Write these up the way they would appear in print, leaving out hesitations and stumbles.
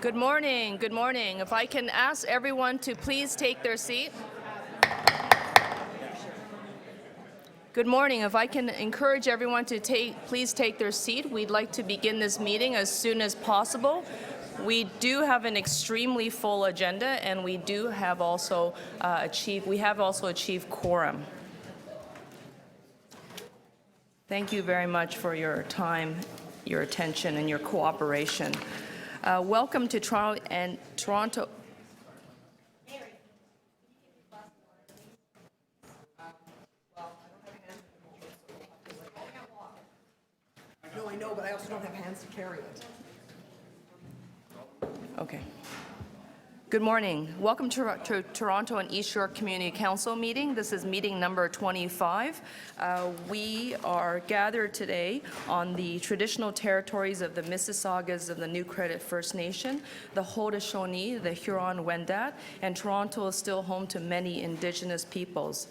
Good morning. Good morning. If I can ask everyone to please take their seat. Good morning. If I can encourage everyone to please take their seat. We'd like to begin this meeting as soon as possible. We do have an extremely full agenda, and we have also achieved quorum. Thank you very much for your time, your attention, and your cooperation. Welcome to Toronto. No, I know, but I also don't have hands to carry it. Okay. Good morning. Welcome to Toronto and East York Community Council meeting. This is meeting number 25. We are gathered today on the traditional territories of the Mississaugas of the New Credit First Nation, the Haudenosaunee, the Huron-Wendat, and Toronto is still home to many Indigenous peoples.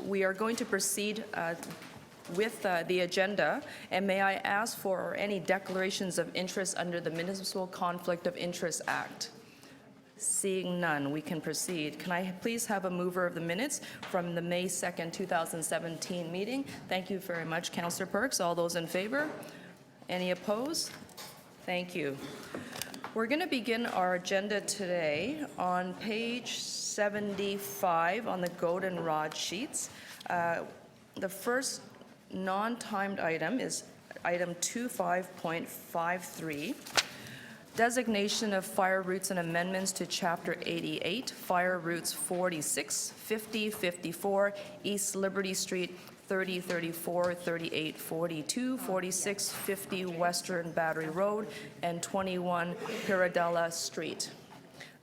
We are going to proceed with the agenda, and may I ask for any declarations of interest under the Municipal Conflict of Interest Act? Seeing none, we can proceed. Can I please have a mover of the minutes from the May 2nd, 2017 meeting? Thank you very much, Councillor Perks. All those in favor? Any opposed? Thank you. We're going to begin our agenda today on page 75 on the goldenrod sheets. The first non-timed item is item 25.53. Designation of fire routes and amendments to Chapter 88, fire routes 46, 50, 54, East Liberty Street, 30, 34, 38, 42, 46, 50 Western Battery Road, and 21 Piradella Street,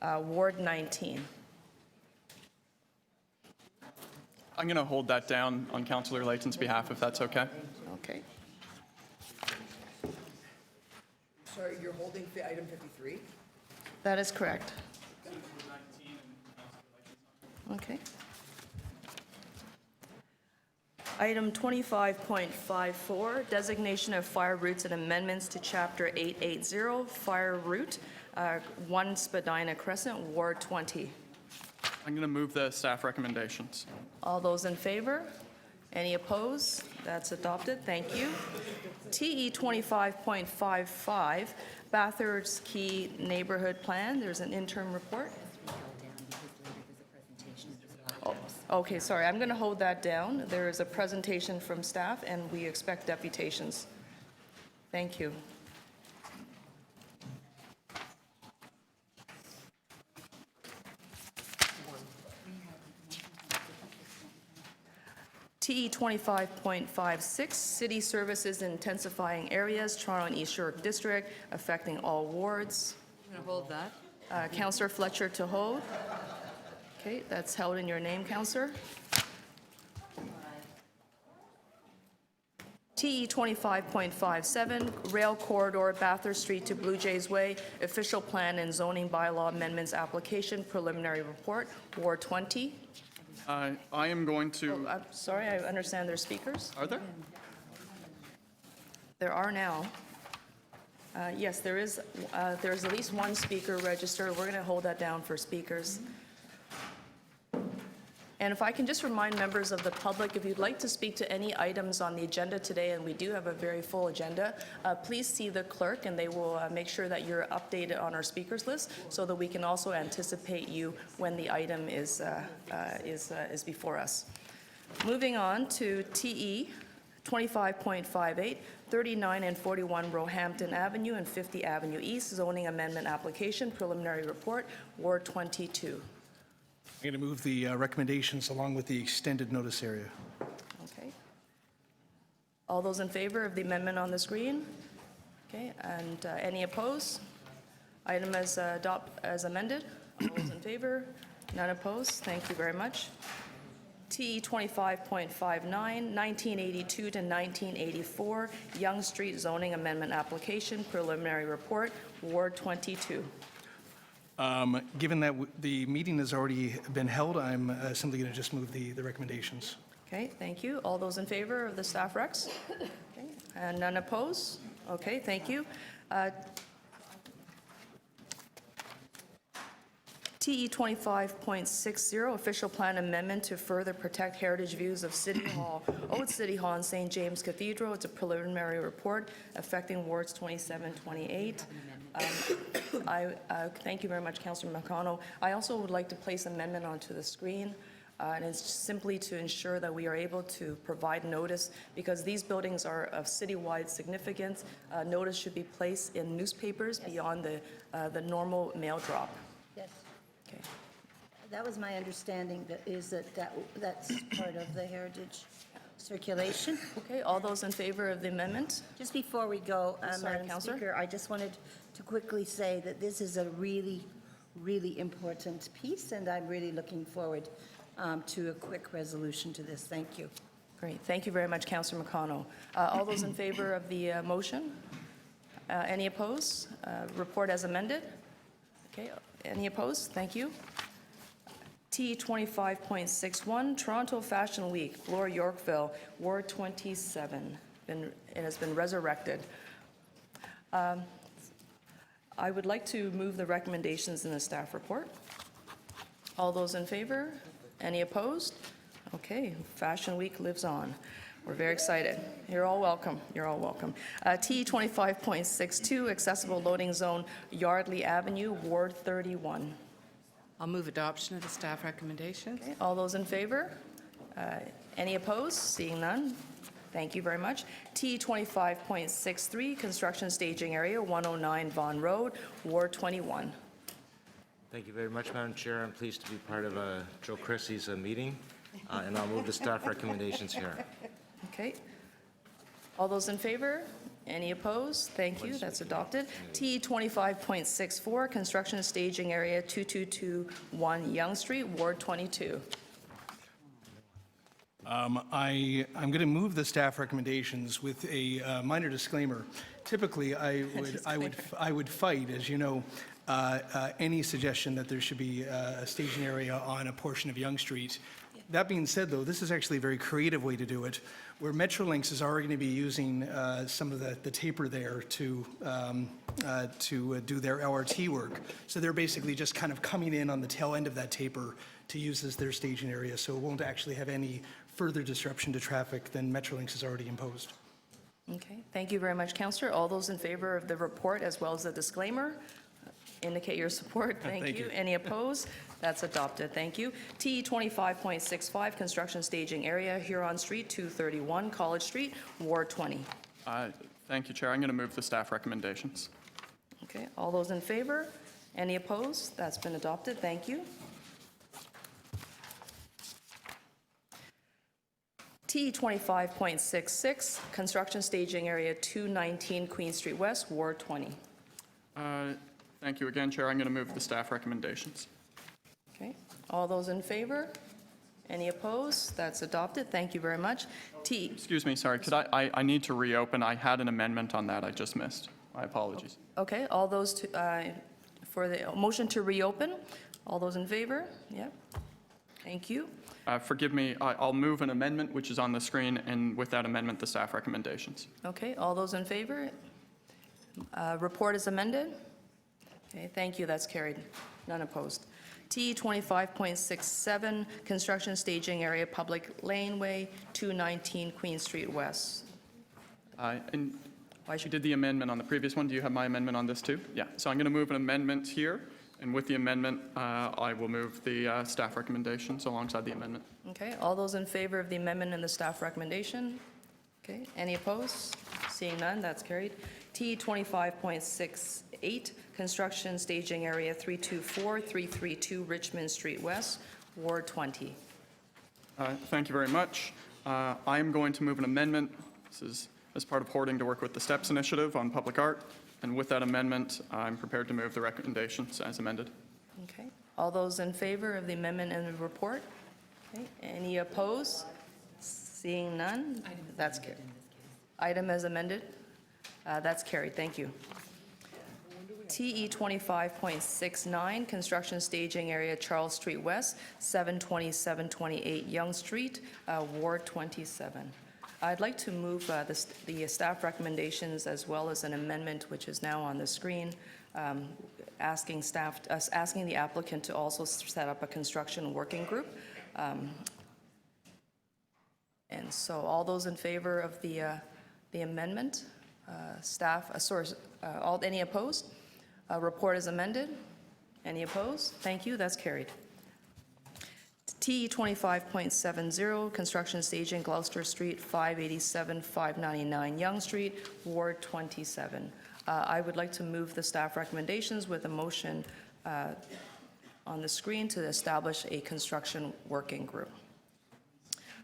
Ward 19. I'm going to hold that down on Councillor Layton's behalf, if that's okay. Okay. Sorry, you're holding item 53? That is correct. Okay. Item 25.54, designation of fire routes and amendments to Chapter 880, fire route 1 Spadina Crescent, Ward 20. I'm going to move the staff recommendations. All those in favor? Any opposed? That's adopted. Thank you. TE 25.55, Bathurst Key Neighborhood Plan. There's an interim report. Oh, okay, sorry. I'm going to hold that down. There is a presentation from staff, and we expect deputations. Thank you. TE 25.56, City Services Intensifying Areas, Toronto and East York District, affecting all wards. I'm going to hold that. Councillor Fletcher to hold. Okay, that's held in your name, Councillor. TE 25.57, Rail Corridor, Bathurst Street to Blue Jays Way, Official Plan and Zoning Bylaw Amendments Application, Preliminary Report, Ward 20. I am going to... I'm sorry, I understand there's speakers. Are there? There are now. Yes, there is. There's at least one speaker registered. We're going to hold that down for speakers. And if I can just remind members of the public, if you'd like to speak to any items on the agenda today, and we do have a very full agenda, please see the clerk, and they will make sure that you're updated on our speakers list so that we can also anticipate you when the item is before us. Moving on to TE 25.58, 39 and 41 Roehampton Avenue and 50 Avenue East, zoning amendment application, preliminary report, Ward 22. I'm going to move the recommendations along with the extended notice area. Okay. All those in favor of the amendment on the screen? Okay, and any opposed? Item as amended. All those in favor? None opposed? Thank you very much. TE 25.59, 1982 to 1984, Yonge Street zoning amendment application, preliminary report, Ward 22. Given that the meeting has already been held, I'm simply going to just move the recommendations. Okay, thank you. All those in favor of the staff recs? Okay, and none opposed? Okay, thank you. TE 25.60, official plan amendment to further protect heritage views of City Hall, Old City Hall and St. James Cathedral. It's a preliminary report affecting wards 27, 28. Thank you very much, Councillor McConnell. I also would like to place amendment onto the screen, and it's simply to ensure that we are able to provide notice, because these buildings are of citywide significance. Notice should be placed in newspapers beyond the normal mail drop. Yes, Okay. that was my understanding, that's part of the heritage circulation. Okay, all those in favor of the amendment? Just before we go, Sorry, Madam Councillor. Speaker, I just wanted to quickly say that this is a really, really important piece, and I'm really looking forward to a quick resolution to this. Thank you. Great, thank you very much, Councillor McConnell. All those in favor of the motion? Any opposed? Report as amended? Okay, any opposed? Thank you. T 25.61, Toronto Fashion Week, Bloor Yorkville, Ward 27. It has been resurrected. I would like to move the recommendations in the staff report. All those in favor? Any opposed? Okay, Fashion Week lives on. We're very excited. You're all welcome. You're all welcome. T 25.62, accessible loading zone, Yardley Avenue, Ward 31. I'll move adoption of the staff recommendations. Okay, all those in favor? Any opposed? Seeing none. Thank you very much. T 25.63, construction staging area, 109 Vaughan Road, Ward 21. Thank you very much, Madam Chair. I'm pleased to be part of Joe Chrissie's meeting, and I'll move the staff recommendations here. Okay. All those in favor? Any opposed? Thank you, that's adopted. T 25.64, construction staging area, 2221 Yonge Street, Ward 22. I'm going to move the staff recommendations with a minor disclaimer. Typically, I would fight, as you know, any suggestion that there should be a staging area on a portion of Yonge Street. That being said, though, this is actually a very creative way to do it, where Metrolinx is already going to be using some of the taper there to do their LRT work. So they're basically just kind of coming in on the tail end of that taper to use as their staging area, so it won't actually have any further disruption to traffic than Metrolinx has already imposed. Okay, thank you very much, Councillor. All those in favor of the report as well as the disclaimer, indicate your support. Thank you. Any opposed? That's adopted. Thank you. T 25.65, construction staging area, Huron Street, 231 College Street, Ward 20. Thank you, Chair. I'm going to move the staff recommendations. Okay, all those in favor? Any opposed? That's been adopted. Thank you. T 25.66, construction staging area, 219 Queen Street West, Ward 20. Thank you again, Chair. I'm going to move the staff recommendations. Okay, all those in favor? Any opposed? That's adopted. Thank you very much. T, Excuse me, sorry. Could I need to reopen. I had an amendment on that I just missed. My apologies. okay, all those for the motion to reopen, all those in favor? Yep. Thank you. Forgive me. I'll move an amendment, which is on the screen, and with that amendment, the staff recommendations. Okay, all those in favor? Report is amended. Okay, thank you, that's carried. None opposed. T 25.67, construction staging area, public laneway, 219 Queen Street West. And you did the amendment on the previous one. Do you have my amendment on this too? Yeah. So I'm going to move an amendment here, and with the amendment, I will move the staff recommendations alongside the amendment. Okay, all those in favor of the amendment and the staff recommendation? Okay, any opposed? Seeing none, that's carried. T 25.68, construction staging area, 324-332 Richmond Street West, Ward 20. Thank you very much. I am going to move an amendment. This is as part of Hoarding to work with the STEPS initiative on public art. And with that amendment, I'm prepared to move the recommendations as amended. Okay, all those in favor of the amendment and the report? Okay, any opposed? Seeing none, that's carried. Item as amended, that's carried, thank you. TE 25.69, construction staging area, Charles Street West, 72728 Yonge Street, Ward 27. I'd like to move the staff recommendations as well as an amendment, which is now on the screen. asking the applicant to also set up a construction working group. And so all those in favor of the amendment, any opposed? Report is amended. Any opposed? Thank you, that's carried. TE 25.70, construction staging Gloucester Street, 587, 599 Yonge Street, Ward 27. I would like to move the staff recommendations with a motion on the screen to establish a construction working group,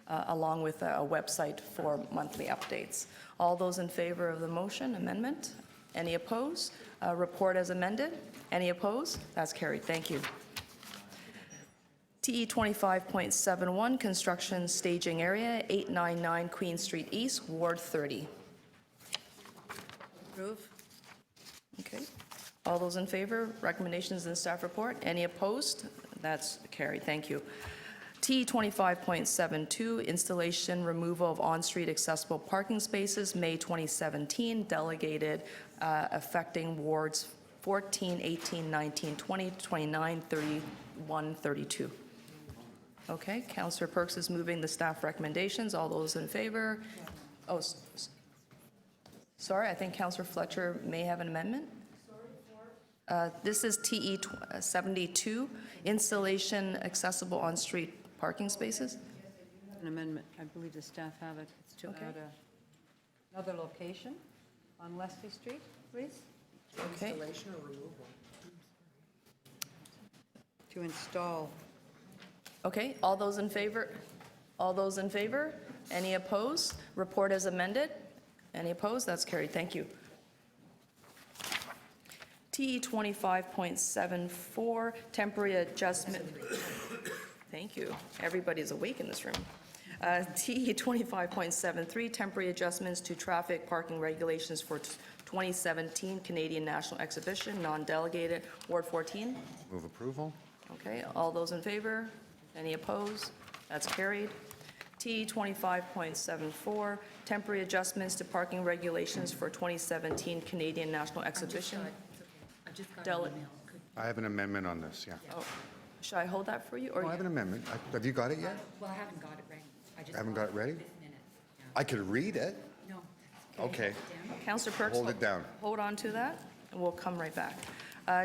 along with a website for monthly updates. All those in favor of the motion amendment? Any opposed? Report as amended. Any opposed? That's carried. Thank you. TE 25.71, construction staging area, 899 Queen Street East, Ward 30. Approve. Okay. All those in favor? Recommendations in the staff report. Any opposed? That's carried. Thank you. T 25.72, installation removal of on-street accessible parking spaces, May 2017, delegated affecting wards 14, 18, 19, 20, 29, 31, 32. Okay, Councillor Perks is moving the staff recommendations. All those in favor? Oh, sorry, I think Councillor Fletcher may have an amendment. This is TE 72, installation accessible on-street parking spaces. An amendment, I believe the staff have it. It's to Okay. add another location on Leslie Street, please, Okay, Installation or removal? to install. okay, all those in favor? All those in favor? Any opposed? Report as amended. Any opposed? That's carried. Thank you. TE 25.74, temporary adjustment. Thank you. Everybody's awake in this room. TE 25.73, temporary adjustments to traffic parking regulations for 2017 Canadian National Exhibition, non-delegated, Ward 14. Move approval? Okay, all those in favor? Any opposed? That's carried. T 25.74, temporary adjustments to parking regulations for 2017 Canadian National Exhibition. Dele- I have an amendment on this, yeah. oh, Should I hold that for you? Oh, I have an amendment. Have you got it yet? Well, I haven't got it ready. I just Haven't got it ready? this minute. I could read it. No. Okay. Councillor Perks? Hold it down. Hold on to that, and we'll come right back.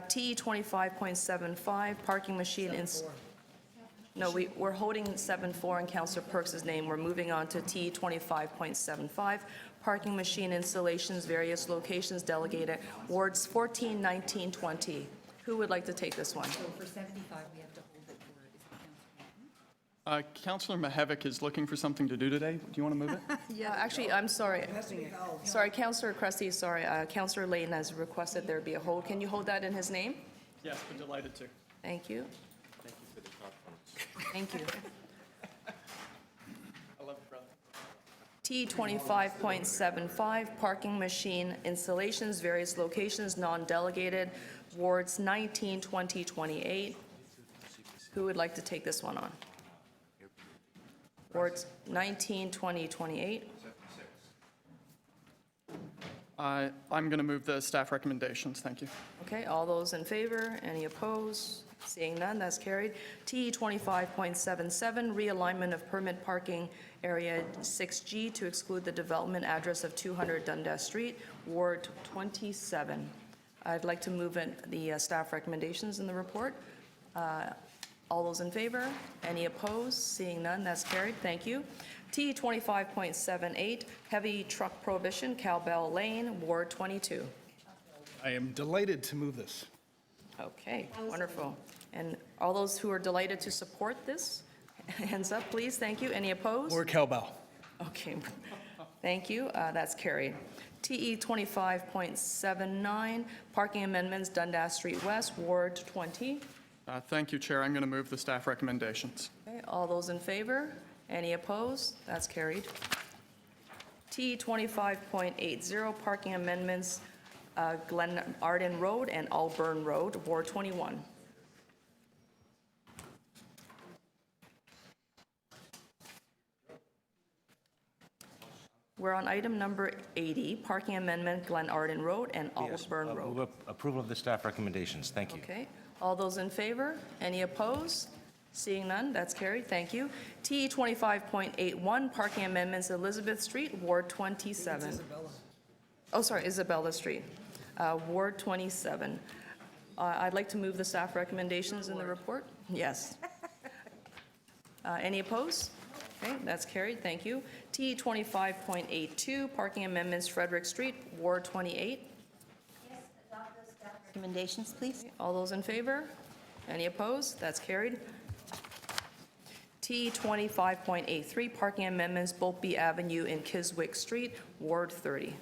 T 25.75, parking machine No, we're holding 7.4 in Councillor Perks' name. We're moving on to T 25.75, parking machine installations, various locations, delegated, wards 14, 19, 20. Who would like to take this one? So for 75, we have to hold it for, is the council? Councillor Mahevic is looking for something to do today. Do you want to move it? Actually, I'm sorry. It has to be held. Sorry, Councillor Cressy, sorry. Councillor Layton has requested there be a hold. Can you hold that in his name? Yes, we're delighted to. Thank you. Thank you. I love you, brother. T 25.75, parking machine installations, various locations, non-delegated, wards 19, 20, 28. Who would like to take this one on? Wards 19, 20, 28. I'm going to move the staff recommendations. Thank you. Okay, all those in favor? Any opposed? Seeing none, that's carried. T 25.77, realignment of permit parking area 6G to exclude the development address of 200 Dundas Street, Ward 27. I'd like to move in the staff recommendations in the report. All those in favor? Any opposed? Seeing none, that's carried. Thank you. T 25.78, heavy truck prohibition, Cowbell Lane, Ward 22. I am delighted to move this. Okay, wonderful. And all those who are delighted to support this, hands up, please. Thank you. Any opposed? More cowbell. Okay, thank you. That's carried. TE 25.79, parking amendments, Dundas Street West, Ward 20. Thank you, Chair. I'm going to move the staff recommendations. Okay, all those in favor? Any opposed? That's carried. T 25.80, parking amendments, Glen Arden Road and Alburn Road, Ward 21. We're on item number 80, parking amendment, Glen Arden Road and Yes, Olive Road. move approval of the staff recommendations. Thank you. Okay, all those in favor? Any opposed? Seeing none, that's carried, thank you. TE 25.81, parking amendments, Elizabeth Street, Ward 27. Isabella. Oh, sorry, Isabella Street, Ward 27. I'd like to move the staff recommendations in the report. Yes. Any opposed? Okay, that's carried, thank you. TE 25.82, parking amendments, Frederick Street, Ward 28. Recommendations, please. All those in favor? Any opposed? That's carried. T 25.83, parking amendments, Boltby Avenue and Kiswick Street, Ward 30.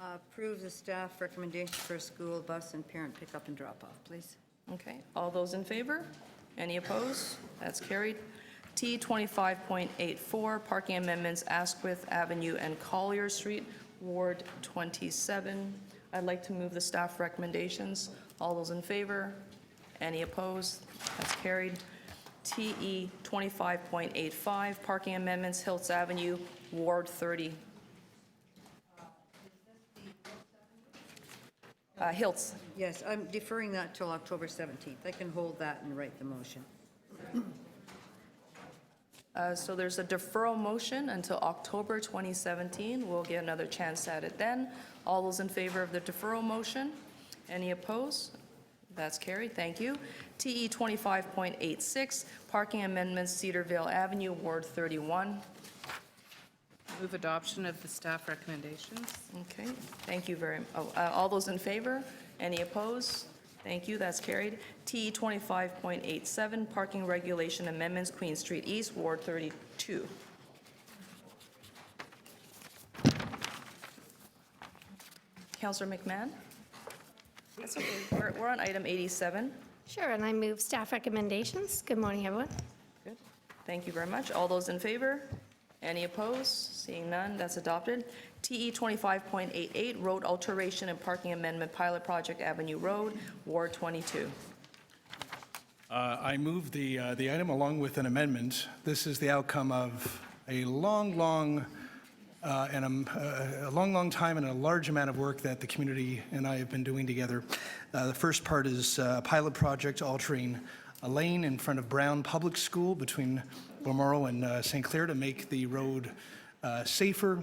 Approve the staff recommendation for school bus and parent pickup and drop-off, please. Okay, all those in favor? Any opposed? That's carried. T 25.84, parking amendments, Asquith Avenue and Collier Street, Ward 27. I'd like to move the staff recommendations. All those in favor? Any opposed? That's carried. TE 25.85, parking amendments, Hiltz Avenue, Ward 30. Hiltz. Yes, I'm deferring that till October 17th. I can hold that and write the motion. So there's a deferral motion until October 2017. We'll get another chance at it then. All those in favor of the deferral motion? Any opposed? That's carried, thank you. TE 25.86, parking amendments, Cedarvale Avenue, Ward 31. Move adoption of the staff recommendations. Okay, thank you very much. All those in favor? Any opposed? Thank you, that's carried. TE 25.87, parking regulation amendments, Queen Street East, Ward 32. Councillor McMahon? That's okay. We're on item 87. Sure, and I move staff recommendations. Good morning, everyone. Good. Thank you very much. All those in favor? Any opposed? Seeing none, that's adopted. TE 25.88, road alteration and parking amendment, Pilot Project Avenue Road, Ward 22. I move the item along with an amendment. This is the outcome of a long time and a large amount of work that the community and I have been doing together. The first part is a pilot project altering a lane in front of Brown Public School between Balmoral and St. Clair to make the road safer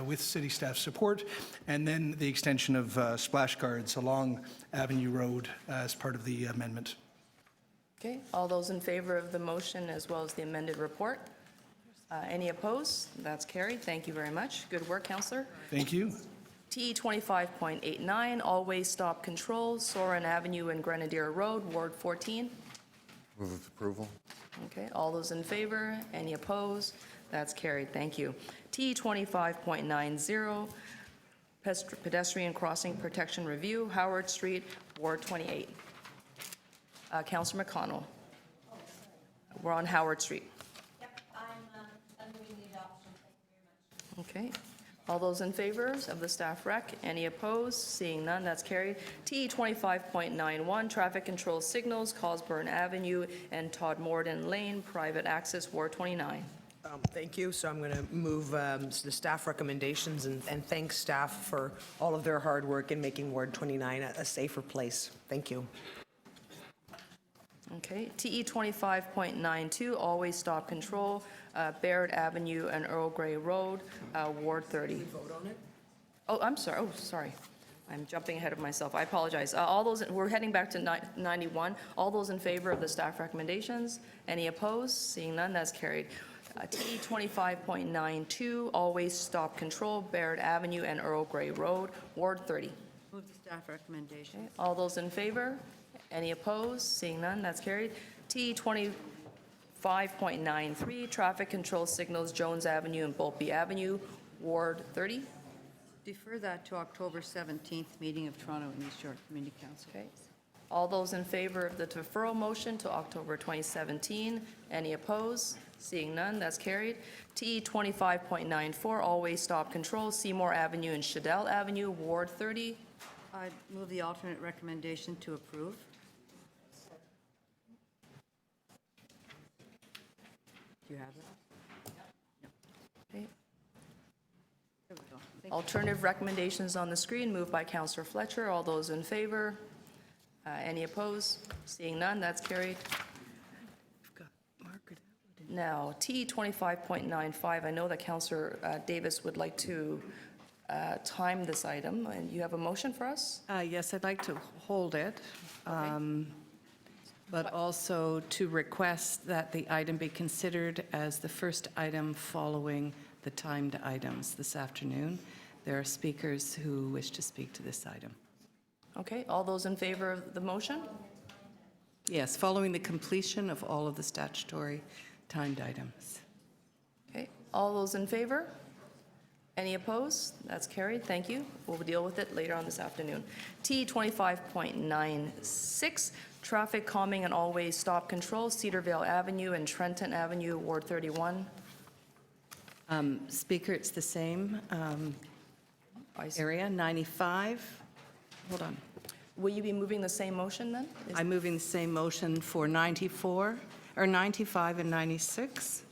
with city staff support, and then the extension of splash guards along Avenue Road as part of the amendment. Okay, all those in favor of the motion as well as the amended report? Any opposed? That's carried. Thank you very much. Good work, Councillor. Thank you. TE 25.89, always stop control, Soren Avenue and Grenadier Road, Ward 14. Move with approval. Okay, all those in favor? Any opposed? That's carried. Thank you. TE 25.90, pedestrian crossing protection review, Howard Street, Ward 28. Councillor McConnell. We're on Howard Street. Yep, I'm moving the adoption. Thank you very much. Okay. All those in favor of the staff rec? Any opposed? Seeing none, that's carried. TE 25.91, traffic control signals, Cosburn Avenue and Todd Morden Lane, private access, Ward 29. Thank you. So I'm going to move the staff recommendations and thank staff for all of their hard work in making Ward 29 a safer place. Thank you. Okay. TE 25.92, always stop control, Baird Avenue and Earl Grey Road, Ward 30. Vote on it? Oh, I'm sorry. Oh, sorry. I'm jumping ahead of myself. I apologize. All those, we're heading back to 91. All those in favor of the staff recommendations? Any opposed? Seeing none, that's carried. TE 25.92, always stop control, Baird Avenue and Earl Grey Road, Ward 30. Move the staff recommendation. All those in favor? Any opposed? Seeing none, that's carried. TE 25.93, traffic control signals, Jones Avenue and Boltby Avenue, Ward 30. Defer that to October 17th meeting of Toronto and East York Community Council. Okay. All those in favor of the deferral motion to October 2017? Any opposed? Seeing none, that's carried. TE 25.94, always stop control, Seymour Avenue and Shadell Avenue, Ward 30. I move the alternate recommendation to approve. Do you have that? Okay. There we go. Alternative recommendations on the screen, moved by Councillor Fletcher. All those in favor? Any opposed? Seeing none, that's carried. Now, T 25.95, I know that Councillor Davis would like to time this item, and you have a motion for us? Yes, I'd like to hold it, but also to request that the item be considered as the first item following the timed items this afternoon. There are speakers who wish to speak to this item. Okay, all those in favor of the motion? Yes, following the completion of all of the statutory timed items. Okay, all those in favor? Any opposed? That's carried, thank you. We'll deal with it later on this afternoon. T 25.96, traffic calming and all-way stop control, Cedarvale Avenue and Trenton Avenue, Ward 31. Speaker, it's the same I see. area, 95. Hold on. Will you be moving the same motion then? I'm moving the same motion for 94, or 95 and 96.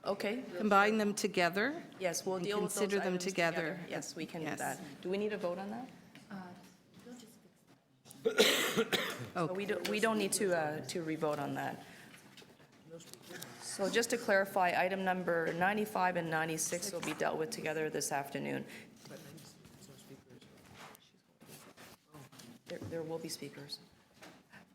Okay, Combine them together. yes, we'll And deal with those consider them items together. Yes, we can do Yes. that. Do we need a vote on that? Oh. We don't need to re-vote on that. So just to clarify, item number 95 and 96 will be dealt with together this afternoon. There will be speakers.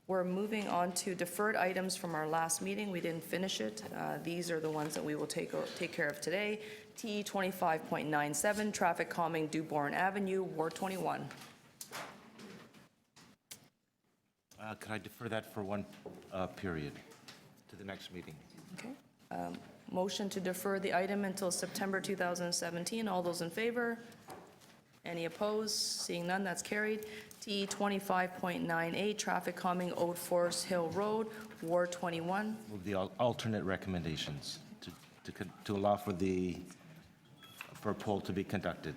We're moving on to deferred items from our last meeting. We didn't finish it. These are the ones that we will take care of today. T 25.97, traffic calming Dubourne Avenue, Ward 21. Could I defer that for one period to the next meeting? Okay. Motion to defer the item until September 2017. All those in favor? Any opposed? Seeing none, that's carried. T 25.98, traffic calming Old Forest Hill Road, Ward 21. Move the alternate recommendations to allow for a poll to be conducted.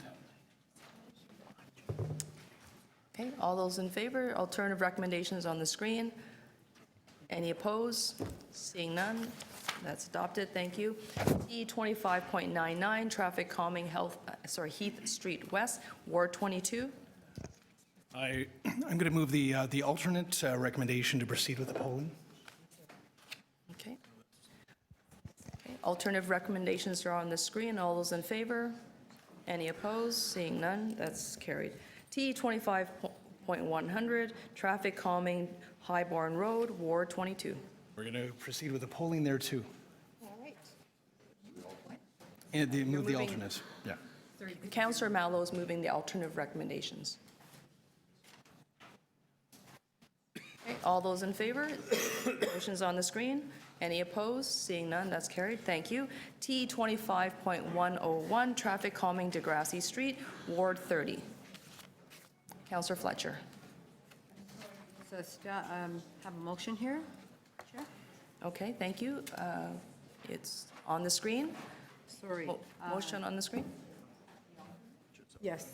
Okay, all those in favor? Alternative recommendations on the screen. Any opposed? Seeing none, that's adopted, thank you. T 25.99, traffic calming Heath Street West, Ward 22. I'm going to move the alternate recommendation to proceed with the polling. Okay. Okay, alternative recommendations are on the screen. All those in favor? Any opposed? Seeing none, that's carried. T 25.100, traffic calming Highborn Road, Ward 22. We're going to proceed with the polling there, too. All right. And move the moving- alternates. Yeah. Councillor Mallow is moving the alternative recommendations. Okay, all those in favor? Motion's on the screen. Any opposed? Seeing none, that's carried. Thank you. T 25.101, traffic calming Degrassi Street, Ward 30. Councillor Fletcher. So have a motion here, Chair? Okay, thank you. It's on the screen. Sorry. Motion on the screen. Yes.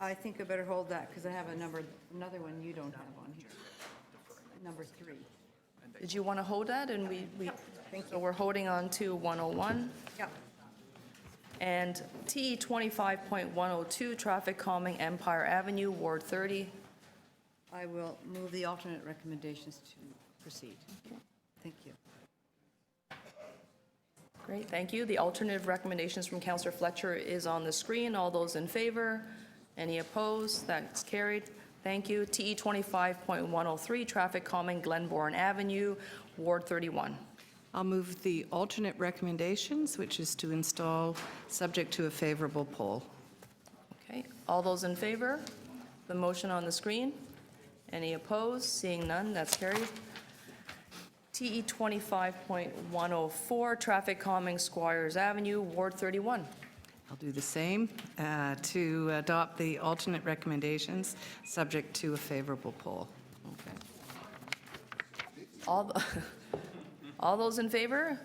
I think I better hold that because I have another one you don't have on here. Number 3. Did you want to hold that? And so we're holding on to 101. Yeah. And T 25.102, traffic calming Empire Avenue, Ward 30. I will move the alternate recommendations to proceed. Thank you. Great, thank you. The alternative recommendations from Councillor Fletcher is on the screen. All those in favor? Any opposed? That's carried. Thank you. TE 25.103, traffic calming Glenbourne Avenue, Ward 31. I'll move the alternate recommendations, which is to install subject to a favorable poll. Okay, all those in favor? The motion on the screen. Any opposed? Seeing none, that's carried. TE 25.104, traffic calming Squires Avenue, Ward 31. I'll do the same to adopt the alternate recommendations, subject to a favorable poll. Okay. All those in favor?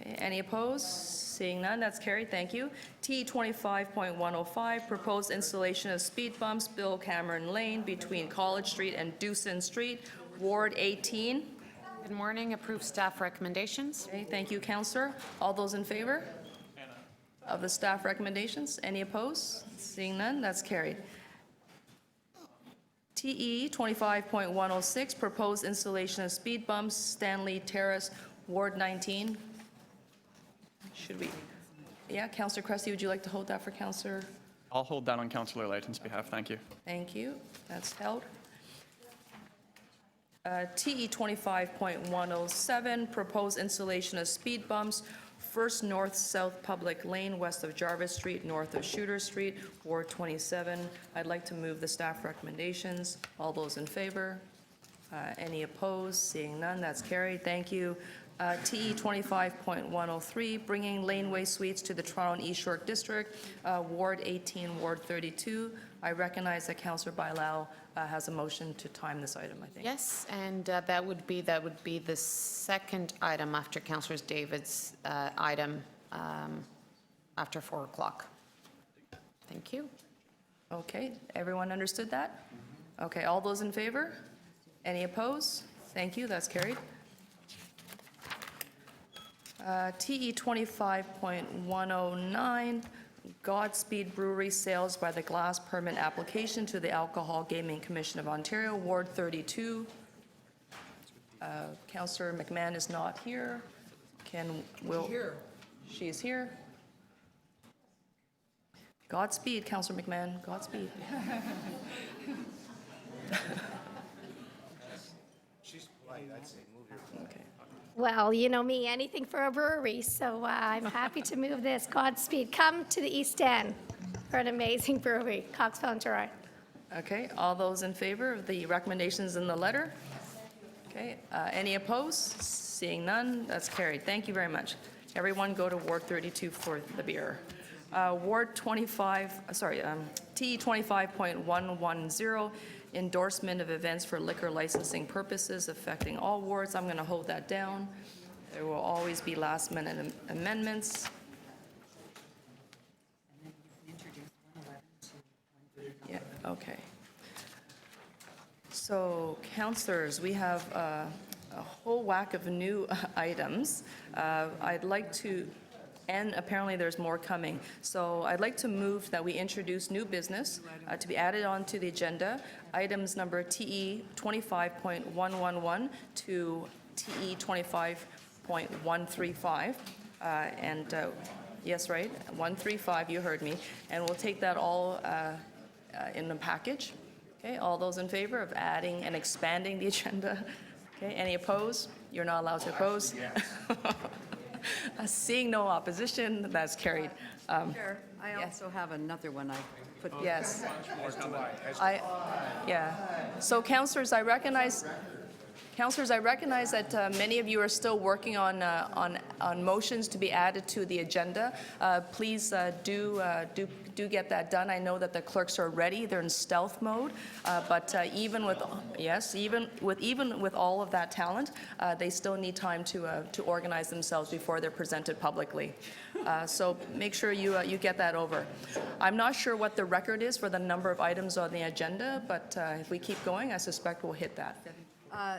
Okay, any opposed? Seeing none, that's carried, thank you. T 25.105, proposed installation of speed bumps, Bill Cameron Lane between College Street and Dewson Street, Ward 18. Good morning. Approve staff recommendations. Okay, thank you, Councillor. All those in favor? of the staff recommendations? Any opposed? Seeing none, that's carried. TE 25.106, proposed installation of speed bumps, Stanley Terrace, Ward 19. Should we, yeah, Councillor Cressy, would you like to hold that for Councillor? I'll hold that on Councillor Layton's behalf. Thank you. Thank you, that's held. TE 25.107, proposed installation of speed bumps, First North-South Public Lane, west of Jarvis Street, north of Shooter Street, Ward 27. I'd like to move the staff recommendations. All those in favor? Any opposed? Seeing none, that's carried. Thank you. TE 25.103, bringing laneway suites to the Toronto and East York District, Ward 18, Ward 32. I recognize that Councillor Bailao has a motion to time this item, I think. Yes, and that would be the second item after Councillor David's item after 4 o'clock. Thank you. Okay, everyone understood that? Okay, all those in favor? Any opposed? Thank you, that's carried. TE 25.109, Godspeed Brewery sales by the glass permit application to the Alcohol Gaming Commission of Ontario, Ward 32. Councillor McMahon is not here. She is here. Godspeed, Councillor McMahon, Godspeed. She's polite, I'd say move your. Okay. Well, you know me, anything for a brewery, so I'm happy to move this. Godspeed. Come to the East End for an amazing brewery, Coxville and Gerard. Okay, all those in favor of the recommendations in the letter? Okay, any opposed? Seeing none, that's carried. Thank you very much. Everyone go to Ward 32 for the beer. Ward 25, TE 25.110, endorsement of events for liquor licensing purposes affecting all wards. I'm going to hold that down. There will always be last-minute amendments. Yeah, okay. So, councillors, we have a whole whack of new items. I'd like to, and apparently there's more coming. So I'd like to move that we introduce new business to be added onto the agenda. Items number TE 25.111 to TE 25.135. Yes, right, 135, you heard me. And we'll take that all in the package. Okay, all those in favor of adding and expanding the agenda? Okay, any opposed? You're not allowed to oppose. Seeing no opposition, that's carried. Chair, I also have another one I put. Yes. Yeah. So councillors, I recognize that many of you are still working on motions to be added to the agenda. Please do get that done. I know that the clerks are ready; they're in stealth mode. But even with all of that talent, they still need time to organize themselves before they're presented publicly. So make sure you get that over. I'm not sure what the record is for the number of items on the agenda, but if we keep going, I suspect we'll hit that.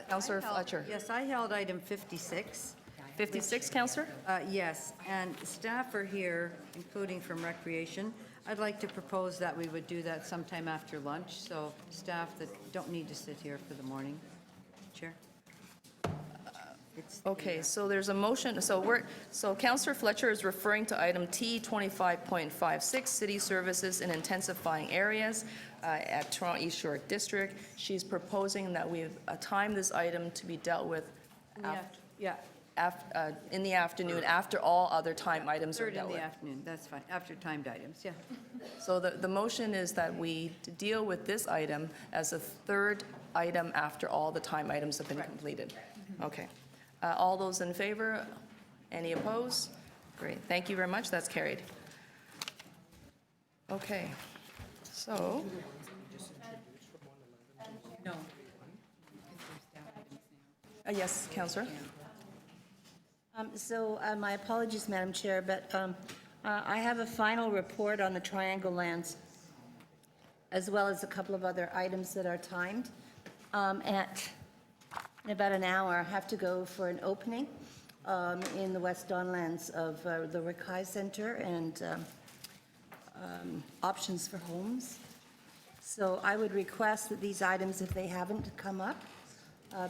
Councillor Fletcher. Yes, I held item 56. 56, Councillor? Yes, and staff are here, including from Recreation. I'd like to propose that we would do that sometime after lunch, so staff that don't need to sit here for the morning. Chair? Okay, so there's a motion, so Councillor Fletcher is referring to item T 25.56, city services in intensifying areas at Toronto East York District. She's proposing that we time this item to be dealt with in the afternoon, after all other time items are Third in dealt the with. afternoon, that's fine, after timed items, yeah. So the motion is that we deal with this item as a third item after all the time items have been completed. Okay. All those in favor? Any opposed? Great, thank you very much, that's carried. Okay, so, No. yes, Councillor? My apologies, Madam Chair, but I have a final report on the Triangle lands, as well as a couple of other items that are timed. In about an hour, I have to go for an opening in the West Don lands of the Rakai Center and options for homes. So I would request that these items, if they haven't come up,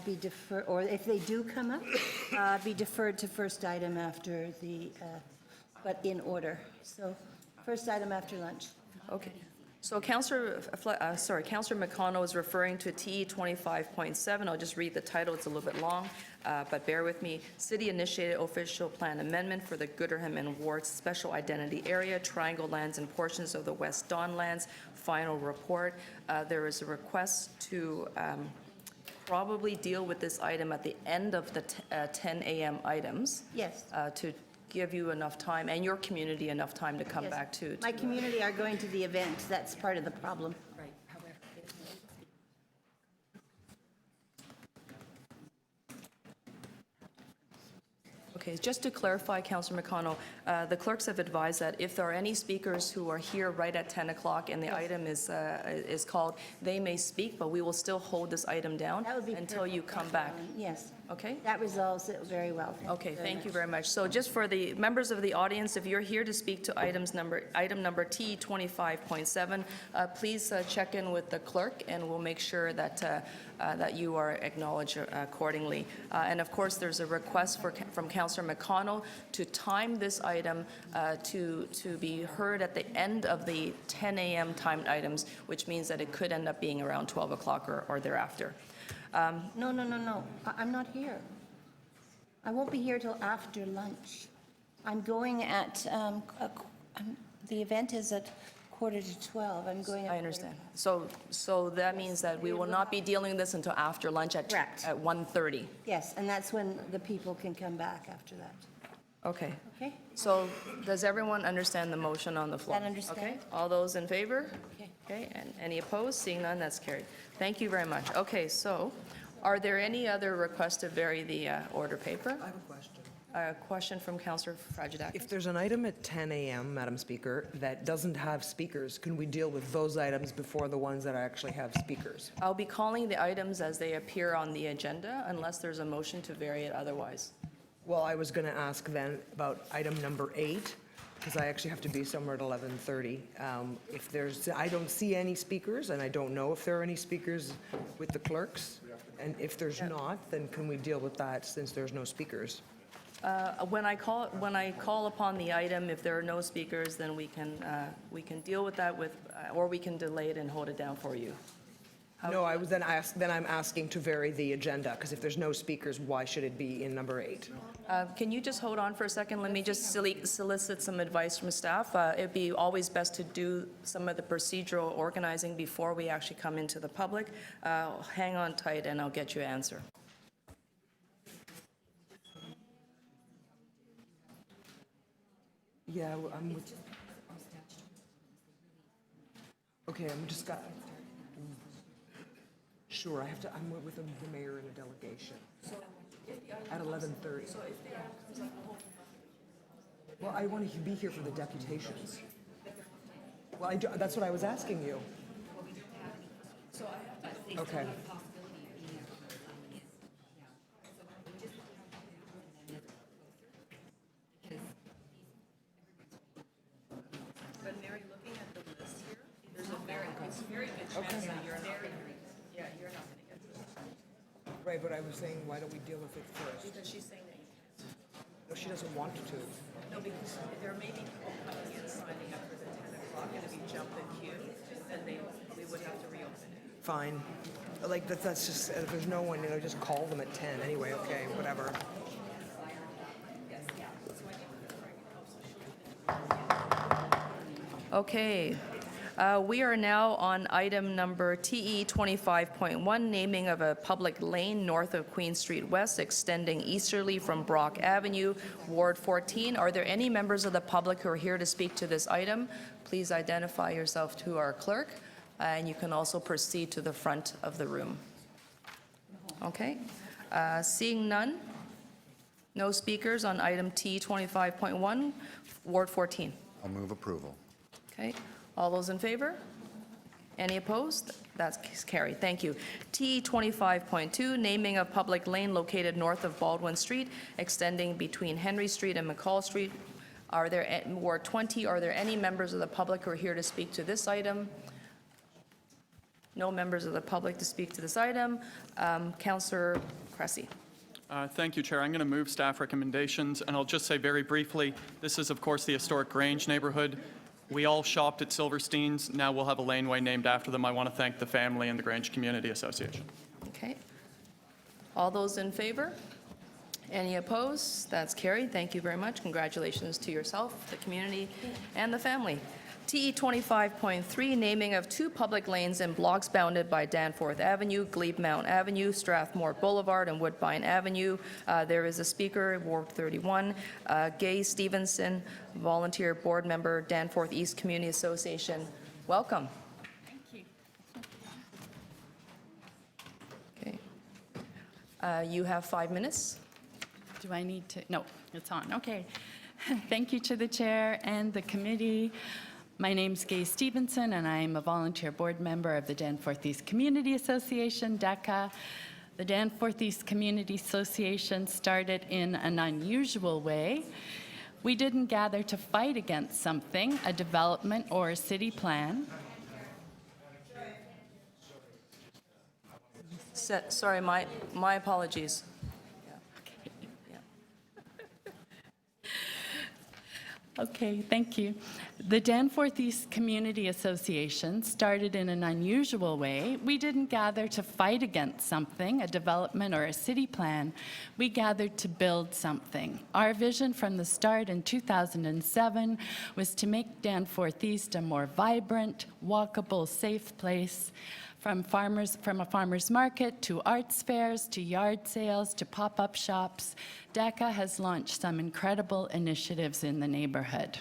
be deferred, or if they do come up, be deferred to first item after the, but in order. So first item after lunch. Okay. So Councillor McConnell is referring to TE 25.7. I'll just read the title. It's a little bit long, but bear with me. City-initiated official plan amendment for the Gooderham and Ward Special Identity Area, Triangle Lands and portions of the West Don Lands. Final report. There is a request to probably deal with this item at the end of the 10 a.m. items. Yes. To give you enough time, and your community enough time to come Yes. back to. My community are going to the event. That's part of the problem. Okay, just to clarify, Councillor McConnell, the clerks have advised that if there are any speakers who are here right at 10 o'clock and the item is called, they may speak, but we will still hold this item down That would be until you perfect, come back. Yes. Okay? That resolves it very well. Okay, thank you very much. So just for the members of the audience, if you're here to speak to item number T 25.7, please check in with the clerk, and we'll make sure that that you are acknowledged accordingly. And of course, there's a request from Councillor McConnell to time this item to be heard at the end of the 10 a.m. timed items, which means that it could end up being around 12 o'clock or thereafter. No. I'm not here. I won't be here till after lunch. I'm going at, the event is at 11:45. I'm going at. I understand. So that means that we will not be dealing this until after lunch at Correct. at 1:30. Yes, and that's when the people can come back after that. Okay. Okay? So does everyone understand the motion on the floor? That understand? Okay. All those in favor? Okay. Okay, and any opposed? Seeing none, that's carried. Thank you very much. Okay, so are there any other requests to vary the order paper? I have a question. A question from Councillor Fragedakis. If there's an item at 10 a.m., Madam Speaker, that doesn't have speakers, can we deal with those items before the ones that actually have speakers? I'll be calling the items as they appear on the agenda unless there's a motion to vary it otherwise. Well, I was going to ask then about item number 8, because I actually have to be somewhere at 11:30. If there's, I don't see any speakers, and I don't know if there are any speakers with the clerks. And if there's not, then can we deal with that since there's no speakers? When I call upon the item, if there are no speakers, then we can deal with that with, or we can delay it and hold it down for you. No, I'm asking to vary the agenda, because if there's no speakers, why should it be in number 8? Can you just hold on for a second? Let me just solicit some advice from staff. It'd be always best to do some of the procedural organizing before we actually come into the public. Hang on tight and I'll get you an answer. Yeah, I'm with... Okay, I'm just got... Sure, I'm with the mayor and a delegation. At 11:30. Well, I want to be here for the deputations. Well, that's what I was asking you. Okay. But Mary, looking at the list here, there's a very good chance that you're not going to get to it. Right, but I was saying, why don't we deal with it first? Because she's saying that you can't. No, she doesn't want to. No, because there may be people coming in signing up for the 10 o'clock, and if you jump the queue, then we would have to reopen it. Fine. Like, that's just, if there's no one, just call them at 10 anyway, okay, whatever. Okay. We are now on item number TE 25.1, naming of a public lane north of Queen Street West, extending easterly from Brock Avenue, Ward 14. Are there any members of the public who are here to speak to this item? Please identify yourself to our clerk, and you can also proceed to the front of the room. Okay. Seeing none, no speakers on item T 25.1, Ward 14. I'll move approval. Okay. All those in favor? Any opposed? That's carried. Thank you. T 25.2, naming of public lane located north of Baldwin Street, extending between Henry Street and McCall Street. Are there, Ward 20, are there any members of the public who are here to speak to this item? No members of the public to speak to this item. Councillor Cressy. Thank you, Chair. I'm going to move staff recommendations, and I'll just say very briefly, this is, of course, the historic Grange neighborhood. We all shopped at Silverstein's. Now we'll have a laneway named after them. I want to thank the family and the Grange Community Association. Okay. All those in favor? Any opposed? That's carried. Thank you very much. Congratulations to yourself, the community, and the family. TE 25.3, naming of 2 public lanes in blocks bounded by Danforth Avenue, Glebe-Mount Avenue, Strathmore Boulevard, and Woodbine Avenue. There is a speaker, Ward 31, Gay Stevenson, volunteer board member, Danforth East Community Association. Welcome. Thank you. Okay. You have 5 minutes. Do I need to? No, it's on. Okay. Thank you to the chair and the committee. My name's Gay Stevenson, and I'm a volunteer board member of the Danforth East Community Association, DECA. The Danforth East Community Association started in an unusual way. We didn't gather to fight against something, a development or a city plan. Sorry, my apologies. Okay, thank you. The Danforth East Community Association started in an unusual way. We didn't gather to fight against something, a development or a city plan. We gathered to build something. Our vision from the start in 2007 was to make Danforth East a more vibrant, walkable, safe place. From a farmer's market to arts fairs to yard sales to pop-up shops, DECA has launched some incredible initiatives in the neighborhood.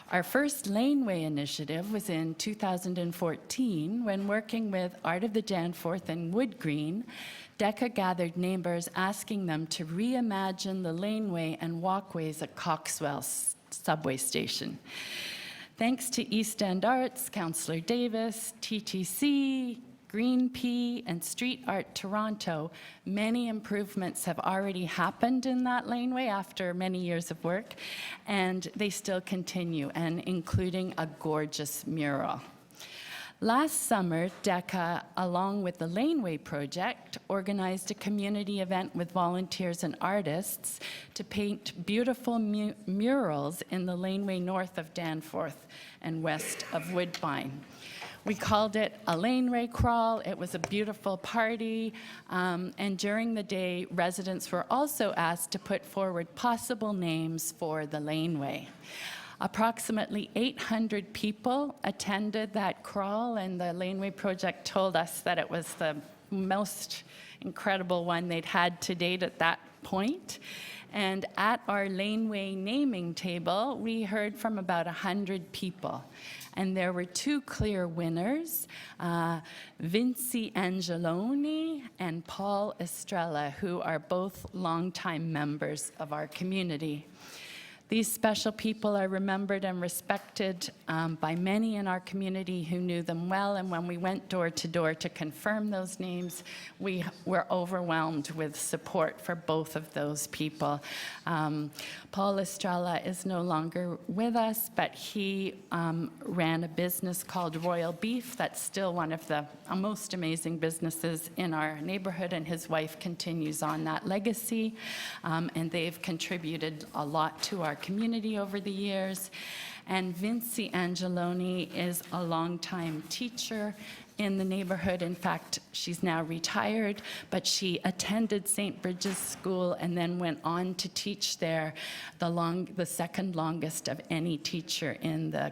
Our first laneway initiative was in 2014 when, working with Art of the Danforth and Wood Green, DECA gathered neighbors asking them to reimagine the laneway and walkways at Coxwell subway station. Thanks to East End Arts, Councillor Davis, TTC, Green Pea, and Street Art Toronto, many improvements have already happened in that laneway after many years of work, and they still continue, and including a gorgeous mural. Last summer, DECA, along with the Laneway Project, organized a community event with volunteers and artists to paint beautiful murals in the laneway north of Danforth and west of Woodbine. We called it a laneway crawl. It was a beautiful party, and during the day, residents were also asked to put forward possible names for the laneway. Approximately 800 people attended that crawl, and the Laneway Project told us that it was the most incredible one they'd had to date at that point. And at our laneway naming table, we heard from about 100 people. And there were 2 clear winners, Vinci Angeloni and Paul Estrella, who are both longtime members of our community. These special people are remembered and respected by many in our community who knew them well, and when we went door to door to confirm those names, we were overwhelmed with support for both of those people. Paul Estrella is no longer with us, but he ran a business called Royal Beef that's still one of the most amazing businesses in our neighborhood, and his wife continues on that legacy, and they've contributed a lot to our community over the years. And Vinci Angeloni is a longtime teacher in the neighborhood. In fact, she's now retired, but she attended St. Bridget's School and then went on to teach there, the second longest of any teacher in the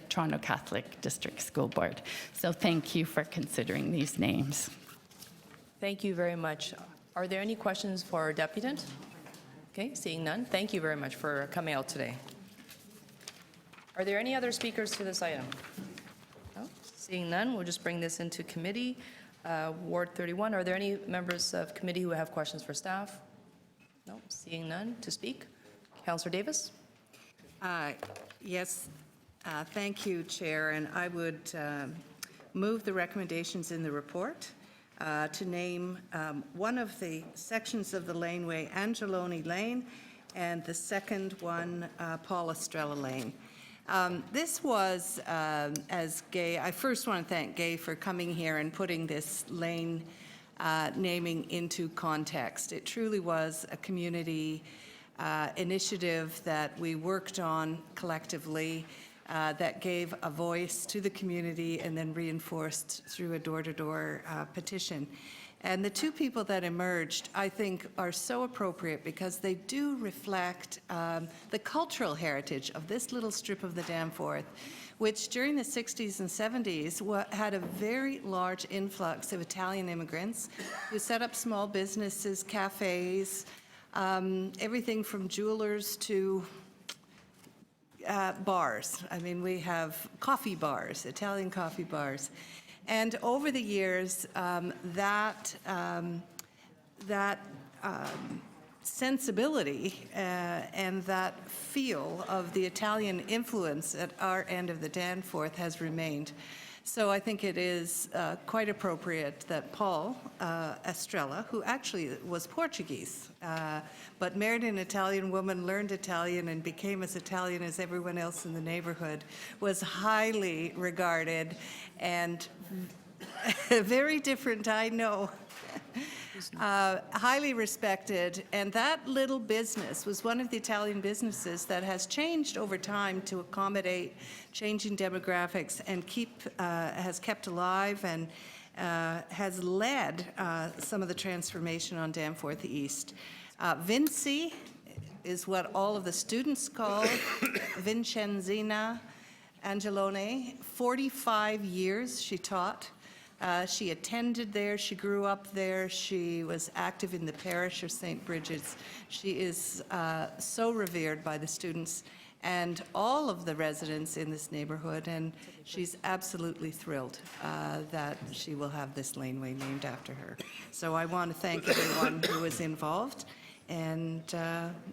Toronto Catholic District School Board. So thank you for considering these names. Thank you very much. Are there any questions for our deputant? Okay, seeing none. Thank you very much for coming out today. Are there any other speakers to this item? No? Seeing none, we'll just bring this into committee. Ward 31, are there any members of committee who have questions for staff? No? Seeing none to speak. Councillor Davis? Yes, thank you, Chair, and I would move the recommendations in the report to name one of the sections of the laneway Angeloni Lane and the second one Paul Estrella Lane. This was, as Gay, I first want to thank Gay for coming here and putting this lane naming into context. It truly was a community initiative that we worked on collectively that gave a voice to the community and then reinforced through a door-to-door petition. And the two people that emerged, I think, are so appropriate because they do reflect the cultural heritage of this little strip of the Danforth, which during the 60s and 70s had a very large influx of Italian immigrants who set up small businesses, cafes, everything from jewelers to bars. I mean, we have coffee bars, Italian coffee bars. And over the years, that sensibility and that feel of the Italian influence at our end of the Danforth has remained. So I think it is quite appropriate that Paul Estrella, who actually was Portuguese, but married an Italian woman, learned Italian, and became as Italian as everyone else in the neighborhood, was highly regarded and very different, I know. Highly respected, and that little business was one of the Italian businesses that has changed over time to accommodate changing demographics and has kept alive and has led some of the transformation on Danforth East. Vinci is what all of the students call Vincenzina Angeloni. 45 years she taught. She attended there, she grew up there, she was active in the parish of St. Bridget's. She is so revered by the students and all of the residents in this neighborhood, and she's absolutely thrilled that she will have this laneway named after her. So I want to thank everyone who was involved and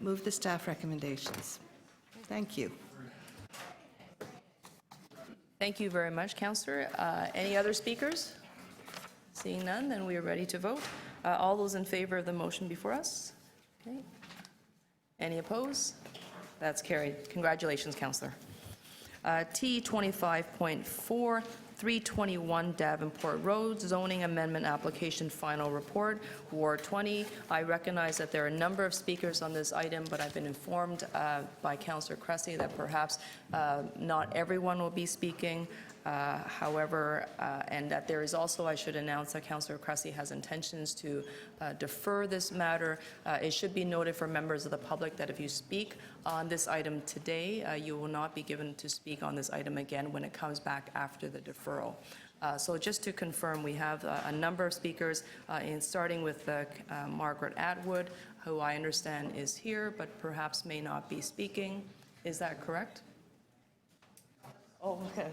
move the staff recommendations. Thank you. Thank you very much, Councillor. Any other speakers? Seeing none, then we are ready to vote. All those in favor of the motion before us? Okay. Any opposed? That's carried. Congratulations, Councillor. T 25.4, 321 Davenport Road, zoning amendment application final report, Ward 20. I recognize that there are a number of speakers on this item, but I've been informed by Councillor Cressy that perhaps not everyone will be speaking. However, and that there is also, I should announce that Councillor Cressy has intentions to defer this matter. It should be noted for members of the public that if you speak on this item today, you will not be given to speak on this item again when it comes back after the deferral. So just to confirm, we have a number of speakers, starting with Margaret Atwood, who I understand is here, but perhaps may not be speaking. Is that correct? Oh, okay.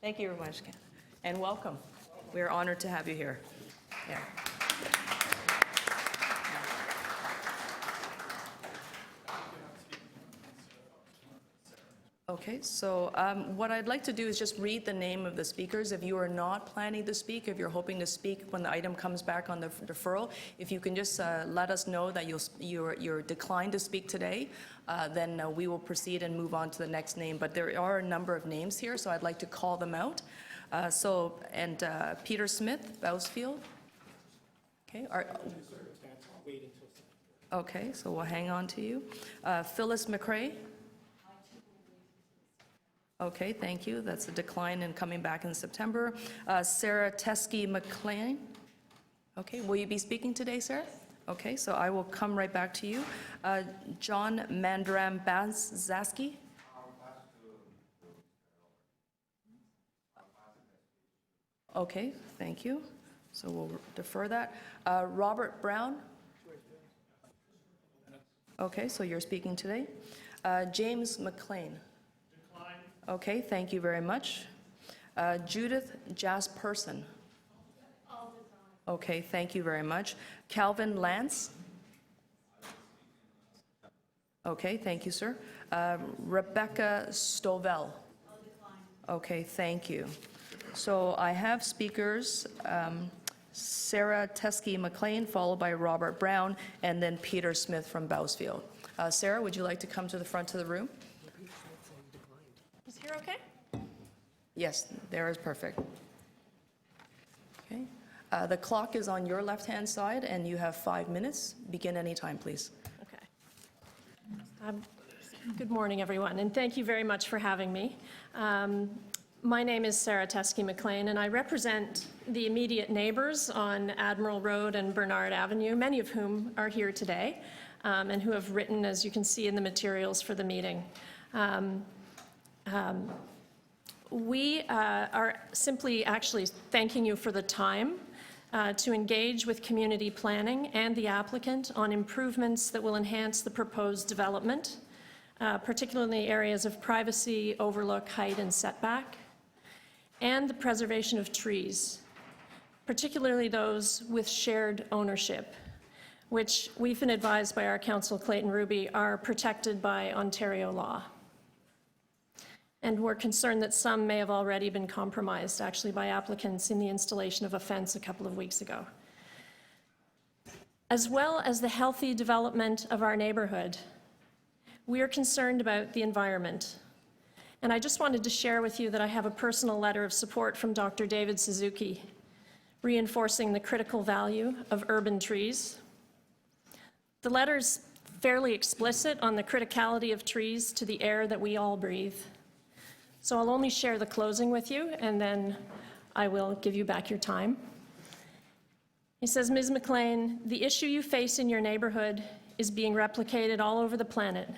Thank you very much, Ken. And welcome. We're honored to have you here. Yeah. Okay, so what I'd like to do is just read the name of the speakers. If you are not planning to speak, if you're hoping to speak when the item comes back on the deferral, if you can just let us know that you're declined to speak today, then we will proceed and move on to the next name. But there are a number of names here, so I'd like to call them out. Peter Smith, Bousfield. Okay, okay, so we'll hang on to you. Phyllis McRae. Okay, thank you. That's a decline in coming back in September. Sarah Teskey McLean. Okay, will you be speaking today, Sarah? Okay, so I will come right back to you. John Mandram Zaski. Okay, thank you. So we'll defer that. Robert Brown. Okay, so you're speaking today. James McLean. Okay, thank you very much. Judith Jasperson. Okay, thank you very much. Calvin Lance. Okay, thank you, sir. Rebecca Stovell. Okay, thank you. So I have speakers, Sarah Teskey-McLean, followed by Robert Brown, and then Peter Smith from Bousfield. Sarah, would you like to come to the front of the room? Is here okay? Yes, there is perfect. Okay. The clock is on your left-hand side, and you have 5 minutes. Begin anytime, please. Okay. Good morning, everyone, and thank you very much for having me. My name is Sarah Teskey-McLean, and I represent the immediate neighbors on Admiral Road and Bernard Avenue, many of whom are here today, and who have written, as you can see in the materials for the meeting. We are simply actually thanking you for the time to engage with community planning and the applicant on improvements that will enhance the proposed development, particularly in the areas of privacy, overlook, height, and setback, and the preservation of trees, particularly those with shared ownership, which we've been advised by our counsel, Clayton Ruby, are protected by Ontario law. And we're concerned that some may have already been compromised, actually, by applicants in the installation of a fence a couple of weeks ago. As well as the healthy development of our neighborhood, we are concerned about the environment. And I just wanted to share with you that I have a personal letter of support from Dr. David Suzuki, reinforcing the critical value of urban trees. The letter's fairly explicit on the criticality of trees to the air that we all breathe. So I'll only share the closing with you, and then I will give you back your time. He says, Ms. McLean, the issue you face in your neighborhood is being replicated all over the planet,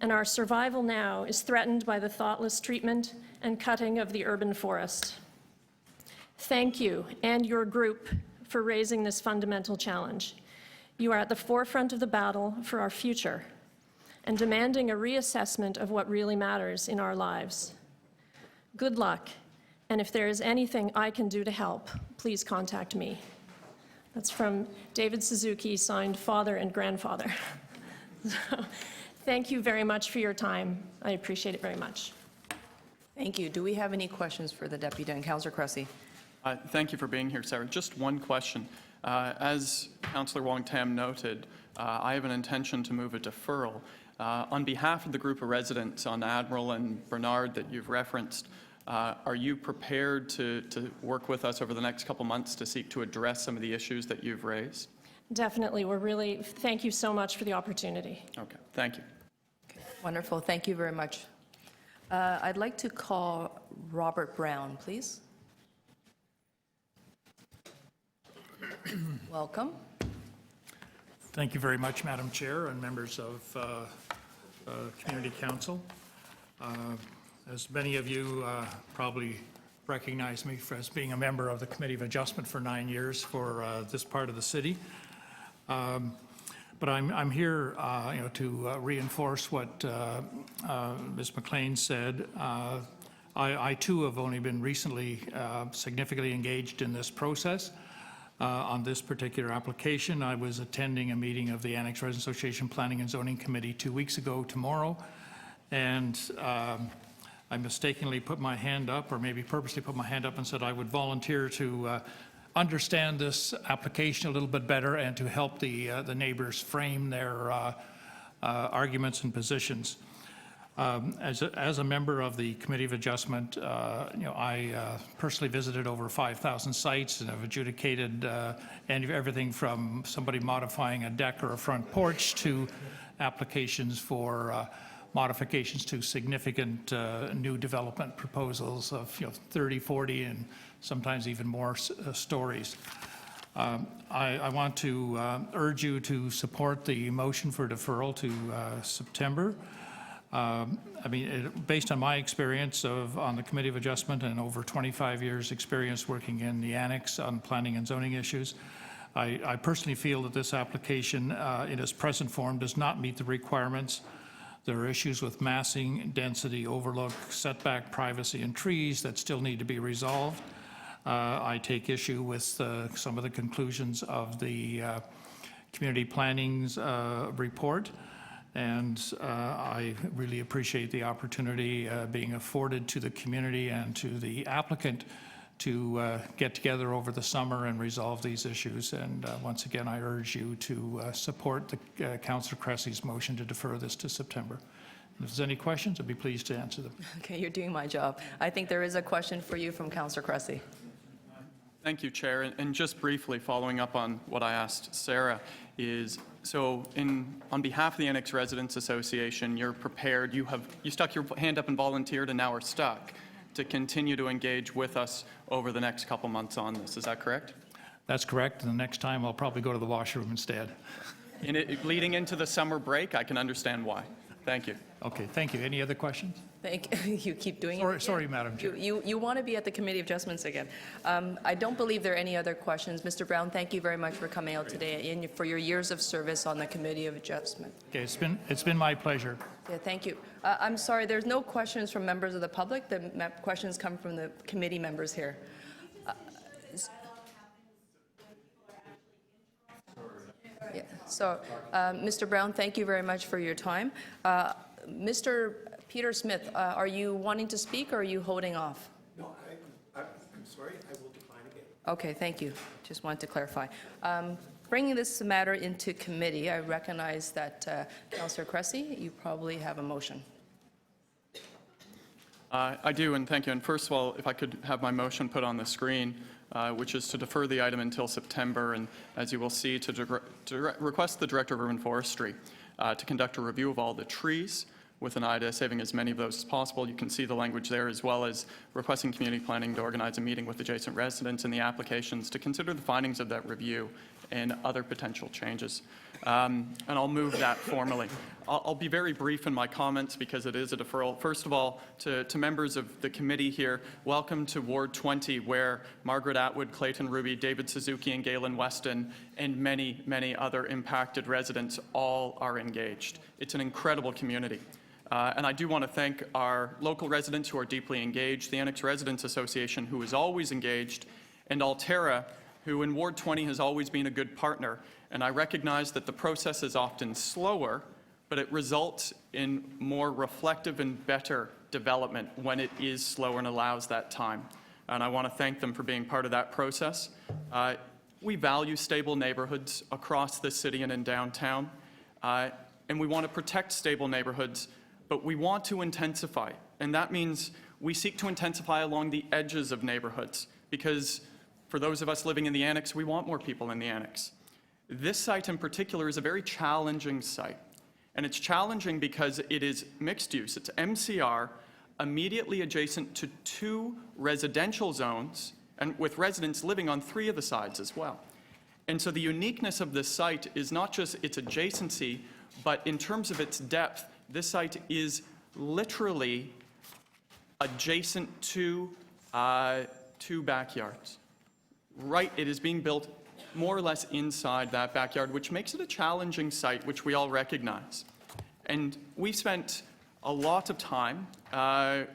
and our survival now is threatened by the thoughtless treatment and cutting of the urban forest. Thank you and your group for raising this fundamental challenge. You are at the forefront of the battle for our future and demanding a reassessment of what really matters in our lives. Good luck, and if there is anything I can do to help, please contact me. That's from David Suzuki, signed father and grandfather. So, thank you very much for your time. I appreciate it very much. Thank you. Do we have any questions for the deputy? And Councillor Cressy. Thank you for being here, Sarah. Just one question. As Councillor Wong-Tam noted, I have an intention to move a deferral. On behalf of the group of residents on Admiral and Bernard that you've referenced, are you prepared to work with us over the next couple months to seek to address some of the issues that you've raised? Definitely. Thank you so much for the opportunity. Okay, thank you. Okay. Wonderful. Thank you very much. I'd like to call Robert Brown, please. Welcome. Thank you very much, Madam Chair and members of Community Council. As many of you probably recognize me as being a member of the Committee of Adjustment for 9 years for this part of the city. But I'm here to reinforce what Ms. McLean said. I too have only been recently significantly engaged in this process. On this particular application, I was attending a meeting of the Annex Residents Association Planning and Zoning Committee 2 weeks ago tomorrow, and I mistakenly put my hand up, or maybe purposely put my hand up, and said I would volunteer to understand this application a little bit better and to help the neighbors frame their arguments and positions. As a member of the Committee of Adjustment, I personally visited over 5,000 sites and have adjudicated everything from somebody modifying a deck or a front porch to applications for modifications to significant new development proposals of 30, 40, and sometimes even more stories. I want to urge you to support the motion for deferral to September. Based on my experience on the Committee of Adjustment and over 25 years experience working in the Annex on planning and zoning issues, I personally feel that this application in its present form does not meet the requirements. There are issues with massing, density, overlook, setback, privacy, and trees that still need to be resolved. I take issue with some of the conclusions of the community planning's report. And I really appreciate the opportunity being afforded to the community and to the applicant to get together over the summer and resolve these issues. And once again, I urge you to support the Councillor Cressy's motion to defer this to September. If there's any questions, I'd be pleased to answer them. Okay, you're doing my job. I think there is a question for you from Councillor Cressy. Thank you, Chair. And just briefly, following up on what I asked Sarah, is so on behalf of the Annex Residents Association, you're prepared, you stuck your hand up and volunteered and now are stuck to continue to engage with us over the next couple months on this. Is that correct? That's correct. And the next time, I'll probably go to the washroom instead. Leading into the summer break, I can understand why. Thank you. Okay, thank you. Any other questions? You keep doing it. Sorry, Madam Chair. You want to be at the Committee of Adjustments again. I don't believe there are any other questions. Mr. Brown, thank you very much for coming out today and for your years of service on the Committee of Adjustment. Okay, it's been my pleasure. Yeah, thank you. I'm sorry, there's no questions from members of the public. The questions come from the committee members here. Yeah. So, Mr. Brown, thank you very much for your time. Mr. Peter Smith, are you wanting to speak or are you holding off? No, I'm sorry, I will decline again. Okay, thank you. Just wanted to clarify. Bringing this matter into committee, I recognize that Councillor Cressy, you probably have a motion. I do, and thank you. And first of all, if I could have my motion put on the screen, which is to defer the item until September, and as you will see, to request the Director of Urban Forestry to conduct a review of all the trees with an eye to saving as many of those as possible. You can see the language there, as well as requesting community planning to organize a meeting with adjacent residents and the applications to consider the findings of that review and other potential changes. And I'll move that formally. I'll be very brief in my comments because it is a deferral. First of all, to members of the committee here, welcome to Ward 20, where Margaret Atwood, Clayton Ruby, David Suzuki, and Galen Weston, and many, many other impacted residents all are engaged. It's an incredible community. And I do want to thank our local residents who are deeply engaged, the Annex Residents Association, who is always engaged, and Alterra, who in Ward 20 has always been a good partner. And I recognize that the process is often slower, but it results in more reflective and better development when it is slower and allows that time. And I want to thank them for being part of that process. We value stable neighborhoods across the city and in downtown, and we want to protect stable neighborhoods, but we want to intensify. And that means we seek to intensify along the edges of neighborhoods, because for those of us living in the Annex, we want more people in the Annex. This site in particular is a very challenging site. And it's challenging because it is mixed use. It's MCR, immediately adjacent to 2 residential zones, and with residents living on 3 of the sides as well. And so the uniqueness of this site is not just its adjacency, but in terms of its depth, this site is literally adjacent to 2 backyards. Right, it is being built more or less inside that backyard, which makes it a challenging site, which we all recognize. And we've spent a lot of time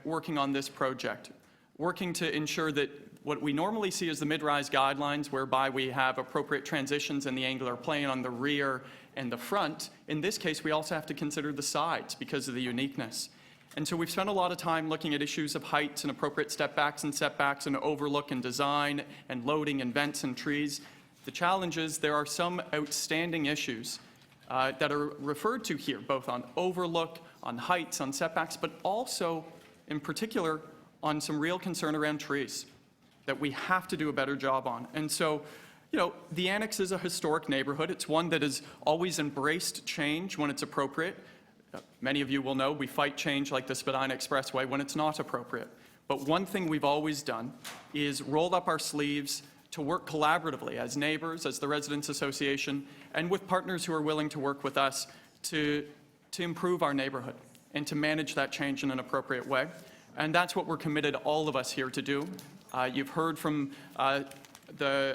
working on this project, working to ensure that what we normally see as the mid-rise guidelines, whereby we have appropriate transitions in the angular plane on the rear and the front, in this case, we also have to consider the sides because of the uniqueness. And so we've spent a lot of time looking at issues of heights and appropriate step backs and setbacks and overlook and design and loading and vents and trees. The challenge is there are some outstanding issues that are referred to here, both on overlook, on heights, on setbacks, but also, in particular, on some real concern around trees that we have to do a better job on. And so, you know, the Annex is a historic neighborhood. It's one that has always embraced change when it's appropriate. Many of you will know we fight change like the Spadina Expressway when it's not appropriate. But one thing we've always done is rolled up our sleeves to work collaboratively as neighbors, as the Residents Association, and with partners who are willing to work with us to improve our neighborhood and to manage that change in an appropriate way. And that's what we're committed, all of us here, to do. You've heard from a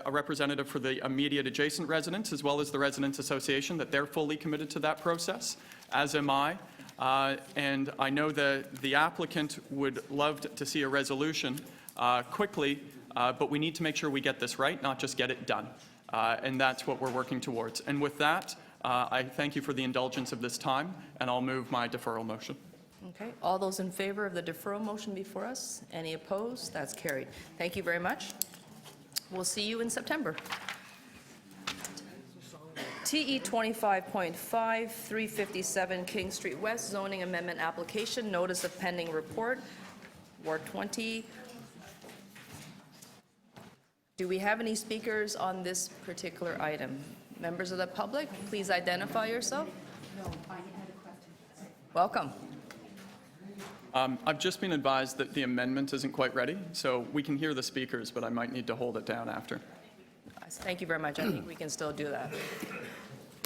representative for the immediate adjacent residents, as well as the Residents Association, that they're fully committed to that process, as am I. And I know that the applicant would love to see a resolution quickly, but we need to make sure we get this right, not just get it done. And that's what we're working towards. And with that, I thank you for the indulgence of this time, and I'll move my deferral motion. Okay, all those in favor of the deferral motion before us? Any opposed? That's carried. Thank you very much. We'll see you in September. TE 25.5, 357 King Street West, zoning amendment application, notice of pending report, Ward 20. Do we have any speakers on this particular item? Members of the public, please identify yourself. Welcome. I've just been advised that the amendment isn't quite ready, so we can hear the speakers, but I might need to hold it down after. Thank you very much. I think we can still do that.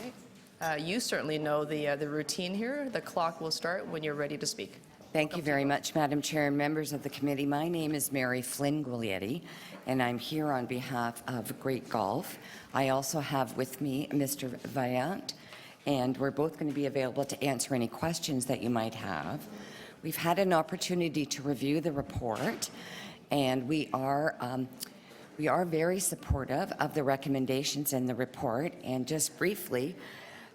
Okay. You certainly know the routine here. The clock will start when you're ready to speak. Thank you very much, Madam Chair and members of the committee. My name is Mary Flynn Guglietti, and I'm here on behalf of Great Golf. I also have with me Mr. Vaillant, and we're both going to be available to answer any questions that you might have. We've had an opportunity to review the report, and we are very supportive of the recommendations in the report. And just briefly,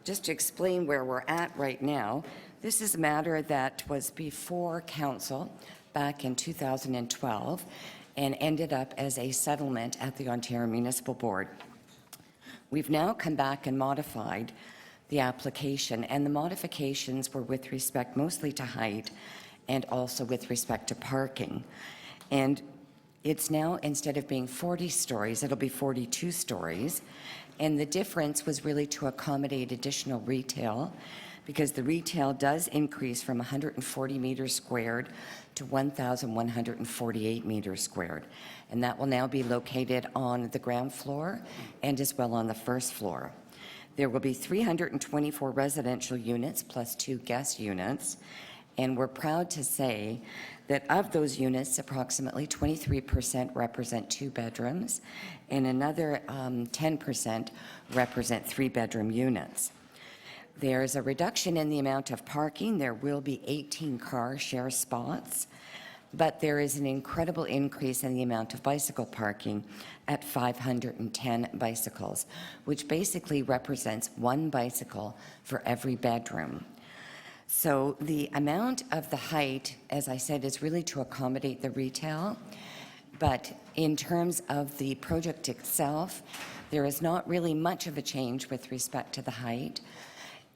just to explain where we're at right now, this is a matter that was before Council back in 2012 and ended up as a settlement at the Ontario Municipal Board. We've now come back and modified the application, and the modifications were with respect mostly to height and also with respect to parking. And it's now, instead of being 40 stories, it'll be 42 stories. And the difference was really to accommodate additional retail, because the retail does increase from 140 meters squared to 1,148 meters squared. And that will now be located on the ground floor and as well on the first floor. There will be 324 residential units plus 2 guest units, and we're proud to say that of those units, approximately 23% represent 2 bedrooms, and another 10% represent 3-bedroom units. There's a reduction in the amount of parking. There will be 18 car share spots, but there is an incredible increase in the amount of bicycle parking at 510 bicycles, which basically represents 1 bicycle for every bedroom. So the amount of the height, as I said, is really to accommodate the retail, but in terms of the project itself, there is not really much of a change with respect to the height.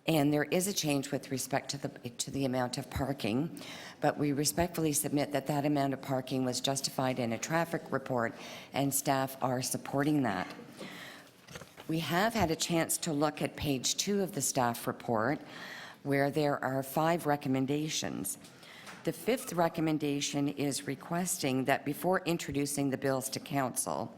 And there is a change with respect to the amount of parking, but we respectfully submit that that amount of parking was justified in a traffic report, and staff are supporting that. We have had a chance to look at page 2 of the staff report, where there are 5 recommendations. The 5th recommendation is requesting that before introducing the bills to Council,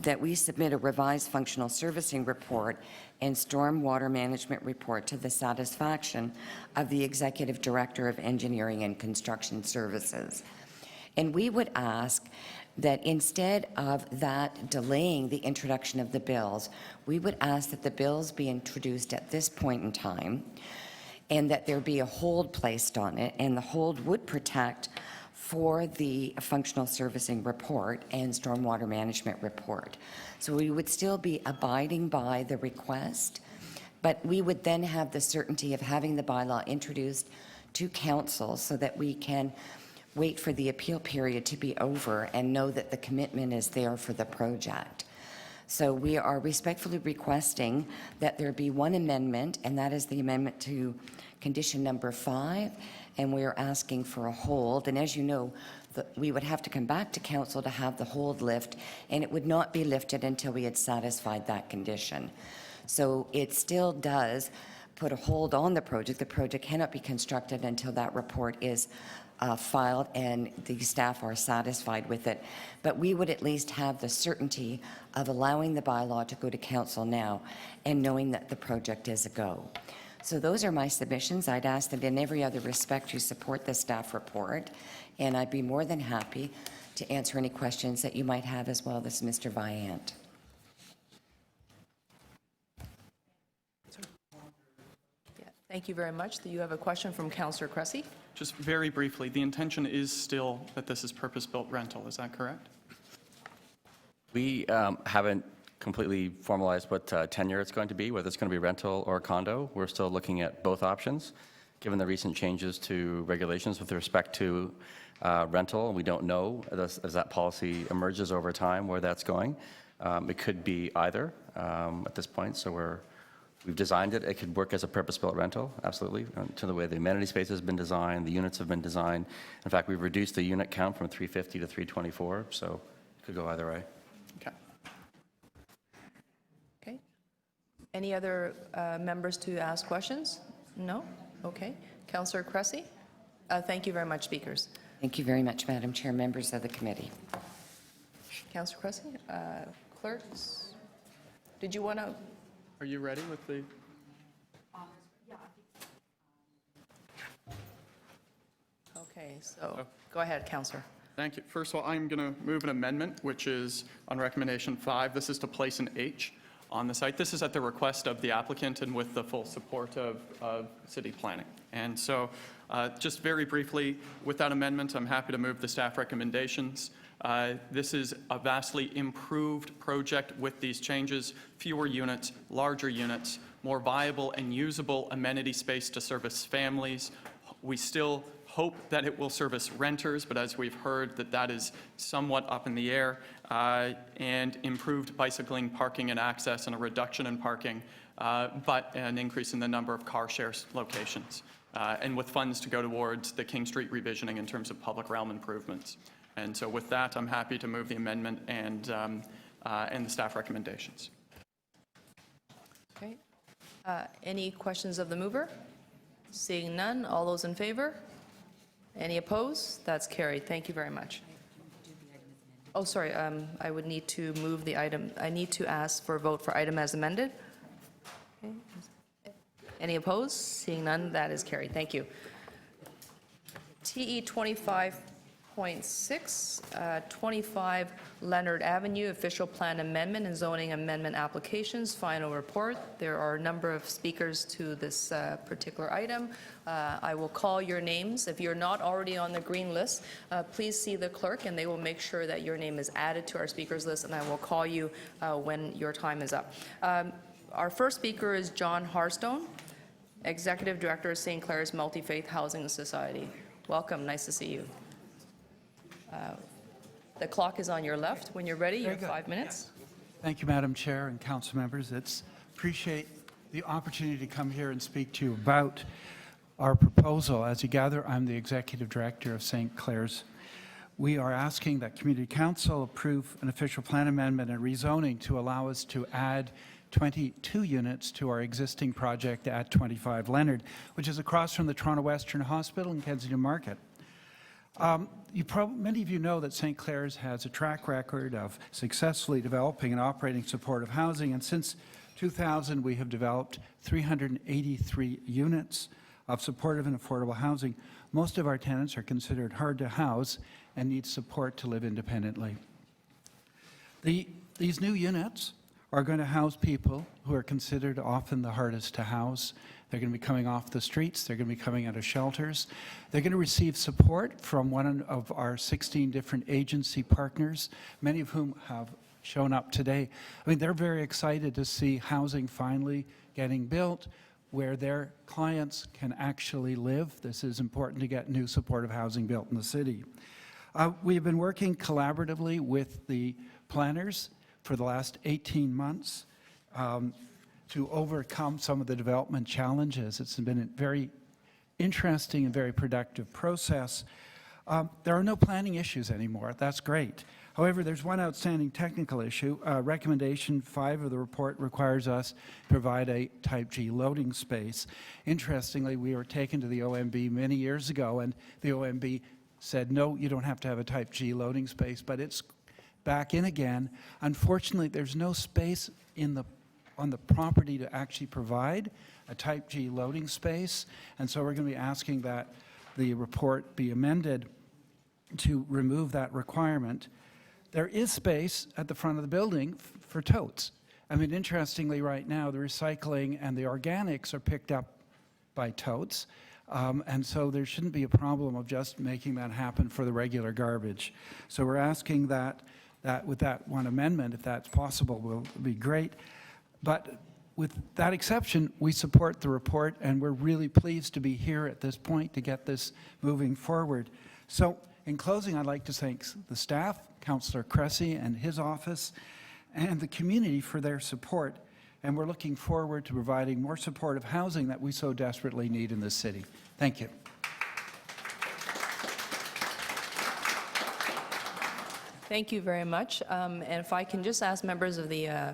that we submit a revised functional servicing report and stormwater management report to the satisfaction of the Executive Director of Engineering and Construction Services. And we would ask that instead of that delaying the introduction of the bills, we would ask that the bills be introduced at this point in time, and that there be a hold placed on it, and the hold would protect for the functional servicing report and stormwater management report. So we would still be abiding by the request, but we would then have the certainty of having the bylaw introduced to Council so that we can wait for the appeal period to be over and know that the commitment is there for the project. So we are respectfully requesting that there be one amendment, and that is the amendment to condition number 5, and we are asking for a hold. And as you know, we would have to come back to Council to have the hold lift, and it would not be lifted until we had satisfied that condition. So it still does put a hold on the project. The project cannot be constructed until that report is filed and the staff are satisfied with it. But we would at least have the certainty of allowing the bylaw to go to Council now and knowing that the project is a go. So those are my submissions. I'd ask that in every other respect you support the staff report, and I'd be more than happy to answer any questions that you might have as well as Mr. Vaillant. Thank you very much. You have a question from Councillor Cressy. Just very briefly, the intention is still that this is purpose-built rental, is that correct? We haven't completely formalized what tenure it's going to be, whether it's going to be rental or condo. We're still looking at both options. given the recent changes to regulations with respect to rental. We don't know as that policy emerges over time where that's going. It could be either at this point, so we've designed it. It could work as a purpose-built rental, absolutely, to the way the amenity space has been designed, the units have been designed. In fact, we've reduced the unit count from 350 to 324, so it could go either way. Okay. Okay. Any other members to ask questions? No? Okay. Councillor Cressy? Thank you very much, speakers. Thank you very much, Madam Chair, members of the committee. Councillor Cressy? Clerks? Did you want to? Are you ready with the? Okay, so go ahead, Councillor. Thank you. First of all, I'm going to move an amendment, which is on recommendation 5. This is to place an H on the site. This is at the request of the applicant and with the full support of city planning. And so just very briefly, with that amendment, I'm happy to move the staff recommendations. This is a vastly improved project with these changes, fewer units, larger units, more viable and usable amenity space to service families. We still hope that it will service renters, but as we've heard, that is somewhat up in the air, and improved bicycling, parking and access, and a reduction in parking, but an increase in the number of car share locations, and with funds to go towards the King Street revisioning in terms of public realm improvements. And so with that, I'm happy to move the amendment and the staff recommendations. Okay. Any questions of the mover? Seeing none, all those in favor? Any opposed? That's carried. Thank you very much. Oh, sorry, I would need to move the item. I need to ask for a vote for item as amended. Okay. Any opposed? Seeing none, that is carried. Thank you. TE 25.6, 25 Leonard Avenue, official plan amendment and zoning amendment applications, final report. There are a number of speakers to this particular item. I will call your names. If you're not already on the green list, please see the clerk and they will make sure that your name is added to our speakers list, and I will call you when your time is up. Our first speaker is John Harstone, Executive Director of St. Clair's Multi-Faith Housing Society. Welcome. Nice to see you. The clock is on your left. When you're ready, you have 5 minutes. Thank you, Madam Chair and council members. Appreciate the opportunity to come here and speak to you about our proposal. As you gather, I'm the Executive Director of St. Clair's. We are asking that Community Council approve an official plan amendment and rezoning to allow us to add 22 units to our existing project at 25 Leonard, which is across from the Toronto Western Hospital in Kensington Market. Many of you know that St. Clair's has a track record of successfully developing and operating supportive housing, and since 2000 we have developed 383 units of supportive and affordable housing. Most of our tenants are considered hard to house and need support to live independently. These new units are going to house people who are considered often the hardest to house. They're going to be coming off the streets. They're going to be coming out of shelters. They're going to receive support from one of our 16 different agency partners, many of whom have shown up today. I mean, they're very excited to see housing finally getting built where their clients can actually live. This is important to get new supportive housing built in the city. We've been working collaboratively with the planners for the last 18 months to overcome some of the development challenges. It's been a very interesting and very productive process. There are no planning issues anymore. That's great. However, there's one outstanding technical issue. Recommendation 5 of the report requires us to provide a Type G loading space. Interestingly, we were taken to the OMB many years ago, and the OMB said, no, you don't have to have a Type G loading space, but it's back in again. Unfortunately, there's no space on the property to actually provide a Type G loading space, and so we're going to be asking that the report be amended to remove that requirement. There is space at the front of the building for totes. I mean, interestingly, right now, the recycling and the organics are picked up by totes, and so there shouldn't be a problem of just making that happen for the regular garbage. So we're asking that with that one amendment, if that's possible, will be great. But with that exception, we support the report, and we're really pleased to be here at this point to get this moving forward. So in closing, I'd like to thank the staff, Councillor Cressy and his office, and the community for their support. And we're looking forward to providing more supportive housing that we so desperately need in this city. Thank you. Thank you very much. And if I can just ask members of the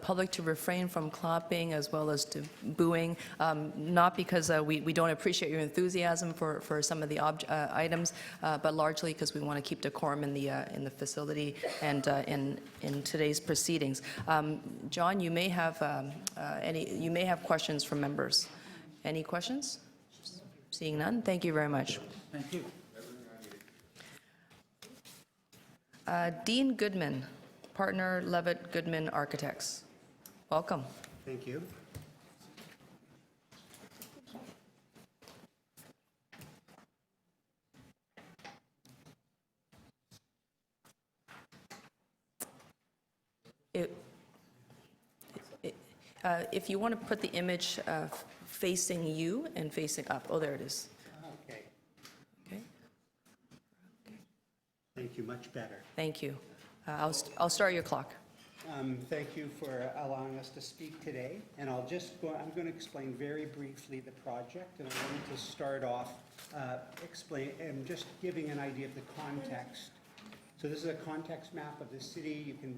public to refrain from clapping as well as to booing, not because we don't appreciate your enthusiasm for some of the items, but largely because we want to keep decorum in the facility and in today's proceedings. John, you may have questions from members. Any questions? Seeing none, thank you very much. Thank you. Dean Goodman, partner Levitt Goodman Architects. Welcome. Thank you. If you want to put the image facing you and facing up. Oh, there it is. Okay. Okay. Thank you, much better. Thank you. I'll start your clock. Thank you for allowing us to speak today. And I'm going to explain very briefly the project. And I wanted to start off just giving an idea of the context. So this is a context map of the city. You can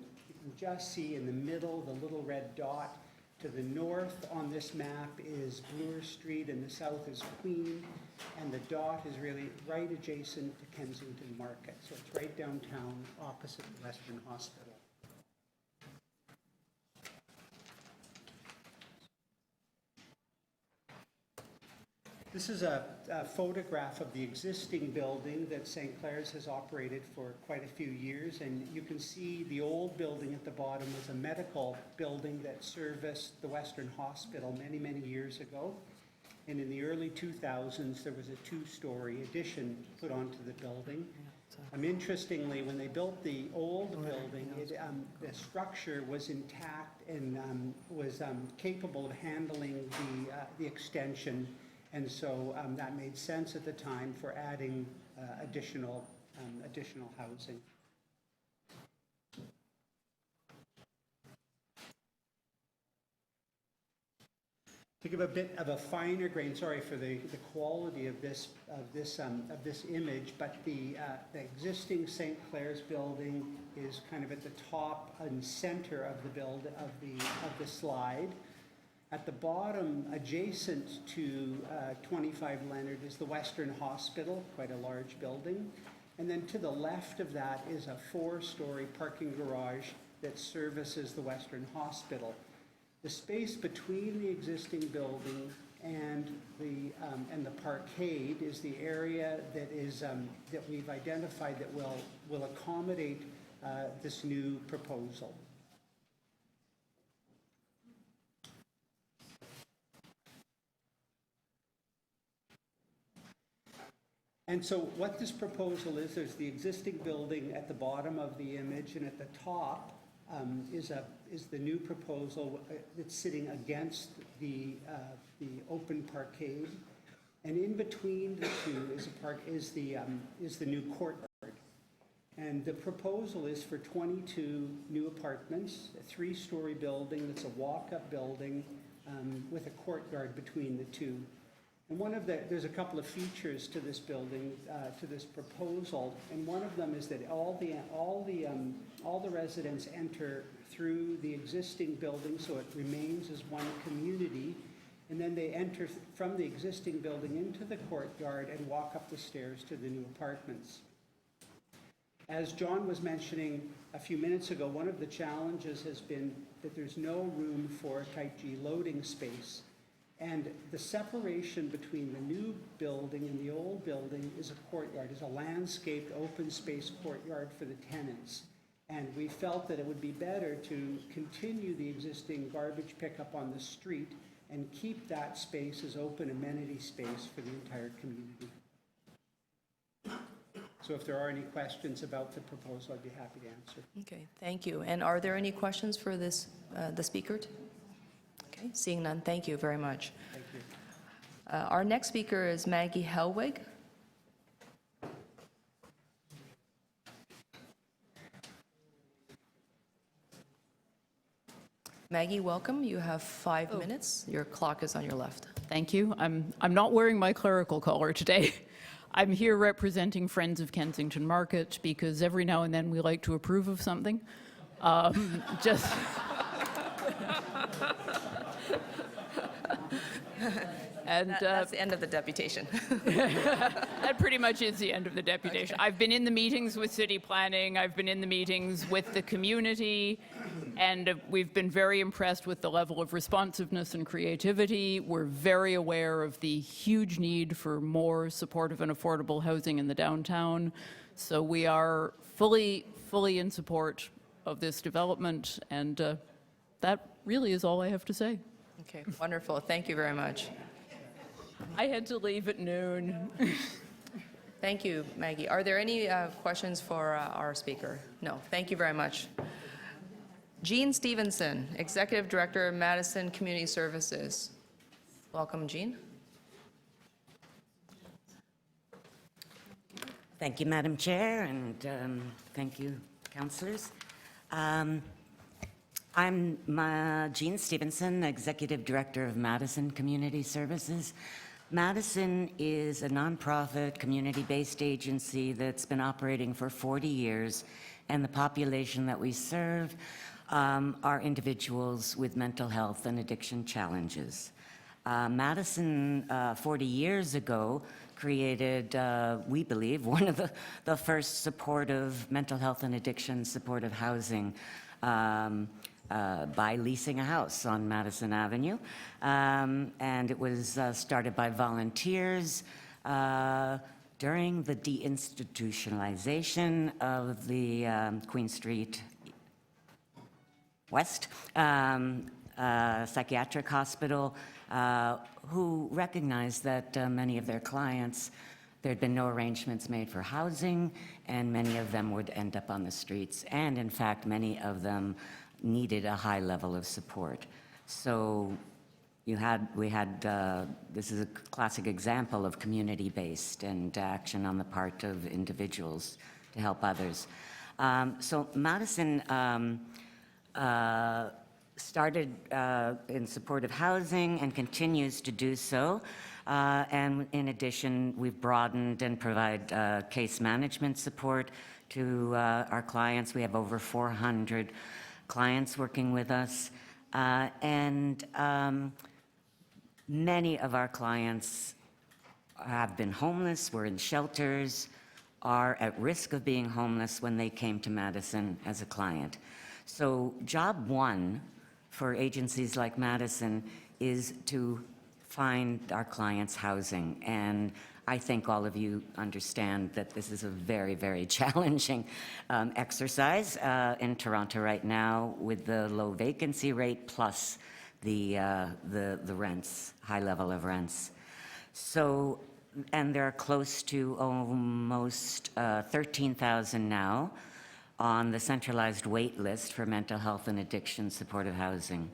just see in the middle the little red dot. To the north on this map is Bloor Street, and the south is Queen, and the dot is really right adjacent to Kensington Market. So it's right downtown opposite the Western Hospital. This is a photograph of the existing building that St. Clair's has operated for quite a few years, and you can see the old building at the bottom was a medical building that serviced the Western Hospital many, many years ago. And in the early 2000s, there was a two-story addition put onto the building. Interestingly, when they built the old building, the structure was intact and was capable of handling the extension. And so that made sense at the time for adding additional housing. To give a bit of a finer grain, sorry for the quality of this image, but the existing St. Clair's building is kind of at the top and center of the slide. At the bottom, adjacent to 25 Leonard, is the Western Hospital, quite a large building. And then to the left of that is a 4-story parking garage that services the Western Hospital. The space between the existing building and the parkade is the area that we've identified that will accommodate this new proposal. And so what this proposal is, there's the existing building at the bottom of the image, and at the top is the new proposal that's sitting against the open parkade. And in between the two is the new courtyard. And the proposal is for 22 new apartments, a 3-story building that's a walk-up building with a courtyard between the two. And there's a couple of features to this building, to this proposal, and one of them is that all the residents enter through the existing building, so it remains as one community, and then they enter from the existing building into the courtyard and walk up the stairs to the new apartments. As John was mentioning a few minutes ago, one of the challenges has been that there's no room for Type G loading space. And the separation between the new building and the old building is a courtyard, is a landscaped open space courtyard for the tenants. And we felt that it would be better to continue the existing garbage pickup on the street and keep that space as open amenity space for the entire community. So if there are any questions about the proposal, I'd be happy to answer. Okay, thank you. And are there any questions for the speaker? Okay. Okay, seeing none, thank you very much. Thank you. Our next speaker is Maggie Helwig. Maggie, welcome. You have 5 minutes. Your clock is on your left. Thank you. I'm not wearing my clerical collar today. I'm here representing Friends of Kensington Market because every now and then we like to approve of something. Just and That's the end of the deputation. that pretty much is the end of the deputation. Okay. I've been in the meetings with city planning. I've been in the meetings with the community, and we've been very impressed with the level of responsiveness and creativity. We're very aware of the huge need for more supportive and affordable housing in the downtown. So we are fully in support of this development, and that really is all I have to say. Okay, wonderful. Thank you very much. I had to leave at noon. Thank you, Maggie. Are there any questions for our speaker? No, thank you very much. Jean Stevenson, Executive Director, Madison Community Services. Welcome, Jean. Thank you, Madam Chair, and thank you, councillors. I'm Jean Stevenson, Executive Director of Madison Community Services. Madison is a nonprofit, community-based agency that's been operating for 40 years, and the population that we serve are individuals with mental health and addiction challenges. Madison, 40 years ago, created, we believe, one of the first supportive mental health and addiction supportive housing by leasing a house on Madison Avenue. And it was started by volunteers during the deinstitutionalization of the Queen Street West Psychiatric Hospital, who recognized that many of their clients, there had been no arrangements made for housing, and many of them would end up on the streets. And in fact, many of them needed a high level of support. So this is a classic example of community-based and action on the part of individuals to help others. So Madison started in supportive housing and continues to do so. And in addition, we've broadened and provide case management support to our clients. We have over 400 clients working with us. And many of our clients have been homeless, were in shelters, are at risk of being homeless when they came to Madison as a client. So job one for agencies like Madison is to find our clients housing. And I think all of you understand that this is a very, very challenging exercise in Toronto right now with the low vacancy rate plus the rents, high level of rents. So, and there are close to almost 13,000 now on the centralized wait list for mental health and addiction supportive housing.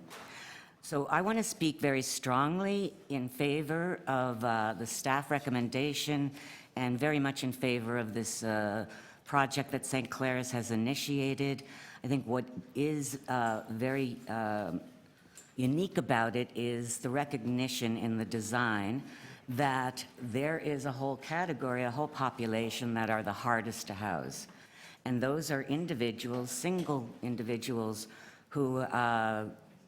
So I want to speak very strongly in favor of the staff recommendation and very much in favor of this project that St. Clair's has initiated. I think what is very unique about it is the recognition in the design that there is a whole category, a whole population that are the hardest to house. And those are individuals, single individuals who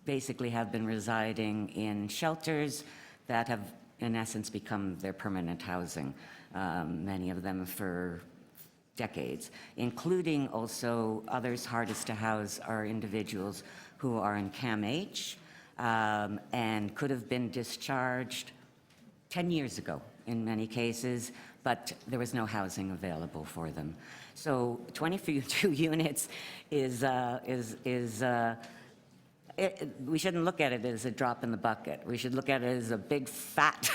basically have been residing in shelters that have, in essence, become their permanent housing, many of them for decades, including also others hardest to house are individuals who are in CAMH and could have been discharged 10 years ago in many cases, but there was no housing available for them. So 22 units we shouldn't look at it as a drop in the bucket. We should look at it as a big fat,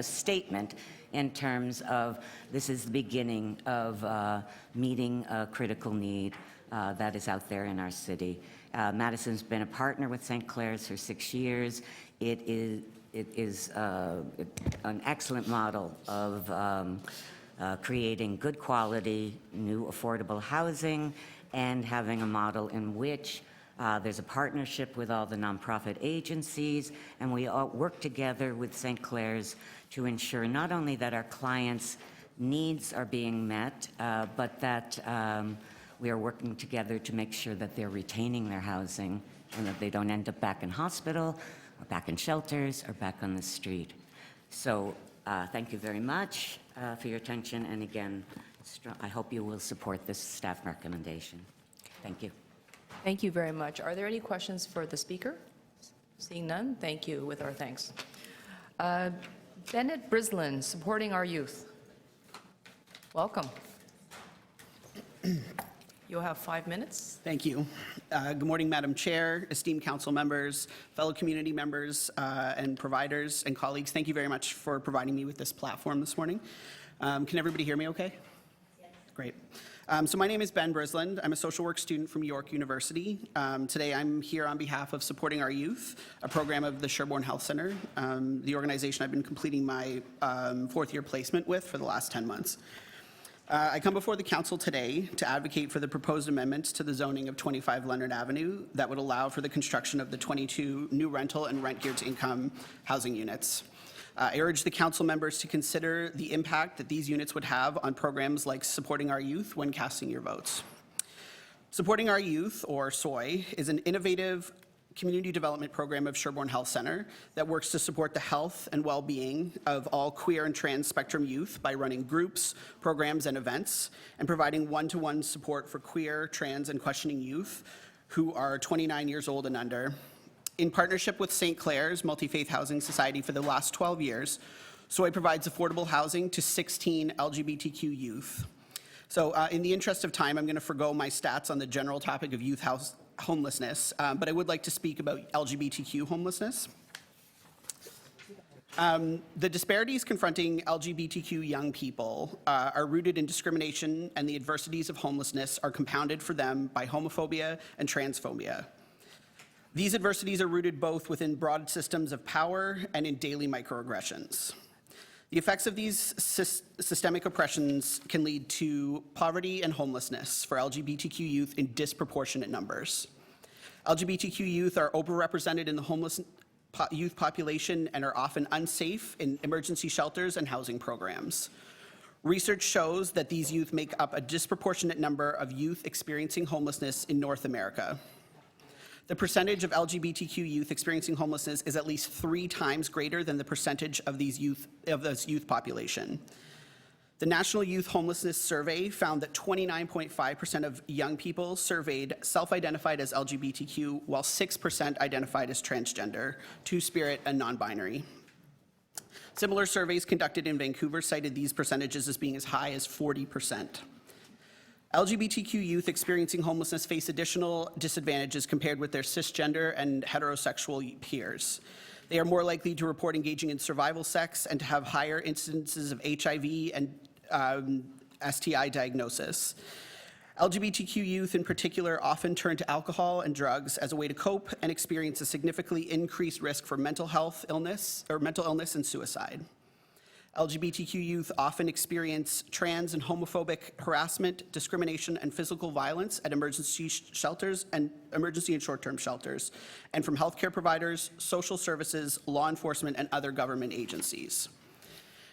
statement in terms of this is the beginning of meeting a critical need that is out there in our city. Madison's been a partner with St. Clair's for 6 years. It is an excellent model of creating good quality, new affordable housing, and having a model in which there's a partnership with all the nonprofit agencies, and we all work together with St. Clair's to ensure not only that our clients' needs are being met, but that we are working together to make sure that they're retaining their housing and that they don't end up back in hospital or back in shelters or back on the street. So thank you very much for your attention, and again, I hope you will support this staff recommendation. Thank you. Thank you very much. Are there any questions for the speaker? Seeing none, thank you with our thanks. Bennett Brislin, Supporting Our Youth. Welcome. You'll have 5 minutes. Thank you. Good morning, Madam Chair, esteemed council members, fellow community members, and providers and colleagues. Thank you very much for providing me with this platform this morning. Can everybody hear me okay? Yes. Great. So my name is Ben Brisland. I'm a social work student from York University. Today I'm here on behalf of Supporting Our Youth, a program of the Sherbourne Health Centre, the organization I've been completing my 4th year placement with for the last 10 months. I come before the council today to advocate for the proposed amendments to the zoning of 25 Leonard Avenue that would allow for the construction of the 22 new rental and rent geared to income housing units. I urge the council members to consider the impact that these units would have on programs like Supporting Our Youth when casting your votes. Supporting Our Youth, or SOY, is an innovative community development program of Sherbourne Health Centre that works to support the health and well-being of all queer and trans spectrum youth by running groups, programs, and events, and providing one-to-one support for queer, trans, and questioning youth who are 29 years old and under. In partnership with St. Clair's Multi-Faith Housing Society for the last 12 years, SOY provides affordable housing to 16 LGBTQ youth. So in the interest of time, I'm going to forgo my stats on the general topic of youth homelessness, but I would like to speak about LGBTQ homelessness. The disparities confronting LGBTQ young people are rooted in discrimination, and the adversities of homelessness are compounded for them by homophobia and transphobia. These adversities are rooted both within broad systems of power and in daily microaggressions. The effects of these systemic oppressions can lead to poverty and homelessness for LGBTQ youth in disproportionate numbers. LGBTQ youth are overrepresented in the homeless youth population and are often unsafe in emergency shelters and housing programs. Research shows that these youth make up a disproportionate number of youth experiencing homelessness in North America. The percentage of LGBTQ youth experiencing homelessness is at least 3 times greater than the percentage of this youth population. The National Youth Homelessness Survey found that 29.5% of young people surveyed self-identified as LGBTQ, while 6% identified as transgender, two-spirit, and non-binary. Similar surveys conducted in Vancouver cited these percentages as being as high as 40%. LGBTQ youth experiencing homelessness face additional disadvantages compared with their cisgender and heterosexual peers. They are more likely to report engaging in survival sex and to have higher incidences of HIV and STI diagnosis. LGBTQ youth in particular often turn to alcohol and drugs as a way to cope and experience a significantly increased risk for mental illness and suicide. LGBTQ youth often experience trans and homophobic harassment, discrimination, and physical violence at emergency shelters and emergency and short-term shelters, and from healthcare providers, social services, law enforcement, and other government agencies.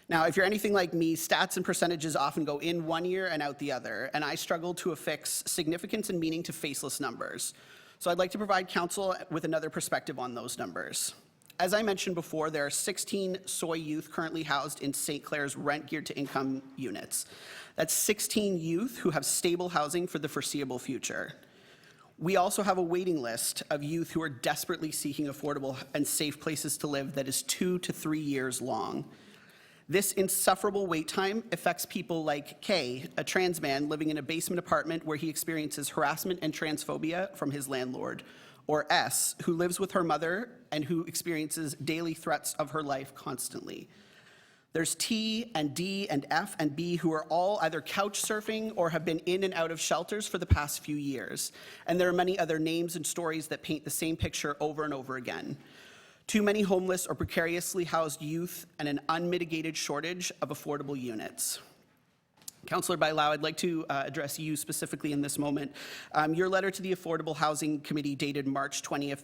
Now, if you're anything like me, stats and percentages often go in one ear and out the other, and I struggle to affix significance and meaning to faceless numbers. So I'd like to provide council with another perspective on those numbers. As I mentioned before, there are 16 SOY youth currently housed in St. Clair's rent geared to income units. That's 16 youth who have stable housing for the foreseeable future. We also have a waiting list of youth who are desperately seeking affordable and safe places to live that is 2 to 3 years long. This insufferable wait time affects people like Kay, a trans man living in a basement apartment where he experiences harassment and transphobia from his landlord, or S, who lives with her mother and who experiences daily threats of her life constantly. There's T and D and F and B who are all either couch surfing or have been in and out of shelters for the past few years. And there are many other names and stories that paint the same picture over and over again. Too many homeless or precariously housed youth and an unmitigated shortage of affordable units. Councillor Bailao, I'd like to address you specifically in this moment. Your letter to the Affordable Housing Committee dated March 20th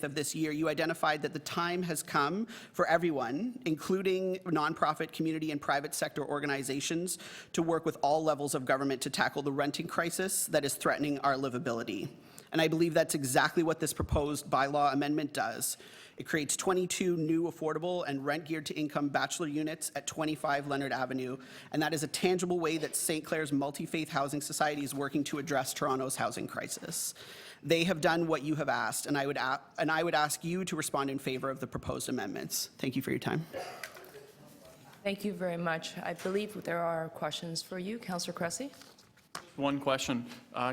of this year, you identified that the time has come for everyone, including nonprofit, community, and private sector organizations, to work with all levels of government to tackle the renting crisis that is threatening our livability. And I believe that's exactly what this proposed bylaw amendment does. It creates 22 new affordable and rent-geared-to-income bachelor units at 25 Leonard Avenue, and that is a tangible way that St. Clair's Multi-Faith Housing Society is working to address Toronto's housing crisis. They have done what you have asked, and I would ask you to respond in favor of the proposed amendments. Thank you for your time. Thank you very much. I believe there are questions for you. Councillor Cressy? One question.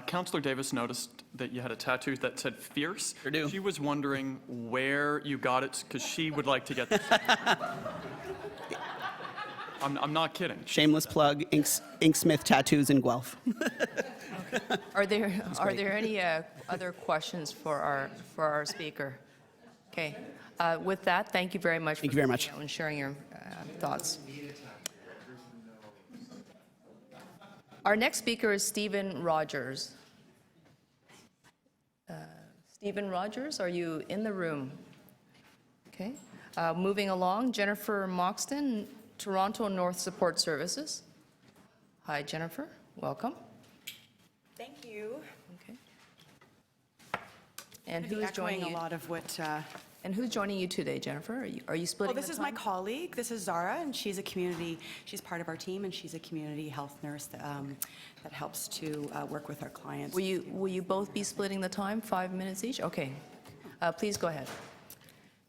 Councillor Davis noticed that you had a tattoo that said fierce. Sure do. She was wondering where you got it because she would like to get this. I'm not kidding. Shameless plug, Inksmith Tattoos in Guelph. Are there any other questions for our speaker? Okay. With that, thank you very much. Thank you very much. And sharing your thoughts. Our next speaker is Stephen Rogers. Stephen Rogers, are you in the room? Okay. Moving along, Jennifer Moxton, Toronto North Support Services. Hi, Jennifer. Welcome. Thank you. Okay. And who's joining you? A lot of what. And who's joining you today, Jennifer? Are you splitting? Well, this is my colleague. This is Zara, and she's she's part of our team, and she's a community health nurse that helps to work with our clients. Will you both be splitting the time, 5 minutes each? Okay. Please go ahead.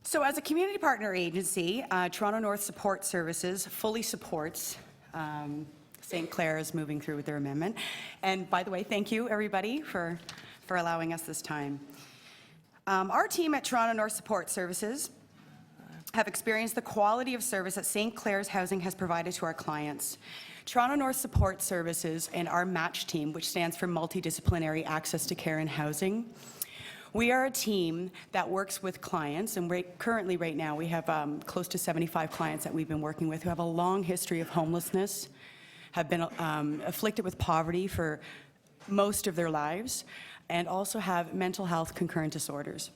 So as a community partner agency, Toronto North Support Services fully supports St. Clair's moving through with their amendment. And by the way, thank you, everybody, for allowing us this time. Our team at Toronto North Support Services have experienced the quality of service that St. Clair's Housing has provided to our clients. Toronto North Support Services and our MATCH team, which stands for Multidisciplinary Access to Care and Housing, we are a team that works with clients, and currently right now we have close to 75 clients that we've been working with who have a long history of homelessness, have been afflicted with poverty for most of their lives, and also have mental health concurrent disorders.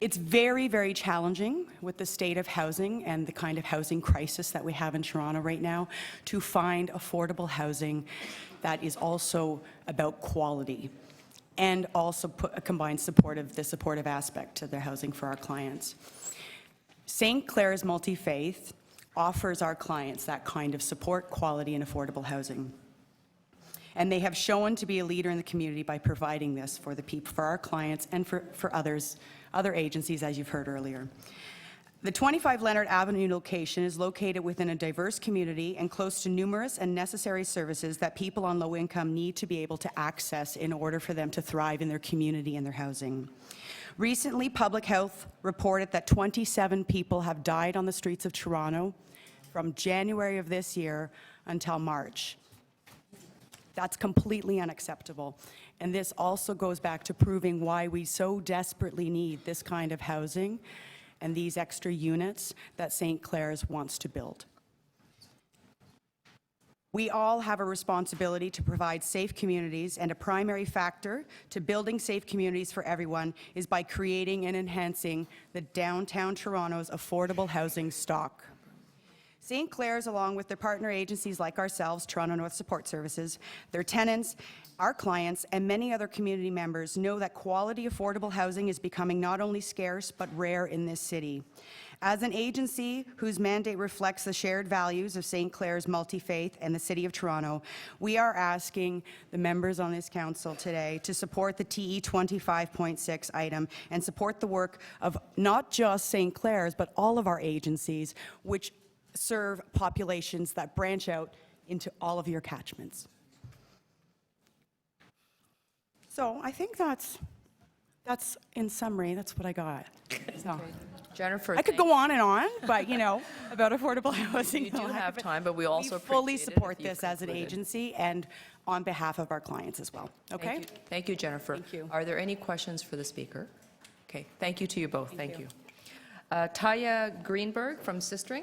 It's very, very challenging with the state of housing and the kind of housing crisis that we have in Toronto right now to find affordable housing that is also about quality and also combines the supportive aspect to the housing for our clients. St. Clair's Multi-Faith offers our clients that kind of support, quality, and affordable housing. And they have shown to be a leader in the community by providing this for our clients and for other agencies, as you've heard earlier. The 25 Leonard Avenue location is located within a diverse community and close to numerous and necessary services that people on low income need to be able to access in order for them to thrive in their community and their housing. Recently, Public Health reported that 27 people have died on the streets of Toronto from January of this year until March. That's completely unacceptable. And this also goes back to proving why we so desperately need this kind of housing and these extra units that St. Clair's wants to build. We all have a responsibility to provide safe communities, and a primary factor to building safe communities for everyone is by creating and enhancing the downtown Toronto's affordable housing stock. St. Clair's, along with their partner agencies like ourselves, Toronto North Support Services, their tenants, our clients, and many other community members know that quality, affordable housing is becoming not only scarce, but rare in this city. As an agency whose mandate reflects the shared values of St. Clair's Multi-Faith and the City of Toronto, we are asking the members on this council today to support the TE 25.6 item and support the work of not just St. Clair's, but all of our agencies, which serve populations that branch out into all of your catchments. So I think that's in summary, that's what I got. So. Jennifer, I could go on and on, but, about affordable housing. You do have time, but we We also fully appreciate it support if you this as an concluded. agency and on behalf of our clients as well. Okay? Thank you, Jennifer. Thank you. Are there any questions for the speaker? Okay, thank you to you both. Thank you. Taya Greenberg from Sistering.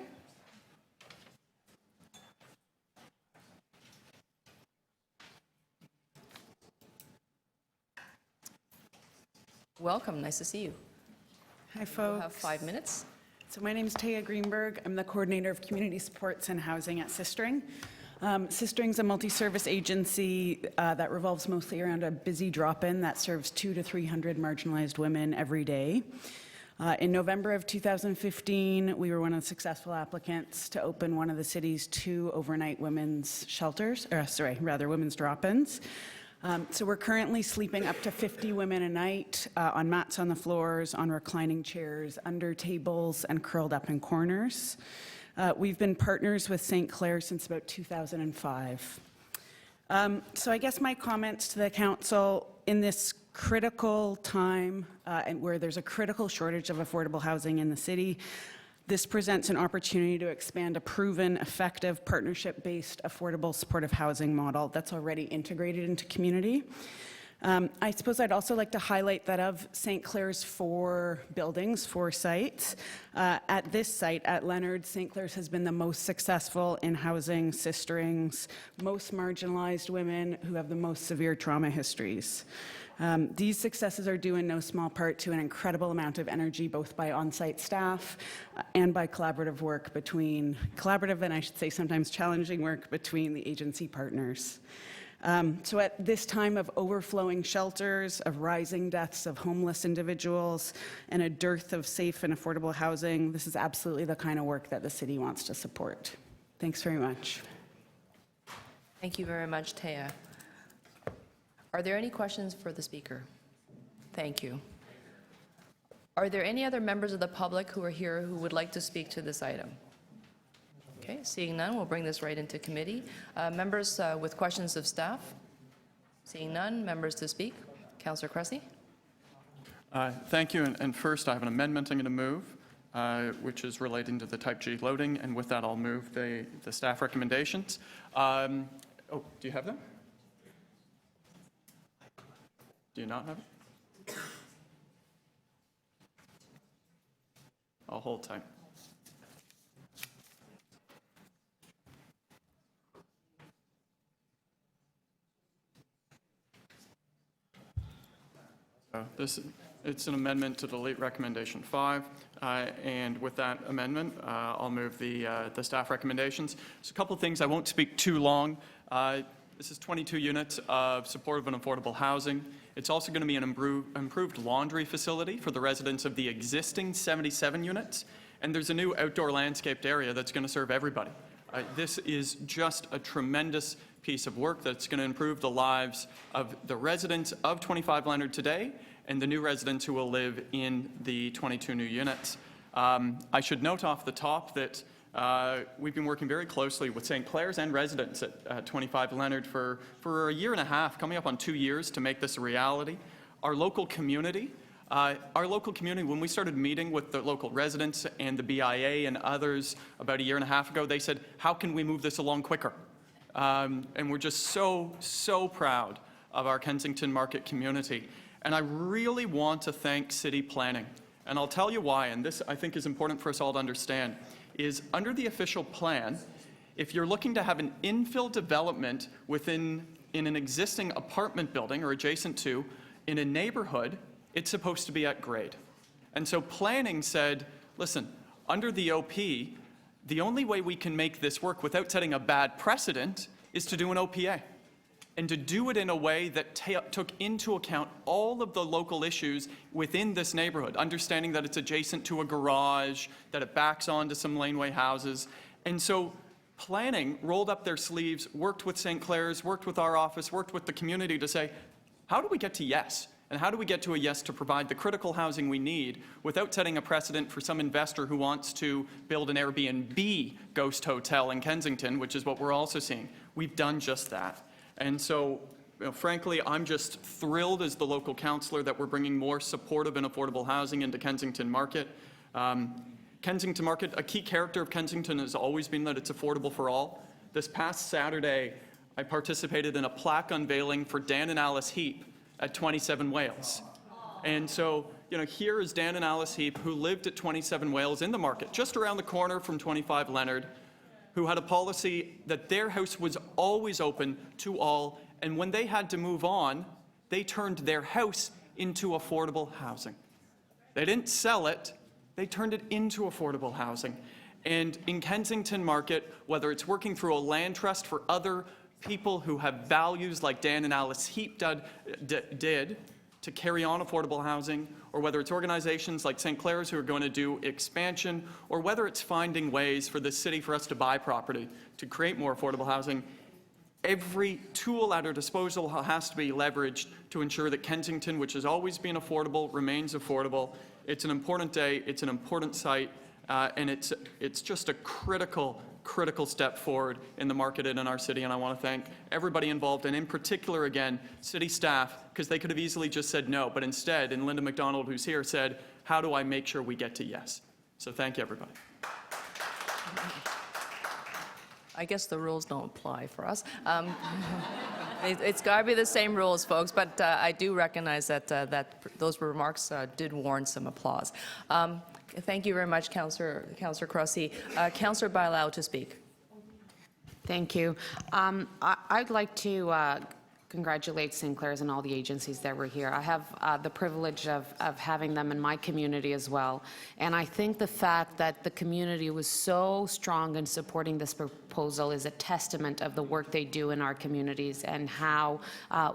Welcome, nice to see you. Hi, You folks. have 5 minutes. So my name is Taya Greenberg. I'm the coordinator of community supports and housing at Sistering. Sistering's a multi-service agency that revolves mostly around a busy drop-in that serves 200 to 300 marginalized women every day. In November of 2015, we were one of the successful applicants to open one of the city's 2 overnight women's shelters, women's drop-ins. So we're currently sleeping up to 50 women a night on mats on the floors, on reclining chairs, under tables, and curled up in corners. We've been partners with St. Clair since about 2005. So I guess my comments to the council in this critical time and where there's a critical shortage of affordable housing in the city, this presents an opportunity to expand a proven, effective, partnership-based, affordable, supportive housing model that's already integrated into community. I suppose I'd also like to highlight that of St. Clair's 4 buildings, 4 sites, at this site, at Leonard, St. Clair's has been the most successful in housing Sistering's most marginalized women who have the most severe trauma histories. These successes are due in no small part to an incredible amount of energy, both by on-site staff and by collaborative and I should say sometimes challenging work between the agency partners. So at this time of overflowing shelters, of rising deaths of homeless individuals, and a dearth of safe and affordable housing, this is absolutely the kind of work that the city wants to support. Thanks very much. Thank you very much, Taya. Are there any questions for the speaker? Thank you. Are there any other members of the public who are here who would like to speak to this item? Okay, seeing none, we'll bring this right into committee. Members with questions of staff? Seeing none, members to speak. Councillor Cressy. Thank you. And first, I have an amendment I'm going to move, which is relating to the Type G loading. And with that, I'll move the staff recommendations. Do you have them? Do you not have it? I'll hold tight. It's an amendment to delete recommendation 5, and with that amendment, I'll move the staff recommendations. So a couple of things, I won't speak too long. This is 22 units of supportive and affordable housing. It's also going to be an improved laundry facility for the residents of the existing 77 units, and there's a new outdoor landscaped area that's going to serve everybody. This is just a tremendous piece of work that's going to improve the lives of the residents of 25 Leonard today and the new residents who will live in the 22 new units. I should note off the top that we've been working very closely with St. Clair's and residents at 25 Leonard for a year and a half, coming up on 2 years to make this a reality. Our local community, when we started meeting with the local residents and the BIA and others about a year and a half ago, they said, how can we move this along quicker? And we're just so proud of our Kensington Market community. And I really want to thank city planning. And I'll tell you why, and this I think is important for us all to understand, is under the official plan, if you're looking to have an infill development in an existing apartment building or adjacent to, in a neighborhood, it's supposed to be at grade. And so planning said, listen, under the OP, the only way we can make this work without setting a bad precedent is to do an OPA. And to do it in a way that took into account all of the local issues within this neighborhood, understanding that it's adjacent to a garage, that it backs onto some laneway houses. And so planning rolled up their sleeves, worked with St. Clair's, worked with our office, worked with the community to say, how do we get to yes? And how do we get to a yes to provide the critical housing we need without setting a precedent for some investor who wants to build an Airbnb ghost hotel in Kensington, which is what we're also seeing. We've done just that. And so, frankly, I'm just thrilled as the local councillor that we're bringing more supportive and affordable housing into Kensington Market. Kensington Market, a key character of Kensington has always been that it's affordable for all. This past Saturday, I participated in a plaque unveiling for Dan and Alice Heap at 27 Wales. And so, here is Dan and Alice Heap, who lived at 27 Wales in the market, just around the corner from 25 Leonard, who had a policy that their house was always open to all, and when they had to move on, they turned their house into affordable housing. They didn't sell it, they turned it into affordable housing. And in Kensington Market, whether it's working through a land trust for other people who have values like Dan and Alice Heap did to carry on affordable housing, or whether it's organizations like St. Clair's who are going to do expansion, or whether it's finding ways for the city for us to buy property to create more affordable housing, every tool at our disposal has to be leveraged to ensure that Kensington, which has always been affordable, remains affordable. It's an important day, it's an important site, and it's just a critical step forward in the market and in our city, and I want to thank everybody involved, and in particular, again, city staff, because they could have easily just said no, but instead, and Linda McDonald, who's here, said, how do I make sure we get to yes? So thank you, everybody. I guess the rules don't apply for us. It's got to be the same rules, folks, but I do recognize that those remarks did warrant some applause. Thank you very much, Councillor Crossie. Councillor Bailao to speak. Thank you. I'd like to congratulate St. Clair's and all the agencies that were here. I have the privilege of having them in my community as well. And I think the fact that the community was so strong in supporting this proposal is a testament of the work they do in our communities and how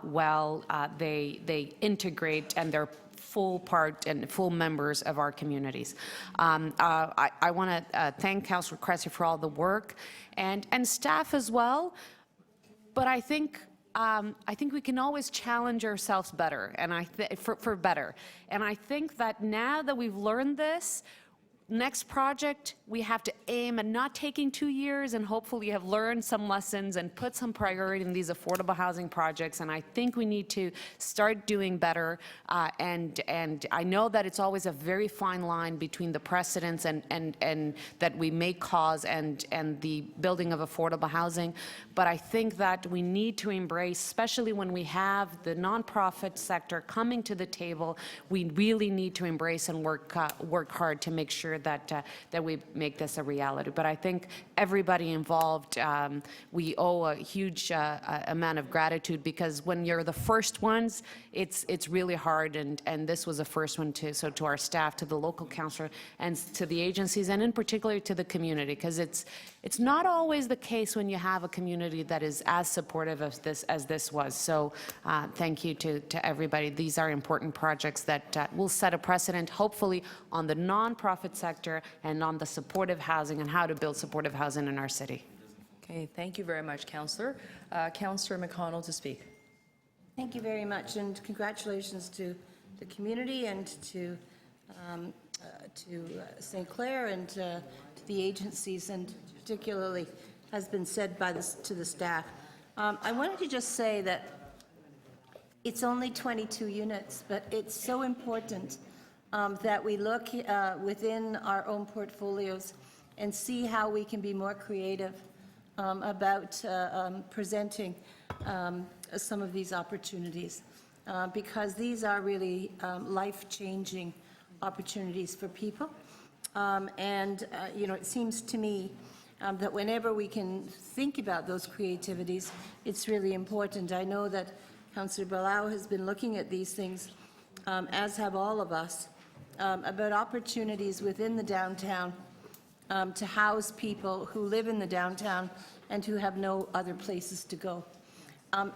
well they integrate and they're full part and full members of our communities. I want to thank Councillor Cressy for all the work and staff as well, but I think we can always challenge ourselves better, and for better. And I think that now that we've learned this, next project, we have to aim at not taking 2 years and hopefully have learned some lessons and put some priority in these affordable housing projects. And I think we need to start doing better. And I know that it's always a very fine line between the precedents and that we may cause and the building of affordable housing. But I think that we need to embrace, especially when we have the nonprofit sector coming to the table, we really need to embrace and work hard to make sure that we make this a reality. But I think everybody involved, we owe a huge amount of gratitude, because when you're the first ones, it's really hard, and this was the first one too. So to our staff, to the local councillor, and to the agencies, and in particular to the community, because it's not always the case when you have a community that is as supportive of this as this was. So thank you to everybody. These are important projects that will set a precedent, hopefully, on the nonprofit sector and on the supportive housing and how to build supportive housing in our city. Okay, thank you very much, Councillor. Councillor McConnell to speak. Thank you very much, and congratulations to the community and to St. Clair and to the agencies, and particularly has been said to the staff. I wanted to just say that it's only 22 units, but it's so important that we look within our own portfolios and see how we can be more creative about presenting some of these opportunities, because these are really life-changing opportunities for people. It seems to me that whenever we can think about those creativities, it's really important. I know that Councillor Bailao has been looking at these things, as have all of us, about opportunities within the downtown to house people who live in the downtown and who have no other places to go.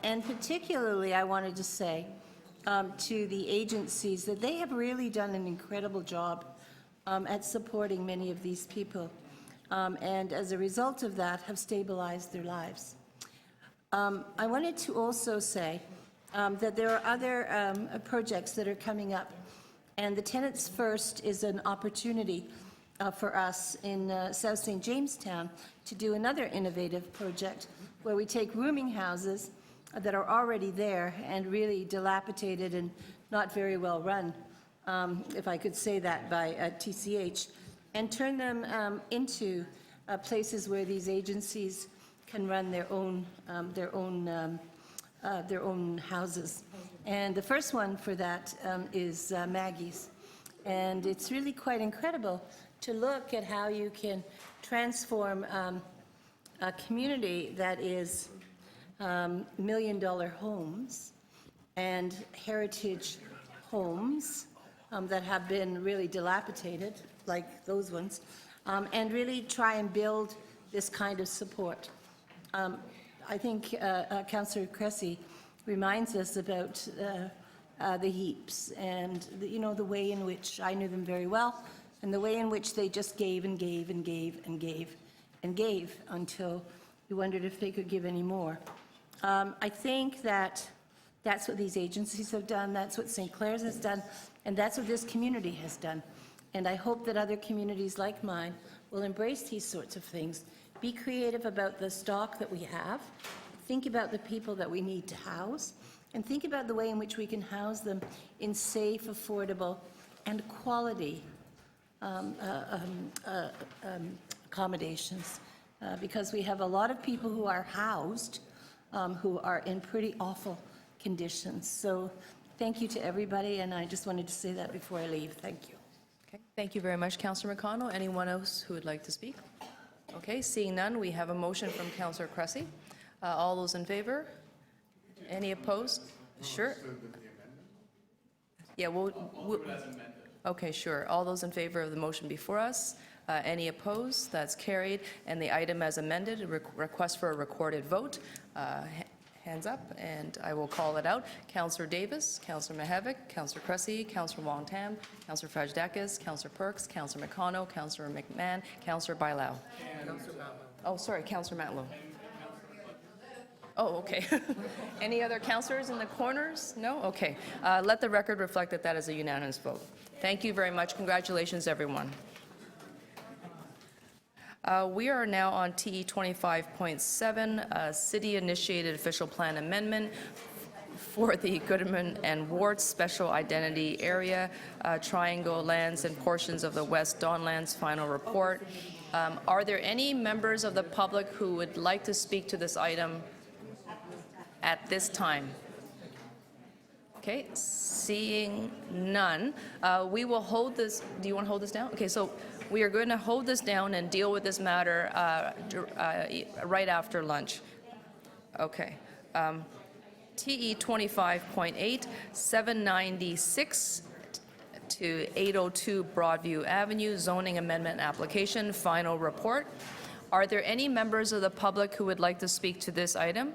And particularly, I wanted to say to the agencies that they have really done an incredible job at supporting many of these people, and as a result of that, have stabilized their lives. I wanted to also say that there are other projects that are coming up, and the Tenants First is an opportunity for us in South St. Jamestown to do another innovative project where we take rooming houses that are already there and really dilapidated and not very well run, if I could say that by TCH, and turn them into places where these agencies can run their own houses. And the first one for that is Maggie's. And it's really quite incredible to look at how you can transform a community that is million-dollar homes and heritage homes that have been really dilapidated, like those ones, and really try and build this kind of support. I think Councillor Cressy reminds us about the heaps and the way in which I knew them very well, and the way in which they just gave and gave and gave and gave and gave until you wondered if they could give any more. I think that that's what these agencies have done, that's what St. Clair's has done, and that's what this community has done. And I hope that other communities like mine will embrace these sorts of things. Be creative about the stock that we have, think about the people that we need to house, and think about the way in which we can house them in safe, affordable, and quality accommodations. Because we have a lot of people who are housed who are in pretty awful conditions. So thank you to everybody, and I just wanted to say that before I leave. Thank you. Okay, thank you very much, Councillor McConnell. Anyone else who would like to speak? Okay, seeing none, we have a motion from Councillor Cressy. All those in favor? Any opposed? Sure. Yeah, okay, sure. All those in favor of the motion before us? Any opposed? That's carried. And the item as amended, request for a recorded vote. Hands up, and I will call it out. Councillor Davis, Councillor Mihevc, Councillor Cressy, Councillor Wong-Tam, Councillor Frajdakis, Councillor Perks, Councillor McConnell, Councillor McMahon, Councillor Bailao. Oh, sorry, Councillor Matlow. Oh, okay. Any other councillors in the corners? No? Okay. Let the record reflect that that is a unanimous vote. Thank you very much. Congratulations, everyone. We are now on TE 25.7, City-Initiated Official Plan Amendment for the Goodman and Ward Special Identity Area, Triangle Lands and portions of the West Don Lands Final Report. Are there any members of the public who would like to speak to this item at this time? Okay, seeing none, we will hold this. Do you want to hold this down? Okay, so we are going to hold this down and deal with this matter right after lunch. Okay. TE 25.8, 796 to 802 Broadview Avenue, zoning amendment application, final report. Are there any members of the public who would like to speak to this item?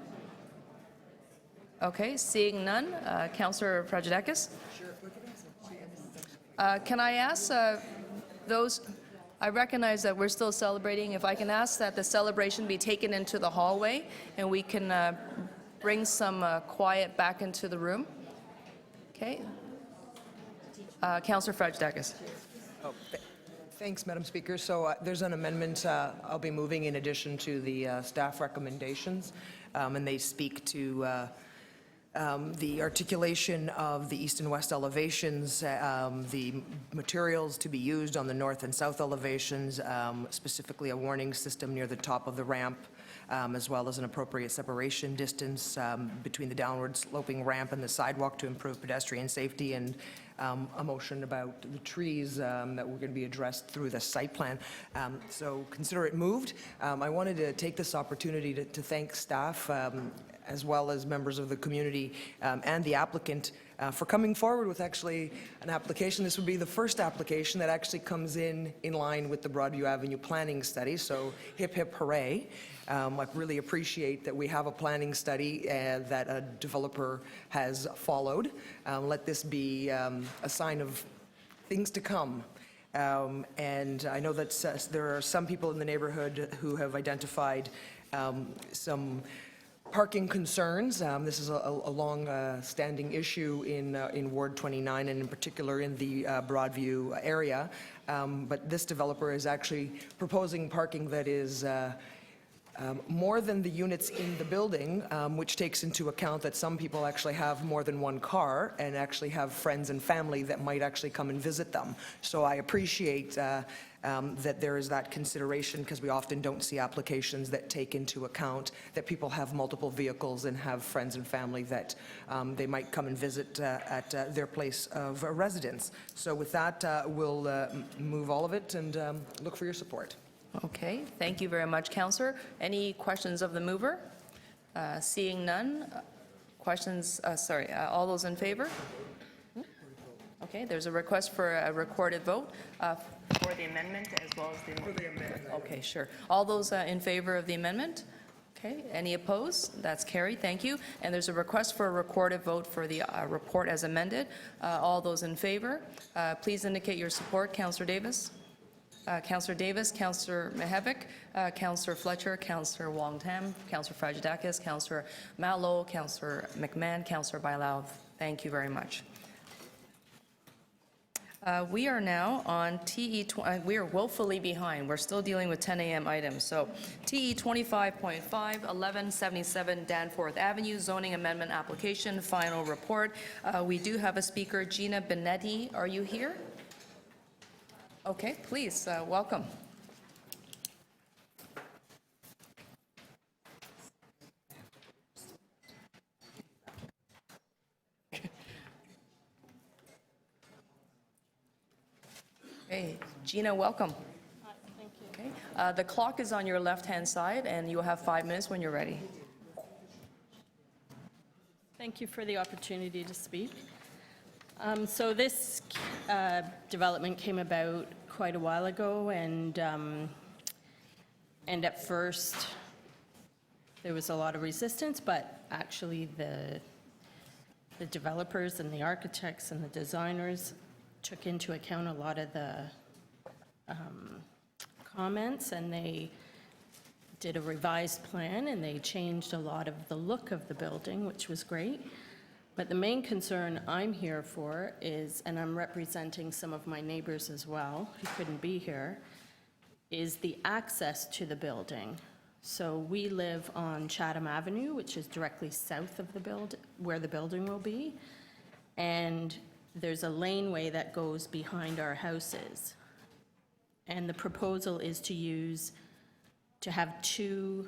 Okay, seeing none, Councillor Frajdakis. Can I ask those? I recognize that we're still celebrating. If I can ask that the celebration be taken into the hallway and we can bring some quiet back into the room. Okay. Councillor Frajdakis. Oh, thanks, Madam Speaker. So there's an amendment I'll be moving in addition to the staff recommendations, and they speak to the articulation of the east and west elevations, the materials to be used on the north and south elevations, specifically a warning system near the top of the ramp, as well as an appropriate separation distance between the downward sloping ramp and the sidewalk to improve pedestrian safety, and a motion about the trees that were going to be addressed through the site plan. So consider it moved. I wanted to take this opportunity to thank staff as well as members of the community and the applicant for coming forward with actually an application. This would be the first application that actually comes in line with the Broadview Avenue planning study, so hip hip hooray. I really appreciate that we have a planning study that a developer has followed. Let this be a sign of things to come. And I know that there are some people in the neighborhood who have identified some parking concerns. This is a long-standing issue in Ward 29, and in particular in the Broadview area. But this developer is actually proposing parking that is more than the units in the building, which takes into account that some people actually have more than one car and actually have friends and family that might actually come and visit them. So I appreciate that there is that consideration, because we often don't see applications that take into account that people have multiple vehicles and have friends and family that they might come and visit at their place of residence. So with that, we'll move all of it and look for your support. Okay, thank you very much, Councillor. Any questions of the mover? Seeing none, questions, all those in favor? Okay, there's a request for a recorded vote for the amendment as well as the... For the amendment. Okay, sure. All those in favor of the amendment? Okay, any opposed? That's carried, thank you. And there's a request for a recorded vote for the report as amended. All those in favor, please indicate your support. Councillor Davis? Councillor Davis, Councillor Mihevik, Councillor Fletcher, Councillor Wong-Tam, Councillor Fragedakis, Councillor Mallow, Councillor McMahon, Councillor Bailao. Thank you very much. We are now on TE, we are woefully behind. We're still dealing with 10 a.m. items. So TE 25.5, 1177 Danforth Avenue, zoning amendment application, final report. We do have a speaker, Gina Benetti. Are you here? Okay, please, welcome. Hey, Gina, welcome. Thank you. Okay. The clock is on your left-hand side, and you'll have 5 minutes when you're ready. Thank you for the opportunity to speak. So this development came about quite a while ago, and at first there was a lot of resistance, but actually the developers and the architects and the designers took into account a lot of the comments, and they did a revised plan, and they changed a lot of the look of the building, which was great. But the main concern I'm here for is, and I'm representing some of my neighbors as well, who couldn't be here, is the access to the building. So we live on Chatham Avenue, which is directly south of the building, where the building will be, and there's a laneway that goes behind our houses. And the proposal is to have two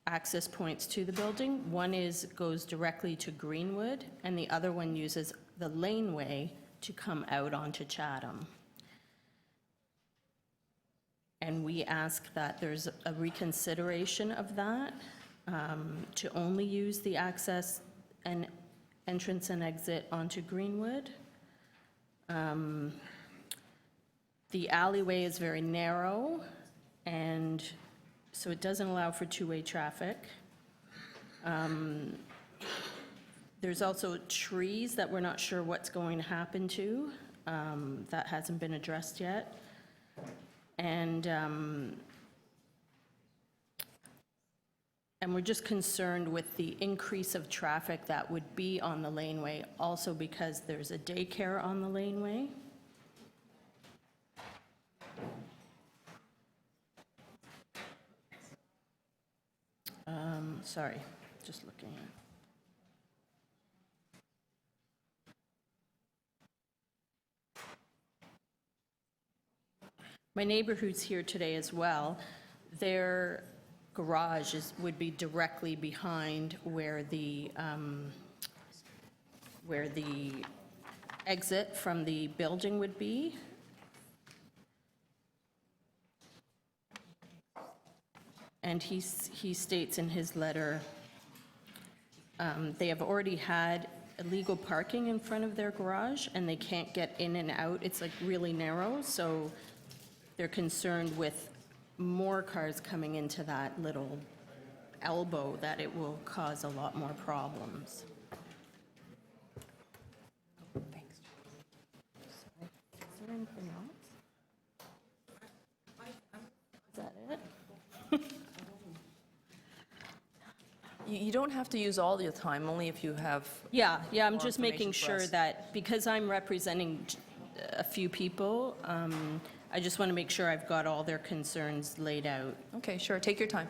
access points to the building. One goes directly to Greenwood, and the other one uses the laneway to come out onto Chatham. And we ask that there's a reconsideration of that, to only use the access and entrance and exit onto Greenwood. The alleyway is very narrow, and so it doesn't allow for two-way traffic. There's also trees that we're not sure what's going to happen to. That hasn't been addressed yet. And we're just concerned with the increase of traffic that would be on the laneway, also because there's a daycare on the laneway. Sorry, just looking at. My neighbor who's here today as well, their garage would be directly behind where the exit from the building would be. And he states in his letter, they have already had illegal parking in front of their garage, and they can't get in and out. It's like really narrow, so they're concerned with more cars coming into that little elbow that it will cause a lot more problems. Thanks. Is there anything else? Is that it? You don't have to use all your time, only if you have... Yeah, I'm more just making information for sure us. that, because I'm representing a few people, I just want to make sure I've got all their concerns laid out. Okay, sure, take your time.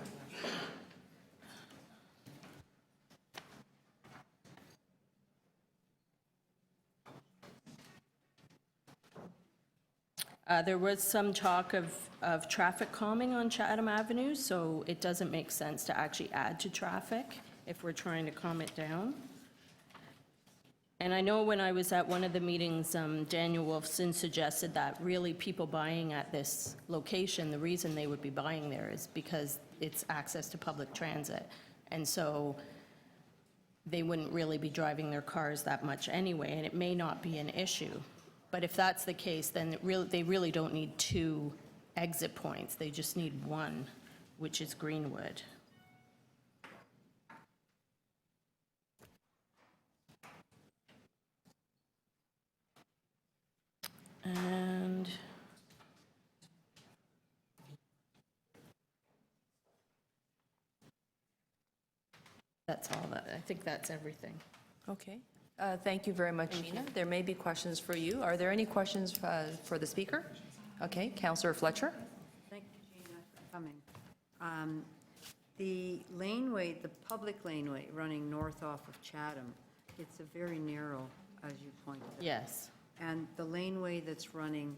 There was some talk of traffic calming on Chatham Avenue, so it doesn't make sense to actually add to traffic if we're trying to calm it down. And I know when I was at one of the meetings, Daniel Wolfson suggested that really people buying at this location, the reason they would be buying there is because it's access to public transit. And so they wouldn't really be driving their cars that much anyway, and it may not be an issue. But if that's the case, then they really don't need 2 exit points. They just need 1, which is Greenwood. And that's all that, I think that's everything. Okay. Thank you very much, Gina. There may be questions for you. Are there any questions for the speaker? Okay, Councillor Fletcher. Thank you, Gina, for coming. The laneway, the public laneway running north off of Chatham, it's a very narrow, as you pointed out. Yes. And the laneway that's running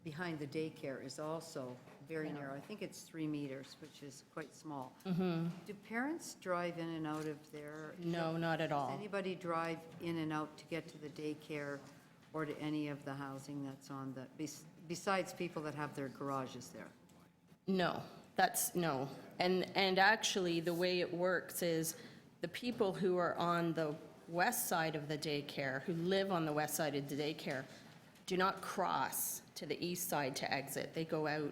behind the daycare is also very narrow. I think it's 3 meters, which is quite small. Do parents drive in and out of there? No, not at all. Does anybody drive in and out to get to the daycare or to any of the housing that's on the, besides people that have their garages there? No, no. And actually, the way it works is the people who are on the west side of the daycare, who live on the west side of the daycare, do not cross to the east side to exit. They go out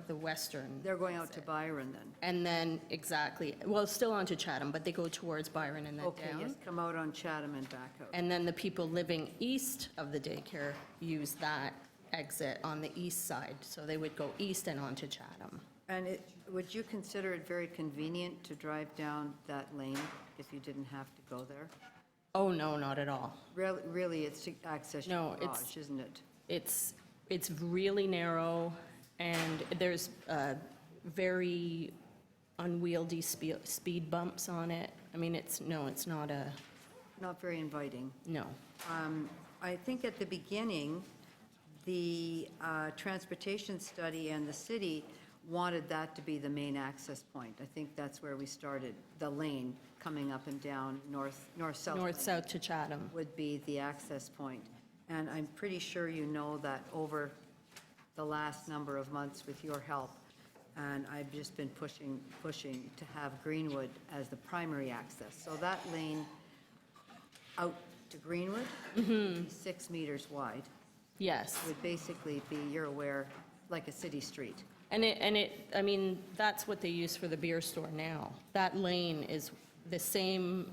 the western. They're going out to Byron then? And then, exactly, well, still onto Chatham, but they go towards Byron and then Okay, down. yes, come out on Chatham and back out. And then the people living east of the daycare use that exit on the east side. So they would go east and onto Chatham. And would you consider it very convenient to drive down that lane if you didn't have to go there? Oh, no, not at all. Really, it's to access your garage, isn't it? It's really narrow, and there's very unwieldy speed bumps on it. I mean, it's not a... Not very inviting. No. I think at the beginning, the transportation study and the city wanted that to be the main access point. I think that's where we started. The lane coming up and down north-south. North-south to Chatham. Would be the access point. And I'm pretty sure you know that over the last number of months with your help, and I've just been pushing to have Greenwood as the primary access. So that lane out to Greenwood, 6 meters wide. Yes. Would basically be, you're aware, like a city street. I mean, that's what they use for the beer store now. That lane is the same,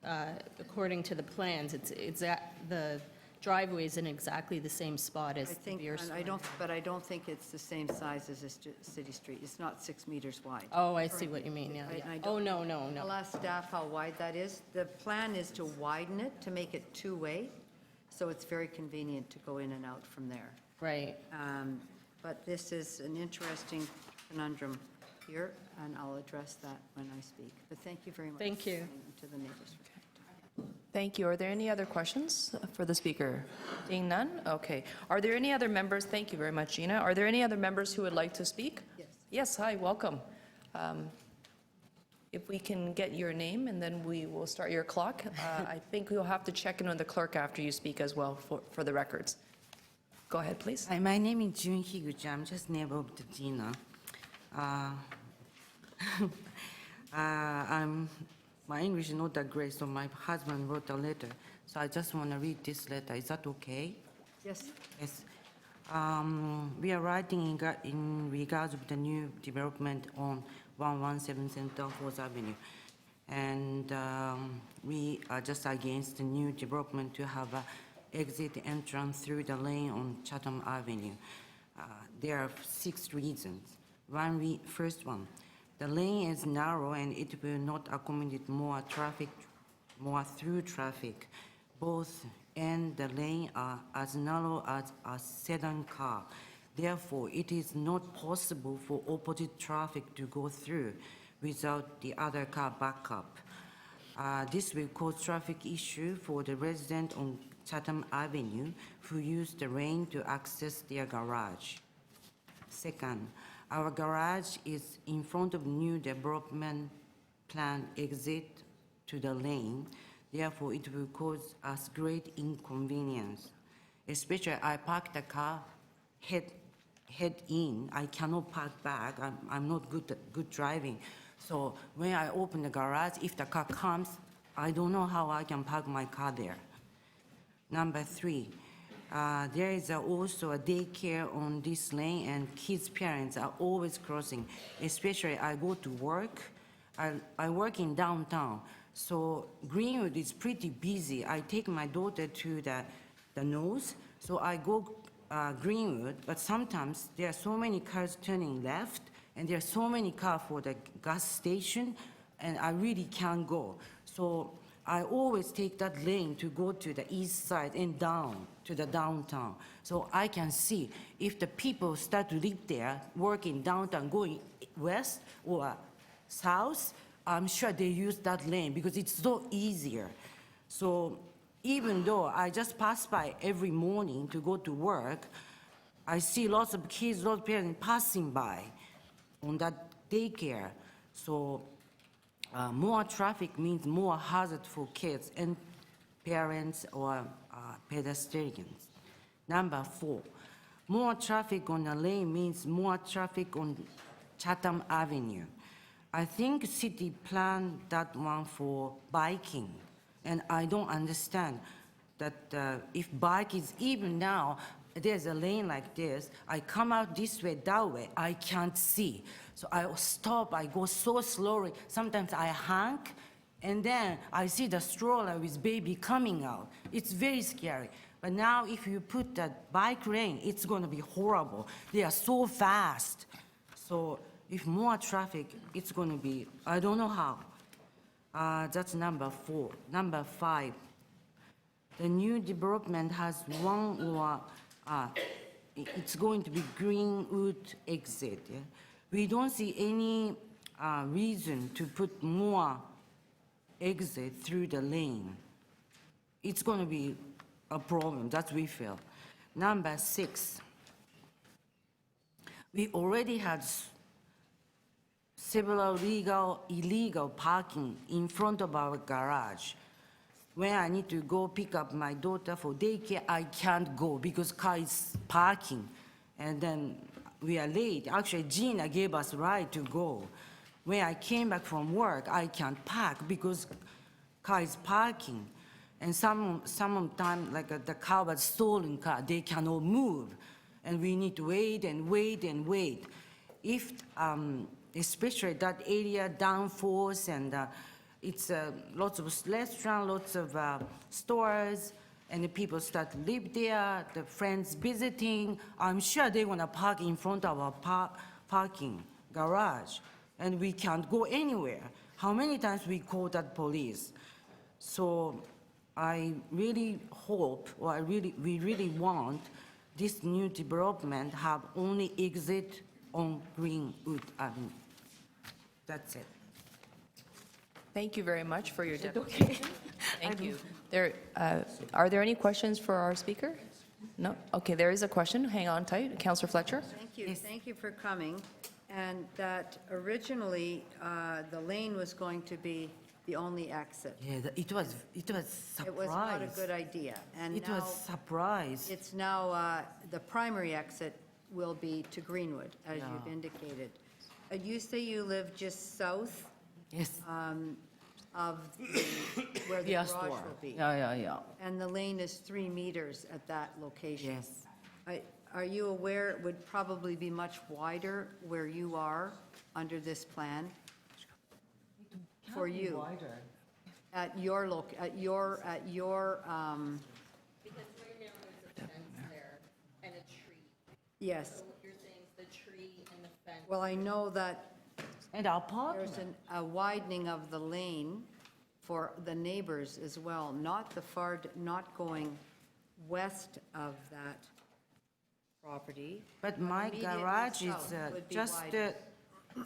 according to the plans, the driveway's in exactly the same spot as the beer store. But I don't think it's the same size as a city street. It's not 6 meters wide. Oh, I see what you mean, yeah. Oh, no. I'll ask staff how wide that is. The plan is to widen it, to make it two-way, so it's very convenient to go in and out from there. Right. But this is an interesting conundrum here, and I'll address that when I speak. But thank you very much. Thank you. To the neighbors. Thank you. Are there any other questions for the speaker? Seeing none? Okay. Are there any other members? Thank you very much, Gina. Are there any other members who would like to speak? Yes. Yes, hi, welcome. If we can get your name, and then we will start your clock. I think we'll have to check in on the clerk after you speak as well for the records. Go ahead, please. Hi, my name is Jun Higuchi. I'm just neighbor of Gina. My English is not that great, so my husband wrote a letter. So I just want to read this letter. Is that okay? Yes. Yes. We are writing in regards of the new development on 117 Danforth Avenue. And we are just against the new development to have an exit entrance through the lane on Chatham Avenue. There are 6 reasons. First one, the lane is narrow and it will not accommodate more through traffic. Both and the lane are as narrow as a sedan car. Therefore, it is not possible for opposite traffic to go through without the other car backup. This will cause traffic issue for the resident on Chatham Avenue who use the lane to access their garage. Second, our garage is in front of new development plan exit to the lane. Therefore, it will cause us great inconvenience. Especially, I park the car head in. I cannot park back. I'm not good driving. So when I open the garage, if the car comes, I don't know how I can park my car there. Number three, there is also a daycare on this lane, and kids' parents are always crossing. Especially, I go to work. I work in downtown, so Greenwood is pretty busy. I take my daughter to the nose, so I go Greenwood, but sometimes there are so many cars turning left, and there are so many cars for the gas station, and I really can't go. So I always take that lane to go to the east side and down to the downtown. So I can see if the people start to live there, working downtown, going west or south, I'm sure they use that lane because it's so easier. So even though I just pass by every morning to go to work, I see lots of kids, lots of parents passing by on that daycare. So more traffic means more hazard for kids and parents or pedestrians. Number four, more traffic on the lane means more traffic on Chatham Avenue. I think city planned that one for biking, and I don't understand that if bike is even now, there's a lane like this, I come out this way, that way, I can't see. So I stop, I go so slowly. Sometimes I honk, and then I see the stroller with baby coming out. It's very scary. But now if you put that bike lane, it's gonna be horrible. They are so fast. So if more traffic, it's gonna be, I don't know how. That's number four. Number five, the new development has one or it's going to be Greenwood exit. Yeah? We don't see any reason to put more exit through the lane. It's going to be a problem, that we feel. Number six, we already had several illegal parking in front of our garage. When I need to go pick up my daughter for daycare, I can't go because car is parking. And then we are late. Actually, Gina gave us a ride to go. When I came back from work, I can't park because car is parking. And sometimes, like the car was stolen car, they cannot move. And we need to wait and wait and wait. If, especially that area, downforce, and it's lots of restaurants, lots of stores, and the people start to live there, the friends visiting. I'm sure they want to park in front of our parking garage, and we can't go anywhere. How many times we call that police? So I really hope, or we really want this new development have only exit on Greenwood Avenue. That's it. Thank you very much for your dedication. Thank you. Are there any questions for our speaker? No? Okay, there is a question. Hang on tight. Councillor Fletcher? Thank you. Thank you for coming. And that originally, the lane was going to be the only exit. Yeah, it was surprise. It was not a good idea. And It now was surprise. it's now, the primary exit will be to Greenwood, as Yeah. you've indicated. You say you live just south? Yes. Of where the Yes, garage door. will be? Yeah. And the lane is 3 meters at that location? Yes. Are you aware it would probably be much wider where you are under this plan? For you? At your Because right now there's a fence there and a tree. Yes. So what you're saying is the tree and the fence. Well, I know that and our apartment. There's a widening of the lane for the neighbors as well, not going west of that property. But my Immediately garage is south would be just widened.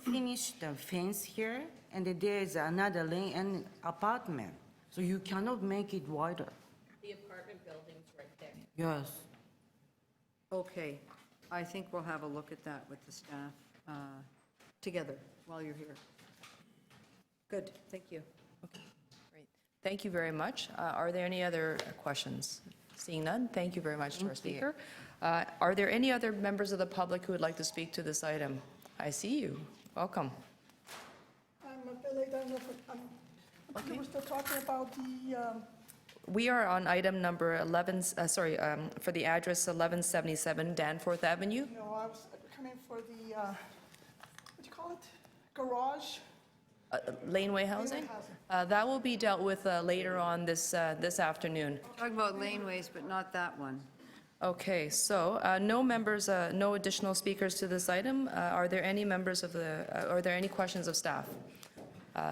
finished the fence here, and there is another lane and apartment. So you cannot make it wider. The apartment building's right there. Yes. Okay, I think we'll have a look at that with the staff together while you're here. Good, thank you. Great. Thank you very much. Are there any other questions? Seeing none, thank you very much to our speaker. Are there any other members of the public who would like to speak to this item? I see you. Welcome. I'm a bit late. I don't know if we're still talking about the, We are on item number 11, for the address 1177 Danforth Avenue. you know, I was coming for the, what do you call it? Garage? Laneway housing? That will be dealt with later on this afternoon. Talking about laneways, but not that one. Okay, so no members, no additional speakers to this item. Are there any members of the, are there any questions of staff?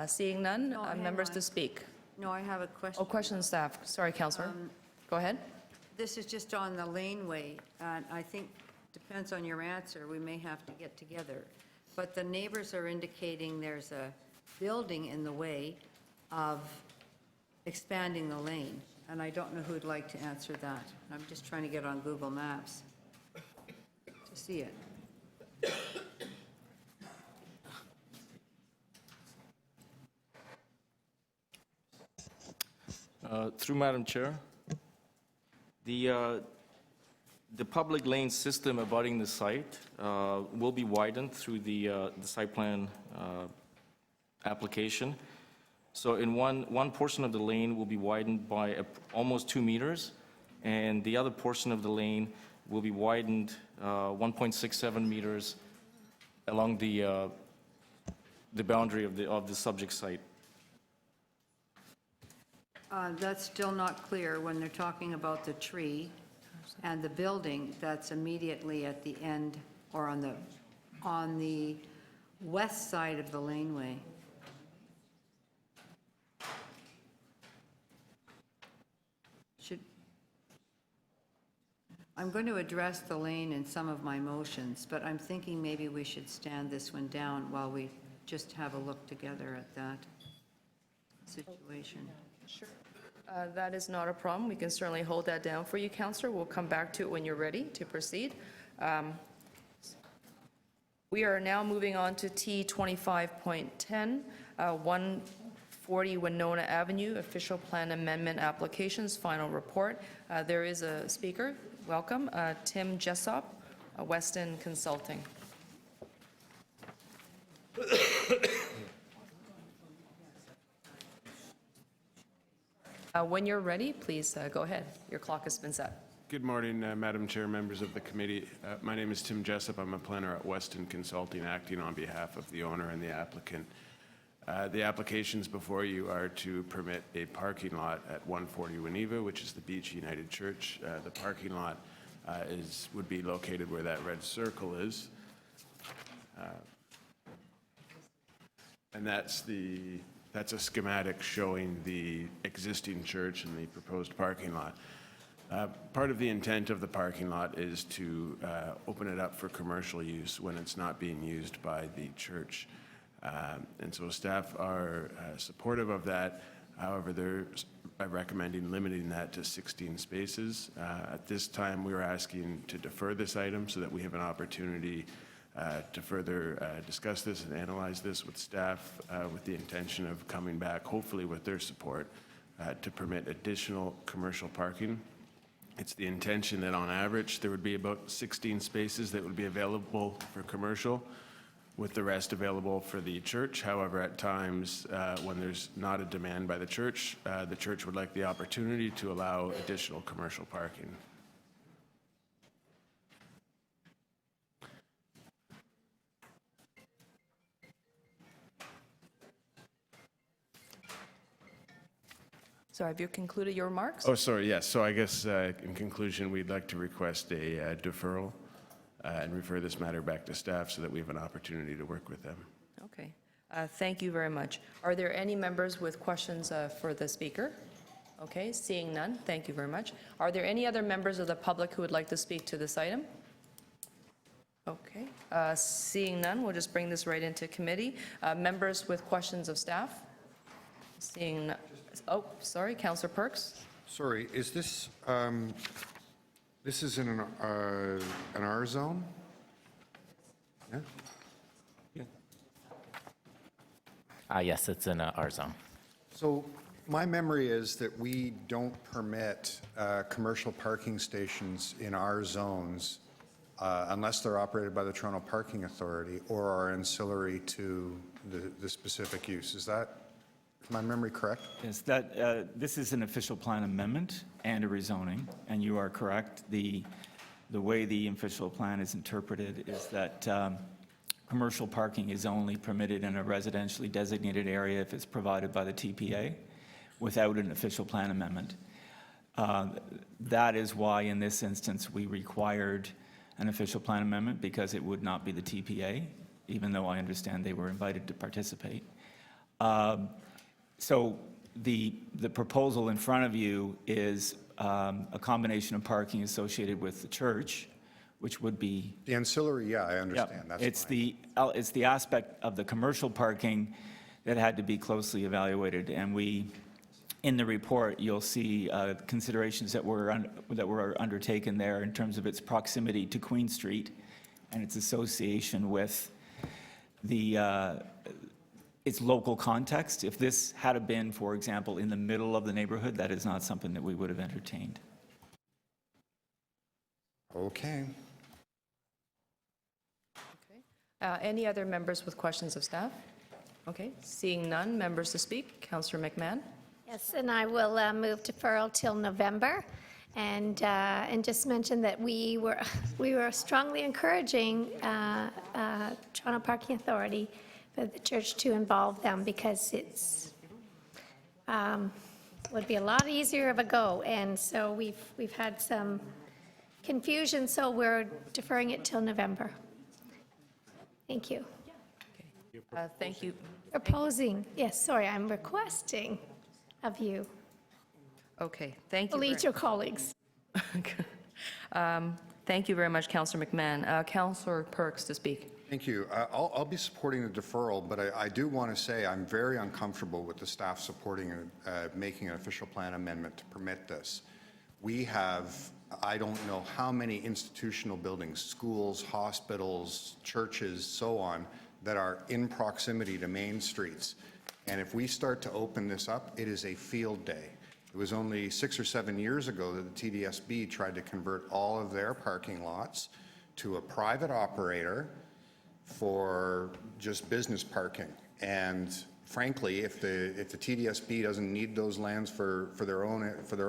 Seeing none, No, hang members on. to speak. No, I have a question. Oh, question of staff. Sorry, Counselor. Go ahead. This is just on the laneway, and I think, depends on your answer, we may have to get together. But the neighbors are indicating there's a building in the way of expanding the lane, and I don't know who'd like to answer that. I'm just trying to get on Google Maps to see it. Through Madam Chair, the public lane system abutting the site will be widened through the site plan application. So in one portion of the lane will be widened by almost 2 meters, and the other portion of the lane will be widened 1.67 meters along the boundary of the subject site. That's still not clear when they're talking about the tree and the building that's immediately at the end or on the west side of the laneway. I'm going to address the lane in some of my motions, but I'm thinking maybe we should stand this one down while we just have a look together at that situation. Sure. That is not a problem. We can certainly hold that down for you, Counselor. We'll come back to it when you're ready to proceed. We are now moving on to T25.10, 140 Winona Avenue, official plan amendment applications, final report. There is a speaker. Welcome, Tim Jessop, Weston Consulting. When you're ready, please go ahead. Your clock has been set. Good morning, Madam Chair, members of the committee. My name is Tim Jessup. I'm a planner at Weston Consulting, acting on behalf of the owner and the applicant. The applications before you are to permit a parking lot at 140 Winneva, which is the Beach United Church. The parking lot would be located where that red circle is. And that's a schematic showing the existing church and the proposed parking lot. Part of the intent of the parking lot is to open it up for commercial use when it's not being used by the church. And so staff are supportive of that. However, they're recommending limiting that to 16 spaces. At this time, we are asking to defer this item so that we have an opportunity to further discuss this and analyze this with staff with the intention of coming back, hopefully with their support, to permit additional commercial parking. It's the intention that on average there would be about 16 spaces that would be available for commercial, with the rest available for the church. However, at times when there's not a demand by the church would like the opportunity to allow additional commercial parking. So have you concluded your remarks? Oh, sorry, yes. So I guess in conclusion, we'd like to request a deferral and refer this matter back to staff so that we have an opportunity to work with them. Okay. Thank you very much. Are there any members with questions for the speaker? Okay, seeing none, thank you very much. Are there any other members of the public who would like to speak to this item? Okay. Seeing none, we'll just bring this right into committee. Members with questions of staff? Seeing, oh, sorry, Councillor Perks. Sorry, is this, this is in an R zone? Yeah? Yes, it's in our zone. So my memory is that we don't permit commercial parking stations in our zones unless they're operated by the Toronto Parking Authority or are ancillary to the specific use. Is my memory correct? Yes, this is an official plan amendment and a rezoning, and you are correct. The way the official plan is interpreted is that commercial parking is only permitted in a residentially designated area if it's provided by the TPA without an official plan amendment. That is why in this instance we required an official plan amendment, because it would not be the TPA, even though I understand they were invited to participate. So the proposal in front of you is a combination of parking associated with the church, which would be... The ancillary, yeah, I understand. Yeah, That's it's the aspect of the commercial parking that had to be closely evaluated, and in the report, you'll see considerations that were undertaken there in terms of its proximity to Queen Street and its association with its local context. If this had been, for example, in the middle of the neighborhood, that is not something that we would have entertained. Okay. Any other members with questions of staff? Okay, seeing none, members to speak. Councillor McMahon. Yes, and I will move deferral till November, and just mention that we were strongly encouraging Toronto Parking Authority for the church to involve them, because it's would be a lot easier of a go, and so we've had some confusion, so we're deferring it till November. Thank you. Thank you. Proposing, yes, sorry, I'm requesting of you. Okay, thank you. Lead your colleagues. Thank you very much, Councillor McMahon. Councillor Perks to speak. Thank you. I'll be supporting the deferral, but I do want to say I'm very uncomfortable with the staff supporting making an official plan amendment to permit this. We have, I don't know how many institutional buildings, schools, hospitals, churches, so on, that are in proximity to main streets. And if we start to open this up, it is a field day. It was only 6 or 7 years ago that the TDSB tried to convert all of their parking lots to a private operator for just business parking. And frankly, if the TDSB doesn't need those lands for their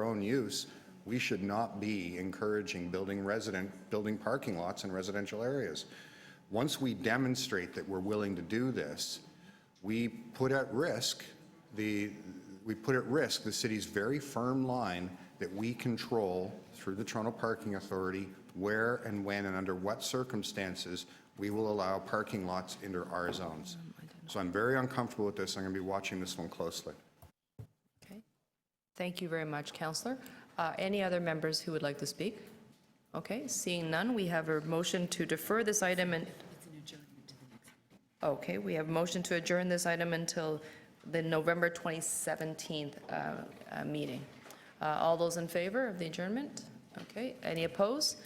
own use, we should not be encouraging building parking lots in residential areas. Once we demonstrate that we're willing to do this, we put at risk the city's very firm line that we control through the Toronto Parking Authority where and when and under what circumstances we will allow parking lots into our zones. So I'm very uncomfortable with this. I'm going to be watching this one closely. Okay. Thank you very much, Councillor. Any other members who would like to speak? Okay, seeing none, we have a motion to defer this item and... Okay, we have a motion to adjourn this item until the November 2017 meeting. All those in favor of the adjournment? Okay, any opposed?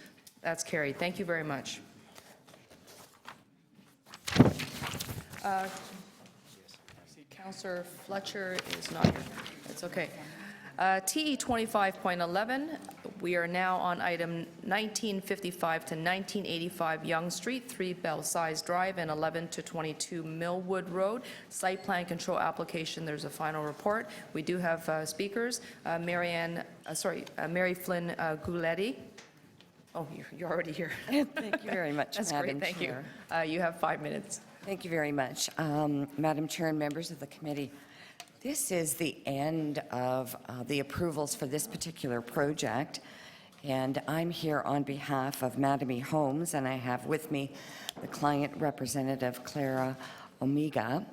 That's carried. Thank you very much. Councillor Fletcher is not here. It's okay. TE 25.11, we are now on item 1955 to 1985 Yonge Street, 3 Belsize Drive, and 11 to 22 Millwood Road. Site plan control application, there's a final report. We do have speakers. Mary Flynn Gouletti. Oh, you're already here. Thank you very much, That's Madam great, thank Chair. you. You have 5 minutes. Thank you very much. Madam Chair and members of the committee, this is the end of the approvals for this particular project, and I'm here on behalf of Mattamy Homes, and I have with me the client representative, Clara Omega,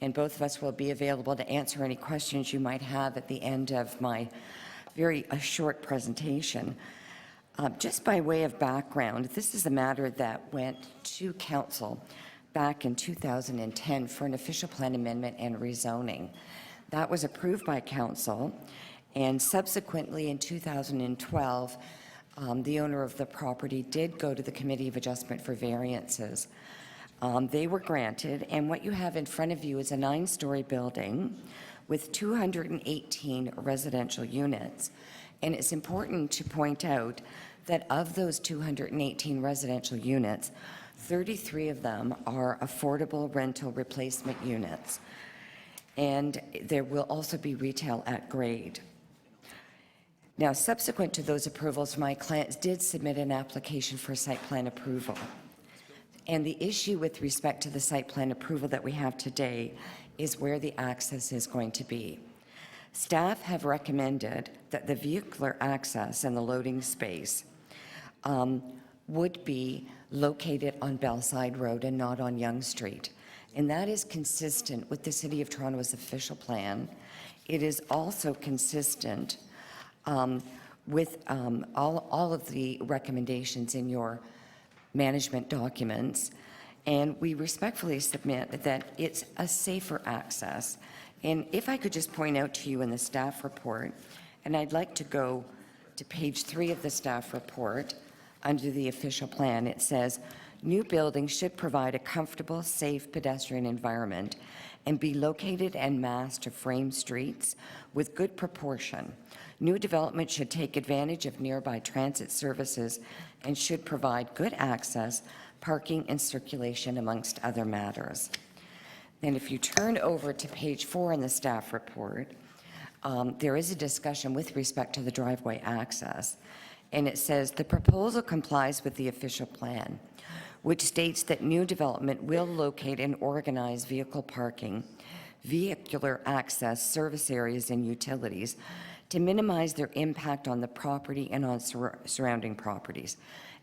and both of us will be available to answer any questions you might have at the end of my very short presentation. Just by way of background, this is a matter that went to council back in 2010 for an official plan amendment and rezoning. That was approved by council, and subsequently in 2012, the owner of the property did go to the Committee of Adjustment for Variances. They were granted, and what you have in front of you is a 9-story building with 218 residential units. And it's important to point out that of those 218 residential units, 33 of them are affordable rental replacement units. And there will also be retail at grade. Now, subsequent to those approvals, my clients did submit an application for site plan approval. And the issue with respect to the site plan approval that we have today is where the access is going to be. Staff have recommended that the vehicular access and the loading space would be located on Bellside Road and not on Yonge Street. And that is consistent with the City of Toronto's official plan. It is also consistent with all of the recommendations in your management documents. And we respectfully submit that it's a safer access. And if I could just point out to you in the staff report, and I'd like to go to page 3 of the staff report under the official plan, it says, new buildings should provide a comfortable, safe pedestrian environment and be located en masse to frame streets with good proportion. New development should take advantage of nearby transit services and should provide good access, parking, and circulation, amongst other matters. And if you turn over to page 4 in the staff report, there is a discussion with respect to the driveway access. And it says, the proposal complies with the official plan, which states that new development will locate and organize vehicle parking, vehicular access, service areas, and utilities to minimize their impact on the property and on surrounding properties,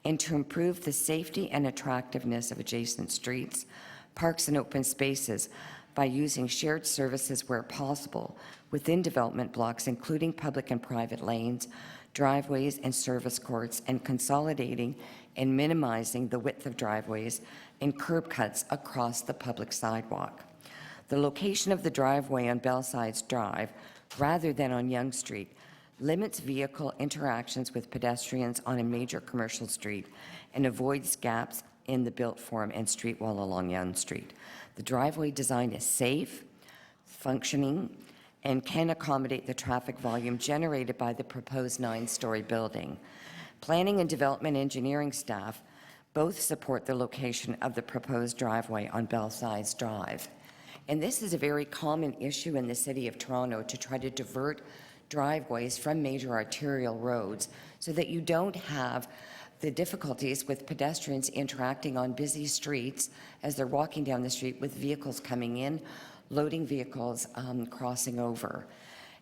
and to improve the safety and attractiveness of adjacent streets, parks, and open spaces by using shared services where possible within development blocks, including public and private lanes, driveways, and service courts, and consolidating and minimizing the width of driveways and curb cuts across the public sidewalk. The location of the driveway on Bellsides Drive, rather than on Yonge Street, limits vehicle interactions with pedestrians on a major commercial street and avoids gaps in the built form and street wall along Yonge Street. The driveway design is safe, functioning, and can accommodate the traffic volume generated by the proposed 9-story building. Planning and development engineering staff both support the location of the proposed driveway on Bellsides Drive. And this is a very common issue in the City of Toronto, to try to divert driveways from major arterial roads so that you don't have the difficulties with pedestrians interacting on busy streets as they're walking down the street with vehicles coming in, loading vehicles crossing over.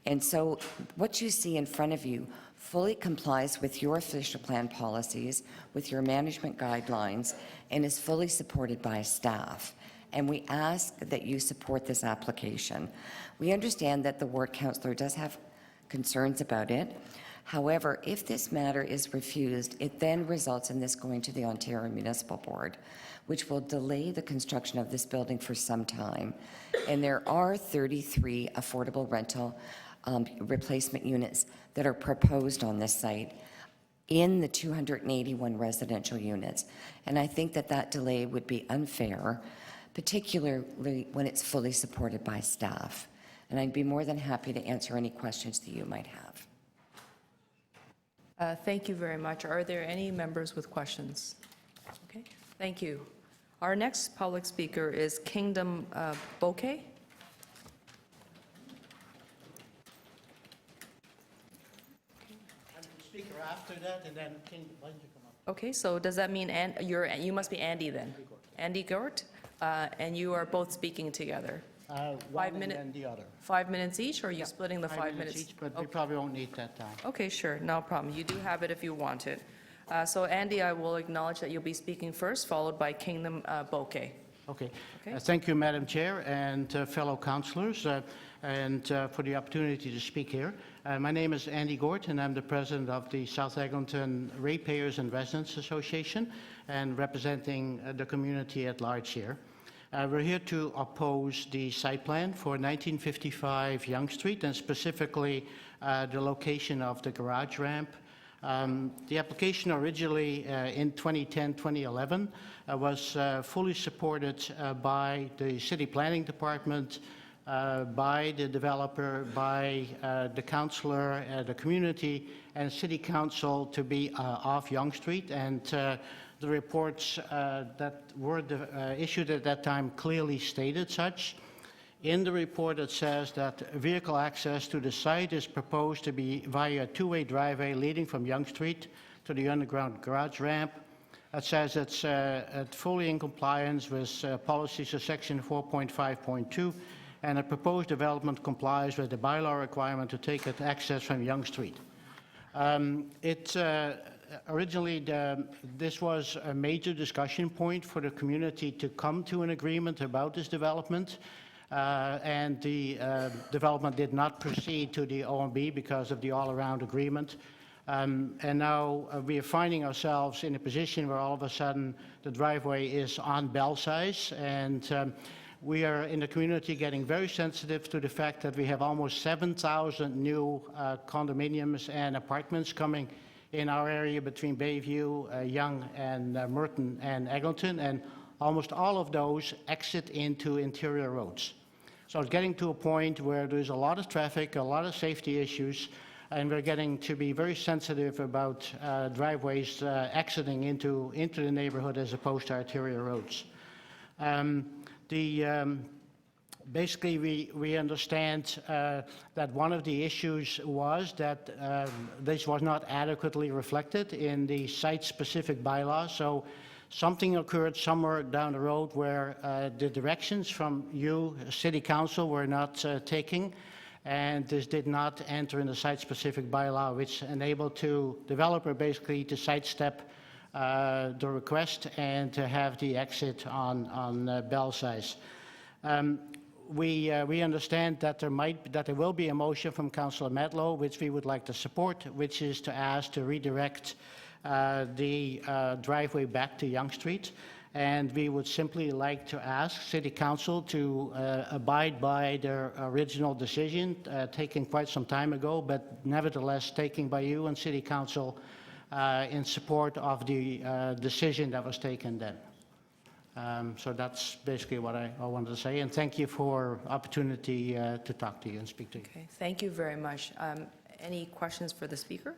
And so what you see in front of you fully complies with your official plan policies, with your management guidelines, and is fully supported by staff. And we ask that you support this application. We understand that the ward councillor does have concerns about it. However, if this matter is refused, it then results in this going to the Ontario Municipal Board, which will delay the construction of this building for some time. And there are 33 affordable rental replacement units that are proposed on this site in the 281 residential units. And I think that that delay would be unfair, particularly when it's fully supported by staff. And I'd be more than happy to answer any questions that you might have. Thank you very much. Are there any members with questions? Okay, thank you. Our next public speaker is Kingdom Bouquet. Speaker after that, and then King, why don't you come up? Okay, so does that mean you must be Andy then? Andy Gort, and you are both speaking together. 5 minutes. And the other. 5 minutes each, or are you splitting the 5 minutes? Each, but we probably won't need that time. Okay, sure, no problem. You do have it if you want it. So Andy, I will acknowledge that you'll be speaking first, followed by Kingdom Bouquet. Okay. Thank you, Madam Chair, and fellow councillors, and for the opportunity to speak here. My name is Andy Gort, and I'm the president of the South Eglinton Ratepayers and Residents Association, and representing the community at large here. We're here to oppose the site plan for 1955 Yonge Street, and specifically the location of the garage ramp. The application originally in 2010-2011 was fully supported by the City Planning Department, by the developer, by the councillor, the community, and City Council to be off Yonge Street. And the reports that were issued at that time clearly stated such. In the report, it says that vehicle access to the site is proposed to be via a two-way driveway leading from Yonge Street to the underground garage ramp. It says it's fully in compliance with policies of section 4.5.2, and a proposed development complies with the bylaw requirement to take access from Yonge Street. Originally, this was a major discussion point for the community to come to an agreement about this development. And the development did not proceed to the OMB because of the all-around agreement. And now we are finding ourselves in a position where all of a sudden the driveway is on Belsize, and we are in the community getting very sensitive to the fact that we have almost 7,000 new condominiums and apartments coming in our area between Bayview, Yonge, and Merton and Eglinton, and almost all of those exit into interior roads. So it's getting to a point where there's a lot of traffic, a lot of safety issues, and we're getting to be very sensitive about driveways exiting into the neighborhood as opposed to arterial roads. Basically, we understand that one of the issues was that this was not adequately reflected in the site-specific bylaw. So something occurred somewhere down the road where the directions from you, City Council, were not taking, and this did not enter in the site-specific bylaw, which enabled the developer basically to sidestep the request and to have the exit on Belsize. We understand that there will be a motion from Councillor Medlow, which we would like to support, which is to ask to redirect the driveway back to Yonge Street. And we would simply like to ask City Council to abide by their original decision, taken quite some time ago, but nevertheless taken by you and City Council in support of the decision that was taken then. So that's basically what I wanted to say, and thank you for opportunity to talk to you and speak to you. Okay, thank you very much. Any questions for the speaker?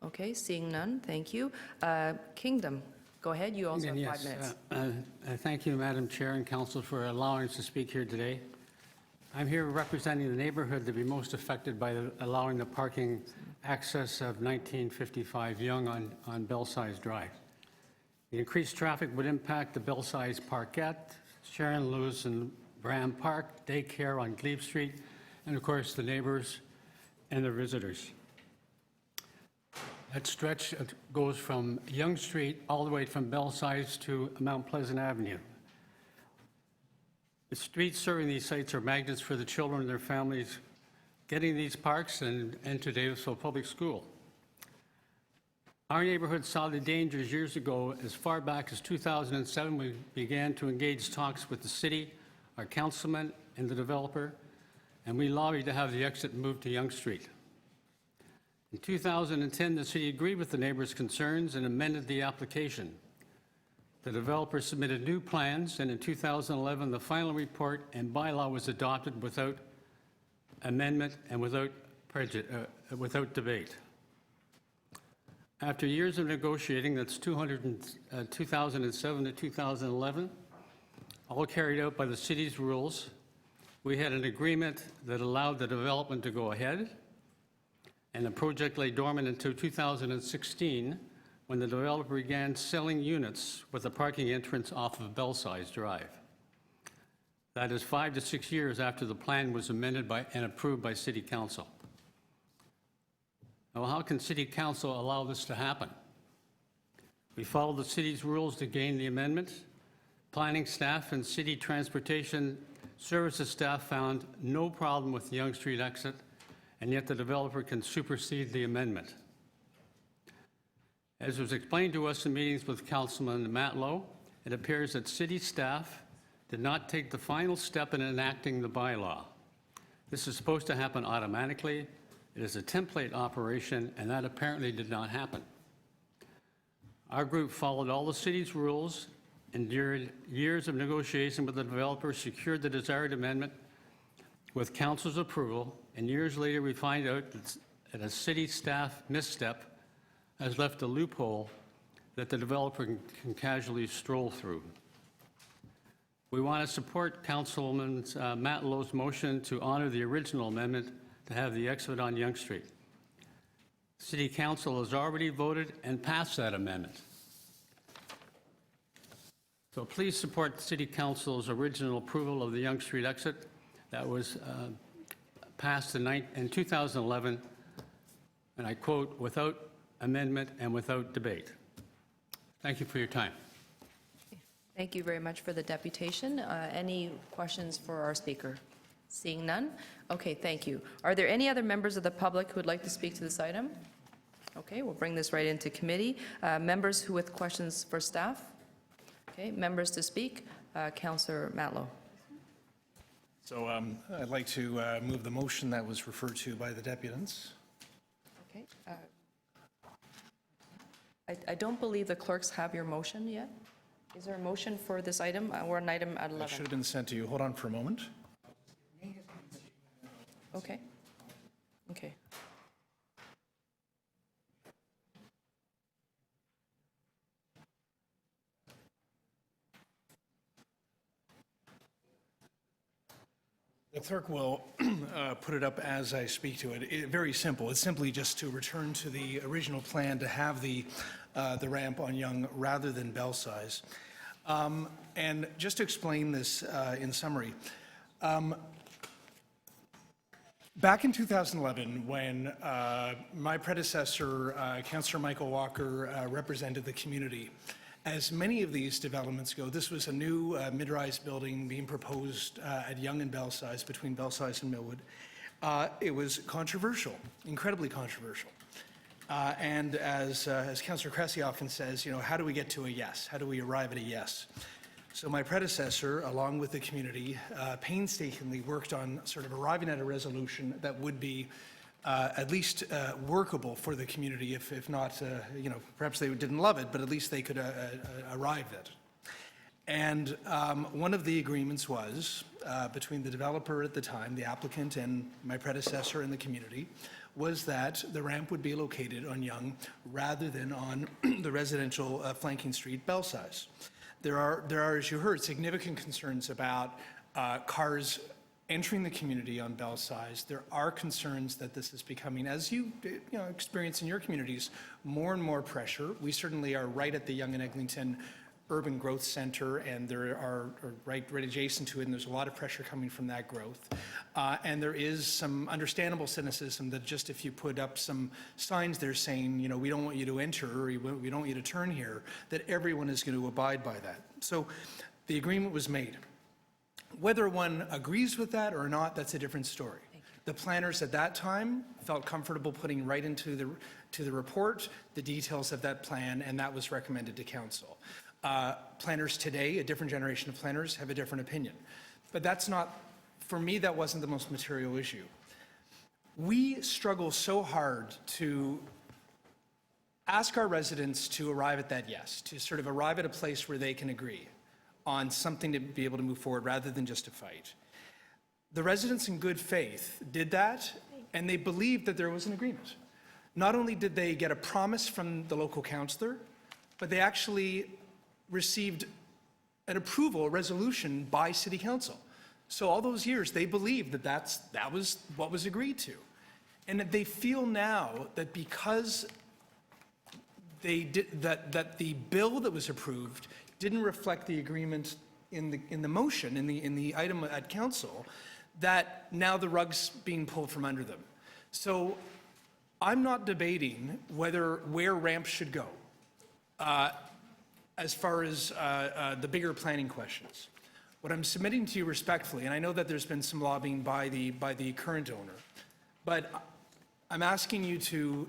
Okay, seeing none, thank you. Kingdom, go ahead, you also have 5 minutes. Thank you, Madam Chair and Council, for allowing us to speak here today. I'm here representing the neighborhood to be most affected by allowing the parking access of 1955 Yonge on Belsize Drive. The increased traffic would impact the Belsize Parkette, Sharon Lewis and Bram Park, daycare on Glebe Street, and of course the neighbors and the visitors. That stretch goes from Yonge Street all the way from Belsize to Mount Pleasant Avenue. The streets serving these sites are magnets for the children and their families getting these parks and to Davisville Public School. Our neighborhood saw the dangers years ago. As far back as 2007, we began to engage talks with the city, our councilman, and the developer, and we lobbied to have the exit moved to Yonge Street. In 2010, the city agreed with the neighbors' concerns and amended the application. The developer submitted new plans, and in 2011, the final report and bylaw was adopted without amendment and without debate. After years of negotiating, that's 2007 to 2011, all carried out by the city's rules, we had an agreement that allowed the development to go ahead, and the project lay dormant until 2016, when the developer began selling units with a parking entrance off of Belsize Drive. That is 5 to 6 years after the plan was amended and approved by City Council. Now, how can City Council allow this to happen? We followed the city's rules to gain the amendment. Planning staff and city transportation services staff found no problem with the Yonge Street exit, and yet the developer can supersede the amendment. As was explained to us in meetings with Councilman Matlow, it appears that city staff did not take the final step in enacting the bylaw. This is supposed to happen automatically. It is a template operation, and that apparently did not happen. Our group followed all the city's rules and during years of negotiation with the developer secured the desired amendment with council's approval, and years later we find out that a city staff misstep has left a loophole that the developer can casually stroll through. We want to support Councilman Matlow's motion to honor the original amendment to have the exit on Yonge Street. City Council has already voted and passed that amendment. So please support City Council's original approval of the Yonge Street exit that was passed in 2011, and I quote, without amendment and without debate. Thank you for your time. Thank you very much for the deputation. Any questions for our speaker? Seeing none? Okay, thank you. Are there any other members of the public who would like to speak to this item? Okay, we'll bring this right into committee. Members who with questions for staff? Okay, members to speak. Councillor Matlow. So I'd like to move the motion that was referred to by the deputants. Okay. I don't believe the clerks have your motion yet. Is there a motion for this item? We're on item at 11. It should have been sent to you. Hold on for a moment. Okay. Okay. The clerk will put it up as I speak to it. Very simple. It's simply just to return to the original plan to have the ramp on Yonge rather than Belsize. And just to explain this in summary, back in 2011, when my predecessor, Councillor Michael Walker, represented the community, as many of these developments go, this was a new mid-rise building being proposed at Yonge and Belsize, between Belsize and Millwood. It was controversial, incredibly controversial. And as Councillor Cressy often says, you know, how do we get to a yes? How do we arrive at a yes? So my predecessor, along with the community, painstakingly worked on sort of arriving at a resolution that would be at least workable for the community, if not, you know, perhaps they didn't love it, but at least they could arrive at it. And one of the agreements was, between the developer at the time, the applicant, and my predecessor and the community, was that the ramp would be located on Yonge rather than on the residential flanking street, Belsize. There are, as you heard, significant concerns about cars entering the community on Belsize. There are concerns that this is becoming, as you experience in your communities, more and more pressure. We certainly are right at the Yonge and Eglinton Urban Growth Center, and there are right adjacent to it, and there's a lot of pressure coming from that growth. And there is some understandable cynicism that just if you put up some signs there saying, you know, we don't want you to enter, or we don't want you to turn here, that everyone is going to abide by that. So the agreement was made. Whether one agrees with that or not, that's a different story. The planners at that time felt comfortable putting right into the report the details of that plan, and that was recommended to council. Planners today, a different generation of planners, have a different opinion. But that's not, for me, that wasn't the most material issue. We struggle so hard to ask our residents to arrive at that yes, to sort of arrive at a place where they can agree on something to be able to move forward rather than just a fight. The residents in good faith did that, and they believed that there was an agreement. Not only did they get a promise from the local councillor, but they actually received an approval, a resolution by City Council. So all those years, they believed that that was what was agreed to. And that they feel now that because they did, that the bill that was approved didn't reflect the agreement in the motion, in the item at council, that now the rug's being pulled from under them. So I'm not debating where ramps should go as far as the bigger planning questions. What I'm submitting to you respectfully, and I know that there's been some lobbying by the current owner, But I'm asking you to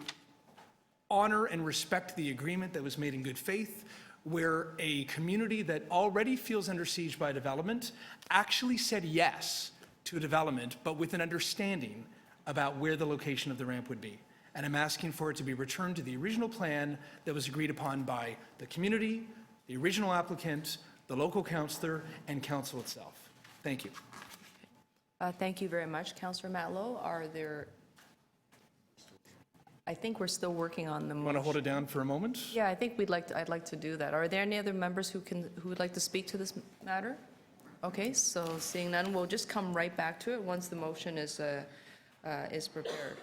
honor and respect the agreement that was made in good faith, where a community that already feels under siege by development actually said yes to a development, but with an understanding about where the location of the ramp would be. And I'm asking for it to be returned to the original plan that was agreed upon by the community, the original applicant, the local councillor, and council itself. Thank you. Thank you very much, Councillor Matlow. Are there, I think we're still working on the motion. Want to hold it down for a moment? Yeah, I think I'd like to do that. Are there any other members who would like to speak to this matter? Okay, so seeing none, we'll just come right back to it once the motion is prepared.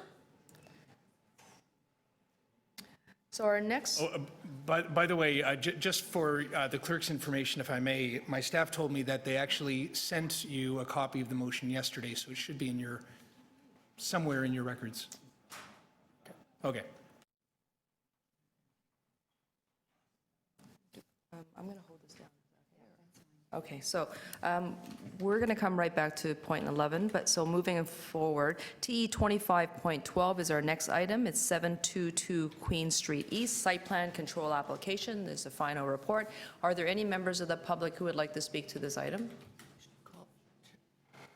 So our next... By the way, just for the clerk's information, if I may, my staff told me that they actually sent you a copy of the motion yesterday, so it should be in your, somewhere in your records. Okay. I'm going to hold this down. Okay, so we're going to come right back to point 11, but so moving forward, TE 25.12 is our next item. It's 722 Queen Street East, site plan control application. There's a final report. Are there any members of the public who would like to speak to this item?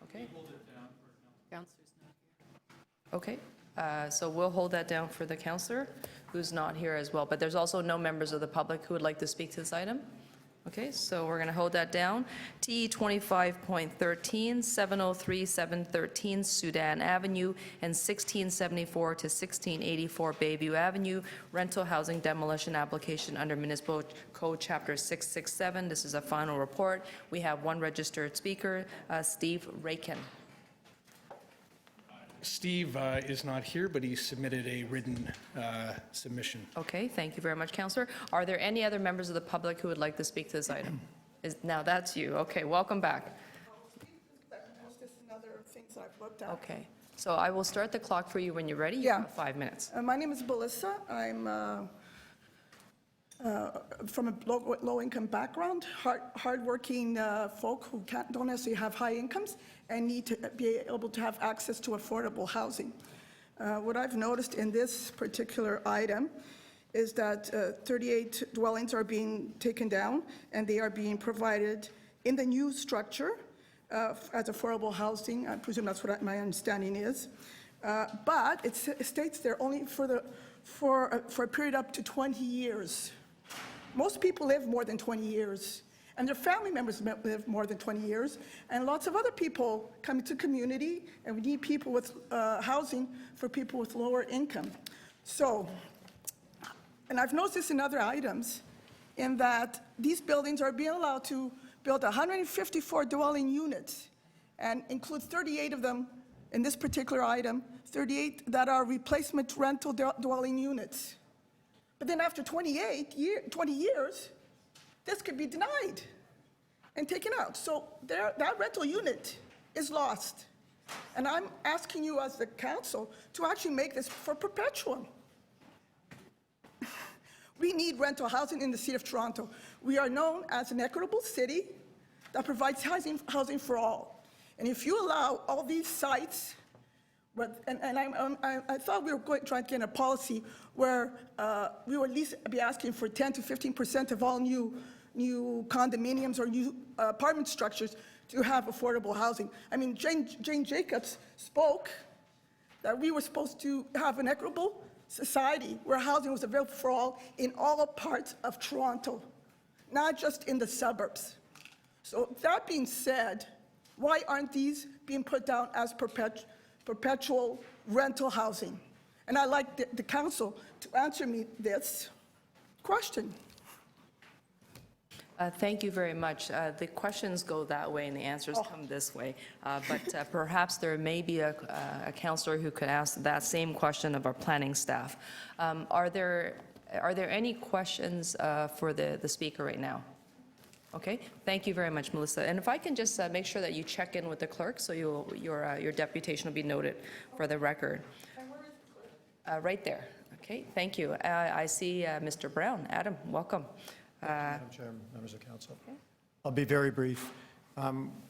Okay. Okay, so we'll hold that down for the councillor who's not here as well, but there's also no members of the public who would like to speak to this item? Okay, so we're going to hold that down. TE 25.13, 703, 713 Sudan Avenue, and 1674 to 1684 Bayview Avenue, rental housing demolition application under Municipal Code Chapter 667. This is a final report. We have one registered speaker, Steve Rakin. Steve is not here, but he submitted a written submission. Okay, thank you very much, Councillor. Are there any other members of the public who would like to speak to this item? Now that's you. Okay, welcome back. There's just another things I've looked at. Okay, so I will start the clock for you when you're ready. You have 5 minutes. My name is Belissa. I'm from a low-income background, hardworking folk who don't necessarily have high incomes and need to be able to have access to affordable housing. What I've noticed in this particular item is that 38 dwellings are being taken down, and they are being provided in the new structure as affordable housing. I presume that's what my understanding is. But it states they're only for a period up to 20 years. Most people live more than 20 years, and their family members live more than 20 years, and lots of other people come into community, and we need people with housing for people with lower income. So, and I've noticed this in other items, in that these buildings are being allowed to build 154 dwelling units, and include 38 of them in this particular item, 38 that are replacement rental dwelling units. But then after 20 years, this could be denied and taken out. So that rental unit is lost. And I'm asking you as the council to actually make this for perpetual. We need rental housing in the city of Toronto. We are known as an equitable city that provides housing for all. And if you allow all these sites, I thought we were trying to get a policy where we would at least be asking for 10 to 15% of all new condominiums or new apartment structures to have affordable housing. I mean, Jane Jacobs spoke that we were supposed to have an equitable society where housing was available for all in all parts of Toronto, not just in the suburbs. So that being said, why aren't these being put down as perpetual rental housing? And I'd like the council to answer me this question. Thank you very much. The questions go that way and the answers come this way. But perhaps there may be a councillor who could ask that same question of our planning staff. Are there any questions for the speaker right now? Okay, thank you very much, Melissa. And if I can just make sure that you check in with the clerk, so your deputation will be noted for the record. And where is the clerk? Right there. Okay, thank you. I see Mr. Brown. Adam, welcome. Madam Chair, members of council. Okay. I'll be very brief.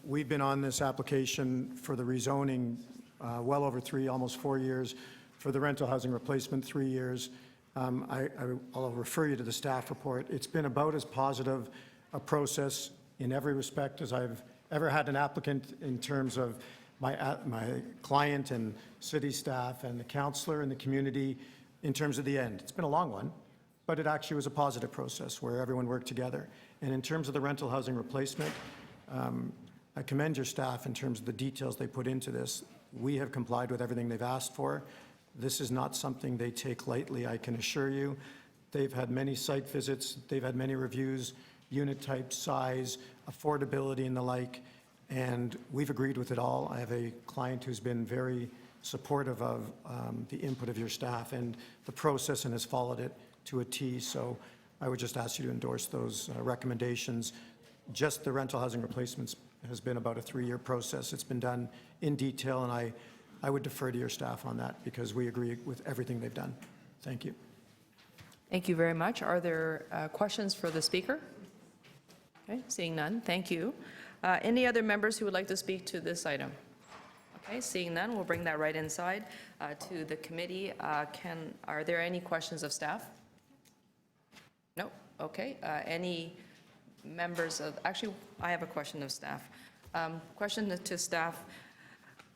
We've been on this application for the rezoning well over 3, almost 4 years. For the rental housing replacement, 3 years. I'll refer you to the staff report. It's been about as positive a process in every respect as I've ever had an applicant in terms of my client and city staff and the councillor and the community in terms of the end. It's been a long one, but it actually was a positive process where everyone worked together. And in terms of the rental housing replacement, I commend your staff in terms of the details they put into this. We have complied with everything they've asked for. This is not something they take lightly, I can assure you. They've had many site visits, they've had many reviews, unit type, size, affordability and the like, and we've agreed with it all. I have a client who's been very supportive of the input of your staff and the process and has followed it to a T, so I would just ask you to endorse those recommendations. Just the rental housing replacements has been about a 3-year process. It's been done in detail, and I would defer to your staff on that because we agree with everything they've done. Thank you. Thank you very much. Are there questions for the speaker? Okay, seeing none, thank you. Any other members who would like to speak to this item? Okay, seeing none, we'll bring that right inside to the committee. Are there any questions of staff? No? Okay. Any members of, actually, I have a question of staff. Question to staff.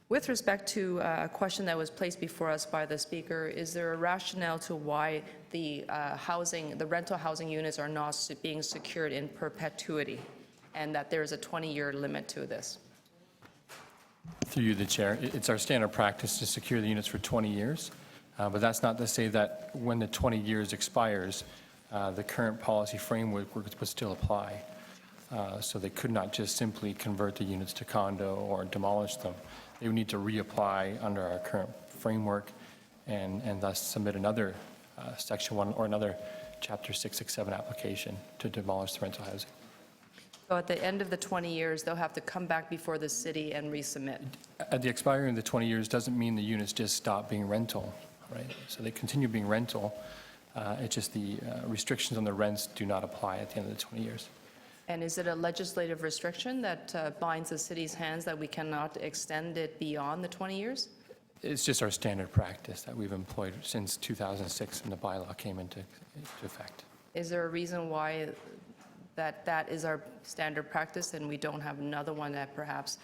With respect to a question that was placed before us by the speaker, is there a rationale to why the rental housing units are not being secured in perpetuity and that there is a 20-year limit to this? Through you, the Chair, it's our standard practice to secure the units for 20 years, but that's not to say that when the 20 years expires, the current policy framework would still apply. So they could not just simply convert the units to condo or demolish them. They would need to reapply under our current framework and thus submit another Section 1 or another Chapter 667 application to demolish the rental housing. So at the end of the 20 years, they'll have to come back before the city and resubmit? At the expiry of the 20 years doesn't mean the units just stop being rental, right? So they continue being rental. It's just the restrictions on the rents do not apply at the end of the 20 years. And is it a legislative restriction that binds the city's hands that we cannot extend it beyond the 20 years? It's just our standard practice that we've employed since 2006 when the bylaw came into effect. Is there a reason why that is our standard practice and we don't have another one that perhaps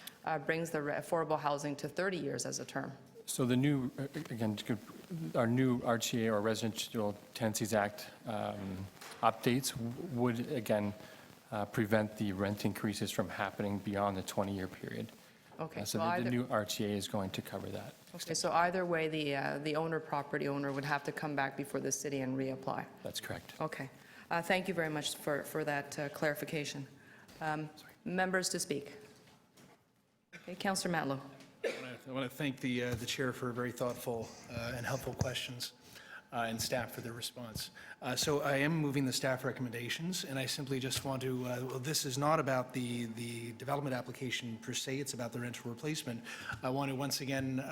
brings the affordable housing to 30 years as a term? So the new, again, our new RTA or Residential Tenancies Act updates would, again, prevent the rent increases from happening beyond the 20-year period. Okay, So the new RTA is going to cover that. Okay, so either way, the property owner would have to come back before the city and reapply. That's correct. Okay. Thank you very much for that clarification. Members to speak. Okay, Councillor Matlow. I want to thank the chair for very thoughtful and helpful questions and staff for their response. So I am moving the staff recommendations, and I simply just want to, well, this is not about the development application per se, it's about the rental replacement. I want to once again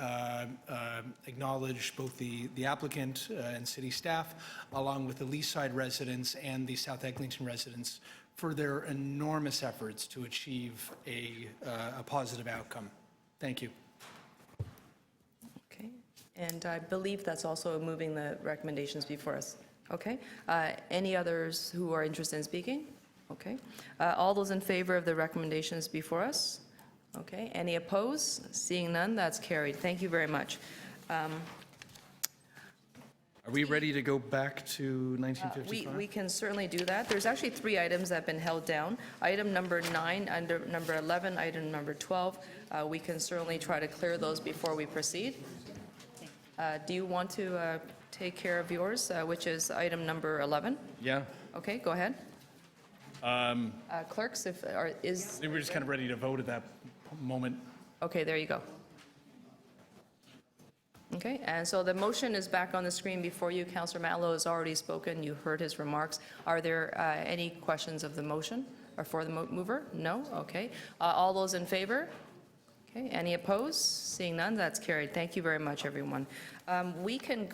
acknowledge both the applicant and city staff, along with the Leaside residents and the South Eglinton residents for their enormous efforts to achieve a positive outcome. Thank you. Okay, and I believe that's also moving the recommendations before us. Okay, any others who are interested in speaking? Okay, all those in favor of the recommendations before us? Okay, any opposed? Seeing none, that's carried. Thank you very much. Are we ready to go back to 1955? We can certainly do that. There's actually 3 items that have been held down. Item number 9, under number 11, item number 12. We can certainly try to clear those before we proceed. Do you want to take care of yours, which is item number 11? Yeah. Okay, go ahead. Clerks, We're just kind of ready to vote at that moment. Okay, there you go. Okay, and so the motion is back on the screen before you. Councillor Matlow has already spoken. You heard his remarks. Are there any questions of the motion or for the mover? No? Okay. All those in favor? Okay, any opposed? Seeing none, that's carried. Thank you very much, everyone. We can,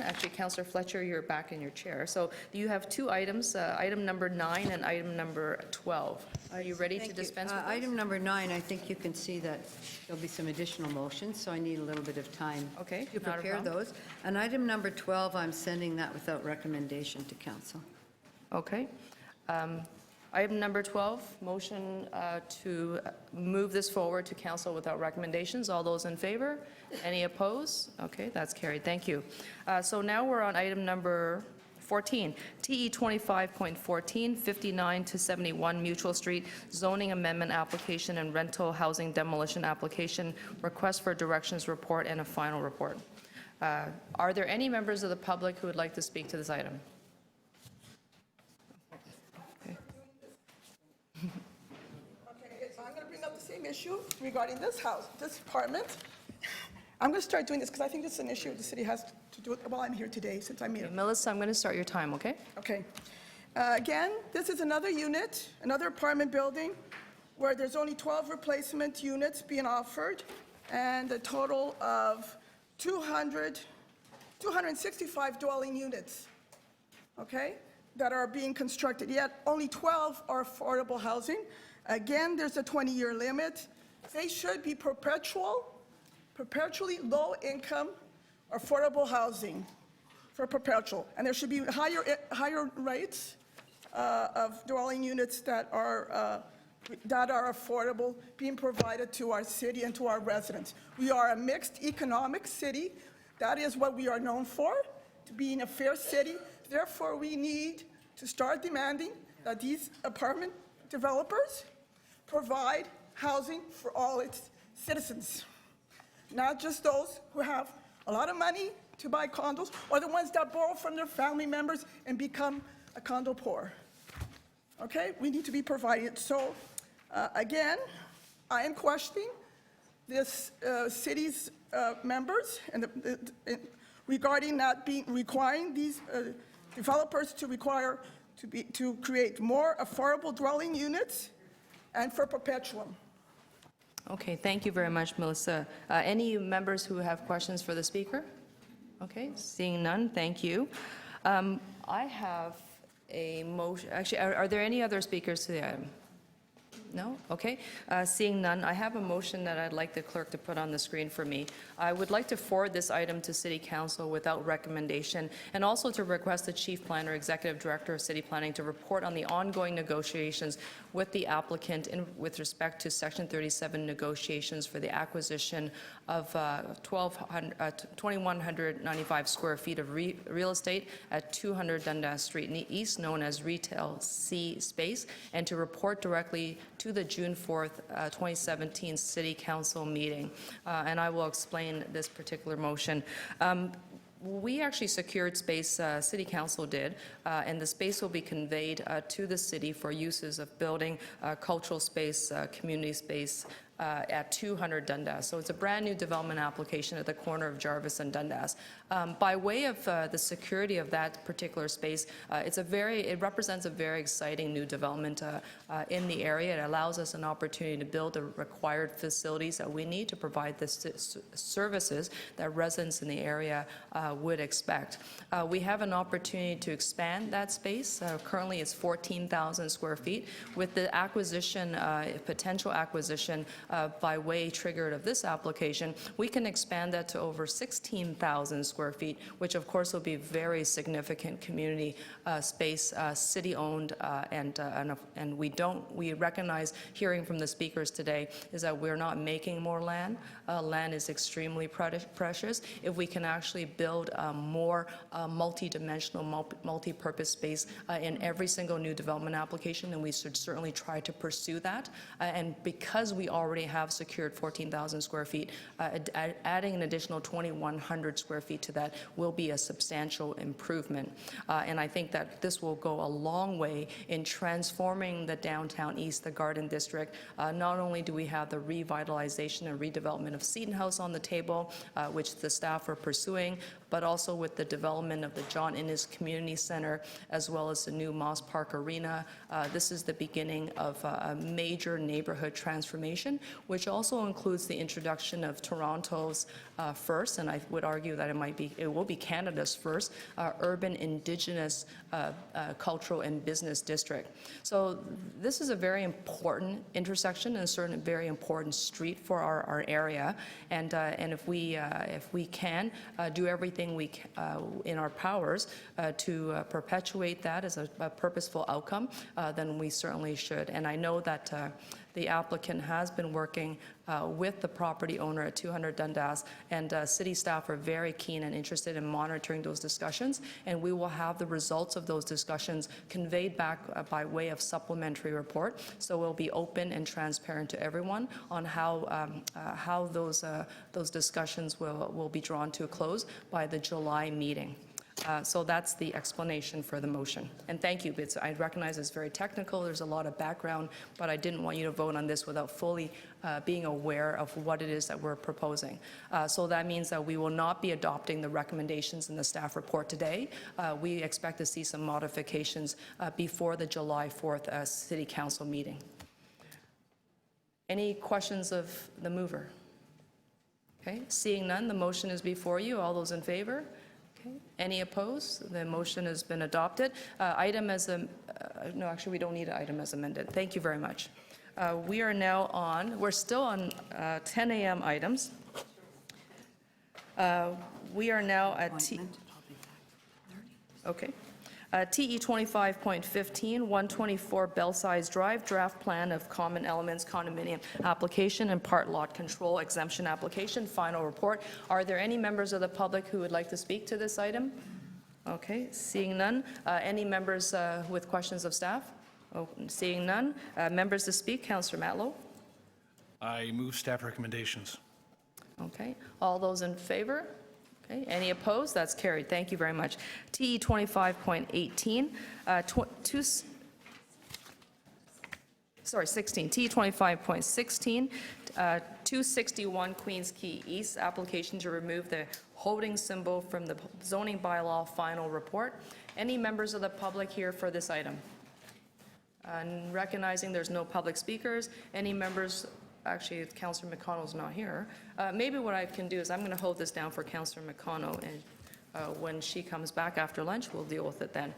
actually, Councillor Fletcher, you're back in your chair. So you have two items, item number 9 and item number 12. Are you ready to dispense with those? Item number 9, I think you can see that there'll be some additional motions, so I need a little bit of time Okay, to not a prepare problem. those. And item number 12, I'm sending that without recommendation to council. Okay. Item number 12, motion to move this forward to council without recommendations. All those in favor? Any opposed? Okay, that's carried. Thank you. So now we're on item number 14, TE 25.14, 59 to 71 Mutual Street, zoning amendment application and rental housing demolition application, request for directions report and a final report. Are there any members of the public who would like to speak to this item? Okay, so I'm going to bring up the same issue regarding this house, this apartment. I'm going to start doing this because I think this is an issue the city has to do while I'm here today, since I'm here. Melissa, I'm going to start your time, okay? Okay. Again, this is another unit, another apartment building where there's only 12 replacement units being offered and a total of 265 dwelling units, okay, that are being constructed, yet only 12 are affordable housing. Again, there's a 20-year limit. They should be perpetually low-income, affordable housing for perpetual. And there should be higher rates of dwelling units that are affordable being provided to our city and to our residents. We are a mixed economic city. That is what we are known for, to being a fair city. Therefore, we need to start demanding that these apartment developers provide housing for all its citizens, not just those who have a lot of money to buy condos or the ones that borrow from their family members and become a condo poor. Okay, we need to be provided. So, again, I am questioning this city's members and regarding not requiring these developers to create more affordable dwelling units and for perpetuum. Okay, thank you very much, Melissa. Any members who have questions for the speaker? Okay, seeing none, thank you. I have a motion, actually, are there any other speakers to the item? No? Okay. Seeing none, I have a motion that I'd like the clerk to put on the screen for me. I would like to forward this item to City Council without recommendation, and also to request the Chief Planner, Executive Director of City Planning to report on the ongoing negotiations with the applicant with respect to Section 37 negotiations for the acquisition of 2,195 square feet of real estate at 200 Dundas Street East, known as Retail C Space, and to report directly to the June 4th, 2017 City Council meeting. And I will explain this particular motion. We actually secured space, City Council did, and the space will be conveyed to the city for uses of building, cultural space, community space, at 200 Dundas. So it's a brand new development application at the corner of Jarvis and Dundas. By way of the security of that particular space, it represents a very exciting new development in the area. It allows us an opportunity to build the required facilities that we need to provide the services that residents in the area would expect. We have an opportunity to expand that space. Currently it's 14,000 square feet. With the acquisition, potential acquisition by way triggered of this application, we can expand that to over 16,000 square feet, which of course will be very significant community space, city-owned, and we recognize, hearing from the speakers today, is that we're not making more land. Land is extremely precious. If we can actually build more multi-dimensional, multi-purpose space in every single new development application, then we should certainly try to pursue that. And because we already have secured 14,000 square feet, adding an additional 2,100 square feet to that will be a substantial improvement. And I think that this will go a long way in transforming the downtown east, the Garden District. Not only do we have the revitalization and redevelopment of Seton House on the table, which the staff are pursuing, but also with the development of the John Innes Community Center, as well as the new Moss Park Arena. This is the beginning of a major neighborhood transformation, which also includes the introduction of Toronto's first, and I would argue that it will be Canada's first, urban indigenous cultural and business district. So this is a very important intersection and certainly a very important street for our area. And if we can do everything in our powers to perpetuate that as a purposeful outcome, then we certainly should. And I know that the applicant has been working with the property owner at 200 Dundas, and city staff are very keen and interested in monitoring those discussions, and we will have the results of those discussions conveyed back by way of supplementary report. So we'll be open and transparent to everyone on how those discussions will be drawn to a close by the July meeting. So that's the explanation for the motion. And thank you. I recognize it's very technical. There's a lot of background, but I didn't want you to vote on this without fully being aware of what it is that we're proposing. So that means that we will not be adopting the recommendations in the staff report today. We expect to see some modifications before the July 4th City Council meeting. Any questions of the mover? Okay, seeing none, the motion is before you. All those in favor? Any opposed? The motion has been adopted. No, actually, we don't need an item as amended. Thank you very much. We're still on 10 a.m. items. We are now at TE 25.15, 124 Belsize Drive, draft plan of common elements condominium application and part lot control exemption application, final report. Are there any members of the public who would like to speak to this item? Okay, seeing none. Any members with questions of staff? Oh, seeing none. Members to speak, Councillor Matlow. I move staff recommendations. Okay, all those in favor? Okay, any opposed? That's carried. Thank you very much. TE 25.18, 16. TE 25.16, 261 Queens Quay East, application to remove the holding symbol from the zoning bylaw final report. Any members of the public here for this item? Recognizing there's no public speakers, any members? Actually, Councillor McConnell's not here. Maybe what I can do is I'm going to hold this down for Councillor McConnell, and when she comes back after lunch, we'll deal with it then.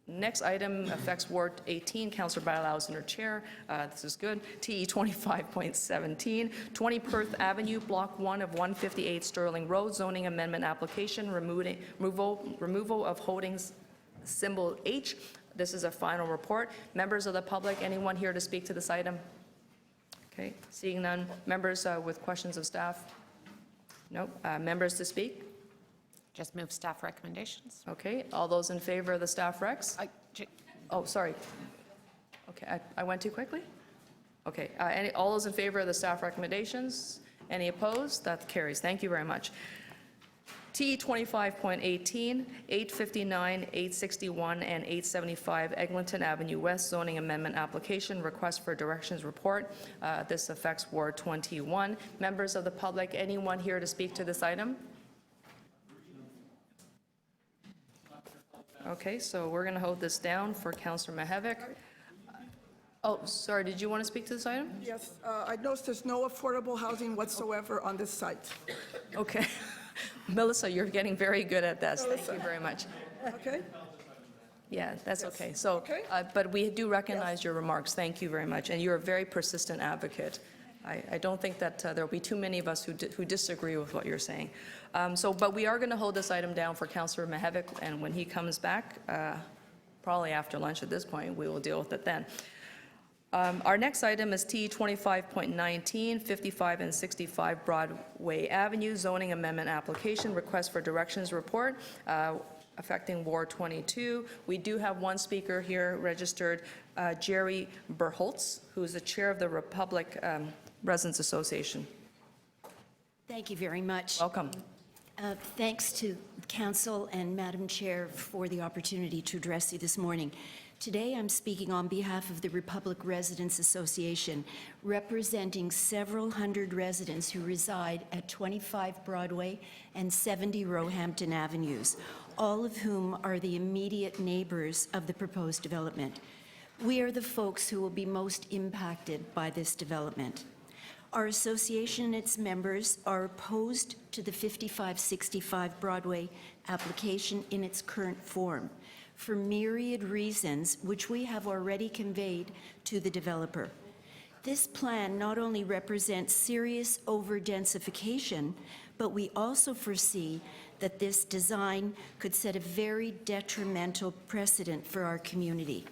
Next item affects Ward 18. Councillor Bailao is in her chair. This is good. TE 25.17, 20 Perth Avenue, Block 1 of 158 Sterling Road, zoning amendment application, removal of holdings symbol H. This is a final report. Members of the public, anyone here to speak to this item? Okay, seeing none. Members with questions of staff? Nope. Members to speak? Just move staff recommendations. Okay, all those in favor of the staff recs? Oh, sorry. Okay, I went too quickly? Okay, all those in favor of the staff recommendations? Any opposed? That carries. Thank you very much. TE 25.18, 859, 861, and 875 Eglinton Avenue West zoning amendment application, request for directions report. This affects Ward 21. Members of the public, anyone here to speak to this item? Okay, so we're going to hold this down for Councillor Mihevc. Oh, sorry, did you want to speak to this item? Yes, I noticed there's no affordable housing whatsoever on this site. Okay. Melissa, you're getting very good at this. Thank you very much. Okay? Yeah, that's okay. So, but we do recognize your remarks. Thank you very much. And you're a very persistent advocate. I don't think that there will be too many of us who disagree with what you're saying. But we are going to hold this item down for Councillor Mihevc, and when he comes back, probably after lunch at this point, we will deal with it then. Our next item is T 25.19, 55 and 65 Broadway Avenue, zoning amendment application, request for directions report, affecting Ward 22. We do have one speaker here registered, Jerry Berholtz, who is the chair of the Republic Residents Association. Thank you very much. Welcome. Thanks to Council and Madam Chair, for the opportunity to address you this morning. Today, I'm speaking on behalf of the Republic Residents Association, representing several hundred residents who reside at 25 Broadway and 70 Roehampton Avenues, all of whom are the immediate neighbors of the proposed development. We are the folks who will be most impacted by this development. Our association and its members are opposed to the 5565 Broadway application in its current form for myriad reasons which we have already conveyed to the developer. This plan not only represents serious over-densification, but we also foresee that this design could set a very detrimental precedent for our community.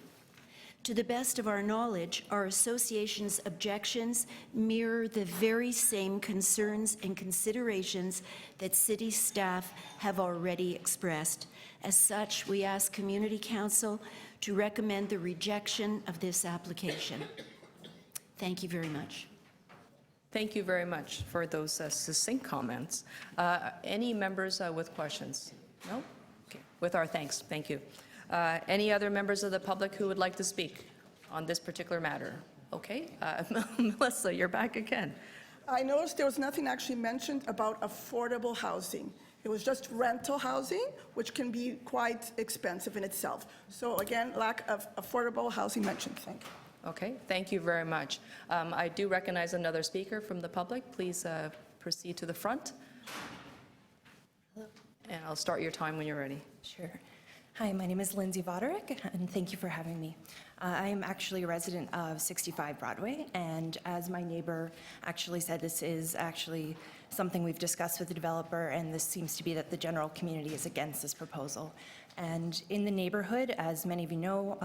To the best of our knowledge, our association's objections mirror the very same concerns and considerations that city staff have already expressed. As such, we ask Community Council to recommend the rejection of this application. Thank you very much. Thank you very much for those succinct comments. Any members with questions? No? Okay. With our thanks. Thank you. Any other members of the public who would like to speak on this particular matter? Okay. Melissa, you're back again. I noticed there was nothing actually mentioned about affordable housing. It was just rental housing, which can be quite expensive in itself. So again, lack of affordable housing mentioned. Thank you. Okay, thank you very much. I do recognize another speaker from the public. Please proceed to the front. Hello. And I'll start your time when you're ready. Sure. Hi, my name is Lindsay Voderick, and thank you for having me. I am actually a resident of 65 Broadway, and as my neighbor actually said, this is actually something we've discussed with the developer, and this seems to be that the general community is against this proposal. And in the neighborhood, as many of you know,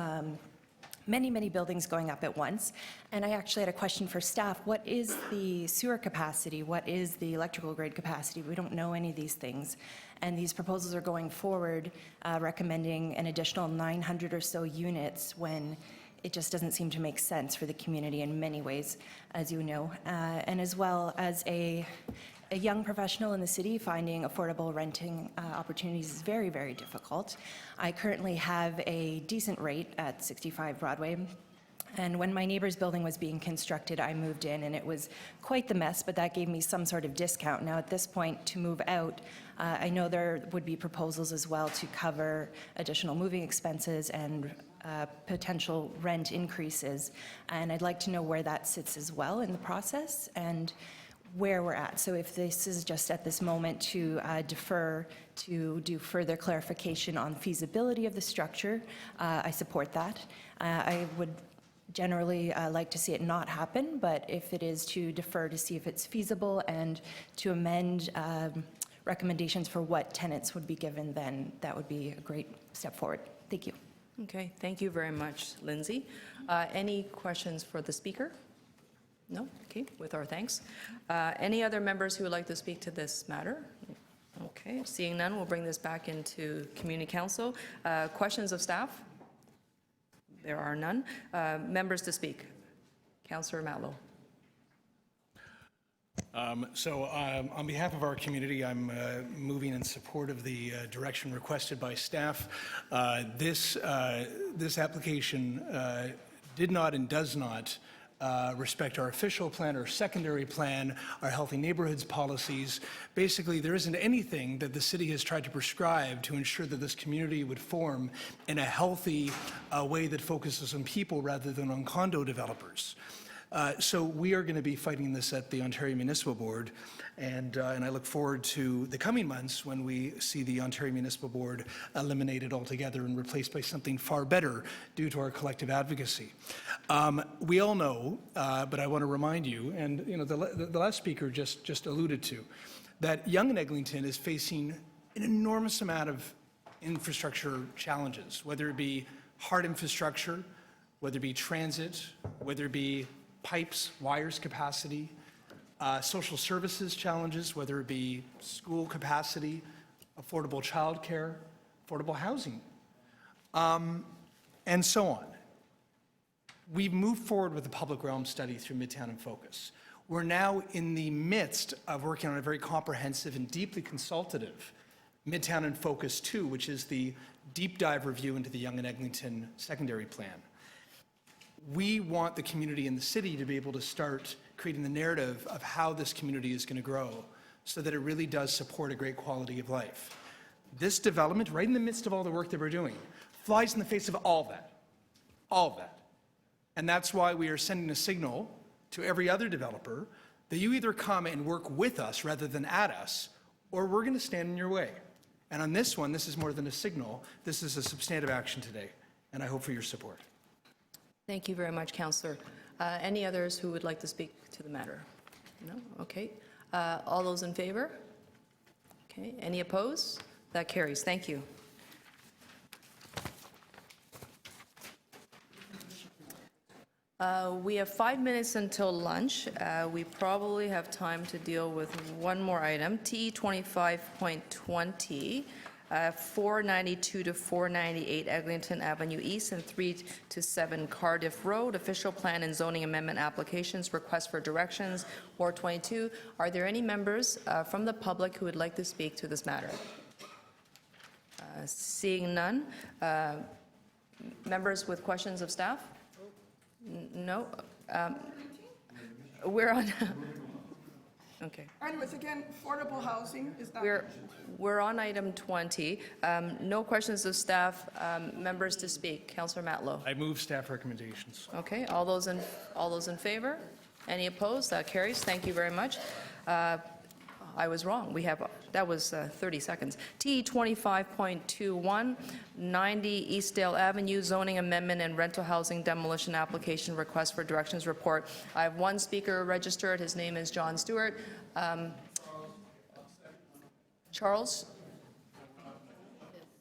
many buildings going up at once. And I actually had a question for staff. What is the sewer capacity? What is the electrical grid capacity? We don't know any of these things. And these proposals are going forward, recommending an additional 900 or so units when it just doesn't seem to make sense for the community in many ways, as you know. And as well as a young professional in the city, finding affordable renting opportunities is very, very difficult. I currently have a decent rate at 65 Broadway. And when my neighbor's building was being constructed, I moved in, and it was quite the mess, but that gave me some sort of discount. Now, at this point, to move out, I know there would be proposals as well to cover additional moving expenses and potential rent increases. And I'd like to know where that sits as well in the process and where we're at. So if this is just at this moment to defer to do further clarification on feasibility of the structure, I support that. I would generally like to see it not happen, but if it is to defer to see if it's feasible and to amend recommendations for what tenants would be given, then that would be a great step forward. Thank you. Okay, thank you very much, Lindsay. Any questions for the speaker? No? Okay, with our thanks. Any other members who would like to speak to this matter? Okay, seeing none, we'll bring this back into Community Council. Questions of staff? There are none. Members to speak. Councillor Matlow. On behalf of our community, I'm moving in support of the direction requested by staff. This application did not and does not respect our official plan or secondary plan, our healthy neighborhoods policies. Basically, there isn't anything that the city has tried to prescribe to ensure that this community would form in a healthy way that focuses on people rather than on condo developers. So we are going to be fighting this at the Ontario Municipal Board, and I look forward to the coming months when we see the Ontario Municipal Board eliminated altogether and replaced by something far better due to our collective advocacy. We all know, but I want to remind you, and you know, the last speaker just alluded to, that young and Eglinton is facing an enormous amount of infrastructure challenges, whether it be hard infrastructure, whether it be transit, whether it be pipes, wires capacity, social services challenges, whether it be school capacity, affordable childcare, affordable housing, and so on. We've moved forward with the public realm study through Midtown in Focus. We're now in the midst of working on a very comprehensive and deeply consultative Midtown and Focus 2, which is the deep dive review into the Yonge and Eglinton secondary plan. We want the community and the city to be able to start creating the narrative of how this community is going to grow so that it really does support a great quality of life. This development, right in the midst of all the work that we're doing, flies in the face of all of that. All of that. And that's why we are sending a signal to every other developer that you either come and work with us rather than at us, or we're going to stand in your way. And on this one, this is more than a signal. This is a substantive action today, and I hope for your support. Thank you very much, Councillor. Any others who would like to speak to the matter? No? Okay. All those in favor? Okay. Any opposed? That carries. Thank you. We have 5 minutes until lunch. We probably have time to deal with one more item, TE 25.20, 492 to 498 Eglinton Avenue East and 3 to 7 Cardiff Road, official plan and zoning amendment applications, request for directions, Ward 22. Are there any members from the public who would like to speak to this matter? Seeing none. Members with questions of staff? No? We're on, okay. Anyways, again, affordable housing is not. We're on item 20. No questions of staff. Members to speak. Councillor Matlow. I move staff recommendations. Okay, all those in favor? Any opposed? That carries. Thank you very much. I was wrong. That was 30 seconds. TE 25.21, 90 Eastdale Avenue, zoning amendment and rental housing demolition application request for directions report. I have one speaker registered. His name is John Stewart. Charles?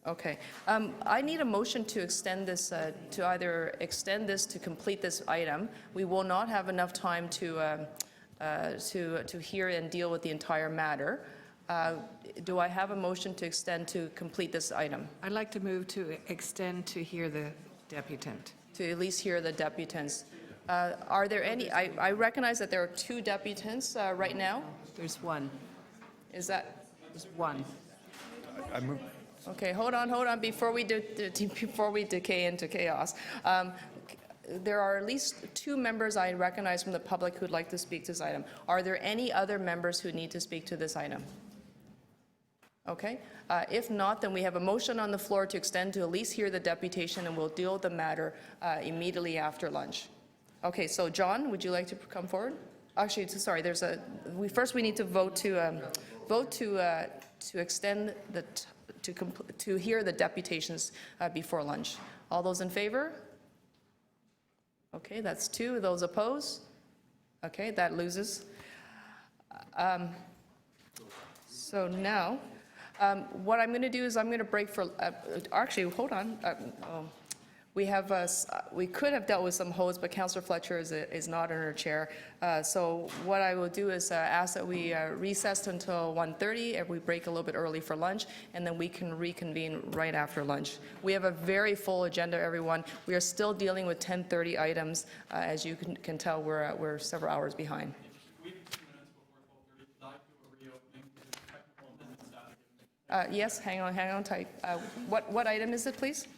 Okay. I need a motion to extend this, to either extend this to complete this item. We will not have enough time to hear and deal with the entire matter. Do I have a motion to extend to complete this item? I'd like to move to extend to hear the deputant. To at least hear the deputants. Are there any, I recognize that there are two deputants right now. There's one. Is that? There's one. I move. Okay, hold on, before we decay into chaos. There are at least two members I recognize from the public who'd like to speak to this item. Are there any other members who need to speak to this item? Okay. If not, then we have a motion on the floor to extend to at least hear the deputation, and we'll deal with the matter immediately after lunch. Okay, so John, would you like to come forward? Actually, sorry, first we need to vote to extend to hear the deputations before lunch. All those in favor? Okay, that's two. Those opposed? Okay, that loses. So now, what I'm going to do is I'm going to break for, actually, hold on. We could have dealt with some hose, but Councillor Fletcher is not in her chair. So what I will do is ask that we recess until 1:30, and we break a little bit early for lunch, and then we can reconvene right after lunch. We have a very full agenda, everyone. We are still dealing with 10:30 items. As you can tell, we're several hours behind. Yes, hang on tight. What item is it, please?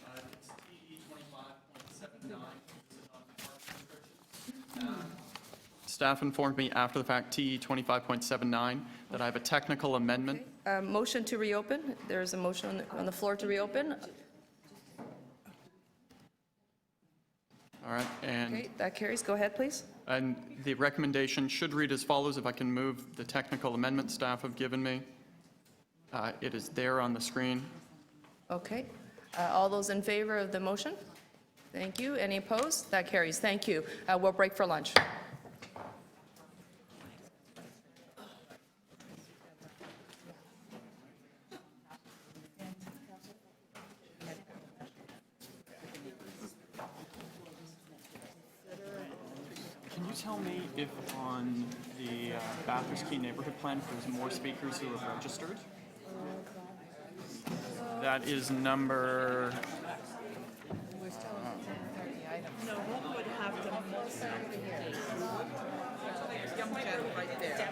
Staff informed me after the fact, TE 25.79, that I have a technical amendment. Motion to reopen. There is a motion on the floor to reopen. All right, and, Okay, that carries. Go ahead, please. and the recommendation should read as follows, if I can move the technical amendment staff have given me. It is there on the screen. Okay. All those in favor of the motion? Thank you. Any opposed? That carries. Thank you. We'll break for lunch. Can you tell me if on the Bathurst Key neighborhood plan, if there's more speakers who have registered? That is number... We're still on 10:30 items. No, one would have to right there.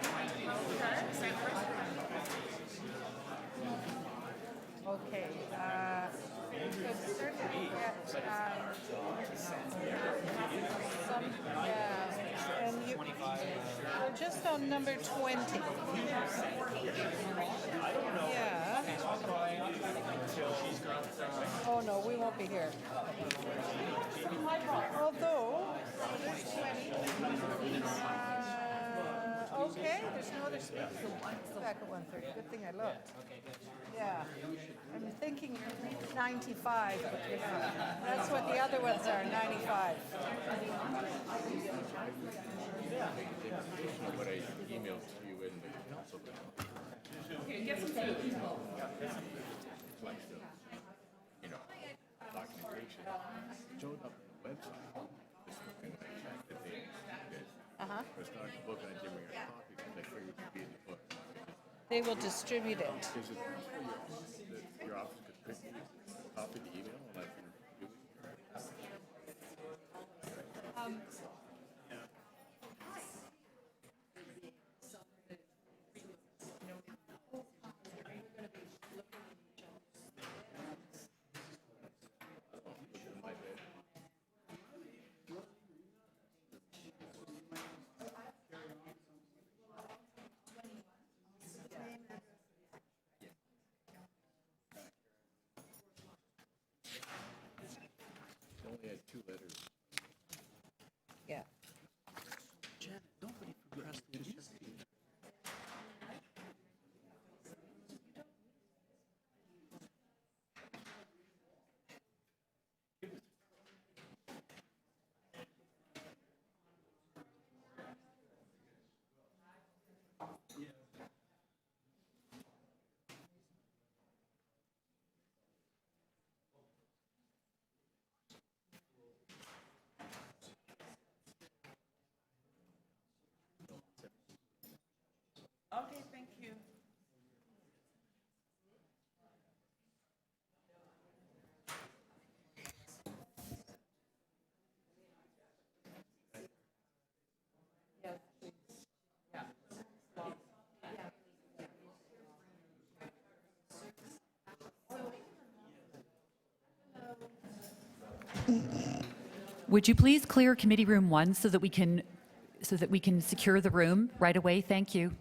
Yeah, and we're just on number 20. Yeah. Oh, no, we won't be here. Although, there's 20. Okay, there's no other speakers. Back at 1:30. Good thing I looked. Yeah. I'm thinking 95, but that's what the other ones are, 95. What I emailed to you in the council. Okay, get some food. Like the, documentation. Showed up on the website. This was kind of that they did. It's not the book, and I didn't bring a copy because I figured it would be in the book. They will distribute it. Is it possible your office could print me a copy of the email and I can do it? They only had 2 letters. Yeah. Janet, nobody procrastinated. Okay, thank you. Would you please clear Committee Room 1 so that we can secure the room right away? Thank you.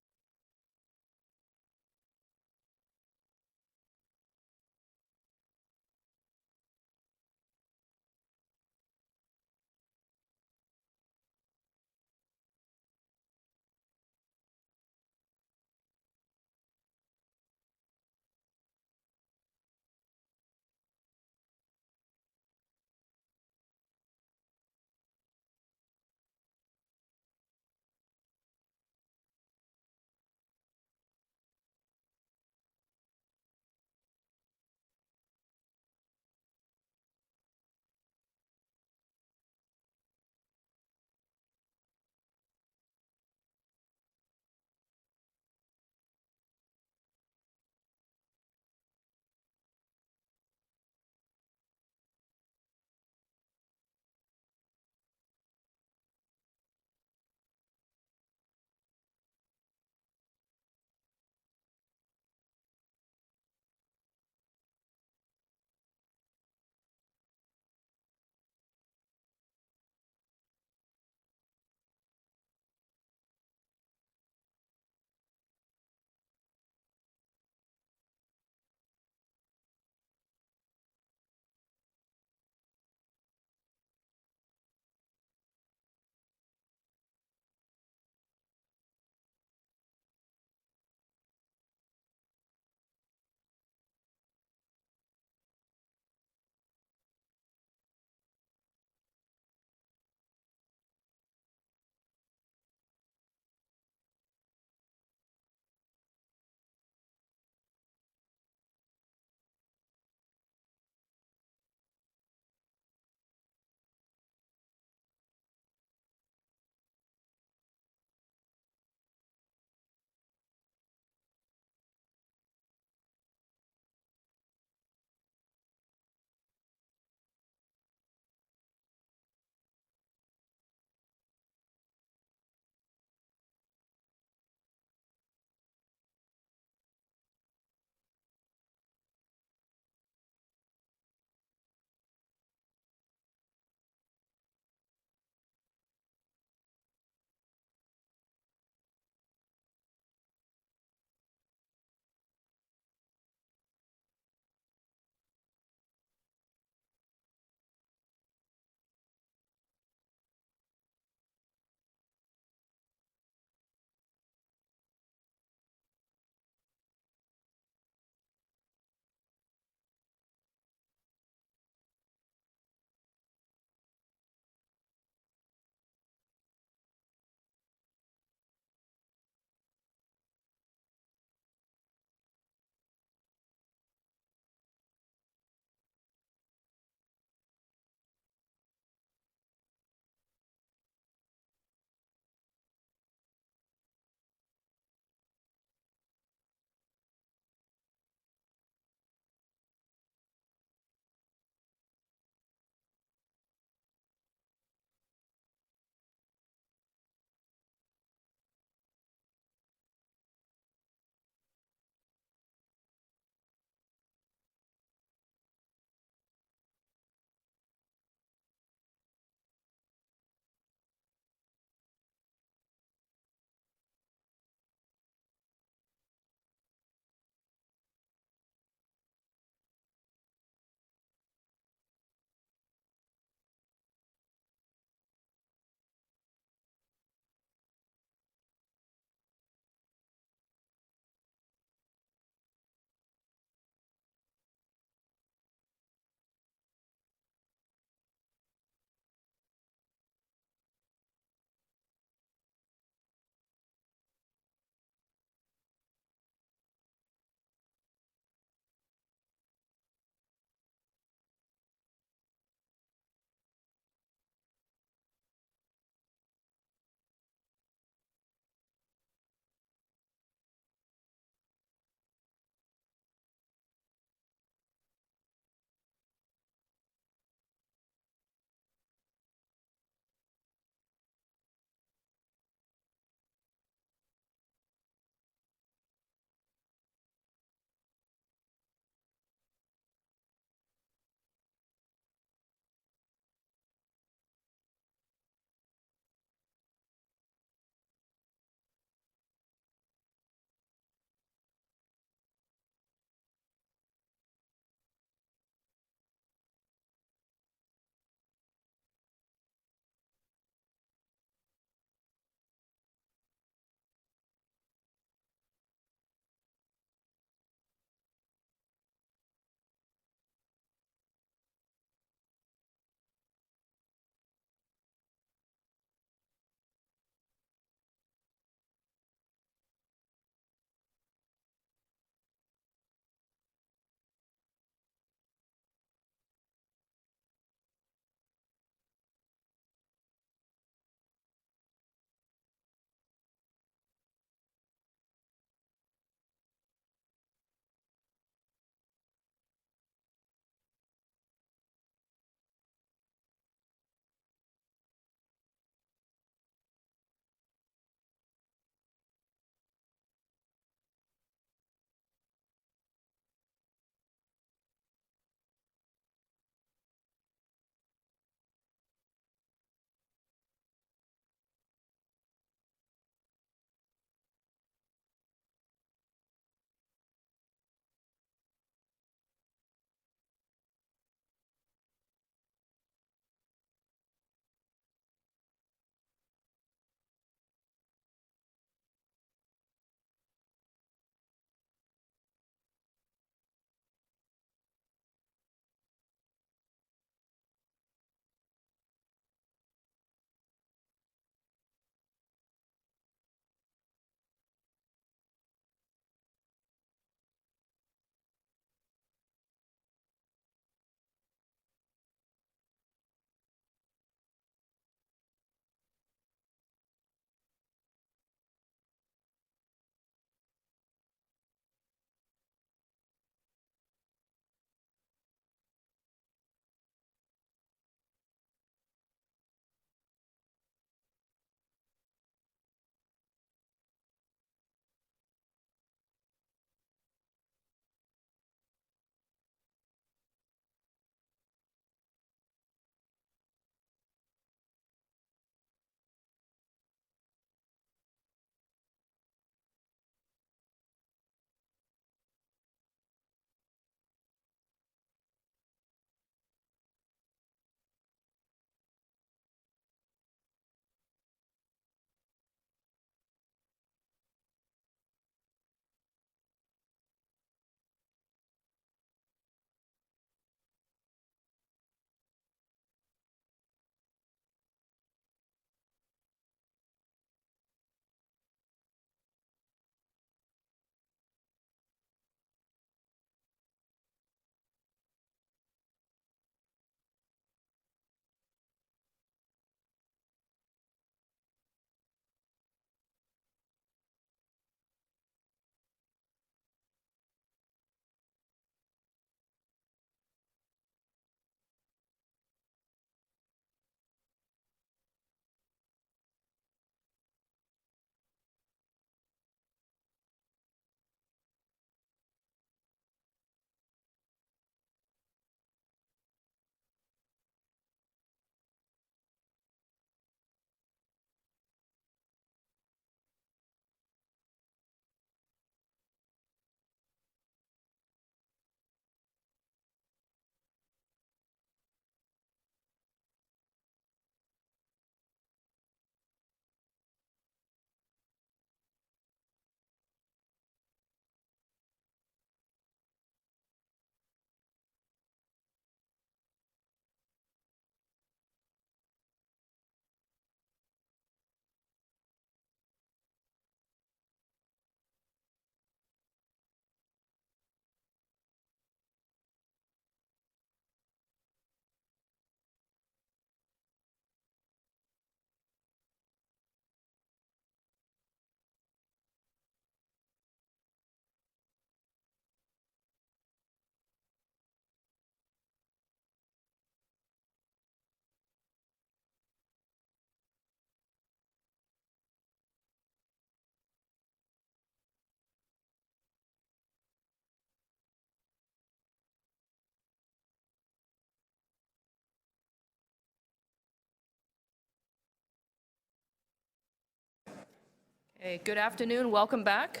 Hey, good afternoon, welcome back.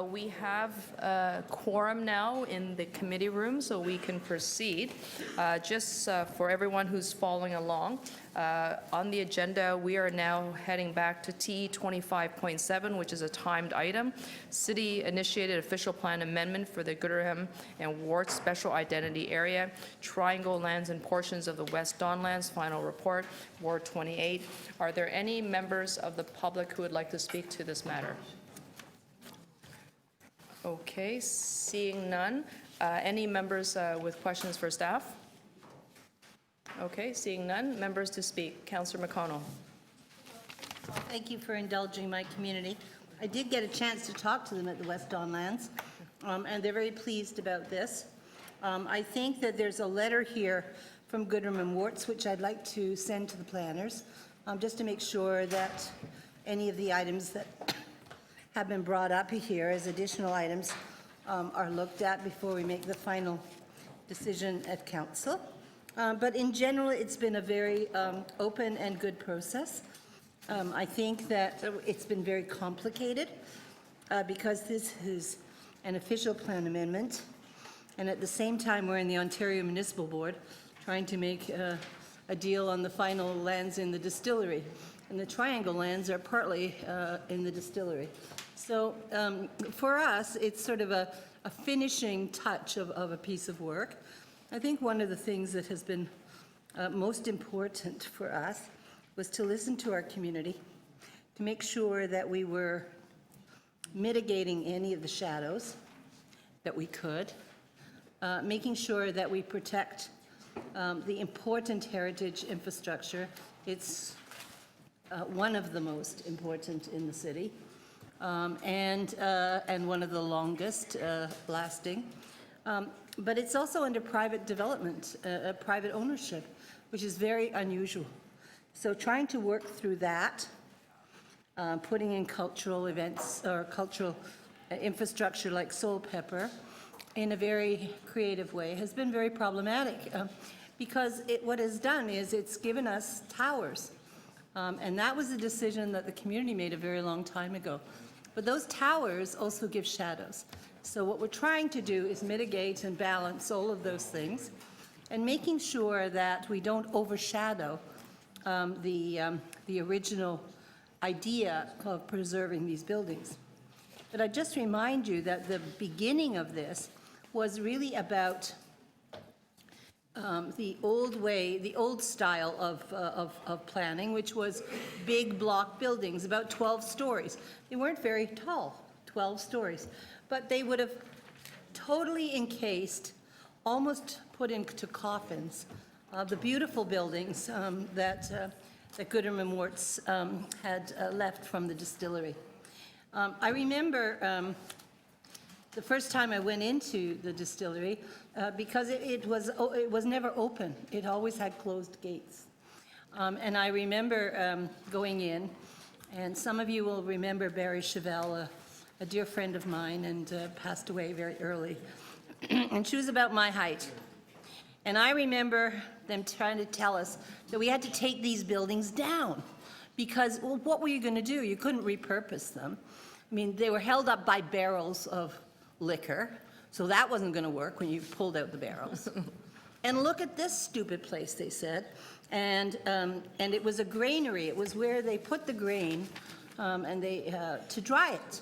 We have a quorum now in the committee room, so we can proceed. Just for everyone who's following along, on the agenda, we are now heading back to T 25.7, which is a timed item. City-initiated official plan amendment for the Gooderham and Wart Special Identity Area, Triangle Lands and portions of the West Don Lands, final report, Ward 28. Are there any members of the public who would like to speak to this matter? Okay, seeing none. Any members with questions for staff? Okay, seeing none. Members to speak. Councillor McConnell. Thank you for indulging my community. I did get a chance to talk to them at the West Don Lands, and they're very pleased about this. I think that there's a letter here from Gooderham and Warts, which I'd like to send to the planners, just to make sure that any of the items that have been brought up here as additional items are looked at before we make the final decision at council. But in general, it's been a very open and good process. I think that it's been very complicated because this is an official plan amendment, and at the same time, we're in the Ontario Municipal Board trying to make a deal on the final lands in the distillery. And the Triangle lands are partly in the distillery. So for us, it's sort of a finishing touch of a piece of work. I think one of the things that has been most important for us was to listen to our community, to make sure that we were mitigating any of the shadows that we could, making sure that we protect the important heritage infrastructure. It's one of the most important in the city, and one of the longest lasting. But it's also under private development, private ownership, which is very unusual. So trying to work through that, putting in cultural events or cultural infrastructure like Soul Pepper in a very creative way has been very problematic because what it's done is it's given us towers. And that was a decision that the community made a very long time ago. But those towers also give shadows. So what we're trying to do is mitigate and balance all of those things and making sure that we don't overshadow the original idea of preserving these buildings. But I just remind you that the beginning of this was really about the old way, the old style of planning, which was big block buildings, about 12 stories. They weren't very tall, 12 stories, but they would have totally encased, almost put into coffins, the beautiful buildings that Gooderham and Warts had left from the distillery. I remember the first time I went into the distillery, because it was never open. It always had closed gates. And I remember going in, and some of you will remember Barry Chevelle, a dear friend of mine, and passed away very early. And she was about my height. And I remember them trying to tell us that we had to take these buildings down because, well, what were you going to do? You couldn't repurpose them. I mean, they were held up by barrels of liquor, so that wasn't going to work when you pulled out the barrels. And look at this stupid place, they said. And it was a granary. It was where they put the grain and to dry it.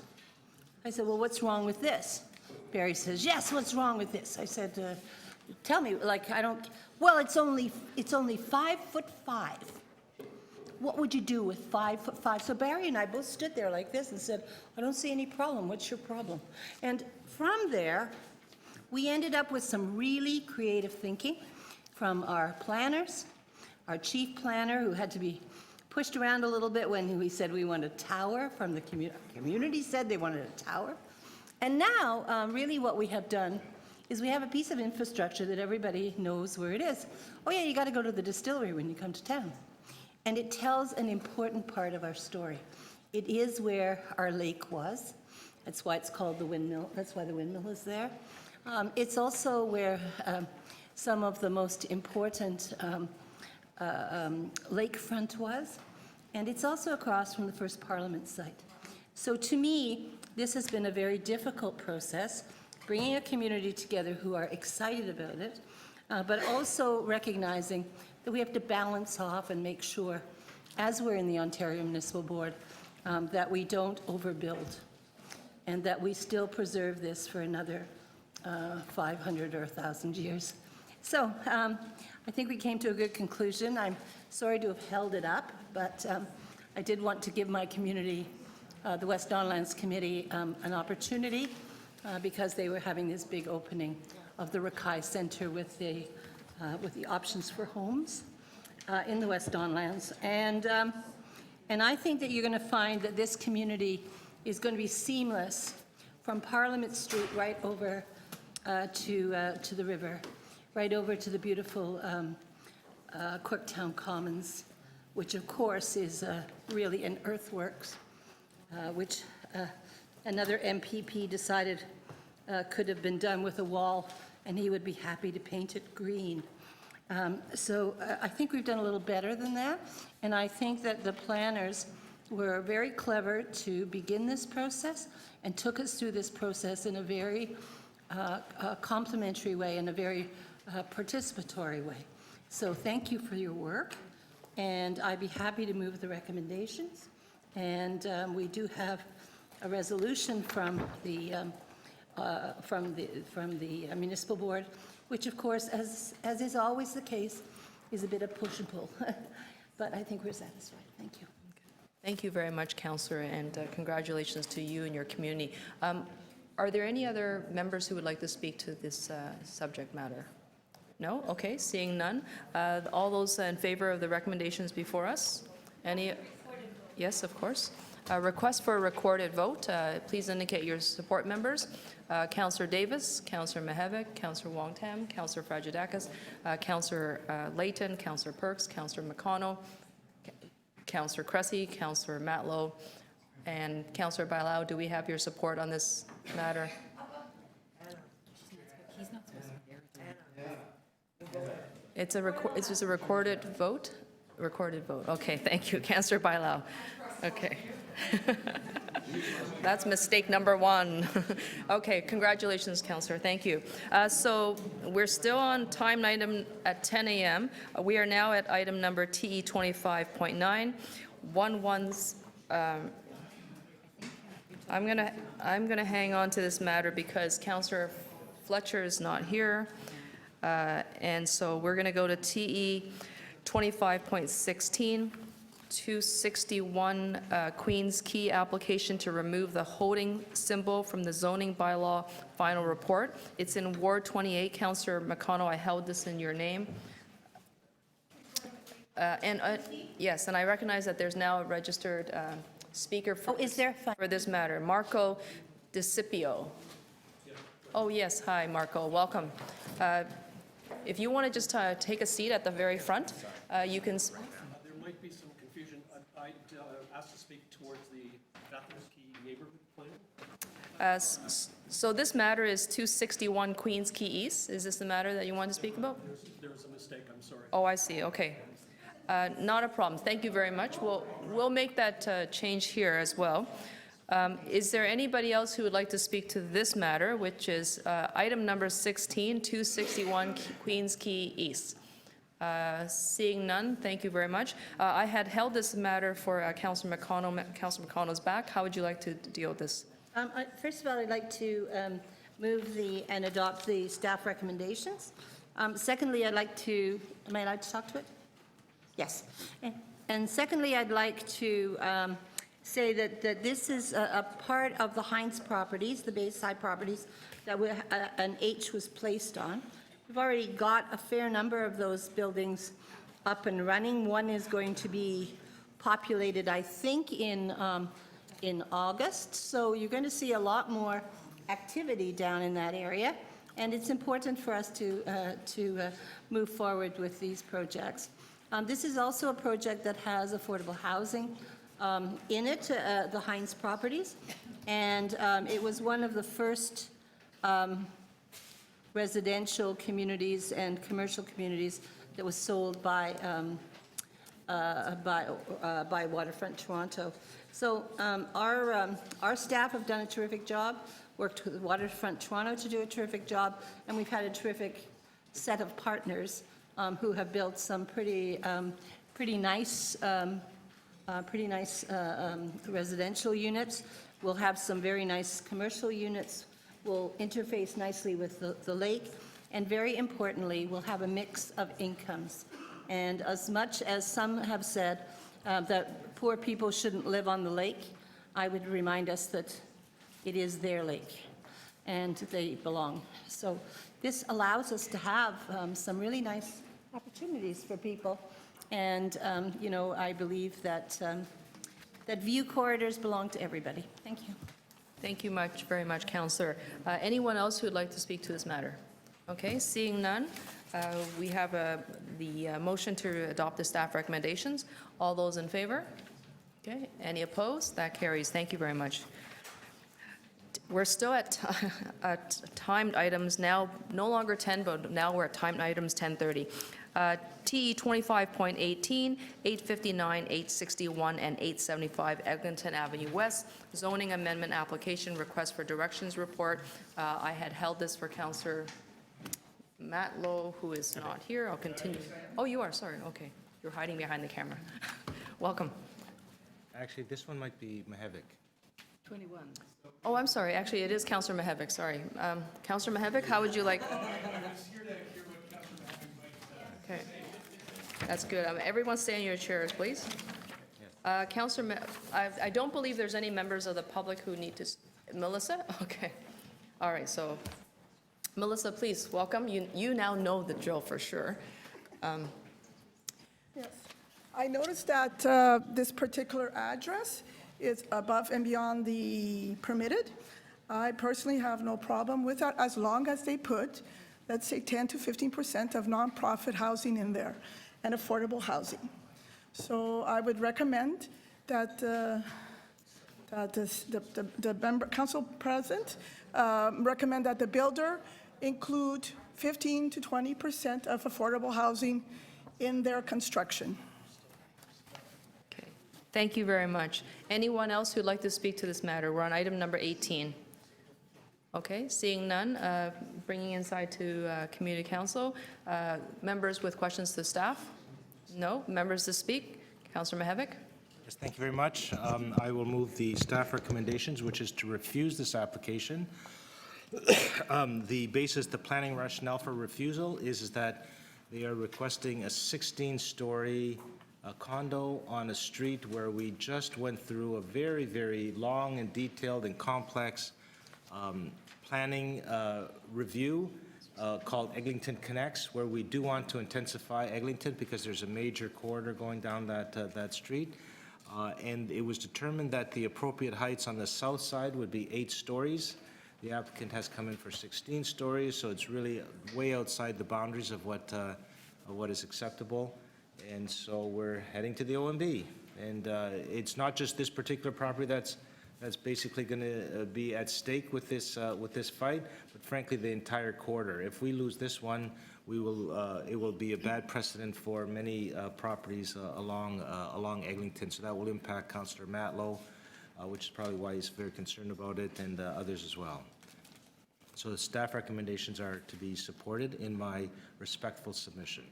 I said, well, what's wrong with this? Barry says, yes, what's wrong with this? I said, tell me, like, I don't, well, it's only 5'5". What would you do with 5'5"? So Barry and I both stood there like this and said, I don't see any problem. What's your problem? And from there, we ended up with some really creative thinking from our planners, our chief planner, who had to be pushed around a little bit when we said we wanted a tower from the community. The community said they wanted a tower. And now, really what we have done is we have a piece of infrastructure that everybody knows where it is. Oh yeah, you got to go to the distillery when you come to town. And it tells an important part of our story. It is where our lake was. That's why it's called the windmill. That's why the windmill is there. It's also where some of the most important lakefront was. And it's also across from the first Parliament site. So to me, this has been a very difficult process, bringing a community together who are excited about it, but also recognizing that we have to balance off and make sure, as we're in the Ontario Municipal Board, that we don't overbuild and that we still preserve this for another 500 or 1,000 years. So I think we came to a good conclusion. I'm sorry to have held it up, but I did want to give my community, the West Don Lands Committee, an opportunity because they were having this big opening of the Rakai Centre with the options for homes in the West Don Lands. And I think that you're going to find that this community is going to be seamless from Parliament Street right over to the river, right over to the beautiful Corktown Commons, which of course is really an earthworks, which another MPP decided could have been done with a wall, and he would be happy to paint it green. So I think we've done a little better than that, and I think that the planners were very clever to begin this process and took us through this process in a very complimentary way, in a very participatory way. So thank you for your work, and I'd be happy to move the recommendations. And we do have a resolution from the municipal board, which of course, as is always the case, is a bit of push and pull. But I think we're satisfied. Thank you. Thank you very much, Councillor, and congratulations to you and your community. Are there any other members who would like to speak to this subject matter? No? Okay, seeing none. All those in favor of the recommendations before us? Any? Yes, of course. Request for a recorded vote. Please indicate your support members. Councillor Davis, Councillor Mihevik, Councillor Wong-Tam, Councillor Fragedakis, Councillor Layton, Councillor Perks, Councillor McConnell, Councillor Cressy, Councillor Matlow, and Councillor Bailao. Do we have your support on this matter? It's just a recorded vote? Recorded vote. Okay, thank you. Councillor Bailao. Okay. That's mistake number one. Okay, congratulations, Councillor. Thank you. So we're still on time item at 10 a.m. We are now at item number TE 25.9. I'm gonna hang on to this matter because Councillor Fletcher is not here, and so we're gonna go to TE 25.16. 261 Queens Quay application to remove the holding symbol from the zoning bylaw final report. It's in Ward 28. Councillor McConnell, I held this in your name. Yes, and I recognize that there's now a registered speaker for, for this matter, Marco DeCipio. Oh yes, hi Marco, welcome. If you want to just take a seat at the very front, you can. There might be some confusion. I asked to speak towards the Bathurst Quay neighborhood plan. So this matter is 261 Queens Quay East. Is this the matter that you want to speak about? There's a mistake, I'm sorry. Oh, I see, okay. Not a problem. Thank you very much. We'll make that change here as well. Is there anybody else who would like to speak to this matter, which is item number 16, 261 Queens Quay East? Seeing none, thank you very much. I had held this matter for Councillor McConnell. Councillor McConnell's back. How would you like to deal with this? First of all, I'd like to move and adopt the staff recommendations. Secondly, I'd like to, am I allowed to talk to it? Yes. And secondly, I'd like to say that this is a part of the Heinz properties, the Bayside properties, that an H was placed on. We've already got a fair number of those buildings up and running. One is going to be populated, I think, in August. So you're going to see a lot more activity down in that area. And it's important for us to move forward with these projects. This is also a project that has affordable housing in it, the Heinz properties. And it was one of the first residential communities and commercial communities that was sold by by Waterfront Toronto. So our staff have done a terrific job, worked with Waterfront Toronto to do a terrific job, and we've had a terrific set of partners who have built some pretty nice residential units. We'll have some very nice commercial units. We'll interface nicely with the lake. And very importantly, we'll have a mix of incomes. And as much as some have said that poor people shouldn't live on the lake, I would remind us that it is their lake and they belong. So this allows us to have some really nice opportunities for people. And, you know, I believe that, that view corridors belong to everybody. Thank you. Thank you very much, Councillor. Anyone else who would like to speak to this matter? Okay, seeing none, we have the motion to adopt the staff recommendations. All those in favor? Okay, any opposed? That carries. Thank you very much. We're still at timed items now, no longer 10, but now we're at timed items 10:30. TE 25.18, 859, 861, and 875 Eglinton Avenue West, zoning amendment application request for directions report. I had held this for Councillor Matt Lowe, who is not here. I'll continue. Oh, you are, sorry, okay. You're hiding behind the camera. Welcome. Actually, this one might be Mahevik. 21. Oh, I'm sorry, actually, it is Councillor Mahevik, sorry. Councillor Mahevik, how would you like? Okay, that's good. Everyone stay in your chairs, please. Councillor, I don't believe there's any members of the public who need to, Melissa? Okay, all right, so Melissa, please, welcome. You now know the drill for sure. Yes. I noticed that this particular address is above and beyond the permitted. I personally have no problem with that as long as they put, let's say, 10 to 15% of nonprofit housing in there and affordable housing. So I would recommend that the member, council president recommend that the builder include 15 to 20% of affordable housing in their construction. Okay, thank you very much. Anyone else who'd like to speak to this matter? We're on item number 18. Okay, seeing none, bringing inside to Community Council. Members with questions to staff? No? Members to speak? Councillor Mahevik? Yes, thank you very much. I will move the staff recommendations, which is to refuse this application. The basis, the planning rationale for refusal is that they are requesting a 16-story condo on a street where we just went through a very, very long and detailed and complex planning review called Eglinton Connects, where we do want to intensify Eglinton because there's a major corridor going down that street. And it was determined that the appropriate heights on the south side would be 8 stories. The applicant has come in for 16 stories, so it's really way outside the boundaries of what is acceptable. And so we're heading to the OMB. And it's not just this particular property that's basically going to be at stake with this fight, but frankly the entire corridor. If we lose this one, we will it will be a bad precedent for many properties along Eglinton. So that will impact Councillor Matlow, which is probably why he's very concerned about it, and others as well. So the staff recommendations are to be supported in my respectful submission.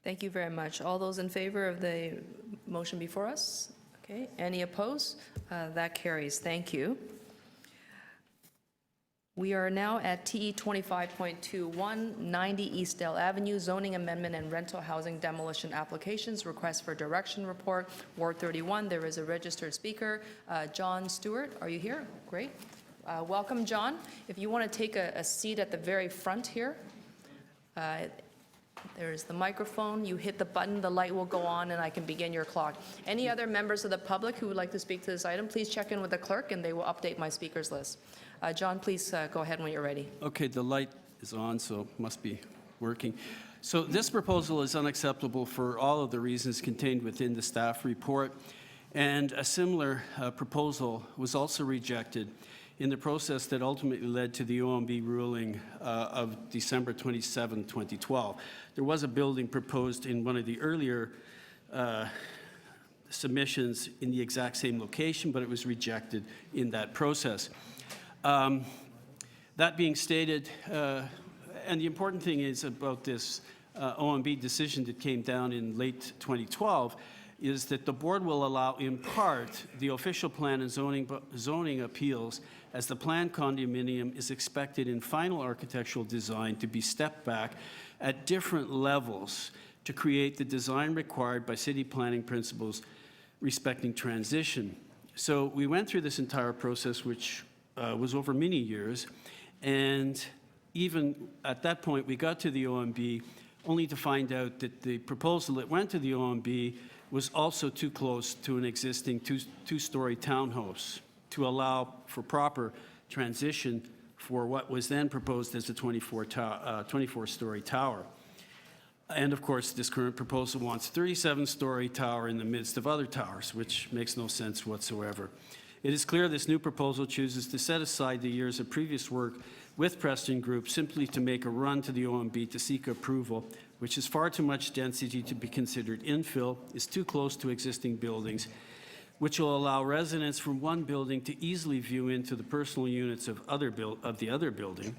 Thank you very much. All those in favor of the motion before us? Okay, any opposed? That carries. Thank you. We are now at TE 25.21, 90 Eastdale Avenue, zoning amendment and rental housing demolition applications, request for direction report, Ward 31. There is a registered speaker. John Stewart, are you here? Great. Welcome, John. If you want to take a seat at the very front here. There's the microphone. You hit the button, the light will go on, and I can begin your clock. Any other members of the public who would like to speak to this item, please check in with the clerk, and they will update my speakers list. John, please go ahead when you're ready. Okay, the light is on, so it must be working. So this proposal is unacceptable for all of the reasons contained within the staff report, and a similar proposal was also rejected in the process that ultimately led to the OMB ruling of December 27, 2012. There was a building proposed in one of the earlier submissions in the exact same location, but it was rejected in that process. That being stated, and the important thing is about this OMB decision that came down in late 2012, is that the board will allow, in part, the official plan and zoning appeals as the planned condominium is expected in final architectural design to be stepped back at different levels to create the design required by city planning principles respecting transition. So we went through this entire process, which was over many years, and even at that point, we got to the OMB only to find out that the proposal that went to the OMB was also too close to an existing two-story townhouse to allow for proper transition for what was then proposed as a 24-story tower. And of course, this current proposal wants a 37-story tower in the midst of other towers, which makes no sense whatsoever. It is clear this new proposal chooses to set aside the years of previous work with Preston Group simply to make a run to the OMB to seek approval, which is far too much density to be considered infill, is too close to existing buildings, which will allow residents from one building to easily view into the personal units of the other building.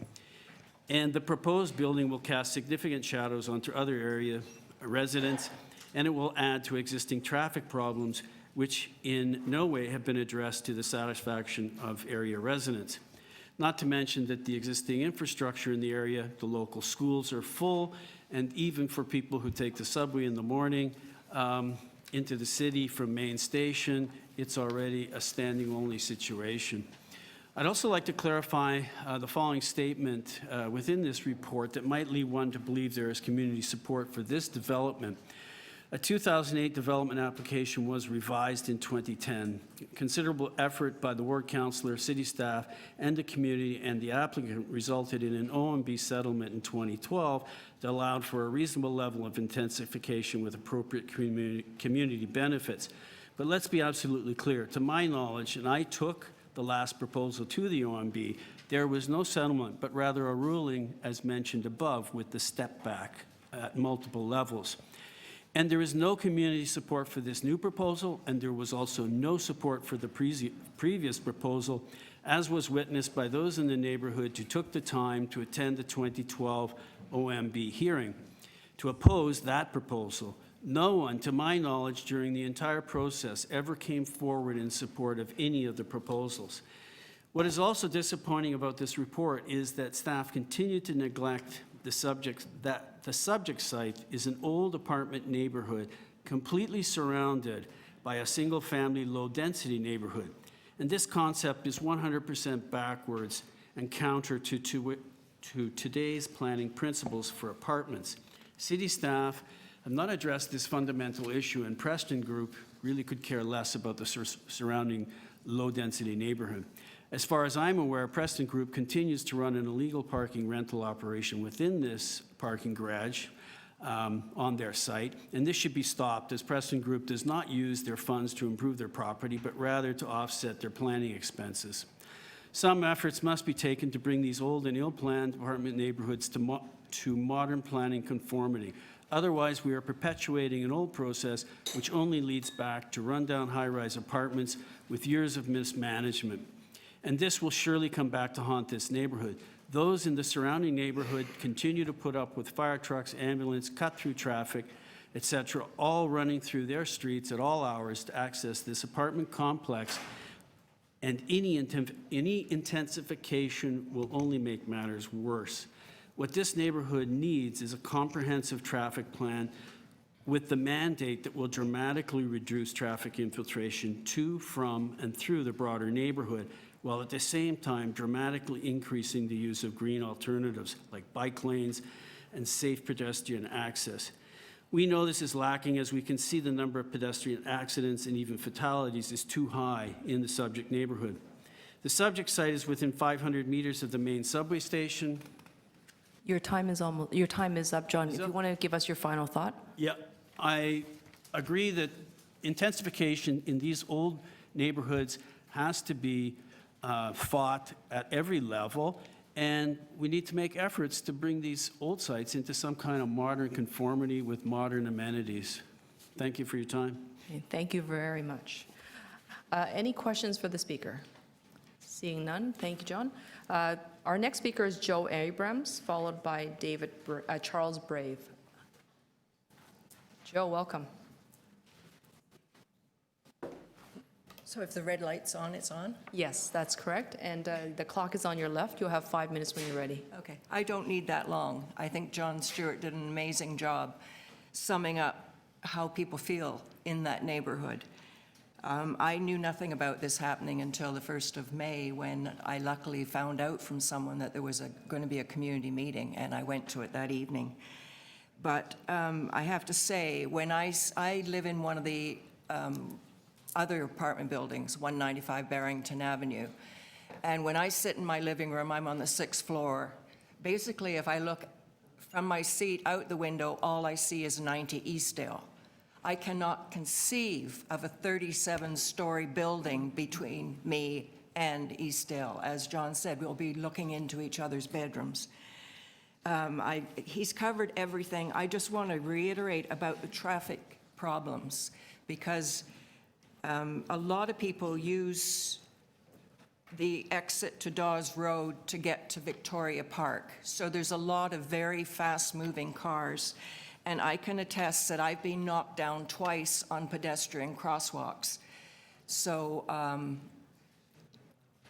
And the proposed building will cast significant shadows onto other area residents, and it will add to existing traffic problems, which in no way have been addressed to the satisfaction of area residents. Not to mention that the existing infrastructure in the area, the local schools are full, and even for people who take the subway in the morning into the city from Main Station, it's already a standing-only situation. I'd also like to clarify the following statement within this report that might lead one to believe there is community support for this development. A 2008 development application was revised in 2010. Considerable effort by the ward councillor, city staff, and the community and the applicant resulted in an OMB settlement in 2012 that allowed for a reasonable level of intensification with appropriate community benefits. But let's be absolutely clear. To my knowledge, and I took the last proposal to the OMB, there was no settlement, but rather a ruling, as mentioned above, with the step back at multiple levels. And there is no community support for this new proposal, and there was also no support for the previous proposal, as was witnessed by those in the neighborhood who took the time to attend the 2012 OMB hearing to oppose that proposal. No one, to my knowledge, during the entire process ever came forward in support of any of the proposals. What is also disappointing about this report is that staff continue to neglect the subject site is an old apartment neighborhood completely surrounded by a single-family, low-density neighborhood. And this concept is 100% backwards and counter to today's planning principles for apartments. City staff have not addressed this fundamental issue, and Preston Group really could care less about the surrounding low-density neighborhood. As far as I'm aware, Preston Group continues to run an illegal parking rental operation within this parking garage on their site, and this should be stopped, as Preston Group does not use their funds to improve their property, but rather to offset their planning expenses. Some efforts must be taken to bring these old and ill-planned apartment neighborhoods to modern planning conformity. Otherwise, we are perpetuating an old process which only leads back to rundown high-rise apartments with years of mismanagement. And this will surely come back to haunt this neighborhood. Those in the surrounding neighborhood continue to put up with fire trucks, ambulance, cut-through traffic, etc., all running through their streets at all hours to access this apartment complex, and any intensification will only make matters worse. What this neighborhood needs is a comprehensive traffic plan with the mandate that will dramatically reduce traffic infiltration to, from, and through the broader neighborhood, while at the same time dramatically increasing the use of green alternatives like bike lanes and safe pedestrian access. We know this is lacking, as we can see the number of pedestrian accidents and even fatalities is too high in the subject neighborhood. The subject site is within 500 meters of the main subway station. Your time is up, John. If you want to give us your final thought. Yeah, I agree that intensification in these old neighborhoods has to be fought at every level, and we need to make efforts to bring these old sites into some kind of modern conformity with modern amenities. Thank you for your time. Okay, thank you very much. Any questions for the speaker? Seeing none, thank you, John. Our next speaker is Joe Abrams, followed by Charles Brave. Joe, welcome. So if the red light's on, it's on? Yes, that's correct. And the clock is on your left. You'll have 5 minutes when you're ready. Okay. I don't need that long. I think John Stewart did an amazing job summing up how people feel in that neighborhood. I knew nothing about this happening until the 1st of May when I luckily found out from someone that there was going to be a community meeting, and I went to it that evening. But I have to say, when I live in one of the other apartment buildings, 195 Barrington Avenue. And when I sit in my living room, I'm on the 6th floor. Basically, if I look from my seat out the window, all I see is 90 Eastdale. I cannot conceive of a 37-story building between me and Eastdale. As John said, we'll be looking into each other's bedrooms. He's covered everything. I just want to reiterate about the traffic problems, because a lot of people use the exit to Dawes Road to get to Victoria Park. So there's a lot of very fast-moving cars. And I can attest that I've been knocked down twice on pedestrian crosswalks. So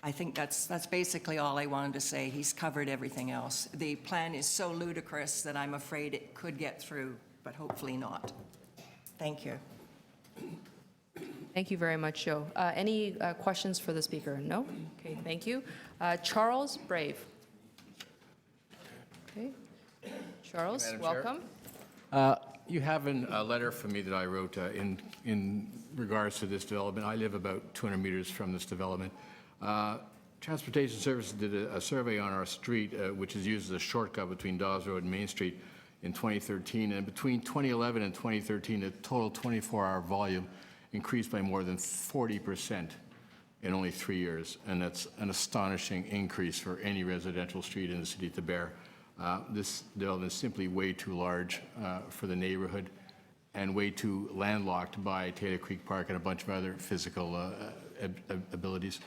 I think that's basically all I wanted to say. He's covered everything else. The plan is so ludicrous that I'm afraid it could get through, but hopefully not. Thank you. Thank you very much, Joe. Any questions for the speaker? No? Okay, thank you. Charles Brave. Okay. Charles, Madam Chair. welcome. You have a letter from me that I wrote in regards to this development. I live about 200 meters from this development. Transportation Services did a survey on our street, which is used as a shortcut between Dawes Road and Main Street in 2013. And between 2011 and 2013, the total 24-hour volume increased by more than 40% in only 3 years. And that's an astonishing increase for any residential street in the city to bear. This development is simply way too large for the neighborhood and way too landlocked by Taylor Creek Park and a bunch of other physical abilities.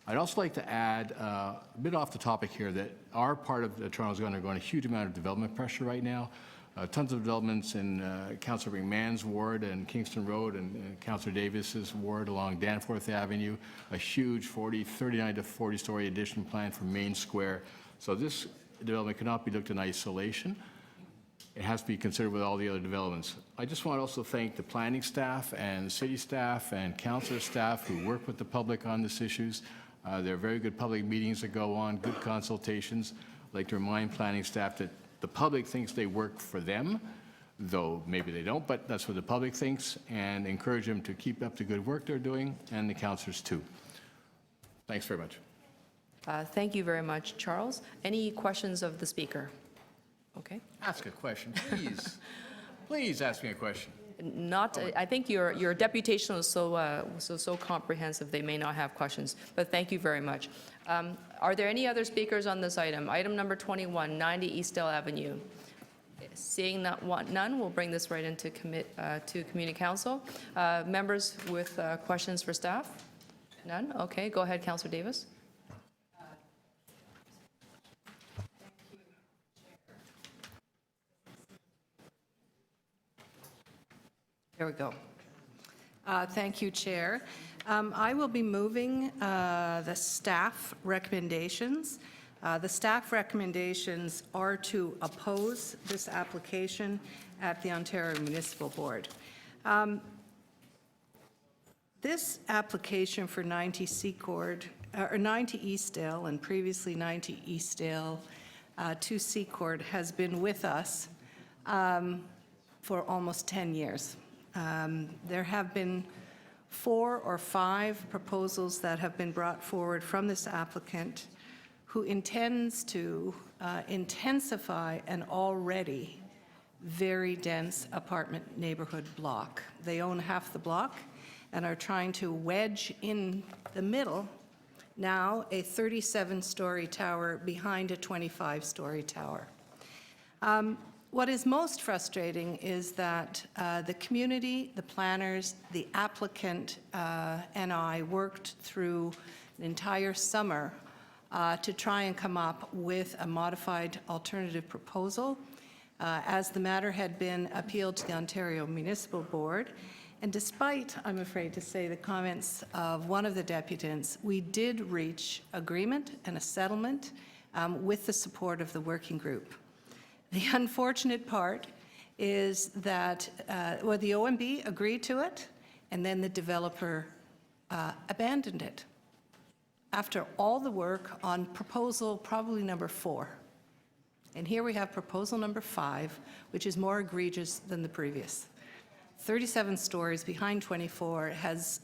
I'd also like to add, a bit off the topic here, that our part of Toronto is undergoing a huge amount of development pressure right now. Tons of developments in Councillor McMahon's ward and Kingston Road and Councillor Davis's ward along Danforth Avenue, a huge 39 to 40-story addition planned for Main Square. So this development cannot be looked in isolation. It has to be considered with all the other developments. I just want to also thank the planning staff and the city staff and councillor staff who work with the public on these issues. There are very good public meetings that go on, good consultations. I'd like to remind planning staff that the public thinks they work for them, though maybe they don't, but that's what the public thinks, and encourage them to keep up the good work they're doing, and the councillors too. Thanks very much. Thank you very much, Charles. Any questions of the speaker? Okay. Ask a question, please. Please ask me a question. Not, I think your deputation was so comprehensive, they may not have questions, but thank you very much. Are there any other speakers on this item? Item number 21, 90 Eastdale Avenue. Seeing none, we'll bring this right into to Community Council. Members with questions for staff? None? Okay, go ahead, Councillor Davis. There we go. Thank you, Chair. I will be moving the staff recommendations. The staff recommendations are to oppose this application at the Ontario Municipal Board. This application for 90 Secord, or 90 Eastdale, and previously 90 Eastdale to Secord, has been with us for almost 10 years. There have been 4 or 5 proposals that have been brought forward from this applicant, who intends to intensify an already very dense apartment neighborhood block. They own half the block and are trying to wedge in the middle now a 37-story tower behind a 25-story tower. What is most frustrating is that the community, the planners, the applicant, and I worked through an entire summer to try and come up with a modified alternative proposal, as the matter had been appealed to the Ontario Municipal Board. And despite, I'm afraid to say, the comments of one of the deputants, we did reach agreement and a settlement with the support of the working group. The unfortunate part is that, well, the OMB agreed to it, and then the developer abandoned it after all the work on proposal probably number 4. And here we have proposal number 5, which is more egregious than the previous. 37 stories behind 24 has,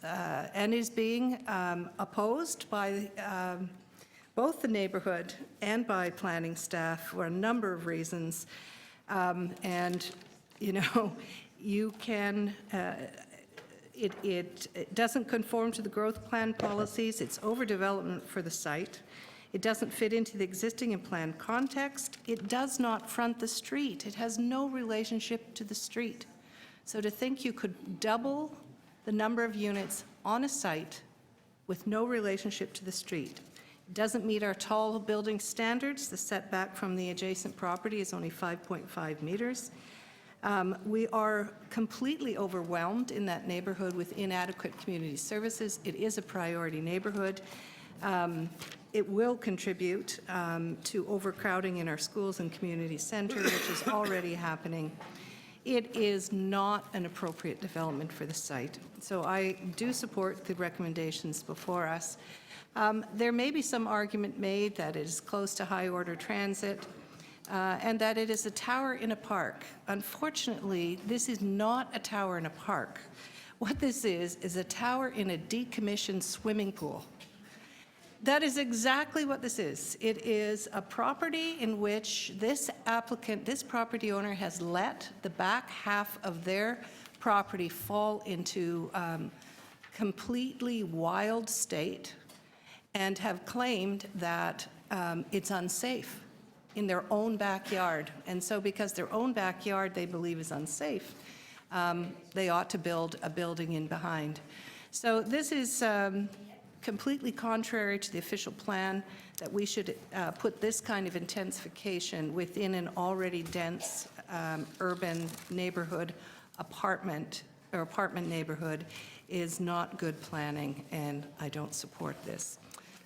and is being opposed by both the neighborhood and by planning staff for a number of reasons. And, you know, you can, it doesn't conform to the growth plan policies. It's overdevelopment for the site. It doesn't fit into the existing and planned context. It does not front the street. It has no relationship to the street. So to think you could double the number of units on a site with no relationship to the street. It doesn't meet our tall building standards. The setback from the adjacent property is only 5.5 meters. We are completely overwhelmed in that neighborhood with inadequate community services. It is a priority neighborhood. It will contribute to overcrowding in our schools and community center, which is already happening. It is not an appropriate development for the site. So I do support the recommendations before us. There may be some argument made that it is close to high-order transit and that it is a tower in a park. Unfortunately, this is not a tower in a park. What this is a tower in a decommissioned swimming pool. That is exactly what this is. It is a property in which this applicant, this property owner, has let the back half of their property fall into completely wild state and have claimed that it's unsafe in their own backyard. And so because their own backyard they believe is unsafe, they ought to build a building in behind. So this is completely contrary to the official plan that we should put this kind of intensification within an already dense urban neighborhood apartment neighborhood is not good planning, and I don't support this.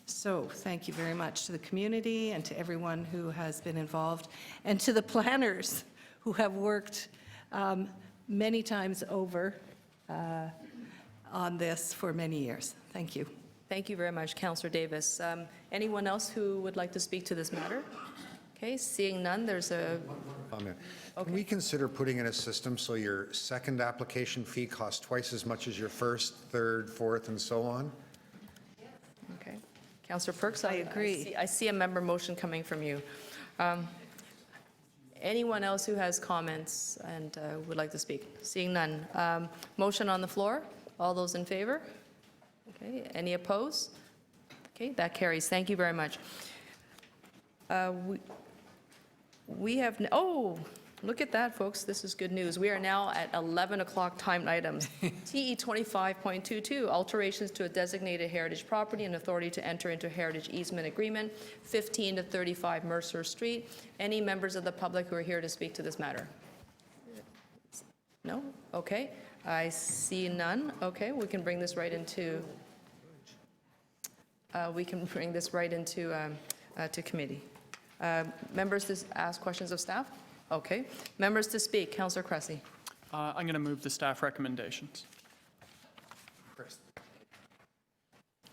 So thank you very much to the community and to everyone who has been involved, and to the planners who have worked many times over on this for many years. Thank you. Thank you very much, Councillor Davis. Anyone else who would like to speak to this matter? Okay, seeing none, there's a comment. Can we consider putting in a system so your second application fee costs twice as much as your first, third, fourth, and so on? Okay. Councillor Perks, I agree. I see a member motion coming from you. Anyone else who has comments and would like to speak? Seeing none. Motion on the floor. All those in favor? Okay. Any opposed? Okay, that carries. Thank you very much. We have, oh, look at that, folks. This is good news. We are now at 11 o'clock timed items. TE 25.22, alterations to a designated heritage property and authority to enter into heritage easement agreement, 15 to 35 Mercer Street. Any members of the public who are here to speak to this matter? No? Okay. I see none. Okay, we can bring this right into to committee. Members to ask questions of staff? Okay. Members to speak. Councillor Cressy. I'm going to move the staff recommendations.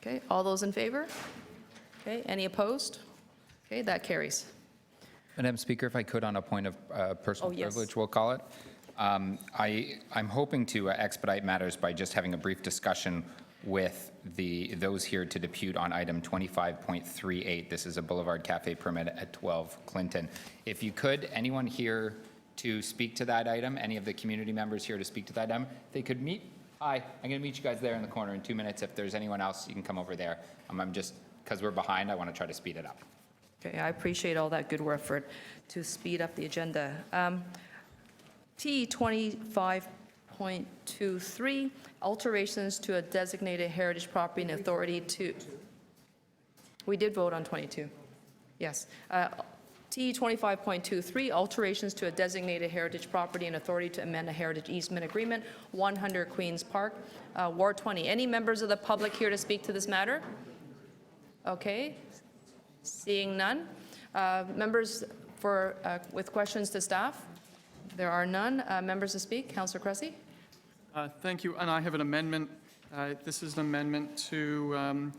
Okay. All those in favor? Okay. Any opposed? Okay. That carries. Madam Speaker, if I could, on a point of personal privilege, we'll call it. I'm hoping to expedite matters by just having a brief discussion with those here to depute on item 25.38. This is a Boulevard Cafe permit at 12 Clinton. If you could, anyone here to speak to that item, any of the community members here to speak to that item, they could meet. Hi, I'm going to meet you guys there in the corner in 2 minutes. If there's anyone else, you can come over there. I'm just, because we're behind, I want to try to speed it up. Okay, I appreciate all that good work to speed up the agenda. T 25.23, alterations to a designated heritage property and authority to... We did vote on 22. Yes. T 25.23, alterations to a designated heritage property and authority to amend a heritage easement agreement, 100 Queens Park, Ward 20. Any members of the public here to speak to this matter? Okay. Seeing none. Members with questions to staff? There are none. Members to speak? Councillor Cressy? Thank you, and I have an amendment. This is an amendment to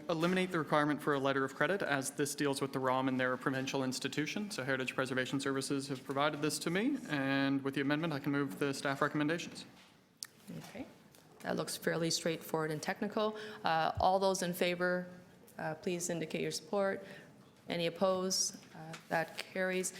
eliminate the requirement for a letter of credit, as this deals with the ROM and they're a provincial institution. So Heritage Preservation Services have provided this to me, and with the amendment, I can move the staff recommendations. Okay. That looks fairly straightforward and technical. All those in favor, please indicate your support. Any opposed? That carries.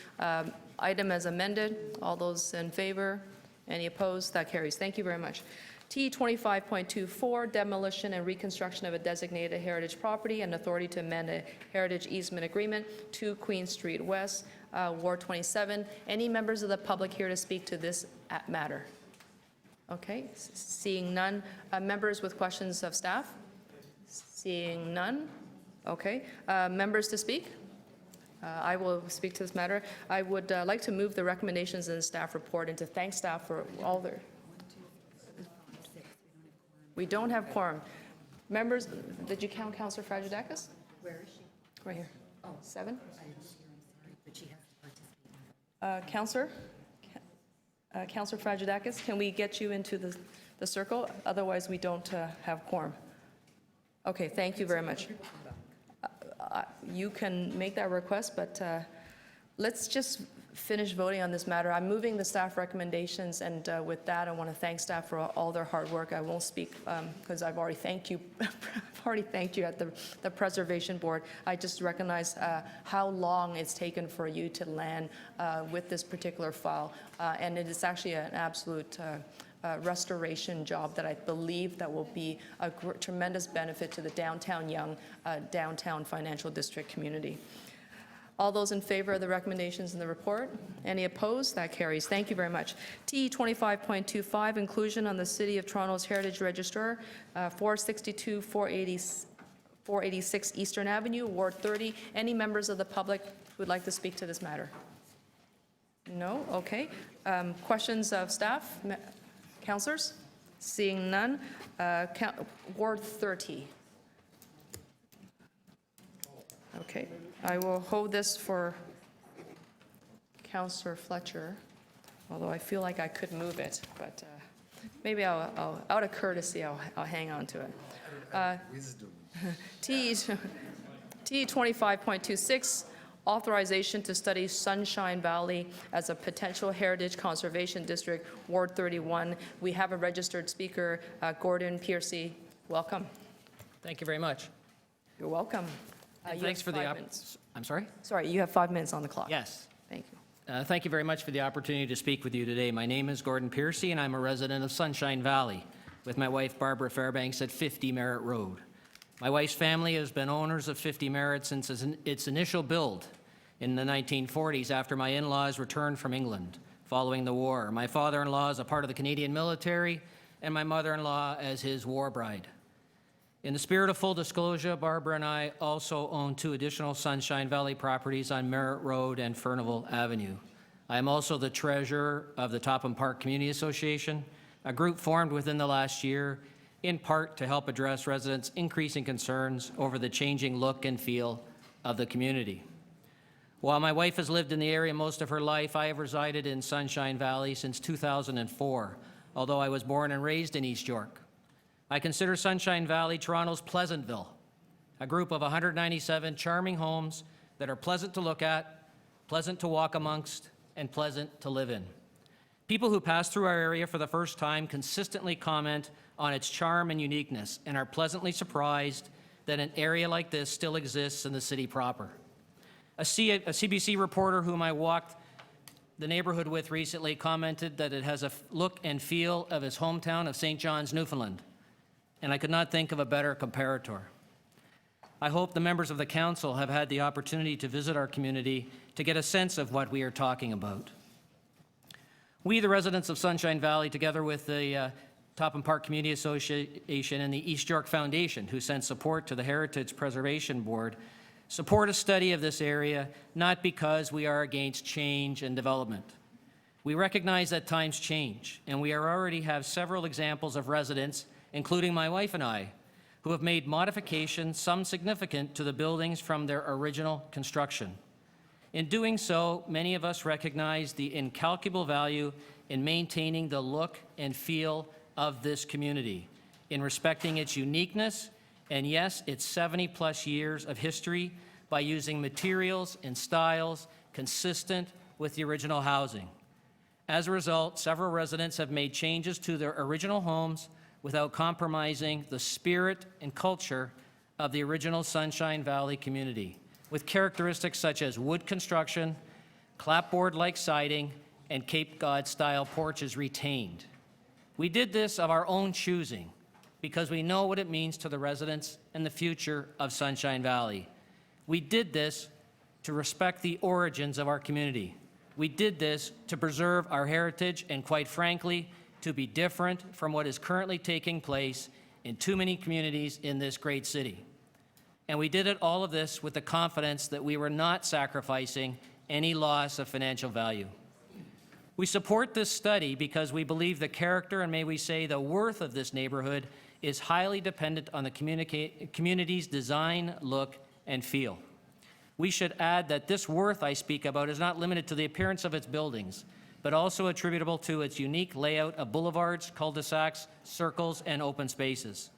Item as amended. All those in favor? Any opposed? That carries. Thank you very much. T 25.24, demolition and reconstruction of a designated heritage property and authority to amend a heritage easement agreement, 2 Queen Street West, Ward 27. Any members of the public here to speak to this matter? Okay, seeing none. Members with questions of staff? Seeing none. Okay, members to speak? I will speak to this matter. I would like to move the recommendations in the staff report and to thank staff for all their... We don't have quorum. Members, did you count Councillor Fragedakis? Where is she? Right here. Oh. 7? But she has to participate. Councillor Fragedakis, can we get you into the circle? Otherwise, we don't have quorum. Okay, thank you very much. You can make that request, but let's just finish voting on this matter. I'm moving the staff recommendations, and with that, I want to thank staff for all their hard work. I won't speak because I've already thanked you. I've already thanked you at the Preservation Board. I just recognize how long it's taken for you to land with this particular file, and it is actually an absolute restoration job that I believe that will be a tremendous benefit to the downtown young, downtown financial district community. All those in favor of the recommendations in the report? Any opposed? That carries. Thank you very much. T 25.25, inclusion on the City of Toronto's Heritage Register, 462 486 Eastern Avenue, Ward 30. Any members of the public who would like to speak to this matter? No? Okay. Questions of staff? Councillors? Seeing none. Ward 30. Okay. I will hold this for Councillor Fletcher, although I feel like I could move it, but maybe I'll out of courtesy, I'll hang on to it. T 25.26, authorization to study Sunshine Valley as a potential heritage conservation district, Ward 31. We have a registered speaker, Gordon Piercy. Welcome. Thank you very much. You're welcome. Thanks for the I'm sorry? Sorry, you have 5 minutes on the clock. Yes. Thank you. Thank you very much for the opportunity to speak with you today. My name is Gordon Piercy, and I'm a resident of Sunshine Valley with my wife, Barbara Fairbanks, at 50 Merritt Road. My wife's family has been owners of 50 Merritt since its initial build in the 1940s after my in-laws returned from England following the war. My father-in-law is a part of the Canadian military, and my mother-in-law as his war bride. In the spirit of full disclosure, Barbara and I also own 2 additional Sunshine Valley properties on Merritt Road and Furnival Avenue. I am also the treasurer of the Topham Park Community Association, a group formed within the last year, in part to help address residents' increasing concerns over the changing look and feel of the community. While my wife has lived in the area most of her life, I have resided in Sunshine Valley since 2004, although I was born and raised in East York. I consider Sunshine Valley Toronto's Pleasantville, a group of 197 charming homes that are pleasant to look at, pleasant to walk amongst, and pleasant to live in. People who pass through our area for the first time consistently comment on its charm and uniqueness and are pleasantly surprised that an area like this still exists in the city proper. A CBC reporter whom I walked the neighborhood with recently commented that it has a look and feel of his hometown of St. John's, Newfoundland, and I could not think of a better comparator. I hope the members of the council have had the opportunity to visit our community to get a sense of what we are talking about. We, the residents of Sunshine Valley, together with the Topham Park Community Association and the East York Foundation, who sent support to the Heritage Preservation Board, support a study of this area, not because we are against change and development. We recognize that times change, and we already have several examples of residents, including my wife and I, who have made modifications, some significant, to the buildings from their original construction. In doing so, many of us recognize the incalculable value in maintaining the look and feel of this community, in respecting its uniqueness and, yes, its 70-plus years of history by using materials and styles consistent with the original housing. As a result, several residents have made changes to their original homes without compromising the spirit and culture of the original Sunshine Valley community, with characteristics such as wood construction, clapboard-like siding, and Cape Cod-style porches retained. We did this of our own choosing because we know what it means to the residents and the future of Sunshine Valley. We did this to respect the origins of our community. We did this to preserve our heritage and, quite frankly, to be different from what is currently taking place in too many communities in this great city. And we did all of this with the confidence that we were not sacrificing any loss of financial value. We support this study because we believe the character and, may we say, the worth of this neighborhood is highly dependent on the community's design, look, and feel. We should add that this worth I speak about is not limited to the appearance of its buildings, but also attributable to its unique layout of boulevards, cul-de-sacs, circles, and open spaces.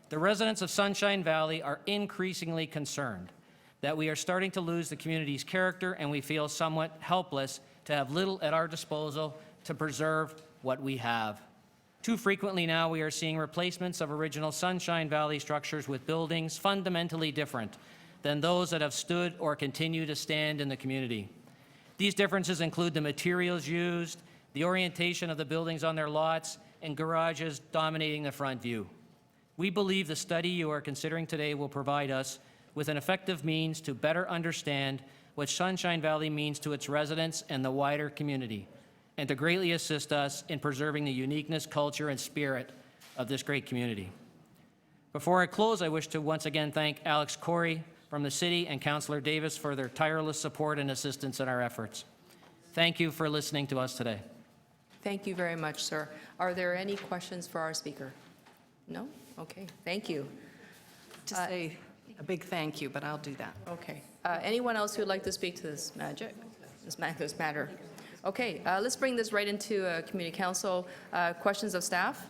The residents of Sunshine Valley are increasingly concerned that we are starting to lose the community's character, and we feel somewhat helpless to have little at our disposal to preserve what we have. Too frequently now, we are seeing replacements of original Sunshine Valley structures with buildings fundamentally different than those that have stood or continue to stand in the community. These differences include the materials used, the orientation of the buildings on their lots, and garages dominating the front view. We believe the study you are considering today will provide us with an effective means to better understand what Sunshine Valley means to its residents and the wider community, and to greatly assist us in preserving the uniqueness, culture, and spirit of this great community. Before I close, I wish to once again thank Alex Corey from the city and Councillor Davis for their tireless support and assistance in our efforts. Thank you for listening to us today. Thank you very much, sir. Are there any questions for our speaker? No? Okay, thank you. To say a big thank you, but I'll do that. Okay. Anyone else who would like to speak to this matter? Okay, let's bring this right into Community Council. Questions of staff?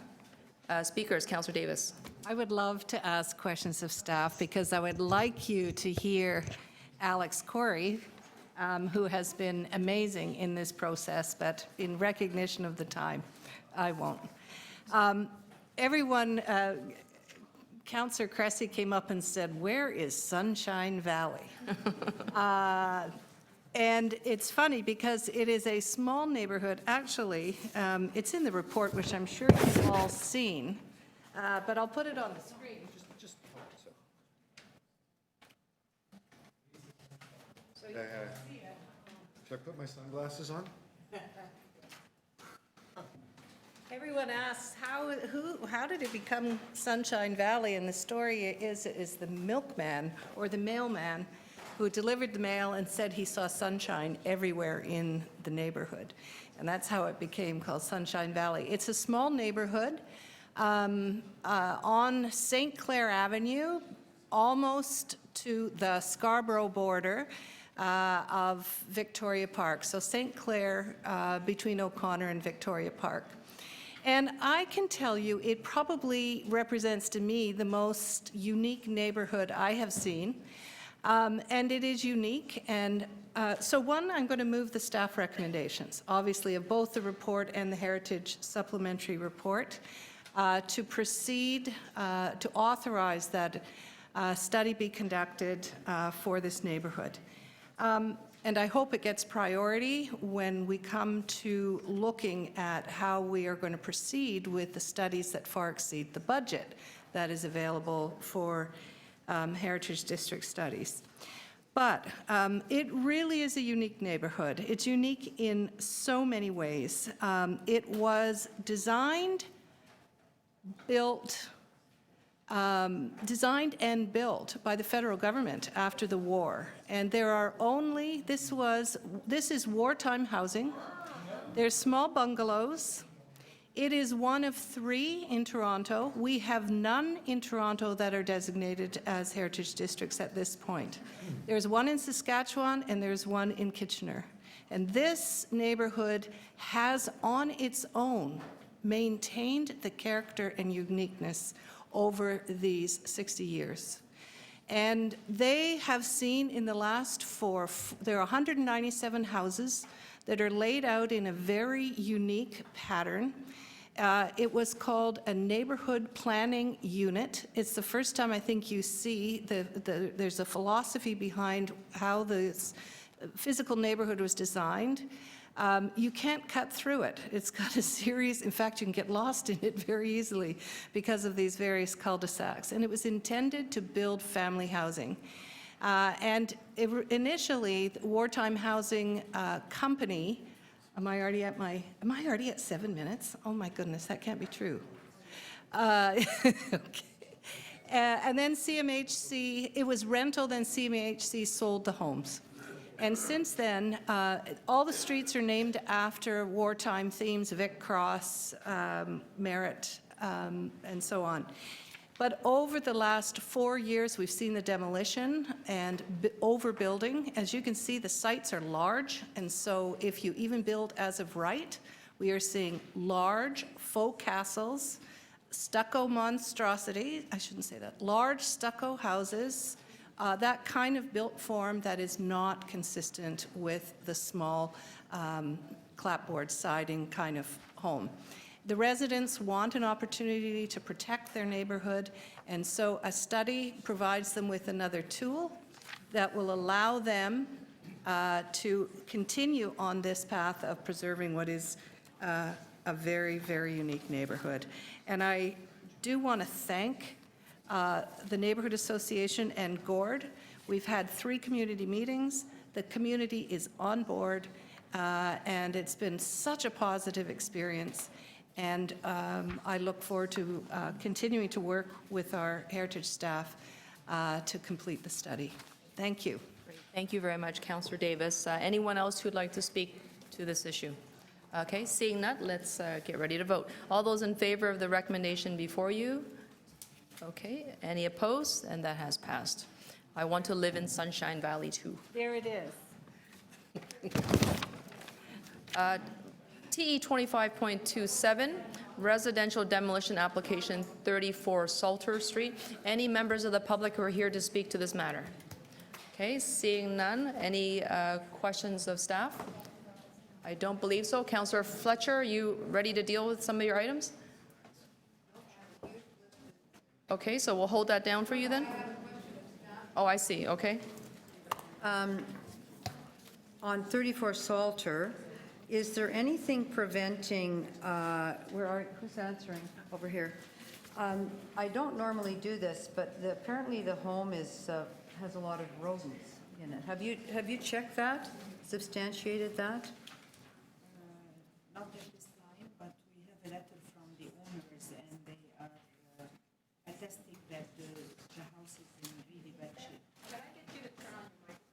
Speakers, Councillor Davis. I would love to ask questions of staff because I would like you to hear Alex Corey, who has been amazing in this process, but in recognition of the time, I won't. Everyone, Councillor Cressy came up and said, "Where is Sunshine Valley?" And it's funny because it is a small neighborhood. Actually, it's in the report, which I'm sure you've all seen, but I'll put it on the screen. So you can see it. Should I put my sunglasses on? Everyone asks, how did it become Sunshine Valley? And the story is the milkman or the mailman who delivered the mail and said he saw sunshine everywhere in the neighborhood. And that's how it became called Sunshine Valley. It's a small neighborhood on St. Clair Avenue, almost to the Scarborough border of Victoria Park. So St. Clair between O'Connor and Victoria Park. And I can tell you, it probably represents to me the most unique neighborhood I have seen. And it is unique. And so one, I'm going to move the staff recommendations, obviously, of both the report and the Heritage Supplementary Report, to proceed, to authorize that study be conducted for this neighborhood. And I hope it gets priority when we come to looking at how we are going to proceed with the studies that far exceed the budget that is available for Heritage District studies. But it really is a unique neighborhood. It's unique in so many ways. It was designed and built by the federal government after the war. And there are only, this is wartime housing. There's small bungalows. It is one of 3 in Toronto. We have none in Toronto that are designated as heritage districts at this point. There's one in Saskatchewan and there's one in Kitchener. And this neighborhood has on its own maintained the character and uniqueness over these 60 years. And they have seen in the last there are 197 houses that are laid out in a very unique pattern. It was called a neighborhood planning unit. It's the first time I think you see there's a philosophy behind how this physical neighborhood was designed. You can't cut through it. It's got a series, in fact, you can get lost in it very easily because of these various cul-de-sacs. And it was intended to build family housing. Initially, the Wartime Housing Company, am I already at 7 minutes? Oh my goodness, that can't be true. Okay. And then CMHC, it was rental, then CMHC sold the homes. And since then, all the streets are named after wartime themes, Vic Cross, Merritt, and so on. But over the last 4 years, we've seen the demolition and overbuilding. As you can see, the sites are large, and so if you even build as of right, we are seeing large faux castles, stucco monstrosity, I shouldn't say that, large stucco houses, that kind of built form that is not consistent with the small clapboard siding kind of home. The residents want an opportunity to protect their neighborhood, and so a study provides them with another tool that will allow them to continue on this path of preserving what is a very, very unique neighborhood. And I do want to thank the Neighborhood Association and GORD. We've had 3 community meetings. The community is on board, and it's been such a positive experience. And I look forward to continuing to work with our heritage staff to complete the study. Thank you. Thank you very much, Councillor Davis. Anyone else who'd like to speak to this issue? Okay, seeing none, let's get ready to vote. All those in favor of the recommendation before you? Okay, any opposed? And that has passed. I want to live in Sunshine Valley too. There it is. TE 25.27, residential demolition application 34 Salter Street. Any members of the public who are here to speak to this matter? Okay, seeing none. Any questions of staff? I don't believe so. Councillor Fletcher, are you ready to deal with some of your items? Okay, so we'll hold that down for you then? Oh, I see, okay. On 34 Salter, is there anything preventing, who's answering? Over here. I don't normally do this, but apparently the home has a lot of rodents in it. Have you checked that, substantiated that? Not at this time, but we have a letter from the owners, and they are attesting that the house is in really bad shape. Can I get you to turn on the microphone?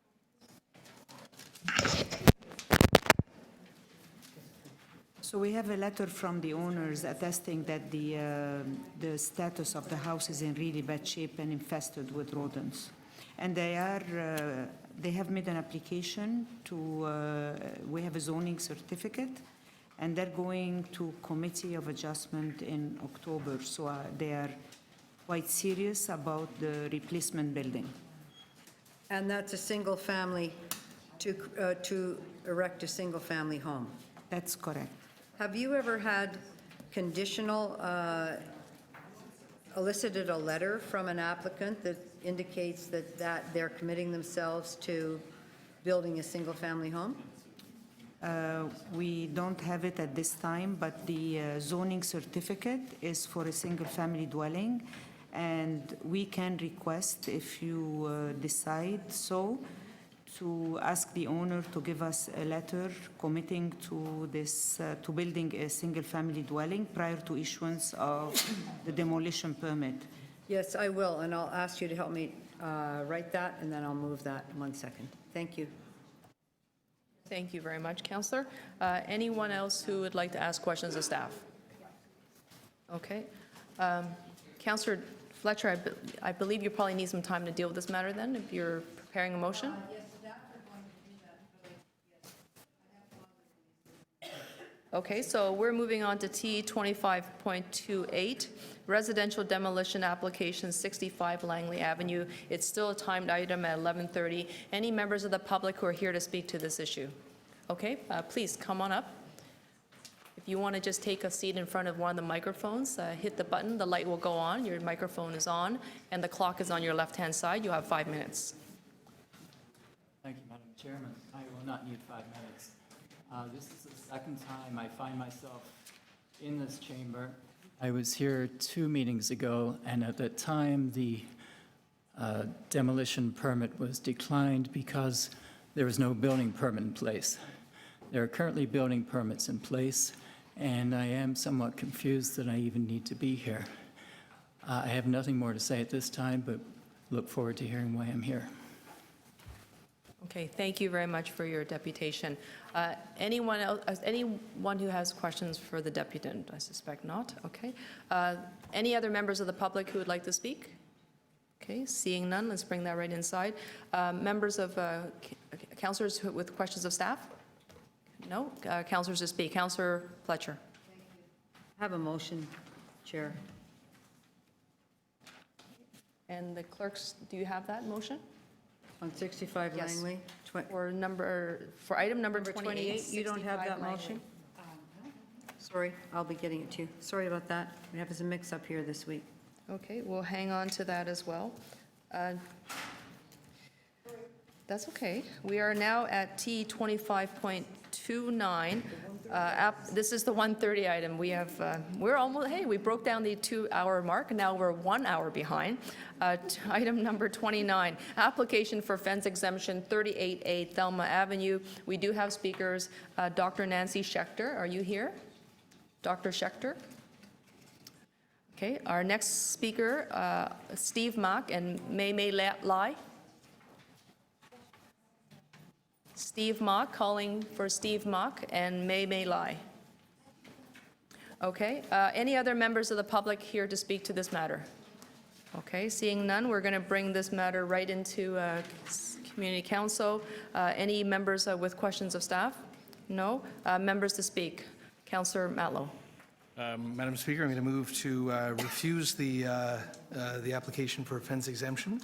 So we have a letter from the owners attesting that the status of the house is in really bad shape and infested with rodents. And they have made an application to, we have a zoning certificate, and they're going to Committee of Adjustment in October. So they are quite serious about the replacement building. And that's a single family, to erect a single family home? That's correct. Have you ever had conditional, elicited a letter from an applicant that indicates that they're committing themselves to building a single family home? We don't have it at this time, but the zoning certificate is for a single family dwelling, And we can request, if you decide so, to ask the owner to give us a letter committing to this, to building a single-family dwelling prior to issuance of the demolition permit. Yes, I will, and I'll ask you to help me write that, and then I'll move that in 1 second. Thank you. Thank you very much, Councillor. Anyone else who would like to ask questions of staff? Okay. Councillor Fletcher, I believe you probably need some time to deal with this matter then, if you're preparing a motion? Okay, so we're moving on to T 25.28, residential demolition application 65 Langley Avenue. It's still a timed item at 11:30. Any members of the public who are here to speak to this issue? Okay, please come on up. If you want to just take a seat in front of one of the microphones, hit the button, the light will go on, your microphone is on, and the clock is on your left-hand side. You have 5 minutes. Thank you, Madam Chairman. I will not need 5 minutes. This is the second time I find myself in this chamber. I was here 2 meetings ago, and at that time, the demolition permit was declined because there was no building permit in place. There are currently building permits in place, and I am somewhat confused that I even need to be here. I have nothing more to say at this time, but look forward to hearing why I'm here. Okay, thank you very much for your deputation. Anyone else, anyone who has questions for the deputant? I suspect not. Okay. Any other members of the public who would like to speak? Okay, seeing none, let's bring that right inside. Members of councillors with questions of staff? No. Councillors to speak. Councillor Fletcher. I have a motion, Chair. And the clerks, do you have that motion? On 65 Yes. Langley? For item number 28. You don't have 65 that Langley. motion? Sorry, I'll be getting it to you. Sorry about that. We have a mix-up here this week. Okay, we'll hang on to that as well. That's okay. We are now at T 25.29. This is the 1:30 item. We have, we're almost, hey, we broke down the 2-hour mark, and now we're 1 hour behind. Item number 29, application for fence exemption 38A Thelma Avenue. We do have speakers. Dr. Nancy Schechter, are you here? Dr. Schechter? Okay, our next speaker, Steve Mock and May Lai. Steve Mock, calling for Steve Mock and May Lai. Okay, any other members of the public here to speak to this matter? Okay, seeing none, we're going to bring this matter right into Community Council. Any members with questions of staff? No. Members to speak. Councillor Matlow. Madam Speaker, I'm going to move to refuse the application for fence exemption,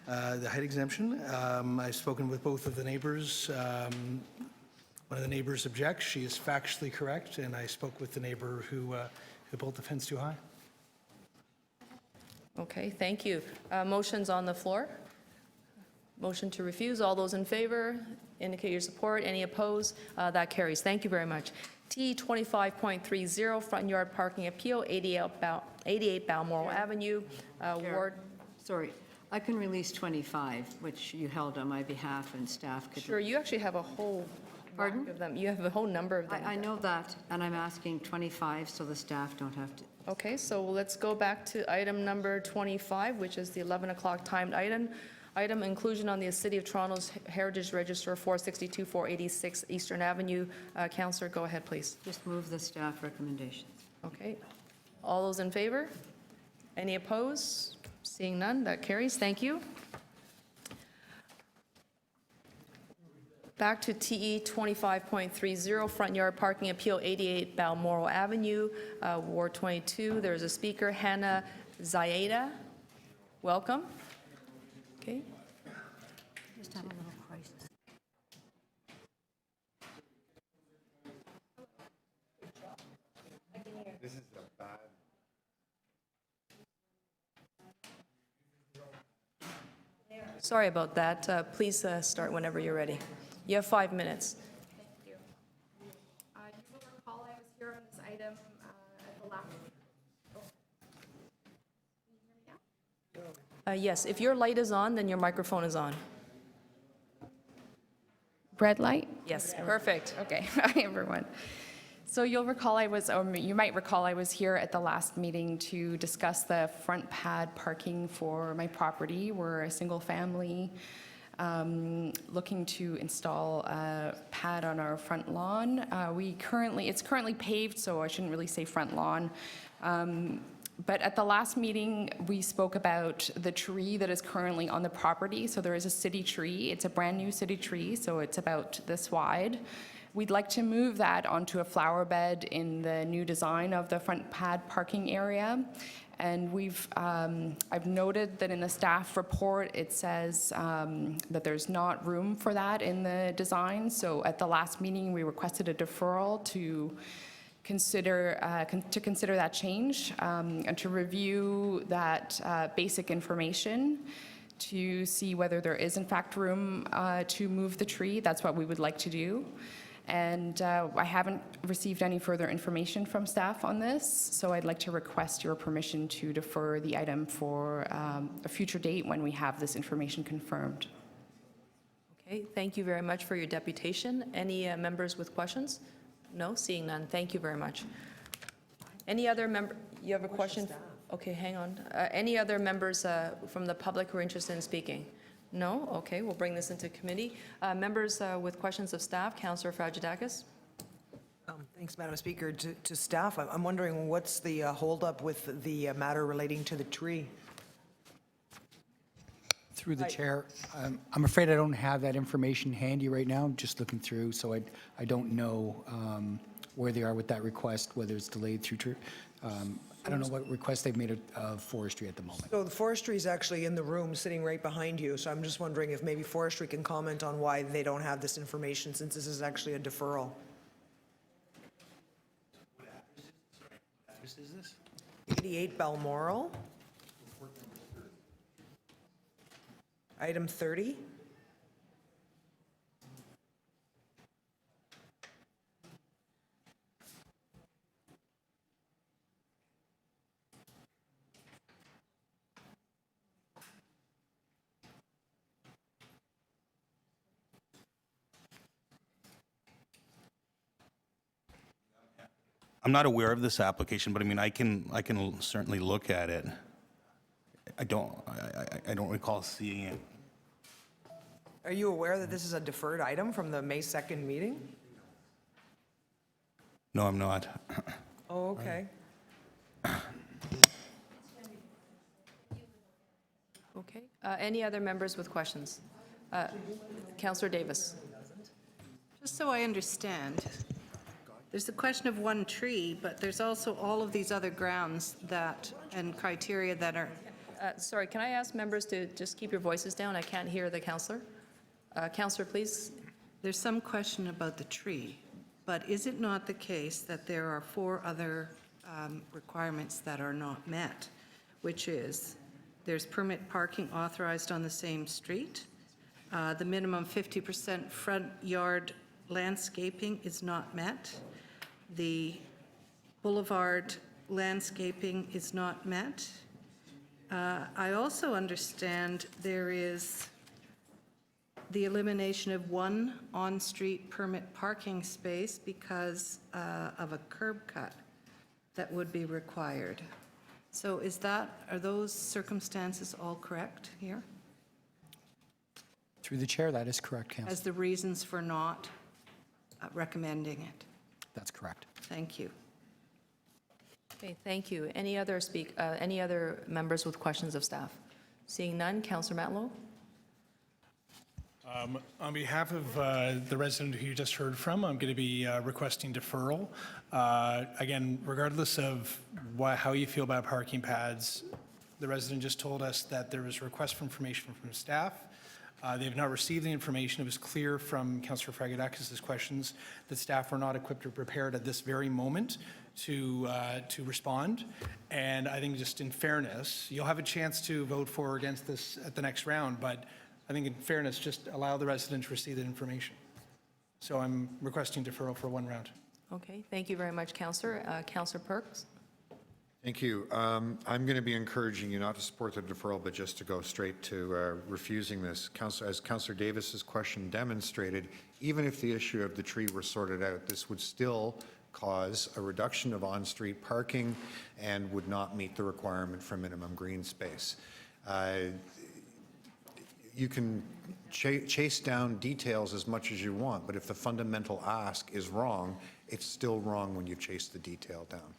the height exemption. I've spoken with both of the neighbors. One of the neighbors objects. She is factually correct, and I spoke with the neighbor who built the fence too high. Okay, thank you. Motions on the floor? Motion to refuse. All those in favor indicate your support. Any opposed? That carries. Thank you very much. T 25.30, front yard parking appeal, 88 Balmoral Avenue, Ward. Sorry, I can release 25, which you held on my behalf and staff could. Sure, you actually have a whole Pardon? of them. You have a whole number of them. I know that, and I'm asking 25 so the staff don't have to. Okay, so let's go back to item number 25, which is the 11 o'clock timed item. Item inclusion on the City of Toronto's Heritage Register 462, 486 Eastern Avenue. Councillor, go ahead, please. Just move the staff recommendations. Okay. All those in favor? Any opposed? Seeing none, that carries. Thank you. Back to TE 25.30, front yard parking appeal, 88 Balmoral Avenue, Ward 22. There's a speaker, Hannah Zayeda. Welcome. Okay. Just have a little crisis. This is a bad. Sorry about that. Please start whenever you're ready. You have 5 minutes. Thank you. You will recall I was here on this item at the last. Oh. Can you hear me now? Yes, if your light is on, then your microphone is on. Red light? Yes, perfect. Okay, hi everyone. So you'll recall you might recall I was here at the last meeting to discuss the front pad parking for my property. We're a single family looking to install a pad on our front lawn. It's currently paved, so I shouldn't really say front lawn. But at the last meeting, we spoke about the tree that is currently on the property. So there is a city tree. It's a brand new city tree, so it's about this wide. We'd like to move that onto a flower bed in the new design of the front pad parking area. And I've noted that in the staff report, it says that there's not room for that in the design. So at the last meeting, we requested a deferral to consider that change and to review that basic information to see whether there is in fact room to move the tree. That's what we would like to do. And I haven't received any further information from staff on this, so I'd like to request your permission to defer the item for a future date when we have this information confirmed. Okay, thank you very much for your deputation. Any members with questions? No, seeing none. Thank you very much. Any other member? You have a question? Okay, hang on. Any other members from the public who are interested in speaking? No? Okay, we'll bring this into committee. Members with questions of staff, Councillor Fragedakis. Thanks, Madam Speaker. To staff, I'm wondering what's the holdup with the matter relating to the tree? Through the chair, I'm afraid I don't have that information handy right now. I'm just looking through, so I don't know where they are with that request, whether it's delayed through. I don't know what request they've made of forestry at the moment. So the forestry is actually in the room, sitting right behind you. So I'm just wondering if maybe forestry can comment on why they don't have this information, since this is actually a deferral. What address is this? 88 Balmoral. Item 30. I'm not aware of this application, but I mean, I can certainly look at it. I don't recall seeing it. Are you aware that this is a deferred item from the May 2nd meeting? No, I'm not. Oh, okay. Okay. Any other members with questions? Councillor Davis. Just so I understand, there's the question of one tree, but there's also all of these other grounds and criteria that are... Sorry, can I ask members to just keep your voices down? I can't hear the councillor. Councillor, please. There's some question about the tree, but is it not the case that there are 4 other requirements that are not met, which is there's permit parking authorized on the same street, the minimum 50% front yard landscaping is not met, the boulevard landscaping is not met. I also understand there is the elimination of 1 on-street permit parking space because of a curb cut that would be required. So are those circumstances all correct here? Through the chair, that is correct, Councillor. As the reasons for not recommending it? That's correct. Thank you. Okay, thank you. Any other members with questions of staff? Seeing none, Councillor Matlow. On behalf of the resident who you just heard from, I'm going to be requesting deferral. Again, regardless of how you feel about parking pads, the resident just told us that there was a request for information from staff. They have not received the information. It was clear from Councillor Fragedakis' questions that staff were not equipped or prepared at this very moment to respond. And I think just in fairness, you'll have a chance to vote for or against this at the next round, but I think in fairness, just allow the resident to receive that information. So I'm requesting deferral for 1 round. Okay, thank you very much, Councillor. Councillor Perks. Thank you. I'm going to be encouraging you not to support the deferral, but just to go straight to refusing this. As Councillor Davis's question demonstrated, even if the issue of the tree were sorted out, this would still cause a reduction of on-street parking and would not meet the requirement for minimum green space. You can chase down details as much as you want, but if the fundamental ask is wrong, it's still wrong when you chase the detail down.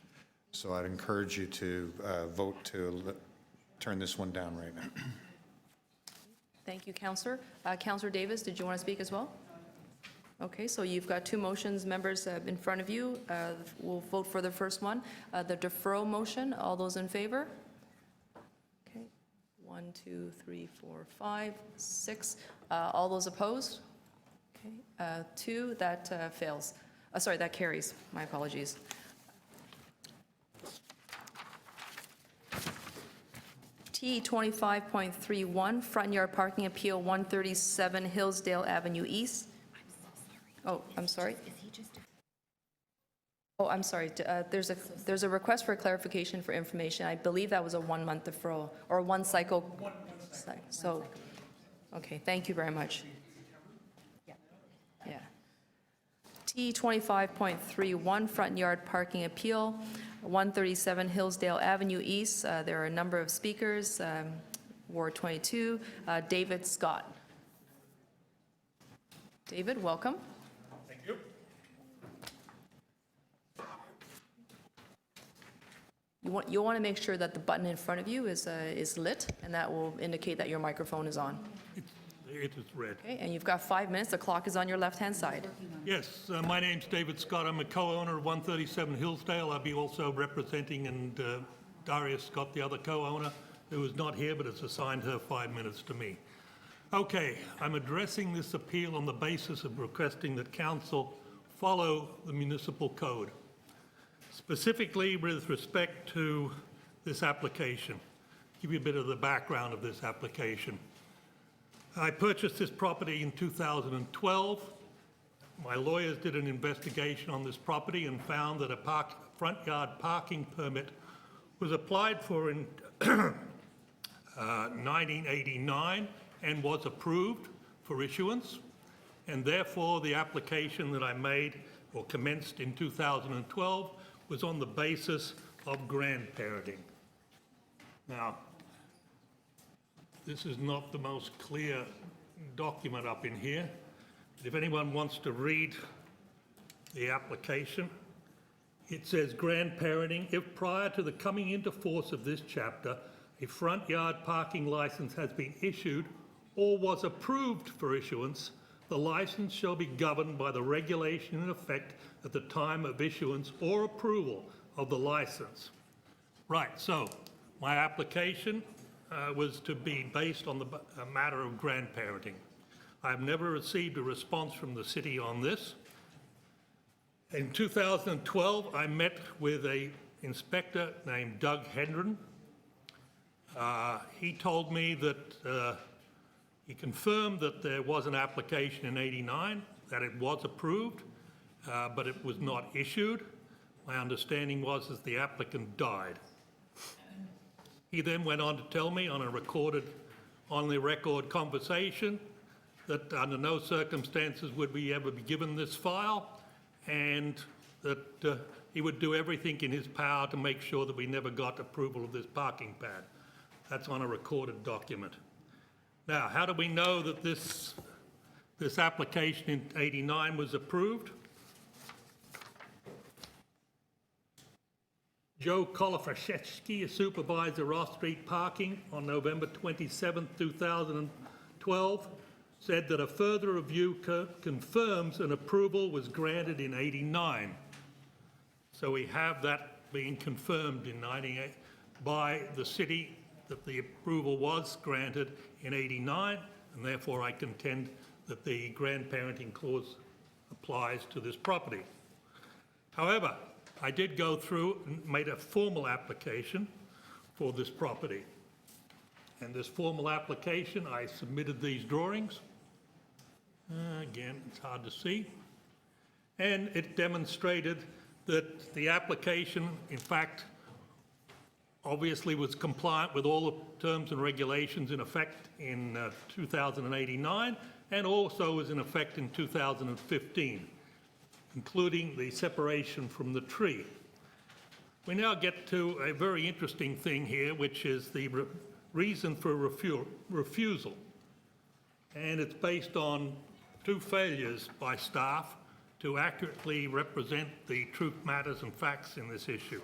So I'd encourage you to vote to turn this one down right now. Thank you, Councillor. Councillor Davis, did you want to speak as well? Okay, so you've got two motions, members, in front of you. We'll vote for the first one, the deferral motion. All those in favor? Okay, 1, 2, 3, 4, 5, 6. All those opposed? Okay, 2, that fails. Sorry, that carries. My apologies. T 25.31, front yard parking appeal, 137 Hillsdale Avenue East. Oh, I'm sorry. Oh, I'm sorry. There's a request for clarification for information. I believe that was a 1-month deferral or one cycle. So, okay, thank you very much. Yeah. T 25.31, front yard parking appeal, 137 Hillsdale Avenue East. There are a number of speakers. Ward 22, David Scott. David, welcome. Thank you. You'll want to make sure that the button in front of you is lit, and that will indicate that your microphone is on. It is red. Okay, and you've got 5 minutes. The clock is on your left-hand side. Yes, my name's David Scott. I'm a co-owner of 137 Hillsdale. I'll be also representing Darius Scott, the other co-owner, who is not here but has assigned her 5 minutes to me. Okay, I'm addressing this appeal on the basis of requesting that council follow the municipal code, specifically with respect to this application. Give you a bit of the background of this application. I purchased this property in 2012. My lawyers did an investigation on this property and found that a front yard parking permit was applied for in 1989 and was approved for issuance, and therefore the application that I made or commenced in 2012 was on the basis of grandparenting. Now, this is not the most clear document up in here. If anyone wants to read the application, it says grandparenting. If prior to the coming into force of this chapter, a front yard parking license has been issued or was approved for issuance, the license shall be governed by the regulation in effect at the time of issuance or approval of the license. Right, so my application was to be based on the matter of grandparenting. I've never received a response from the city on this. In 2012, I met with an inspector named Doug Hendren. He told me that he confirmed that there was an application in '89, that it was approved, but it was not issued. My understanding was that the applicant died. He then went on to tell me on the record conversation that under no circumstances would we ever be given this file, and that he would do everything in his power to make sure that we never got approval of this parking pad. That's on a recorded document. Now, how do we know that this application in '89 was approved? Joe Kolofaszewski, a supervisor off-street parking on November 27, 2012, said that a further review confirms an approval was granted in '89. So we have that being confirmed in '98 by the city that the approval was granted in '89, and therefore I contend that the grandparenting clause applies to this property. However, I did go through and made a formal application for this property. And this formal application, I submitted these drawings. Again, it's hard to see. And it demonstrated that the application, in fact, obviously was compliant with all the terms and regulations in effect in 2089 and also was in effect in 2015, including the separation from the tree. We now get to a very interesting thing here, which is the reason for refusal. And it's based on two failures by staff to accurately represent the truth, matters, and facts in this issue.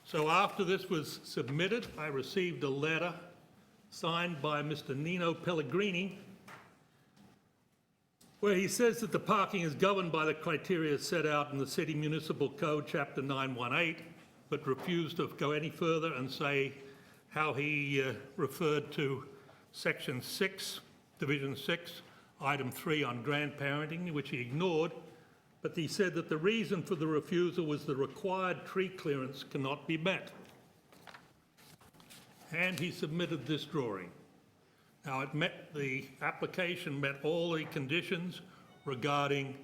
So after this was submitted, I received a letter signed by Mr. Nino Pellegrini, where he says that the parking is governed by the criteria set out in the City Municipal Code, Chapter 918, but refused to go any further and say how he referred to Section 6, Division 6, Item 3 on grandparenting, which he ignored, but he said that the reason for the refusal was the required tree clearance cannot be met. And he submitted this drawing. Now, the application met all the conditions regarding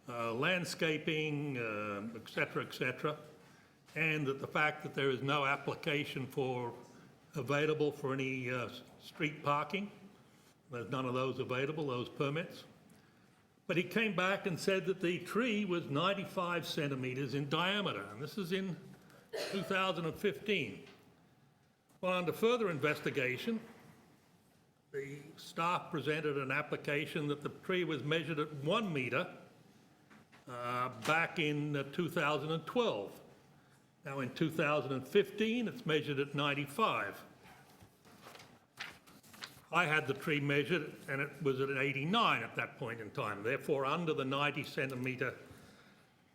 landscaping, et cetera, and that the fact that there is no application available for any street parking. There's none of those available, those permits. But he came back and said that the tree was 95 centimeters in diameter, and this is in 2015. Well, under further investigation, the staff presented an application that the tree was measured at 1 meter back in 2012. Now in 2015, it's measured at 95. I had the tree measured and it was at 89 at that point in time, therefore under the 90 centimeter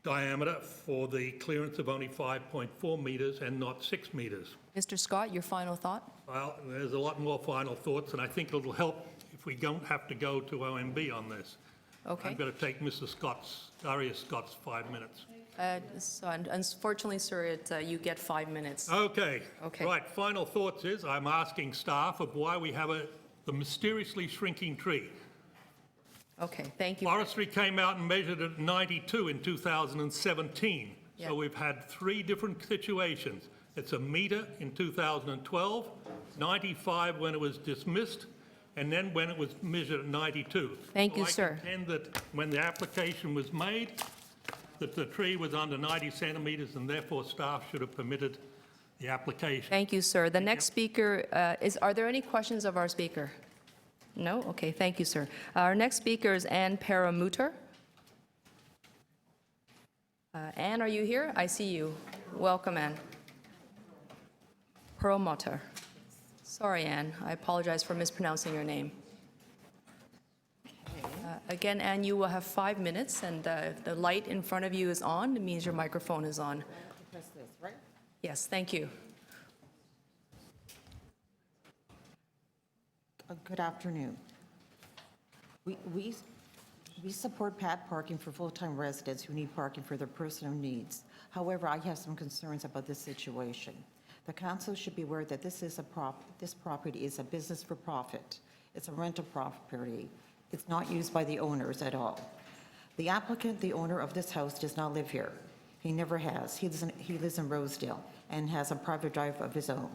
diameter for the clearance of only 5.4 meters and not 6 meters. Mr. Scott, your final thought? Well, there's a lot more final thoughts, and I think it'll help if we don't have to go to OMB on this. Okay. I'm going to take Darius Scott's 5 minutes. So unfortunately, sir, you get 5 minutes. Okay. Okay. Right, final thoughts is I'm asking staff of why we have the mysteriously shrinking tree. Okay, thank you. Forestry came out and measured at 92 in 2017. Yeah. So we've had 3 different situations. It's 1 meter in 2012, 95 when it was dismissed, and then when it was measured at 92. Thank you, sir. I contend that when the application was made, that the tree was under 90 centimeters, and therefore staff should have permitted the application. Thank you, sir. The next speaker are there any questions of our speaker? No? Okay, thank you, sir. Our next speaker is Ann Paramuter. Ann, are you here? I see you. Welcome, Ann. Perlmutter. Sorry, Ann. I apologize for mispronouncing your name. Again, Ann, you will have 5 minutes, and the light in front of you is on. It means your microphone is on. Press this, right? Yes, thank you. Good afternoon. We support pad parking for full-time residents who need parking for their personal needs. However, I have some concerns about this situation. The council should be aware that this property is a business for profit. It's a rental property. It's not used by the owners at all. The applicant, the owner of this house, does not live here. He never has. He lives in Rosedale and has a private drive of his own.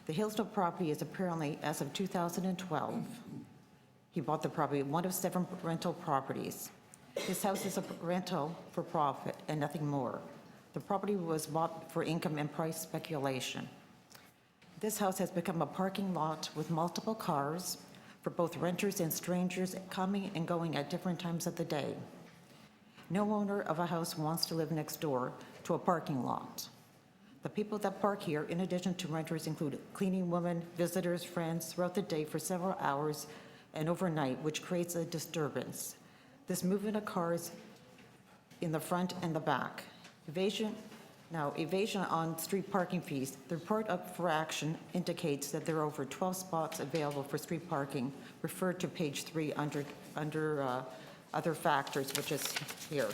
The Hillsdale property is apparently, as of 2012, he bought the property, one of 7 rental properties. This house is a rental for profit and nothing more. The property was bought for income and price speculation. This house has become a parking lot with multiple cars for both renters and strangers coming and going at different times of the day. No owner of a house wants to live next door to a parking lot. The people that park here, in addition to renters, include cleaning women, visitors, friends throughout the day for several hours and overnight, which creates a disturbance. This movement of cars in the front and the back. Evasion on street parking fees. The report up for action indicates that there are over 12 spots available for street parking, referred to page 3 under other factors, which is here.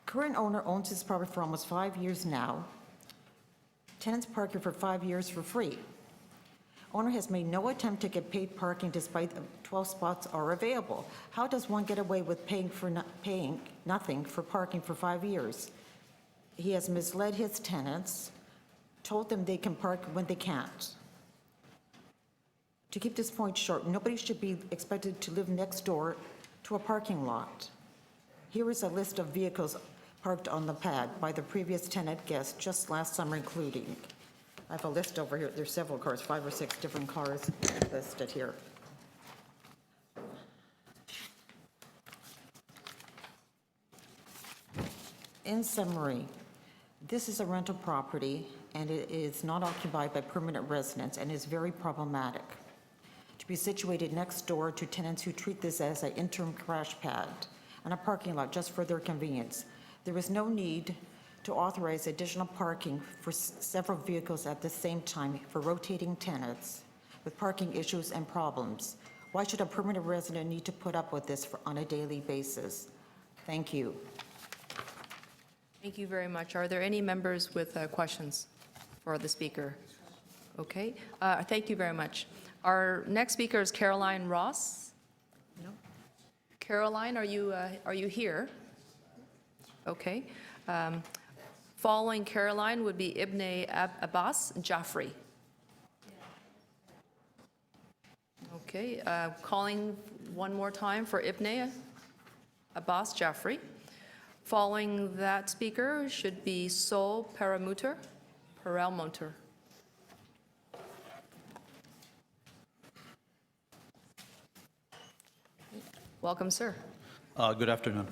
Current owner owns this property for almost 5 years now. Tenants park here for 5 years for free. Owner has made no attempt to get paid parking despite 12 spots are available. How does one get away with paying nothing for parking for 5 years? He has misled his tenants, told them they can park when they can't. To keep this point short, nobody should be expected to live next door to a parking lot. Here is a list of vehicles parked on the pad by the previous tenant guest just last summer, including. I have a list over here. There's several cars, 5 or 6 different cars listed here. In summary, this is a rental property and it is not occupied by permanent residents and is very problematic. To be situated next door to tenants who treat this as an interim crash pad and a parking lot just for their convenience. There is no need to authorize additional parking for several vehicles at the same time for rotating tenants with parking issues and problems. Why should a permanent resident need to put up with this on a daily basis? Thank you. Thank you very much. Are there any members with questions for the speaker? Okay, thank you very much. Our next speaker is Caroline Ross. No? Caroline, are you here? Okay. Following Caroline would be Ibn Abbas Jaffrey. Okay, calling one more time for Ibn Abbas Jaffrey. Following that speaker should be Sol Perelmuter. Welcome, sir. Good afternoon.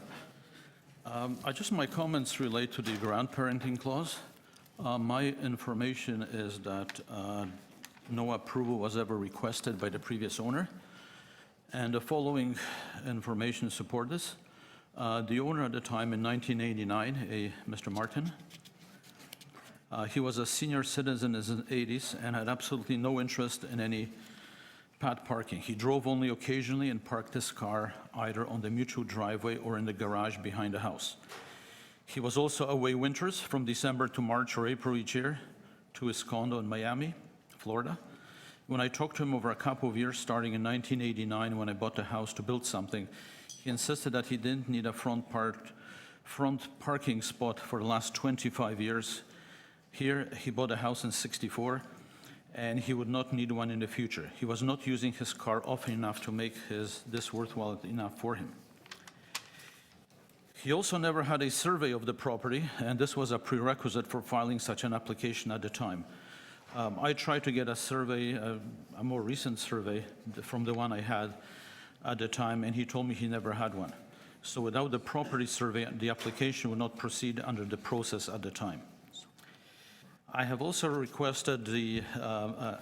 My comments relate to the grandparenting clause. My information is that no approval was ever requested by the previous owner, and the following information support this. The owner at the time in 1989, Mr. Martin, he was a senior citizen in his 80s and had absolutely no interest in any pad parking. He drove only occasionally and parked his car either on the mutual driveway or in the garage behind the house. He was also away winters from December to March or April each year to his condo in Miami, Florida. When I talked to him over a couple of years, starting in 1989 when I bought the house to build something, he insisted that he didn't need a front parking spot for the last 25 years. Here, he bought a house in '64, and he would not need one in the future. He was not using his car often enough to make this worthwhile enough for him. He also never had a survey of the property, and this was a prerequisite for filing such an application at the time. I tried to get a survey, a more recent survey from the one I had at the time, and he told me he never had one. So without the property survey, the application would not proceed under the process at the time. I have also requested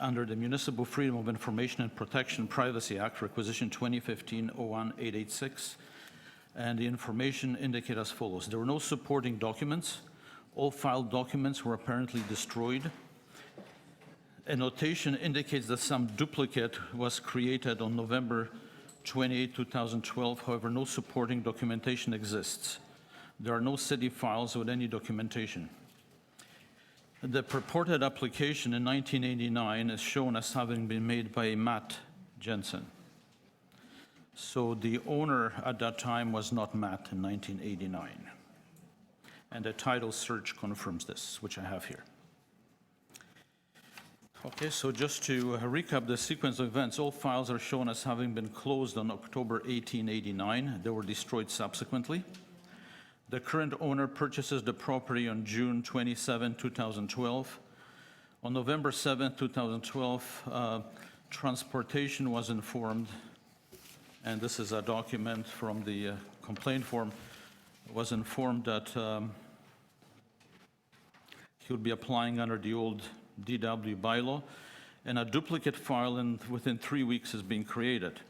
under the Municipal Freedom of Information and Protection Privacy Act, Requisition 2015-01-886, and the information indicate as follows. There were no supporting documents. All filed documents were apparently destroyed. A notation indicates that some duplicate was created on November 28, 2012. However, no supporting documentation exists. There are no city files with any documentation. The purported application in 1989 is shown as having been made by Matt Jensen. So the owner at that time was not Matt in 1989. And the title search confirms this, which I have here. Okay, so just to recap the sequence of events, all files are shown as having been closed on October 1889. They were destroyed subsequently. The current owner purchases the property on June 27, 2012. On November 7, 2012, transportation was informed, and this is a document from the complaint form, was informed that he would be applying under the old DW bylaw, and a duplicate file within 3 weeks is being created,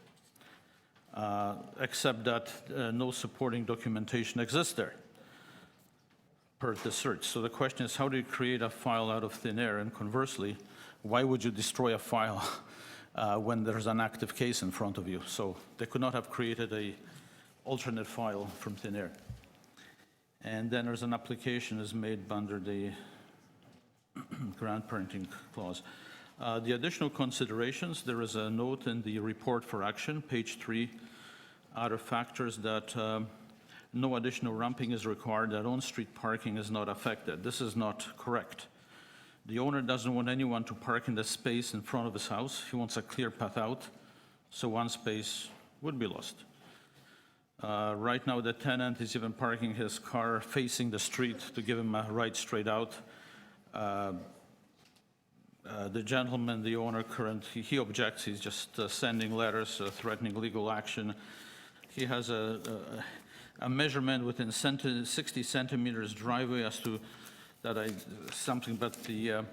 except that no supporting documentation exists there per the search. So the question is, how do you create a file out of thin air? And conversely, why would you destroy a file when there's an active case in front of you? So they could not have created an alternate file from thin air. And then there's an application is made under the grandparenting clause. The additional considerations, there is a note in the report for action, page 3, other factors that no additional ramping is required, that on-street parking is not affected. This is not correct. The owner doesn't want anyone to park in the space in front of his house. He wants a clear path out, so one space would be lost. Right now, the tenant is even parking his car facing the street to give him a right straight out. The gentleman, the owner, he objects. He's just sending letters threatening legal action. He has a measurement within 60 centimeters driveway as to that but the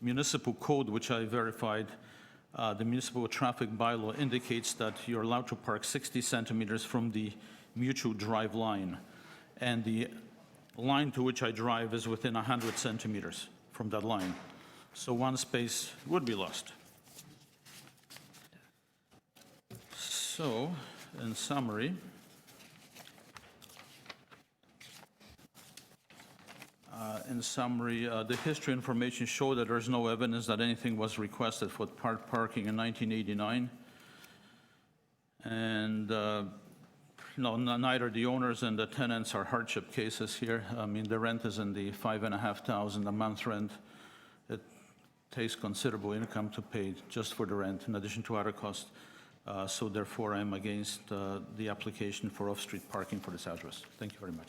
municipal code, which I verified, the municipal traffic bylaw indicates that you're allowed to park 60 centimeters from the mutual drive line. And the line to which I drive is within 100 centimeters from that line. So one space would be lost. So, in summary, the history information show that there's no evidence that anything was requested for parking in 1989. And neither the owners and the tenants are hardship cases here. I mean, the rent is in the $5,500 a month rent. It takes considerable income to pay just for the rent, in addition to other costs. So therefore, I'm against the application for off-street parking for this address. Thank you very much.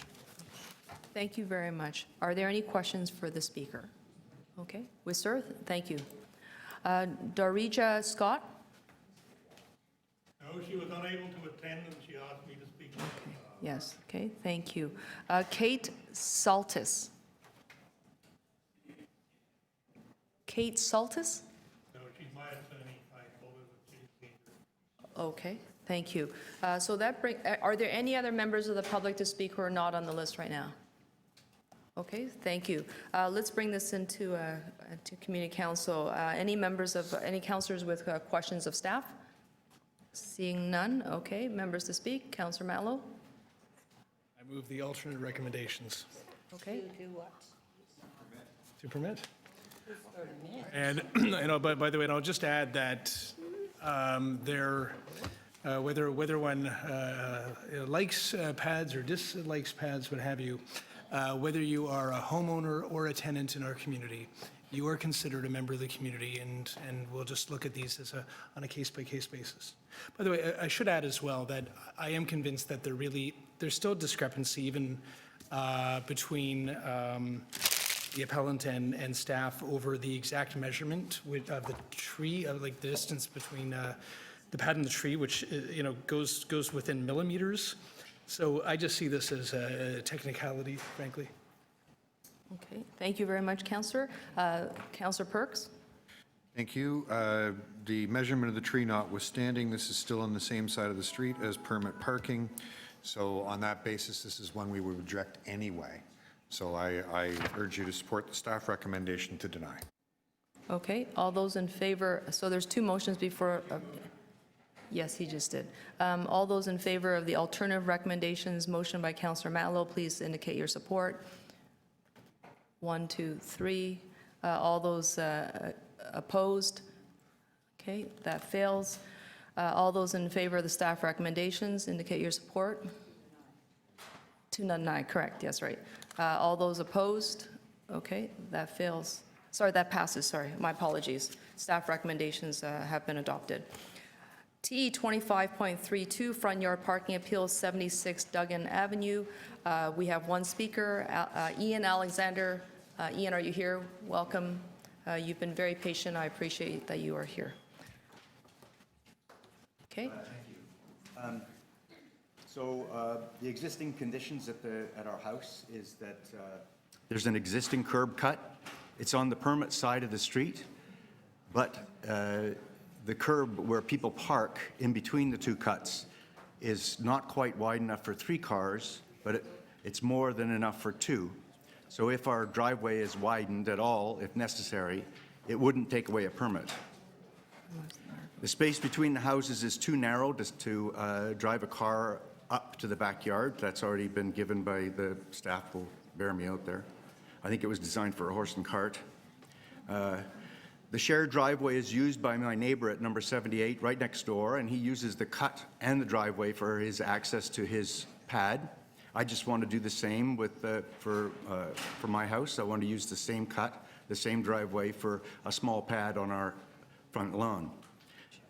Thank you very much. Are there any questions for the speaker? Okay, Whistler, thank you. Darija Scott? No, she was unable to attend, and she asked me to speak. Yes, okay, thank you. Kate Saltis? Kate Saltis? No, she's my attorney. I told her that she's here. Okay, thank you. So are there any other members of the public to speak who are not on the list right now? Okay, thank you. Let's bring this into to Community Council. Any councilors with questions of staff? Seeing none, okay. Members to speak, Councillor Matlow? I move the alternate recommendations. Okay. To what? To permit? And, by the way, and I'll just add that whether one likes pads or dislikes pads, what have you, whether you are a homeowner or a tenant in our community, you are considered a member of the community, and we'll just look at these as on a case-by-case basis. By the way, I should add as well that I am convinced that there's still discrepancy even between the appellant and staff over the exact measurement of the tree, like the distance between the pad and the tree, which goes within millimeters. So I just see this as a technicality, frankly. Okay, thank you very much, Councillor. Councillor Perks? Thank you. The measurement of the tree notwithstanding, this is still on the same side of the street as permit parking. So on that basis, this is one we would reject anyway. So I urge you to support the staff recommendation to deny. Okay, all those in favor, so there's two motions before, yes, he just did. All those in favor of the alternative recommendations, motion by Councillor Matlow, please indicate your support. 1, 2, 3. All those opposed? Okay, that fails. All those in favor of the staff recommendations, indicate your support. 2, none, 9, correct, yes, right. All those opposed? Okay, that fails. Sorry, that passes, sorry, my apologies. Staff recommendations have been adopted. TE 25.32, front yard parking appeal, 76 Duggan Avenue. We have one speaker, Ian Alexander. Ian, are you here? Welcome. You've been very patient. I appreciate that you are here. Okay. Thank you. So the existing conditions at our house is that there's an existing curb cut. It's on the permit side of the street, but the curb where people park in between the two cuts is not quite wide enough for 3 cars, but it's more than enough for 2. So if our driveway is widened at all, if necessary, it wouldn't take away a permit. The space between the houses is too narrow to drive a car up to the backyard. That's already been given by the staff, will bear me out there. I think it was designed for a horse and cart. The shared driveway is used by my neighbor at number 78, right next door, and he uses the cut and the driveway for his access to his pad. I just want to do the same with, for my house. I want to use the same cut, the same driveway for a small pad on our front lawn.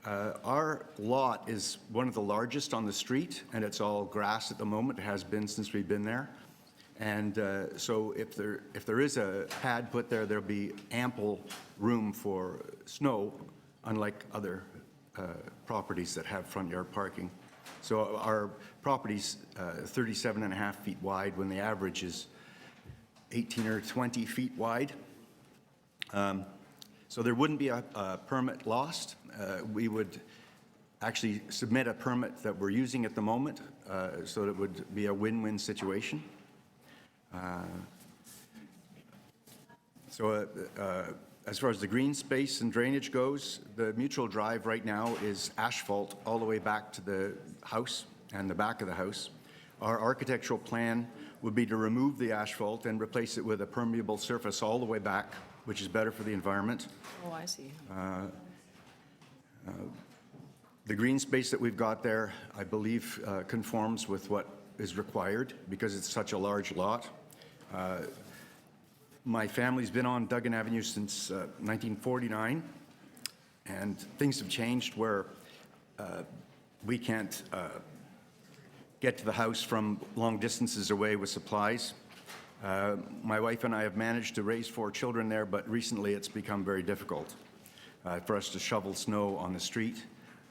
Our lot is one of the largest on the street, and it's all grass at the moment. It has been since we've been there. And so if there is a pad put there, there'll be ample room for snow, unlike other properties that have front yard parking. So our property's 37 and a half feet wide when the average is 18 or 20 feet wide. So there wouldn't be a permit lost. We would actually submit a permit that we're using at the moment, so that it would be a win-win situation. As far as the green space and drainage goes, the Mutual Drive right now is asphalt all the way back to the house and the back of the house. Our architectural plan would be to remove the asphalt and replace it with a permeable surface all the way back, which is better for the environment. Oh, I see. The green space that we've got there, I believe, conforms with what is required because it's such a large lot. My family's been on Duggan Avenue since 1949, and things have changed where we can't get to the house from long distances away with supplies. My wife and I have managed to raise 4 children there, but recently it's become very difficult for us to shovel snow on the street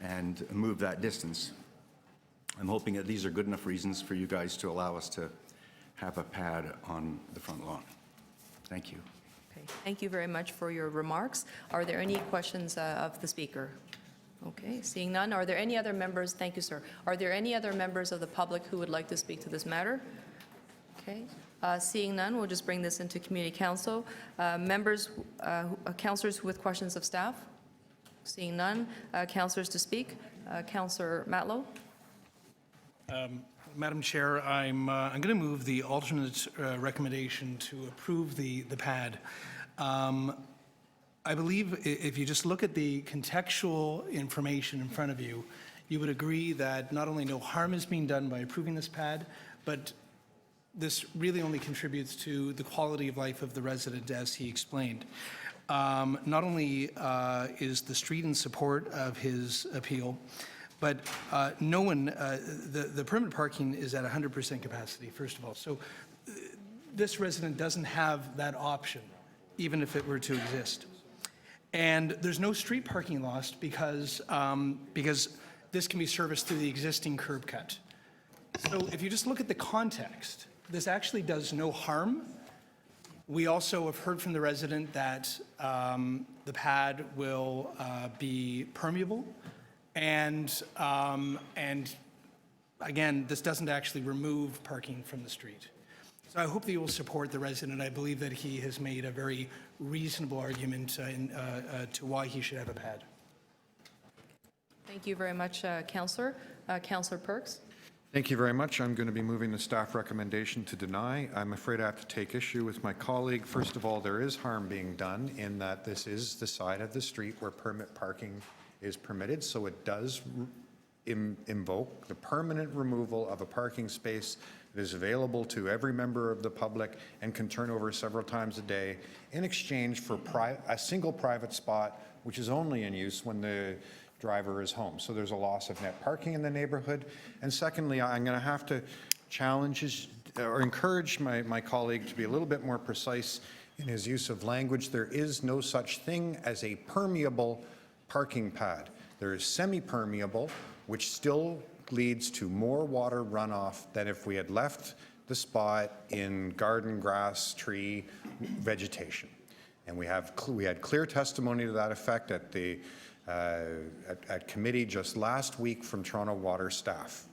and move that distance. I'm hoping that these are good enough reasons for you guys to allow us to have a pad on the front lawn. Thank you. Okay, thank you very much for your remarks. Are there any questions of the speaker? Okay, seeing none, are there any other members? Thank you, sir. Are there any other members of the public who would like to speak to this matter? Okay, seeing none, we'll just bring this into Community Council. Members, councillors with questions of staff? Seeing none, councillors to speak. Councillor Matlow. Madam Chair, I'm going to move the alternate recommendation to approve the pad. I believe if you just look at the contextual information in front of you, you would agree that not only no harm is being done by approving this pad, but this really only contributes to the quality of life of the resident, as he explained. Not only is the street in support of his appeal, but no one, the permanent parking is at 100% capacity, first of all. So this resident doesn't have that option, even if it were to exist. And there's no street parking lost because this can be serviced through the existing curb cut. So if you just look at the context, this actually does no harm. We also have heard from the resident that the pad will be permeable. And again, this doesn't actually remove parking from the street. So I hope that you will support the resident. I believe that he has made a very reasonable argument to why he should have a pad. Thank you very much, Councillor. Councillor Perks. Thank you very much. I'm going to be moving the staff recommendation to deny. I'm afraid I have to take issue with my colleague. First of all, there is harm being done in that this is the side of the street where permit parking is permitted, so it does invoke the permanent removal of a parking space that is available to every member of the public and can turn over several times a day in exchange for a single private spot, which is only in use when the driver is home. So there's a loss of net parking in the neighborhood. And secondly, I'm going to have to challenge or encourage my colleague to be a little bit more precise in his use of language. There is no such thing as a permeable parking pad. There is semi-permeable, which still leads to more water runoff than if we had left the spot in garden, grass, tree, vegetation. And we had clear testimony to that effect at the at committee just last week from Toronto Water staff.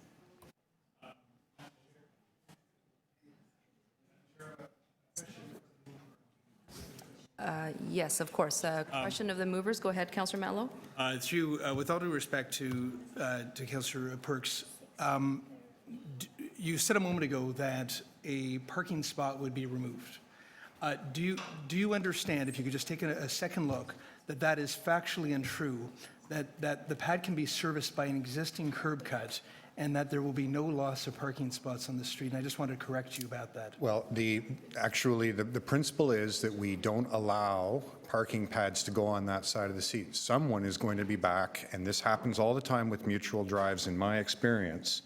Yes, of course. Question of the movers. Go ahead, Councillor Matlow. With all due respect to Councillor Perks, you said a moment ago that a parking spot would be removed. Do you understand, if you could just take a second look, that is factually untrue, that the pad can be serviced by an existing curb cut and that there will be no loss of parking spots on the street. And I just wanted to correct you about that. Well, actually, the principle is that we don't allow parking pads to go on that side of the seat. Someone is going to be back, and this happens all the time with mutual drives in my experience.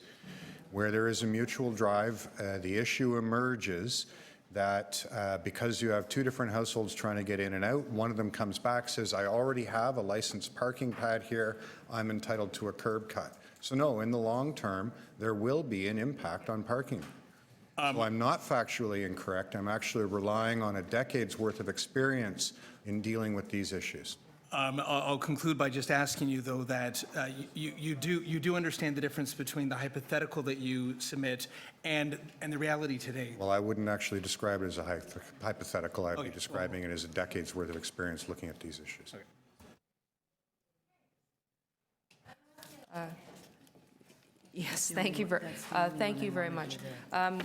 Where there is a mutual drive, the issue emerges that because you have two different households trying to get in and out, one of them comes back, says, I already have a licensed parking pad here, I'm entitled to a curb cut. So no, in the long term, there will be an impact on parking. So I'm not factually incorrect. I'm actually relying on a decade's worth of experience in dealing with these issues. I'll conclude by just asking you, though, that you do understand the difference between the hypothetical that you submit and the reality today. Well, I wouldn't actually describe it as a hypothetical. I'd be describing it as a decade's worth of experience looking at these issues. Yes, thank you very much.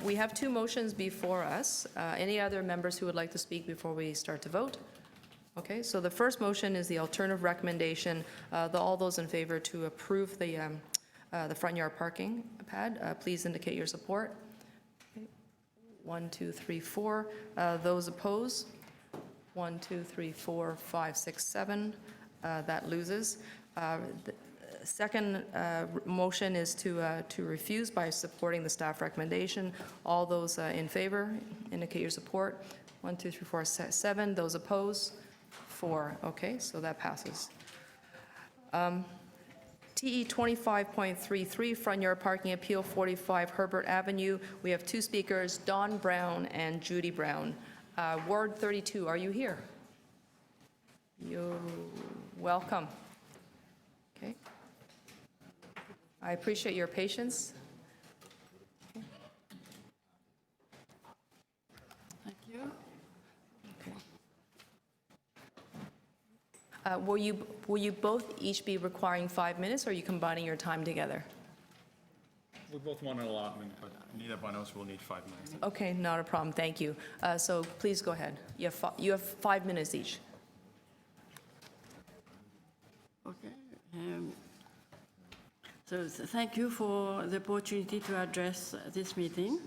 We have two motions before us. Any other members who would like to speak before we start to vote? Okay, so the first motion is the alternative recommendation. All those in favor to approve the front yard parking pad, please indicate your support. Okay. 1, 2, 3, 4. Those opposed? 1, 2, 3, 4, 5, 6, 7. That loses. The second motion is to refuse by supporting the staff recommendation. All those in favor, indicate your support. 1, 2, 3, 4, 7. Those opposed? 4. Okay, so that passes. TE 25.33, front yard parking appeal, 45 Herbert Avenue. We have two speakers, Don Brown and Judy Brown. Ward 32, are you here? You're welcome. Okay. I appreciate your patience. Okay. Thank you. Will you both each be requiring 5 minutes, or are you combining your time together? We both want an allotment, but neither one of us will need 5 minutes. Okay, not a problem, thank you. So please go ahead. You have 5 minutes each. Okay. So thank you for the opportunity to address this meeting.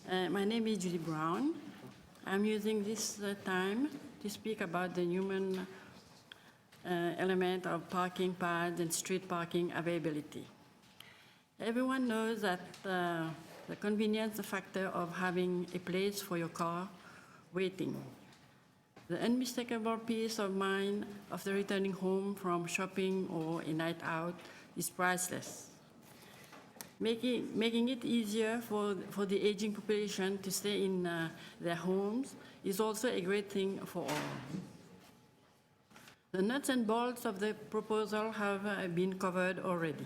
My name is Judy Brown. I'm using this time to speak about the human element of parking pads and street parking availability. Everyone knows that the convenience factor of having a place for your car waiting. The unmistakable peace of mind of the returning home from shopping or a night out is priceless. Making it easier for the aging population to stay in their homes is also a great thing for all. The nuts and bolts of the proposal have been covered already.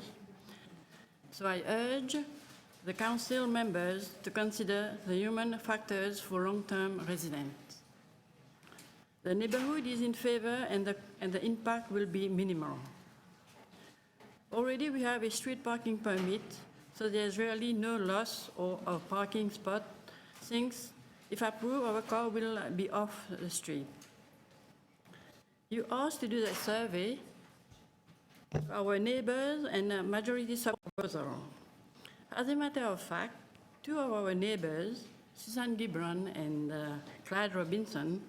So I urge the council members to consider the human factors for long-term residents. The neighborhood is in favor and the impact will be minimal. Already we have a street parking permit, so there's really no loss of parking spot, since if approved, our car will be off the street. You asked to do the survey of our neighbors and a majority proposal. As a matter of fact, two of our neighbors, Susan Gibran and Clyde Robinson,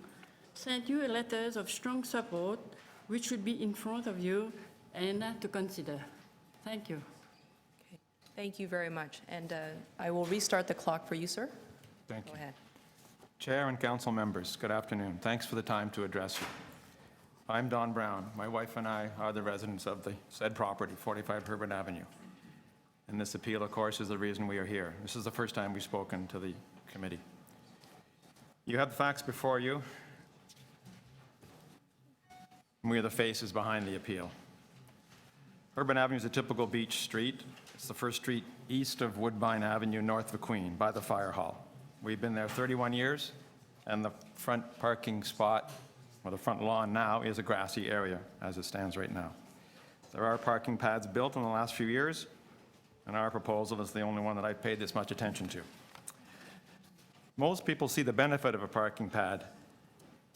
sent you letters of strong support, which should be in front of you and to consider. Thank you. Okay. Thank you very much. And I will restart the clock for you, sir. Thank you. Go ahead. Chair and council members, good afternoon. Thanks for the time to address you. I'm Don Brown. My wife and I are the residents of the said property, 45 Herbert Avenue. And this appeal, of course, is the reason we are here. This is the first time we've spoken to the committee. You have the facts before you. We are the faces behind the appeal. Herbert Avenue is a typical beach street. It's the first street east of Woodbine Avenue, north of Queen, by the fire hall. We've been there 31 years, and the front parking spot, or the front lawn now, is a grassy area as it stands right now. There are parking pads built in the last few years, and our proposal is the only one that I've paid this much attention to. Most people see the benefit of a parking pad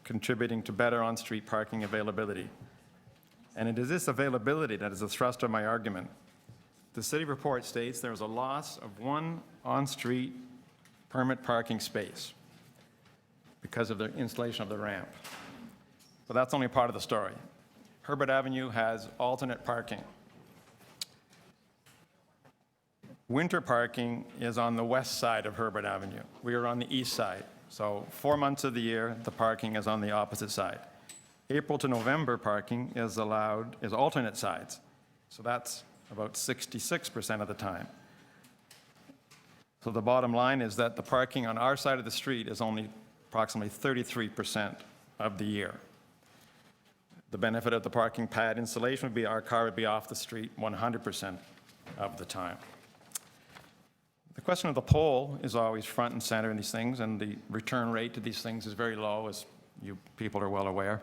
contributing to better on-street parking availability. And it is this availability that is the thrust of my argument. the city report states there was a loss of one on-street permit parking space because of the installation of the ramp. But that's only part of the story. Herbert Avenue has alternate parking. Winter parking is on the west side of Herbert Avenue. We are on the east side. So 4 months of the year, the parking is on the opposite side. April to November parking is allowed, is alternate sides. So that's about 66% of the time. So the bottom line is that the parking on our side of the street is only approximately 33% of the year. The benefit of the parking pad installation would be our car would be off the street 100% of the time. The question of the pole is always front and center in these things, and the return rate to these things is very low, as you people are well aware.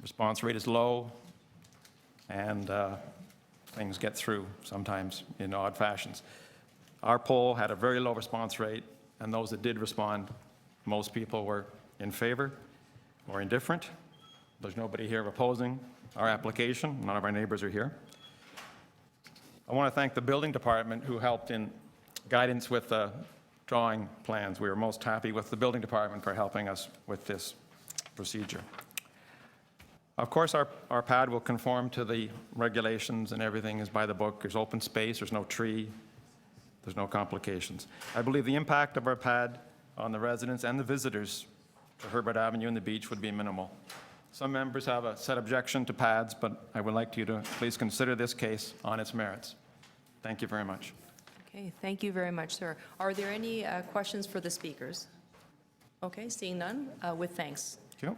Response rate is low, and things get through sometimes in odd fashions. Our poll had a very low response rate, and those that did respond, most people were in favor or indifferent. There's nobody here opposing our application. None of our neighbors are here. I want to thank the building department who helped in guidance with the drawing plans. We were most happy with the building department for helping us with this procedure. Of course, our pad will conform to the regulations, and everything is by the book. There's open space, there's no tree, there's no complications. I believe the impact of our pad on the residents and the visitors to Herbert Avenue and the beach would be minimal. Some members have a set objection to pads, but I would like you to please consider this case on its merits. Thank you very much. Okay, thank you very much, sir. Are there any questions for the speakers? Okay, seeing none, with thanks. Thank you.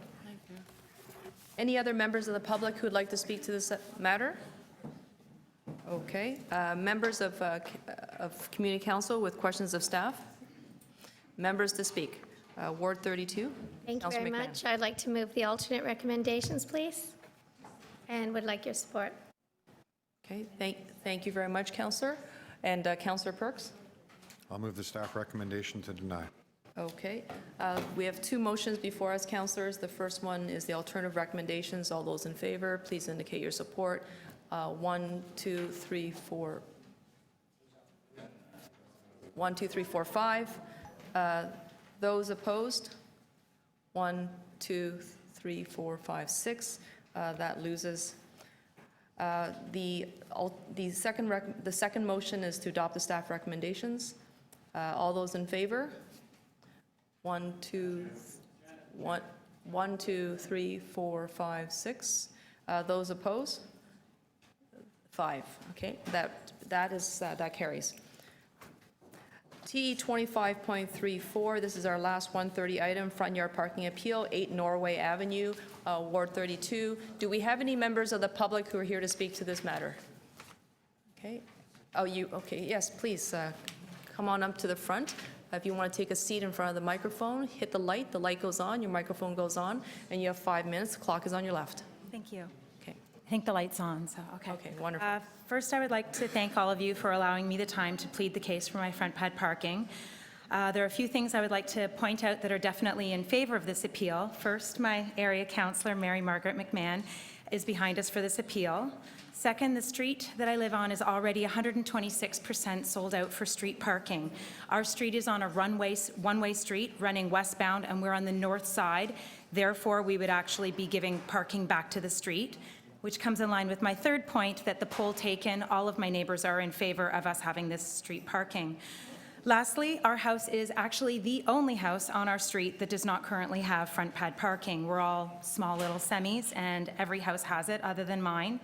Any other members of the public who would like to speak to this matter? Okay, members of Community Council with questions of staff? Members to speak. Ward 32. Thank you Councillor very McMahon. much. I'd like to move the alternate recommendations, please, and would like your support. Okay, thank you very much, Councillor. And Councillor Perks? I'll move the staff recommendation to deny. Okay, we have two motions before us, councillors. The first one is the alternative recommendations. All those in favor, please indicate your support. 1, 2, 3, 4. 1, 2, 3, 4, 5. Those opposed? 1, 2, 3, 4, 5, 6. That loses. The second motion is to adopt the staff recommendations. All those in favor? 1, 2, 3, 4, 5, 6. Those opposed? 5. Okay, that carries. TE 25.34, this is our last 130 item, front yard parking appeal, 8 Norway Avenue, Ward 32. Do we have any members of the public who are here to speak to this matter? Okay. Okay, yes, please, come on up to the front. If you want to take a seat in front of the microphone, hit the light goes on, your microphone goes on, and you have 5 minutes. The clock is on your left. Thank you. Okay. I think the light's on, so, okay. Okay, wonderful. First, I would like to thank all of you for allowing me the time to plead the case for my front pad parking. There are a few things I would like to point out that are definitely in favor of this appeal. First, my area councillor, Mary Margaret McMahon, is behind us for this appeal. Second, the street that I live on is already 126% sold out for street parking. Our street is on a one-way street running westbound, and we're on the north side. Therefore, we would actually be giving parking back to the street, which comes in line with my third point that the poll taken, all of my neighbors are in favor of us having this street parking. Lastly, our house is actually the only house on our street that does not currently have front pad parking. We're all small little semis, and every house has it other than mine.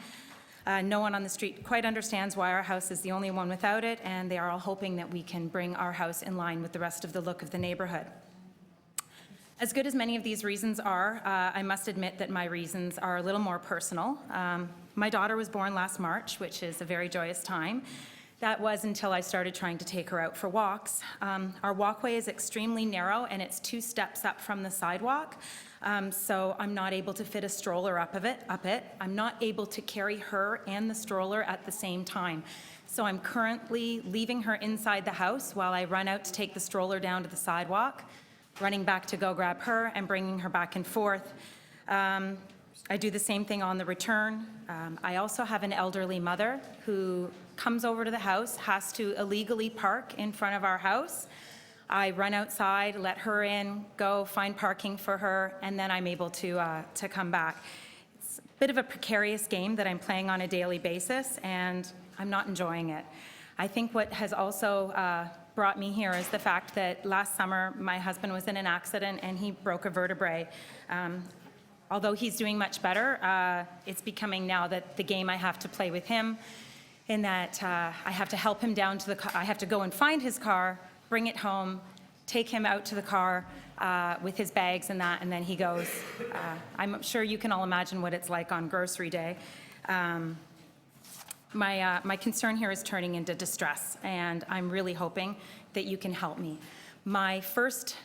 No one on the street quite understands why our house is the only one without it, and they are all hoping that we can bring our house in line with the rest of the look of the neighborhood. As good as many of these reasons are, I must admit that my reasons are a little more personal. My daughter was born last March, which is a very joyous time. That was until I started trying to take her out for walks. Our walkway is extremely narrow, and it's 2 steps up from the sidewalk. So I'm not able to fit a stroller up it. I'm not able to carry her and the stroller at the same time. So I'm currently leaving her inside the house while I run out to take the stroller down to the sidewalk, running back to go grab her and bringing her back and forth. I do the same thing on the return. I also have an elderly mother who comes over to the house, has to illegally park in front of our house. I run outside, let her in, go find parking for her, and then I'm able to come back. It's a bit of a precarious game that I'm playing on a daily basis, and I'm not enjoying it. I think what has also brought me here is the fact that last summer my husband was in an accident and he broke a vertebrae. Although he's doing much better, it's becoming now that the game I have to play with him, in that I have to help him down to the car. I have to go and find his car, bring it home, take him out to the car with his bags and that, and then he goes. I'm sure you can all imagine what it's like on grocery day. My concern here is turning into distress, and I'm really hoping that you can help me. My first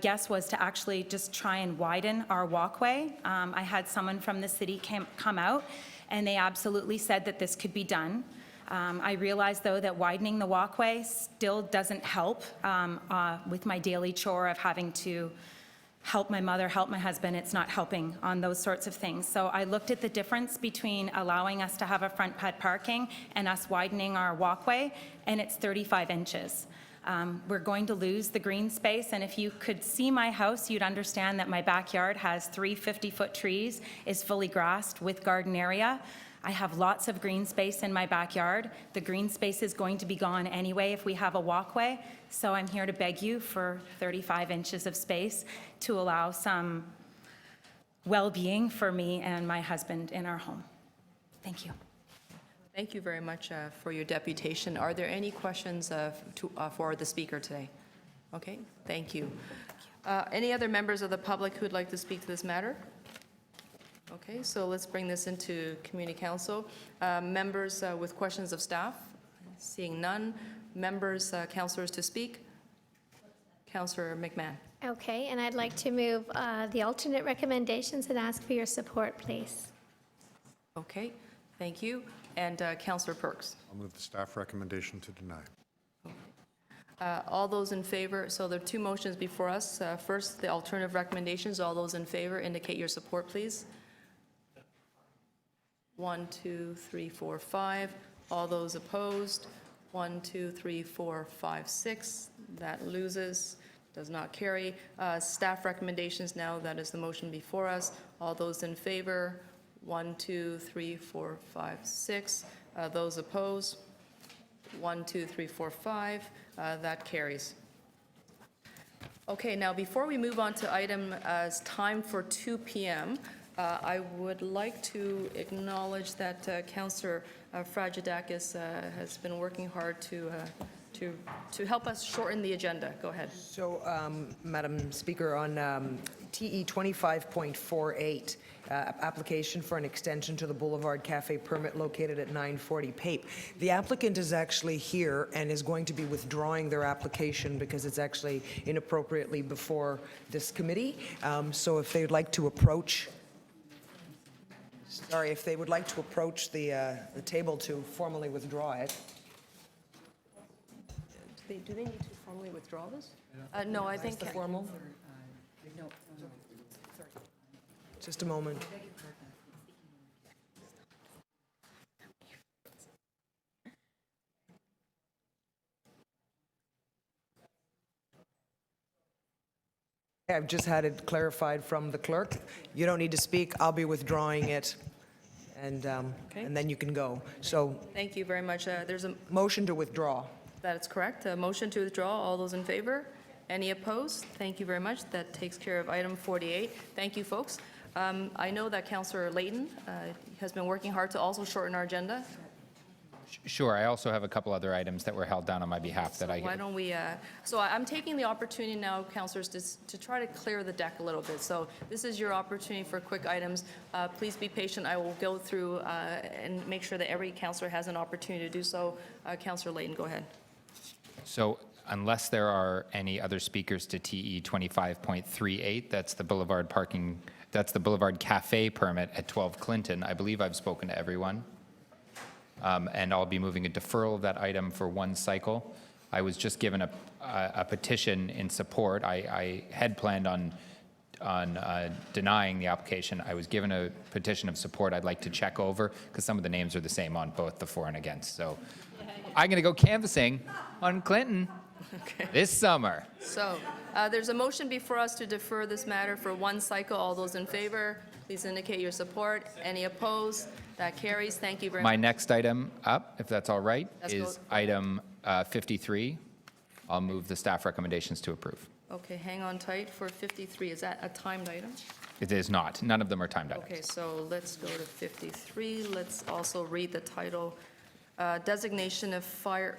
guess was to actually just try and widen our walkway. I had someone from the city come out, and they absolutely said that this could be done. I realize, though, that widening the walkway still doesn't help with my daily chore of having to help my mother, help my husband. It's not helping on those sorts of things. So I looked at the difference between allowing us to have a front pad parking and us widening our walkway, and it's 35 inches. We're going to lose the green space, and if you could see my house, you'd understand that my backyard has 3 50-foot trees, is fully grassed with garden area. I have lots of green space in my backyard. The green space is going to be gone anyway if we have a walkway, so I'm here to beg you for 35 inches of space to allow some well-being for me and my husband in our home. Thank you. Thank you very much for your deputation. Are there any questions for the speaker today? Okay, thank you. Any other members of the public who'd like to speak to this matter? Okay, so let's bring this into Community Council. Members with questions of staff? Seeing none. Members, councillors to speak? Councillor McMahon. Okay, and I'd like to move the alternate recommendations and ask for your support, please. Okay, thank you. And Councillor Perks. I'll move the staff recommendation to deny. All those in favor, so there are two motions before us. First, the alternative recommendations. All those in favor indicate your support, please. 1, 2, 3, 4, 5. All those opposed? 1, 2, 3, 4, 5, 6. That loses, does not carry. Staff recommendations now, that is the motion before us. All those in favor? 1, 2, 3, 4, 5, 6. Those opposed? 1, 2, 3, 4, 5. That carries. Okay, now before we move on to item as time for 2 p.m., I would like to acknowledge that Councillor Fragedakis has been working hard to help us shorten the agenda. Go ahead. So, Madam Speaker, on TE 25.48, application for an extension to the Boulevard Cafe permit located at 940 Pape. The applicant is actually here and is going to be withdrawing their application because it's actually inappropriately before this committee. So if they'd like to approach, if they would like to approach the table to formally withdraw it. Do they need to formally withdraw this? No, I think. The formal? Just a moment. I've just had it clarified from the clerk. You don't need to speak. I'll be withdrawing it, and then you can go. So. Thank you very much. There's a motion to withdraw. That's correct. A motion to withdraw. All those in favor? Any opposed? Thank you very much. That takes care of item 48. Thank you, folks. I know that Councillor Layton has been working hard to also shorten our agenda. Sure. I also have a couple other items that were held down on my behalf that I. Why don't we? So I'm taking the opportunity now, councillors, to try to clear the deck a little bit. So this is your opportunity for quick items. Please be patient. I will go through and make sure that every councillor has an opportunity to do so. Councillor Layton, go ahead. So unless there are any other speakers to TE 25.38, that's the Boulevard parking. That's the Boulevard Cafe permit at 12 Clinton. I believe I've spoken to everyone. And I'll be moving a deferral of that item for one cycle. I was just given a petition in support. I had planned on denying the application. I was given a petition of support I'd like to check over because some of the names are the same on both the for and against. So I'm going to go canvassing on Clinton this summer. So there's a motion before us to defer this matter for one cycle. All those in favor, please indicate your support. Any opposed? That carries. Thank you very My much. next item up, if that's all right, Let's is go. item 53. I'll move the staff recommendations to approve. Okay, hang on tight for 53. Is that a timed item? It is not. None of them are timed items. Okay, so let's go to 53. Let's also read the title, Designation of Fire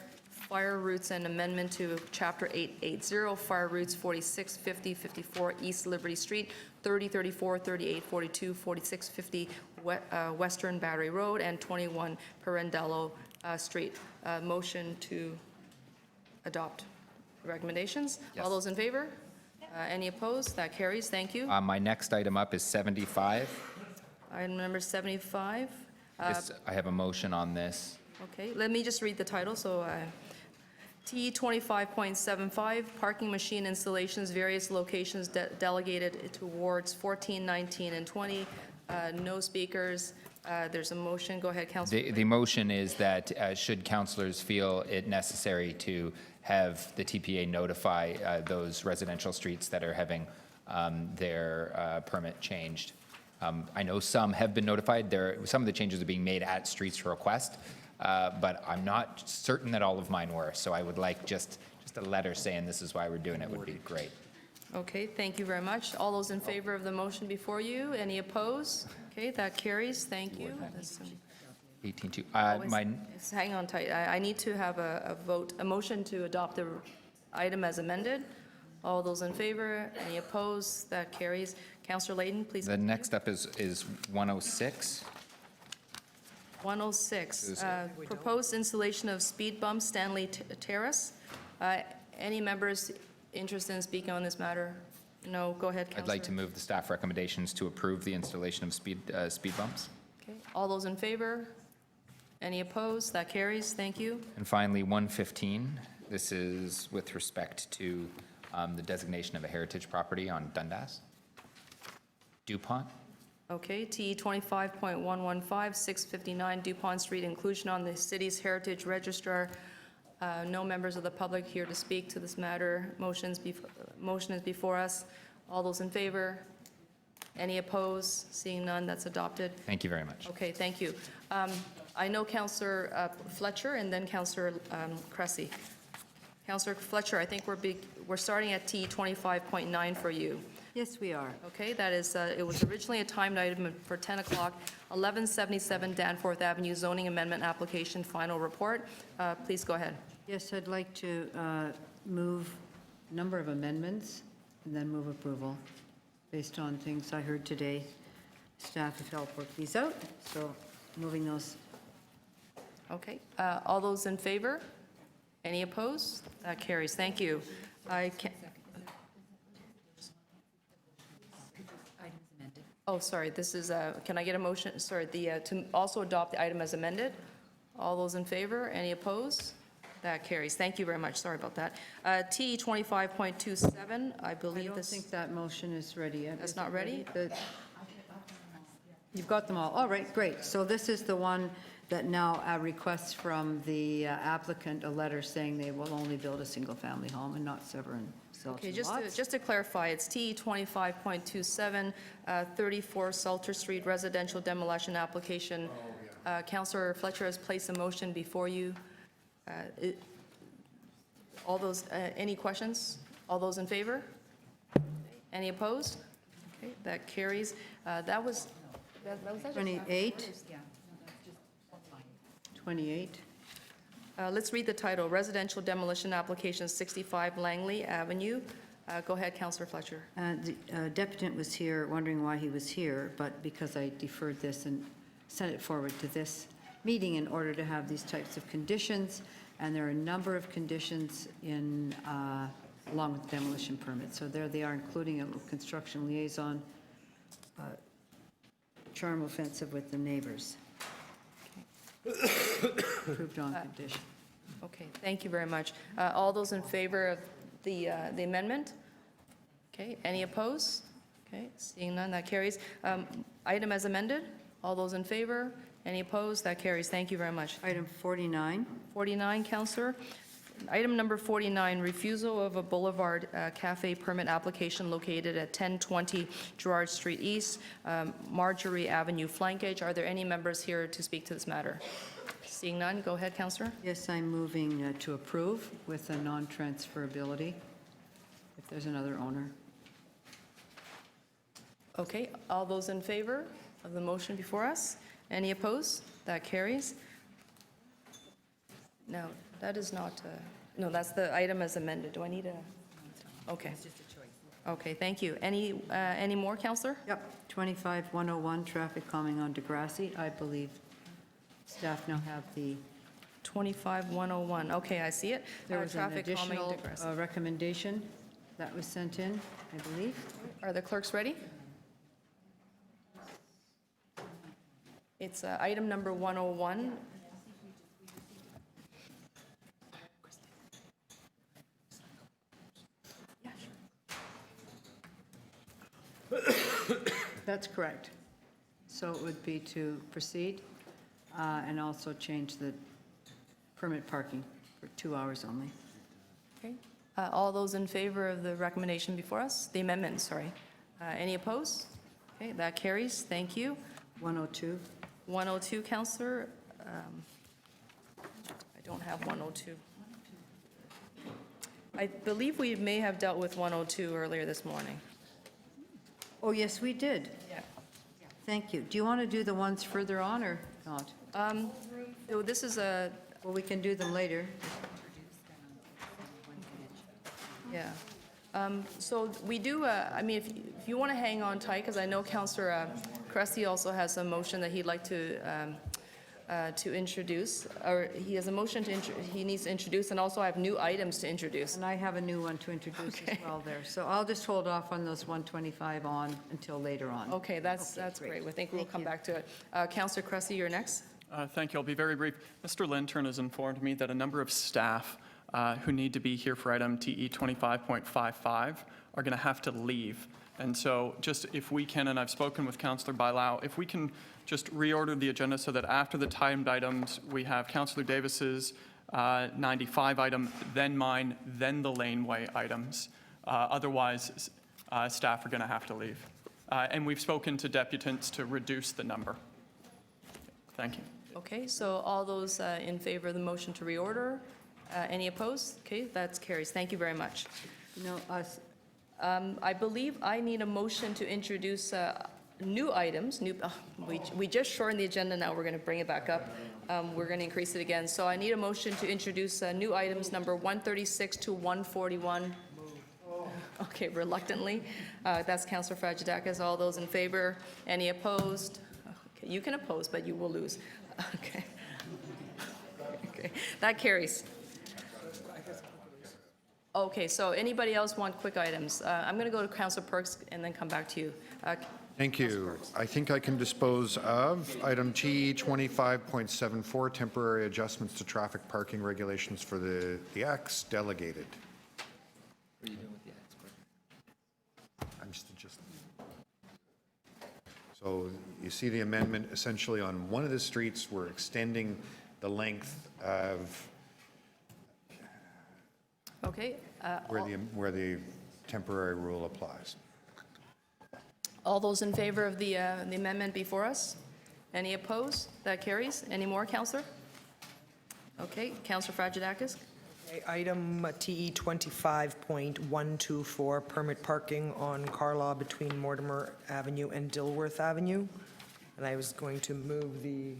Routes and Amendment to Chapter 880, Fire Routes 46, 50, 54 East Liberty Street, 30, 34, 38, 42, 46, 50 Western Battery Road, and 21 Pirandello Street. Motion to adopt recommendations. All those in favor? Any opposed? That carries. Thank you. My next item up is 75. Item number 75. I have a motion on this. Okay, let me just read the title. So T 25.75, parking machine installations, various locations delegated to wards 14, 19, and 20. No speakers. There's a motion. Go ahead, Councilor. The motion is that should councillors feel it necessary to have the TPA notify those residential streets that are having their permit changed. I know some have been notified. Some of the changes are being made at streets request, but I'm not certain that all of mine were. So I would like just a letter saying this is why we're doing it would be great. Okay, thank you very much. All those in favor of the motion before you? Any opposed? Okay, that carries. Thank you. 18.2. Hang on tight. I need to have a vote, a motion to adopt the item as amended. All those in favor? Any opposed? That carries. Councillor Layton, please. The next up is 106. 106, proposed installation of speed bump Stanley Terrace. Any members interested in speaking on this matter? No, go ahead, Councillor. I'd like to move the staff recommendations to approve the installation of speed bumps. Okay, all those in favor? Any opposed? That carries. Thank you. And finally, 115. This is with respect to the designation of a heritage property on Dundas. DuPont. Okay, T 25.115, 659 DuPont Street, inclusion on the city's heritage registrar. No members of the public here to speak to this matter. Motion is before us. All those in favor? Any opposed? Seeing none, that's adopted. Thank you very much. Okay, thank you. I know Councillor Fletcher and then Councillor Cressy. Councillor Fletcher, I think we're starting at T 25.9 for you. Yes, we are. Okay, that is, it was originally a timed item for 10 o'clock, 1177 Danforth Avenue zoning amendment application final report. Please go ahead. Yes, I'd like to move a number of amendments and then move approval based on things I heard today. Staff have helped work these out, so moving those. Okay, all those in favor? Any opposed? That carries. Thank you. Oh, sorry, this is, can I get a motion, sorry, to also adopt the item as amended? All those in favor? Any opposed? That carries. Thank you very much. Sorry about that. T 25.27, I believe I this. don't think that motion is ready yet. That's Is not it ready? You've got them all. All right, great. So this is the one that now requests from the applicant a letter saying they will only build a single-family home and not sever and sell Okay, two lots. just to clarify, it's T 25.27, 34 Salter Street residential demolition application. Councillor Fletcher has placed a motion before you. All those, any questions? All those in favor? Any opposed? Okay, that carries. That was that 28. 28. Let's read the title, Residential Demolition Application 65 Langley Avenue. Go ahead, Councillor Fletcher. The deputant was here, wondering why he was here, but because I deferred this and sent it forward to this meeting in order to have these types of conditions, and there are a number of conditions in along with the demolition permit. So there they are, including a construction liaison, charm offensive with the neighbors. Approved on condition. Okay, thank you very much. All those in favor of the amendment? Okay, any opposed? Okay, seeing none, that carries. Item as amended, all those in favor? Any opposed? That carries. Thank you very much. Item 49. 49, Counselor. Item number 49, refusal of a Boulevard Cafe permit application located at 1020 Gerard Street East, Marjorie Avenue flankage. Are there any members here to speak to this matter? Seeing none, go ahead, Counselor. Yes, I'm moving to approve with a non-transferability if there's another owner. Okay, all those in favor of the motion before us? Any opposed? That carries. No, that is not, no, that's the item as amended. Do I need a? Okay. It's just a choice. Okay, thank you. Any more, Counselor? Yep, 25101, traffic calming on Degrassi. I believe staff now have the... 25101, okay, I see it. There was an Traffic calming additional Degrassi. recommendation that was sent in, I believe. Are the clerks ready? It's item number 101. That's correct. So it would be to proceed and also change the permit parking for 2 hours only. Okay. All those in favor of the recommendation before us? The amendment, sorry. Any opposed? Okay, that carries. Thank you. 102. 102, Counselor. I don't have 102. I believe we may have dealt with 102 earlier this morning. Oh, yes, we did. Yeah. Thank you. Do you want to do the ones further on or not? So this is a, Well, we can do them later. yeah. So we do, I mean, if you want to hang on tight, because I know Councillor Cressy also has a motion that he'd like to introduce, or he has a motion he needs to introduce, and also I have new items to introduce. And I have a new one to introduce as well there. So I'll just hold off on those 125 on until later on. Okay, that's great. I think we'll come back to it. Councillor Cressy, you're next. Thank you. I'll be very brief. Mr. Lintern has informed me that a number of staff who need to be here for item TE 25.55 are going to have to leave. And so just if we can, and I've spoken with Councillor Bailao, if we can just reorder the agenda so that after the timed items, we have Councillor Davis's 95 item, then mine, then the laneway items. Otherwise, staff are going to have to leave. And we've spoken to deputants to reduce the number. Thank you. Okay, so all those in favor of the motion to reorder? Any opposed? Okay, that carries. Thank you very much. No, I believe I need a motion to introduce new items. We just shortened the agenda, now we're going to bring it back up. We're going to increase it again. So I need a motion to introduce new items number 136 to 141. Okay, reluctantly. That's Councillor Fragedakis. All those in favor? Any opposed? Okay, you can oppose, but you will lose. Okay. Okay, that carries. Okay, so anybody else want quick items? I'm going to go to Councillor Perks and then come back to you. Thank you. I think I can dispose of item T 25.74, temporary adjustments to traffic parking regulations for the X delegated. What are you doing with the X? I'm just. So you see the amendment essentially on one of the streets, we're extending the length of Okay. where the temporary rule applies. All those in favor of the amendment before us? Any opposed? That carries. Any more, Councillor? Okay, Councillor Fragedakis. Okay, item TE 25.124, permit parking on Carlaw between Mortimer Avenue and Dilworth Avenue. And I was going to move the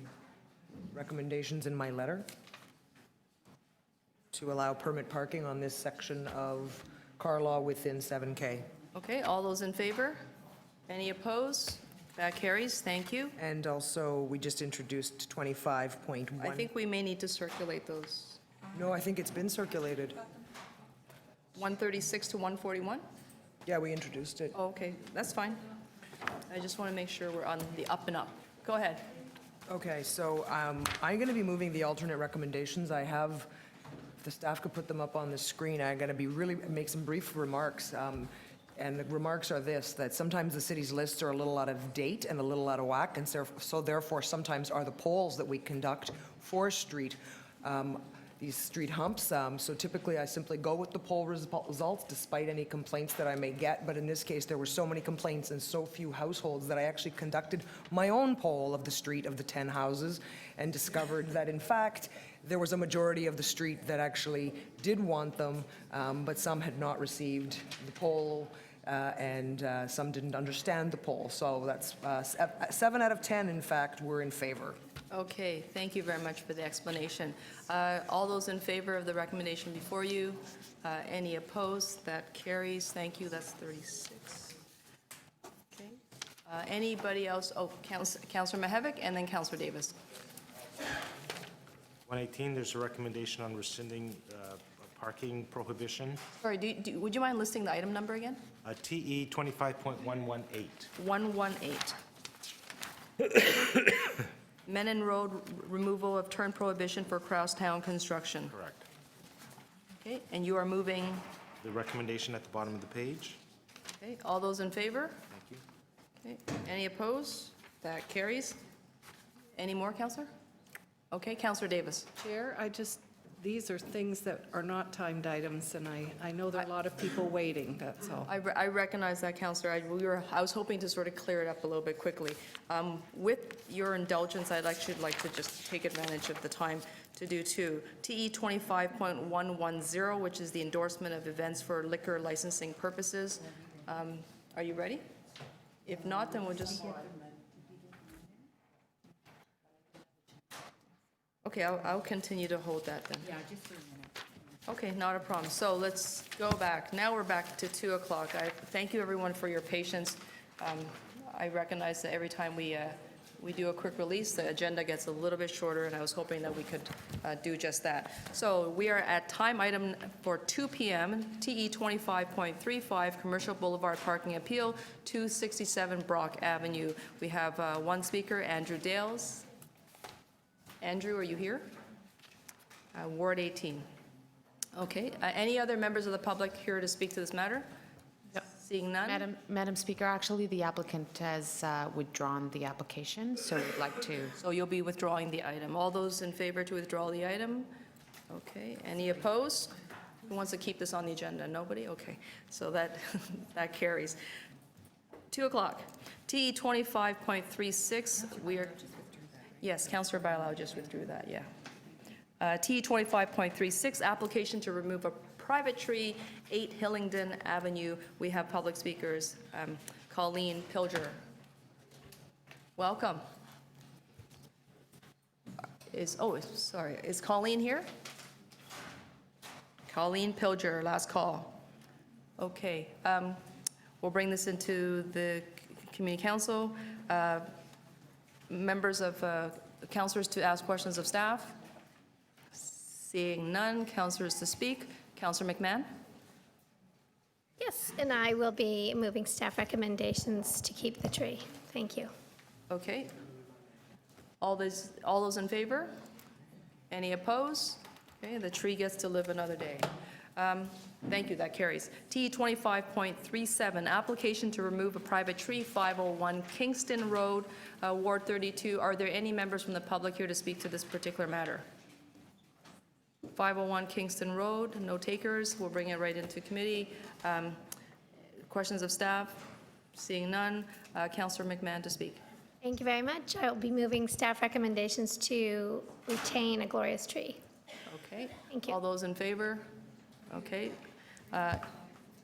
recommendations in my letter to allow permit parking on this section of Carlaw within 7K. Okay, all those in favor? Any opposed? That carries. Thank you. And also, we just introduced 25.1. I think we may need to circulate those. No, I think it's been circulated. 136 to 141? Yeah, we introduced it. Oh, okay, that's fine. I just want to make sure we're on the up and up. Go ahead. Okay, so I'm going to be moving the alternate recommendations. I have, if the staff could put them up on the screen, I'm going to be make some brief remarks. And the remarks are this, that sometimes the city's lists are a little out of date and a little out of whack, and so therefore sometimes are the polls that we conduct for these street humps. So typically I simply go with the poll results despite any complaints that I may get, but in this case there were so many complaints and so few households that I actually conducted my own poll of the street of the 10 houses and discovered that in fact there was a majority of the street that actually did want them, but some had not received the poll and some didn't understand the poll. So that's 7 out of 10, in fact, were in favor. Okay, thank you very much for the explanation. All those in favor of the recommendation before you? Any opposed? That carries. Thank you. That's 36. Okay. Anybody else? Oh, Councillor Mihevc and then Councillor Davis. 118, there's a recommendation on rescinding a parking prohibition. Sorry, would you mind listing the item number again? TE 25.118. 118. Menon Road removal of turn prohibition for Crosstown construction. Correct. Okay, and you are moving, The recommendation at the bottom of the page. okay, all those in favor? Thank you. Okay, any opposed? That carries. Any more, Councillor? Okay, Councillor Davis. Chair, these are things that are not timed items, and I know there are a lot of people waiting, that's all. I recognize that, Councillor. I was hoping to sort of clear it up a little bit quickly. With your indulgence, I'd actually like to just take advantage of the time to do two. TE 25.110, which is the endorsement of events for liquor licensing purposes. Are you ready? If not, then we'll just... Okay, I'll continue to hold that then. Yeah, just for a minute. Okay, not a problem. So let's go back. Now we're back to 2 o'clock. I thank you, everyone, for your patience. I recognize that every time we do a quick release, the agenda gets a little bit shorter, and I was hoping that we could do just that. So we are at time item for 2 p.m., TE 25.35, Commercial Boulevard Parking Appeal, 267 Brock Avenue. We have one speaker, Andrew Dales. Andrew, are you here? Ward 18. Okay. Any other members of the public here to speak to this matter? No. Seeing none? Madam Speaker, actually, the applicant has withdrawn the application, so we'd like to... So you'll be withdrawing the item. All those in favor to withdraw the item? Okay. Any opposed? Who wants to keep this on the agenda? Nobody? Okay. So that, that carries. 2 o'clock. TE 25.36, we are... Yes, Councillor Bailao just withdrew that, yeah. TE 25.36, application to remove a private tree, 8 Hillingdon Avenue. We have public speakers. Colleen Pilger. Welcome. Is Colleen here? Colleen Pilger, last call. Okay, we'll bring this into the Community Council. Members of councillors to ask questions of staff. Seeing none, councillors to speak. Councillor McMahon. Yes, and I will be moving staff recommendations to keep the tree. Thank you. Okay. All those in favor? Any opposed? Okay, the tree gets to live another day. Thank you, that carries. TE 25.37, application to remove a private tree, 501 Kingston Road, Ward 32. Are there any members from the public here to speak to this particular matter? 501 Kingston Road, no takers. We'll bring it right into committee. Questions of staff? Seeing none. Councillor McMahon to speak. Thank you very much. I will be moving staff recommendations to retain a glorious tree. Okay. Thank you. All those in favor? Okay.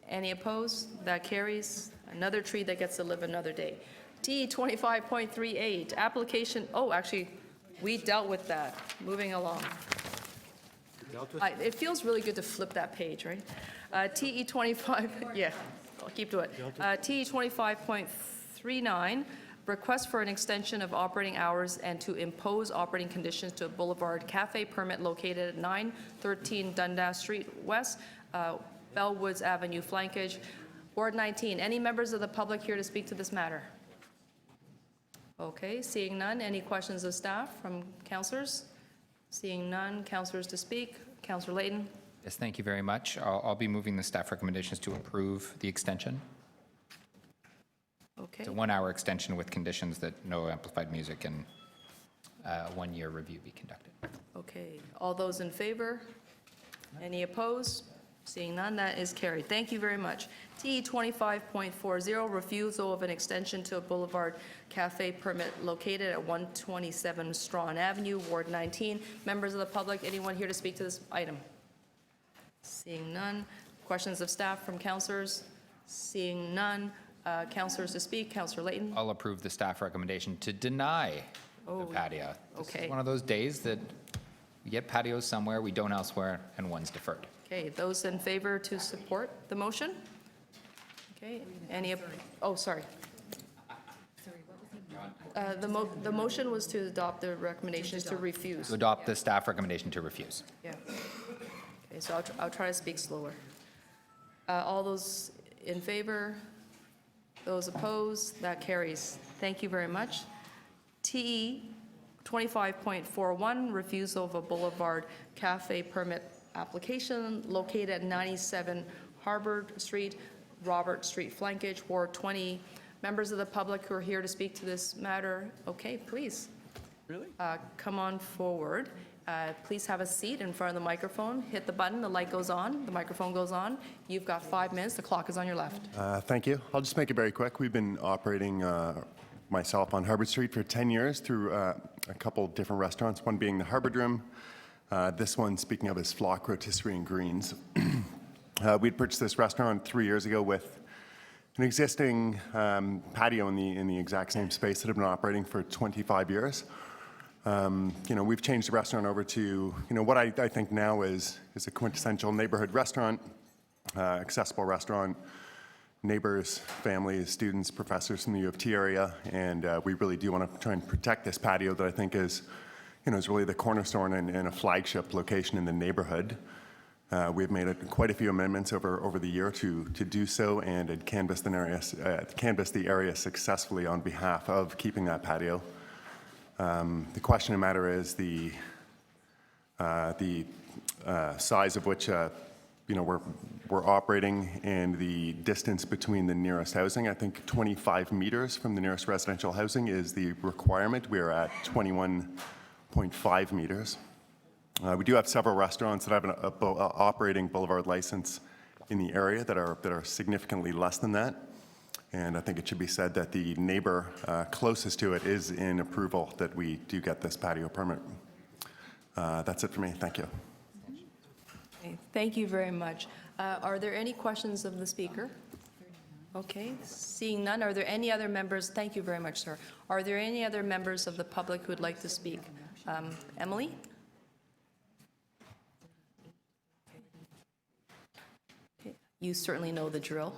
Any opposed? That carries. Another tree that gets to live another day. TE 25.38, application, actually, we dealt with that. Moving along. It feels really good to flip that page, right? TE 25, yeah, I'll keep to it. TE 25.39, request for an extension of operating hours and to impose operating conditions to a Boulevard Cafe permit located at 913 Dundas Street West, Bellwoods Avenue flankage. Ward 19, any members of the public here to speak to this matter? Okay, seeing none. Any questions of staff from councillors? Seeing none. Councillors to speak. Councillor Layton. Yes, thank you very much. I'll be moving the staff recommendations to approve the extension. Okay. It's a 1-hour extension with conditions that no amplified music and a 1-year review be conducted. Okay, all those in favor? Any opposed? Seeing none, that is carried. Thank you very much. TE 25.40, refusal of an extension to a Boulevard Cafe permit located at 127 Strawn Avenue, Ward 19. Members of the public, anyone here to speak to this item? Seeing none. Questions of staff from councillors? Seeing none. Councillors to speak. Councillor Layton. I'll approve the staff recommendation to deny the patio. This okay. is one of those days that we get patios somewhere, we don't elsewhere, and one's deferred. Okay, those in favor to support the motion? Okay, any, oh, sorry. The motion was to adopt the recommendations to refuse. To adopt the staff recommendation to refuse. Yeah. Okay, so I'll try to speak slower. All those in favor? Those opposed? That carries. Thank you very much. TE 25.41, refusal of a Boulevard Cafe permit application located at 97 Harvard Street, Robert Street flankage, Ward 20. Members of the public who are here to speak to this matter, okay, please. Really? Come on forward. Please have a seat in front of the microphone. Hit the button, the light goes on, the microphone goes on. You've got 5 minutes, the clock is on your left. Thank you. I'll just make it very quick. We've been operating myself on Harvard Street for 10 years through a couple different restaurants, one being the Harvard Room. This one, speaking of, is Flock Rotisserie and Greens. We'd purchased this restaurant 3 years ago with an existing patio in the exact same space that had been operating for 25 years. We've changed the restaurant over to, what I think now is a quintessential neighborhood restaurant, accessible restaurant, neighbors, families, students, professors from the U of T area, and we really do want to try and protect this patio that I think is really the cornerstone and a flagship location in the neighborhood. We've made quite a few amendments over the year to do so, and had canvassed the area successfully on behalf of keeping that patio. The question of the matter is the size of which we're operating and the distance between the nearest housing. I think 25 meters from the nearest residential housing is the requirement. We are at 21.5 meters. We do have several restaurants that have an operating boulevard license in the area that are significantly less than that. And I think it should be said that the neighbor closest to it is in approval that we do get this patio permit. That's it for me. Thank you. Okay, thank you very much. Are there any questions of the speaker? Okay, seeing none, are there any other members? Thank you very much, sir. Are there any other members of the public who would like to speak? Emily? Okay, you certainly know the drill.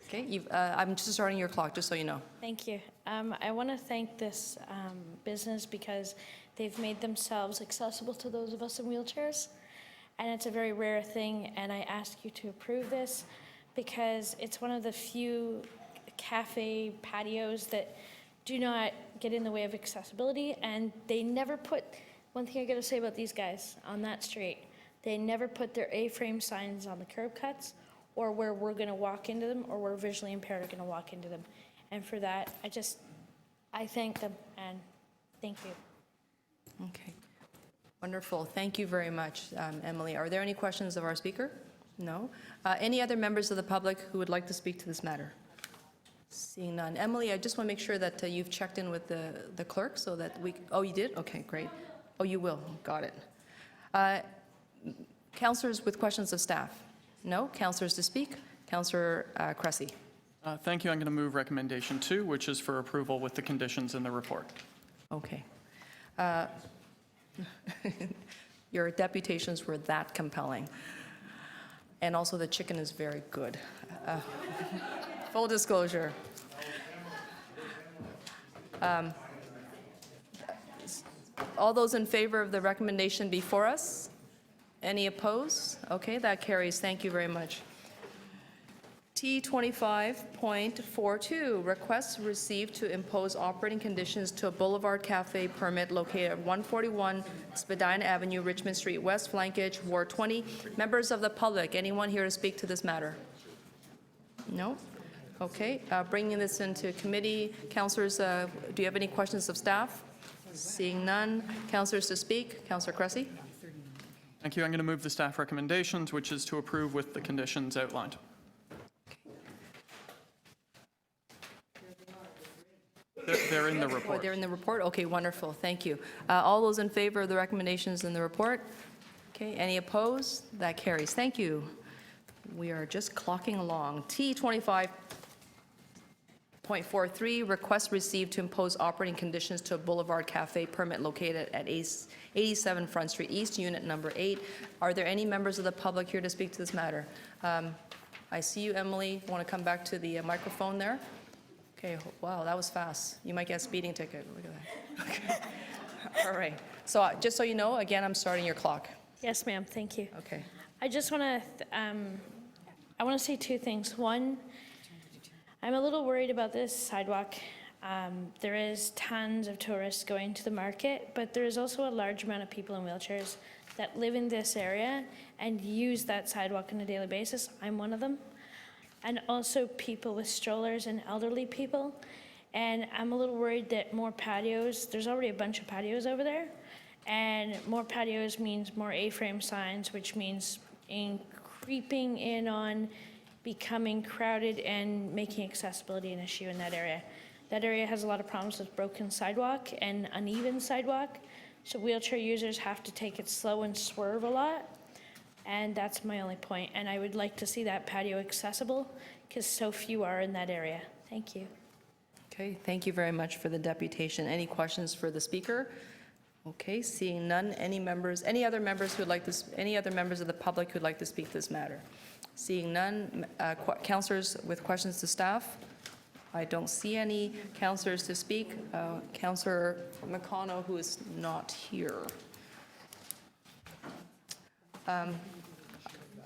Okay, I'm just starting your clock, just so you know. Thank you. I want to thank this business because they've made themselves accessible to those of us in wheelchairs. And it's a very rare thing, and I ask you to approve this because it's one of the few cafe patios that do not get in the way of accessibility, and they never put, one thing I gotta say about these guys on that street, they never put their A-frame signs on the curb cuts or where we're gonna walk into them or where visually impaired are gonna walk into them. And for that, I thank them, and thank you. Okay. Wonderful. Thank you very much, Emily. Are there any questions of our speaker? No. Any other members of the public who would like to speak to this matter? Seeing none. Emily, I just want to make sure that you've checked in with the clerk so that we... Oh, you did? Okay, great. Oh, you will. Got it. Councillors with questions of staff? No. Councillors to speak? Councillor Cressy. Thank you. I'm going to move recommendation 2, which is for approval with the conditions in the report. Okay. Your deputations were that compelling. And also the chicken is very good. Full disclosure. All those in favor of the recommendation before us? Any opposed? Okay, that carries. Thank you very much. T25.42, requests received to impose operating conditions to a Boulevard Cafe permit located at 141 Spadina Avenue, Richmond Street, West Flankage, Ward 20. Members of the public, anyone here to speak to this matter? No? Okay, bringing this into committee, councillors, do you have any questions of staff? Seeing none, councillors to speak. Councillor Cressy. Thank you. I'm going to move the staff recommendations, which is to approve with the conditions outlined. They're in the Oh, report. they're in the report? Okay, wonderful, thank you. All those in favor of the recommendations in the report? Okay, any opposed? That carries, thank you. We are just clocking along. T25.43, request received to impose operating conditions to a Boulevard Cafe permit located at 87 Front Street East, Unit Number 8. Are there any members of the public here to speak to this matter? I see you, Emily. Want to come back to the microphone there? Okay, wow, that was fast. You might get a speeding ticket. Look at that. Okay. All right. So just so you know, again, I'm starting your clock. Yes, ma'am, thank you. Okay. I just want to, I want to say two things. One, I'm a little worried about this sidewalk. There is tons of tourists going to the market, but there is also a large amount of people in wheelchairs that live in this area and use that sidewalk on a daily basis. I'm one of them. And also people with strollers and elderly people. And I'm a little worried that more patios, there's already a bunch of patios over there, and more patios means more A-frame signs, which means creeping in on becoming crowded and making accessibility an issue in that area. That area has a lot of problems with broken sidewalk and uneven sidewalk, so wheelchair users have to take it slow and swerve a lot. And that's my only point. And I would like to see that patio accessible because so few are in that area. Thank you. Okay, thank you very much for the deputation. Any questions for the speaker? Okay, seeing none. Any other members who would like this? Any other members of the public who'd like to speak to this matter? Seeing none. Councillors with questions to staff? I don't see any councillors to speak. Councillor McConnell, who is not here.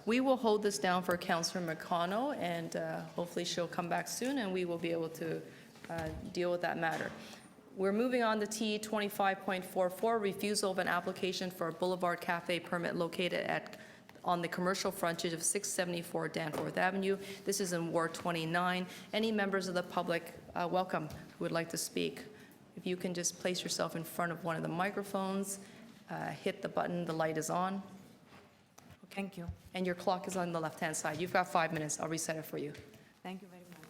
We will hold this down for Councillor McConnell, and hopefully she'll come back soon, and we will be able to deal with that matter. We're moving on to T25.44, refusal of an application for a Boulevard Cafe permit located on the commercial frontage of 674 Danforth Avenue. This is in Ward 29. Any members of the public, welcome, who would like to speak. If you can just place yourself in front of one of the microphones, hit the button, the light is on. Thank you. And your clock is on the left-hand side. You've got 5 minutes. I'll reset it for you. Thank you very much.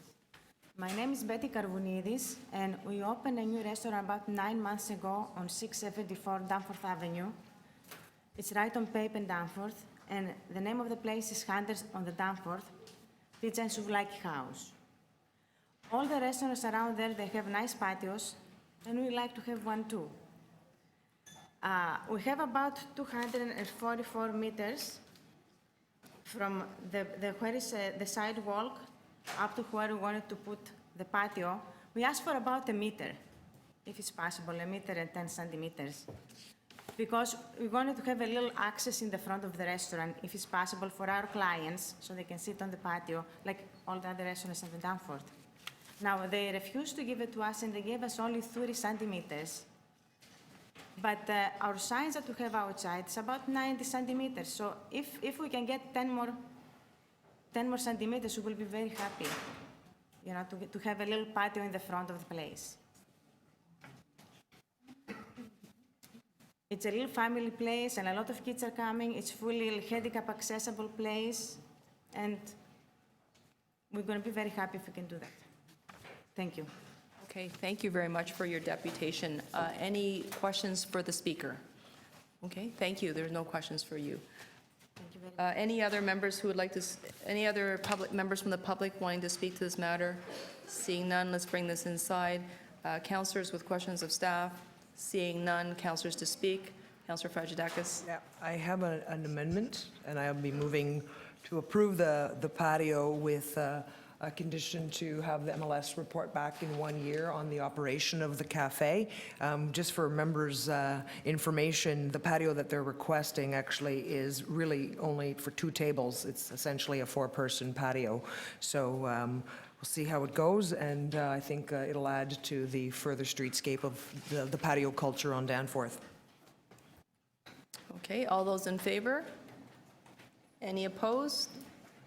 My name is Betty Karvounidis, and we opened a new restaurant about 9 months ago on 674 Danforth Avenue. It's right on Pape and Danforth, and the name of the place is Hunters on the Danforth Pizza and Souvlaki House. All the restaurants around there, they have nice patios, and we like to have one too. We have about 244 meters from where is the sidewalk up to where we wanted to put the patio. We asked for about a meter, if it's possible, a meter and 10 centimeters. Because we wanted to have a little access in the front of the restaurant, if it's possible, for our clients, so they can sit on the patio, like all the other restaurants in the Danforth. Now, they refused to give it to us, and they gave us only 30 centimeters. But our signs that we have outside is about 90 centimeters. So if we can get 10 more centimeters, we will be very happy, you know, to have a little patio in the front of the place. It's a little family place, and a lot of kids are coming. It's fully handicap accessible place, and we're going to be very happy if we can do that. Thank you. Okay, thank you very much for your deputation. Any questions for the speaker? Okay, thank you. There's no questions for you. Thank you very much. Any other members who would like to, any other members from the public wanting to speak to this matter? Seeing none, let's bring this inside. Councillors with questions of staff? Seeing none, councillors to speak. Councillor Fragedakis. Yeah, I have an amendment, and I'll be moving to approve the patio with a condition to have the MLS report back in 1 year on the operation of the cafe. Just for members' information, the patio that they're requesting actually is really only for 2 tables. It's essentially a 4-person patio. So we'll see how it goes, and I think it'll add to the further streetscape of the patio culture on Danforth. Okay, all those in favor? Any opposed?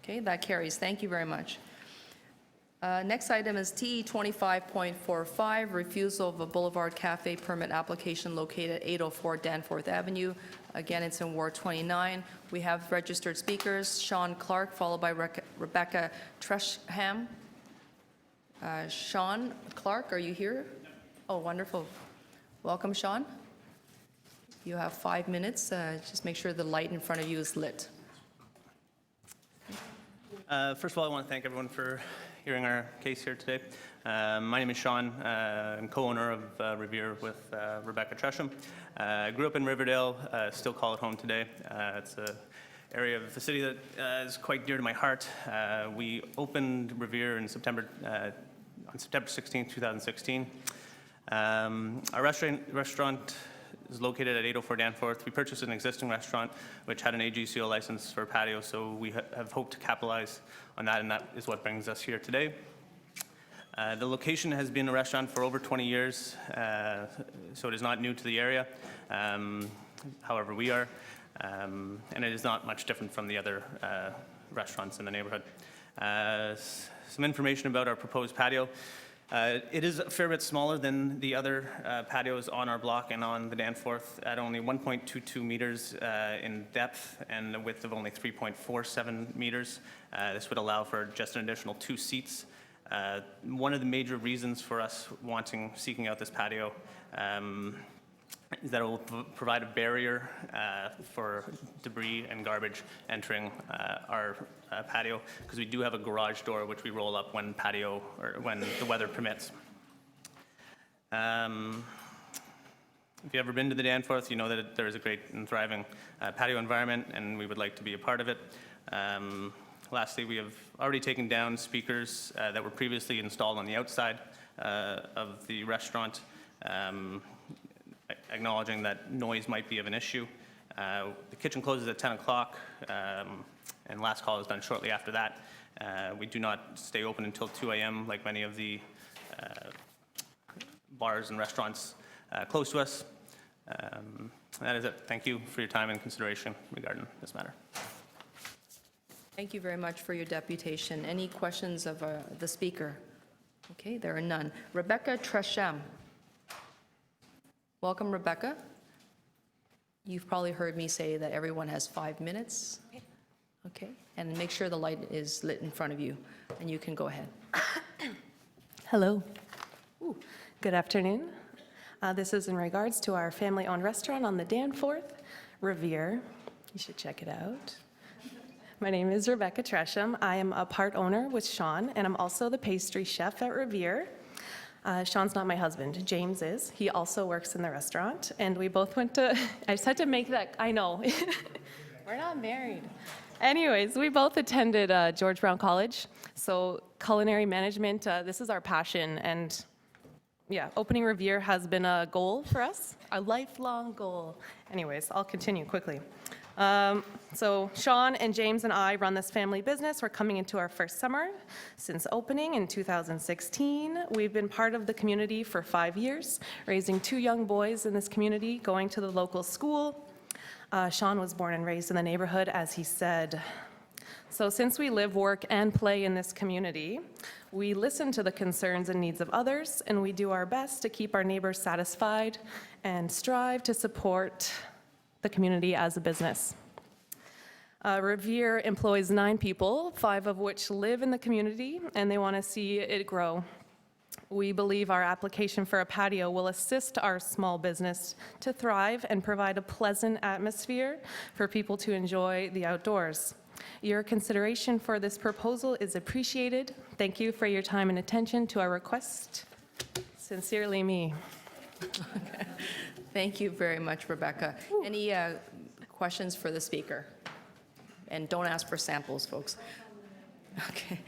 Okay, that carries. Thank you very much. Next item is TE 25.45, refusal of a Boulevard Cafe permit application located at 804 Danforth Avenue. Again, it's in Ward 29. We have registered speakers, Sean Clark, followed by Rebecca Tresham. Sean Clark, are you here? Oh, wonderful. Welcome, Sean. You have 5 minutes. Just make sure the light in front of you is lit. First of all, I want to thank everyone for hearing our case here today. My name is Sean. I'm co-owner of Revere with Rebecca Tresham. I grew up in Riverdale, still call it home today. It's an area of the city that is quite dear to my heart. We opened Revere in September, on September 16, 2016. Our restaurant is located at 804 Danforth. We purchased an existing restaurant which had an AGCO license for patio, so we have hoped to capitalize on that, and that is what brings us here today. The location has been a restaurant for over 20 years, so it is not new to the area. However, we are, and it is not much different from the other restaurants in the neighborhood. Some information about our proposed patio. It is a fair bit smaller than the other patios on our block and on the Danforth, at only 1.22 meters in depth and a width of only 3.47 meters. This would allow for just an additional 2 seats. One of the major reasons for us seeking out this patio is that it will provide a barrier for debris and garbage entering our patio, because we do have a garage door which we roll up when when the weather permits. If you've ever been to the Danforth, you know that there is a great and thriving patio environment, and we would like to be a part of it. Lastly, we have already taken down speakers that were previously installed on the outside of the restaurant, acknowledging that noise might be of an issue. The kitchen closes at 10 o'clock, and last call is done shortly after that. We do not stay open until 2 a.m. like many of the bars and restaurants close to us. That is it. Thank you for your time and consideration regarding this matter. Thank you very much for your deputation. Any questions of the speaker? Okay, there are none. Rebecca Tresham. Welcome, Rebecca. You've probably heard me say that everyone has 5 minutes. Okay, and make sure the light is lit in front of you, and you can go ahead. Hello. Ooh. Good afternoon. This is in regards to our family-owned restaurant on the Danforth, Revere. You should check it out. My name is Rebecca Tresham. I am a part owner with Sean, and I'm also the pastry chef at Revere. Sean's not my husband, James is. He also works in the restaurant, and we both went to, I just had to make that, I know. We're not married. Anyways, we both attended George Brown College, so culinary management, this is our passion, and yeah, opening Revere has been a goal for us, a lifelong goal. Anyways, I'll continue quickly. So Sean and James and I run this family business. We're coming into our first summer since opening in 2016. We've been part of the community for 5 years, raising 2 young boys in this community, going to the local school. Sean was born and raised in the neighborhood, as he said. So since we live, work, and play in this community, we listen to the concerns and needs of others, and we do our best to keep our neighbors satisfied and strive to support the community as a business. Revere employs 9 people, 5 of which live in the community, and they want to see it grow. We believe our application for a patio will assist our small business to thrive and provide a pleasant atmosphere for people to enjoy the outdoors. Your consideration for this proposal is appreciated. Thank you for your time and attention to our request. Sincerely, me. Okay. Thank you very much, Rebecca. Any questions for the speaker? And don't ask for samples, folks. Okay.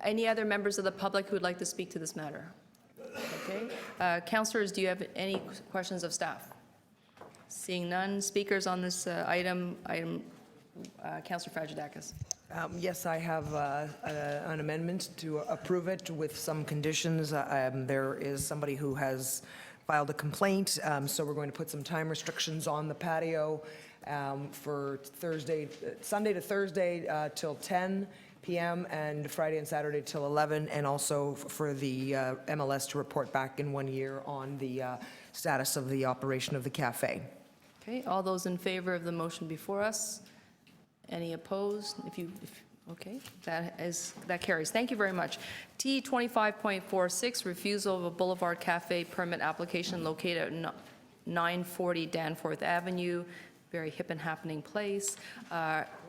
Any other members of the public who would like to speak to this matter? Okay. Councillors, do you have any questions of staff? Seeing none. Speakers on this item, Councillor Fragedakis. Yes, I have an amendment to approve it with some conditions. There is somebody who has filed a complaint, so we're going to put some time restrictions on the patio for Sunday to Thursday till 10, p.m. and Friday and Saturday till 11, and also for the MLS to report back in 1 year on the status of the operation of the cafe. Okay, all those in favor of the motion before us? Any opposed? Okay, that carries. Thank you very much. T 25.46, refusal of a Boulevard Cafe permit application located at 940 Danforth Avenue, very hip and happening place.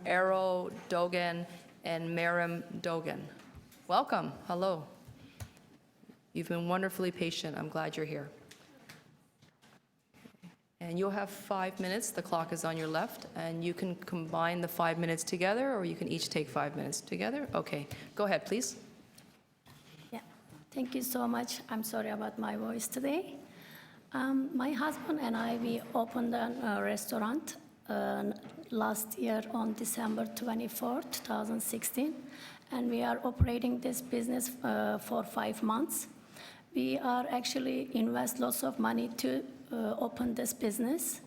Arrow Dogan and Merrim Dogan. Welcome, hello. You've been wonderfully patient. I'm glad you're here. And you'll have 5 minutes. The clock is on your left, and you can combine the 5 minutes together, or you can each take 5 minutes together. Okay, go ahead, please. Yeah, thank you so much. I'm sorry about my voice today. My husband and I, we opened a restaurant last year on December 24, 2016, and we are operating this business for 5 months. We are actually invest lots of money to open this business,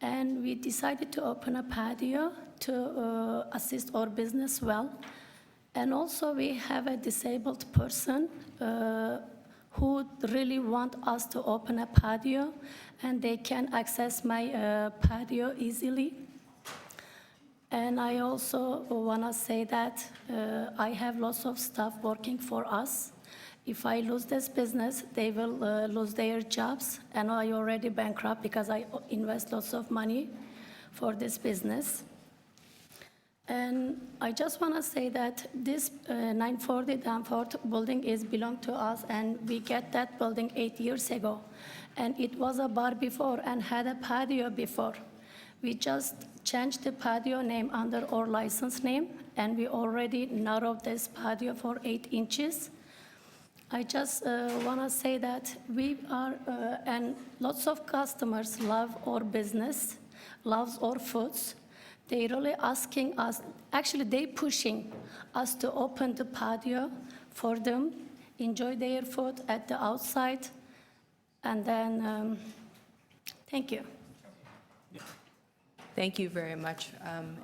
and we decided to open a patio to assist our business well. And also we have a disabled person who really want us to open a patio, and they can access my patio easily. And I also want to say that I have lots of staff working for us. If I lose this business, they will lose their jobs, and I already bankrupt because I invest lots of money for this business. And I just want to say that this 940 Danforth building is belong to us, and we get that building 8 years ago. And it was a bar before and had a patio before. We just changed the patio name under our license name, and we already narrowed this patio for 8 inches. I just want to say that we are, and lots of customers love our business, loves our foods. They really asking us, actually they pushing us to open the patio for them, enjoy their food at the outside, and then, thank you. Thank you very much.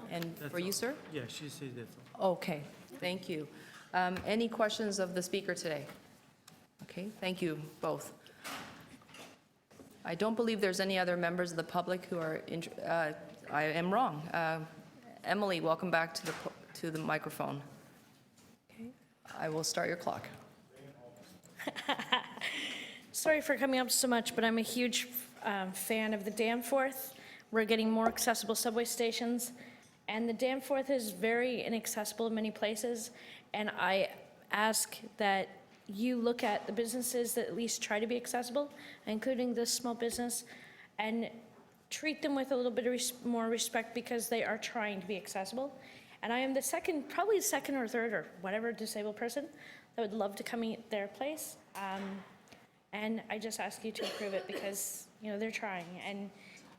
And for you, sir? Yeah, she said that. Okay, thank you. Any questions of the speaker today? Okay, thank you both. I don't believe there's any other members of the public who are, I am wrong. Emily, welcome back to the microphone. Okay, I will start your clock. Sorry for coming up so much, but I'm a huge fan of the Danforth. We're getting more accessible subway stations, and the Danforth is very inaccessible in many places, and I ask that you look at the businesses that at least try to be accessible, including this small business, and treat them with a little bit of more respect because they are trying to be accessible. And I am the second, probably the second or third or whatever disabled person that would love to come eat their place. And I just ask you to approve it because, you know, they're trying. And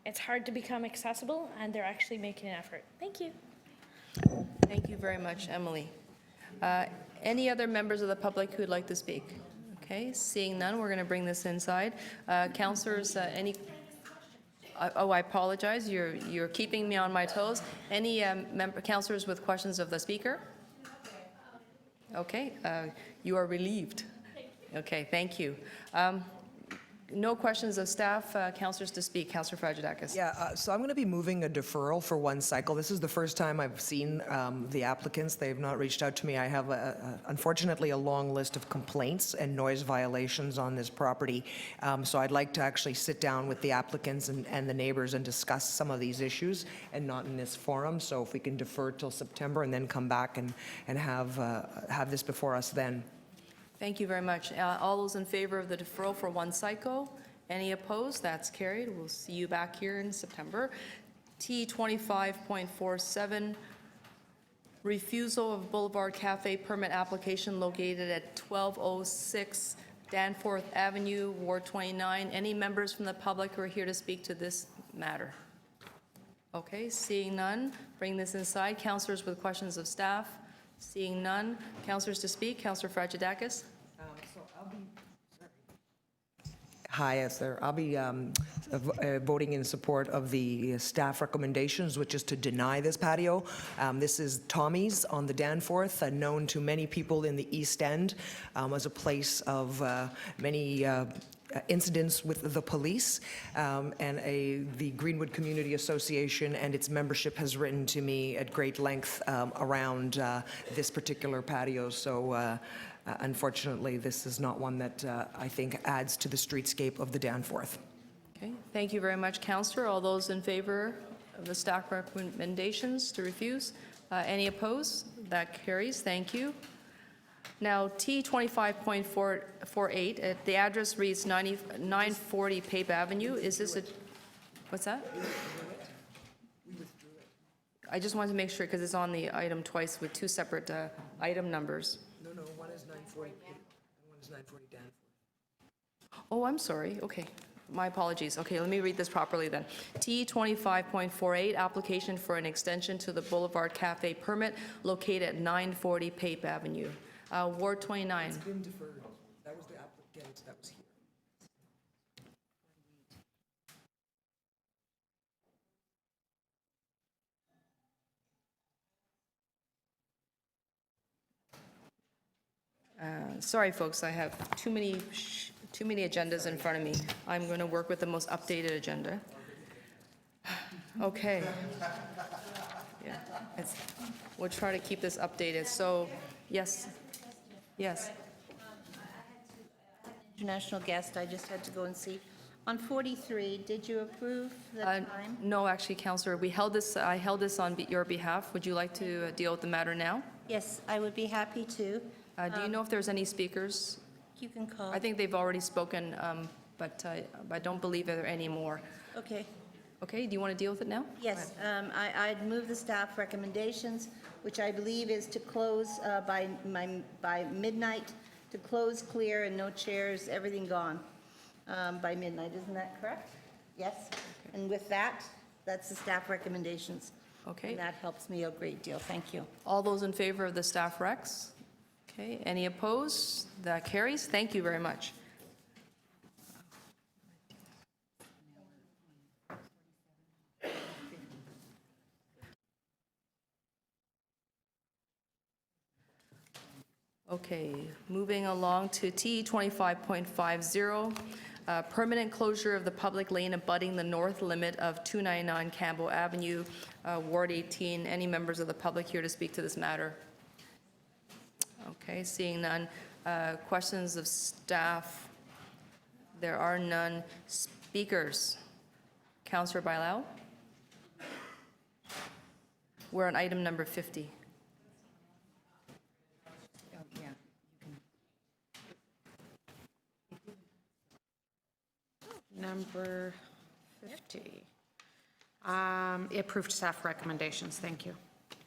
it's hard to become accessible, and they're actually making an effort. Thank you. Thank you very much, Emily. Any other members of the public who would like to speak? Okay, seeing none, we're going to bring this inside. Councillors, any? Oh, I apologize. You're keeping me on my toes. Any councillors with questions of the speaker? Okay, you are relieved. Okay, thank you. No questions of staff. Councillors to speak. Councillor Fragedakis. Yeah, so I'm going to be moving a deferral for one cycle. This is the first time I've seen the applicants. They've not reached out to me. I have, unfortunately, a long list of complaints and noise violations on this property. So I'd like to actually sit down with the applicants and the neighbors and discuss some of these issues, and not in this forum. So if we can defer till September and then come back and have this before us then. Thank you very much. All those in favor of the deferral for one cycle? Any opposed? That's carried. We'll see you back here in September. T 25.47, refusal of Boulevard Cafe permit application located at 1206 Danforth Avenue, Ward 29. Any members from the public who are here to speak to this matter? Okay, seeing none, bring this inside. Councillors with questions of staff? Seeing none. Councillors to speak. Councillor Fragedakis. Hi, yes, sir. I'll be voting in support of the staff recommendations, which is to deny this patio. This is Tommy's on the Danforth, known to many people in the East End as a place of many incidents with the police, and the Greenwood Community Association and its membership has written to me at great length around this particular patio. So unfortunately, this is not one that I think adds to the streetscape of the Danforth. Okay, thank you very much, Councillor. All those in favor of the staff recommendations to refuse? Any opposed? That carries. Thank you. Now, T 25.48, the address reads 940 Pape Avenue. Is this a, what's that? I just wanted to make sure because it's on the item twice with two separate item numbers. No, one is 940 Pape and one is 940 Danforth. Oh, I'm sorry. Okay. My apologies. Okay, let me read this properly then. T 25.48, application for an extension to the Boulevard Cafe permit located at 940 Pape Avenue. Ward 29. It's been deferred. That was the applicant that was here. Sorry, folks, I have too many agendas in front of me. I'm going to work with the most updated agenda. Okay. Yeah, we'll try to keep this updated. So, yes. Yes. International guest, I just had to go and see. On 43, did you approve the time? No, actually, Councillor, I held this on your behalf. Would you like to deal with the matter now? Yes, I would be happy to. Do you know if there's any speakers? You can call. I think they've already spoken, but I don't believe there are any more. Okay. Okay, do you want to deal with it now? Yes, I'd move the staff recommendations, which I believe is to close by midnight, to close, clear, and no chairs, everything gone by midnight. Isn't that correct? Yes? And with that, that's the staff recommendations. Okay. And that helps me a great deal. Thank you. All those in favor of the staff recs? Okay, any opposed? That carries. Thank you very much. Okay, moving along to T 25.50, permanent closure of the public lane abutting the north limit of 299 Campbell Avenue, Ward 18. Any members of the public here to speak to this matter? Okay, seeing none. Questions of staff? There are none. Speakers? Councillor Bailao? We're on item number 50. Number 50. Approved staff recommendations. Thank you.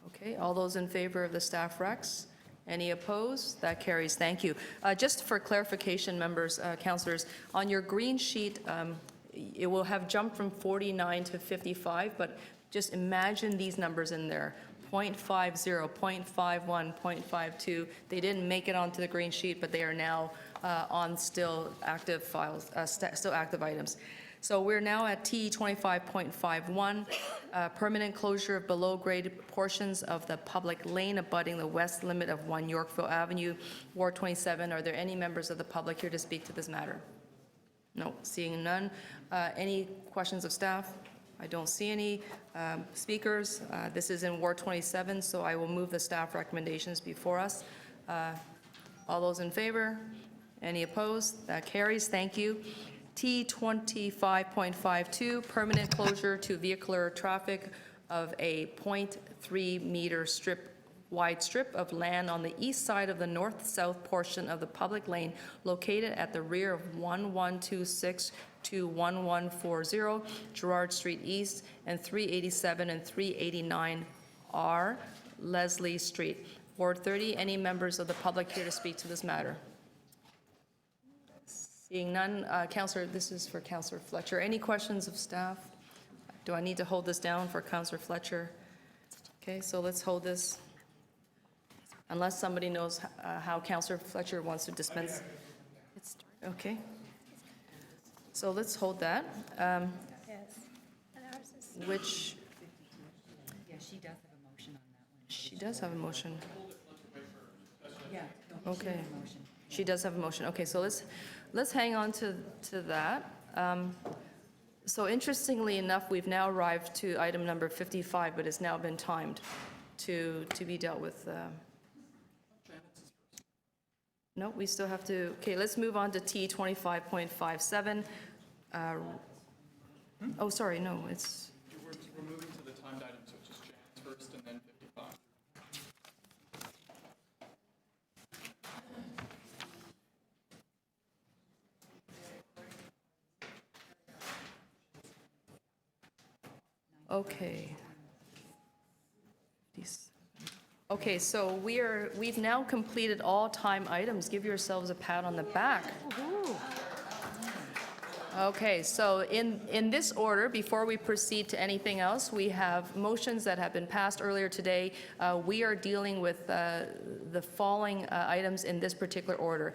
Okay, all those in favor of the staff recs? Any opposed? That carries. Thank you. Just for clarification, members, councillors, on your green sheet, it will have jumped from 49 to 55, but just imagine these numbers in there. 0.50, 0.51, 0.52. They didn't make it onto the green sheet, but they are now on still active files, still active items. So we're now at T 25.51, permanent closure of below-grade portions of the public lane abutting the west limit of 1 Yorkville Avenue, Ward 27. Are there any members of the public here to speak to this matter? No, seeing none. Any questions of staff? I don't see any speakers. This is in Ward 27, so I will move the staff recommendations before us. All those in favor? Any opposed? That carries. Thank you. T 25.52, permanent closure to vehicular traffic of a 0.3 meter wide strip of land on the east side of the north-south portion of the public lane located at the rear of 1126 to 1140 Gerard Street East and 387 and 389 R Leslie Street. Ward 30, any members of the public here to speak to this matter? Seeing none, Councillor, this is for Councillor Fletcher. Any questions of staff? Do I need to hold this down for Councillor Fletcher? Okay, so let's hold this. Unless somebody knows how Councillor Fletcher wants to dispense. Okay. So let's hold that. Yes. And ours is- Which, Yeah, she does have a motion on that one. she does have a motion. Yeah. no, she Okay. has a motion. She does have a motion. Okay, so let's hang on to that. So interestingly enough, we've now arrived to item number 55, but it's now been timed to be dealt with. No, we still have to, okay, let's move on to T 25.57. Oh, sorry, no, it's, We're moving to the timed item, so it's just Jan's first and then 55. okay. Okay, so we've now completed all time items. Give yourselves a pat on the back. Okay, so in this order, before we proceed to anything else, we have motions that have been passed earlier today. We are dealing with the following items in this particular order.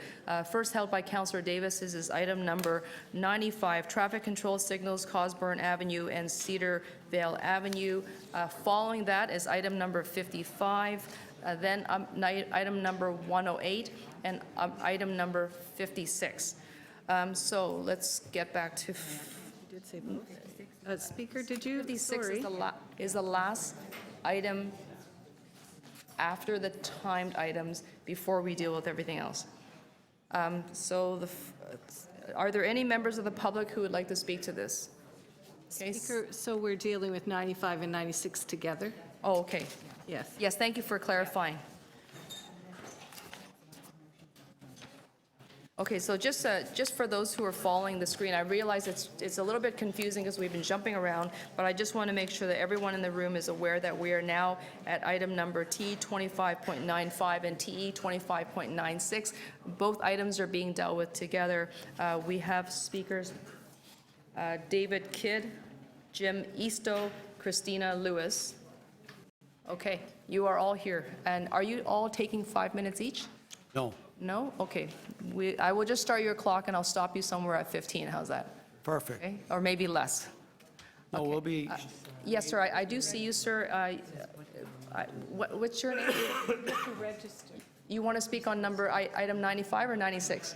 First held by Councillor Davis is item number 95, traffic control signals, Cosburn Avenue and Cedar Vale Avenue. Following that is item number 55, then item number 108, and item number 56. So let's get back to. You did say both. Speaker, did you? 56 Sorry. is the last item after the timed items before we deal with everything else. Are there any members of the public who would like to speak to this? Okay. Speaker, so we're dealing with 95 and 96 together? Oh, okay. Yes. Yes, thank you for clarifying. Okay, so just for those who are following the screen, I realize it's a little bit confusing because we've been jumping around, but I just want to make sure that everyone in the room is aware that we are now at item number T 25.95 and TE 25.96. Both items are being dealt with together. We have speakers David Kidd, Jim Eastoe, Christina Lewis. Okay, you are all here. And are you all taking 5 minutes each? No. No? Okay. I will just start your clock and I'll stop you somewhere at 15. How's that? Perfect. Okay? Or maybe less. No, we'll be, Yes, sir. I do see you, sir. What's your name? You want to speak on item 95 or 96?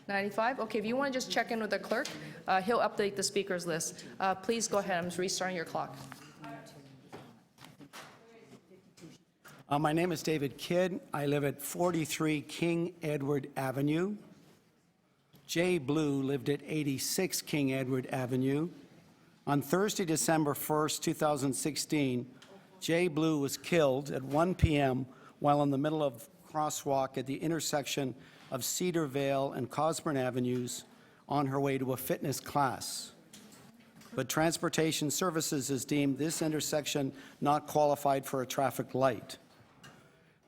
95? Okay, if you want to just check in with the clerk, he'll update the speakers list. Please go ahead. I'm just restarting your clock. my name is David Kidd. I live at 43 King Edward Avenue. Jay Blue lived at 86 King Edward Avenue. On Thursday, December 1st, 2016, Jay Blue was killed at 1 p.m. while in the middle of crosswalk at the intersection of Cedar Vale and Cosburn Avenues on her way to a fitness class. But Transportation Services has deemed this intersection not qualified for a traffic light.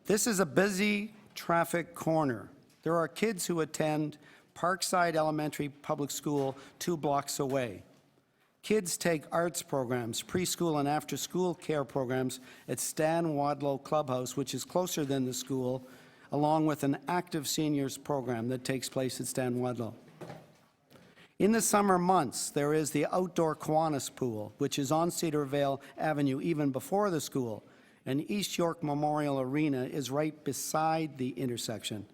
This is a busy traffic corner. There are kids who attend Parkside Elementary Public School 2 blocks away. Kids take arts programs, preschool and after-school care programs at Stan Wadlow Clubhouse, which is closer than the school, along with an active seniors program that takes place at Stan Wadlow. In the summer months, there is the outdoor Kiwanis pool, which is on Cedar Vale Avenue even before the school, and East York Memorial Arena is right beside the intersection.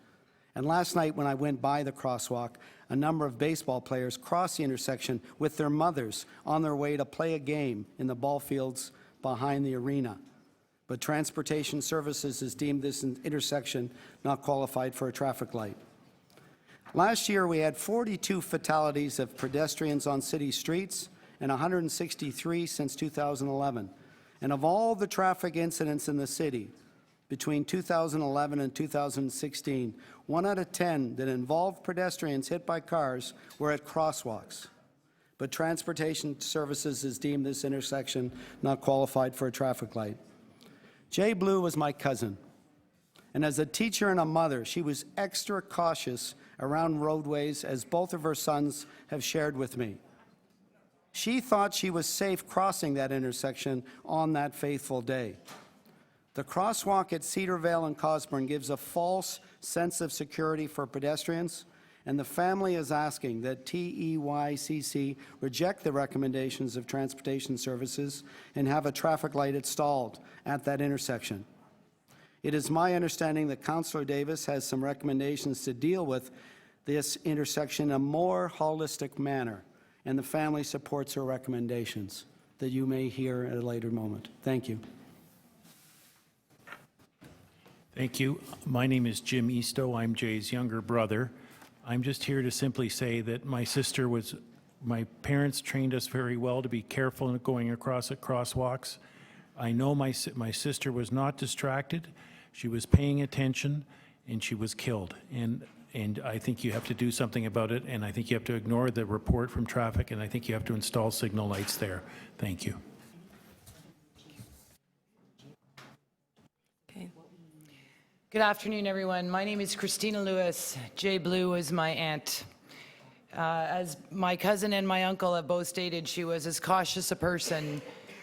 And last night when I went by the crosswalk, a number of baseball players crossed the intersection with their mothers on their way to play a game in the ball fields behind the arena. But Transportation Services has deemed this intersection not qualified for a traffic light. Last year, we had 42 fatalities of pedestrians on city streets and 163 since 2011. And of all the traffic incidents in the city between 2011 and 2016, 1 out of 10 that involved pedestrians hit by cars were at crosswalks. But Transportation Services has deemed this intersection not qualified for a traffic light. Jay Blue was my cousin. And as a teacher and a mother, she was extra cautious around roadways, as both of her sons have shared with me. She thought she was safe crossing that intersection on that faithful day. The crosswalk at Cedar Vale and Cosburn gives a false sense of security for pedestrians, and the family is asking that TEYCC reject the recommendations of Transportation Services and have a traffic light installed at that intersection. It is my understanding that Councillor Davis has some recommendations to deal with this intersection in a more holistic manner, and the family supports her recommendations that you may hear at a later moment. Thank you. Thank you. My name is Jim Eastoe. I'm Jay's younger brother. I'm just here to simply say that my parents trained us very well to be careful in going across at crosswalks. I know my sister was not distracted. She was paying attention, and she was killed. And I think you have to do something about it, and I think you have to ignore the report from traffic, and I think you have to install signal lights there. Thank you. Good afternoon, everyone. My name is Christina Lewis. Jay Blue is my aunt. As my cousin and my uncle have both stated, she was as cautious a person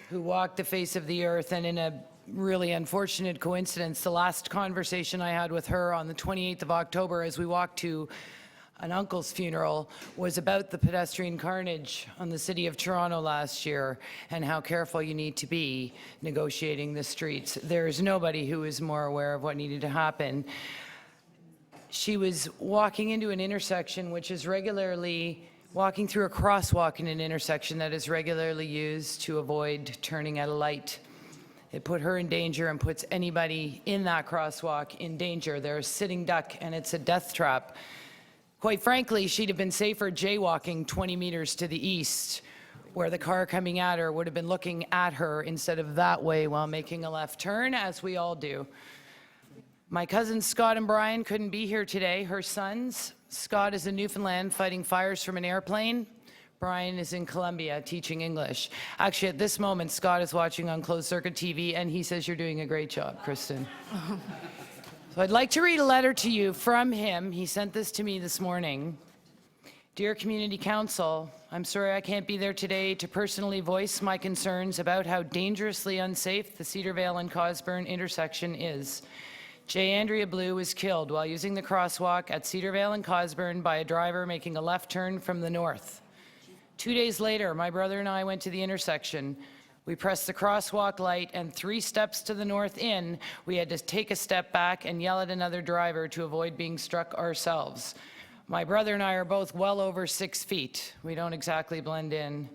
who walked the face of the earth, and in a really unfortunate coincidence, the last conversation I had with her on the 28th of October as we walked to an uncle's funeral was about the pedestrian carnage on the city of Toronto last year and how careful you need to be negotiating the streets. There is nobody who is more aware of what needed to happen. She was walking into an intersection which is walking through a crosswalk in an intersection that is regularly used to avoid turning at a light. It put her in danger and puts anybody in that crosswalk in danger. There's a sitting duck, and it's a death trap. Quite frankly, she'd have been safer jaywalking 20 meters to the east, where the car coming at her would have been looking at her instead of that way while making a left turn, as we all do. My cousins Scott and Brian couldn't be here today. Her sons, Scott is in Newfoundland fighting fires from an airplane. Brian is in Colombia teaching English. Actually, at this moment, Scott is watching on closed circuit TV, and he says you're doing a great job, Kristen. So I'd like to read a letter to you from him. He sent this to me this morning. Dear Community Council, I'm sorry I can't be there today to personally voice my concerns about how dangerously unsafe the Cedarvale and Cosburn intersection is. J. Andrea Blue was killed while using the crosswalk at Cedarvale and Cosburn by a driver making a left turn from the north. 2 days later, my brother and I went to the intersection. We pressed the crosswalk light, and 3 steps to the north in, we had to take a step back and yell at another driver to avoid being struck ourselves. My brother and I are both well over 6 feet. We don't exactly blend in.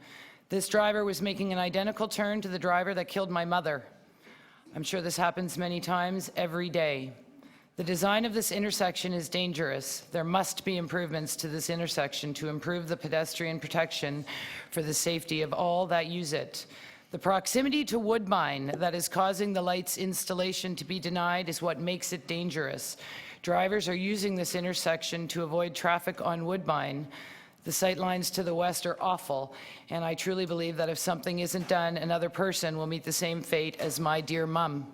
This driver was making an identical turn to the driver that killed my mother. I'm sure this happens many times every day. The design of this intersection is dangerous. There must be improvements to this intersection to improve the pedestrian protection for the safety of all that use it. The proximity to Woodbine that is causing the light's installation to be denied is what makes it dangerous. Drivers are using this intersection to avoid traffic on Woodbine. The sight lines to the west are awful, and I truly believe that if something isn't done, another person will meet the same fate as my dear mum.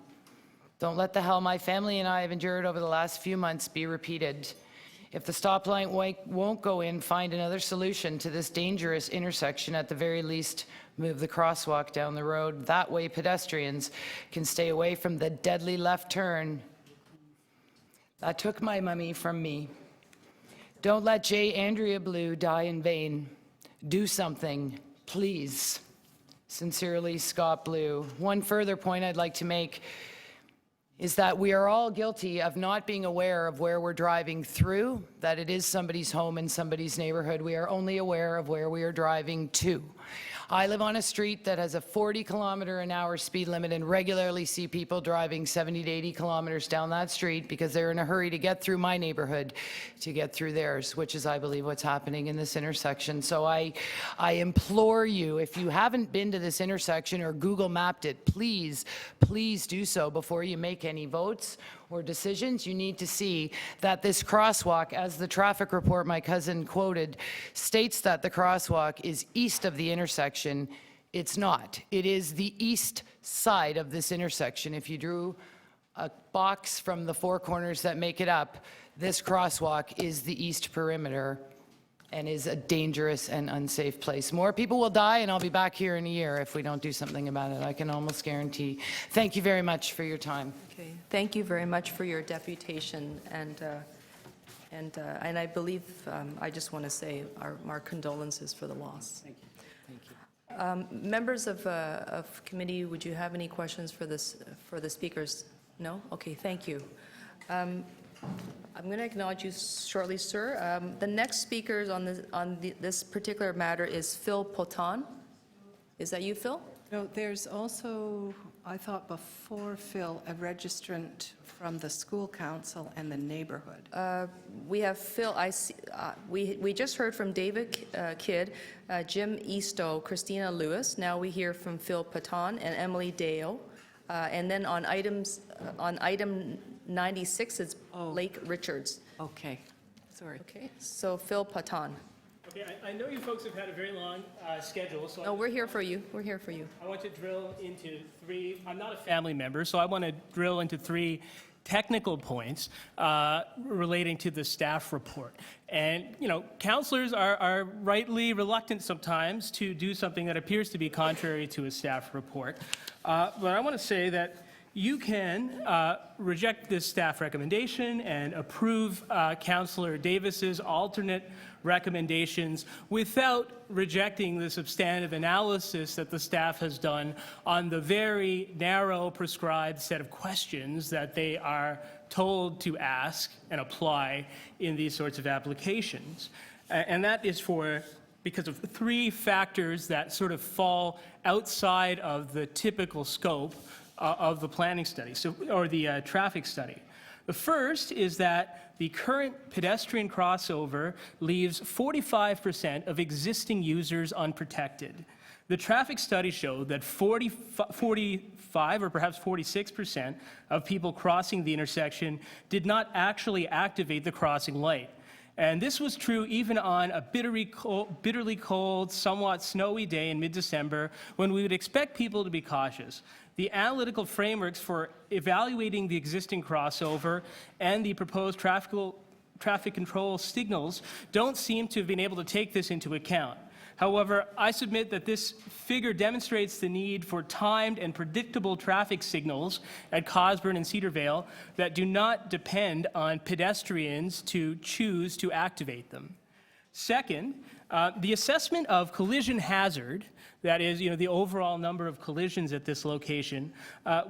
Don't let the hell my family and I have endured over the last few months be repeated. If the stoplight won't go in, find another solution to this dangerous intersection. At the very least, move the crosswalk down the road. That way pedestrians can stay away from the deadly left turn that took my mummy from me. Don't let J. Andrea Blue die in vain. Do something, please. Sincerely, Scott Blue. One further point I'd like to make is that we are all guilty of not being aware of where we're driving through, that it is somebody's home in somebody's neighborhood. We are only aware of where we are driving to. I live on a street that has a 40-kilometer-an-hour speed limit and regularly see people driving 70 to 80 kilometers down that street because they're in a hurry to get through my neighborhood to get through theirs, which is, I believe, what's happening in this intersection. So I implore you, if you haven't been to this intersection or Google mapped it, please, please do so before you make any votes or decisions. You need to see that this crosswalk, as the traffic report my cousin quoted, states that the crosswalk is east of the intersection. It's not. It is the east side of this intersection. If you drew a box from the 4 corners that make it up, this crosswalk is the east perimeter and is a dangerous and unsafe place. More people will die, and I'll be back here in a year if we don't do something about it. I can almost guarantee. Thank you very much for your time. Okay. Thank you very much for your deputation, and And I believe, I just want to say our condolences for the loss. Thank you. Thank you. Members of committee, would you have any questions for the speakers? No? Okay, thank you. I'm going to acknowledge you shortly, sir. The next speaker on this particular matter is Phil Potan. Is that you, Phil? No, there's also, I thought before Phil, a registrant from the school council and the neighborhood. We have Phil, we just heard from David Kidd, Jim Eastoe, Christina Lewis. Now we hear from Phil Patan and Emily Dale. And then on item 96, it's Lake Richards. Okay, sorry. Okay, so Phil Patan. Okay, I know you folks have had a very long schedule, so No, we're here for you. We're here for you. I want to drill into three. I'm not a family member, so I want to drill into three technical points relating to the staff report. And, you know, counselors are rightly reluctant sometimes to do something that appears to be contrary to a staff report. But I want to say that you can reject this staff recommendation and approve Councillor Davis's alternate recommendations without rejecting the substantive analysis that the staff has done on the very narrow prescribed set of questions that they are told to ask and apply in these sorts of applications. And that is because of three factors that sort of fall outside of the typical scope of the planning study, or the traffic study. The first is that the current pedestrian crossover leaves 45% of existing users unprotected. The traffic study showed that 45 or perhaps 46% of people crossing the intersection did not actually activate the crossing light. And this was true even on a bitterly cold, somewhat snowy day in mid-December when we would expect people to be cautious. The analytical frameworks for evaluating the existing crossover and the proposed traffic control signals don't seem to have been able to take this into account. However, I submit that this figure demonstrates the need for timed and predictable traffic signals at Cosburn and Cedarvale that do not depend on pedestrians to choose to activate them. Second, the assessment of collision hazard, that is, the overall number of collisions at this location,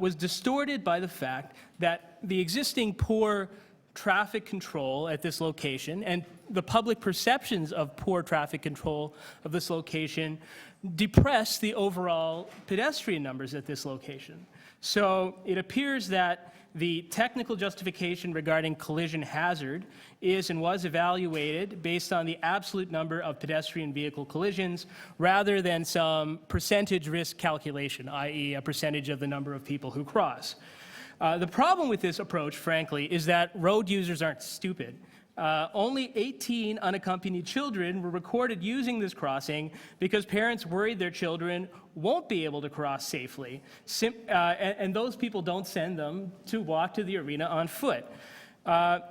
was distorted by the fact that the existing poor traffic control at this location and the public perceptions of poor traffic control of this location depress the overall pedestrian numbers at this location. So it appears that the technical justification regarding collision hazard is and was evaluated based on the absolute number of pedestrian vehicle collisions rather than some percentage risk calculation, i.e. a percentage of the number of people who cross. The problem with this approach, frankly, is that road users aren't stupid. Only 18 unaccompanied children were recorded using this crossing because parents worried their children won't be able to cross safely, and those people don't send them to walk to the arena on foot.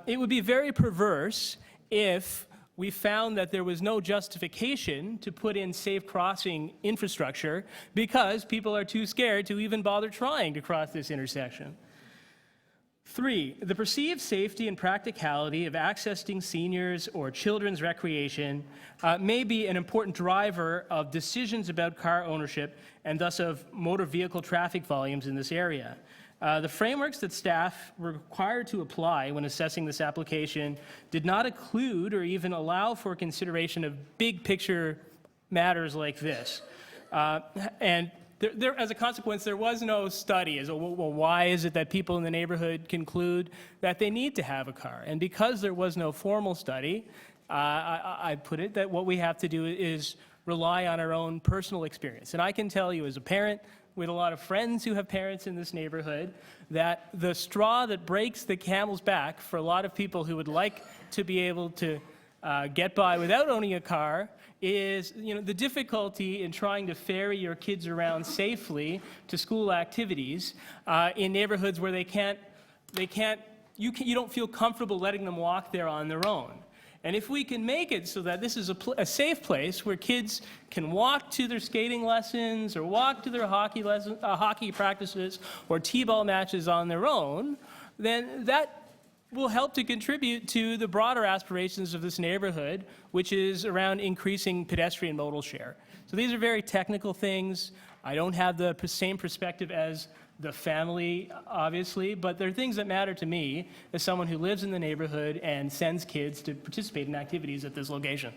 It would be very perverse if we found that there was no justification to put in safe crossing infrastructure because people are too scared to even bother trying to cross this intersection. 3, the perceived safety and practicality of accessing seniors or children's recreation may be an important driver of decisions about car ownership and thus of motor vehicle traffic volumes in this area. The frameworks that staff were required to apply when assessing this application did not include or even allow for consideration of big picture matters like this. And as a consequence, there was no study as well, why is it that people in the neighborhood conclude that they need to have a car? And because there was no formal study, I put it that what we have to do is rely on our own personal experience. And I can tell you as a parent, with a lot of friends who have parents in this neighborhood, that the straw that breaks the camel's back for a lot of people who would like to be able to get by without owning a car is the difficulty in trying to ferry your kids around safely to school activities in neighborhoods where you don't feel comfortable letting them walk there on their own. And if we can make it so that this is a safe place where kids can walk to their skating lessons or walk to their hockey practices or t-ball matches on their own, then that will help to contribute to the broader aspirations of this neighborhood, which is around increasing pedestrian modal share. So these are very technical things. I don't have the same perspective as the family, obviously, but they're things that matter to me as someone who lives in the neighborhood and sends kids to participate in activities at this location.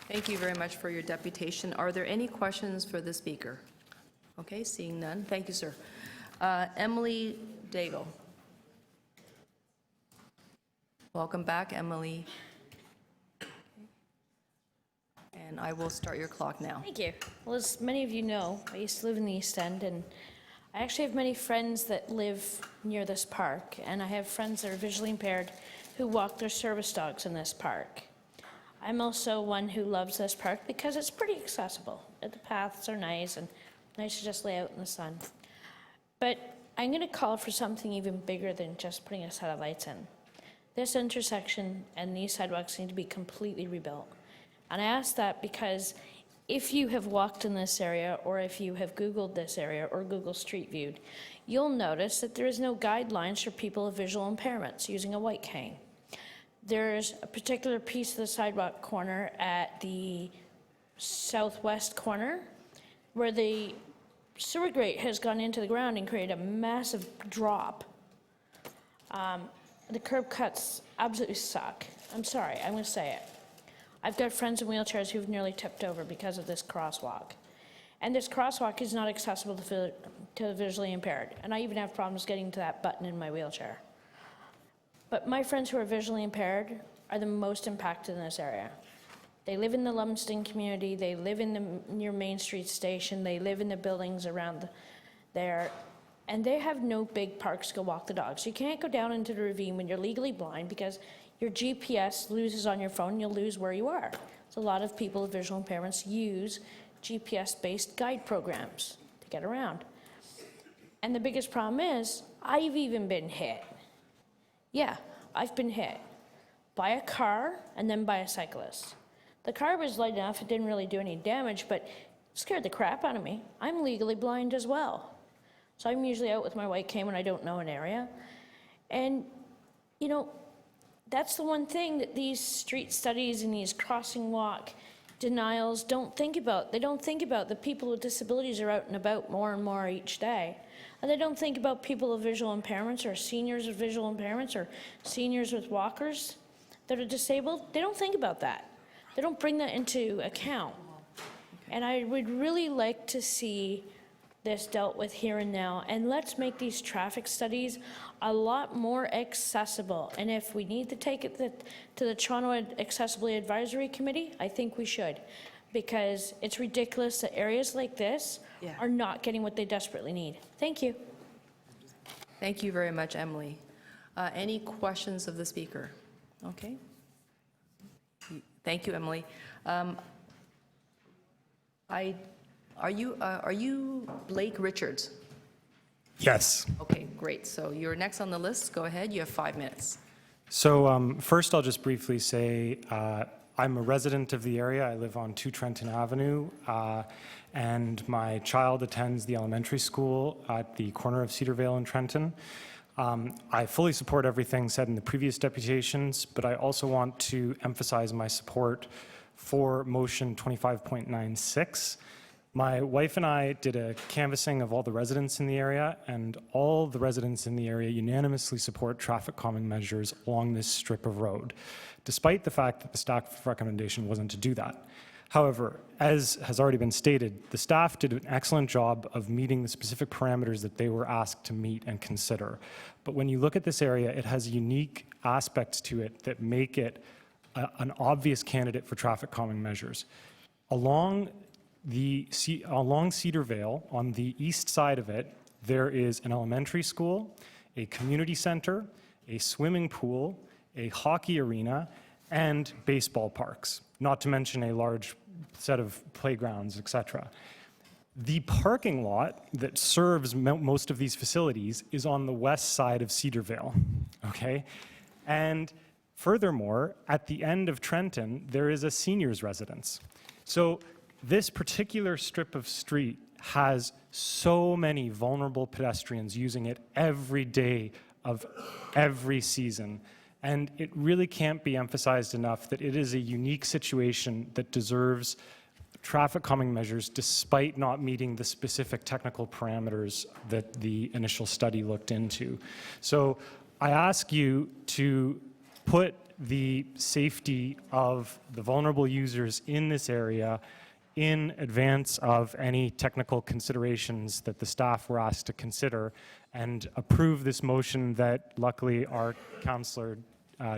Thank you very much for your deputation. Are there any questions for the speaker? Okay, seeing none. Thank you, sir. Emily Daigle. Welcome back, Emily. And I will start your clock now. Thank you. Well, as many of you know, I used to live in the East End, and I actually have many friends that live near this park, and I have friends that are visually impaired who walk their service dogs in this park. I'm also one who loves this park because it's pretty accessible. The paths are nice and nice to just lay out in the sun. But I'm going to call for something even bigger than just putting a set of lights in. This intersection and these sidewalks need to be completely rebuilt. And I ask that because if you have walked in this area, or if you have Googled this area or Google Street Viewed, you'll notice that there is no guidelines for people with visual impairments using a white cane. There's a particular piece of the sidewalk corner at the southwest corner where the sewer grate has gone into the ground and created a massive drop. The curb cuts absolutely suck. I'm sorry, I'm going to say it. I've got friends in wheelchairs who've nearly tipped over because of this crosswalk. And this crosswalk is not accessible to the visually impaired. And I even have problems getting to that button in my wheelchair. But my friends who are visually impaired are the most impacted in this area. They live in the Lumsden community, they live near Main Street Station, they live in the buildings around there, and they have no big parks to go walk the dogs. You can't go down into the ravine when you're legally blind because your GPS loses on your phone, you'll lose where you are. So a lot of people with visual impairments use GPS-based guide programs to get around. And the biggest problem is, I've even been hit. Yeah, I've been hit by a car and then by a cyclist. The car was light enough, it didn't really do any damage, but it scared the crap out of me. I'm legally blind as well. So I'm usually out with my white cane when I don't know an area. And, you know, that's the one thing that these street studies and these crossing walk denials don't think about. They don't think about the people with disabilities are out and about more and more each day. And they don't think about people with visual impairments or seniors with visual impairments or seniors with walkers that are disabled. They don't think about that. They don't bring that into account. And I would really like to see this dealt with here and now. And let's make these traffic studies a lot more accessible. And if we need to take it to the Toronto Accessibility Advisory Committee, I think we should. Because it's ridiculous that areas like this are not getting what they desperately need. Thank you. Thank you very much, Emily. Any questions of the speaker? Okay. Thank you, Emily. Are you Blake Richards? Yes. Okay, great. So you're next on the list. Go ahead. You have 5 minutes. So first, I'll just briefly say I'm a resident of the area. I live on 2 Trenton Avenue, and my child attends the elementary school at the corner of Cedarvale and Trenton. I fully support everything said in the previous deputations, but I also want to emphasize my support for motion 25.96. My wife and I did a canvassing of all the residents in the area, and all the residents in the area unanimously support traffic calming measures along this strip of road, despite the fact that the staff recommendation wasn't to do that. However, as has already been stated, the staff did an excellent job of meeting the specific parameters that they were asked to meet and consider. But when you look at this area, it has unique aspects to it that make it an obvious candidate for traffic calming measures. Along Cedarvale, on the east side of it, there is an elementary school, a community center, a swimming pool, a hockey arena, and baseball parks, not to mention a large set of playgrounds, etc. The parking lot that serves most of these facilities is on the west side of Cedarvale, okay? And furthermore, at the end of Trenton, there is a seniors residence. So this particular strip of street has so many vulnerable pedestrians using it every day of every season. And it really can't be emphasized enough that it is a unique situation that deserves traffic calming measures despite not meeting the specific technical parameters that the initial study looked into. So I ask you to put the safety of the vulnerable users in this area in advance of any technical considerations that the staff were asked to consider, and approve this motion that luckily our councillor,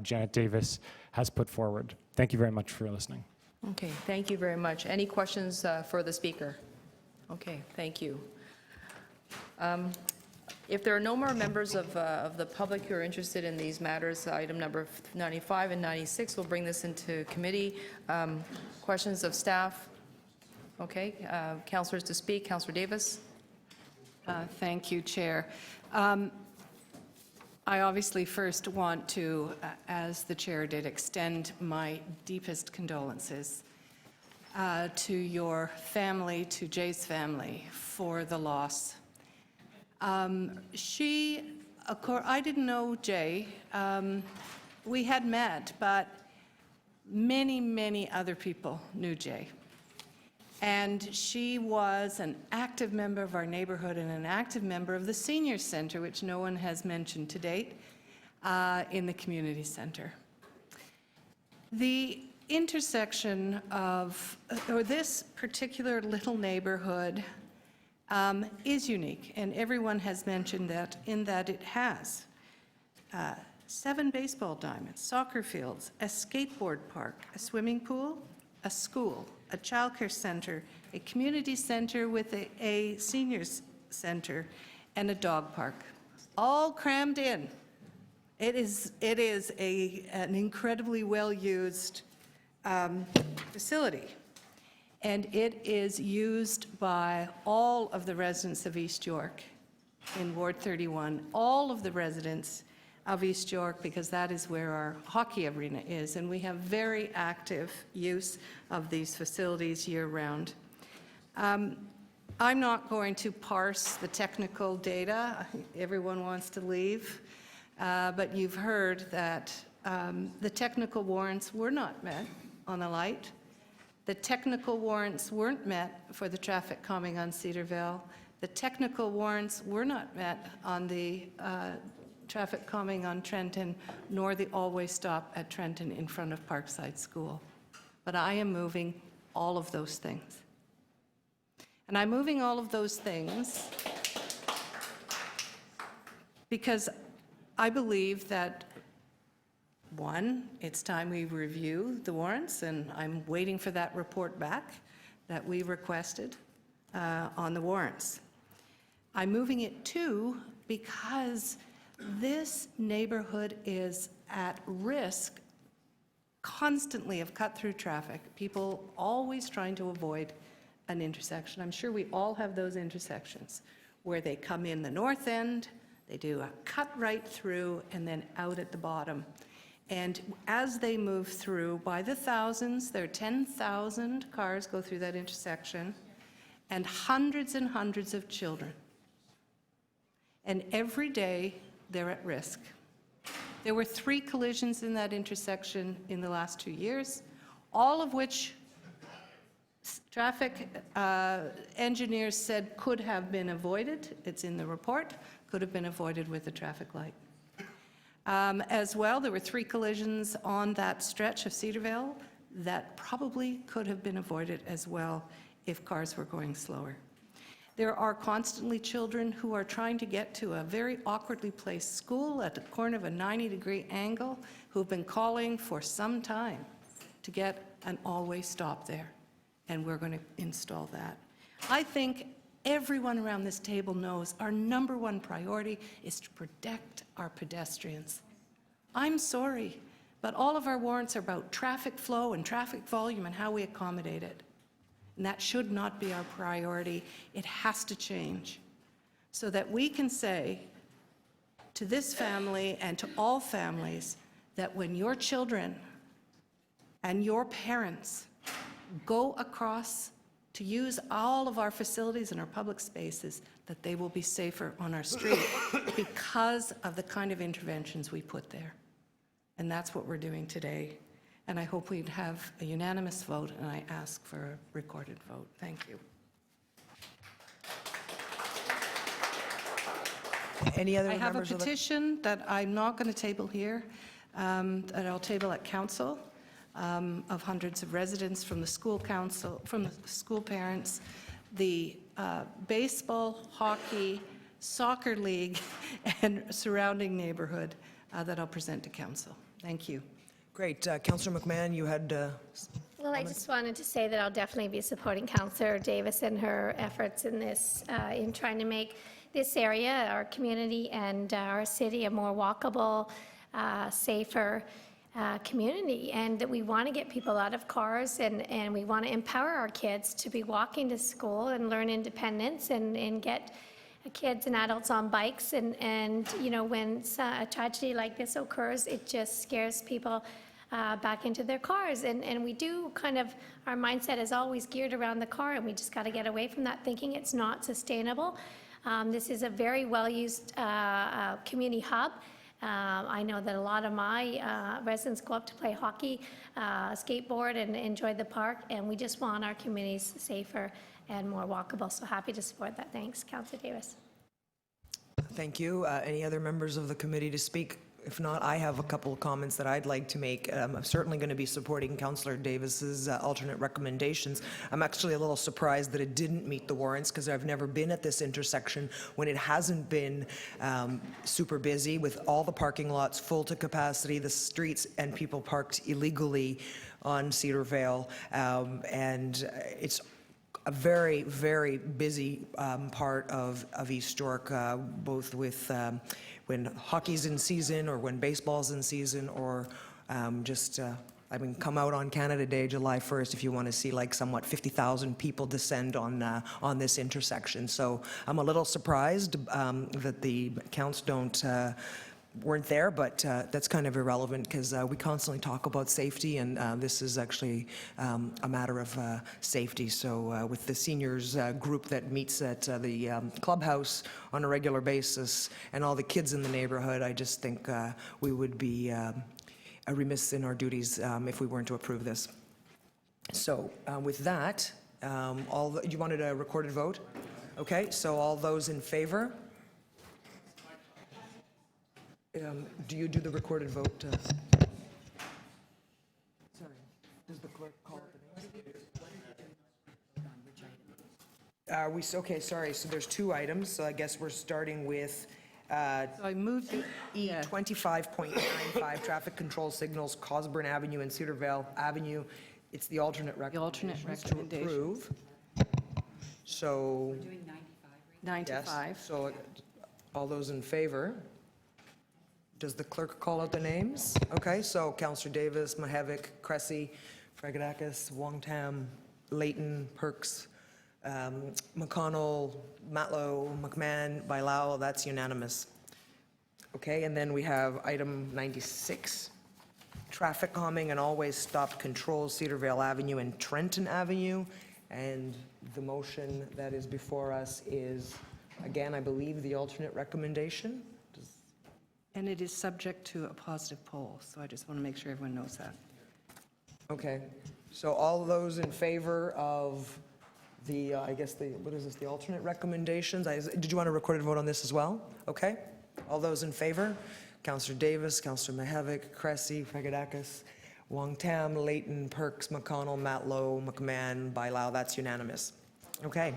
Janet Davis, has put forward. Thank you very much for listening. Okay, thank you very much. Any questions for the speaker? Okay, thank you. If there are no more members of the public who are interested in these matters, item number 95 and 96, we'll bring this into committee. Questions of staff? Okay, councillors to speak. Councillor Davis. Thank you, Chair. I obviously first want to, as the Chair did, extend my deepest condolences to your family, to Jay's family, for the loss. I didn't know Jay. We had met, but many, many other people knew Jay. And she was an active member of our neighborhood and an active member of the Senior Center, which no one has mentioned to date, in the community center. The intersection of, or this particular little neighborhood is unique, and everyone has mentioned that, in that it has 7 baseball diamonds, soccer fields, a skateboard park, a swimming pool, a school, a childcare center, a community center with a seniors center, and a dog park, all crammed in. It is an incredibly well-used facility, and it is used by all of the residents of East York in Ward 31, all of the residents of East York, because that is where our hockey arena is, and we have very active use of these facilities year-round. I'm not going to parse the technical data. Everyone wants to leave, but you've heard that the technical warrants were not met on the light. The technical warrants weren't met for the traffic calming on Cedarville. The technical warrants were not met on the traffic calming on Trenton, nor the all-way stop at Trenton in front of Parkside School. But I am moving all of those things. And I'm moving all of those things because I believe that, one, it's time we review the warrants, and I'm waiting for that report back that we requested on the warrants. I'm moving it, two, because this neighborhood is at risk constantly of cut-through traffic, people always trying to avoid an intersection. I'm sure we all have those intersections where they come in the north end, they do a cut right through, and then out at the bottom. And as they move through, by the thousands, there are 10,000 cars go through that intersection, and hundreds of children. And every day, they're at risk. There were 3 collisions in that intersection in the last 2 years, all of which traffic engineers said could have been avoided. It's in the report, could have been avoided with a traffic light. As well, there were 3 collisions on that stretch of Cedarville that probably could have been avoided as well if cars were going slower. There are constantly children who are trying to get to a very awkwardly placed school at the corner of a 90-degree angle who've been calling for some time to get an all-way stop there, and we're going to install that. I think everyone around this table knows our #1 priority is to protect our pedestrians. I'm sorry, but all of our warrants are about traffic flow and traffic volume and how we accommodate it. And that should not be our priority. It has to change so that we can say to this family and to all families that when your children and your parents go across to use all of our facilities and our public spaces, that they will be safer on our street because of the kind of interventions we put there. And that's what we're doing today. And I hope we'd have a unanimous vote, and I ask for a recorded vote. Thank you. Any other I have a members of the... petition that I'm not going to table here, that I'll table at council, of hundreds of residents from the school council, from the school parents, the baseball, hockey, soccer league, and surrounding neighborhood that I'll present to council. Thank you. Great. Councillor McMahon, you had... Well, I just wanted to say that I'll definitely be supporting Councillor Davis and her efforts in this, in trying to make this area, our community and our city, a more walkable, safer community. And that we want to get people out of cars, and we want to empower our kids to be walking to school and learn independence and get kids and adults on bikes. And you know, when a tragedy like this occurs, it just scares people back into their cars. And we do kind of, our mindset is always geared around the car, and we just got to get away from that thinking it's not sustainable. This is a very well-used community hub. I know that a lot of my residents go up to play hockey, skateboard, and enjoy the park, and we just want our communities safer and more walkable. So happy to support that. Thanks, Councillor Davis. Thank you. Any other members of the committee to speak? If not, I have a couple of comments that I'd like to make. I'm certainly going to be supporting Councillor Davis's alternate recommendations. I'm actually a little surprised that it didn't meet the warrants, because I've never been at this intersection when it hasn't been super busy, with all the parking lots full to capacity, the streets and people parked illegally on Cedar Vale, and it's a very, very busy part of East York, both with when hockey's in season, or when baseball's in season, or I mean, come out on Canada Day, July 1st, if you want to see like somewhat 50,000 people descend on this intersection. So I'm a little surprised that the counts weren't there, but that's kind of irrelevant, because we constantly talk about safety, and this is actually a matter of safety. So with the seniors group that meets at the clubhouse on a regular basis, and all the kids in the neighborhood, I just think we would be remiss in our duties if we weren't to approve this. So with that, you wanted a recorded vote? Okay, so all those in favor? Do you do the recorded vote? Sorry, does the clerk call it the names? Okay, sorry, so there's two items, so I guess we're starting with So I moved to E25.95, traffic control signals, Cosburn Avenue and Cedar Vale Avenue. It's the alternate recommendations to approve. So, We're doing 95 right 95. yes, so all those in favor? Does the clerk call out the names? Okay, so Councillor Davis, Mahevik, Cressy, Fragadakis, Wong-Tam, Layton, Perks, McConnell, Matlow, McMahon, Bailao, that's unanimous. Okay, and then we have item 96, traffic calming and always stop control, Cedar Vale Avenue and Trenton Avenue. And the motion that is before us is, again, I believe, the alternate recommendation. And it is subject to a positive poll, so I just want to make sure everyone knows that. Okay, so all those in favor of the, I guess what is this, the alternate recommendations? Did you want a recorded vote on this as well? Okay, all those in favor? Councillor Davis, Councillor Mahevik, Cressy, Fragadakis, Wong-Tam, Layton, Perks, McConnell, Matlow, McMahon, Bailao, that's unanimous. Okay.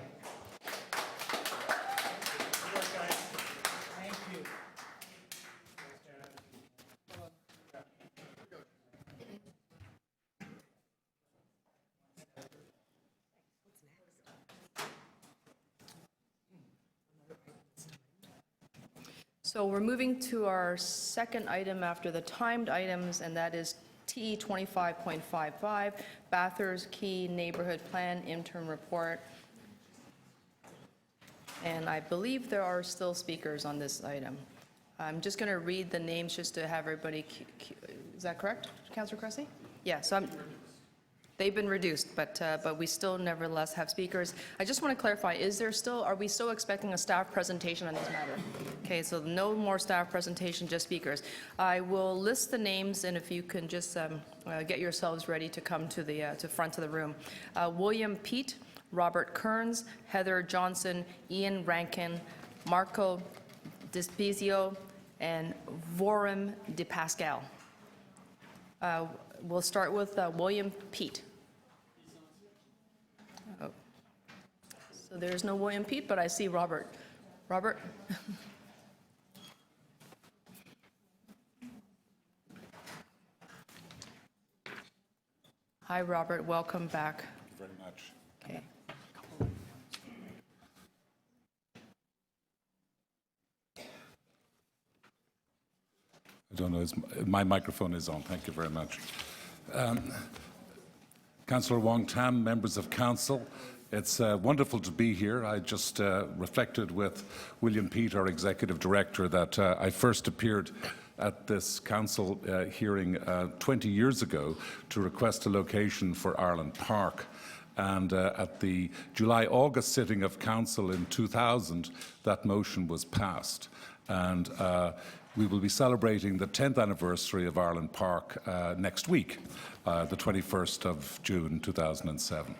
So we're moving to our second item after the timed items, and that is TE 25.55, Bathurst Key Neighborhood Plan Interim Report. And I believe there are still speakers on this item. I'm just going to read the names just to have everybody, is that correct, Councillor Cressy? Yeah, so They've been reduced, but we still nevertheless have speakers. I just want to clarify, are we still expecting a staff presentation on this matter? Okay, so no more staff presentation, just speakers. I will list the names, and if you can just get yourselves ready to come to the front of the room. William Pete, Robert Kearns, Heather Johnson, Ian Rankin, Marco Despizio, and Vorim De Pascal. We'll start with William Pete. Oh. So there's no William Pete, but I see Robert. Robert? Hi, Robert. Welcome back. Very much. Okay. I don't know, my microphone is on. Thank you very much. Councillor Wong Tam, members of council, it's wonderful to be here. I just reflected with William Pete, our executive director, that I first appeared at this council hearing 20 years ago to request a location for Ireland Park. And at the July-August sitting of council in 2000, that motion was passed. And we will be celebrating the 10th anniversary of Ireland Park next week, the 21st of June 2007.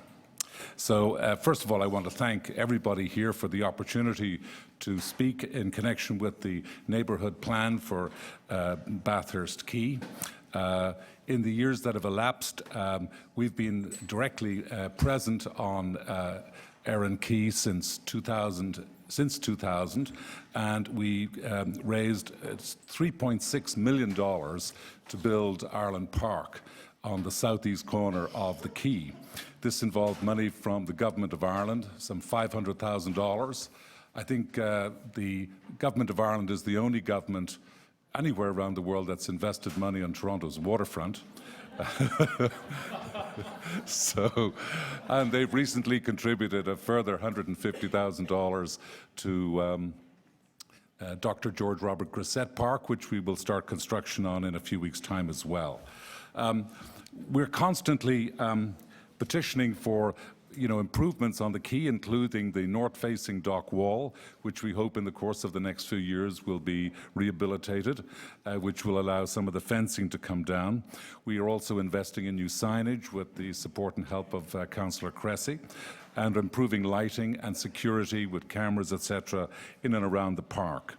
So first of all, I want to thank everybody here for the opportunity to speak in connection with the neighbourhood plan for Bathurst Quay. In the years that have elapsed, we've been directly present on Erin Quay since 2000, and we raised $3.6 million to build Ireland Park on the southeast corner of the quay. This involved money from the Government of Ireland, some $500,000. I think the Government of Ireland is the only government anywhere around the world that's invested money on Toronto's waterfront. So, and they've recently contributed a further $150,000 to Dr. George Robert Grisette Park, which we will start construction on in a few weeks' time as well. We're constantly petitioning for improvements on the quay, including the north-facing dock wall, which we hope in the course of the next few years will be rehabilitated, which will allow some of the fencing to come down. We are also investing in new signage with the support and help of Councillor Cressy, and improving lighting and security with cameras, etc., in and around the park.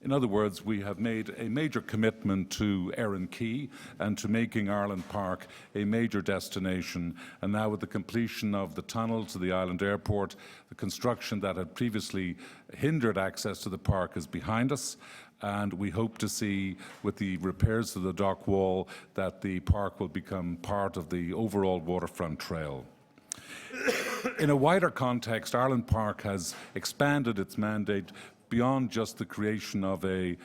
In other words, we have made a major commitment to Erin Quay and to making Ireland Park a major destination. And now with the completion of the tunnel to the island airport, the construction that had previously hindered access to the park is behind us. And we hope to see, with the repairs to the dock wall, that the park will become part of the overall waterfront trail. In a wider context, Ireland Park has expanded its mandate beyond just the creation of a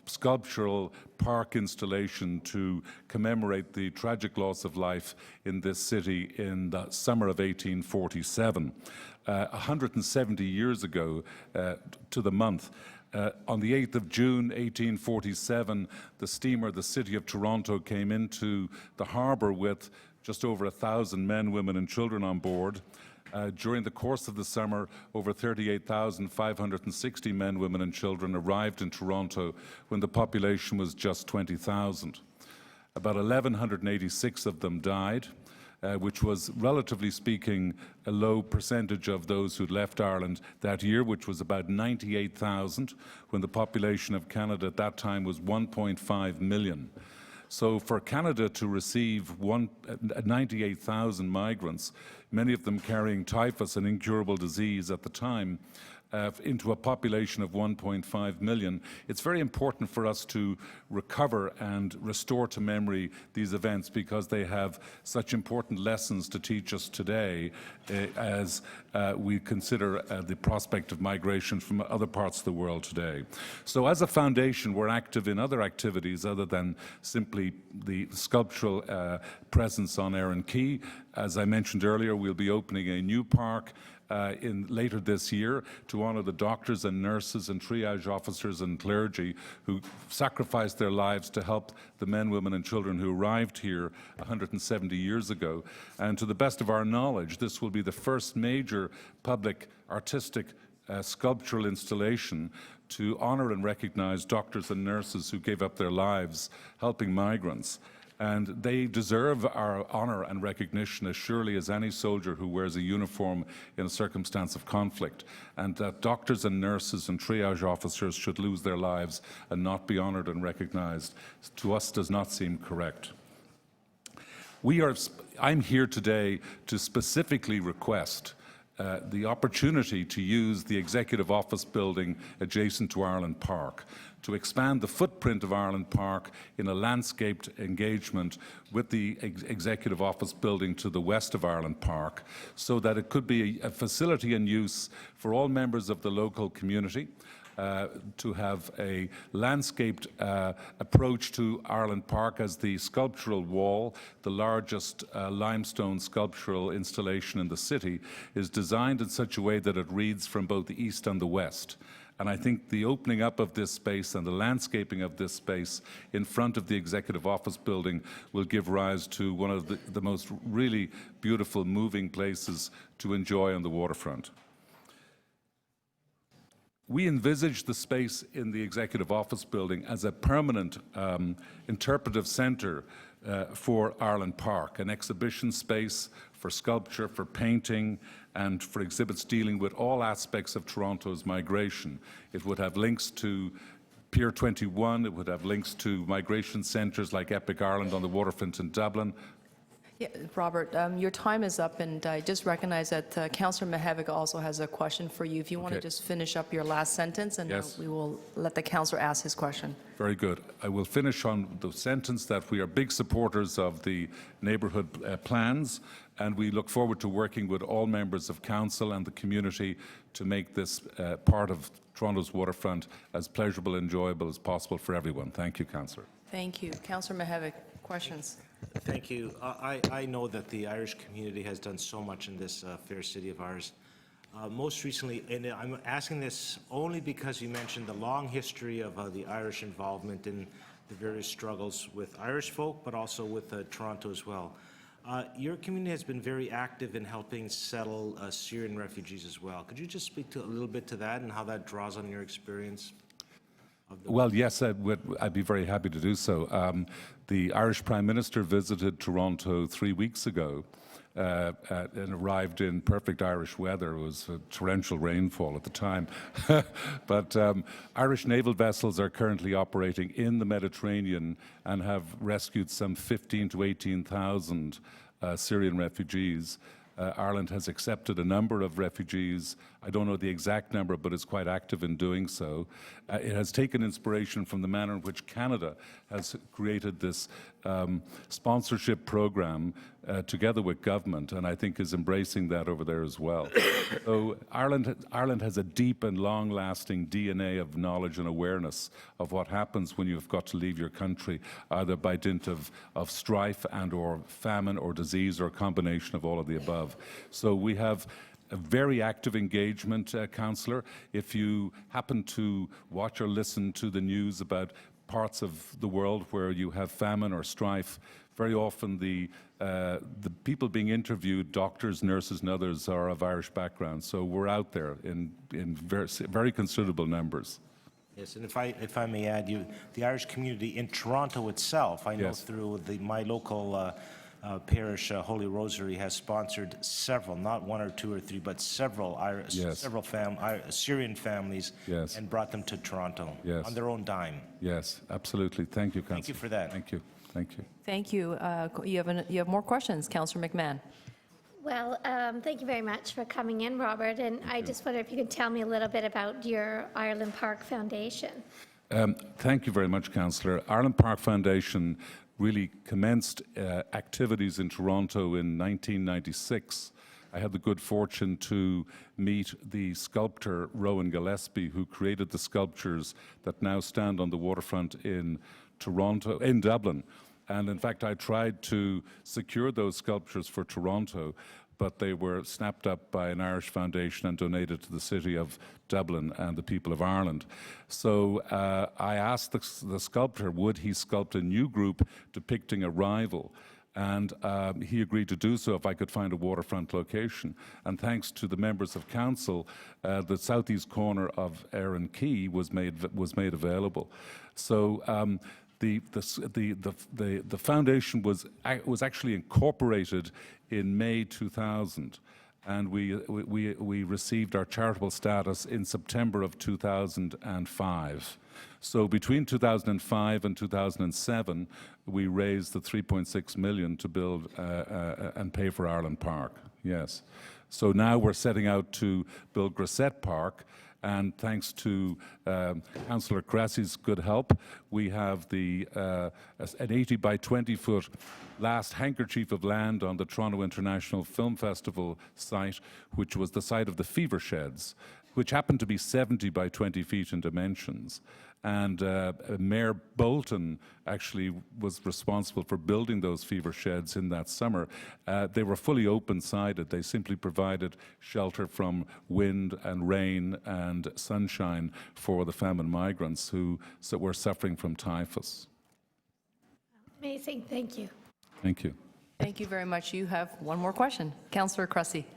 sculptural park installation to commemorate the tragic loss of life in this city in the summer of 1847. 170 years ago to the month, on the 8th of June 1847, the steamer, the City of Toronto, came into the harbour with just over 1,000 men, women and children on board. During the course of the summer, over 38,560 men, women and children arrived in Toronto when the population was just 20,000. About 1,186 of them died, which was, relatively speaking, a low percentage of those who left Ireland that year, which was about 98,000, when the population of Canada at that time was 1.5 million. So for Canada to receive 98,000 migrants, many of them carrying typhus, an incurable disease at the time, into a population of 1.5 million, it's very important for us to recover and restore to memory these events, because they have such important lessons to teach us today as we consider the prospect of migration from other parts of the world today. So as a foundation, we're active in other activities other than simply the sculptural presence on Erin Quay. As I mentioned earlier, we'll be opening a new park later this year to honor the doctors and nurses and triage officers and clergy who sacrificed their lives to help the men, women, and children who arrived here 170 years ago. And to the best of our knowledge, this will be the first major public artistic sculptural installation to honor and recognize doctors and nurses who gave up their lives helping migrants. And they deserve our honor and recognition as surely as any soldier who wears a uniform in a circumstance of conflict. And that doctors and nurses and triage officers should lose their lives and not be honored and recognized, to us does not seem correct. I'm here today to specifically request the opportunity to use the Executive Office building adjacent to Ireland Park to expand the footprint of Ireland Park in a landscaped engagement with the Executive Office building to the west of Ireland Park, so that it could be a facility in use for all members of the local community, to have a landscaped approach to Ireland Park as the sculptural wall, the largest limestone sculptural installation in the city, is designed in such a way that it reads from both the east and the west. And I think the opening up of this space and the landscaping of this space in front of the Executive Office building will give rise to one of the most really beautiful, moving places to enjoy on the waterfront. We envisage the space in the Executive Office building as a permanent interpretive centre for Ireland Park, an exhibition space for sculpture, for painting, and for exhibits dealing with all aspects of Toronto's migration. It would have links to Pier 21, it would have links to migration centres like Epic Ireland on the waterfront in Dublin. Yeah, Robert, your time is up, and I just recognize that Councillor Mihevig also has a question for you. If you want to Okay. just finish up your last sentence, and Yes. we will let the councillor ask his question. Very good. I will finish on the sentence that we are big supporters of the neighbourhood plans, and we look forward to working with all members of council and the community to make this part of Toronto's waterfront as pleasurable and enjoyable as possible for everyone. Thank you, Councillor. Thank you. Councillor Mihevig, questions? Thank you. I know that the Irish community has done so much in this fair city of ours. Most recently, and I'm asking this only because you mentioned the long history of the Irish involvement in the various struggles with Irish folk, but also with Toronto as well. Your community has been very active in helping settle Syrian refugees as well. Could you just speak a little bit to that and how that draws on your experience? Well, yes, I'd be very happy to do so. The Irish Prime Minister visited Toronto 3 weeks ago and arrived in perfect Irish weather. It was torrential rainfall at the time. But Irish naval vessels are currently operating in the Mediterranean and have rescued some 15,000 to 18,000 Syrian refugees. Ireland has accepted a number of refugees. I don't know the exact number, but it's quite active in doing so. It has taken inspiration from the manner in which Canada has created this sponsorship program together with government, and I think is embracing that over there as well. So Ireland has a deep and long-lasting DNA of knowledge and awareness of what happens when you've got to leave your country, either by dint of strife and or famine or disease or a combination of all of the above. So we have a very active engagement, Councillor. If you happen to watch or listen to the news about parts of the world where you have famine or strife, very often the people being interviewed, doctors, nurses, and others, are of Irish background. So we're out there in very considerable numbers. Yes, and if I may add, the Irish community in Toronto itself, I know Yes. through my local parish, Holy Rosary, has sponsored several, not one or two or three, but several Yes. several Syrian families, Yes. and brought them to Toronto Yes. on their own dime. Yes, absolutely. Thank you, Councillor. Thank you for that. Thank you. Thank you. Thank you. You have more questions, Councillor McMahon. Well, thank you very much for coming in, Robert. And I just wonder if you could tell me a little bit about your Ireland Park Foundation. Thank you very much, Councillor. Ireland Park Foundation really commenced activities in Toronto in 1996. I had the good fortune to meet the sculptor Rowan Gillespie, who created the sculptures that now stand on the waterfront in Dublin. And in fact, I tried to secure those sculptures for Toronto, but they were snapped up by an Irish foundation and donated to the city of Dublin and the people of Ireland. So I asked the sculptor, would he sculpt a new group depicting a rival? And he agreed to do so if I could find a waterfront location. And thanks to the members of council, the southeast corner of Erin Quay was made available. So the foundation was actually incorporated in May 2000, and we received our charitable status in September of 2005. So between 2005 and 2007, we raised the 3.6 million to build and pay for Ireland Park. Yes. So now we're setting out to build Grisette Park, and thanks to Councillor Cressy's good help, we have an 80 by 20 foot last handkerchief of land on the Toronto International Film Festival site, which was the site of the fever sheds, which happened to be 70 by 20 feet in dimensions. And Mayor Bolton actually was responsible for building those fever sheds in that summer. They were fully open-sided. They simply provided shelter from wind and rain and sunshine for the famine migrants who were suffering from typhus. Amazing, thank you. Thank you. Thank you very much. You have one more question. Councillor Cressy.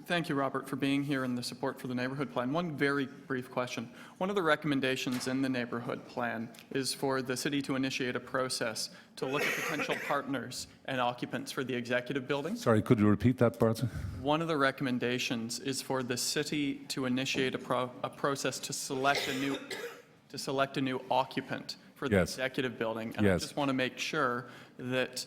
Thank you, Robert, for being here and the support for the neighborhood plan. One very brief question. One of the recommendations in the neighborhood plan is for the city to initiate a process to look at potential partners and occupants for the executive building. Sorry, could you repeat that, Bart? One of the recommendations is for the city to initiate a process to select a new occupant for the executive building. And I just want to make sure that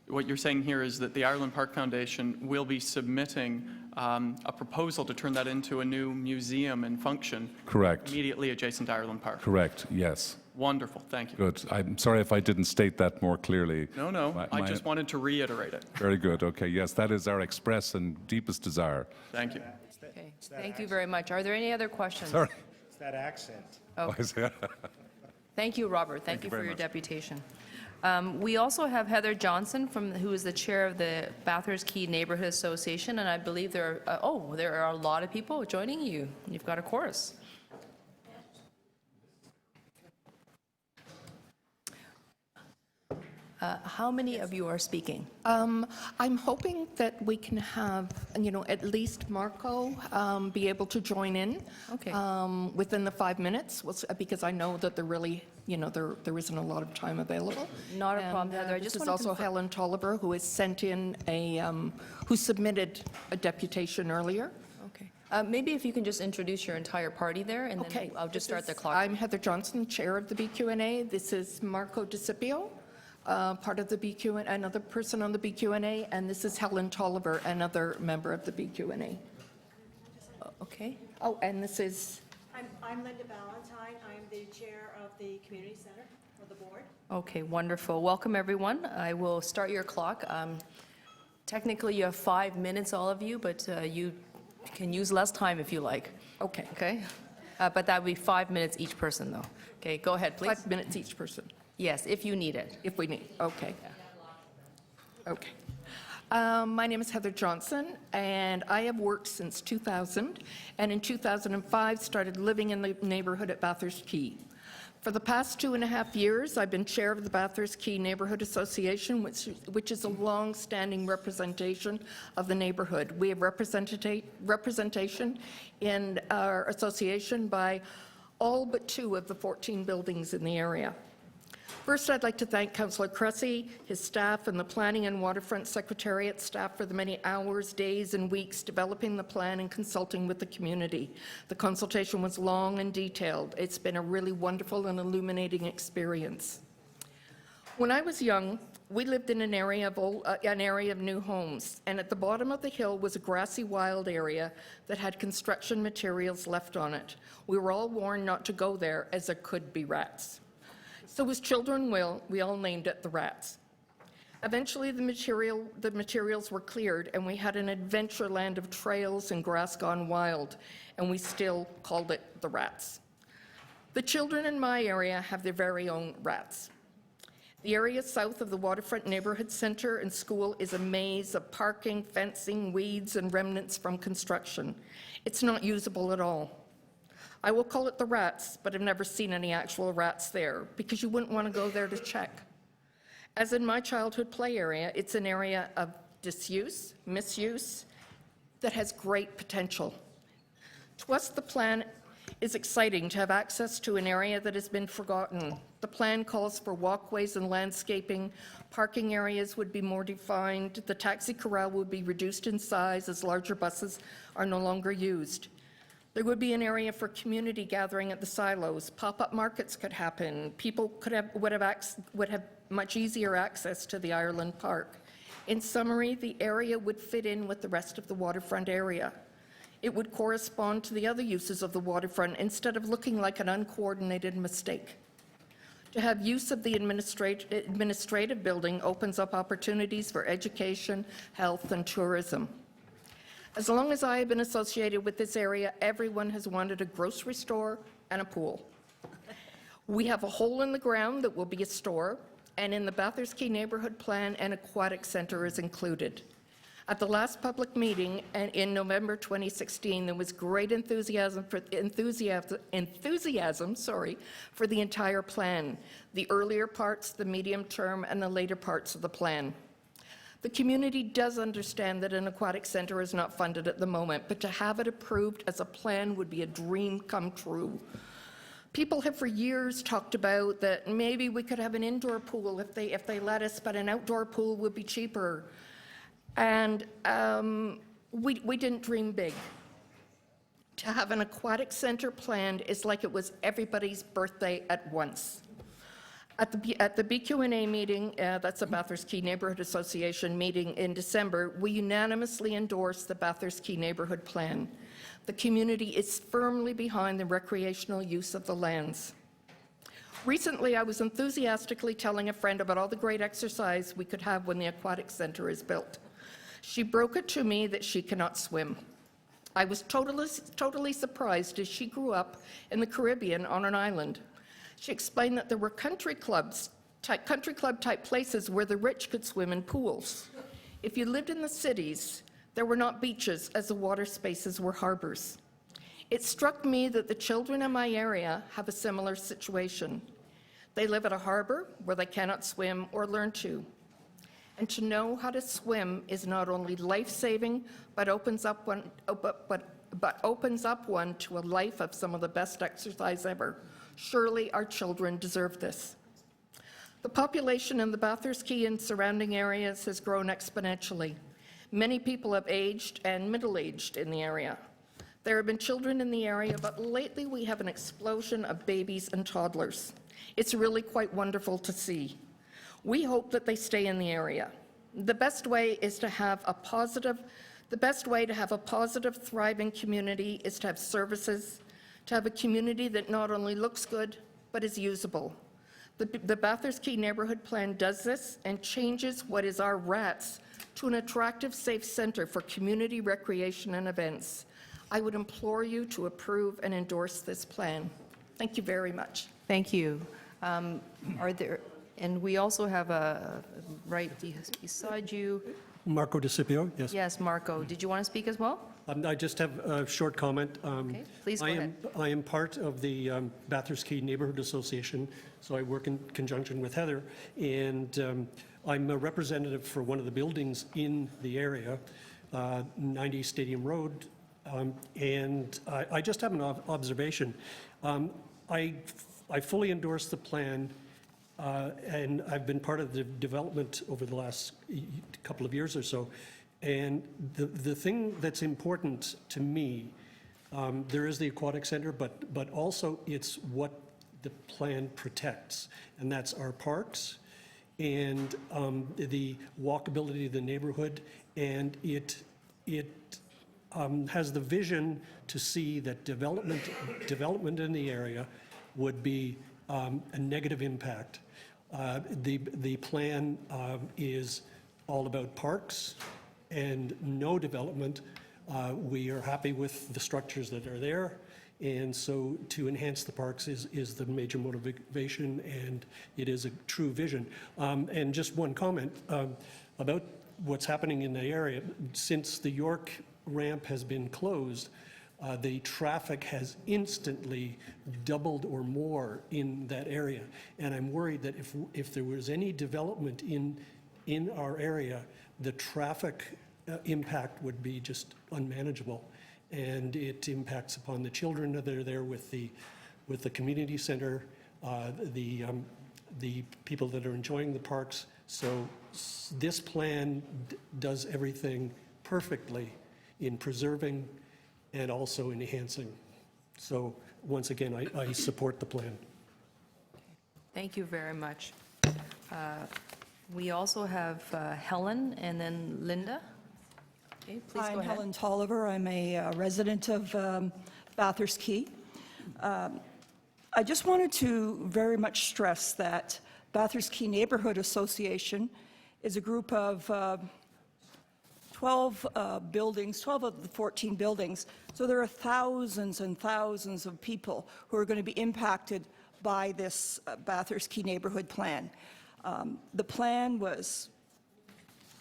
what you're saying here is that the Ireland Park Foundation will be submitting a proposal to turn that into a new museum and function. Correct. Immediately adjacent to Ireland Park. Correct, yes. Wonderful, thank you. Good. I'm sorry if I didn't state that more clearly. No, I just wanted to reiterate it. Very good. Okay, yes, that is our express and deepest desire. Thank you. Okay. Thank you very much. Are there any other questions? Sorry. It's that accent. Oh. Thank you, Robert. Thank you for very your much. deputation. We also have Heather Johnson, who is the chair of the Bathurst Quay Neighborhood Association, and I believe there are a lot of people joining you. You've got a chorus. How many of you are speaking? I'm hoping that we can have, at least Marco be able to join in within the 5 minutes, because I know that there really, there isn't a lot of time available. Not a problem, Heather. I This just is want to also confirm- Helen Tolliver, who has sent in who submitted a deputation earlier. Okay. Maybe if you can just introduce your entire party there, and then I'll just start the clock. I'm Heather Johnson, chair of the BQ&A. This is Marco DeCipio, part of the BQ&A, another person on the BQ&A, and this is Helen Tolliver, another member of the BQ&A. Okay. Oh, and this is... I'm Linda Valentine. I'm the chair of the Community Center for the board. Okay, wonderful. Welcome, everyone. I will start your clock. Technically, you have 5 minutes, all of you, but you can use less time if you like. Okay. Okay? But that would be 5 minutes each person, though. Okay, go ahead, please. 5 minutes each person. Yes, if you need it. If we need, okay. Okay. My name is Heather Johnson, and I have worked since 2000, and in 2005 started living in the neighborhood at Bathurst Quay. For the past 2.5 years, I've been chair of the Bathurst Quay Neighborhood Association, which is a long-standing representation of the neighborhood. We have representation in our association by all but 2 of the 14 buildings in the area. First, I'd like to thank Councillor Cressy, his staff, and the Planning and Waterfront Secretariat staff for the many hours, days, and weeks developing the plan and consulting with the community. The consultation was long and detailed. It's been a really wonderful and illuminating experience. When I was young, we lived in an area of new homes, and at the bottom of the hill was a grassy wild area that had construction materials left on it. We were all warned not to go there, as there could be rats. So as children will, we all named it the Rats. Eventually the materials were cleared, and we had an adventure land of trails and grass gone wild, and we still called it the Rats. The children in my area have their very own rats. The area south of the Waterfront Neighborhood Center and School is a maze of parking, fencing, weeds, and remnants from construction. It's not usable at all. I will call it the rats, but I've never seen any actual rats there because you wouldn't want to go there to check. As in my childhood play area, it's an area of disuse, misuse, that has great potential. To us, the plan is exciting to have access to an area that has been forgotten. The plan calls for walkways and landscaping, parking areas would be more defined, the taxi corral would be reduced in size as larger buses are no longer used. There would be an area for community gathering at the silos, pop-up markets could happen, people would have much easier access to the Ireland Park. In summary, the area would fit in with the rest of the waterfront area. It would correspond to the other uses of the waterfront instead of looking like an uncoordinated mistake. To have use of the administrative building opens up opportunities for education, health, and tourism. As long as I have been associated with this area, everyone has wanted a grocery store and a pool. We have a hole in the ground that will be a store, and in the Bathurst Quay Neighbourhood Plan, an aquatic centre is included. At the last public meeting in November 2016, there was great enthusiasm for the entire plan, the earlier parts, the medium term, and the later parts of the plan. The community does understand that an aquatic centre is not funded at the moment, but to have it approved as a plan would be a dream come true. People have for years talked about that maybe we could have an indoor pool if they let us, but an outdoor pool would be cheaper. And we didn't dream big. To have an aquatic centre planned is like it was everybody's birthday at once. At the BQ&A meeting, that's a Bathurst Quay Neighbourhood Association meeting in December, we unanimously endorsed the Bathurst Quay Neighbourhood Plan. The community is firmly behind the recreational use of the lands. Recently, I was enthusiastically telling a friend about all the great exercise we could have when the aquatic centre is built. She broke it to me that she cannot swim. I was totally surprised as she grew up in the Caribbean on an island. She explained that there were country club type places where the rich could swim in pools. If you lived in the cities, there were not beaches as the water spaces were harbors. It struck me that the children in my area have a similar situation. They live at a harbor where they cannot swim or learn to. And to know how to swim is not only life-saving, but opens up one to a life of some of the best exercise ever. Surely our children deserve this. The population in the Bathurst Quay and surrounding areas has grown exponentially. Many people have aged and middle-aged in the area. There have been children in the area, but lately we have an explosion of babies and toddlers. It's really quite wonderful to see. We hope that they stay in the area. The best way to have a positive, thriving community is to have services, to have a community that not only looks good, but is usable. The Bathurst Quay Neighbourhood Plan does this and changes what is our rats to an attractive, safe centre for community recreation and events. I would implore you to approve and endorse this plan. Thank you very much. Thank you. And we also have a right beside you. Marco DeCipio, yes. Yes, Marco. Did you want to speak as well? I just have a short comment. Okay, please go ahead. I am part of the Bathurst Quay Neighbourhood Association, so I work in conjunction with Heather, and I'm a representative for one of the buildings in the area, 90 Stadium Road, and I just have an observation. I fully endorse the plan, and I've been part of the development over the last couple of years or so. And the thing that's important to me, there is the aquatic center, but also it's what the plan protects, and that's our parks and the walkability of the neighborhood, and it has the vision to see that development in the area would be a negative impact. The plan is all about parks and no development. We are happy with the structures that are there, And so to enhance the parks is the major motivation, and it is a true vision. And just one comment about what's happening in the area. Since the York ramp has been closed, the traffic has instantly doubled or more in that area. And I'm worried that if there was any development in our area, the traffic impact would be just unmanageable. And it impacts upon the children that are there with the community center, the people that are enjoying the parks. So this plan does everything perfectly in preserving and also enhancing. So once again, I support the plan. Thank you very much. We also have Helen and then Linda. Okay, please go I'm ahead. Helen Tolliver. I'm a resident of Bathurst Key. I just wanted to very much stress that Bathurst Key Neighborhood Association is a group of 12 buildings, 12 of the 14 buildings. So there are thousands and thousands of people who are going to be impacted by this Bathurst Key Neighborhood Plan. The plan was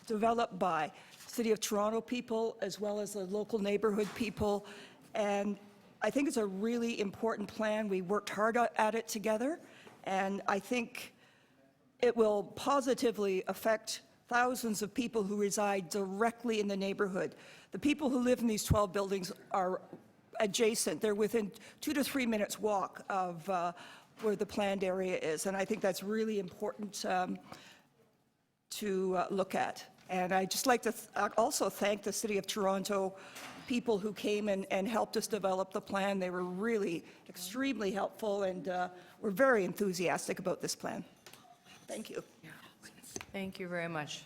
developed by City of Toronto people as well as the local neighborhood people, and I think it's a really important plan. We worked hard at it together, and I think it will positively affect thousands of people who reside directly in the neighborhood. The people who live in these 12 buildings are adjacent. They're within 2 to 3 minutes walk of where the planned area is, and I think that's really important to look at. And I'd just like to also thank the City of Toronto people who came and helped us develop the plan. They were really extremely helpful, and we're very enthusiastic about this plan. Thank you. Thank you very much.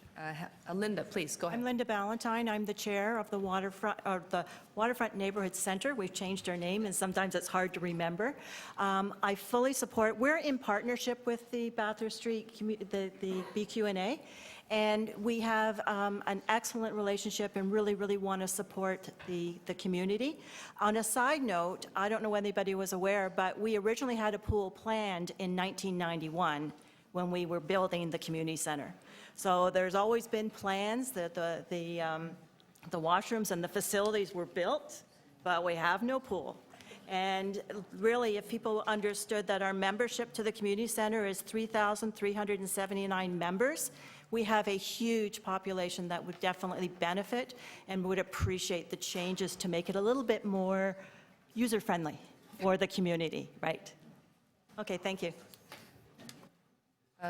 Linda, please, go ahead. I'm Linda Ballantyne. I'm the chair of the Waterfront Neighborhood Center. We've changed our name, and sometimes it's hard to remember. I fully support, we're in partnership with the Bathurst Street, the BQ&A, and we have an excellent relationship and really want to support the community. On a side note, I don't know if anybody was aware, but we originally had a pool planned in 1991 when we were building the community center. So there's always been plans that the washrooms and the facilities were built, but we have no pool. And really, if people understood that our membership to the community center is 3,379 members, we have a huge population that would definitely benefit and would appreciate the changes to make it a little bit more user-friendly for the community, right? Okay, thank you.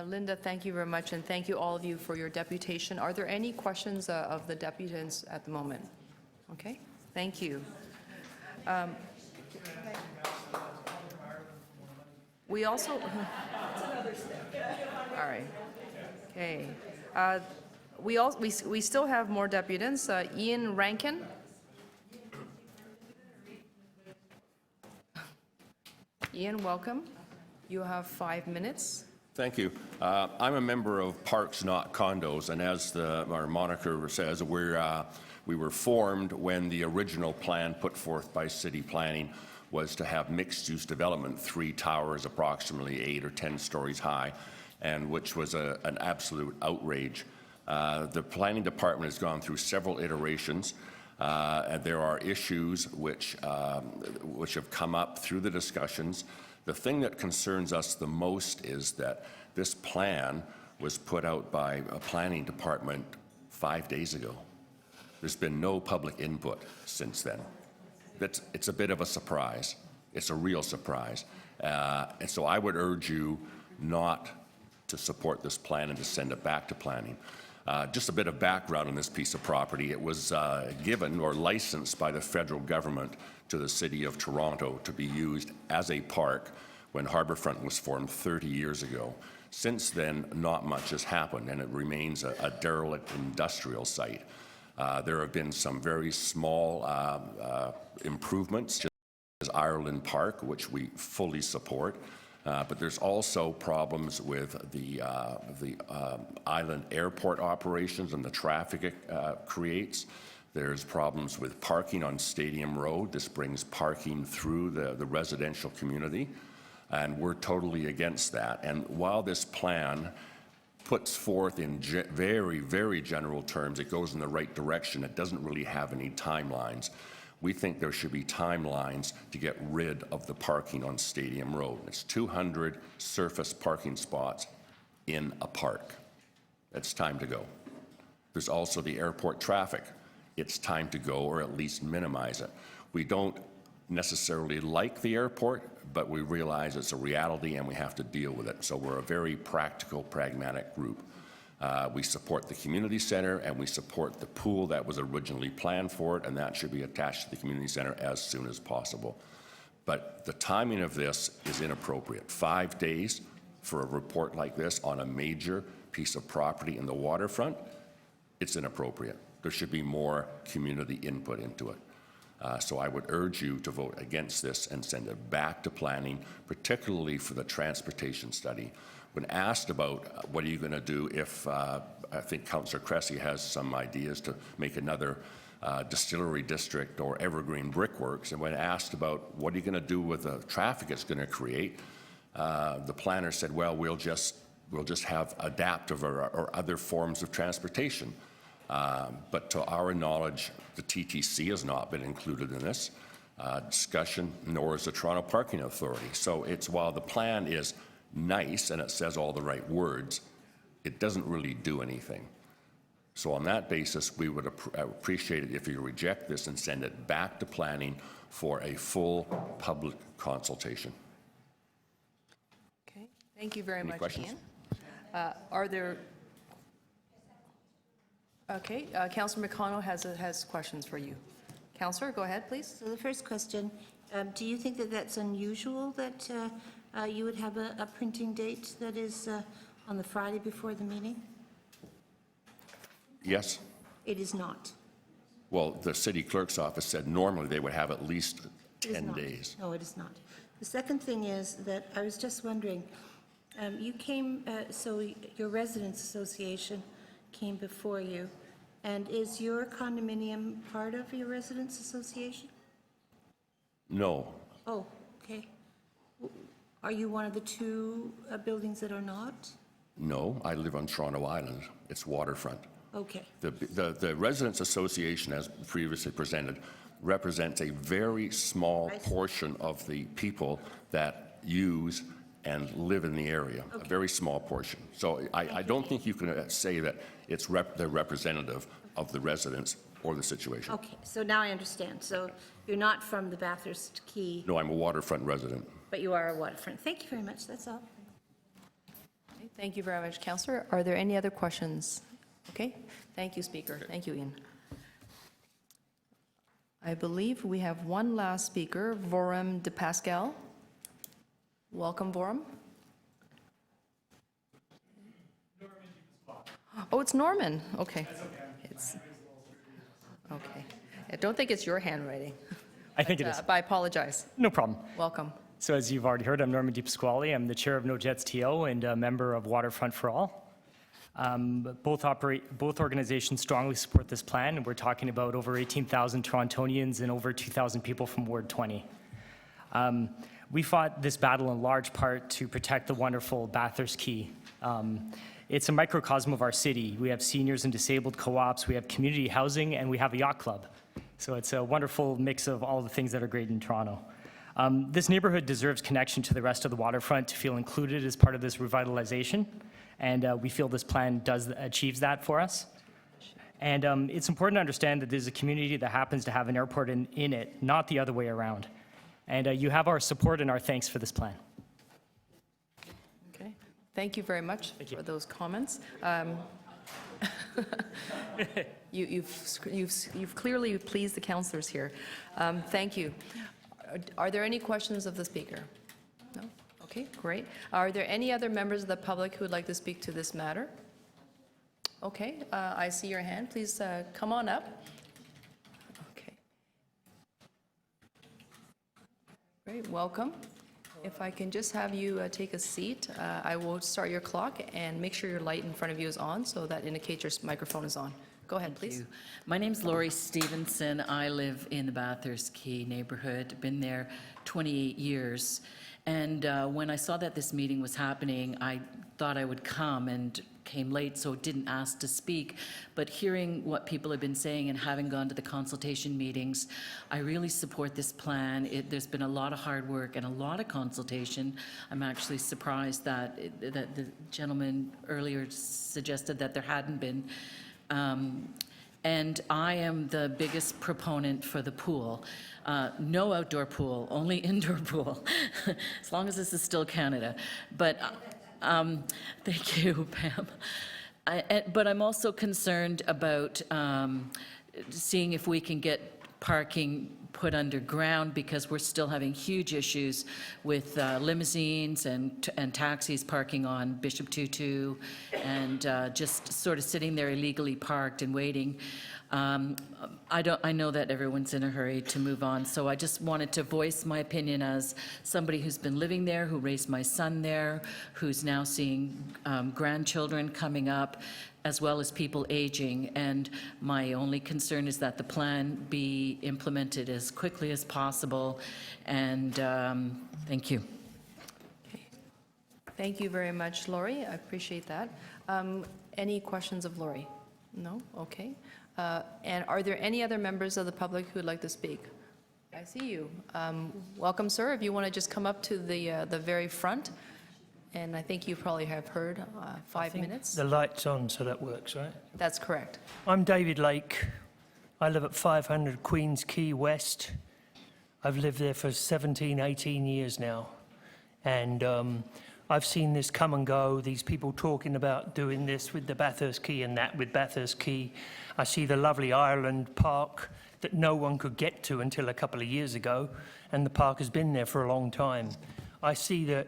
Linda, thank you very much, and thank you all of you for your deputation. Are there any questions of the deputants at the moment? Okay, thank you. We also... All right. Okay. We still have more deputants. Ian Rankin. Ian, welcome. You have 5 minutes. Thank you. I'm a member of Parks Not Condos, and as our moniker says, we were formed when the original plan put forth by city planning was to have mixed-use development, 3 towers approximately 8 or 10 stories high, and which was an absolute outrage. The planning department has gone through several iterations, and there are issues which have come up through the discussions. The thing that concerns us the most is that this plan was put out by a planning department 5 days ago. There's been no public input since then. It's a bit of a surprise. It's a real surprise. And so I would urge you not to support this plan and to send it back to planning. Just a bit of background on this piece of property. It was given or licensed by the federal government to the City of Toronto to be used as a park when Harbourfront was formed 30 years ago. Since then, not much has happened, and it remains a derelict industrial site. There have been some very small improvements, just as Ireland Park, which we fully support. But there's also problems with the island airport operations and the traffic it creates. There's problems with parking on Stadium Road. This brings parking through the residential community, and we're totally against that. And while this plan puts forth in very, very general terms, it goes in the right direction, it doesn't really have any timelines. We think there should be timelines to get rid of the parking on Stadium Road. It's 200 surface parking spots in a park. It's time to go. There's also the airport traffic. It's time to go, or at least minimize it. We don't necessarily like the airport, but we realize it's a reality and we have to deal with it. So we're a very practical, pragmatic group. We support the community center and we support the pool that was originally planned for it, and that should be attached to the community center as soon as possible. But the timing of this is inappropriate. 5 days for a report like this on a major piece of property in the waterfront, it's inappropriate. There should be more community input into it. So I would urge you to vote against this and send it back to planning, particularly for the transportation study. When asked about what are you going to do if, I think Councillor Cressy has some ideas to make another distillery district or evergreen brickworks, and when asked about what are you going to do with the traffic it's going to create, the planner said, well, we'll just have adaptive or other forms of transportation. But to our knowledge, the TTC has not been included in this discussion, nor is the Toronto Parking Authority. So it's, while the plan is nice and it says all the right words, it doesn't really do anything. So on that basis, we would appreciate it if you reject this and send it back to planning for a full public consultation. Okay, thank you very much, questions? Ian. Are there... Okay, Councillor McConnell has questions for you. Councillor, go ahead, please. So the first question, do you think that that's unusual that you would have a printing date that is on the Friday before the meeting? Yes? It is not. Well, the city clerk's office said normally they would have at least It is 10 not. days. No, it is not. The second thing is that I was just wondering, you came, so your residents association came before you, and is your condominium part of your residents association? No. Oh, okay. Are you one of the two buildings that are not? No, I live on Toronto Island. It's waterfront. Okay. The Residents Association, as previously presented, represents a very small portion of the people that use and live in the area, a very small portion. So I don't think you can say that it's they're representative of the residents or the situation. Okay, so now I understand. So you're not from the Bathurst Key, No, I'm a waterfront resident. but you are a waterfront. Thank you very much, that's all. Okay, thank you very much, Councillor. Are there any other questions? Okay, thank you, Speaker. Thank you, Ian. I believe we have one last speaker, Voram de Pascal. Welcome, Voram. Oh, it's Norman. Okay. It's okay. I don't think it's your handwriting. I think it is. But I apologize. No problem. Welcome. So as you've already heard, I'm Norman DiPasquale. I'm the chair of No Jets TO and a member of Waterfront for All. Both organizations strongly support this plan, and we're talking about over 18,000 Torontonians and over 2,000 people from Ward 20. We fought this battle in large part to protect the wonderful Bathurst Key. It's a microcosm of our city. We have seniors and disabled co-ops, we have community housing, and we have a yacht club. So it's a wonderful mix of all the things that are great in Toronto. This neighborhood deserves connection to the rest of the waterfront to feel included as part of this revitalization, and we feel this plan achieves that for us. And it's important to understand that there's a community that happens to have an airport in it, not the other way around. And you have our support and our thanks for this plan. Okay. Thank you very much for those comments. You've clearly pleased the councillors here. Thank you. Are there any questions of the speaker? No? Okay, great. Are there any other members of the public who would like to speak to this matter? Okay, I see your hand. Please come on up. Okay. Great, welcome. If I can just have you take a seat, I will start your clock and make sure your light in front of you is on so that indicates your microphone is on. Go ahead, please. My name's Lori Stevenson. I live in the Bathurst Key neighborhood, been there 28 years. And when I saw that this meeting was happening, I thought I would come and came late, so didn't ask to speak. But hearing what people have been saying and having gone to the consultation meetings, I really support this plan. There's been a lot of hard work and a lot of consultation. I'm actually surprised that the gentleman earlier suggested that there hadn't been. And I am the biggest proponent for the pool. No outdoor pool, only indoor pool, as long as this is still Canada. But thank you, Pam. But I'm also concerned about seeing if we can get parking put underground, because we're still having huge issues with limousines and taxis parking on Bishop Tutu and just sort of sitting there illegally parked and waiting. I know that everyone's in a hurry to move on, so I just wanted to voice my opinion as somebody who's been living there, who raised my son there, who's now seeing grandchildren coming up, as well as people aging. And my only concern is that the plan be implemented as quickly as possible. And thank you. Okay. Thank you very much, Lori. I appreciate that. Any questions of Lori? No? Okay. And are there any other members of the public who would like to speak? I see you. Welcome, sir. If you want to just come up to the very front. And I think you probably have heard 5 minutes. The light's on, so that works, right? That's correct. I'm David Lake. I live at 500 Queens Quay West. I've lived there for 17, 18 years now. And I've seen this come and go, these people talking about doing this with the Bathurst Quay and that with Bathurst Quay. I see the lovely Ireland Park that no one could get to until a couple of years ago, and the park has been there for a long time. I see that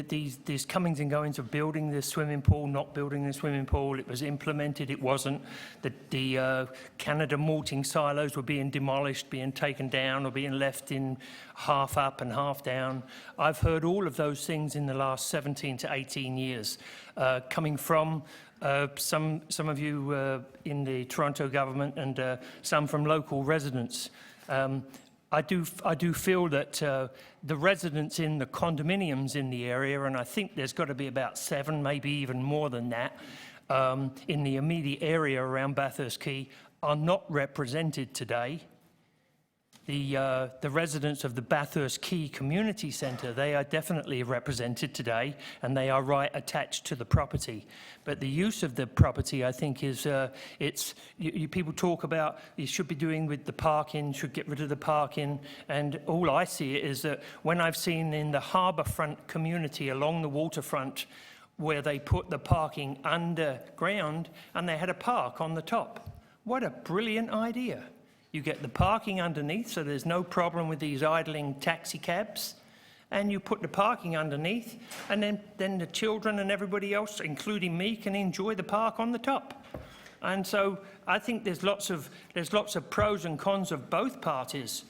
these comings and goings of building the swimming pool, not building the swimming pool. It was implemented, it wasn't. The Canada malting silos were being demolished, being taken down, or being left in half up and half down. I've heard all of those things in the last 17 to 18 years, coming from some of you in the Toronto government and some from local residents. I do feel that the residents in the condominiums in the area, and I think there's got to be about 7, maybe even more than that, in the immediate area around Bathurst Quay, are not represented today. The residents of the Bathurst Quay Community Centre, they are definitely represented today, and they are right attached to the property. But the use of the property, I think, is people talk about you should be doing with the parking, should get rid of the parking, and all I see is that when I've seen in the harbourfront community along the waterfront where they put the parking underground and they had a park on the top. What a brilliant idea. You get the parking underneath, so there's no problem with these idling taxi cabs. And you put the parking underneath, and then the children and everybody else, including me, can enjoy the park on the top. And so I think there's lots of pros and cons of both parties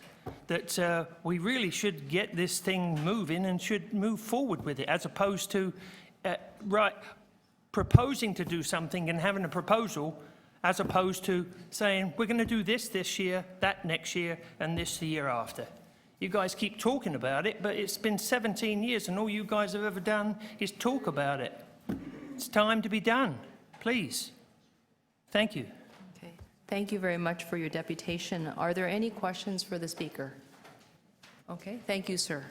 that we really should get this thing moving and should move forward with it, as opposed to proposing to do something and having a proposal, as opposed to saying, we're going to do this year, that next year, and this the year after. You guys keep talking about it, but it's been 17 years, and all you guys have ever done is talk about it. It's time to be done, please. Thank you. Okay. Thank you very much for your deputation. Are there any questions for the speaker? Okay, thank you, sir.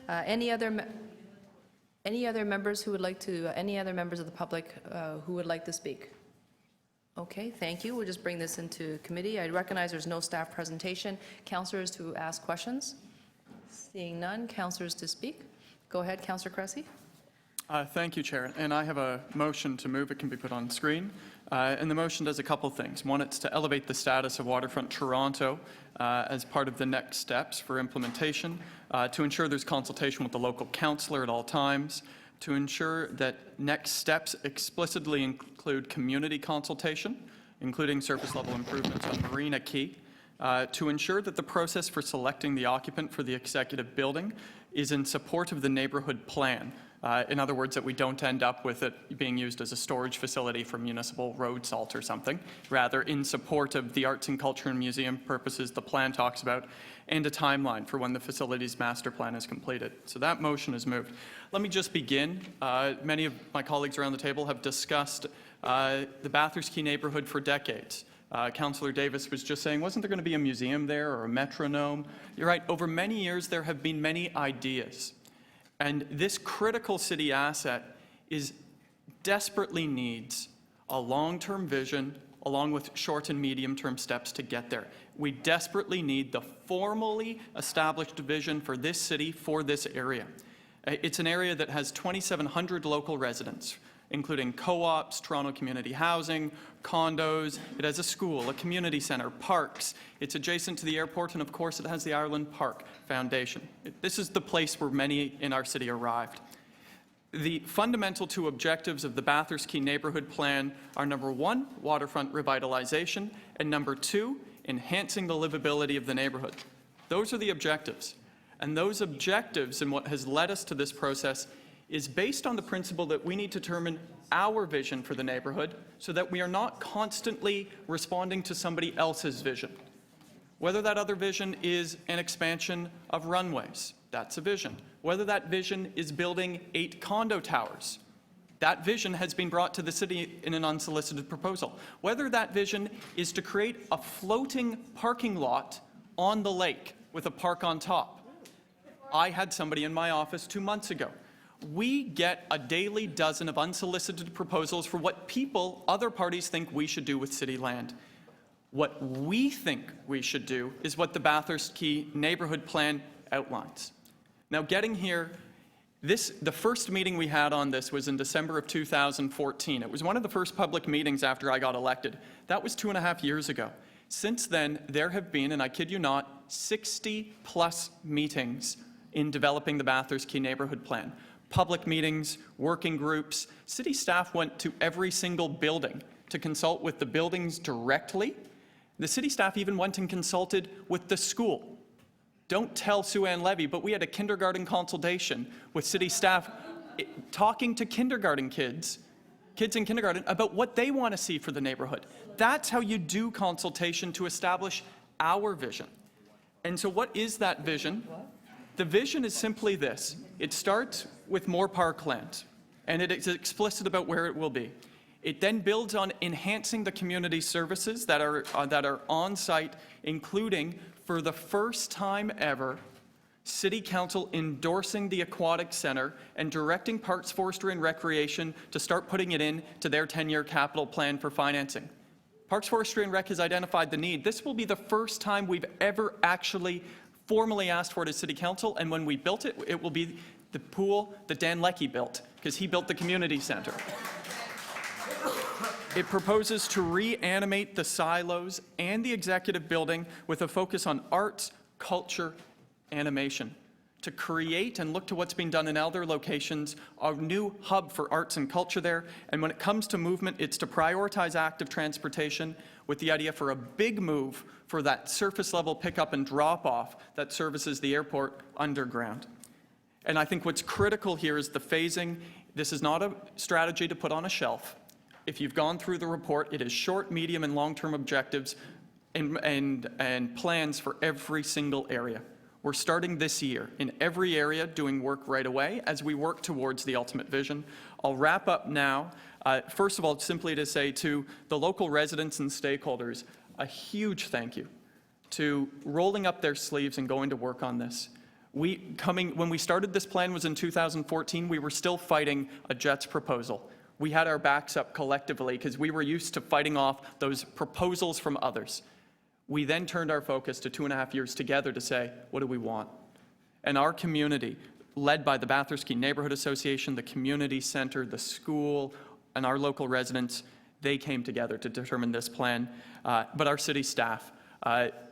Any other members who would like to, any other members of the public who would like to speak? Okay, thank you. We'll just bring this into committee. I recognize there's no staff presentation. Councillors to ask questions? Seeing none. Councillors to speak? Go ahead, Councillor Cressy. Thank you, Chair. And I have a motion to move. It can be put on screen. And the motion does a couple things. One, it's to elevate the status of Waterfront Toronto as part of the next steps for implementation, to ensure there's consultation with the local councillor at all times, to ensure that next steps explicitly include community consultation, including surface level improvements on Marina Quay, to ensure that the process for selecting the occupant for the executive building is in support of the neighbourhood plan. In other words, that we don't end up with it being used as a storage facility for municipal road salt or something. Rather, in support of the arts and culture and museum purposes the plan talks about, and a timeline for when the facilities master plan is completed. So that motion is moved. Let me just begin. Many of my colleagues around the table have discussed the Bathurst Quay neighbourhood for decades. Councillor Davis was just saying, wasn't there going to be a museum there or a metronome? You're right, over many years there have been many ideas. And this critical city asset desperately needs a long-term vision along with short and medium-term steps to get there. We desperately need the formally established vision for this city, for this area. It's an area that has 2,700 local residents, including co-ops, Toronto community housing, condos. It has a school, a community centre, parks. It's adjacent to the airport, and of course it has the Ireland Park Foundation. This is the place where many in our city arrived. The fundamental two objectives of the Bathurst Quay Neighbourhood Plan are, number one, waterfront revitalization, and number two, enhancing the livability of the neighbourhood. Those are the objectives. And those objectives and what has led us to this process is based on the principle that we need to determine our vision for the neighbourhood so that we are not constantly responding to somebody else's vision. Whether that other vision is an expansion of runways, that's a vision. Whether that vision is building 8 condo towers, that vision has been brought to the city in an unsolicited proposal. Whether that vision is to create a floating parking lot on the lake with a park on top. I had somebody in my office 2 months ago. We get a daily dozen of unsolicited proposals for what other parties think we should do with city land. What we think we should do is what the Bathurst Quay Neighbourhood Plan outlines. Now, getting here, the first meeting we had on this was in December of 2014. It was one of the first public meetings after I got elected. That was 2.5 years ago. Since then, there have been, and I kid you not, 60+ meetings in developing the Bathurst Quay Neighbourhood Plan. Public meetings, working groups. City staff went to every single building to consult with the buildings directly. The city staff even went and consulted with the school. Don't tell Sue-Ann Levy, but we had a kindergarten consultation with city staff talking to kindergarten kids in kindergarten, about what they want to see for the neighbourhood. That's how you do consultation to establish our vision. And so what is that vision? The vision is simply this. It starts with more parkland, and it is explicit about where it will be. It then builds on enhancing the community services that are on site, including, for the first time ever, City Council endorsing the Aquatic Centre and directing Parks, Forestry and Recreation to start putting it into their 10-year capital plan for financing. Parks, Forestry and Rec has identified the need. This will be the first time we've ever actually formally asked for it as City Council, and when we built it, it will be the pool that Dan Leckie built, because he built the community centre. It proposes to reanimate the silos and the executive building with a focus on arts, culture, animation, to create and look to what's being done in other locations, a new hub for arts and culture there. And when it comes to movement, it's to prioritize active transportation with the idea for a big move for that surface level pickup and drop off that services the airport underground. And I think what's critical here is the phasing. This is not a strategy to put on a shelf. If you've gone through the report, it is short, medium, and long-term objectives and plans for every single area. We're starting this year in every area doing work right away as we work towards the ultimate vision. I'll wrap up now. First of all, simply to say to the local residents and stakeholders, a huge thank you to rolling up their sleeves and going to work on this. When we started this plan was in 2014, we were still fighting a JETS proposal. We had our backs up collectively because we were used to fighting off those proposals from others. We then turned our focus to 2.5 years together to say, what do we want? And our community, led by the Bathurst Quay Neighbourhood Association, the community centre, the school, and our local residents, they came together to determine this plan. But our city staff,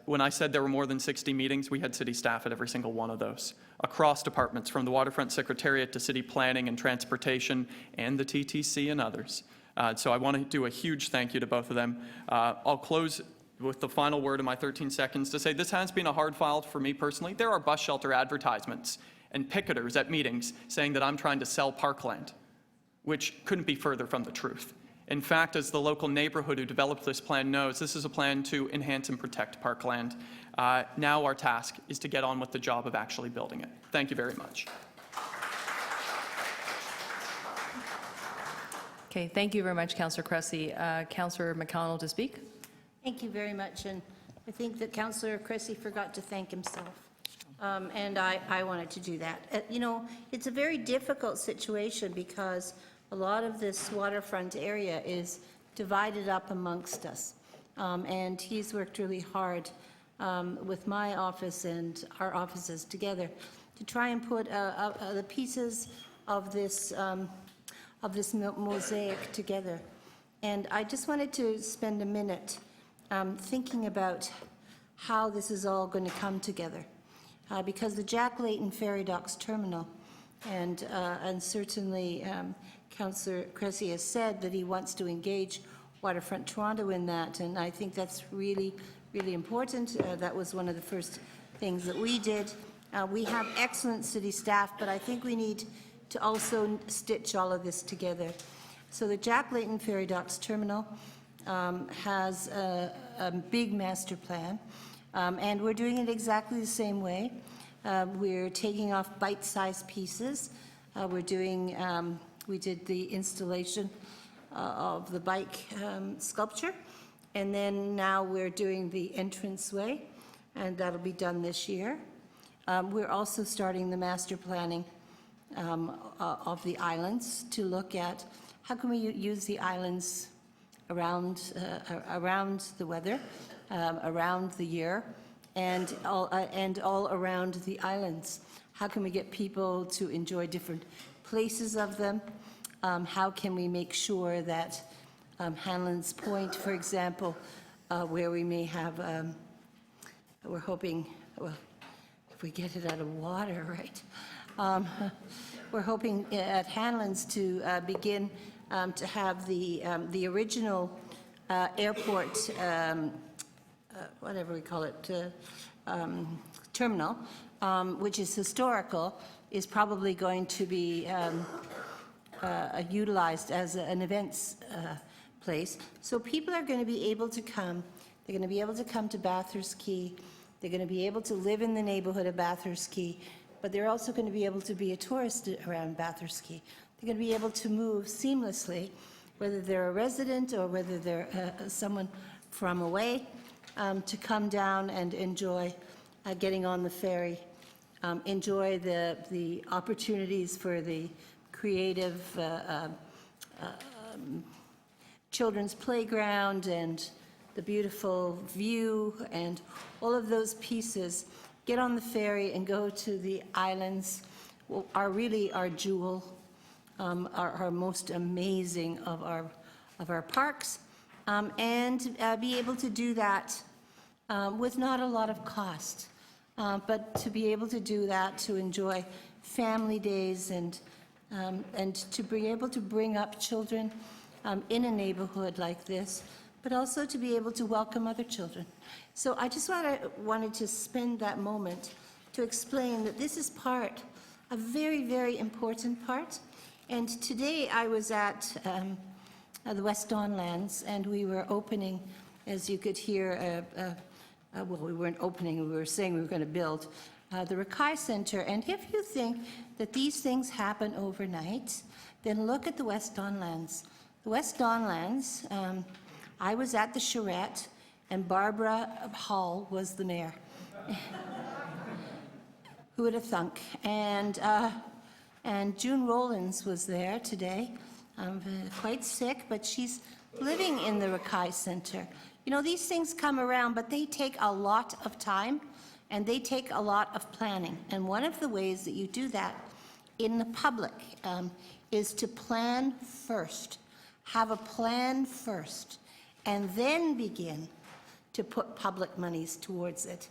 when I said there were more than 60 meetings, we had city staff at every single one of those, across departments, from the Waterfront Secretariat to City Planning and Transportation and the TTC and others. So I want to do a huge thank you to both of them. I'll close with the final word in my 13 seconds to say this has been a hard file for me personally. There are bus shelter advertisements and picketers at meetings saying that I'm trying to sell parkland, which couldn't be further from the truth. In fact, as the local neighborhood who developed this plan knows, this is a plan to enhance and protect parkland. Now our task is to get on with the job of actually building it. Thank you very much. Okay, thank you very much, Councillor Cressy. Councillor McConnell to speak. Thank you very much, and I think that Councillor Cressy forgot to thank himself, and I wanted to do that. You know, it's a very difficult situation because a lot of this waterfront area is divided up amongst us, and he's worked really hard with my office and our offices together to try and put the pieces of this mosaic together. And I just wanted to spend a minute thinking about how this is all going to come together. Because the Jack Layton Ferry Docks Terminal, and certainly Councillor Cressy has said that he wants to engage Waterfront Toronto in that, and I think that's really, really important. That was one of the first things that we did. We have excellent city staff, but I think we need to also stitch all of this together. So the Jack Layton Ferry Docks Terminal has a big master plan, and we're doing it exactly the same way. We're taking off bite-sized pieces. We did the installation of the bike sculpture, and then now we're doing the entranceway, and that'll be done this year. We're also starting the master planning of the islands to look at how can we use the islands around the weather, around the year, and all around the islands. How can we get people to enjoy different places of them? How can we make sure that Hanlon's Point, for example, where we may have, we're hoping, well, if we get it out of water, right? We're hoping at Hanlon's to begin to have the original airport, whatever we call it, terminal, which is historical, is probably going to be utilized as an events place. So people are going to be able to come. They're going to be able to come to Bathurst Quay. They're going to be able to live in the neighborhood of Bathurst Quay, but they're also going to be able to be a tourist around Bathurst Quay. They're going to be able to move seamlessly, whether they're a resident or whether they're someone from away, to come down and enjoy getting on the ferry, enjoy the opportunities for the creative children's playground and the beautiful view and all of those pieces. Get on the ferry and go to the islands, are really our jewel, our most amazing of our parks, and be able to do that with not a lot of cost, but to be able to do that, to enjoy family days and to be able to bring up children in a neighborhood like this, but also to be able to welcome other children. So I just wanted to spend that moment to explain that this is a very, very important part. And today I was at the West Don Lands, and we were opening, as you could hear, well, we weren't opening, we were saying we were going to build the Rakai Center. And if you think that these things happen overnight, then look at the West Don Lands. The West Don Lands, I was at the charrette, and Barbara Hall was the mayor. Who would have thunk? And June Rollins was there today, quite sick, but she's living in the Rakai Center. You know, these things come around, but they take a lot of time, and they take a lot of planning. And one of the ways that you do that in the public is to plan first. Have a plan first, and then begin to put public monies towards it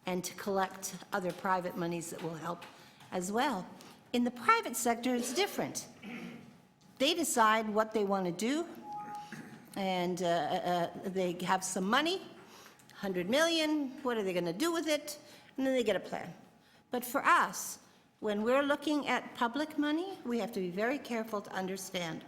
and to collect other private monies that will help as well. In the private sector, it's different. They decide what they want to do, and they have some money, 100 million, what are they going to do with it? And then they get a plan. But for us, when we're looking at public money, we have to be very careful to understand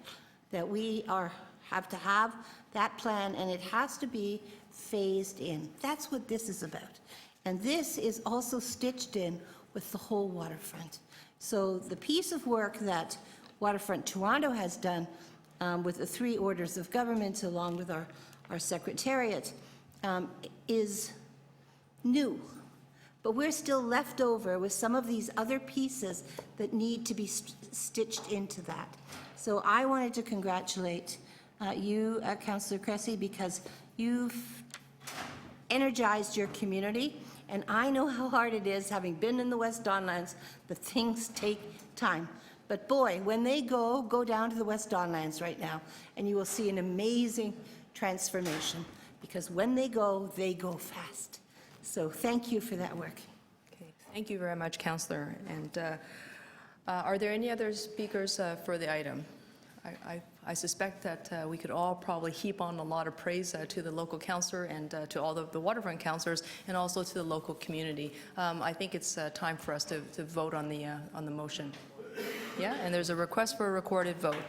that we have to have that plan, and it has to be phased in. That's what this is about. And this is also stitched in with the whole waterfront. So the piece of work that Waterfront Toronto has done with the 3 orders of government, along with our secretariat, is new. But we're still left over with some of these other pieces that need to be stitched into that. So I wanted to congratulate you, Councillor Cressy, because you've energized your community, and I know how hard it is, having been in the West Don Lands, that things take time. But boy, when they go down to the West Don Lands right now, and you will see an amazing transformation, because when they go fast. So thank you for that work. Okay, thank you very much, Councillor. And are there any other speakers for the item? I suspect that we could all probably heap on a lot of praise to the local councillor and to all the waterfront councillors, and also to the local community. I think it's time for us to vote on the motion. Yeah, and there's a request for a recorded vote.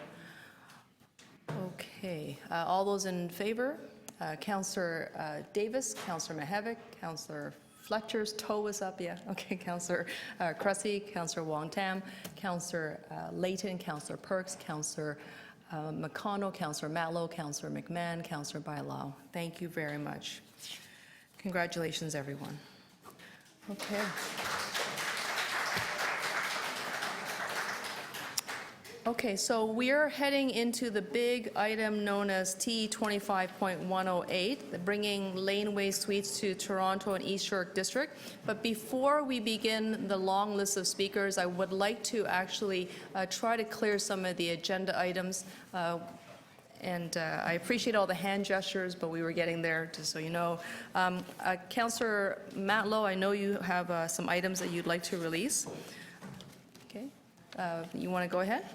Okay, all those in favor? Councillor Davis, Councillor Mihevc, Councillor Fletcher's toe is up, yeah. Okay, Councillor Cressy, Councillor Wong-Tam, Councillor Layton, Councillor Perks, Councillor McConnell, Councillor Matlow, Councillor McMahon, Councillor Bailao. Thank you very much. Congratulations, everyone. Okay. Okay, so we're heading into the big item known as TE 25.108, bringing Laneway Suites to Toronto and East York District. But before we begin the long list of speakers, I would like to actually try to clear some of the agenda items. And I appreciate all the hand gestures, but we were getting there, just so you know. Councillor Matlow, I know you have some items that you'd like to release. Okay, you want to go ahead?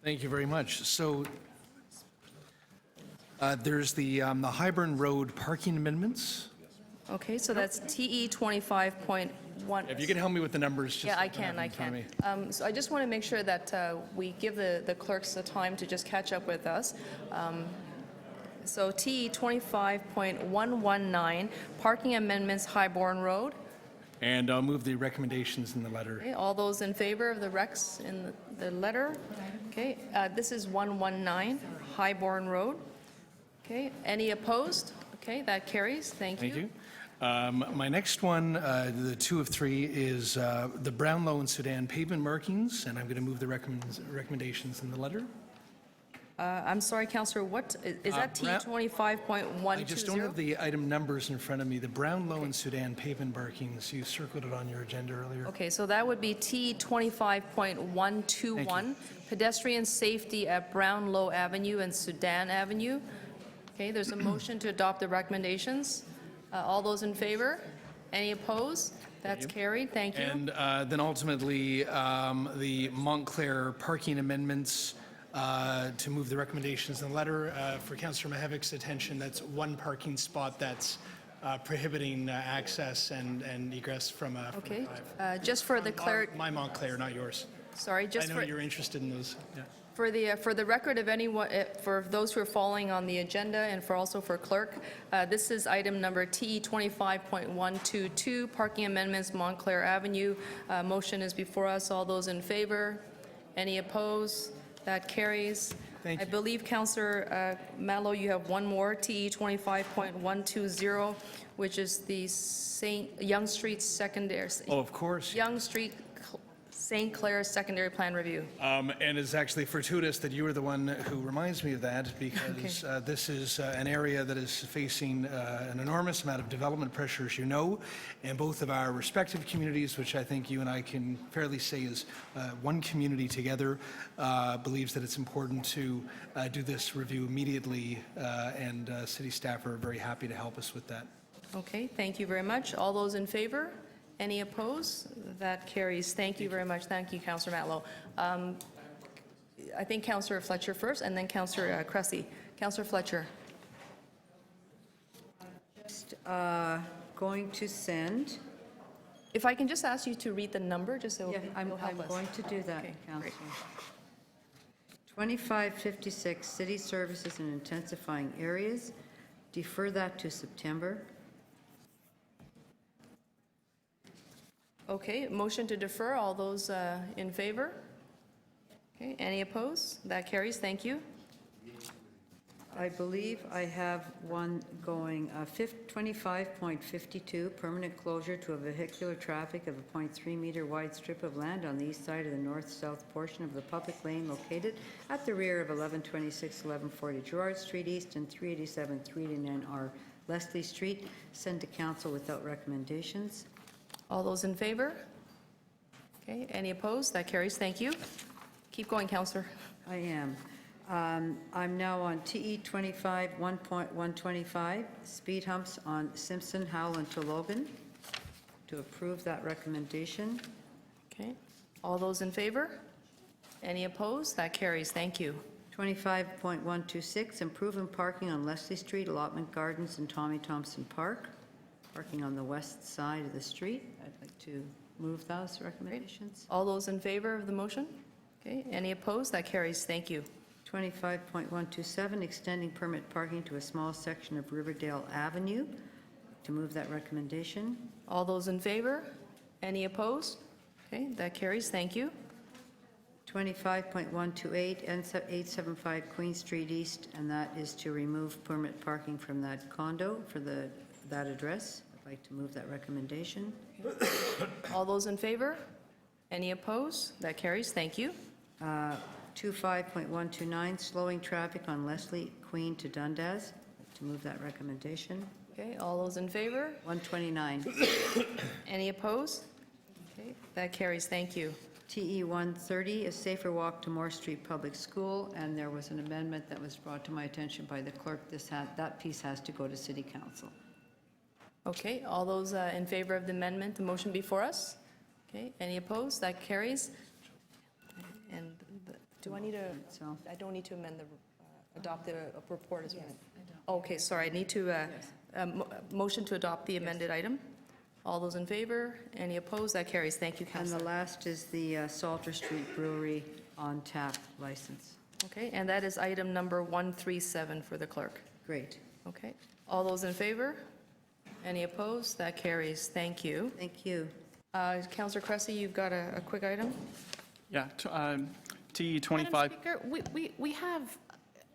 Thank you very much. So there's the Highburn Road parking amendments. Okay, so that's TE 25.1. If you can help me with the numbers. Just Yeah, I can. So I just want to make sure that we give the clerks the time to just catch up with us. So TE 25.119, parking amendments, Highburn Road. And I'll move the recommendations in the letter. Okay, all those in favor of the recs in the letter? Okay, this is 119 Highburn Road. Okay, any opposed? Okay, that carries. Thank you. Thank you. My next one, the 2 of 3, is the Brownlow and Sudan pavement markings, and I'm going to move the recommendations in the letter. I'm sorry, Councillor, what, is that T 25.120? I just don't have the item numbers in front of me. The Brownlow and Sudan pavement markings, you circled it on your agenda earlier. Okay, so that would be T 25.121, pedestrian safety at Brownlow Avenue and Sudan Avenue. Okay, there's a motion to adopt the recommendations. All those in favor? Any opposed? That's carried. Thank you. And then ultimately, the Montclair parking amendments, to move the recommendations in the letter. For Councillor Mihevc's attention, that's one parking spot that's prohibiting access and egress from a Okay, just for the clarity. My Montclair, not yours. Sorry, just I for. know you're interested in those. Yeah. For the record of anyone, for those who are following on the agenda, and also for clerk, this is item number TE 25.122, parking amendments, Montclair Avenue. Motion is before us. All those in favor? Any opposed? That carries. Thank you. I believe, Councillor Mallow, you have one more, TE 25.120, which is the Yonge Street Secondary. Oh, of course. Yonge Street St. Clair Secondary Plan Review. And it's actually fortuitous that you were the one who reminds me of that, because this is an area that is facing an enormous amount of development pressure, as you know, and both of our respective communities, which I think you and I can fairly say is one community together, believes that it's important to do this review immediately, and city staff are very happy to help us with that. Okay, thank you very much. All those in favor? Any opposed? That carries. Thank you very much. Thank you, Councillor Matlow. I think Councillor Fletcher first, and then Councillor Cressy. Councillor Fletcher. Just going to send If I can just ask you to read the number, just so Yeah, I'm it'll help us. going to do that, Okay, Councillor. great. 2556, city services and intensifying areas. Defer that to September. Okay, motion to defer, all those in favor? Okay, any opposed? That carries, thank you. I believe I have one going, 25.52, permanent closure to a vehicular traffic of a 0.3 meter wide strip of land on the east side of the north-south portion of the public lane located at the rear of 1126, 1140 Gerard Street East and 387, 389R Leslie Street. Send to council without recommendations. All those in favor? Okay, any opposed? That carries, thank you. Keep going, Councillor. I am. I'm now on TE 25, 1.125, speed humps on Simpson, Howland to Logan. To approve that recommendation. Okay, all those in favor? Any opposed? That carries, thank you. 25.126, improvement parking on Leslie Street, Allotment Gardens, and Tommy Thompson Park. Parking on the west side of the street. I'd like to move those recommendations. All those in favor of the motion? Okay, any opposed? That carries, thank you. 25.127, extending permit parking to a small section of Riverdale Avenue. To move that recommendation. All those in favor? Any opposed? Okay, that carries, thank you. 25.128, N875 Queen Street East, and that is to remove permit parking from that condo for that address. I'd like to move that recommendation. All those in favor? Any opposed? That carries, thank you. 25.129, slowing traffic on Leslie Queen to Dundas. I'd like to move that recommendation. Okay, all those in favor? 129. Any opposed? Okay, that carries, thank you. TE 130, a safer walk to Moore Street Public School, and there was an amendment that was brought to my attention by the clerk. That piece has to go to City Council. Okay, all those in favor of the amendment, the motion before us? Okay, any opposed? That carries. And do I need to, I don't need to amend the, adopt the report as well? Okay, sorry, I need to, motion to adopt the amended item. All those in favor? Any opposed? That carries. Thank you, And Councillor. the last is the Salter Street Brewery on tap license. Okay, and that is item number 137 for the clerk. Great. Okay, all those in favor? Any opposed? That carries. Thank you. Thank you. Councillor Cressy, you've got a quick item? Yeah, TE 25. Madam Speaker, we have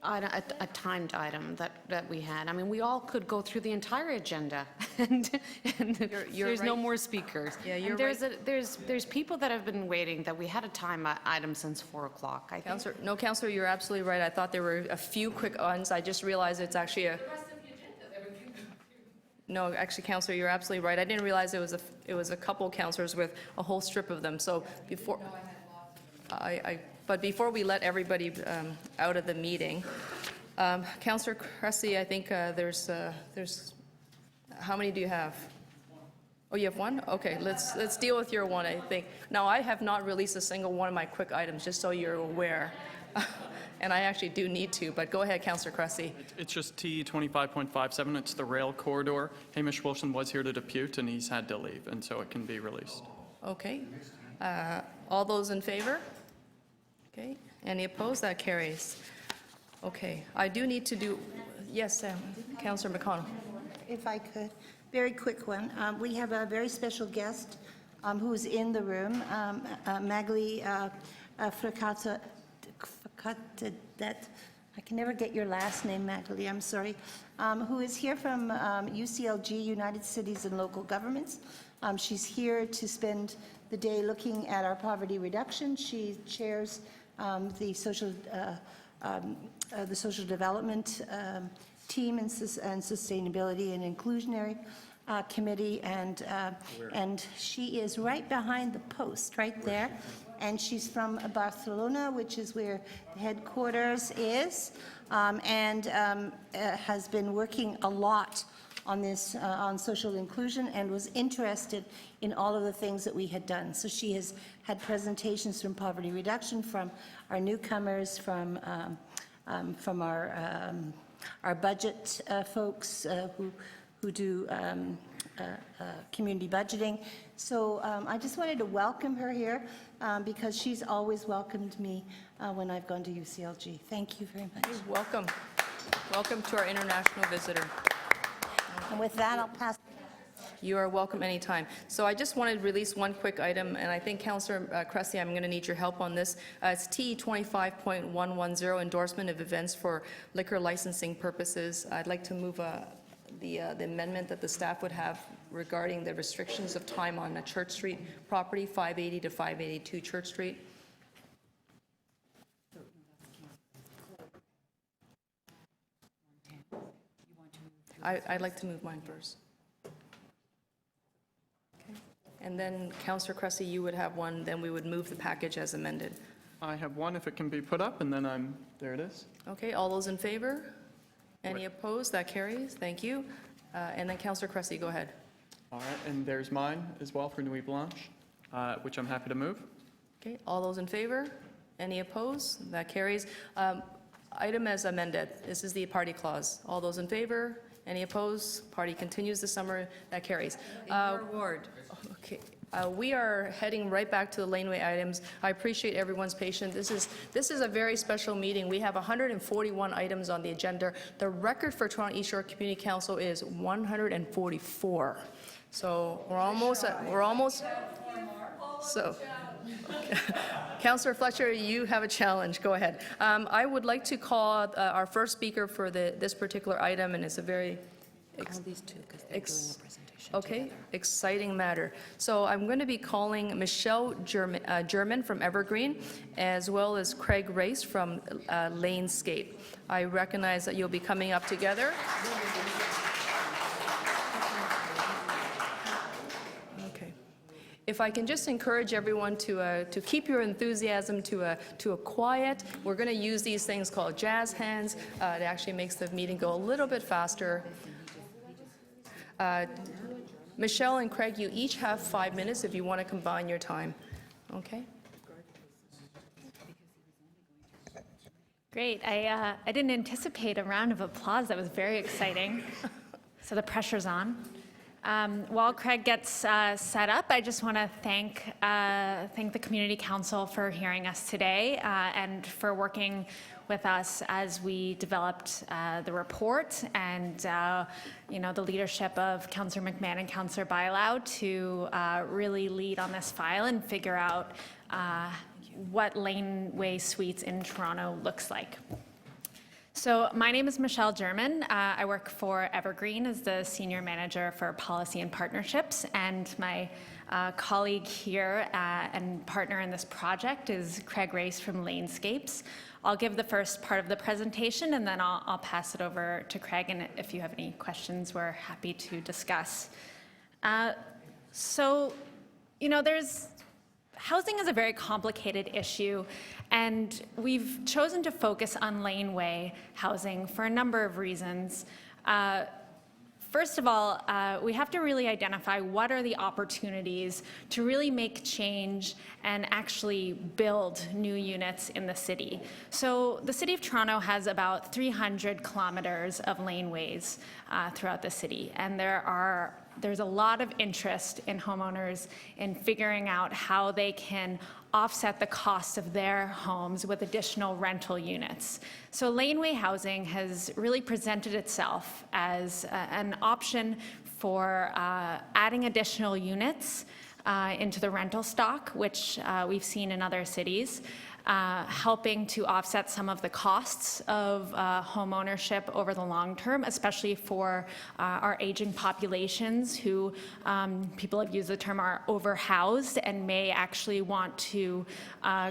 a timed item that we had. I mean, we all could go through the entire agenda, and there's no right. more speakers. Yeah, you're and there's people that have been waiting that we had a time item since 4 o'clock. I think. Councillor, you're absolutely right. I thought there were a few quick ones. I just realized it's actually a... No, actually, Councillor, you're absolutely right. I didn't realize it was a couple councillors with a whole strip of them. So before... But before we let everybody out of the meeting, Councillor Cressy, I think there's, how many do you have? Oh, you have one? Okay, let's deal with your one, I think. Now, I have not released a single one of my quick items, just so you're aware. And I actually do need to, but go ahead, Councillor Cressy. It's just TE 25.57. It's the rail corridor. Hamish Wilson was here to depute, and he's had to leave, and so it can be released. Okay. All those in favor? Okay. Any opposed? That carries. Okay. I do need to do, yes, Councillor McConnell. If I could, very quick one. We have a very special guest who is in the room, Magali Fracata. I can never get your last name, Magali, I'm sorry, who is here from UCLG, United Cities and Local Governments. She's here to spend the day looking at our poverty reduction. She chairs the social development team and sustainability and inclusionary committee, and she is right behind the post, right there. And she's from Barcelona, which is where the headquarters is, and has been working a lot on this, on social inclusion, and was interested in all of the things that we had done. So she has had presentations from poverty reduction, from our newcomers, from our budget folks who do community budgeting. So I just wanted to welcome her here because she's always welcomed me when I've gone to UCLG. Thank you very much. Welcome. Welcome to our international visitor. And with that, I'll pass. You are welcome anytime. So I just wanted to release one quick item, and I think Councillor Cressy, I'm going to need your help on this. It's TE 25.110, endorsement of events for liquor licensing purposes. I'd like to move the amendment that the staff would have regarding the restrictions of time on a Church Street property, 580 to 582 Church Street. I'd like to move mine first. Okay. And then Councillor Cressy, you would have one, then we would move the package as amended. I have one if it can be put up, and then there it is. Okay, all those in favor? Any opposed? That carries. Thank you. And then Councillor Cressy, go ahead. All right, and there's mine as well for Nuit Blanche, which I'm happy to move. Okay, all those in favor? Any opposed? That carries. Item as amended. This is the party clause. All those in favor? Any opposed? Party continues this summer. That carries. In your ward. Okay. We are heading right back to the laneway items. I appreciate everyone's patience. This is a very special meeting. We have 141 items on the agenda. The record for Toronto East Shore Community Council is 144. So we're almost. So, Councillor Fletcher, you have a challenge. Go ahead. I would like to call our first speaker for this particular item, and it's a very exciting matter. So I'm going to be calling Michelle German from Evergreen, as well as Craig Race from Lanescape. I recognize that you'll be coming up together. If I can just encourage everyone to keep your enthusiasm to a quiet. We're going to use these things called jazz hands. It actually makes the meeting go a little bit faster. Michelle and Craig, you each have 5 minutes if you want to combine your time. Okay? Great. I didn't anticipate a round of applause. That was very exciting. So the pressure's on. While Craig gets set up, I just want to thank the Community Council for hearing us today and for working with us as we developed the report and the leadership of Councillor McMahon and Councillor Bialow to really lead on this file and figure out what laneway suites in Toronto looks like. So my name is Michelle German. I work for Evergreen as the Senior Manager for Policy and Partnerships, and my colleague here and partner in this project is Craig Race from Lanescapes. I'll give the first part of the presentation, and then I'll pass it over to Craig, and if you have any questions, we're happy to discuss. Housing is a very complicated issue, and we've chosen to focus on laneway housing for a number of reasons. First of all, we have to really identify what are the opportunities to really make change and actually build new units in the city. So the City of Toronto has about 300 kilometers of laneways throughout the city, and there's a lot of interest in homeowners in figuring out how they can offset the cost of their homes with additional rental units. So laneway housing has really presented itself as an option for adding additional units into the rental stock, which we've seen in other cities, helping to offset some of the costs of home ownership over the long term, especially for our aging populations who, people have used the term, are overhoused and may actually want to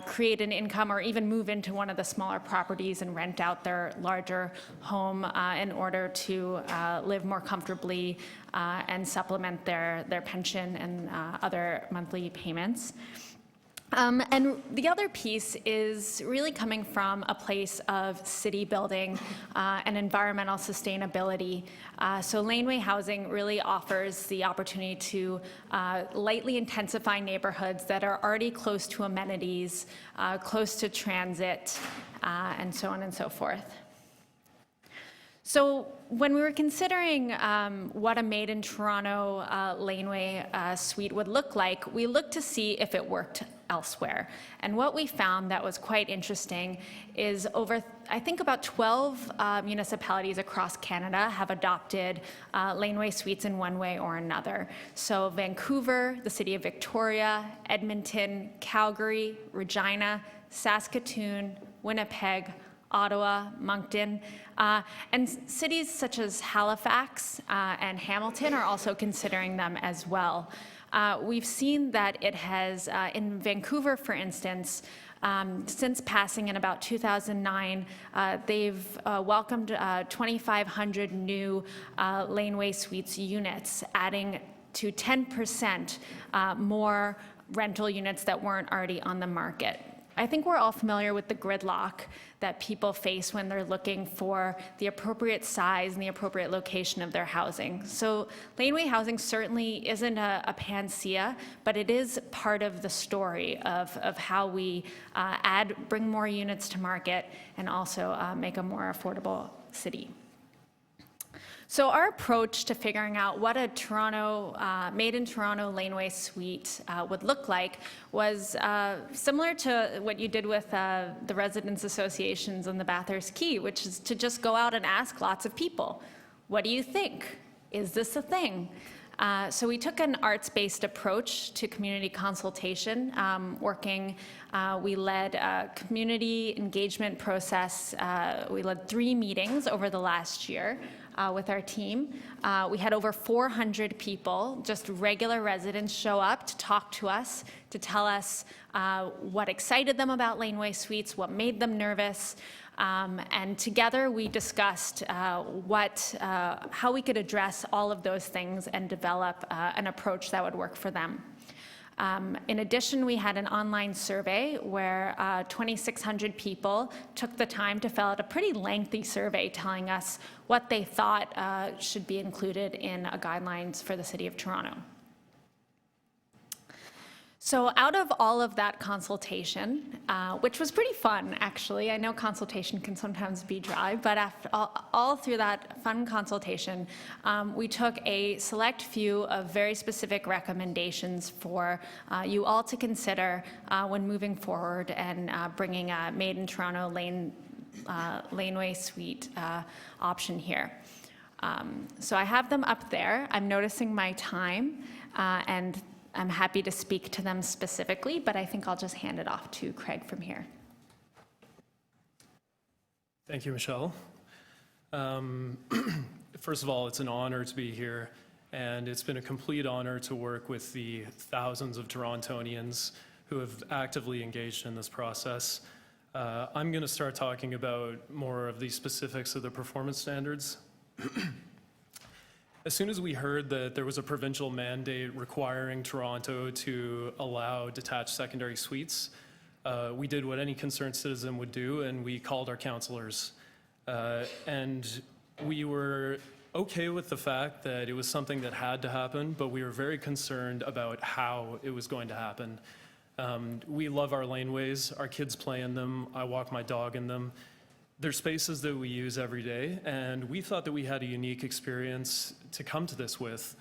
create an income or even move into one of the smaller properties and rent out their larger home in order to live more comfortably and supplement their pension and other monthly payments. And the other piece is really coming from a place of city building and environmental sustainability. So laneway housing really offers the opportunity to lightly intensify neighborhoods that are already close to amenities, close to transit, and so on and so forth. So when we were considering what a Made in Toronto laneway suite would look like, we looked to see if it worked elsewhere. And what we found that was quite interesting is I think about 12 municipalities across Canada have adopted laneway suites in one way or another. So Vancouver, the City of Victoria, Edmonton, Calgary, Regina, Saskatoon, Winnipeg, Ottawa, Moncton, and cities such as Halifax and Hamilton are also considering them as well. We've seen that it has, in Vancouver, for instance, since passing in about 2009, they've welcomed 2,500 new laneway suites units, adding to 10% more rental units that weren't already on the market. I think we're all familiar with the gridlock that people face when they're looking for the appropriate size and the appropriate location of their housing. So laneway housing certainly isn't a panacea, but it is part of the story of how we bring more units to market and also make a more affordable city. So our approach to figuring out what a Made in Toronto laneway suite would look like was similar to what you did with the residents associations and the Bathurst Key, which is to just go out and ask lots of people, what do you think? Is this a thing? So we took an arts-based approach to community consultation, we led a community engagement process. We led 3 meetings over the last year with our team. We had over 400 people, just regular residents, show up to talk to us, to tell us what excited them about laneway suites, what made them nervous. And together we discussed how we could address all of those things and develop an approach that would work for them. In addition, we had an online survey where 2,600 people took the time to fill out a pretty lengthy survey telling us what they thought should be included in guidelines for the City of Toronto. So out of all of that consultation, which was pretty fun, actually, I know consultation can sometimes be dry, but after all through that fun consultation, we took a select few of very specific recommendations for you all to consider when moving forward and bringing a Made in Toronto laneway suite option here. So I have them up there. I'm noticing my time, and I'm happy to speak to them specifically, but I think I'll just hand it off to Craig from here. Thank you, Michelle. First of all, it's an honor to be here, and it's been a complete honor to work with the thousands of Torontonians who have actively engaged in this process. I'm going to start talking about more of the specifics of the performance standards. As soon as we heard that there was a provincial mandate requiring Toronto to allow detached secondary suites, we did what any concerned citizen would do, and we called our councillors. And we were okay with the fact that it was something that had to happen, but we were very concerned about how it was going to happen. We love our laneways. Our kids play in them. I walk my dog in them. They're spaces that we use every day, and we thought that we had a unique experience to come to this with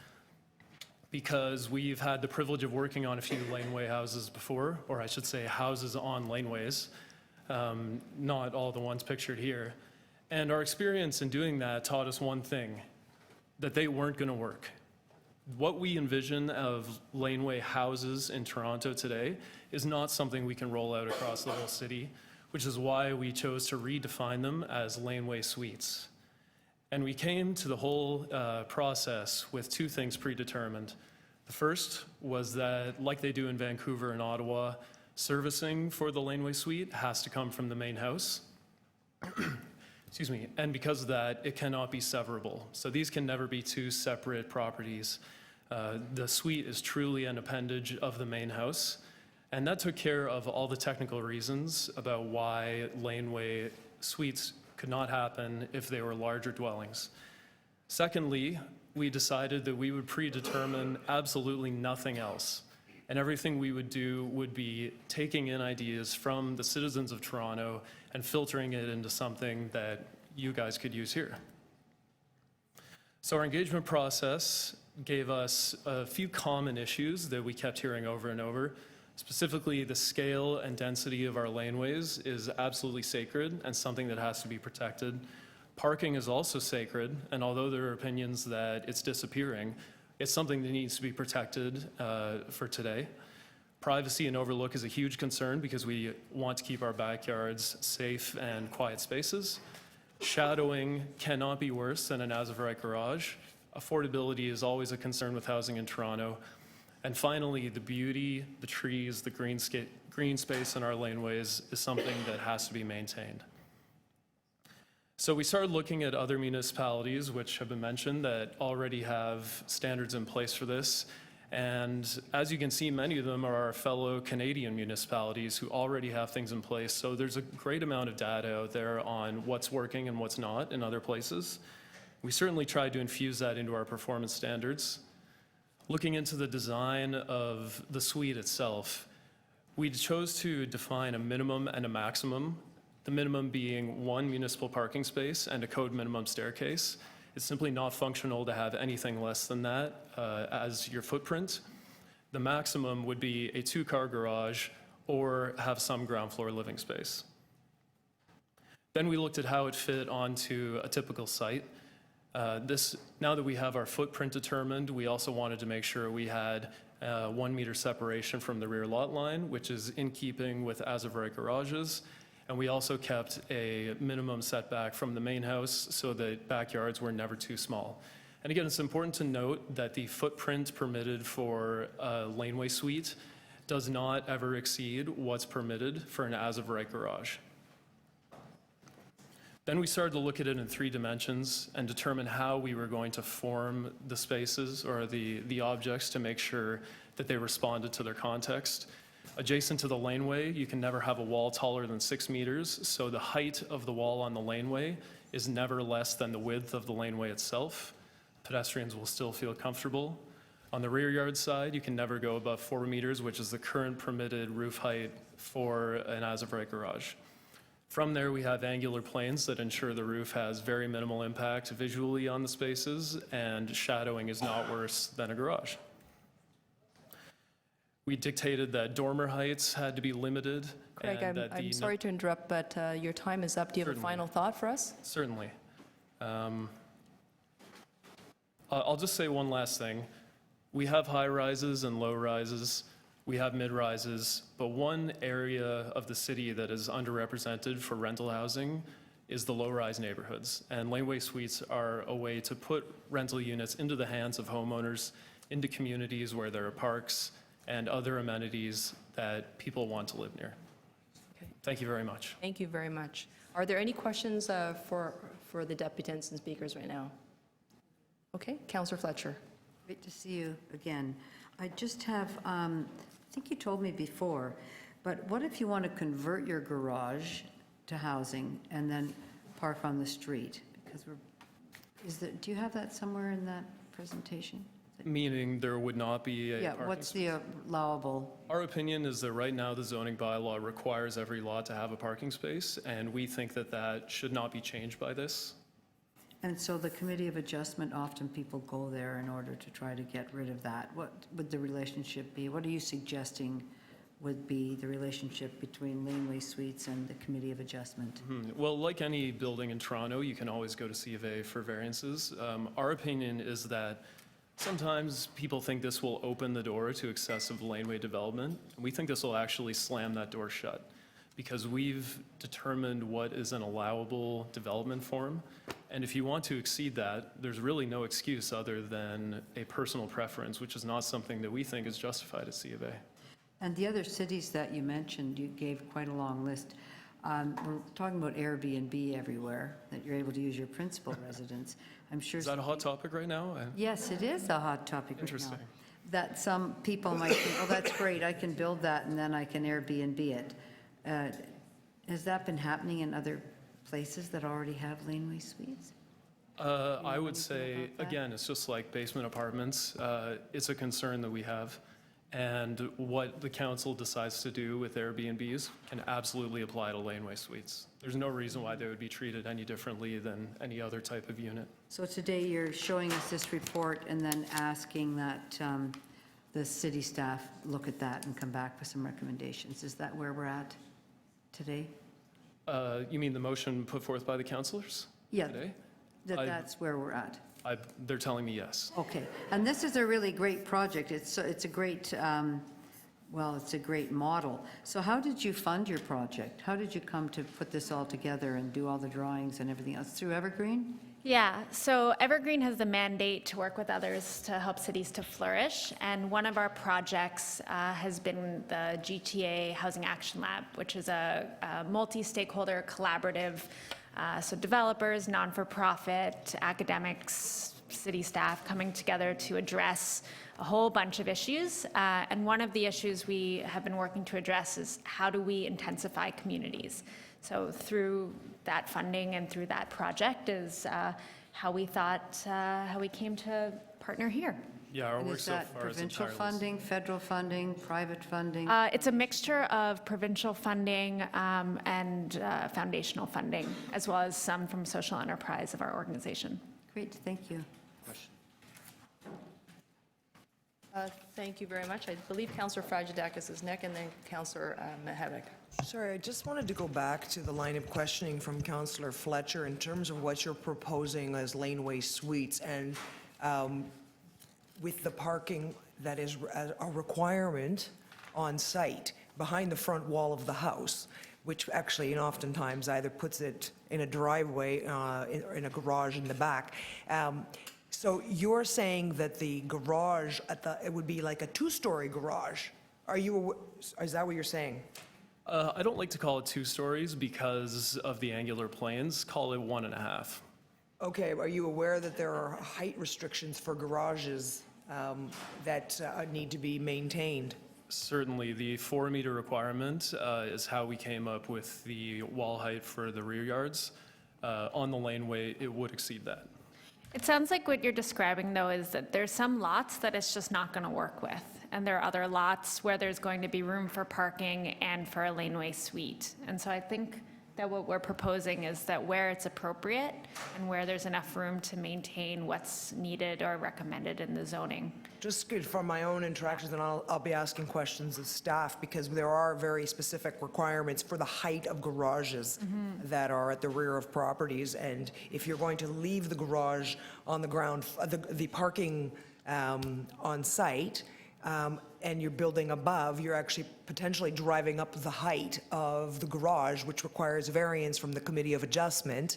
because we've had the privilege of working on a few laneway houses before, or I should say houses on laneways, not all the ones pictured here. And our experience in doing that taught us one thing, that they weren't going to work. What we envision of laneway houses in Toronto today is not something we can roll out across the whole city, which is why we chose to redefine them as laneway suites. And we came to the whole process with 2 things predetermined. The first was that, like they do in Vancouver and Ottawa, servicing for the laneway suite has to come from the main house. Excuse me. And because of that, it cannot be severable. So these can never be 2 separate properties. The suite is truly an appendage of the main house. And that took care of all the technical reasons about why laneway suites could not happen if they were larger dwellings. Secondly, we decided that we would predetermine absolutely nothing else. And everything we would do would be taking in ideas from the citizens of Toronto and filtering it into something that you guys could use here. So our engagement process gave us a few common issues that we kept hearing over and over. Specifically, the scale and density of our laneways is absolutely sacred and something that has to be protected. Parking is also sacred, and although there are opinions that it's disappearing, it's something that needs to be protected for today. Privacy and overlook is a huge concern because we want to keep our backyards safe and quiet spaces. Shadowing cannot be worse than an as-of-right garage. Affordability is always a concern with housing in Toronto. And finally, the beauty, the trees, the green space in our laneways is something that has to be maintained. So we started looking at other municipalities, which have been mentioned, that already have standards in place for this. And as you can see, many of them are our fellow Canadian municipalities who already have things in place. So there's a great amount of data out there on what's working and what's not in other places. We certainly tried to infuse that into our performance standards. Looking into the design of the suite itself, we chose to define a minimum and a maximum, the minimum being 1 municipal parking space and a code minimum staircase. It's simply not functional to have anything less than that as your footprint. The maximum would be a 2-car garage or have some ground floor living space. Then we looked at how it fit onto a typical site. Now that we have our footprint determined, we also wanted to make sure we had 1 meter separation from the rear lot line, which is in keeping with as-of-right garages. And we also kept a minimum setback from the main house so that backyards were never too small. And again, it's important to note that the footprint permitted for a laneway suite does not ever exceed what's permitted for an as-of-right garage. Then we started to look at it in 3 dimensions and determine how we were going to form the spaces or the objects to make sure that they responded to their context. Adjacent to the laneway, you can never have a wall taller than 6 meters, so the height of the wall on the laneway is never less than the width of the laneway itself. Pedestrians will still feel comfortable. On the rear yard side, you can never go above 4 meters, which is the current permitted roof height for an as-of-right garage. From there, we have angular planes that ensure the roof has very minimal impact visually on the spaces, and shadowing is not worse than a garage. We dictated that dormer heights had to be limited. Craig, and that I'm sorry to interrupt, but your time is up. Do you have a final thought for us? Certainly. I'll just say one last thing. We have high rises and low rises. We have mid-rises, but one area of the city that is underrepresented for rental housing is the low-rise neighborhoods. And laneway suites are a way to put rental units into the hands of homeowners, into communities where there are parks and other amenities that people want to live near. Okay. Thank you very much. Thank you very much. Are there any questions for the deputants and speakers right now? Okay, Councillor Fletcher. Great to see you again. I just have, I think you told me before, but what if you want to convert your garage to housing and then park on the street? Because do you have that somewhere in that presentation? Meaning there would not be a parking what's space? the allowable? Our opinion is that right now the zoning bylaw requires every lot to have a parking space, and we think that that should not be changed by this. And so the Committee of Adjustment, often people go there in order to try to get rid of that. What would the relationship be? What are you suggesting would be the relationship between laneway suites and the Committee of Adjustment? Well, like any building in Toronto, you can always go to C of A for variances. Our opinion is that sometimes people think this will open the door to excessive laneway development. We think this will actually slam that door shut because we've determined what is an allowable development form. And if you want to exceed that, there's really no excuse other than a personal preference, which is not something that we think is justified at C of A. And the other cities that you mentioned, you gave quite a long list. We're talking about Airbnb everywhere, that you're able to use your principal residence. I'm sure. Is that a hot topic right now? Yes, it is a hot topic right now. Interesting. That some people might think, oh, that's great, I can build that and then I can Airbnb it. Has that been happening in other places that already have laneway suites? I would say, again, it's just like basement apartments. It's a concern that we have. And what the council decides to do with Airbnbs can absolutely apply to laneway suites. There's no reason why they would be treated any differently than any other type of unit. So today you're showing us this report and then asking that the city staff look at that and come back with some recommendations. Is that where we're at today? You mean the motion put forth by the councillors Yeah, today? that's where we're at. They're telling me yes. Okay, and this is a really great project. It's a great, well, it's a great model. So how did you fund your project? How did you come to put this all together and do all the drawings and everything else? Through Evergreen? Yeah, so Evergreen has the mandate to work with others to help cities to flourish, and one of our projects has been the GTA Housing Action Lab, which is a multi-stakeholder collaborative, so developers, non-for-profit, academics, city staff coming together to address a whole bunch of issues. And one of the issues we have been working to address is how do we intensify communities? So through that funding and through that project is how we came to partner here. Yeah, our And work is so that far is provincial entirely. funding, federal funding, private funding? It's a mixture of provincial funding and foundational funding, as well as some from social enterprise of our organization. Great, thank you. Thank you very much. I believe Councillor Fragedakis is next, and then Councillor Mihevik. Sorry, I just wanted to go back to the line of questioning from Councillor Fletcher in terms of what you're proposing as laneway suites and with the parking that is a requirement on site behind the front wall of the house, which actually and oftentimes either puts it in a driveway, in a garage in the back. So you're saying that the garage it would be like a two-story garage. Is that what you're saying? I don't like to call it 2 stories because of the angular planes. Call it 1.5. Okay, are you aware that there are height restrictions for garages that need to be maintained? Certainly, the 4-meter requirement is how we came up with the wall height for the rear yards. On the laneway, it would exceed that. It sounds like what you're describing, though, is that there's some lots that it's just not going to work with. And there are other lots where there's going to be room for parking and for a laneway suite. And so I think that what we're proposing is that where it's appropriate and where there's enough room to maintain what's needed or recommended in the zoning. Just good from my own interactions, and I'll be asking questions of staff because there are very specific requirements for the height of garages that are at the rear of properties. And if you're going to leave the garage on the ground, the parking on site, and you're building above, you're actually potentially driving up the height of the garage, which requires variance from the Committee of Adjustment,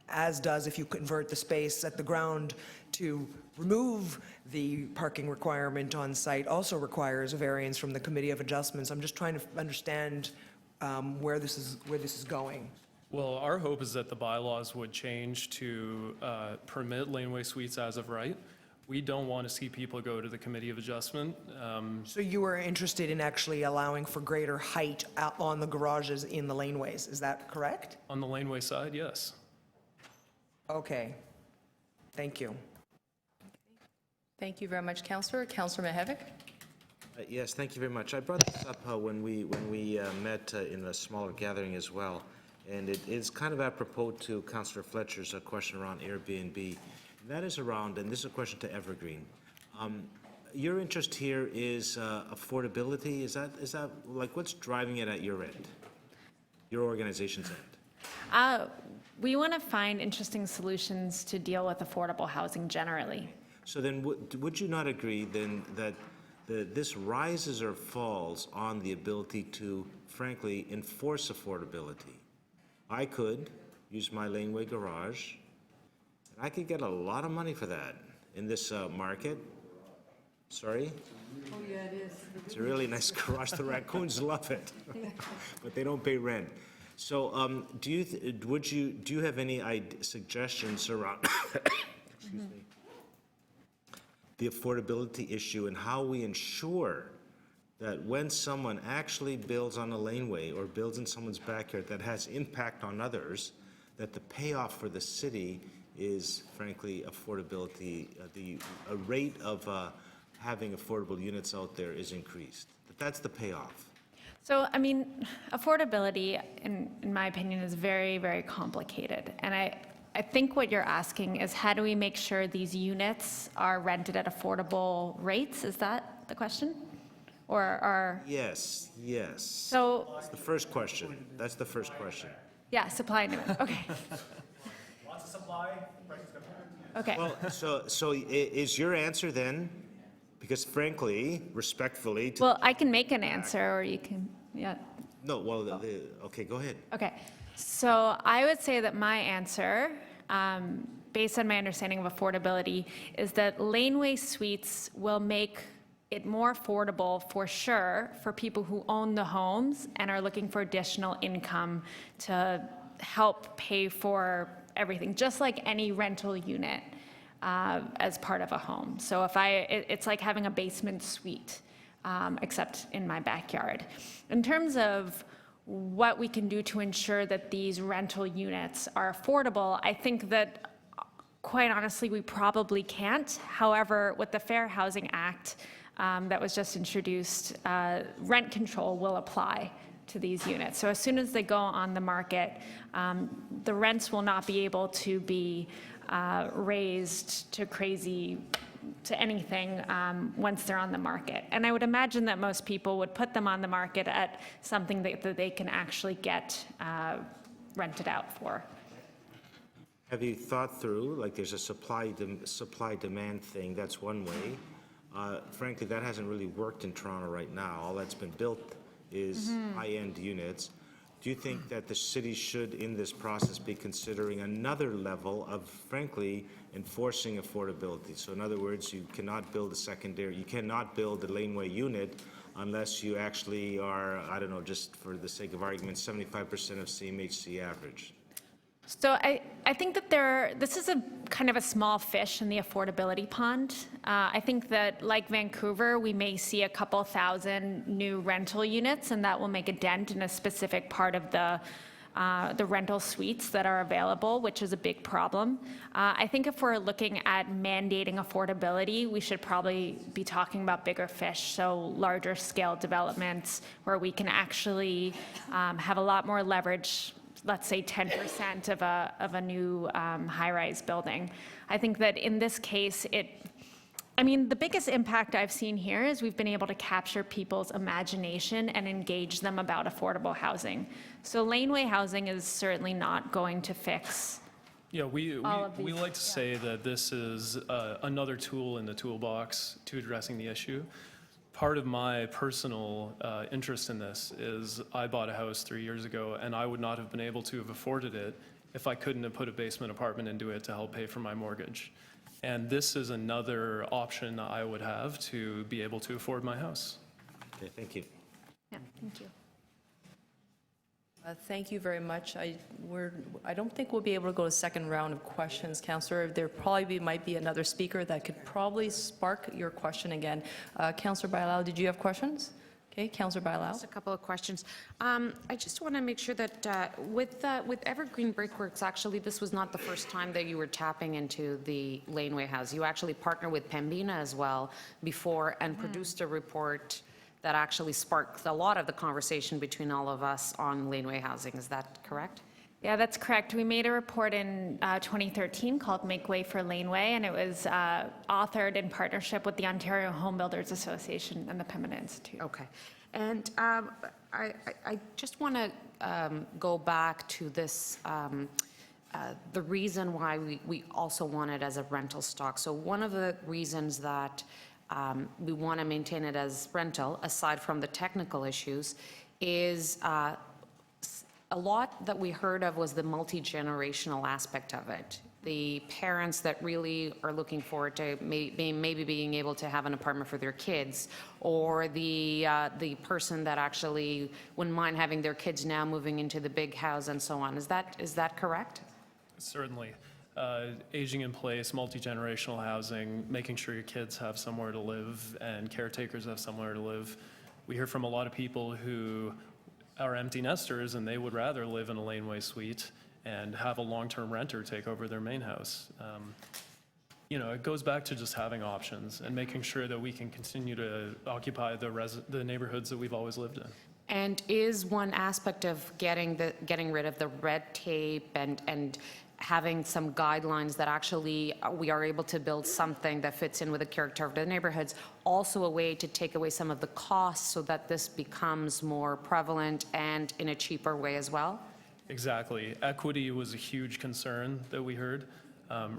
as does if you convert the space at the ground to remove the parking requirement on site, also requires a variance from the Committee of Adjustments. I'm just trying to understand where this is going. Well, our hope is that the bylaws would change to permit laneway suites as of right. We don't want to see people go to the Committee of Adjustment. So you are interested in actually allowing for greater height on the garages in the laneways, is that correct? On the laneway side, yes. Okay, thank you. Thank you very much, Councillor. Councillor Mihevik. Yes, thank you very much. I brought this up when we met in a smaller gathering as well, and it is kind of apropos to Councillor Fletcher's question around Airbnb. That is around, and this is a question to Evergreen. Your interest here is affordability. Is that like what's driving it at your end, your organization's end? We want to find interesting solutions to deal with affordable housing generally. So then, would you not agree then that this rises or falls on the ability to, frankly, enforce affordability? I could use my laneway garage. I could get a lot of money for that in this market. Sorry? Oh, yeah, it is. It's a really nice garage. The raccoons love it, but they don't pay rent. So, do you have any suggestions around excuse me, the affordability issue and how we ensure that when someone actually builds on a laneway or builds in someone's backyard that has impact on others, that the payoff for the city is, frankly, affordability, a rate of having affordable units out there is increased. That's the payoff. So, I mean, affordability, in my opinion, is very, very complicated. And I think what you're asking is how do we make sure these units are rented at affordable rates? Is that the question? Or are, Yes, yes. so, That's the first question. That's the first question. yeah, supply and demand, okay. Lots of supply, prices go Okay. Well, so is your answer then, because frankly, respectfully, Well, I can make an answer, or you can, yeah. no, well, okay, go ahead. Okay, so I would say that my answer, based on my understanding of affordability, is that laneway suites will make it more affordable for sure for people who own the homes and are looking for additional income to help pay for everything, just like any rental unit as part of a home. So it's like having a basement suite, except in my backyard. In terms of what we can do to ensure that these rental units are affordable, I think that, quite honestly, we probably can't. However, with the Fair Housing Act that was just introduced, rent control will apply to these units. So as soon as they go on the market, the rents will not be able to be raised to anything once they're on the market. And I would imagine that most people would put them on the market at something that they can actually get rented out for. Have you thought through, like there's a supply-demand thing, that's one way. Frankly, that hasn't really worked in Toronto right now. All that's been built is high-end units. Do you think that the city should, in this process, be considering another level of, frankly, enforcing affordability? So in other words, you cannot build a laneway unit unless you actually are, I don't know, just for the sake of argument, 75% of CMHC average. So I think that this is a kind of a small fish in the affordability pond. I think that, like Vancouver, we may see a couple thousand new rental units, and that will make a dent in a specific part of the rental suites that are available, which is a big problem. I think if we're looking at mandating affordability, we should probably be talking about bigger fish, so larger scale developments where we can actually have a lot more leverage. Let's say 10% of a new high-rise building. I think that in this case, the biggest impact I've seen here is we've been able to capture people's imagination and engage them about affordable housing. So laneway housing is certainly not going to fix. Yeah, we of these, like to say that this is another tool in the toolbox to addressing the issue. Part of my personal interest in this is I bought a house 3 years ago, and I would not have been able to have afforded it if I couldn't have put a basement apartment into it to help pay for my mortgage. And this is another option I would have to be able to afford my house. Okay, thank you. Yeah, thank you. Thank you very much. I don't think we'll be able to go to a second round of questions, Councillor. There probably might be another speaker that could probably spark your question again. Councillor Bailao, did you have questions? Okay, Councillor Bailao. Just a couple of questions. I just want to make sure that with Evergreen Brickworks, actually, this was not the first time that you were tapping into the laneway house. You actually partnered with Pembina as well before and produced a report that actually sparked a lot of the conversation between all of us on laneway housing. Is that correct? Yeah, that's correct. We made a report in 2013 called Make Way for Laneway, and it was authored in partnership with the Ontario Home Builders Association and the Pembina Institute. Okay. And I just want to go back to this, the reason why we also want it as a rental stock. So one of the reasons that we want to maintain it as rental, aside from the technical issues, is a lot that we heard of was the multi-generational aspect of it. The parents that really are looking forward to maybe being able to have an apartment for their kids, or the person that actually wouldn't mind having their kids now moving into the big house and so on. Is that correct? Certainly. Aging in place, multi-generational housing, making sure your kids have somewhere to live and caretakers have somewhere to live. We hear from a lot of people who are empty nesters and they would rather live in a laneway suite and have a long-term renter take over their main house. It goes back to just having options and making sure that we can continue to occupy the neighborhoods that we've always lived in. And is one aspect of getting rid of the red tape and having some guidelines that actually we are able to build something that fits in with the character of the neighborhoods, also a way to take away some of the costs so that this becomes more prevalent and in a cheaper way as well? Exactly. Equity was a huge concern that we heard.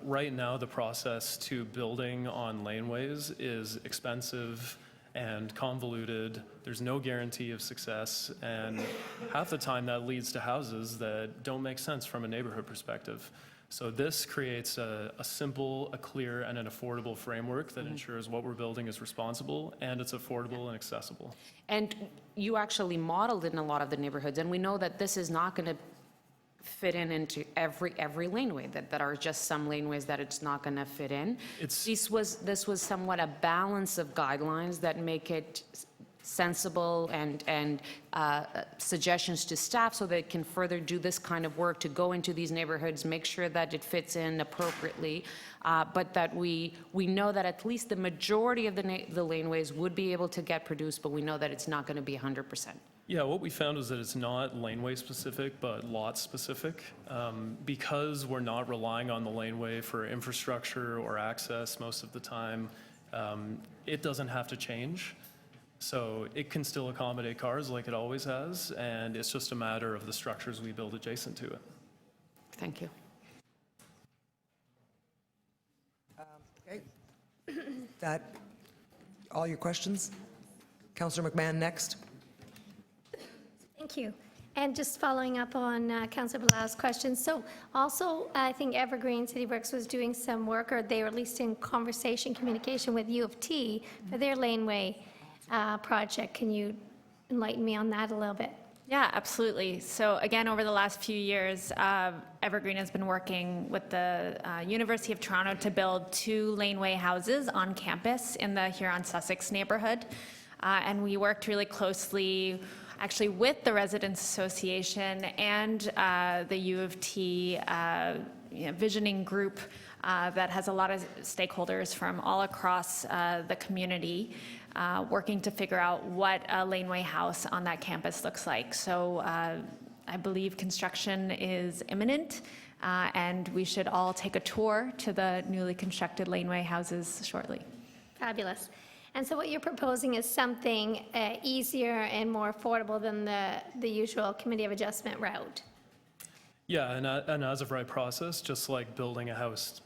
Right now, the process to building on laneways is expensive and convoluted. There's no guarantee of success, and half the time that leads to houses that don't make sense from a neighborhood perspective. So this creates a simple, a clear, and an affordable framework that ensures what we're building is responsible and it's affordable and accessible. And you actually modeled in a lot of the neighborhoods, and we know that this is not going to fit into every laneway, that there are just some laneways that it's not going to fit in. This was somewhat a balance of guidelines that make it sensible and suggestions to staff so they can further do this kind of work to go into these neighborhoods, make sure that it fits in appropriately, but that we know that at least the majority of the laneways would be able to get produced, but we know that it's not going to be 100%. Yeah, what we found was that it's not laneway specific, but lot specific. Because we're not relying on the laneway for infrastructure or access most of the time, it doesn't have to change. So it can still accommodate cars like it always has, and it's just a matter of the structures we build adjacent to it. Thank you. Okay. That all your questions? Councillor McMahon next. Thank you. And just following up on Councillor Bilau's question, so also I think Evergreen City Works was doing some work, or they were at least in communication with U of T for their laneway project. Can you enlighten me on that a little bit? Yeah, absolutely. So again, over the last few years, Evergreen has been working with the University of Toronto to build 2 laneway houses on campus in the Huron-Sussex neighborhood. And we worked really closely actually with the Residents Association and the U of T visioning group that has a lot of stakeholders from all across the community working to figure out what a laneway house on that campus looks like. So I believe construction is imminent, and we should all take a tour to the newly constructed laneway houses shortly. Fabulous. And so what you're proposing is something easier and more affordable than the usual Committee of Adjustment route? Yeah, an as-of-right process, just like building a house.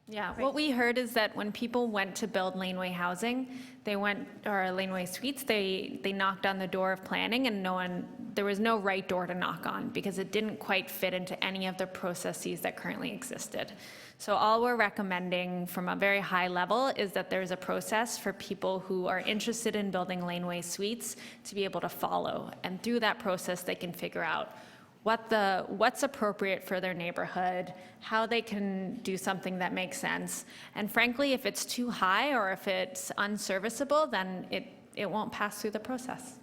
Yeah, what we heard is that when people went to build laneway housing, or laneway suites, they knocked on the door of planning, and there was no right door to knock on because it didn't quite fit into any of the processes that currently existed. So all we're recommending from a very high level is that there's a process for people who are interested in building laneway suites to be able to follow. And through that process, they can figure out what's appropriate for their neighborhood, how they can do something that makes sense. And frankly, if it's too high or if it's unserviceable, then it won't pass through the process.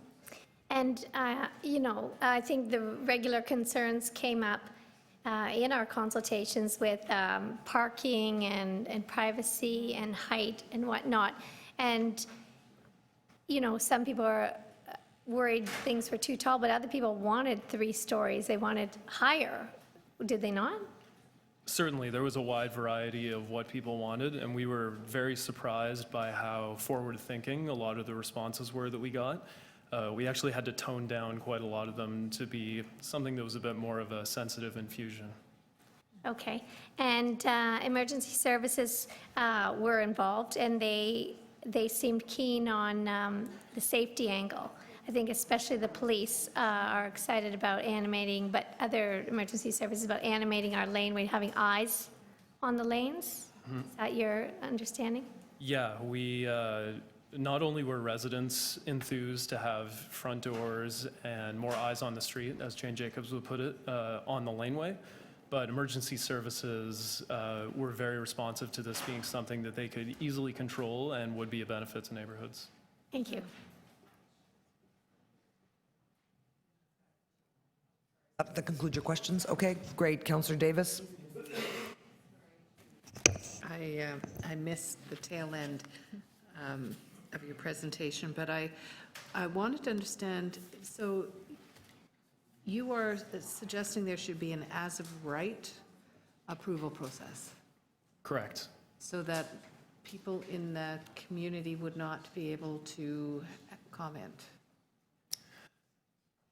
And, I think the regular concerns came up in our consultations with parking and privacy and height and whatnot. And, some people are worried things were too tall, but other people wanted 3 stories. They wanted higher. Did they not? Certainly, there was a wide variety of what people wanted, and we were very surprised by how forward-thinking a lot of the responses were that we got. We actually had to tone down quite a lot of them to be something that was a bit more of a sensitive infusion. Okay. And emergency services were involved, and they seemed keen on the safety angle. I think especially the police are excited about animating, but other emergency services about animating our laneway, having eyes on the lanes. Mm-hmm. Is that your understanding? Yeah, we not only were residents enthused to have front doors and more eyes on the street, as Jane Jacobs would put it, on the laneway, but emergency services were very responsive to this being something that they could easily control and would be a benefit to neighborhoods. Thank you. That concludes your questions. Okay, great. Councillor Davis. I missed the tail end of your presentation, but I wanted to understand, so you are suggesting there should be an as of right approval process, Correct. so that people in the community would not be able to comment.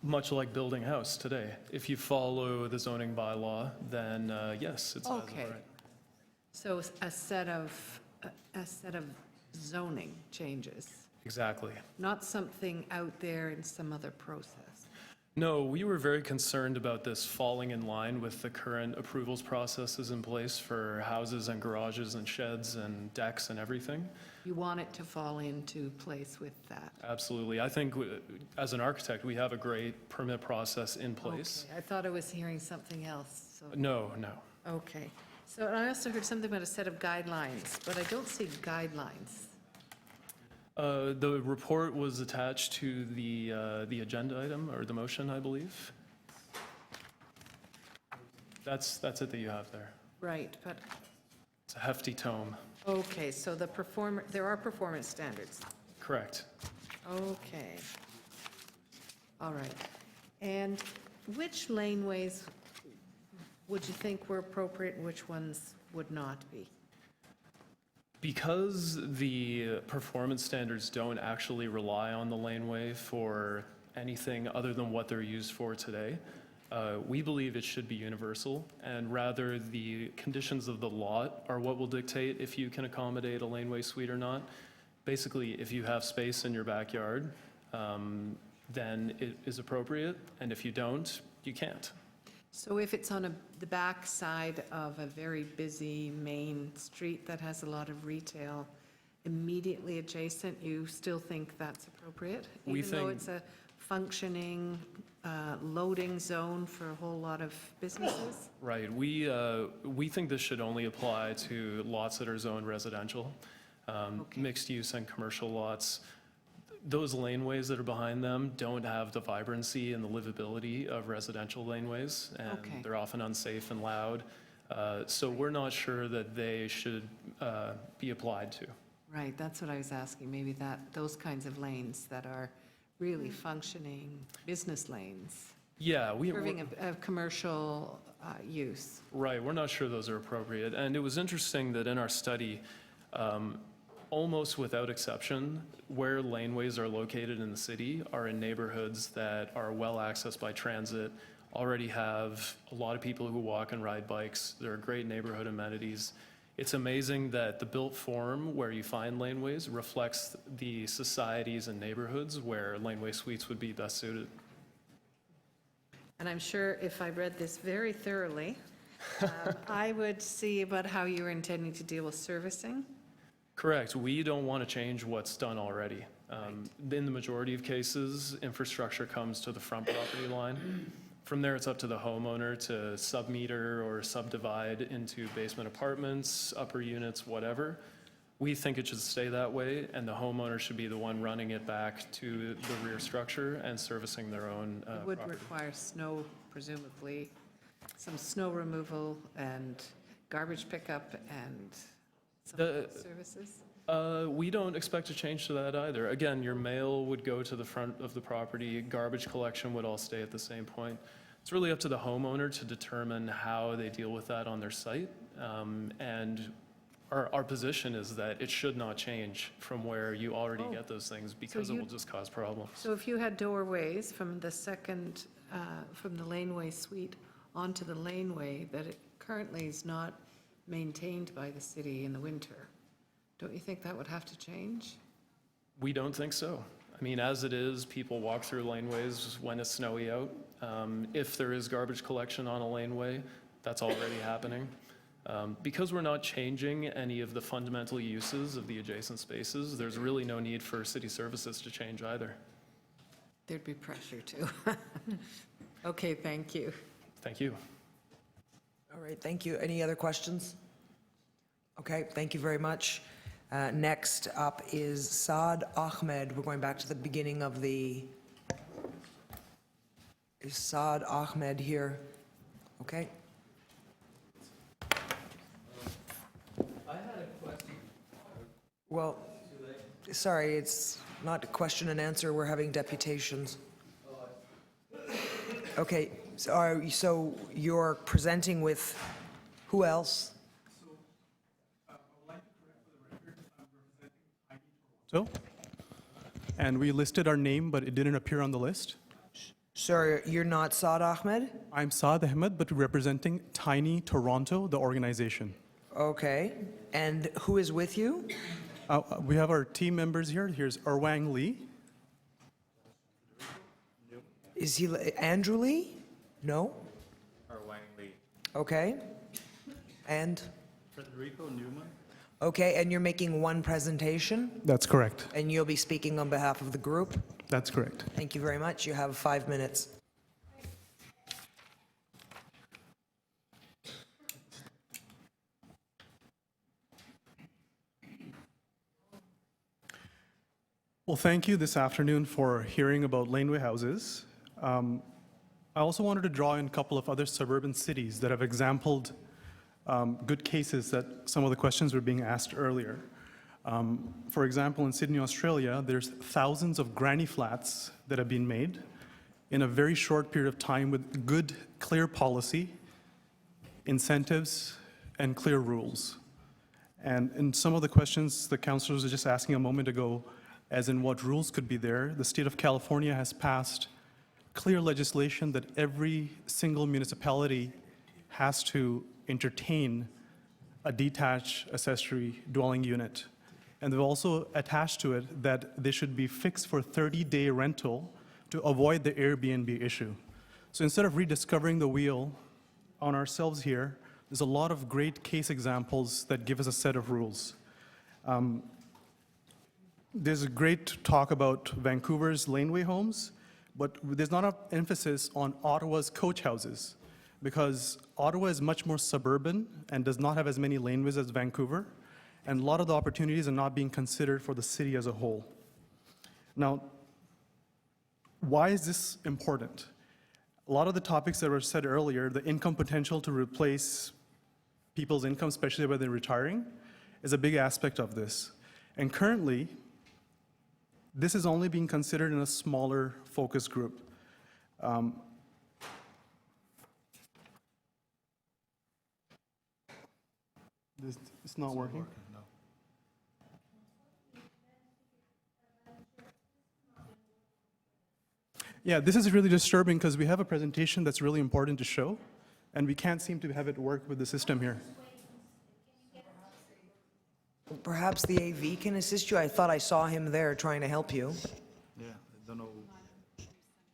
Much like building a house today. If you follow the zoning bylaw, then yes, it's as of Okay. right. So a set of zoning changes, Exactly. not something out there in some other process. No, we were very concerned about this falling in line with the current approvals processes in place for houses and garages and sheds and decks and everything. You want it to fall into place with that. Absolutely. I think as an architect, we have a great permit process in place. Okay, I thought I was hearing something else, so. No, no. Okay. So I also heard something about a set of guidelines, but I don't see guidelines. The report was attached to the agenda item or the motion, I believe. That's it that you have there. Right, but, It's a hefty tome. okay, so there are performance standards. Correct. Okay. All right. And which laneways would you think were appropriate and which ones would not be? Because the performance standards don't actually rely on the laneway for anything other than what they're used for today, we believe it should be universal, and rather the conditions of the lot are what will dictate if you can accommodate a laneway suite or not. Basically, if you have space in your backyard, then it is appropriate, and if you don't, you can't. So if it's on the back side of a very busy main street that has a lot of retail, immediately adjacent, you still think that's appropriate? We Even though think- it's a functioning loading zone for a whole lot of businesses? Right. We think this should only apply to lots that are zoned residential, mixed use and commercial lots. Those laneways that are behind them don't have the vibrancy and the livability of residential laneways, and Okay. they're often unsafe and loud. So we're not sure that they should be applied to. Right, that's what I was asking, maybe those kinds of lanes that are really functioning business lanes, Yeah, serving a commercial use. Right, we're not sure those are appropriate. And it was interesting that in our study, almost without exception, where laneways are located in the city are in neighborhoods that are well accessed by transit, already have a lot of people who walk and ride bikes. There are great neighborhood amenities. It's amazing that the built form where you find laneways reflects the societies and neighborhoods where laneway suites would be best suited. And I'm sure if I read this very thoroughly, I would see about how you were intending to deal with servicing. Correct. We don't want to change what's done already. In the majority of cases, infrastructure comes to the front property line. From there, it's up to the homeowner to sub-meter or subdivide into basement apartments, upper units, whatever. We think it should stay that way, and the homeowner should be the one running it back to the rear structure and servicing their own It would property. require snow, presumably, some snow removal and garbage pickup and some other services? We don't expect a change to that either. Again, your mail would go to the front of the property, garbage collection would all stay at the same point. It's really up to the homeowner to determine how they deal with that on their site. And our position is that it should not change from where you already get those things because it you- will just cause problems. So if you had doorways from the second, from the laneway suite onto the laneway that it currently is not maintained by the city in the winter, don't you think that would have to change? We don't think so. I mean, as it is, people walk through laneways when it's snowy out. If there is garbage collection on a laneway, that's already happening. Because we're not changing any of the fundamental uses of the adjacent spaces, there's really no need for city services to change either. There'd be pressure too. Okay, thank you. Thank you. All right, thank you. Any other questions? Okay, thank you very much. Next up is Saad Ahmed. We're going back to the beginning of the... Is Saad Ahmed here? Okay. I had a question. Well, sorry, it's not a question and answer. We're having deputations. Okay, so you're presenting with Who else? So, and we listed our name, but it didn't appear on the list. Sorry, you're not Saad Ahmed? I'm Saad Ahmed, but representing Tiny Toronto, the organization. Okay. And who is with you? We have our team members here. Here's Erwang Lee. Is he Andrew Lee? No? Erwang Lee. Okay. And? Federico Newman. Okay, and you're making one presentation? That's correct. And you'll be speaking on behalf of the group? That's correct. Thank you very much. You have 5 minutes. Well, thank you this afternoon for hearing about laneway houses. I also wanted to draw in a couple of other suburban cities that have exampled good cases that some of the questions were being asked earlier. For example, in Sydney, Australia, there's thousands of granny flats that have been made in a very short period of time with good, clear policy, incentives, and clear rules. And in some of the questions the councillors were just asking a moment ago, as in what rules could be there, the state of California has passed clear legislation that every single municipality has to entertain a detached accessory dwelling unit. And they've also attached to it that they should be fixed for 30-day rental to avoid the Airbnb issue. So instead of rediscovering the wheel on ourselves here, there's a lot of great case examples that give us a set of rules. There's a great talk about Vancouver's laneway homes, but there's not enough emphasis on Ottawa's coach houses, because Ottawa is much more suburban and does not have as many laneways as Vancouver, and a lot of the opportunities are not being considered for the city as a whole. Now, why is this important? A lot of the topics that were said earlier, the income potential to replace people's income, especially when they're retiring, is a big aspect of this. And currently, this is only being considered in a smaller focus group. It's not working? Yeah, this is really disturbing because we have a presentation that's really important to show, and we can't seem to have it work with the system here. Perhaps the AV can assist you. I thought I saw him there trying to help you. Yeah, I don't know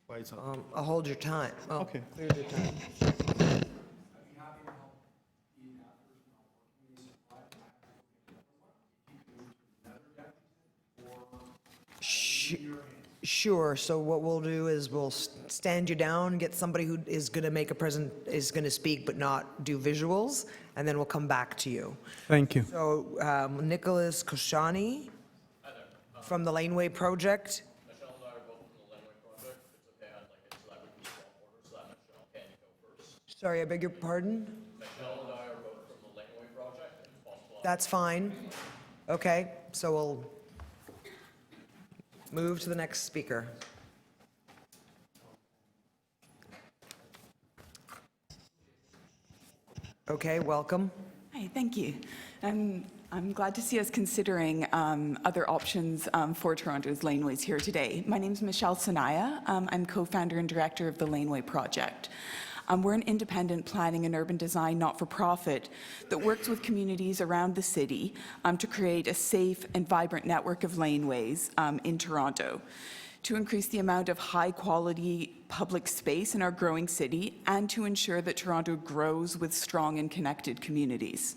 why it's not. I'll hold your time. Oh, Okay. Clear your time. Sure. So what we'll do is we'll stand you down, get somebody who is going to make is going to speak but not do visuals, and then we'll come back to you. Thank you. So Nicholas Koshani from the Laneway Project. Sorry, I beg your pardon? That's fine. Okay, so we'll move to the next speaker. Okay, welcome. Hi, thank you. I'm glad to see us considering other options for Toronto's laneways here today. My name is Michelle Sanaya. I'm co-founder and director of the Laneway Project. We're an independent planning and urban design not-for-profit that works with communities around the city to create a safe and vibrant network of laneways in Toronto, to increase the amount of high-quality public space in our growing city and to ensure that Toronto grows with strong and connected communities.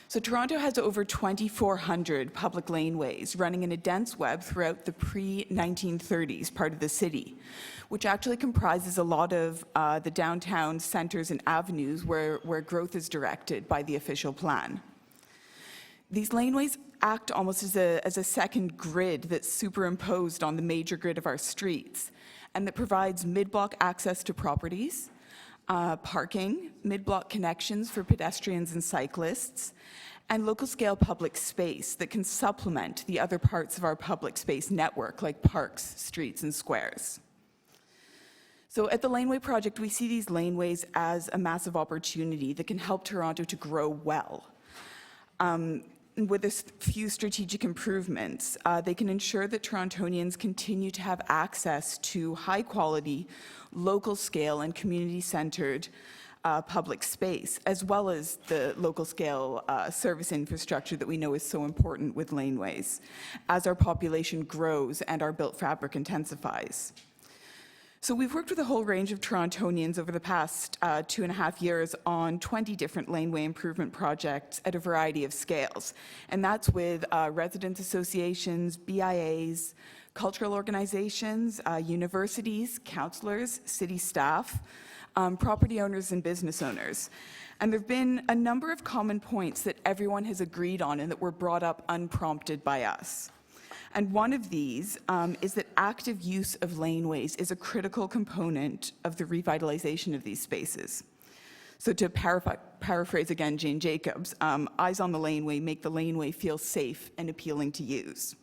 So Toronto has over 2,400 public laneways running in a dense web throughout the pre-1930s part of the city, which actually comprises a lot of the downtown centers and avenues where growth is directed by the official plan. These laneways act almost as a second grid that's superimposed on the major grid of our streets, and that provides mid-block access to properties, parking, mid-block connections for pedestrians and cyclists, and local-scale public space that can supplement the other parts of our public space network, like parks, streets, and squares. So at the Laneway Project, we see these laneways as a massive opportunity that can help Toronto to grow well. With a few strategic improvements, they can ensure that Torontonians continue to have access to high-quality, local-scale and community-centered public space, as well as the local-scale service infrastructure that we know is so important with laneways, as our population grows and our built fabric intensifies. So we've worked with a whole range of Torontonians over the past 2.5 years on 20 different laneway improvement projects at a variety of scales. And that's with residents associations, BIAs, cultural organizations, universities, councillors, city staff, property owners and business owners. And there have been a number of common points that everyone has agreed on and that were brought up unprompted by us. And one of these is that active use of laneways is a critical component of the revitalization of these spaces. So to paraphrase again Jane Jacobs, eyes on the laneway make the laneway feel safe and appealing to use.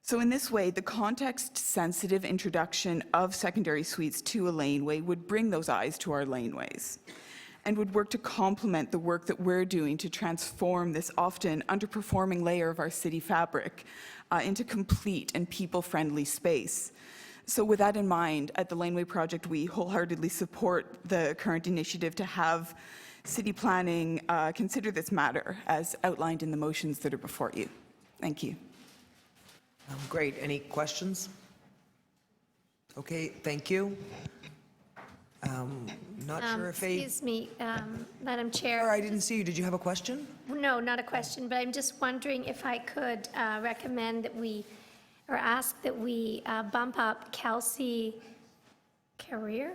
So in this way, the context-sensitive introduction of secondary suites to a laneway would bring those eyes to our laneways and would work to complement the work that we're doing to transform this often underperforming layer of our city fabric into complete and people-friendly space. So with that in mind, at the Laneway Project, we wholeheartedly support the current initiative to have city planning consider this matter as outlined in the motions that are before you. Thank you. Great. Any questions? Okay, thank you. Not sure if Excuse me, Madam Chair. I didn't see you. Did you have a question? No, not a question, but I'm just wondering if I could recommend that we, or ask that we bump up Kelsey Carrier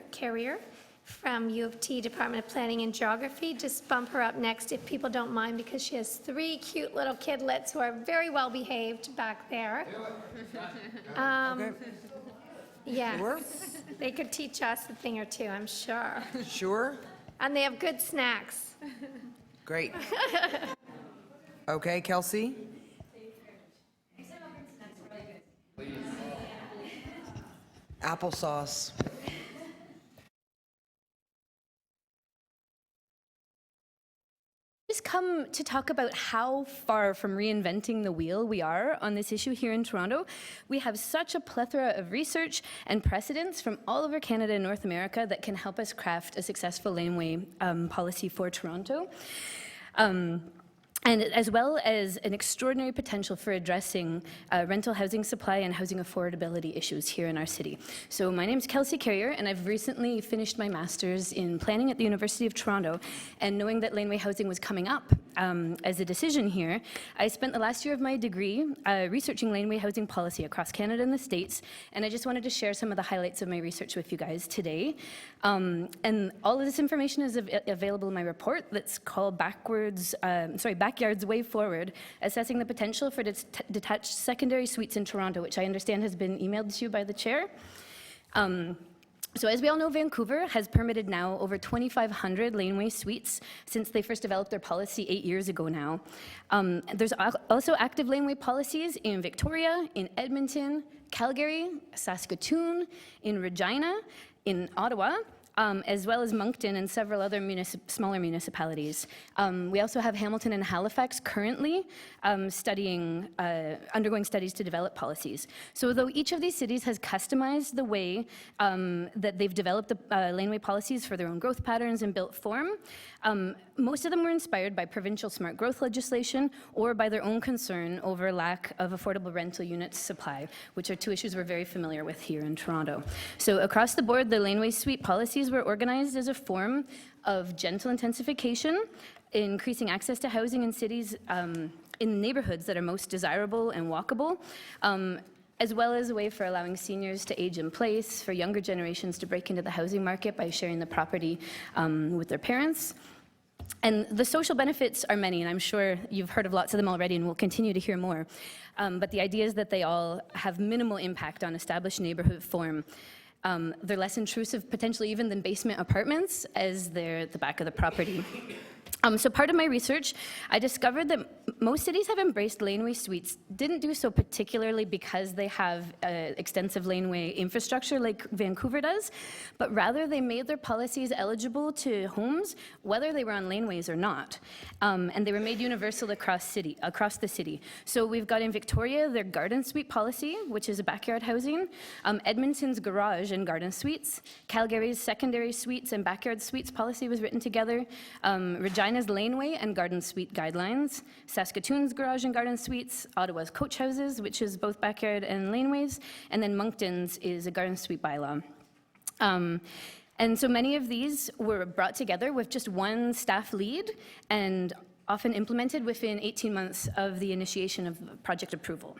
from U of T Department of Planning and Geography. Just bump her up next if people don't mind, because she has 3 cute little kidlets who are very well behaved back there. Okay. Yes. Sure. They could teach us a thing or two, I'm sure. Sure? And they have good snacks. Great. Okay, Kelsey? Applesauce. Just come to talk about how far from reinventing the wheel we are on this issue here in Toronto. We have such a plethora of research and precedents from all over Canada and North America that can help us craft a successful laneway policy for Toronto. And as well as an extraordinary potential for addressing rental housing supply and housing affordability issues here in our city. So my name is Kelsey Carrier, and I've recently finished my master's in planning at the University of Toronto. And knowing that laneway housing was coming up as a decision here, I spent the last year of my degree researching laneway housing policy across Canada and the States. And I just wanted to share some of the highlights of my research with you guys today. And all of this information is available in my report that's called Backyard's Way Forward, Assessing the Potential for Detached Secondary Suites in Toronto, which I understand has been emailed to you by the chair. So as we all know, Vancouver has permitted now over 2,500 laneway suites since they first developed their policy 8 years ago now. There's also active laneway policies in Victoria, in Edmonton, Calgary, Saskatoon, in Regina, in Ottawa, as well as Moncton and several other smaller municipalities. We also have Hamilton and Halifax currently undergoing studies to develop policies. So though each of these cities has customized the way that they've developed the laneway policies for their own growth patterns and built form, most of them were inspired by provincial smart growth legislation or by their own concern over lack of affordable rental units supply, which are 2 issues we're very familiar with here in Toronto. So across the board, the laneway suite policies were organized as a form of gentle intensification, increasing access to housing in cities in neighborhoods that are most desirable and walkable, as well as a way for allowing seniors to age in place, for younger generations to break into the housing market by sharing the property with their parents. And the social benefits are many, and I'm sure you've heard of lots of them already and will continue to hear more. But the idea is that they all have minimal impact on established neighborhood form. They're less intrusive, potentially even than basement apartments, as they're at the back of the property. So part of my research, I discovered that most cities have embraced laneway suites, didn't do so particularly because they have extensive laneway infrastructure like Vancouver does, but rather they made their policies eligible to homes whether they were on laneways or not. And they were made universal across the city. So we've got in Victoria their garden suite policy, which is a backyard housing, Edmonton's garage and garden suites, Calgary's secondary suites and backyard suites policy was written together, Regina's laneway and garden suite guidelines, Saskatoon's garage and garden suites, Ottawa's coach houses, which is both backyard and laneways, and then Moncton's is a garden suite bylaw. And so many of these were brought together with just one staff lead and often implemented within 18 months of the initiation of project approval.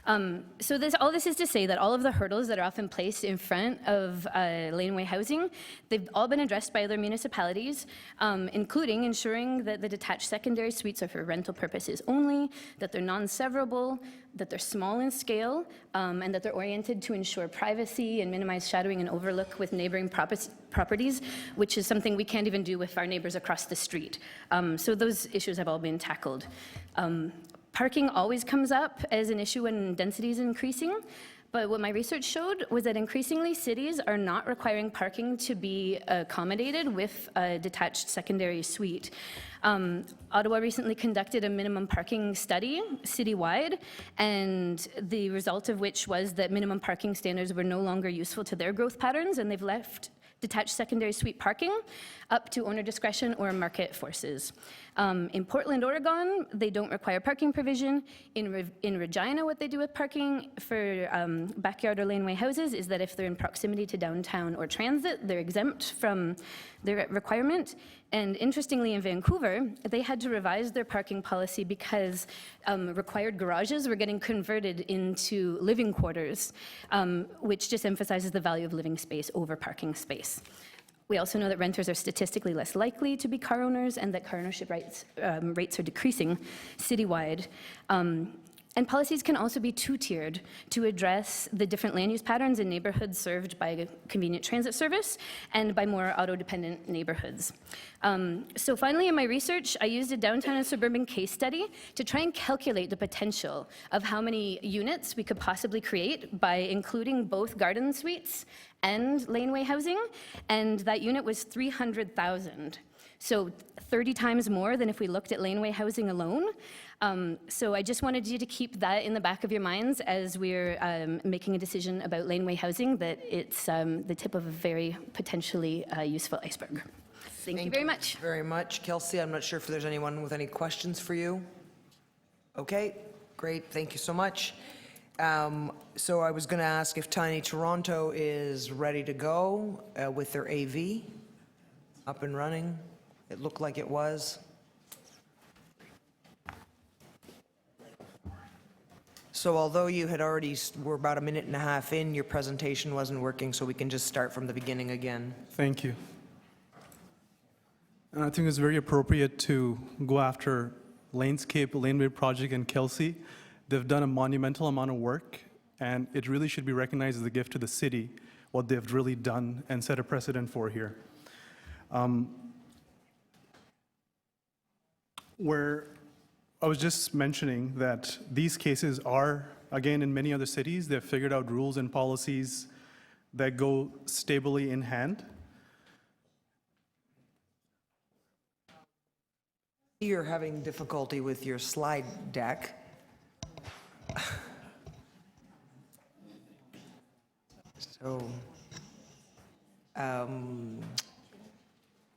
So all this is to say that all of the hurdles that are often placed in front of laneway housing, they've all been addressed by other municipalities, including ensuring that the detached secondary suites are for rental purposes only, that they're non-severable, that they're small in scale, and that they're oriented to ensure privacy and minimize shadowing and overlook with neighboring properties, which is something we can't even do with our neighbors across the street. So those issues have all been tackled. Parking always comes up as an issue when density is increasing, but what my research showed was that increasingly cities are not requiring parking to be accommodated with a detached secondary suite. Ottawa recently conducted a minimum parking study citywide, and the result of which was that minimum parking standards were no longer useful to their growth patterns, and they've left detached secondary suite parking up to owner discretion or market forces. In Portland, Oregon, they don't require parking provision. In Regina, what they do with parking for backyard or laneway houses is that if they're in proximity to downtown or transit, they're exempt from their requirement. And interestingly, in Vancouver, they had to revise their parking policy because required garages were getting converted into living quarters, which just emphasizes the value of living space over parking space. We also know that renters are statistically less likely to be car owners and that car ownership rates are decreasing citywide. And policies can also be two-tiered to address the different land use patterns in neighborhoods served by a convenient transit service and by more auto-dependent neighborhoods. So finally, in my research, I used a downtown and suburban case study to try and calculate the potential of how many units we could possibly create by including both garden suites and laneway housing, and that unit was 300,000. So 30 times more than if we looked at laneway housing alone. So I just wanted you to keep that in the back of your minds as we're making a decision about laneway housing, that it's the tip of a very potentially useful iceberg. Thank you very much. Very much. Kelsey, I'm not sure if there's anyone with any questions for you. Okay, great. Thank you so much. So I was going to ask if Tiny Toronto is ready to go with their AV up and running. It looked like it was. So although you had already were about a minute and a half in, your presentation wasn't working, so we can just start from the beginning again. Thank you. And I think it's very appropriate to go after Lanescape Laneway Project and Kelsey. They've done a monumental amount of work, and it really should be recognized as a gift to the city, what they've really done and set a precedent for here. Where I was just mentioning that these cases are, again, in many other cities, they've figured out rules and policies that go stably in hand. You're having difficulty with your slide deck. So,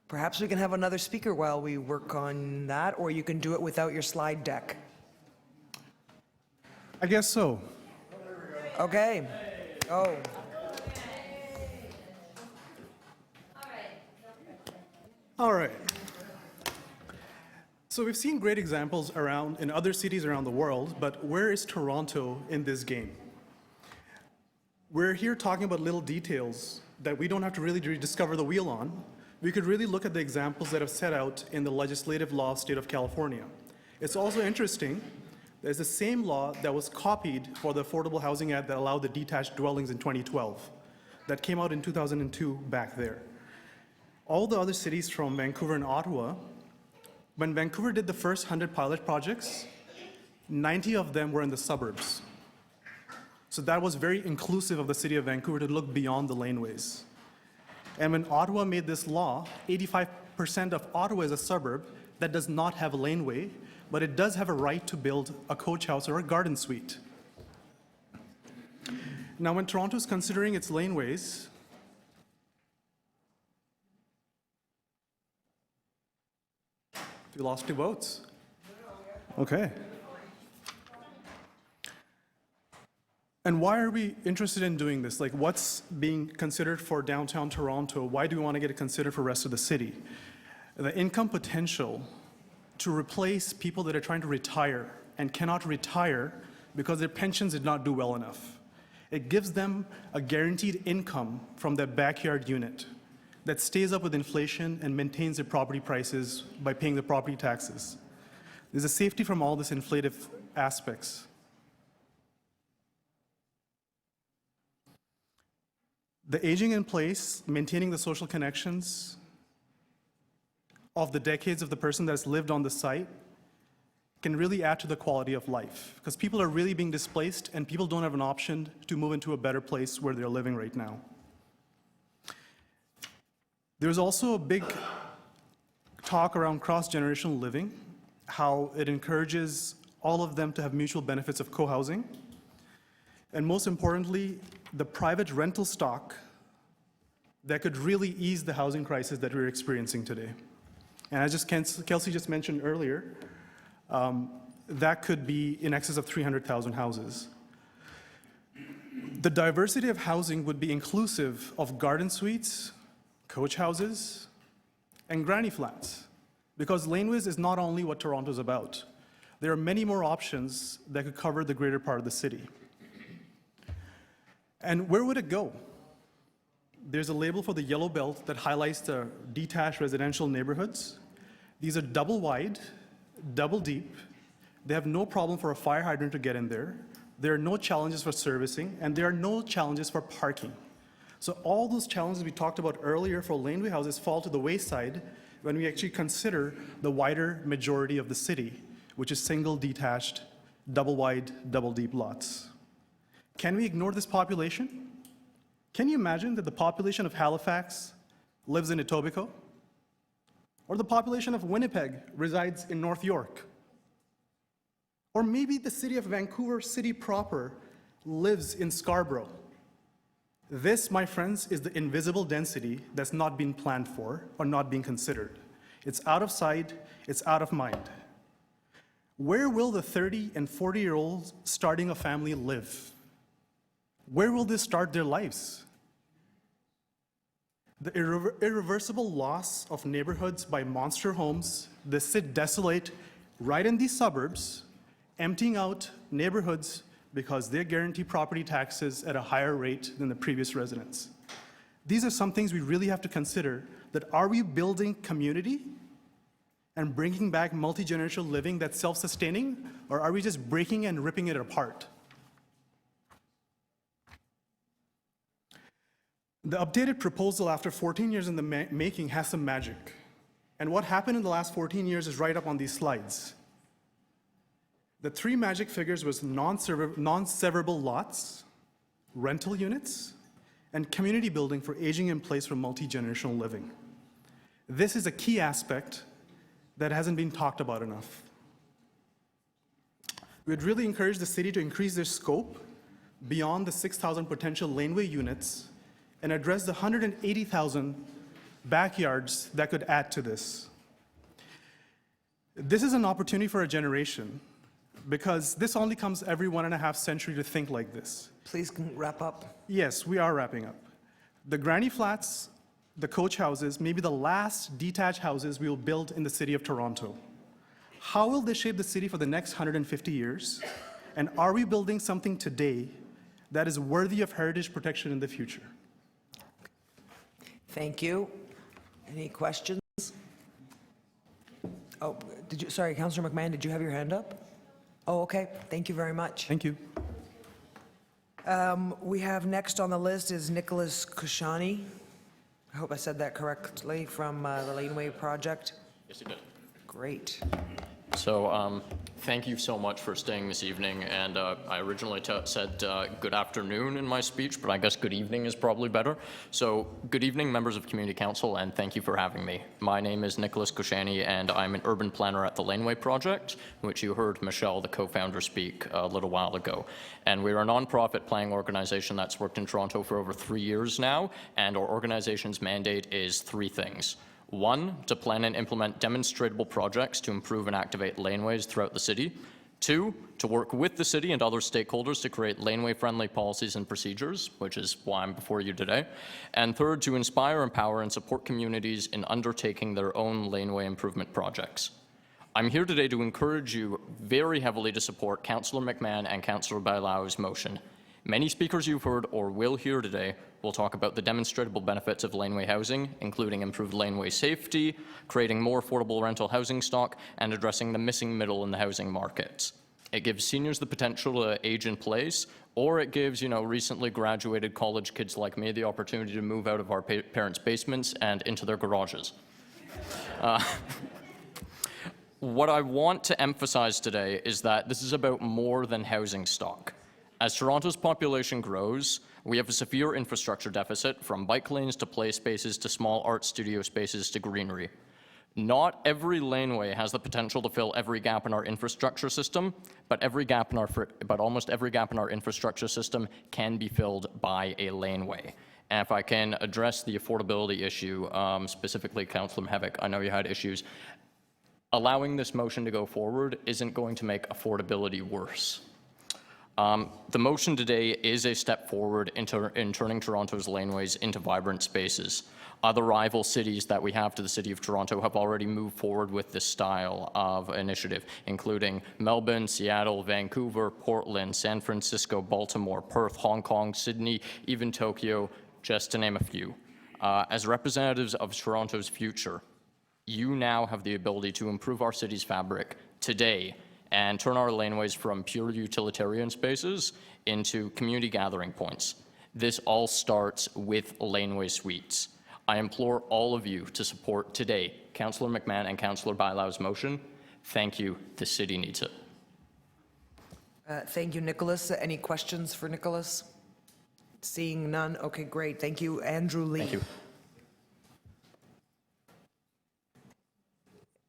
perhaps we can have another speaker while we work on that, or you can do it without your slide deck. I guess so. Okay. Oh. All right. So we've seen great examples around in other cities around the world, but where is Toronto in this game? We're here talking about little details that we don't have to really rediscover the wheel on. We could really look at the examples that are set out in the legislative law of the state of California. It's also interesting, there's the same law that was copied for the Affordable Housing Act that allowed the detached dwellings in 2012. That came out in 2002 back there. All the other cities from Vancouver and Ottawa When Vancouver did the first 100 pilot projects, 90 of them were in the suburbs. So that was very inclusive of the city of Vancouver to look beyond the laneways. And when Ottawa made this law, 85% of Ottawa is a suburb that does not have a laneway, but it does have a right to build a coach house or a garden suite. Now, when Toronto is considering its laneways, we lost 2 votes. Okay. And why are we interested in doing this? Like, what's being considered for downtown Toronto? Why do we want to get it considered for the rest of the city? The income potential to replace people that are trying to retire and cannot retire because their pensions did not do well enough. It gives them a guaranteed income from their backyard unit that stays up with inflation and maintains their property prices by paying the property taxes. There's a safety from all these inflative aspects. The aging in place, maintaining the social connections of the decades of the person that's lived on the site can really add to the quality of life, because people are really being displaced and people don't have an option to move into a better place where they're living right now. There's also a big talk around cross-generational living, how it encourages all of them to have mutual benefits of co-housing. And most importantly, the private rental stock that could really ease the housing crisis that we're experiencing today. And as Kelsey just mentioned earlier, that could be in excess of 300,000 houses. The diversity of housing would be inclusive of garden suites, coach houses, and granny flats, because laneways is not only what Toronto's about. There are many more options that could cover the greater part of the city. And where would it go? There's a label for the yellow belt that highlights the detached residential neighborhoods. These are double wide, double deep. They have no problem for a fire hydrant to get in there. There are no challenges for servicing, and there are no challenges for parking. So all those challenges we talked about earlier for laneway houses fall to the wayside when we actually consider the wider majority of the city, which is single detached, double wide, double deep lots. Can we ignore this population? Can you imagine that the population of Halifax lives in Etobicoke? Or the population of Winnipeg resides in North York? Or maybe the city of Vancouver City proper lives in Scarborough. This, my friends, is the invisible density that's not being planned for or not being considered. It's out of sight, it's out of mind. Where will the 30 and 40-year-olds starting a family live? Where will they start their lives? The irreversible loss of neighborhoods by monster homes that sit desolate right in these suburbs, emptying out neighborhoods because they guarantee property taxes at a higher rate than the previous residents. These are some things we really have to consider, that are we building community and bringing back multi-generational living that's self-sustaining, or are we just breaking and ripping it apart? The updated proposal after 14 years in the making has some magic. And what happened in the last 14 years is right up on these slides. The 3 magic figures was non-severable lots, rental units, and community building for aging in place for multi-generational living. This is a key aspect that hasn't been talked about enough. We'd really encourage the city to increase their scope beyond the 6,000 potential laneway units and address the 180,000 backyards that could add to this. This is an opportunity for a generation, because this only comes every 1.5 centuries to think like this. Please wrap up. Yes, we are wrapping up. The granny flats, the coach houses, may be the last detached houses we will build in the city of Toronto. How will they shape the city for the next 150 years? And are we building something today that is worthy of heritage protection in the future? Thank you. Any questions? Oh, sorry, Councillor McMahon, did you have your hand up? Oh, okay. Thank you very much. Thank you. We have next on the list is Nicholas Kushani. I hope I said that correctly, from the Laneway Project. Yes, you did. Great. So thank you so much for staying this evening. And I originally said good afternoon in my speech, but I guess good evening is probably better. So good evening, members of Community Council, and thank you for having me. My name is Nicholas Koshani, and I'm an urban planner at the Laneway Project, which you heard Michelle, the co-founder, speak a little while ago. And we're a nonprofit planning organization that's worked in Toronto for over 3 years now, and our organization's mandate is 3 things. 1, to plan and implement demonstrable projects to improve and activate laneways throughout the city. 2, to work with the city and other stakeholders to create laneway-friendly policies and procedures, which is why I'm before you today. And 3rd, to inspire, empower, and support communities in undertaking their own laneway improvement projects. I'm here today to encourage you very heavily to support Councillor McMahon and Councillor Bailau's motion. Many speakers you've heard or will hear today will talk about the demonstrable benefits of laneway housing, including improved laneway safety, creating more affordable rental housing stock, and addressing the missing middle in the housing markets. It gives seniors the potential to age in place, or it gives, recently graduated college kids like me the opportunity to move out of our parents' basements and into their garages. What I want to emphasize today is that this is about more than housing stock. As Toronto's population grows, we have a severe infrastructure deficit, from bike lanes to play spaces to small art studio spaces to greenery. Not every laneway has the potential to fill every gap in our infrastructure system, but almost every gap in our infrastructure system can be filled by a laneway. And if I can address the affordability issue, specifically, Councillor Mihevc, I know you had issues. Allowing this motion to go forward isn't going to make affordability worse. The motion today is a step forward in turning Toronto's laneways into vibrant spaces. Other rival cities that we have to the City of Toronto have already moved forward with this style of initiative, including Melbourne, Seattle, Vancouver, Portland, San Francisco, Baltimore, Perth, Hong Kong, Sydney, even Tokyo, just to name a few. As representatives of Toronto's future, you now have the ability to improve our city's fabric today and turn our laneways from pure utilitarian spaces into community gathering points. This all starts with laneway suites. I implore all of you to support today Councillor McMahon and Councillor Bailau's motion. Thank you. The city needs it. Thank you, Nicholas. Any questions for Nicholas? Seeing none. Okay, great. Thank you, Andrew Lee. Thank you.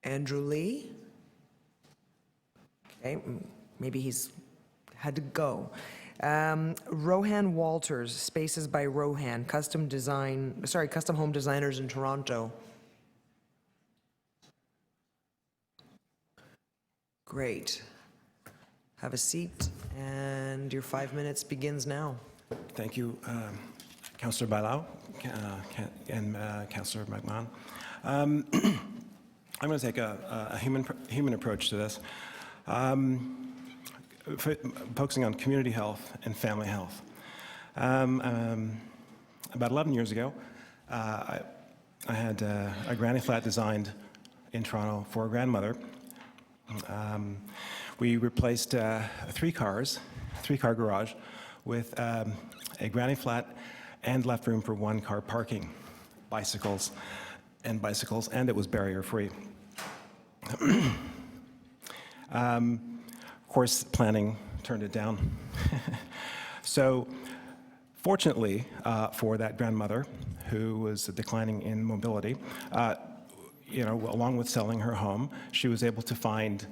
Andrew Lee? Okay, maybe he's had to go. Rohan Walters, Spaces by Rohan, custom home designers in Toronto. Great. Have a seat, and your 5 minutes begins now. Thank you, Councillor Bailau and Councillor McMahon. I'm going to take a human approach to this. Focusing on community health and family health. About 11 years ago, I had a granny flat designed in Toronto for a grandmother. We replaced 3 car garage with a granny flat and left room for 1 car parking, bicycles, and it was barrier-free. Of course, planning turned it down. So, fortunately for that grandmother who was declining in mobility, along with selling her home, she was able to find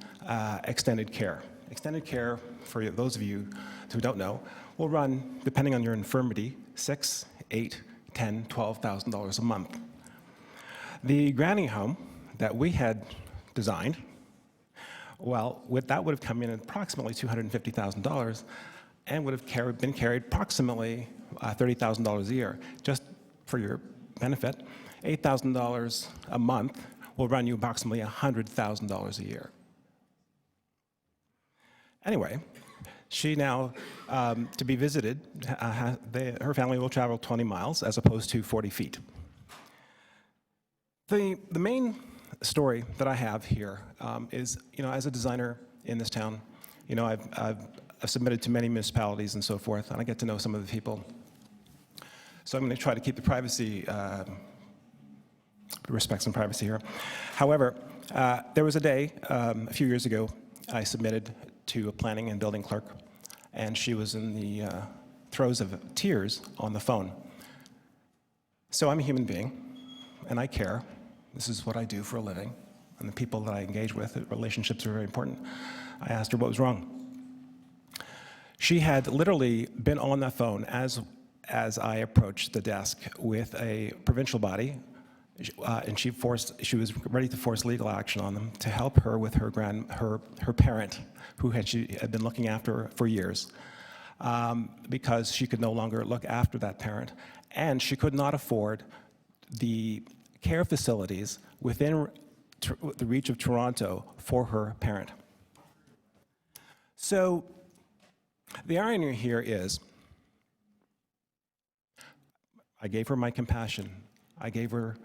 extended care. Extended care, for those of you who don't know, will run, depending on your infirmity, $6,000, $8,000, $10,000, $12,000 a month. The granny home that we had designed, well, that would have come in at approximately $250,000 and would have been carried approximately $30,000 a year. Just for your benefit, $8,000 a month will run you approximately $100,000 a year. Anyway, she now, to be visited, her family will travel 20 miles as opposed to 40 feet. The main story that I have here is, as a designer in this town, I've submitted to many municipalities and so forth, and I get to know some of the people. So I'm going to try to keep the privacy, respect some privacy here. However, there was a day a few years ago I submitted to a planning and building clerk, and she was in the throes of tears on the phone. So I'm a human being, and I care. This is what I do for a living, and the people that I engage with, relationships are very important. I asked her what was wrong. She had literally been on the phone as I approached the desk with a provincial body, and she was ready to force legal action on them to help her with her parent, who she had been looking after for years, because she could no longer look after that parent, and she could not afford the care facilities within the reach of Toronto for her parent. So the irony here is, I gave her my compassion, I gave her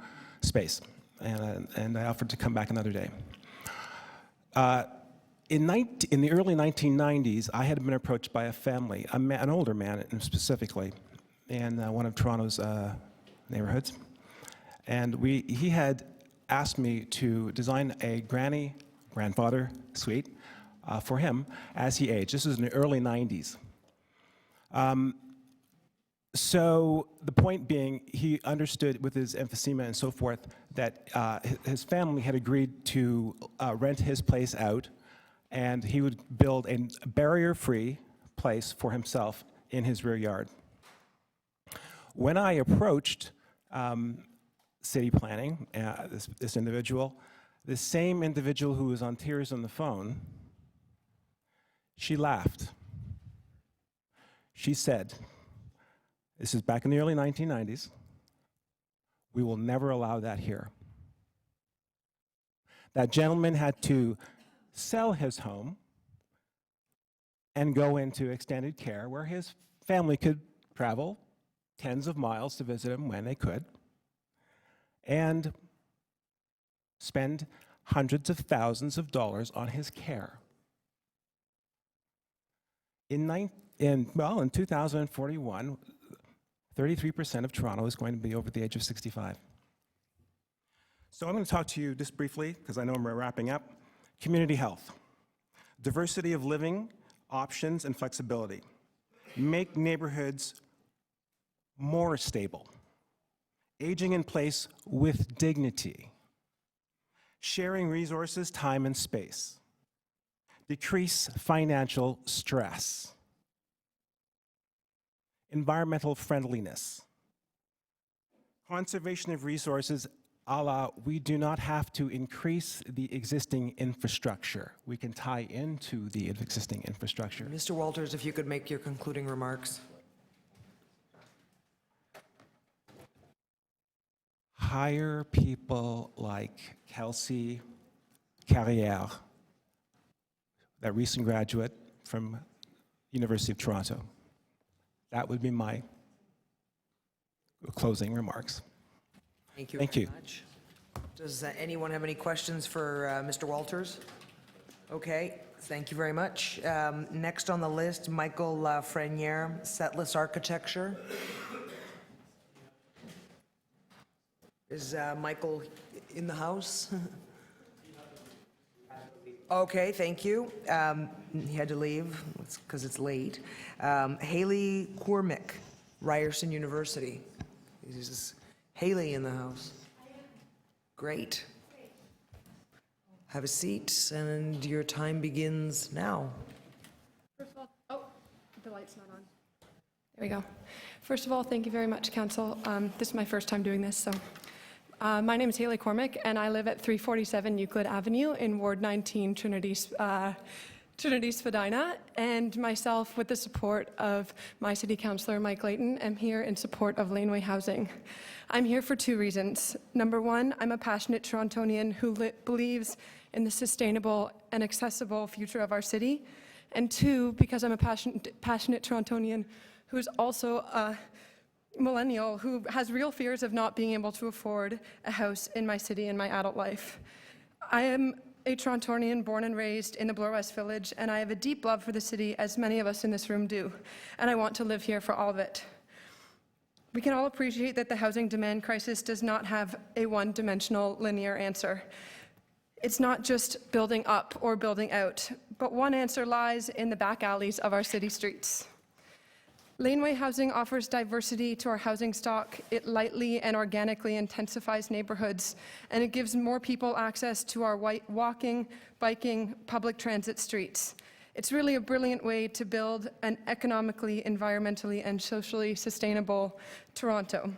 space, and I offered to come back another day. In the early 1990s, I had been approached by a family, an older man specifically, in one of Toronto's neighborhoods, and he had asked me to design a grandfather suite for him as he aged. This was in the early 90s. So the point being, he understood with his emphysema and so forth that his family had agreed to rent his place out, and he would build a barrier-free place for himself in his rear yard. When I approached city planning, this individual, the same individual who was on tears on the phone, she laughed. She said, this is back in the early 1990s, we will never allow that here. That gentleman had to sell his home and go into extended care where his family could travel tens of miles to visit him when they could, and spend hundreds of thousands of dollars on his care. In 2041, 33% of Toronto is going to be over the age of 65. So I'm going to talk to you just briefly, because I know I'm wrapping up. Community health, diversity of living, options, and flexibility. Make neighborhoods more stable. Aging in place with dignity. Sharing resources, time, and space. Decrease financial stress. Environmental friendliness. Conservation of resources, a la, we do not have to increase the existing infrastructure. We can tie into the existing infrastructure. Mr. Walters, if you could make your concluding remarks. Hire people like Kelsey Carrière, that recent graduate from University of Toronto. That would be my closing remarks. Thank you. Thank very you. much. Does anyone have any questions for Mr. Walters? Okay, thank you very much. Next on the list, Michael Frenier, Setless Architecture. Is Michael in the house? Okay, thank you. He had to leave because it's late. Haley Cormick, Ryerson University. Is Haley in the house? Great. Have a seat, and your time begins now. First of all, oh, the light's not on. There we go. First of all, thank you very much, Council. This is my first time doing this, so. My name is Haley Cormick, and I live at 347 Euclid Avenue in Ward 19, Trinity Spadina, and myself, with the support of my City Councillor, Mike Layton, am here in support of laneway housing. I'm here for two reasons. Number one, I'm a passionate Torontonian who believes in the sustainable and accessible future of our city, and two, because I'm a passionate Torontonian who's also a millennial who has real fears of not being able to afford a house in my city in my adult life. I am a Torontonian born and raised in the Bloor West Village, and I have a deep love for the city, as many of us in this room do, and I want to live here for all of it. We can all appreciate that the housing demand crisis does not have a one-dimensional linear answer. It's not just building up or building out, but one answer lies in the back alleys of our city streets. Laneway housing offers diversity to our housing stock. It lightly and organically intensifies neighborhoods, and it gives more people access to our walking, biking, public transit streets. It's really a brilliant way to build an economically, environmentally, and socially sustainable Toronto.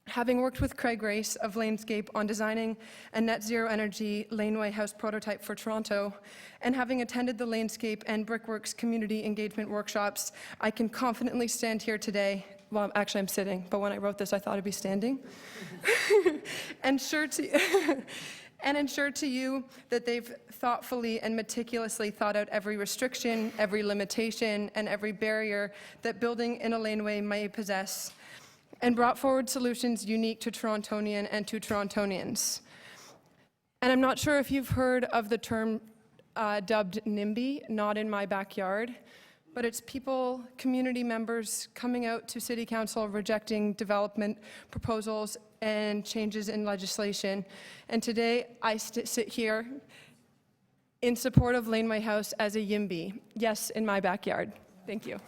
Having worked with Craig Race of Lanescape on designing a net zero energy laneway house prototype for Toronto, and having attended the Lanescape and Brickworks community engagement workshops, I can confidently stand here today. Well, actually I'm sitting, but when I wrote this I thought I'd be standing. and ensure to you that they've thoughtfully and meticulously thought out every restriction, every limitation, and every barrier that building in a laneway may possess, and brought forward solutions unique to Torontonian and to Torontonians. And I'm not sure if you've heard of the term dubbed NIMBY, not in my backyard, but it's people, community members coming out to City Council rejecting development proposals and changes in legislation. And today I sit here in support of Laneway House as a YIMBY. Yes, in my backyard. Thank you.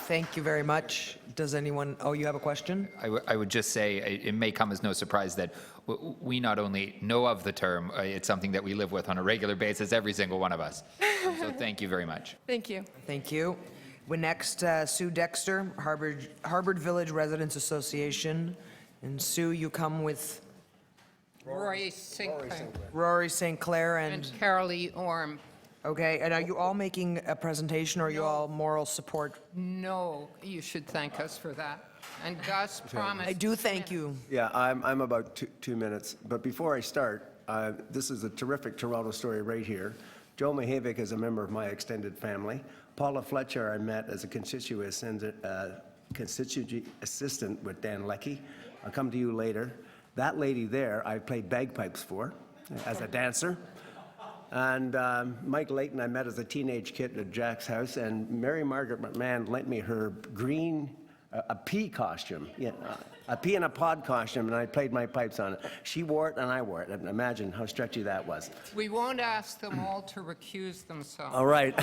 Thank you very much. Does anyone, oh, you have a question? I would just say it may come as no surprise that we not only know of the term, it's something that we live with on a regular basis, every single one of us. So thank you very much. Thank you. Thank you. We're next, Sue Dexter, Harvard Village Residents Association. And Sue, you come with Rory St. Clair. Rory St. Clair and Carolee Orm. Okay, and are you all making a presentation, or are you all moral support? No, you should thank us for that. And Gus promised. I do thank you. Yeah, I'm about two minutes. But before I start, this is a terrific Toronto story right here. Joe Mihevik is a member of my extended family. Paula Fletcher I met as a constituency assistant with Dan Leckie. I'll come to you later. That lady there, I played bagpipes for as a dancer. And Mike Layton I met as a teenage kid at Jack's house, and Mary Margaret McMahon lent me her green, a pea costume, a pea in a pod costume, and I played my pipes on it. She wore it and I wore it, and imagine how stretchy that was. We won't ask them all to recuse themselves. All right.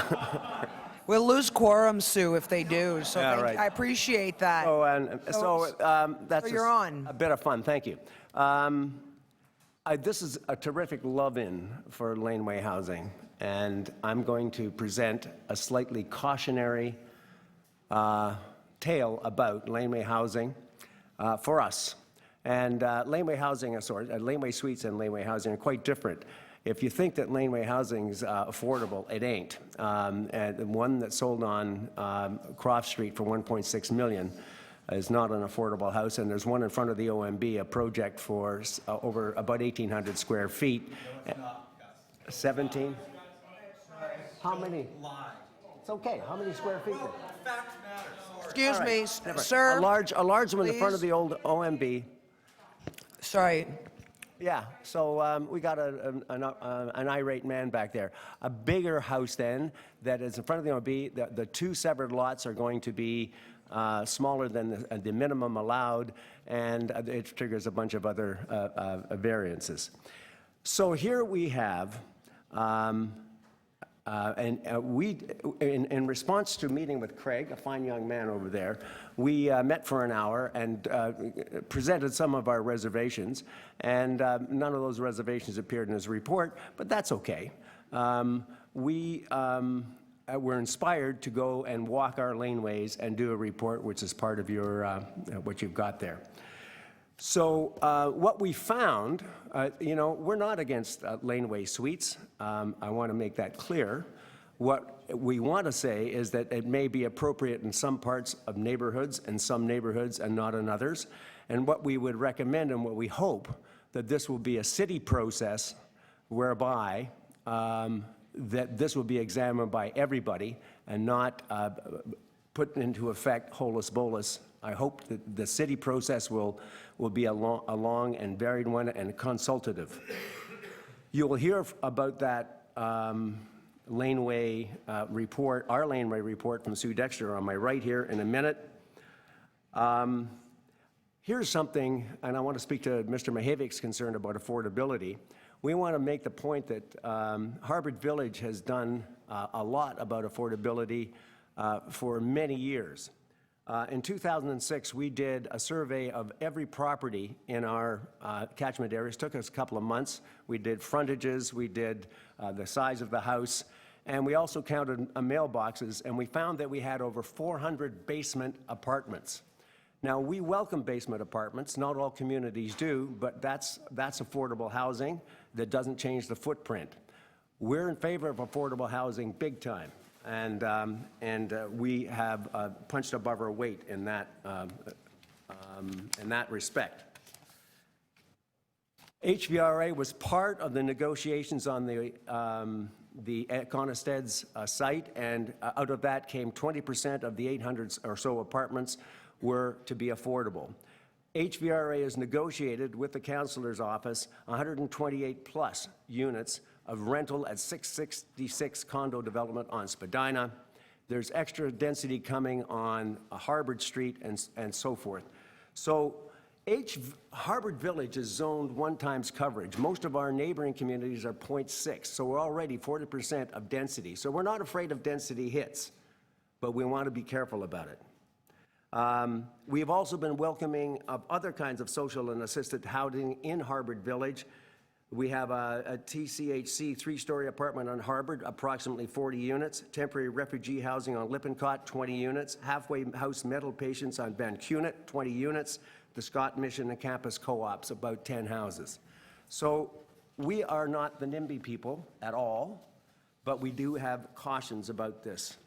We'll lose quorum, Sue, if they do, so Yeah, right. I appreciate that. Oh, that's so you're on. A bit of fun, thank you. This is a terrific love-in for laneway housing, and I'm going to present a slightly cautionary tale about laneway housing for us. And laneway housing, laneway suites and laneway housing are quite different. If you think that laneway housing is affordable, it ain't. And the one that sold on Croft Street for $1.6 million is not an affordable house, and there's one in front of the OMB, a project for over about 1,800 square feet. 17? How many? It's okay. How many square feet? Excuse me, Never. sir. A large one in front of please. the old OMB. Sorry. Yeah, so we got an irate man back there. A bigger house then that is in front of the OMB. The two severed lots are going to be smaller than the minimum allowed, and it triggers a bunch of other variances. So here we have, in response to meeting with Craig, a fine young man over there, we met for an hour and presented some of our reservations, and none of those reservations appeared in his report, but that's okay. We're inspired to go and walk our laneways and do a report, which is part of your what you've got there. So what we found, we're not against laneway suites. I want to make that clear. What we want to say is that it may be appropriate in some parts of neighborhoods and some neighborhoods and not in others. And what we would recommend and what we hope that this will be a city process whereby that this will be examined by everybody and not put into effect holus bolus. I hope that the city process will be a long and varied one and consultative. You will hear about that laneway report, our laneway report from Sue Dexter on my right here in a minute. Here's something, and I want to speak to Mr. Mahavik's concern about affordability. We want to make the point that Harvard Village has done a lot about affordability for many years. In 2006, we did a survey of every property in our catchment areas. It took us a couple of months. We did frontages, we did the size of the house, and we also counted mailboxes, and we found that we had over 400 basement apartments. Now, we welcome basement apartments. Not all communities do, but that's affordable housing that doesn't change the footprint. We're in favor of affordable housing big time, and we have punched above our weight in that respect. HVRA was part of the negotiations on the Conested's site, and out of that came 20% of the 800 or so apartments were to be affordable. HVRA has negotiated with the councillor's office 128 plus units of rental at 666 condo development on Spadina. There's extra density coming on Harvard Street and so forth. So Harvard Village is zoned 1 times coverage. Most of our neighboring communities are 0.6, so we're already 40% of density. So we're not afraid of density hits, but we want to be careful about it. We have also been welcoming of other kinds of social and assisted housing in Harvard Village. We have a TCHC 3-story apartment on Harvard, approximately 40 units, temporary refugee housing on Lippincott, 20 units, halfway house mental patients on Van Cunit, 20 units, the Scott Mission and Campus Co-ops, about 10 houses. So we are not the NIMBY people at all, but we do have cautions about this.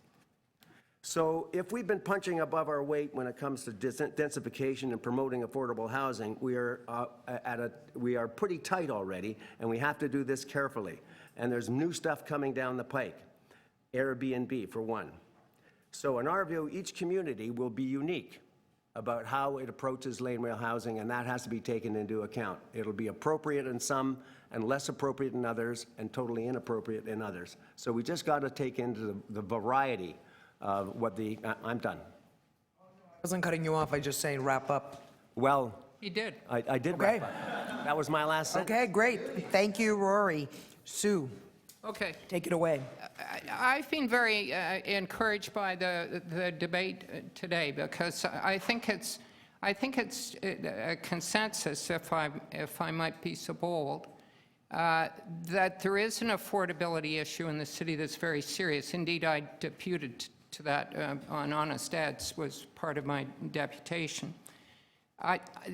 So if we've been punching above our weight when it comes to densification and promoting affordable housing, we are pretty tight already, and we have to do this carefully. And there's new stuff coming down the pike, Airbnb for one. So in our view, each community will be unique about how it approaches laneway housing, and that has to be taken into account. It'll be appropriate in some and less appropriate in others and totally inappropriate in others. So we just got to take into the variety of what I'm done. I wasn't cutting you off, I just saying wrap up. Well, He did. I did wrap up. That was my last sentence. Okay, great. Thank you, Rory. Sue, Okay. take it away. I've been very encouraged by the debate today because I think it's a consensus, if I might be so bold, that there is an affordability issue in the city that's very serious. Indeed, I deputed to that on Honest Ed's was part of my deputation.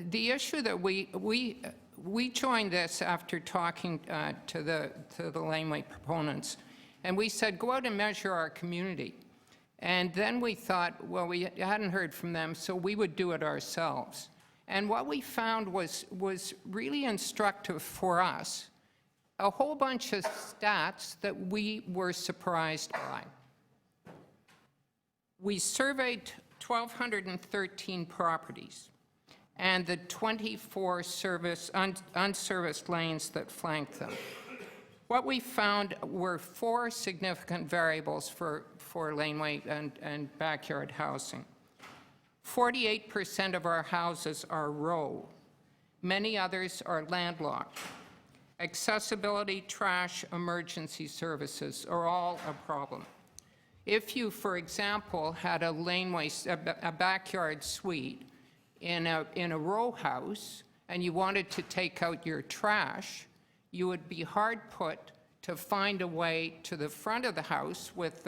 The issue that we joined this after talking to the laneway proponents, and we said, go out and measure our community. And then we thought, well, we hadn't heard from them, so we would do it ourselves. And what we found was really instructive for us, a whole bunch of stats that we were surprised by. We surveyed 1,213 properties and the 24 unserviced lanes that flanked them. What we found were 4 significant variables for laneway and backyard housing. 48% of our houses are row. Many others are landlocked. Accessibility, trash, emergency services are all a problem. If you, for example, had a laneway, a backyard suite in a row house and you wanted to take out your trash, you would be hard put to find a way to the front of the house with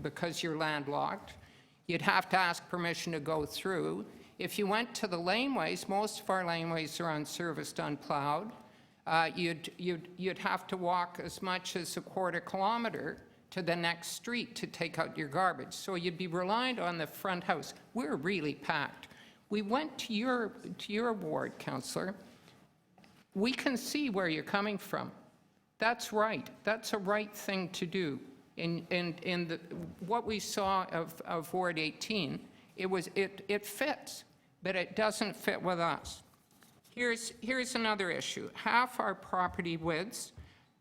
because you're landlocked. You'd have to ask permission to go through. If you went to the laneways, most of our laneways are unserviced, unplowed. You'd have to walk as much as a quarter kilometer to the next street to take out your garbage. So you'd be reliant on the front house. We're really packed. We went to your ward, Councillor. We can see where you're coming from. That's right. That's a right thing to do. In what we saw of Ward 18, it fits, but it doesn't fit with us. Here's another issue. Half our property widths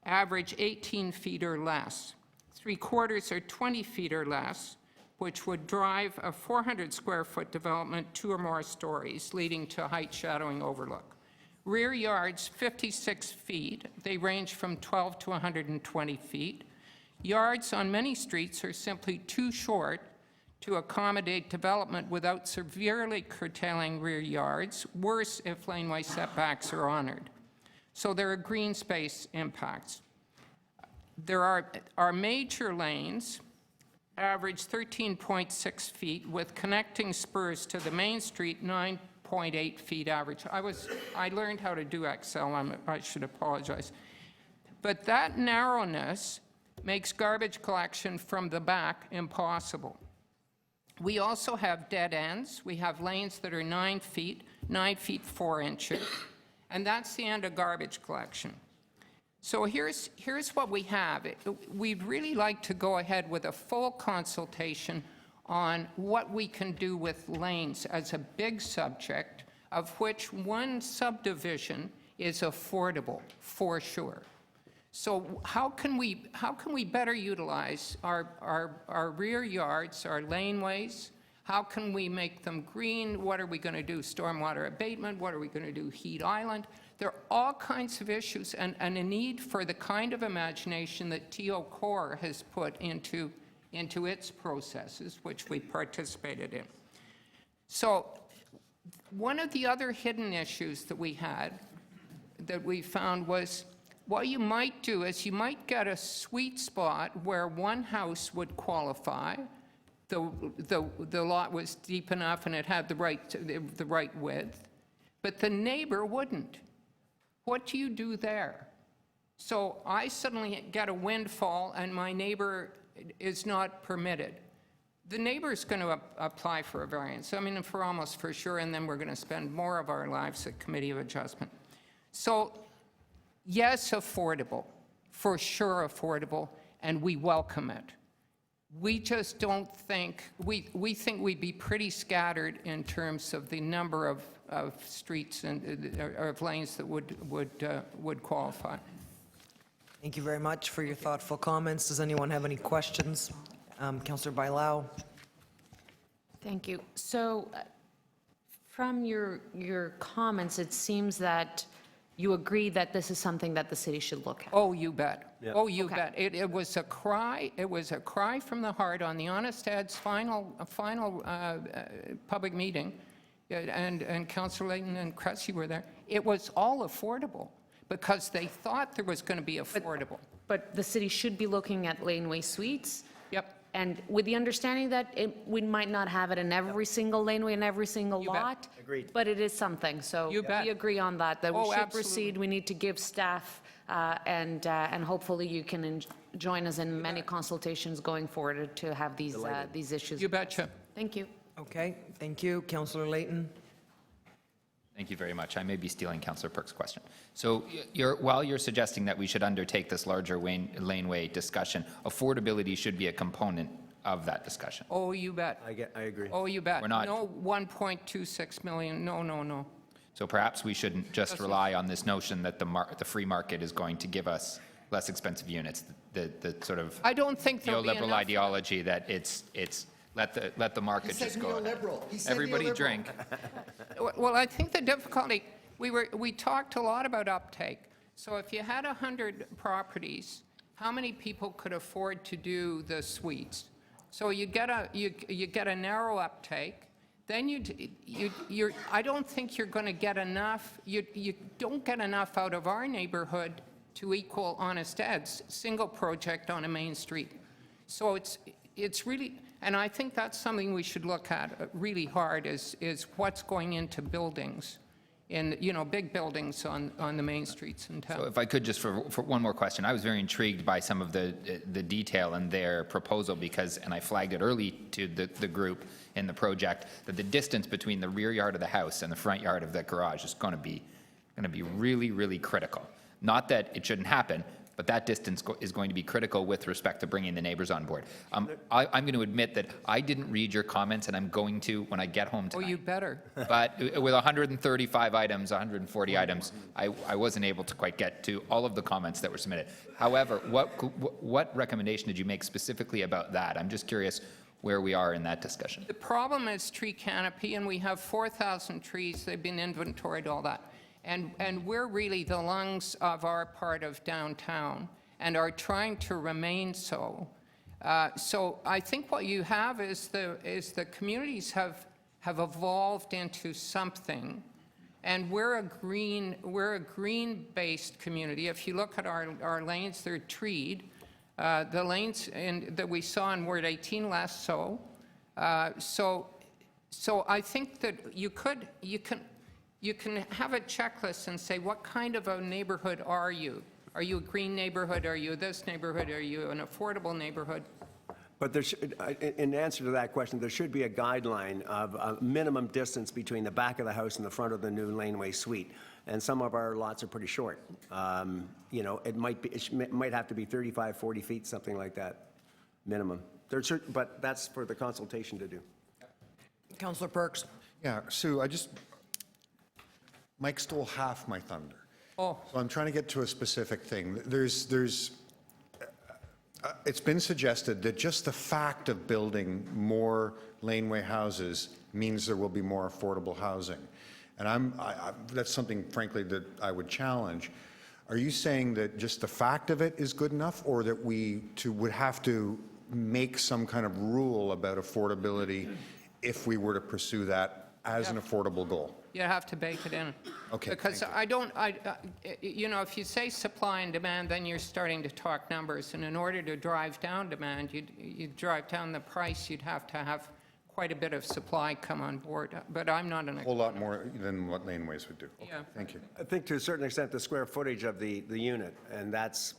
average 18 feet or less. 3/4 are 20 feet or less. which would drive a 400-square-foot development 2 or more stories, leading to height shadowing overlook. Rear yards, 56 feet. They range from 12 to 120 feet. Yards on many streets are simply too short to accommodate development without severely curtailing rear yards, worse if laneway setbacks are honored. So there are green space impacts. There are major lanes, average 13.6 feet, with connecting spurs to the main street, 9.8 feet average. I learned how to do Excel, I should apologize. But that narrowness makes garbage collection from the back impossible. We also have dead ends. We have lanes that are 9 feet 4 inches, and that's the end of garbage collection. So here's what we have. We'd really like to go ahead with a full consultation on what we can do with lanes as a big subject, of which one subdivision is affordable, for sure. So how can we better utilize our rear yards, our laneways? How can we make them green? What are we going to do? Stormwater abatement? What are we going to do? Heat Island? There are all kinds of issues and a need for the kind of imagination that TO Core has put into its processes, which we participated in. So one of the other hidden issues that we found was, what you might do is you might get a sweet spot where one house would qualify. The lot was deep enough and it had the right width, but the neighbor wouldn't. What do you do there? So I suddenly get a windfall and my neighbor is not permitted. The neighbor's going to apply for a variance, for almost for sure, and then we're going to spend more of our lives at Committee of Adjustment. So yes, affordable, for sure affordable, and we welcome it. We just don't think, we think we'd be pretty scattered in terms of the number of streets and of lanes that would qualify. Thank you very much for your thoughtful comments. Does anyone have any questions? Councillor Bailao. Thank you. So from your comments, it seems that you agree that this is something that the city should look at. Oh, you bet. Yep. Oh, you bet. It was a cry. It was a cry from the heart on the Honest Ed's final public meeting, and Councillor Layton and Cressy were there. It was all affordable because they thought there was going to be affordable. But the city should be looking at laneway suites. Yep. And with the understanding that we might not have it in every single laneway in every single lot. Agreed. But it is something. So You bet. we agree on that we Oh, should absolutely. proceed. We need to give staff and hopefully you can join us in many consultations going forward to have these issues. You betcha. Thank you. Okay, thank you. Councillor Layton. Thank you very much. I may be stealing Councillor Perk's question. So while you're suggesting that we should undertake this larger laneway discussion, affordability should be a component of that discussion. Oh, you bet. I agree. Oh, you bet. We're not- No 1.26 million. No. So perhaps we shouldn't just rely on this notion that the free market is going to give us less expensive units, the sort of I don't think there'll be neoliberal enough. ideology that it's let the market just go. Everybody drink. Well, I think the difficulty, we talked a lot about uptake. So if you had 100 properties, how many people could afford to do the suites? So you get a narrow uptake. Then I don't think you're going to get enough. You don't get enough out of our neighborhood to equal Honest Ed's single project on a main street. So it's really. And I think that's something we should look at really hard is what's going into buildings, in big buildings on the main streets in town. So if I could just for one more question, I was very intrigued by some of the detail in their proposal because, and I flagged it early to the group in the project, that the distance between the rear yard of the house and the front yard of the garage is going to be really, really critical. Not that it shouldn't happen, but that distance is going to be critical with respect to bringing the neighbors on board. I'm going to admit that I didn't read your comments, and I'm going to when I get home tonight. Oh, you better. But with 135 items, 140 items, I wasn't able to quite get to all of the comments that were submitted. However, what recommendation did you make specifically about that? I'm just curious where we are in that discussion. The problem is tree canopy, and we have 4,000 trees. They've been inventoried, all that. And we're really the lungs of our part of downtown and are trying to remain so. So I think what you have is the communities have evolved into something, and we're a green-based community. If you look at our lanes, they're treed. The lanes that we saw in Ward 18 last so I think that you can have a checklist and say, what kind of a neighborhood are you? Are you a green neighborhood? Are you this neighborhood? Are you an affordable neighborhood? But there in answer to that question, there should be a guideline of a minimum distance between the back of the house and the front of the new laneway suite. And some of our lots are pretty short. You know, it might have to be 35, 40 feet, something like that, minimum. But that's for the consultation to do. Councillor Perks. Yeah, Sue, Mike stole half my thunder. Oh. So I'm trying to get to a specific thing. It's been suggested that just the fact of building more laneway houses means there will be more affordable housing. And that's something, frankly, that I would challenge. Are you saying that just the fact of it is good enough, or that we would have to make some kind of rule about affordability if we were to pursue that as an affordable goal? You have to bake it in. Okay. Because you know, if you say supply and demand, then you're starting to talk numbers. And in order to drive down demand, you'd drive down the price, you'd have to have quite a bit of supply come on board. But I'm not an expert. A whole lot more than what laneways would do. Okay, Yeah. thank you. I think to a certain extent, the square footage of the unit, and that's,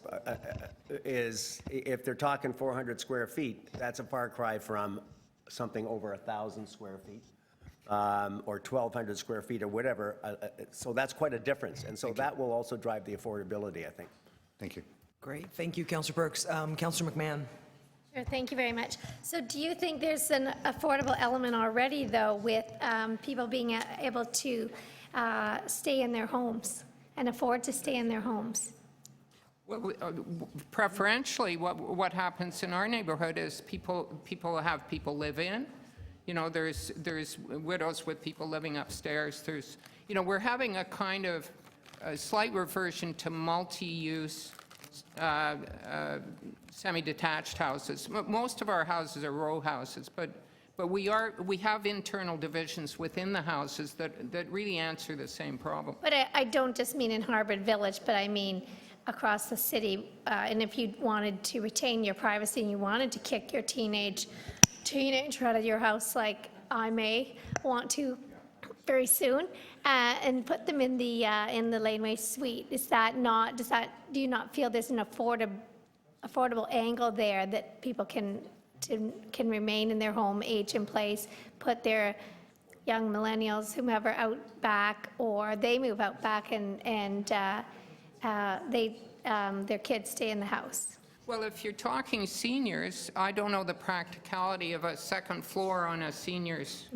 if they're talking 400 square feet, that's a far cry from something over 1,000 square feet. Or 1,200 square feet or whatever. So that's quite a difference. And so that will also drive the affordability, I think. Thank you. Great. Thank you, Councillor Perks. Councillor McMahon. Sure, thank you very much. So do you think there's an affordable element already, though, with people being able to stay in their homes and afford to stay in their homes? Well, preferentially, what happens in our neighborhood is people have people live in. You know, there's widows with people living upstairs. You know, we're having a kind of a slight reversion to multi-use semi-detached houses. Most of our houses are row houses, but we have internal divisions within the houses that really answer the same problem. But I don't just mean in Harvard Village, but I mean across the city. And if you wanted to retain your privacy and you wanted to kick your teenager out of your house, like I may want to very soon, and put them in the laneway suite. Is that not? Do you not feel there's an affordable angle there that people can remain in their home, age in place, put their young millennials, whomever, out back, or they move out back and their kids stay in the house? Well, if you're talking seniors, I don't know the practicality of a second floor on a seniors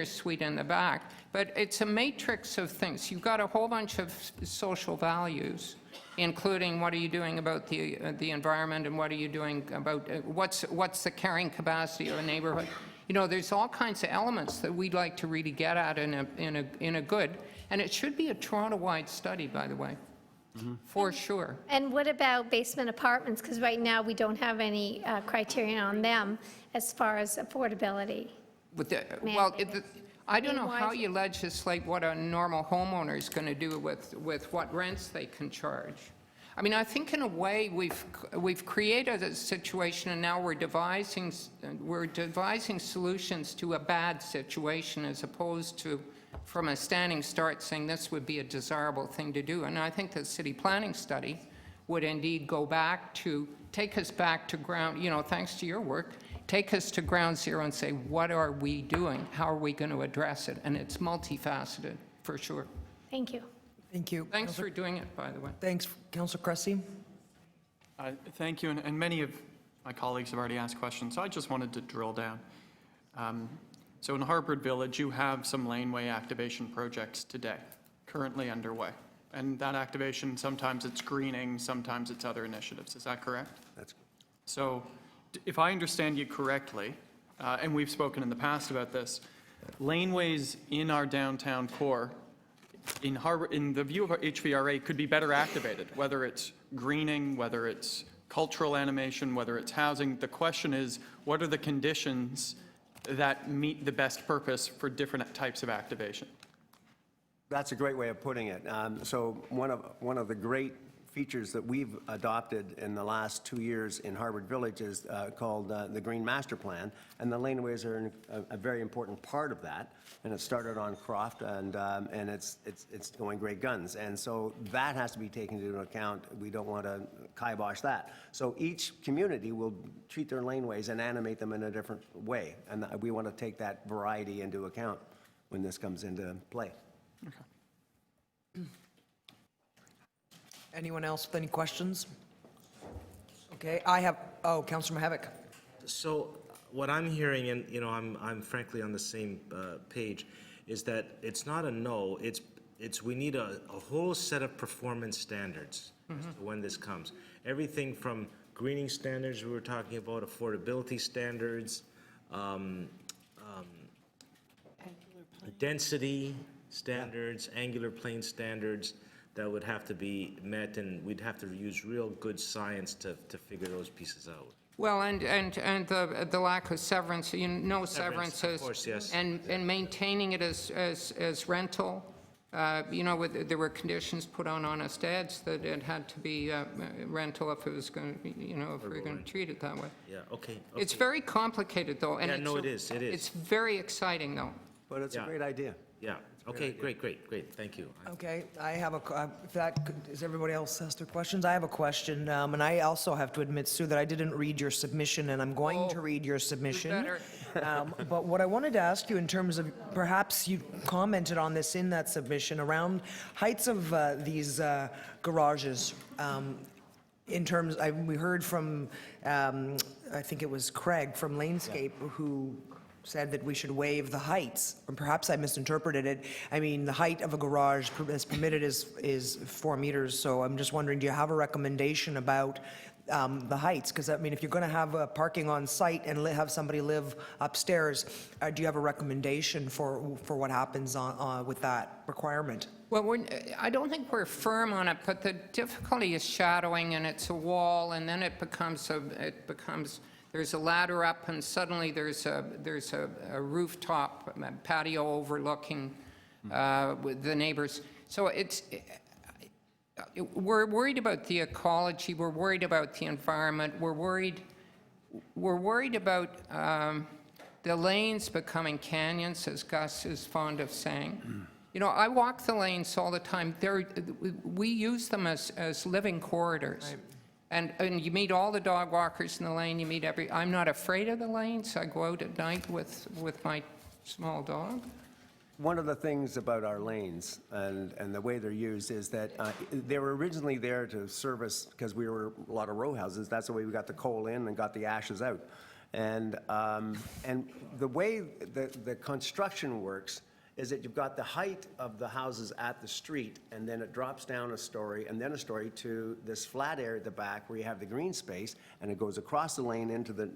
suite in the back, but it's a matrix of things. You've got a whole bunch of social values, including what are you doing about the environment, and what are you doing about what's the carrying capacity of a neighborhood. You know, there's all kinds of elements that we'd like to really get at in a good, and it should be a Toronto-wide study, by the way. For sure. And what about basement apartments? Because right now we don't have any criterion on them as far as affordability. I don't know how you legislate what a normal homeowner is going to do with what rents they can charge. I mean, I think in a way we've created a situation, and now we're devising solutions to a bad situation, as opposed to from a standing start saying this would be a desirable thing to do. And I think the city planning study would indeed take us back to ground, you know, thanks to your work, take us to ground zero and say, what are we doing? How are we going to address it? And it's multifaceted, for sure. Thank you. Thank you. Thanks for doing it, by the way. Thanks, Councillor Cressy. Thank you, and many of my colleagues have already asked questions, so I just wanted to drill down. So in Harvard Village, you have some laneway activation projects today, currently underway. And that activation, sometimes it's greening, sometimes it's other initiatives. Is that correct? That's so if I understand you correctly, and we've spoken in the past about this, laneways in our downtown core, in the view of our HVRA, could be better activated, whether it's greening, whether it's cultural animation, whether it's housing. The question is, what are the conditions that meet the best purpose for different types of activation? That's a great way of putting it. So one of the great features that we've adopted in the last 2 years in Harvard Village is called the Green Master Plan, and the laneways are a very important part of that. And it started on Croft, and it's going great guns. And so that has to be taken into account. We don't want to kibosh that. So each community will treat their laneways and animate them in a different way, and we want to take that variety into account when this comes into play. Okay. Anyone else with any questions? Okay, I have, Councillor Mahevik. So what I'm hearing, and I'm frankly on the same page, is that it's not a no. It's we need a whole set of performance standards as to when this comes. Everything from greening standards we were talking about, affordability standards, density standards, angular plane standards that would have to be met, and we'd have to use real good science to figure those pieces out. Well, and the lack of severance, severance of course, yes. and maintaining it as rental. There were conditions put on honest ads that it had to be rental if it was going to, if we were going to treat it that way. Yeah, okay. It's very complicated, though. And it is. It's very exciting, though. But it's a great idea. Yeah, okay, great, thank you. Okay, I have does everybody else ask their questions? I have a question, and I also have to admit, Sue, that I didn't read your submission, and I'm going to read your submission. But what I wanted to ask you in terms of, perhaps you commented on this in that submission, around heights of these garages. In terms, we heard from, I think it was Craig from Lanescape, who said that we should waive the heights, or perhaps I misinterpreted it. I mean, the height of a garage as permitted is 4 meters, so I'm just wondering, do you have a recommendation about the heights? Because, I mean, if you're going to have parking on site and have somebody live upstairs, do you have a recommendation for what happens with that requirement? Well, I don't think we're firm on it, but the difficulty is shadowing, and it's a wall, and then it becomes there's a ladder up, and suddenly there's a rooftop patio overlooking with the neighbors. So we're worried about the ecology. We're worried about the environment. We're worried about the lanes becoming canyons, as Gus is fond of saying. I walk the lanes all the time. We use them as living corridors. Right. And you meet all the dog walkers in the lane, I'm not afraid of the lanes. I go out at night with my small dog. One of the things about our lanes and the way they're used is that they were originally there to service, because we were a lot of row houses, that's the way we got the coal in and got the ashes out. And the way the construction works is that you've got the height of the houses at the street, and then it drops down a story, and then a story to this flat area at the back where you have the green space, and it goes across the lane into the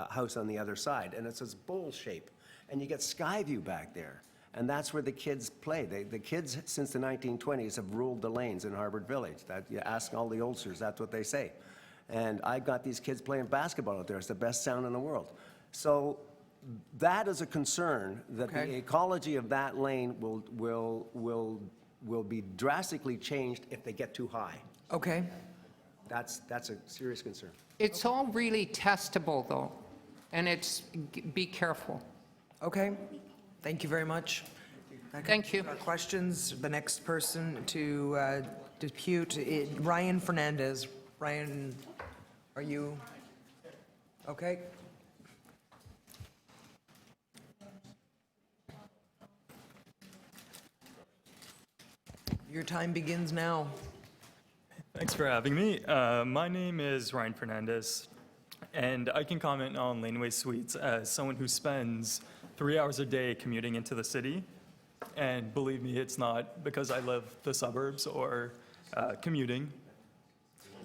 house on the other side. And it's this bowl shape, and you get sky view back there. And that's where the kids play. The kids, since the 1920s, have ruled the lanes in Harvard Village. That, you ask all the oldsters, that's what they say. And I got these kids playing basketball out there. It's the best sound in the world. So that is a concern, that the ecology of that lane will be drastically changed if they get too high. Okay. That's a serious concern. It's all really testable, though, and be careful. Okay. Thank you very much. Thank you. Our questions. The next person to dispute, Ryan Fernandez. Ryan, are you okay? Your time begins now. Thanks for having me. My name is Ryan Fernandez, and I can comment on Laneway Suites as someone who spends 3 hours a day commuting into the city. And believe me, it's not because I live the suburbs or commuting.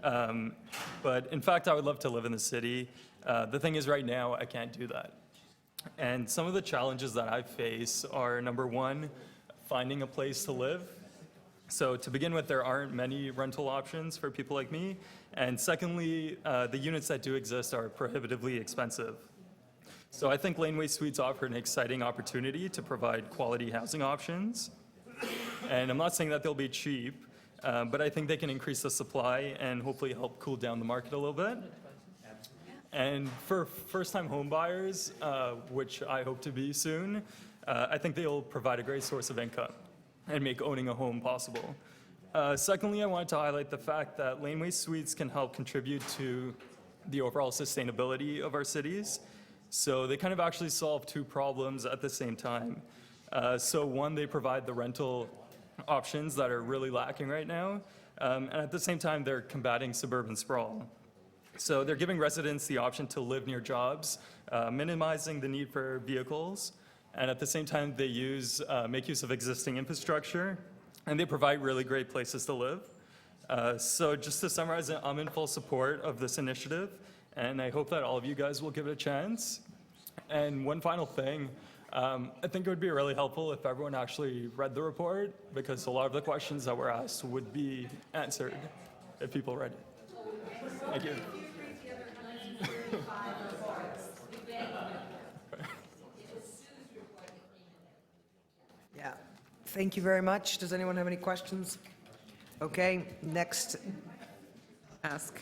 But in fact, I would love to live in the city. The thing is, right now, I can't do that. And some of the challenges that I face are, number one, finding a place to live. So to begin with, there aren't many rental options for people like me. And secondly, the units that do exist are prohibitively expensive. So I think Laneway Suites offer an exciting opportunity to provide quality housing options. And I'm not saying that they'll be cheap, but I think they can increase the supply and hopefully help cool down the market a little bit. And for first-time home buyers, which I hope to be soon, I think they'll provide a great source of income and make owning a home possible. Secondly, I wanted to highlight the fact that Laneway Suites can help contribute to the overall sustainability of our cities. So they kind of actually solve two problems at the same time. So one, they provide the rental options that are really lacking right now, and at the same time, they're combating suburban sprawl. So they're giving residents the option to live near jobs, minimizing the need for vehicles, and at the same time, they make use of existing infrastructure, and they provide really great places to live. So just to summarize, I'm in full support of this initiative, and I hope that all of you guys will give it a chance. And one final thing, I think it would be really helpful if everyone actually read the report, because a lot of the questions that were asked would be answered if people read it. Thank you. Yeah, thank you very much. Does anyone have any questions? Okay, next. Ask.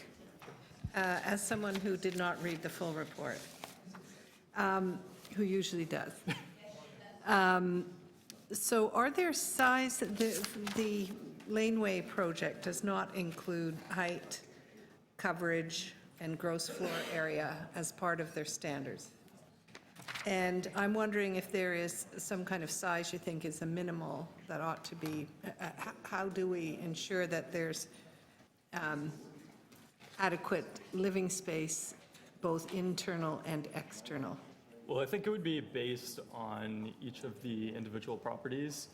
As someone who did not read the full report, who usually does. So are there size, the laneway project does not include height, coverage, and gross floor area as part of their standards. And I'm wondering if there is some kind of size you think is a minimal that ought to be, how do we ensure that there's adequate living space, both internal and external? Well, I think it would be based on each of the individual properties.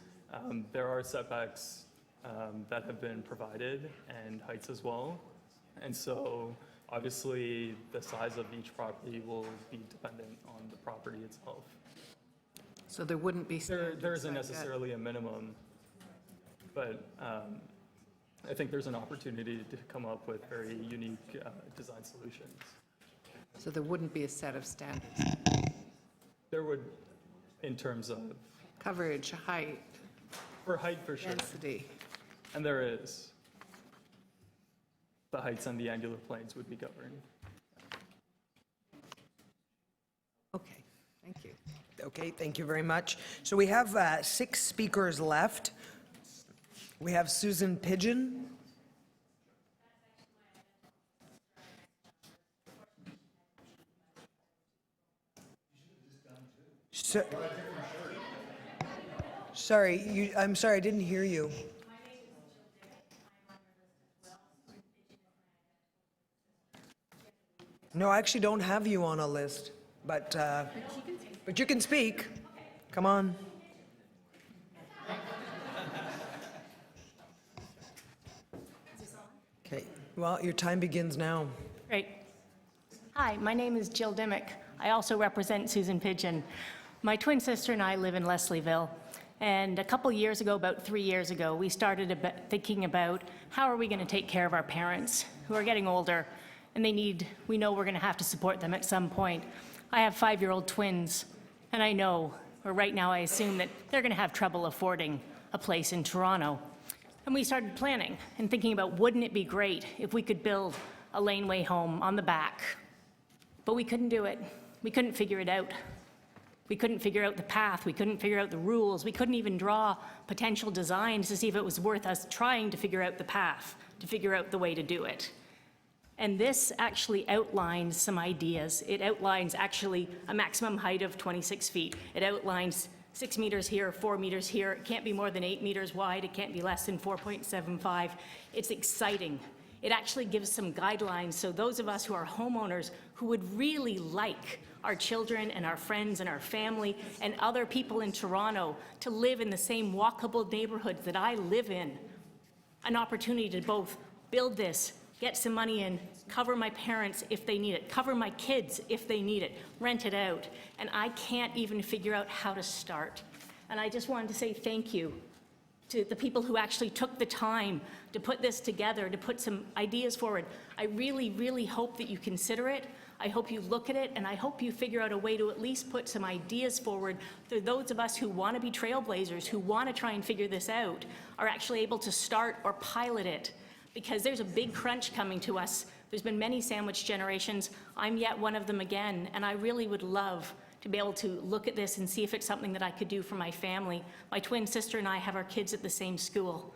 There are setbacks that have been provided and heights as well. And so obviously the size of each property will be dependent on the property itself. So there wouldn't be There isn't necessarily a minimum, but I think there's an opportunity to come up with very unique design solutions. So there wouldn't be a set of standards? There would, in terms of? Coverage, height. For height, for sure. Density. And there is. The heights and the angular planes would be governed. Okay, thank you. Okay, thank you very much. So we have 6 speakers left. We have Susan Pigeon. Sorry, I'm sorry, I didn't hear you. No, I actually don't have you on a list, but you can speak. Come on. Okay, well, your time begins now. Great. Hi, my name is Jill Dimmick. I also represent Susan Pigeon. My twin sister and I live in Leslieville, and a couple years ago, about 3 years ago, we started thinking about how are we going to take care of our parents who are getting older, and we know we're going to have to support them at some point. I have 5-year-old twins, and I know, or right now I assume that they're going to have trouble affording a place in Toronto. And we started planning and thinking about, wouldn't it be great if we could build a laneway home on the back? But we couldn't do it. We couldn't figure it out. We couldn't figure out the path. We couldn't figure out the rules. We couldn't even draw potential designs to see if it was worth us trying to figure out the path, to figure out the way to do it. And this actually outlines some ideas. It outlines actually a maximum height of 26 feet. It outlines 6 meters here, 4 meters here. It can't be more than 8 meters wide. It can't be less than 4.75. It's exciting. It actually gives some guidelines so those of us who are homeowners who would really like our children and our friends and our family and other people in Toronto to live in the same walkable neighborhoods that I live in, an opportunity to both build this get some money in, cover my parents if they need it, cover my kids if they need it, rent it out. And I can't even figure out how to start. And I just wanted to say thank you to the people who actually took the time to put this together, to put some ideas forward. I really, really hope that you consider it. I hope you look at it, and I hope you figure out a way to at least put some ideas forward for those of us who want to be trailblazers, who want to try and figure this out, are actually able to start or pilot it. Because there's a big crunch coming to us. There's been many sandwich generations. I'm yet one of them again, and I really would love to be able to look at this and see if it's something that I could do for my family. My twin sister and I have our kids at the same school.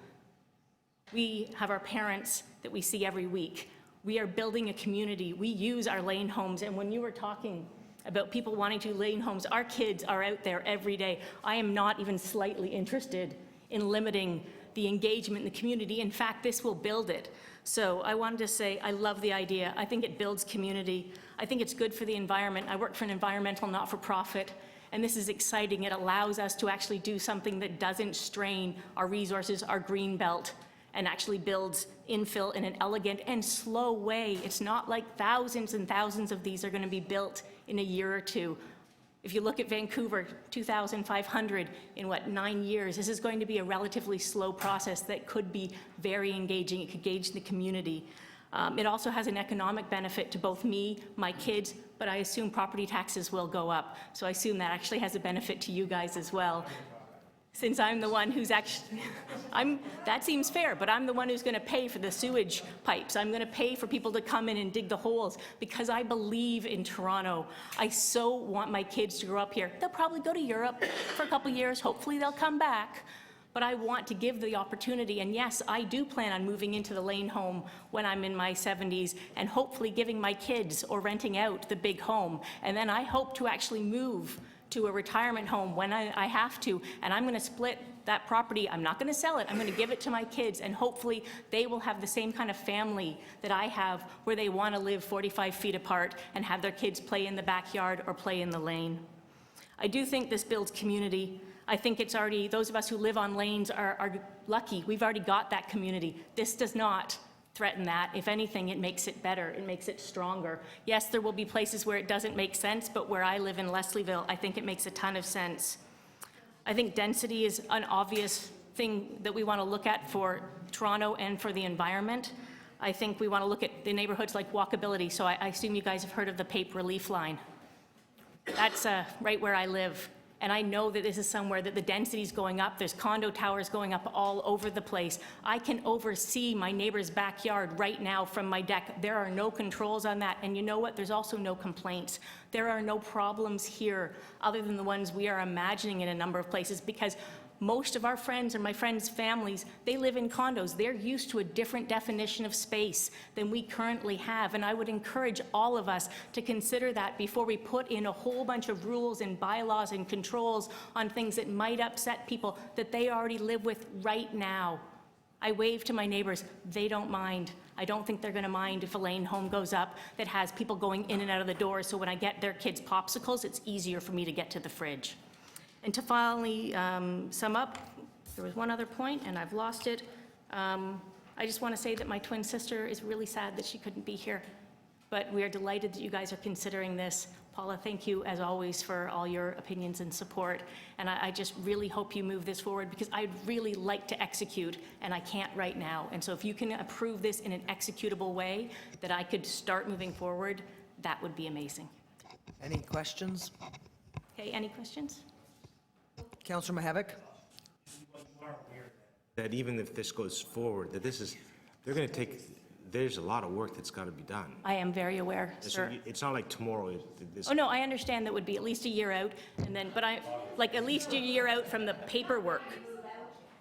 We have our parents that we see every week. We are building a community. We use our lane homes, and when you were talking about people wanting to lane homes, our kids are out there every day. I am not even slightly interested in limiting the engagement in the community. In fact, this will build it. So I wanted to say I love the idea. I think it builds community. I think it's good for the environment. I work for an environmental not-for-profit, and this is exciting. It allows us to actually do something that doesn't strain our resources, our green belt, and actually builds infill in an elegant and slow way. It's not like thousands and thousands of these are going to be built in a year or two. If you look at Vancouver, 2,500 in 9 years, this is going to be a relatively slow process that could be very engaging. It could engage the community. It also has an economic benefit to both me, my kids, but I assume property taxes will go up. So I assume that actually has a benefit to you guys as well. Since I'm the one who's actually, that seems fair, but I'm the one who's going to pay for the sewage pipes. I'm going to pay for people to come in and dig the holes because I believe in Toronto. I so want my kids to grow up here. They'll probably go to Europe for a couple years. Hopefully they'll come back. But I want to give the opportunity, and yes, I do plan on moving into the lane home when I'm in my 70s and hopefully giving my kids or renting out the big home. And then I hope to actually move to a retirement home when I have to, and I'm going to split that property. I'm not going to sell it. I'm going to give it to my kids, and hopefully they will have the same kind of family that I have, where they want to live 45 feet apart and have their kids play in the backyard or play in the lane. I do think this builds community. I think it's already, those of us who live on lanes are lucky. We've already got that community. This does not threaten that. If anything, it makes it better. It makes it stronger. Yes, there will be places where it doesn't make sense, but where I live in Leslieville, I think it makes a ton of sense. I think density is an obvious thing that we want to look at for Toronto and for the environment. I think we want to look at the neighborhoods like walkability. So I assume you guys have heard of the Pape Relief Line. That's right where I live. And I know that this is somewhere that the density is going up. There's condo towers going up all over the place. I can oversee my neighbor's backyard right now from my deck. There are no controls on that. And you know what? There's also no complaints. There are no problems here other than the ones we are imagining in a number of places, because most of our friends and my friends' families, they live in condos. They're used to a different definition of space than we currently have. And I would encourage all of us to consider that before we put in a whole bunch of rules and bylaws and controls on things that might upset people that they already live with right now. I wave to my neighbors. They don't mind. I don't think they're going to mind if a lane home goes up that has people going in and out of the doors, so when I get their kids' popsicles, it's easier for me to get to the fridge. And to finally sum up, there was one other point, and I've lost it. I just want to say that my twin sister is really sad that she couldn't be here, but we are delighted that you guys are considering this. Paula, thank you, as always, for all your opinions and support, and I just really hope you move this forward, because I'd really like to execute, and I can't right now. And so if you can approve this in an executable way that I could start moving forward, that would be amazing. Any questions? Okay, any questions? Councillor Mahevik? That even if this goes forward, that they're going to take, there's a lot of work that's got to be done. I am very aware, sir. It's not like tomorrow. Oh, no, I understand that would be at least a year out, and then, but like at least a year out from the paperwork.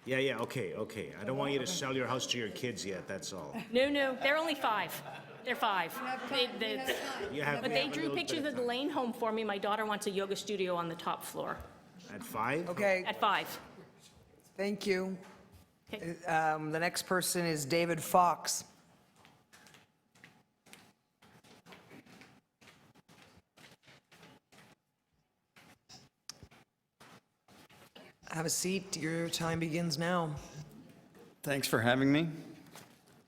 Yeah, okay. I don't want you to sell your house to your kids yet, that's all. No, they're only 5. They're 5. But they drew pictures of the lane home for me. My daughter wants a yoga studio on the top floor. At 5? Okay. At 5. Thank you. Okay. The next person is David Fox. Have a seat. Your time begins now. Thanks for having me.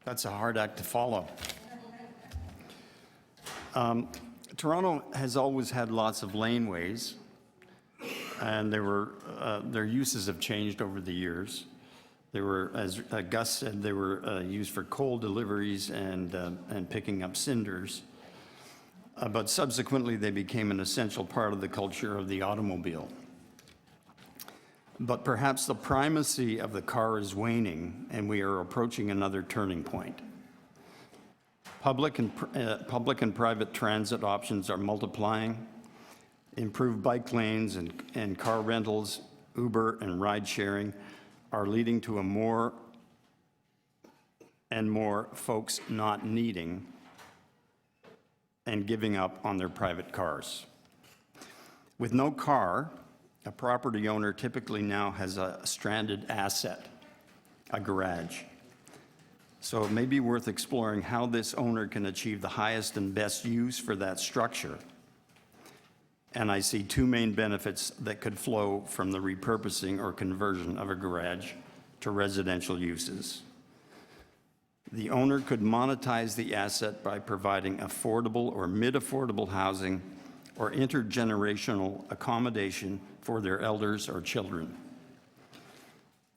That's a hard act to follow. Toronto has always had lots of laneways, and their uses have changed over the years. They were, as Gus said, they were used for coal deliveries and picking up cinders. But subsequently, they became an essential part of the culture of the automobile. But perhaps the primacy of the car is waning, and we are approaching another turning point. Public and private transit options are multiplying. Improved bike lanes and car rentals, Uber and ride sharing are leading to more and more folks not needing and giving up on their private cars. With no car, a property owner typically now has a stranded asset, a garage. So it may be worth exploring how this owner can achieve the highest and best use for that structure. And I see two main benefits that could flow from the repurposing or conversion of a garage to residential uses. The owner could monetize the asset by providing affordable or mid-affordable housing or intergenerational accommodation for their elders or children.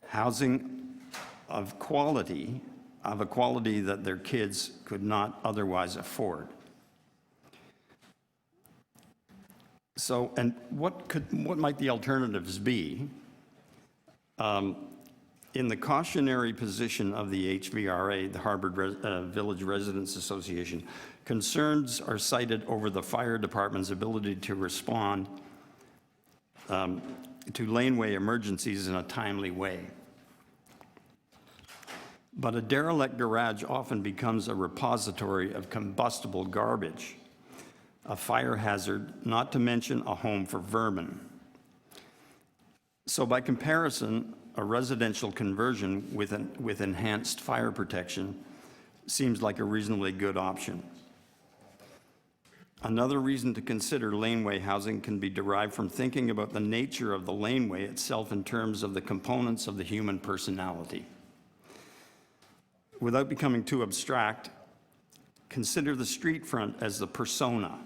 Housing of a quality that their kids could not otherwise afford. So, and what might the alternatives be? In the cautionary position of the HVRA, the Harvard Village Residents Association, concerns are cited over the fire department's ability to respond to laneway emergencies in a timely way. But a derelict garage often becomes a repository of combustible garbage, a fire hazard, not to mention a home for vermin. So by comparison, a residential conversion with enhanced fire protection seems like a reasonably good option. Another reason to consider laneway housing can be derived from thinking about the nature of the laneway itself in terms of the components of the human personality. Without becoming too abstract, consider the street front as the persona,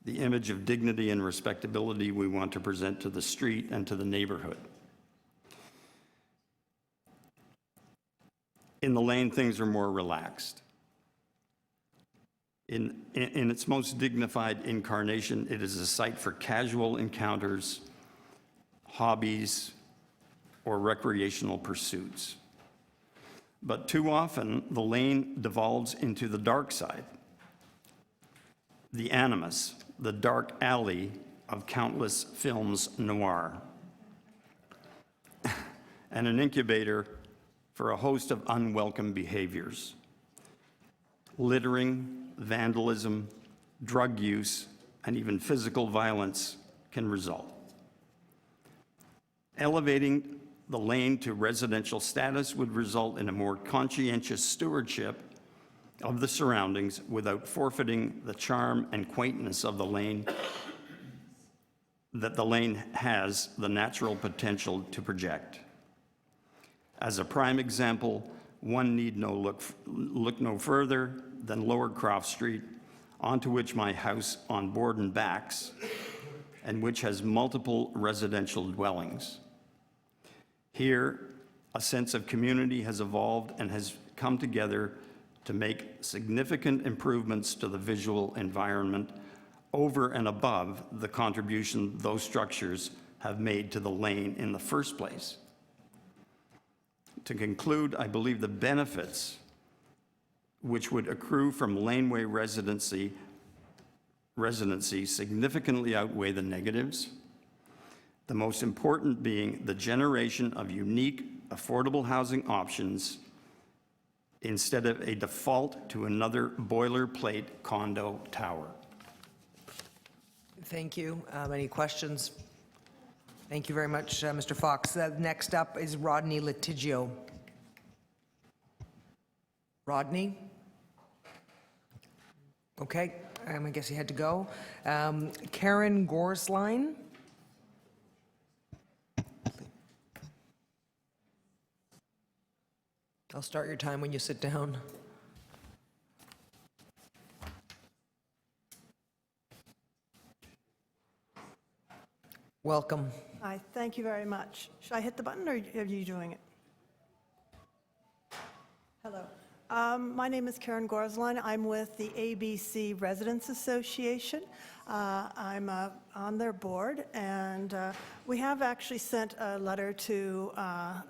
the image of dignity and respectability we want to present to the street and to the neighborhood. In the lane, things are more relaxed. In its most dignified incarnation, it is a site for casual encounters, hobbies, or recreational pursuits. But too often, the lane devolves into the dark side, the animus, the dark alley of countless films noir, and an incubator for a host of unwelcome behaviors. Littering, vandalism, drug use, and even physical violence can result. Elevating the lane to residential status would result in a more conscientious stewardship of the surroundings without forfeiting the charm and quaintness of the lane that the lane has the natural potential to project. As a prime example, one need look no further than Lower Croft Street, onto which my house on Borden backs, and which has multiple residential dwellings. Here, a sense of community has evolved and has come together to make significant improvements to the visual environment over and above the contribution those structures have made to the lane in the first place. To conclude, I believe the benefits which would accrue from laneway residency significantly outweigh the negatives, the most important being the generation of unique, affordable housing options instead of a default to another boilerplate condo tower. Thank you. Any questions? Thank you very much, Mr. Fox. Next up is Rodney Litigio. Rodney? Okay, I guess he had to go. Karen Gorsline? I'll start your time when you sit down. Welcome. Hi, thank you very much. Should I hit the button, or are you doing it? Hello. My name is Karen Gorsline. I'm with the ABC Residents Association. I'm on their board, and we have actually sent a letter to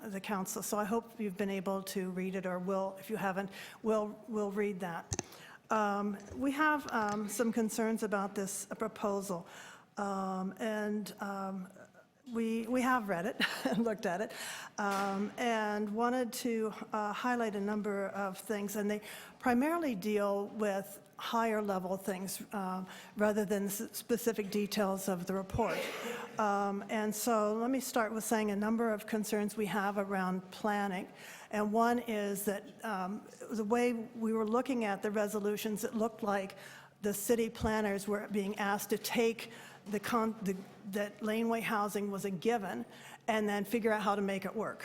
the council, so I hope you've been able to read it, or will, if you haven't, we'll read that. We have some concerns about this proposal. We have read it and looked at it, and wanted to highlight a number of things, and they primarily deal with higher level things rather than specific details of the report. And so let me start with saying a number of concerns we have around planning. And one is that the way we were looking at the resolutions, it looked like the city planners were being asked to take that laneway housing was a given and then figure out how to make it work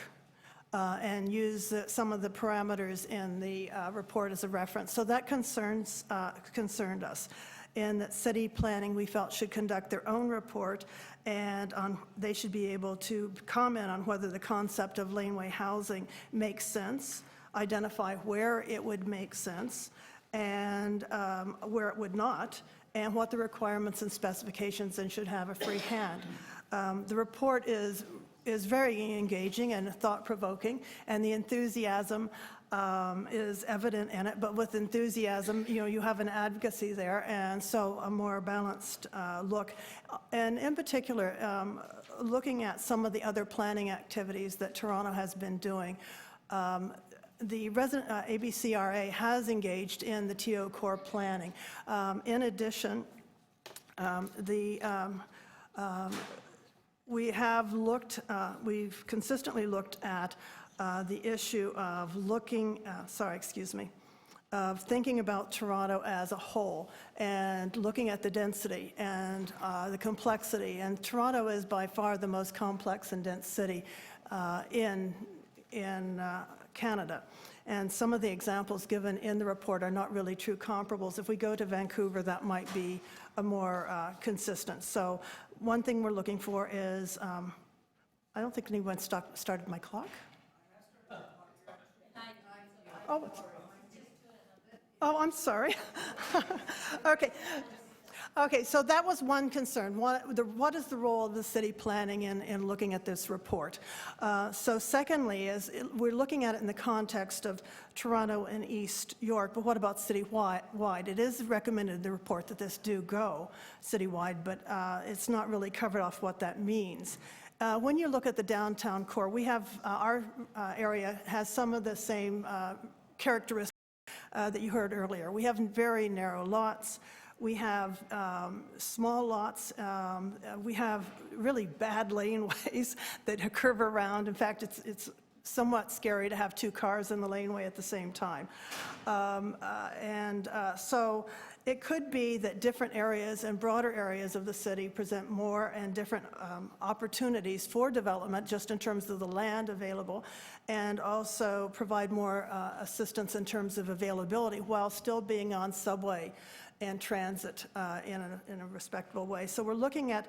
and use some of the parameters in the report as a reference. So that concerned us. In that city planning, we felt, should conduct their own report, and they should be able to comment on whether the concept of laneway housing makes sense, identify where it would make sense, and where it would not, and what the requirements and specifications, and should have a free hand. The report is very engaging and thought-provoking, and the enthusiasm is evident in it, but with enthusiasm, you have an advocacy there, and so a more balanced look. And in particular, looking at some of the other planning activities that Toronto has been doing, the ABCRA has engaged in the TO core planning. In addition, we've consistently looked at the issue of of thinking about Toronto as a whole and looking at the density and the complexity. And Toronto is by far the most complex and dense city in Canada. And some of the examples given in the report are not really true comparables. If we go to Vancouver, that might be a more consistent. So one thing we're looking for is, I don't think anyone started my clock. Oh, I'm sorry. Okay, so that was one concern. What is the role of the city planning in looking at this report? So secondly, we're looking at it in the context of Toronto and East York, but what about citywide? It is recommended in the report that this do go citywide, but it's not really covered off what that means. When you look at the downtown core, we have, our area has some of the same characteristics that you heard earlier. We have very narrow lots. We have small lots. We have really bad laneways that curve around. In fact, it's somewhat scary to have two cars in the laneway at the same time. So it could be that different areas and broader areas of the city present more and different opportunities for development, just in terms of the land available, and also provide more assistance in terms of availability while still being on subway and transit in a respectable way. So we're looking at,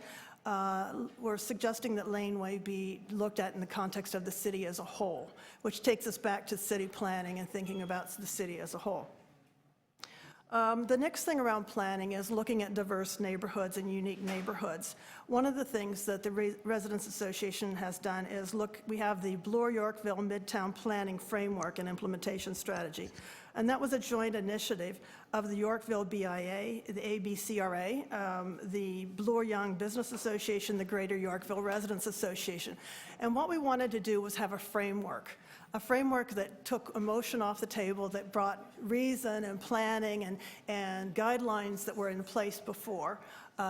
we're suggesting that laneway be looked at in the context of the city as a whole, which takes us back to city planning and thinking about the city as a whole. The next thing around planning is looking at diverse neighborhoods and unique neighborhoods. One of the things that the Residents Association has done is we have the Bloor-Yorkville Midtown Planning Framework and Implementation Strategy. And that was a joint initiative of the Yorkville BIA, the ABCRA, the Bloor-Young Business Association, the Greater Yorkville Residents Association. And what we wanted to do was have a framework that took emotion off the table, that brought reason and planning and guidelines that were in place before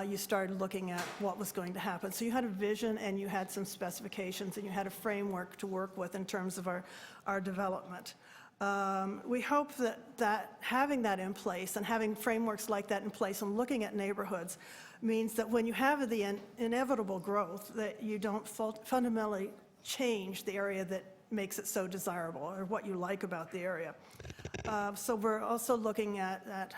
you started looking at what was going to happen. So you had a vision and you had some specifications and you had a framework to work with in terms of our development. We hope that having that in place and having frameworks like that in place and looking at neighborhoods means that when you have the inevitable growth, that you don't fundamentally change the area that makes it so desirable, or what you like about the area. So we're also looking at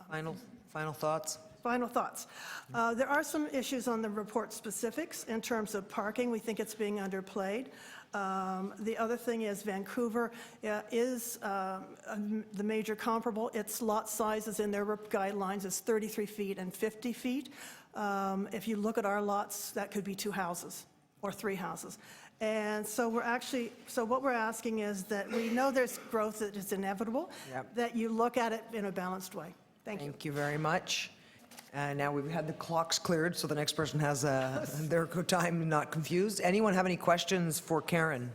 Final thoughts? Final thoughts. There are some issues on the report specifics in terms of parking. We think it's being underplayed. The other thing is Vancouver is the major comparable. Its lot sizes in their guidelines is 33 feet and 50 feet. If you look at our lots, that could be 2 houses or 3 houses. And so what we're asking is that we know there's growth that is inevitable, that you look at it in a balanced way. Thank you. Thank you very much. And now we've had the clocks cleared, so the next person has their time not confused. Anyone have any questions for Karen?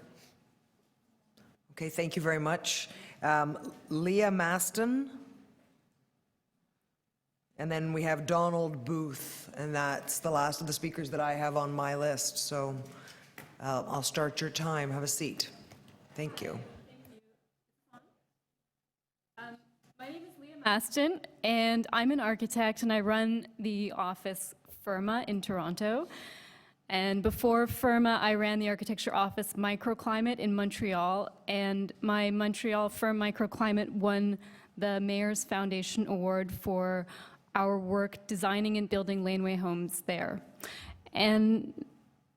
Okay, thank you very much. Leah Maston. And then we have Donald Booth, and that's the last of the speakers that I have on my list. So I'll start your time. Have a seat. Thank you. My name is Leah Maston, and I'm an architect, and I run the office Firma in Toronto. And before Firma, I ran the architecture office Microclimate in Montreal, and my Montreal firm Microclimate won the Mayor's Foundation Award for our work designing and building laneway homes there. And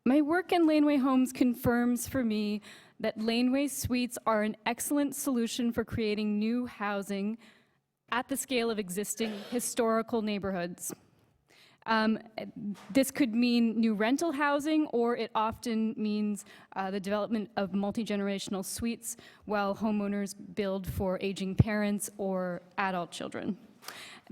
my work in laneway homes confirms for me that laneway suites are an excellent solution for creating new housing at the scale of existing historical neighborhoods. This could mean new rental housing, or it often means the development of multi-generational suites while homeowners build for aging parents or adult children.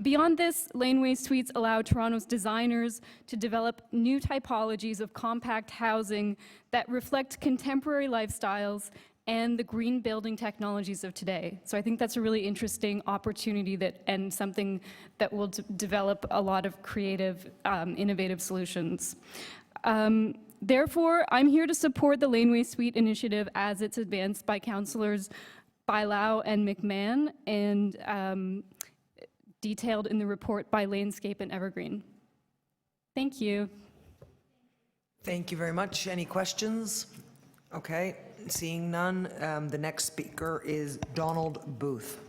Beyond this, laneway suites allow Toronto's designers to develop new typologies of compact housing that reflect contemporary lifestyles and the green building technologies of today. So I think that's a really interesting opportunity and something that will develop a lot of creative, innovative solutions. Therefore, I'm here to support the Laneway Suite initiative as it's advanced by councillors Bailão and McMahon, and detailed in the report by Lanescape and Evergreen. Thank you. Thank you very much. Any questions? Okay, seeing none, the next speaker is Donald Booth.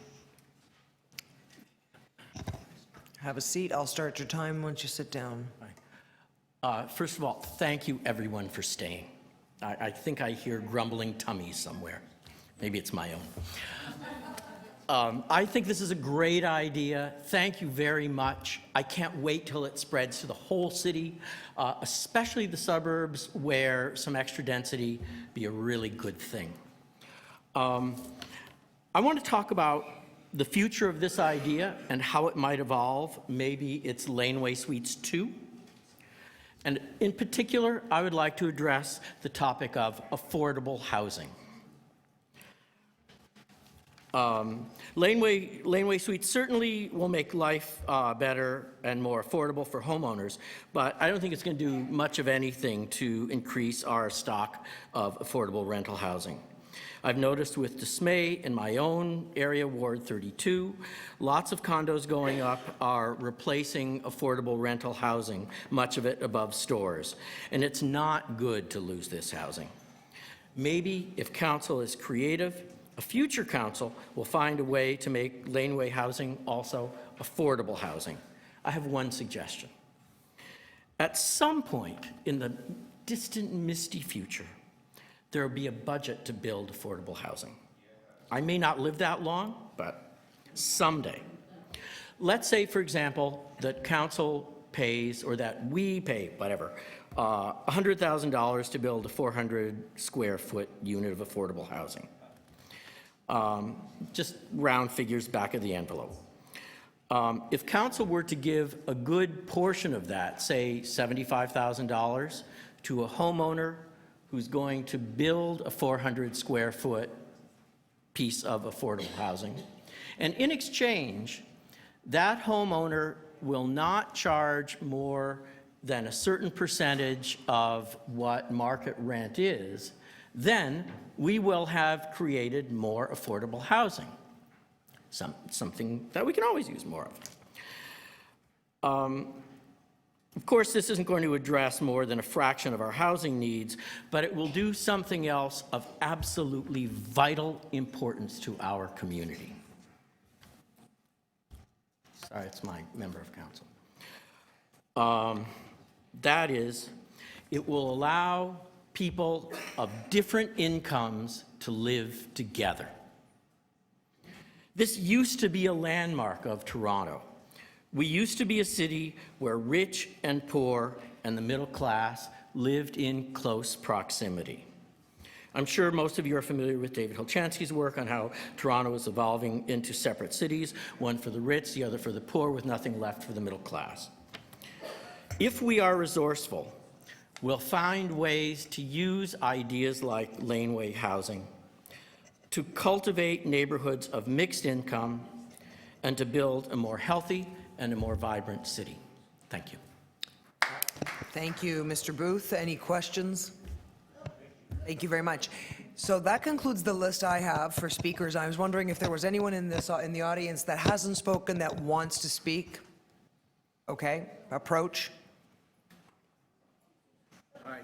Have a seat. I'll start your time once you sit down. First of all, thank you everyone for staying. I think I hear grumbling tummies somewhere. Maybe it's my own. I think this is a great idea. Thank you very much. I can't wait till it spreads to the whole city, especially the suburbs where some extra density be a really good thing. I want to talk about the future of this idea and how it might evolve. Maybe it's Laneway Suites 2. And in particular, I would like to address the topic of affordable housing. Laneway Suites certainly will make life better and more affordable for homeowners, but I don't think it's going to do much of anything to increase our stock of affordable rental housing. I've noticed with dismay in my own area, Ward 32, lots of condos going up are replacing affordable rental housing, much of it above stores, and it's not good to lose this housing. Maybe if council is creative, a future council will find a way to make laneway housing also affordable housing. I have one suggestion. At some point in the distant, misty future, there will be a budget to build affordable housing. I may not live that long, but someday. Let's say, for example, that council pays, or that we pay, whatever, $100,000 to build a 400 square foot unit of affordable housing. Just round figures back of the envelope. If council were to give a good portion of that, say $75,000, to a homeowner who's going to build a 400 square foot piece of affordable housing, and in exchange, that homeowner will not charge more than a certain percentage of what market rent is, then we will have created more affordable housing, something that we can always use more of. Of course, this isn't going to address more than a fraction of our housing needs, but it will do something else of absolutely vital importance to our community. Sorry, it's my member of council. That is, it will allow people of different incomes to live together. This used to be a landmark of Toronto. We used to be a city where rich and poor and the middle class lived in close proximity. I'm sure most of you are familiar with David Hilchansky's work on how Toronto is evolving into separate cities, one for the rich, the other for the poor, with nothing left for the middle class. If we are resourceful, we'll find ways to use ideas like laneway housing to cultivate neighborhoods of mixed income and to build a more healthy and a more vibrant city. Thank you. Thank you, Mr. Booth. Any questions? Thank you very much. So that concludes the list I have for speakers. I was wondering if there was anyone in the audience that hasn't spoken that wants to speak. Okay, approach. Hi.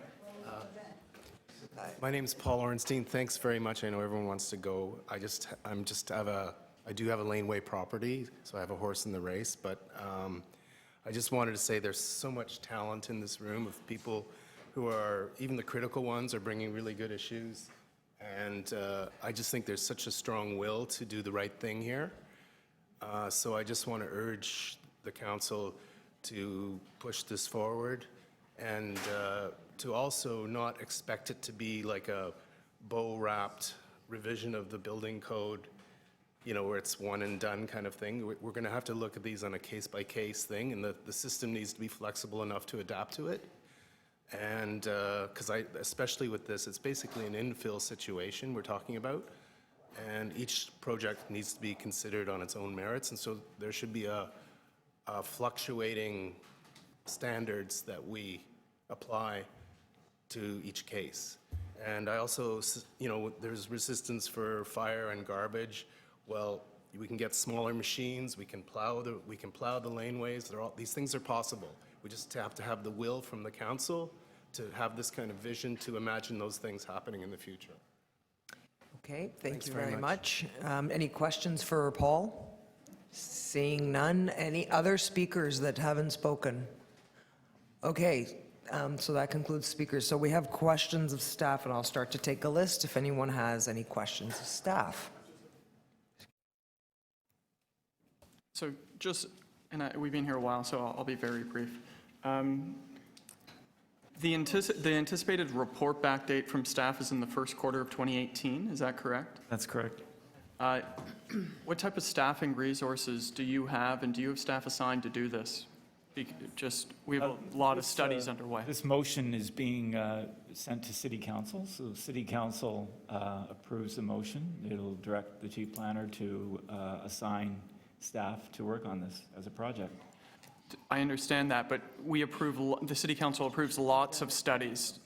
My name is Paul Ornstein. Thanks very much. I know everyone wants to go. I do have a laneway property, so I have a horse in the race, but I just wanted to say there's so much talent in this room of people who are, even the critical ones, are bringing really good issues. And I just think there's such a strong will to do the right thing here. So I just want to urge the council to push this forward and to also not expect it to be like a bow-wrapped revision of the building code, you know, where it's one and done kind of thing. We're going to have to look at these on a case-by-case thing, and the system needs to be flexible enough to adapt to it. And because especially with this, it's basically an infill situation we're talking about, and each project needs to be considered on its own merits, and so there should be a fluctuating standards that we apply to each case. And I also, you know, there's resistance for fire and garbage. Well, we can get smaller machines. We can plow the laneways. These things are possible. We just have to have the will from the council to have this kind of vision to imagine those things happening in the future. Okay, thank you very much. Any questions for Paul? Seeing none. Any other speakers that haven't spoken? Okay, so that concludes speakers. So we have questions of staff, and I'll start to take a list if anyone has any questions of staff. So just, and we've been here a while, so I'll be very brief. The anticipated report back date from staff is in the first quarter of 2018, is that correct? That's correct. What type of staffing resources do you have, and do you have staff assigned to do this? We have a lot of studies underway. This motion is being sent to City Council, so City Council approves the motion. It'll direct the chief planner to assign staff to work on this as a project. I understand that, but the City Council approves lots of studies.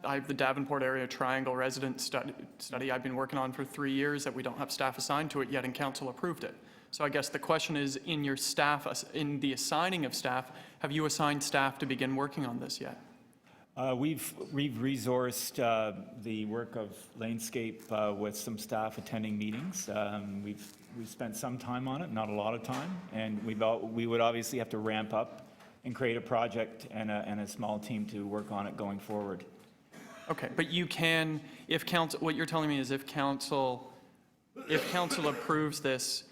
I have the Davenport Area Triangle Resident Study I've been working on for 3 years that we don't have staff assigned to it yet, and Council approved it. So I guess the question is, in the assigning of staff, have you assigned staff to begin working on this yet? We've resourced the work of Lanescape with some staff attending meetings. We've spent some time on it, not a lot of time, and we would obviously have to ramp up and create a project and a small team to work on it going forward. Okay, but you can, if council, what you're telling me is if council approves this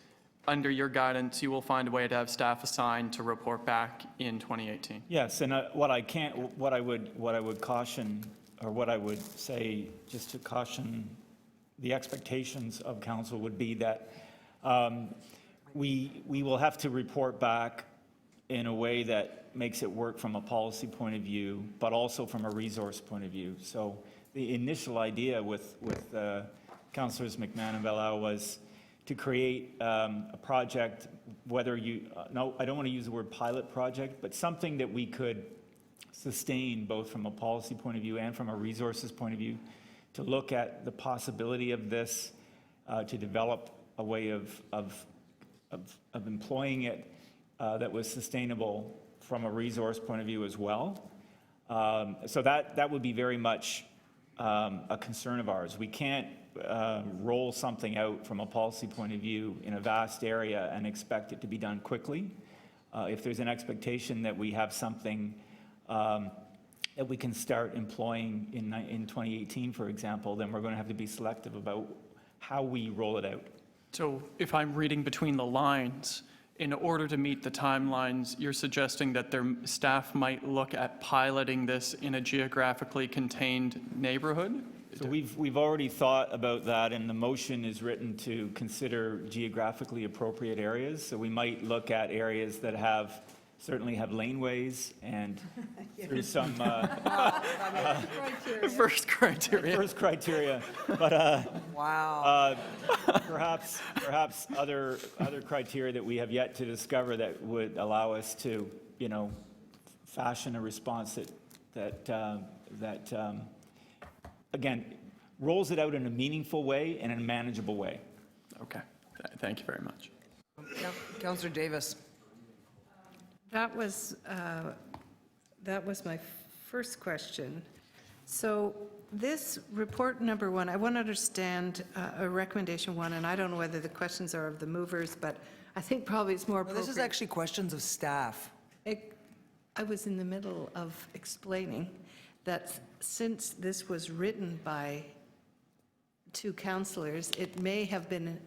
under your guidance, you will find a way to have staff assigned to report back in 2018. Yes, and what I would caution, or what I would say, just to caution the expectations of council would be that we will have to report back in a way that makes it work from a policy point of view, but also from a resource point of view. So the initial idea with Councillors McMahon and Valao was to create a project, whether no, I don't want to use the word pilot project, but something that we could sustain both from a policy point of view and from a resources point of view, to look at the possibility of this, to develop a way of employing it that was sustainable from a resource point of view as well. So that would be very much a concern of ours. We can't roll something out from a policy point of view in a vast area and expect it to be done quickly. If there's an expectation that we have something that we can start employing in 2018, for example, then we're going to have to be selective about how we roll it out. So if I'm reading between the lines, in order to meet the timelines, you're suggesting that their staff might look at piloting this in a geographically contained neighborhood? So we've already thought about that, and the motion is written to consider geographically appropriate areas. So we might look at areas that certainly have laneways and through some First criteria. First criteria, but Wow. perhaps other criteria that we have yet to discover that would allow us to, fashion a response that again rolls it out in a meaningful way and in a manageable way. Okay, thank you very much. Councillor Davis. That was my first question. So this report number 1, I want to understand recommendation 1, and I don't know whether the questions are of the movers, but I think probably it's more appropriate. This is actually questions of staff. I was in the middle of explaining that since this was written by 2 councillors, it may have been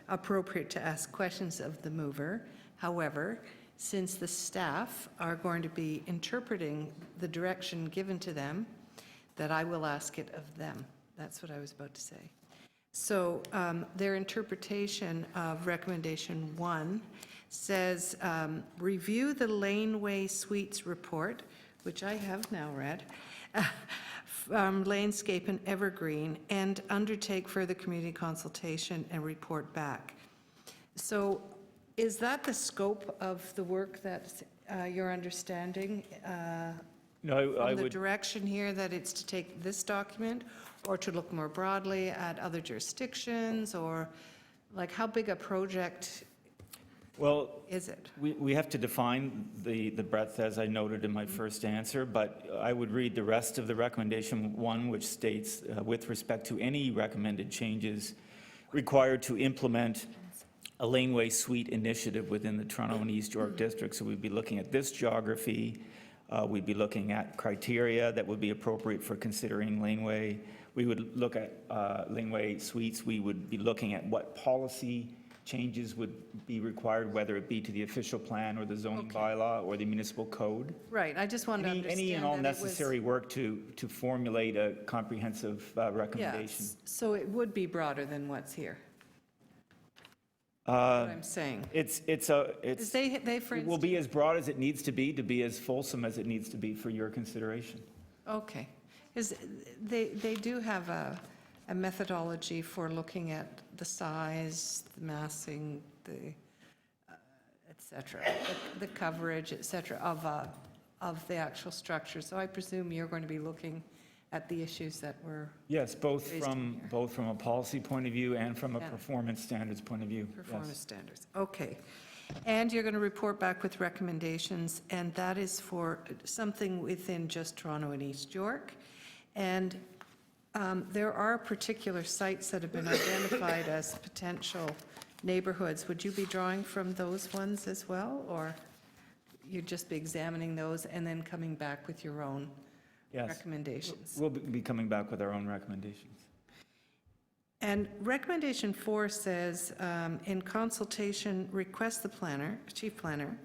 appropriate to ask questions of the mover. However, since the staff are going to be interpreting the direction given to them, that I will ask it of them. That's what I was about to say. So their interpretation of recommendation 1 says, review the Laneway Suites report, which I have now read, Landscape and Evergreen, and undertake further community consultation and report back. So is that the scope of the work that you're understanding? No, I From the would. direction here that it's to take this document, or to look more broadly at other jurisdictions, or like how big a project Well, is it? we have to define the breadth, as I noted in my first answer, but I would read the rest of the recommendation 1, which states, with respect to any recommended changes required to implement a laneway suite initiative within the Toronto and East York district. So we'd be looking at this geography. We'd be looking at criteria that would be appropriate for considering laneway. We would look at laneway suites. We would be looking at what policy changes would be required, whether it be to the official plan or the zoning bylaw or the municipal code. Right, I just wanted to understand Any and all that it was- necessary work to formulate a comprehensive recommendation. Yes, so it would be broader than what's here. What I'm saying. They, for it will be as broad as it needs to be as fulsome as it needs to be for your consideration. Okay, because they do have a methodology for looking at the size, the massing, the et cetera, the coverage, et cetera, of the actual structure. So I presume you're going to be looking at the issues that were Yes, both raised from a policy point of view and from a performance standards point of view. performance Yes. standards. Okay. And you're going to report back with recommendations, and that is for something within just Toronto and East York. And there are particular sites that have been identified as potential neighborhoods. Would you be drawing from those ones as well, or you'd just be examining those and then coming back with your own Yes. recommendations? We'll be coming back with our own recommendations. And recommendation 4 says, in consultation, request the planner, chief planner,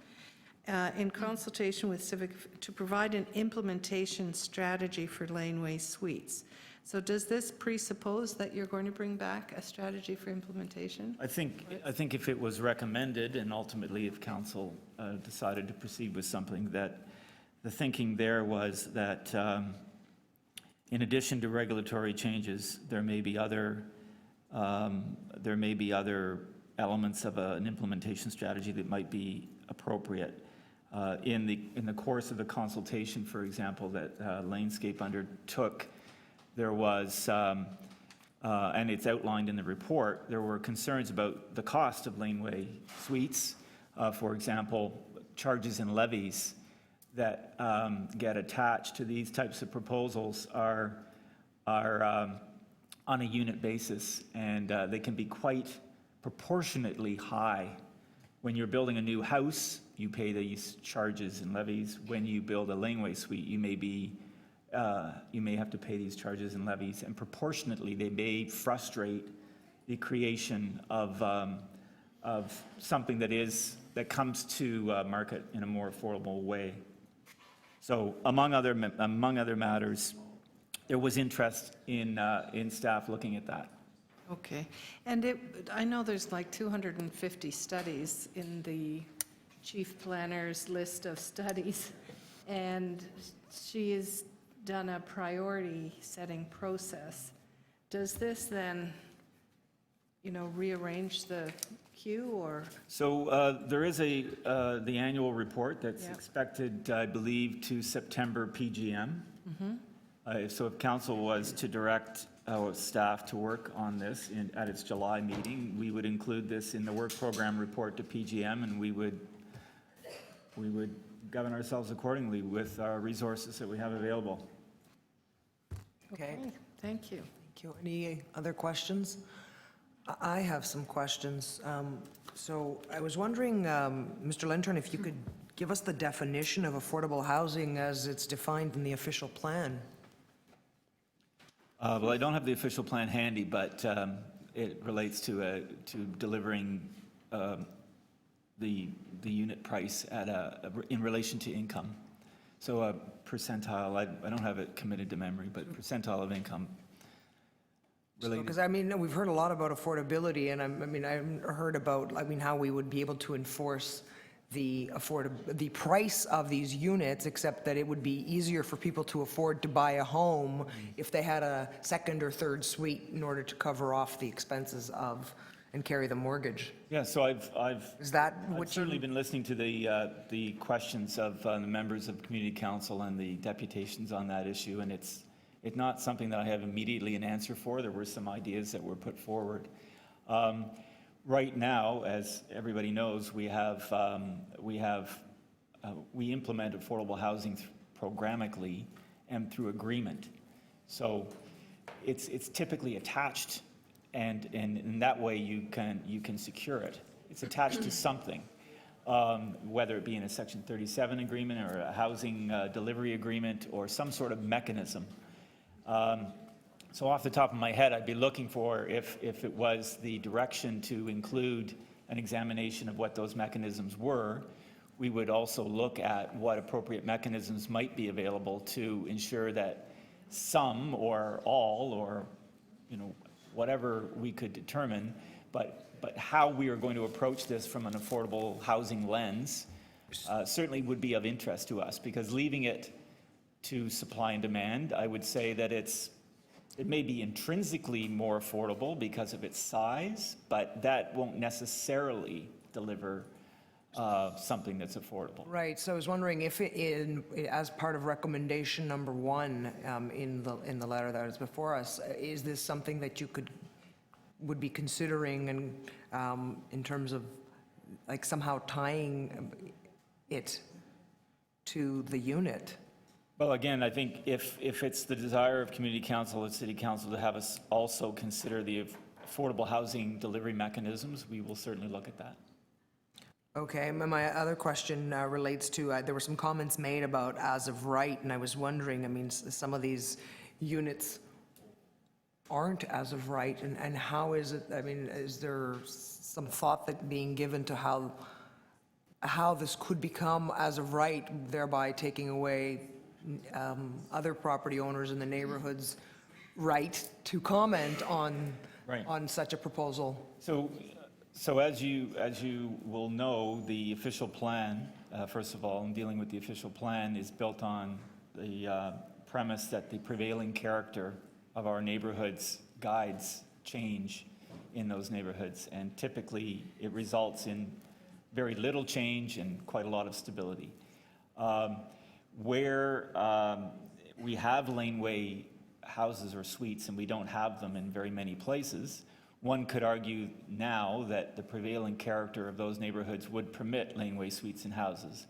in consultation with Civic, to provide an implementation strategy for laneway suites. So does this presuppose that you're going to bring back a strategy for implementation? I think if it was recommended, and ultimately if council decided to proceed with something, that the thinking there was that in addition to regulatory changes, there may be other elements of an implementation strategy that might be appropriate. In the course of the consultation, for example, that Landscape undertook, there was, and it's outlined in the report, there were concerns about the cost of laneway suites. For example, charges and levies that get attached to these types of proposals are on a unit basis, and they can be quite proportionately high. When you're building a new house, you pay these charges and levies. When you build a laneway suite, you may have to pay these charges and levies, and proportionately, they may frustrate the creation of something that comes to market in a more affordable way. So, among other matters, there was interest in staff looking at that. Okay. And I know there's like 250 studies in the chief planner's list of studies, and she has done a priority setting process. Does this then, rearrange the queue, or? So there is the annual report that's expected, I believe, to September PGM. So if council was to direct staff to work on this at its July meeting, we would include this in the work program report to PGM, and we would govern ourselves accordingly with our resources that we have available. Okay. Thank you. Thank you. Any other questions? I have some questions. So I was wondering, Mr. Lintern, if you could give us the definition of affordable housing as it's defined in the official plan. Well, I don't have the official plan handy, but it relates to delivering the unit price in relation to income. So a percentile, I don't have it committed to memory, but percentile of income. Because we've heard a lot about affordability, and I've heard about how we would be able to enforce the price of these units, except that it would be easier for people to afford to buy a home if they had a second or third suite in order to cover off the expenses of and carry the mortgage. Yeah, so I've certainly you been listening to the questions of the members of Community Council and the deputations on that issue, and it's not something that I have immediately an answer for. There were some ideas that were put forward. Right now, as everybody knows, we implement affordable housing programmatically and through agreement. So it's typically attached, and in that way you can secure it. It's attached to something, whether it be in a Section 37 agreement or a housing delivery agreement or some sort of mechanism. So off the top of my head, I'd be looking for if it was the direction to include an examination of what those mechanisms were. We would also look at what appropriate mechanisms might be available to ensure that some or all or whatever we could determine, but how we are going to approach this from an affordable housing lens certainly would be of interest to us, because leaving it to supply and demand, I would say that it may be intrinsically more affordable because of its size, but that won't necessarily deliver something that's affordable. Right. So I was wondering if as part of recommendation number 1 in the letter that is before us, is this something that you would be considering and in terms of somehow tying it to the unit? Well, again, I think if it's the desire of Community Council and City Council to have us also consider the affordable housing delivery mechanisms, we will certainly look at that. Okay, my other question relates to, there were some comments made about as of right, and I was wondering, some of these units aren't as of right, and how is it, is there some thought that being given to how this could become as of right, thereby taking away other property owners in the neighborhood's right to comment on such a proposal? So as you will know, the official plan, first of all, in dealing with the official plan, is built on the premise that the prevailing character of our neighborhoods guides change in those neighborhoods, and typically it results in very little change and quite a lot of stability. Where we have laneway houses or suites, and we don't have them in very many places, One could argue now that the prevailing character of those neighborhoods would permit laneway suites and houses.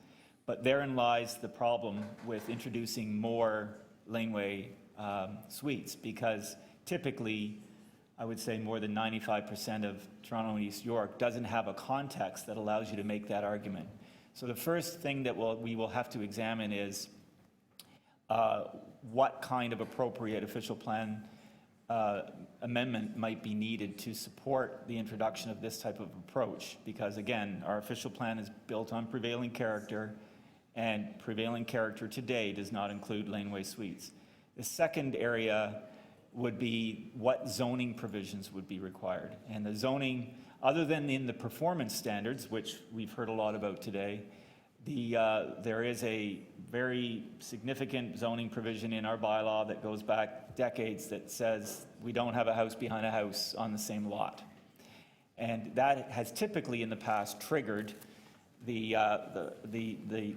But therein lies the problem with introducing more laneway suites, because typically, I would say more than 95% of Toronto and East York doesn't have a context that allows you to make that argument. So the first thing that we will have to examine is what kind of appropriate official plan amendment might be needed to support the introduction of this type of approach, because again, our official plan is built on prevailing character, and prevailing character today does not include laneway suites. The second area would be what zoning provisions would be required. And the zoning, other than in the performance standards, which we've heard a lot about today, there is a very significant zoning provision in our bylaw that goes back decades that says we don't have a house behind a house on the same lot. And that has typically in the past triggered the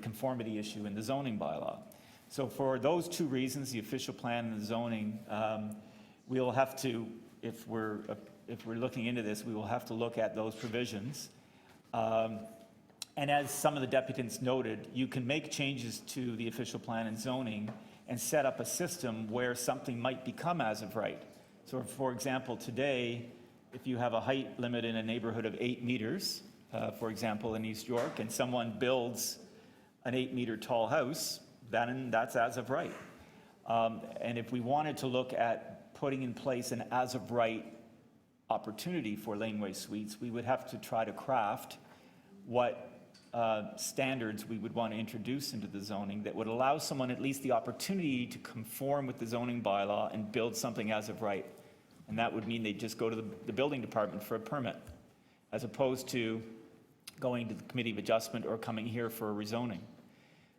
conformity issue in the zoning bylaw. So for those two reasons, the official plan and the zoning, we'll have to, if we're looking into this, we will have to look at those provisions. And as some of the deputants noted, you can make changes to the official plan and zoning and set up a system where something might become as of right. So for example, today, if you have a height limit in a neighborhood of 8 meters, for example, in East York, and someone builds an 8-meter tall house, then that's as of right. And if we wanted to look at putting in place an as of right opportunity for laneway suites, we would have to try to craft what standards we would want to introduce into the zoning that would allow someone at least the opportunity to conform with the zoning bylaw and build something as of right. And that would mean they'd just go to the building department for a permit, as opposed to going to the Committee of Adjustment or coming here for a rezoning.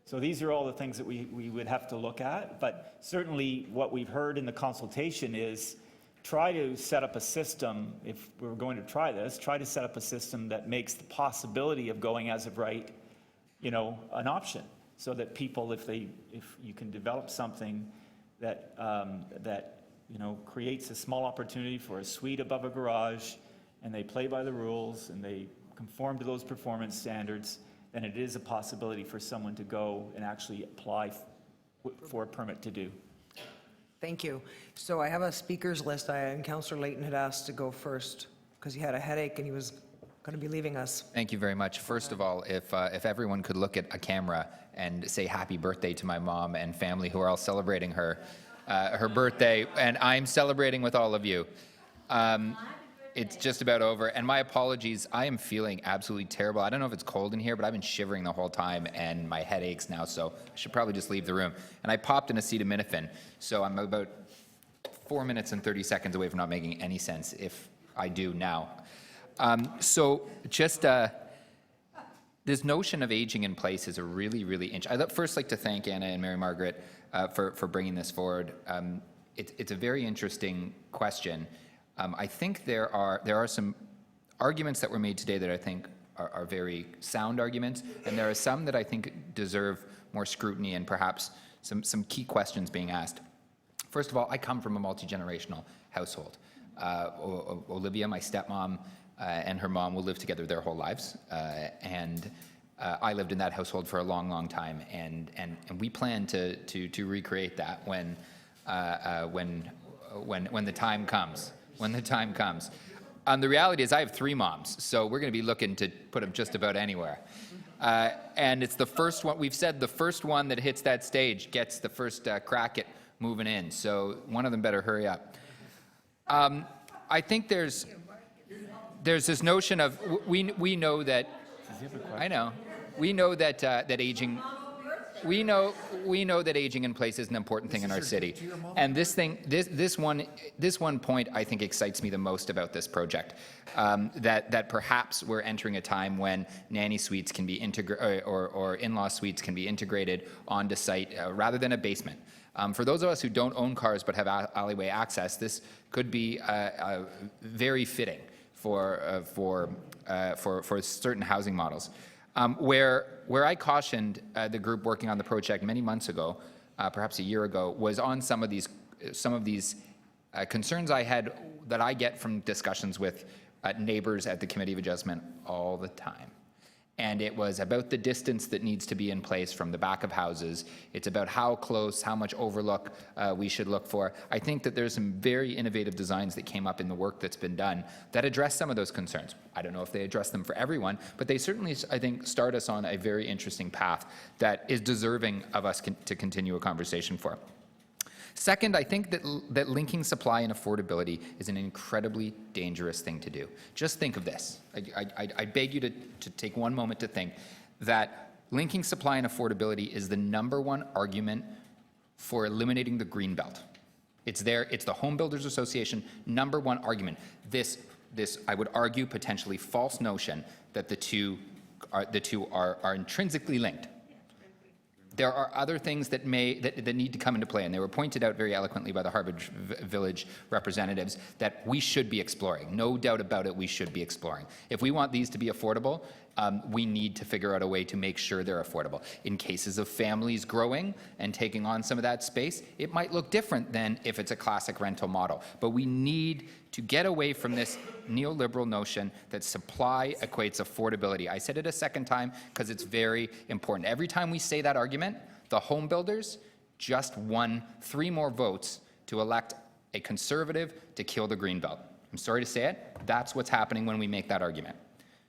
So these are all the things that we would have to look at, but certainly what we've heard in the consultation is try to set up a system, if we're going to try this, try to set up a system that makes the possibility of going as of right, an option, so that people, if you can develop something that, creates a small opportunity for a suite above a garage, and they play by the rules, and they conform to those performance standards, then it is a possibility for someone to go and actually apply for a permit to do. Thank you. So I have a speakers list, and Councillor Layton had asked to go first because he had a headache and he was going to be leaving us. Thank you very much. First of all, if everyone could look at a camera and say happy birthday to my mom and family who are all celebrating her birthday, and I'm celebrating with all of you. It's just about over, and my apologies. I am feeling absolutely terrible. I don't know if it's cold in here, but I've been shivering the whole time, and my head aches now, so I should probably just leave the room. And I popped in acetaminophen, so I'm about 4 minutes and 30 seconds away from not making any sense, if I do now. So just this notion of aging in place is a really, really interesting. I'd first like to thank Anna and Mary Margaret for bringing this forward. It's a very interesting question. I think there are some arguments that were made today that I think are very sound arguments, and there are some that I think deserve more scrutiny and perhaps some key questions being asked. First of all, I come from a multi-generational household. Olivia, my stepmom, and her mom will live together their whole lives, and I lived in that household for a long, long time, and we plan to recreate that when the time comes. When the time comes. The reality is I have 3 moms, so we're going to be looking to put them just about anywhere. And it's the first one, we've said the first one that hits that stage gets the first crack at moving in, so one of them better hurry up. I think there's this notion of, we know that, I know, we know that that aging, we know that aging in place is an important thing in our city. And this one point I think excites me the most about this project, that perhaps we're entering a time when nanny suites can be integrated, or in-law suites can be integrated onto site rather than a basement. For those of us who don't own cars but have alleyway access, this could be very fitting for certain housing models. Where I cautioned the group working on the project many months ago, perhaps a year ago, was on some of these concerns I had that I get from discussions with neighbors at the Committee of Adjustment all the time. And it was about the distance that needs to be in place from the back of houses. It's about how close, how much overlook we should look for. I think that there's some very innovative designs that came up in the work that's been done that address some of those concerns. I don't know if they address them for everyone, but they certainly, I think, start us on a very interesting path that is deserving of us to continue a conversation for. Second, I think that linking supply and affordability is an incredibly dangerous thing to do. Just think of this. I beg you to take one moment to think that linking supply and affordability is the #1 argument for eliminating the Greenbelt. It's there. It's the Home Builders Association #1 argument. This, I would argue, potentially false notion that the two are intrinsically linked. There are other things that need to come into play, and they were pointed out very eloquently by the Harvard Village representatives that we should be exploring. No doubt about it, we should be exploring. If we want these to be affordable, we need to figure out a way to make sure they're affordable. In cases of families growing and taking on some of that space, it might look different than if it's a classic rental model. But we need to get away from this neoliberal notion that supply equates affordability. I said it a second time because it's very important. Every time we say that argument, the home builders just won 3 more votes to elect a conservative to kill the Greenbelt. I'm sorry to say it, that's what's happening when we make that argument.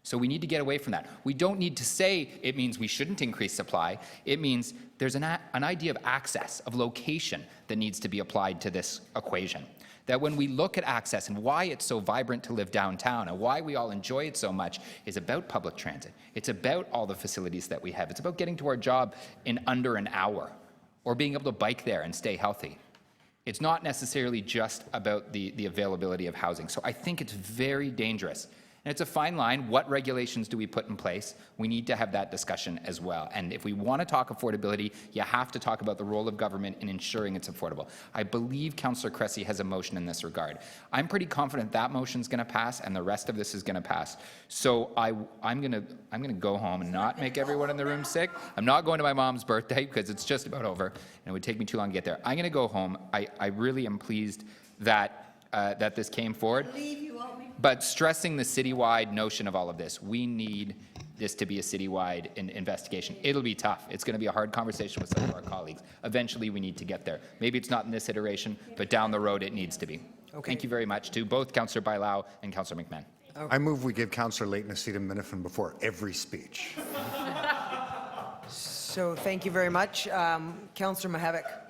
So we need to get away from that. We don't need to say it means we shouldn't increase supply. It means there's an idea of access, of location that needs to be applied to this equation. That when we look at access and why it's so vibrant to live downtown and why we all enjoy it so much is about public transit. It's about all the facilities that we have. It's about getting to our job in under an hour or being able to bike there and stay healthy. It's not necessarily just about the availability of housing. So I think it's very dangerous. And it's a fine line. What regulations do we put in place? We need to have that discussion as well. And if we want to talk affordability, you have to talk about the role of government in ensuring it's affordable. I believe Councillor Cressy has a motion in this regard. I'm pretty confident that motion is going to pass and the rest of this is going to pass. So I'm going to go home and not make everyone in the room sick. I'm not going to my mom's birthday because it's just about over and it would take me too long to get there. I'm going to go home. I really am pleased that this came forward. But stressing the citywide notion of all of this, we need this to be a citywide investigation. It'll be tough. It's going to be a hard conversation with some of our colleagues. Eventually, we need to get there. Maybe it's not in this iteration, but down the road, it needs to be. Okay. Thank you very much to both Councillor Bailão and Councillor McMahon. I move we give Councillor Layton a seat in Minifin before every speech. So thank you very much. Councillor Mahavik.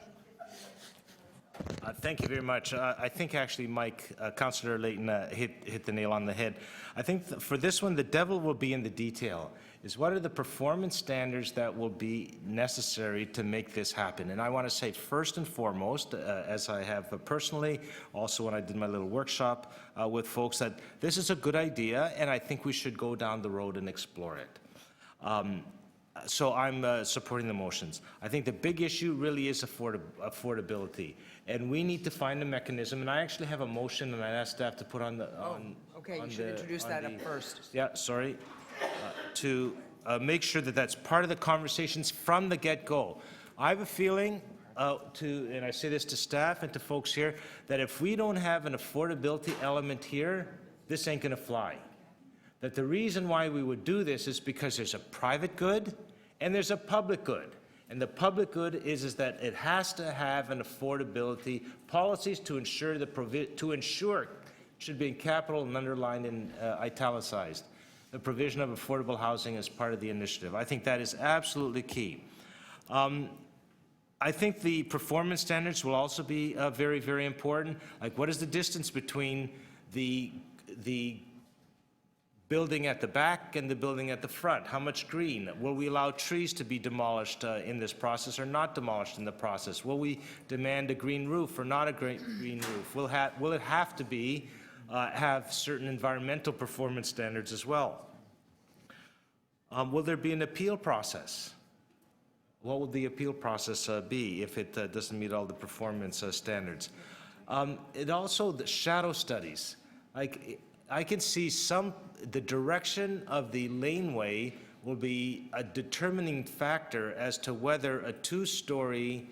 Thank you very much. I think actually, Mike, Councillor Layton hit the nail on the head. I think for this one, the devil will be in the detail. Is what are the performance standards that will be necessary to make this happen? And I want to say first and foremost, as I have personally, also when I did my little workshop with folks, that this is a good idea, and I think we should go down the road and explore it. So I'm supporting the motions. I think the big issue really is affordability. And we need to find a mechanism, and I actually have a motion, and I asked staff to put on the... Okay, you should introduce that up first. Yeah, sorry. To make sure that that's part of the conversations from the get-go. I have a feeling, and I say this to staff and to folks here, that if we don't have an affordability element here, this ain't going to fly. That the reason why we would do this is because there's a private good and there's a public good. And the public good is that it has to have an affordability policies to ensure should be in capital and underlined and italicized. The provision of affordable housing as part of the initiative. I think that is absolutely key. I think the performance standards will also be very, very important. Like, what is the distance between the building at the back and the building at the front? How much green? Will we allow trees to be demolished in this process or not demolished in the process? Will we demand a green roof or not a green roof? Will it have to be have certain environmental performance standards as well? Will there be an appeal process? What will the appeal process be if it doesn't meet all the performance standards? It also, the shadow studies. Like, I can see the direction of the laneway will be a determining factor as to whether a two-story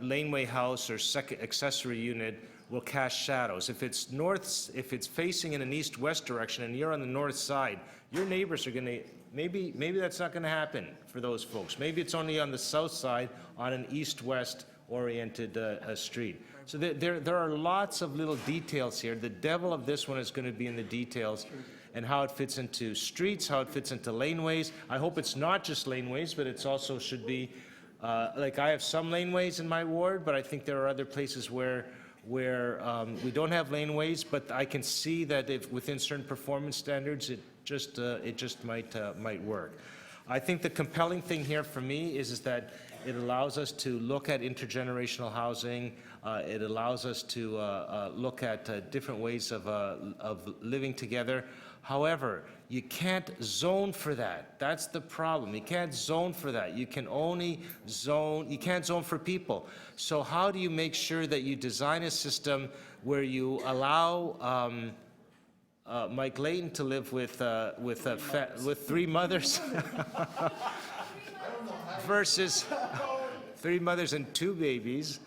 laneway house or second accessory unit will cast shadows. If it's facing in an east-west direction and you're on the north side, your neighbors are going to, maybe that's not going to happen for those folks. Maybe it's only on the south side on an east-west oriented street. So there are lots of little details here. The devil of this one is going to be in the details and how it fits into streets, how it fits into laneways. I hope it's not just laneways, but it's also should be, like I have some laneways in my ward, but I think there are other places where we don't have laneways, but I can see that if within certain performance standards, it just might work. I think the compelling thing here for me is that it allows us to look at intergenerational housing. It allows us to look at different ways of living together. However, you can't zone for that. That's the problem. You can't zone for that. You can only zone, you can't zone for people. So how do you make sure that you design a system where you allow Mike Layton to live with 3 mothers versus 3 mothers and 2 babies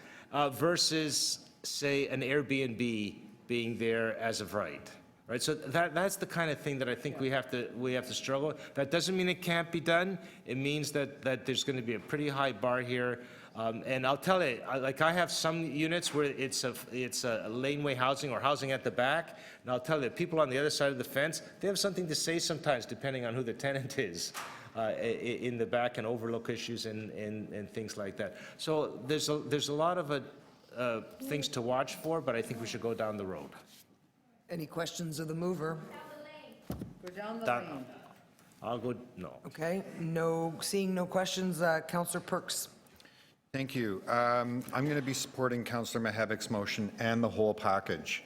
versus, say, an Airbnb being there as of right? Right, so that's the kind of thing that I think we have to struggle with. That doesn't mean it can't be done. It means that there's going to be a pretty high bar here. And I'll tell you, like I have some units where it's a laneway housing or housing at the back. And I'll tell you, people on the other side of the fence, they have something to say sometimes, depending on who the tenant is in the back, and overlook issues and things like that. So there's a lot of things to watch for, but I think we should go down the road. Any questions of the mover? Go down the That- lane. I'll go, no. Okay, seeing no questions, Councillor Perks. Thank you. I'm going to be supporting Councillor Mahevik's motion and the whole package.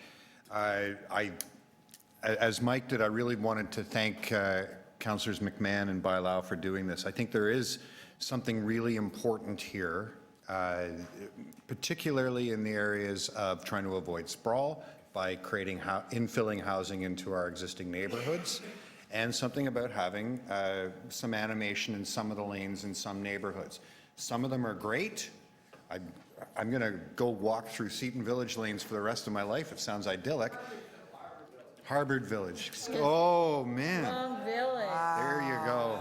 As Mike did, I really wanted to thank Councillors McMahon and Bailao for doing this. I think there is something really important here, particularly in the areas of trying to avoid sprawl by creating infilling housing into our existing neighborhoods, and something about having some animation in some of the lanes in some neighborhoods. Some of them are great. I'm going to go walk through Seton Village lanes for the rest of my life. It sounds idyllic. Harvard Village. Oh, man. Long Village. There you go.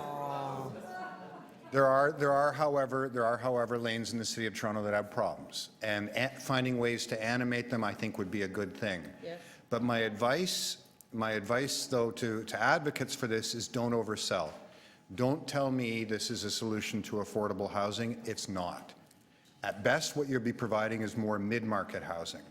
There are, however, lanes in the City of Toronto that have problems, and finding ways to animate them, I think, would be a good thing. Yes. But my advice, though, to advocates for this is don't oversell. Don't tell me this is a solution to affordable housing. It's not. At best, what you'll be providing is more mid-market housing.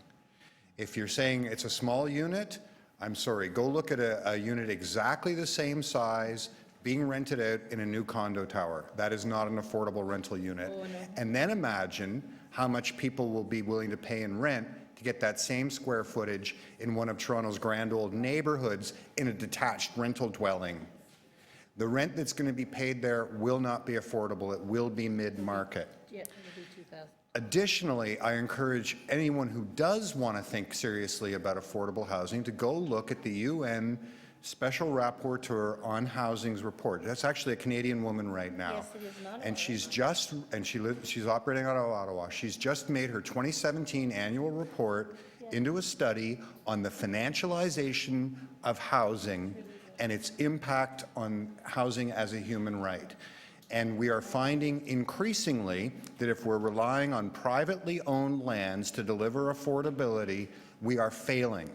If you're saying it's a small unit, I'm sorry, go look at a unit exactly the same size being rented out in a new condo tower. That is not an affordable rental unit. Oh, no. And then imagine how much people will be willing to pay in rent to get that same square footage in one of Toronto's grand old neighborhoods in a detached rental dwelling. The rent that's going to be paid there will not be affordable. It will be mid-market. Yeah, it'll be 2,000. Additionally, I encourage anyone who does want to think seriously about affordable housing to go look at the UN Special Rapporteur on Housing's report. That's actually a Canadian woman right now. Yes, it is in Ottawa. And she's operating out of Ottawa. She's just made her 2017 annual report into a study on the financialization of housing and its impact on housing as a human right. And we are finding increasingly that if we're relying on privately owned lands to deliver affordability, we are failing.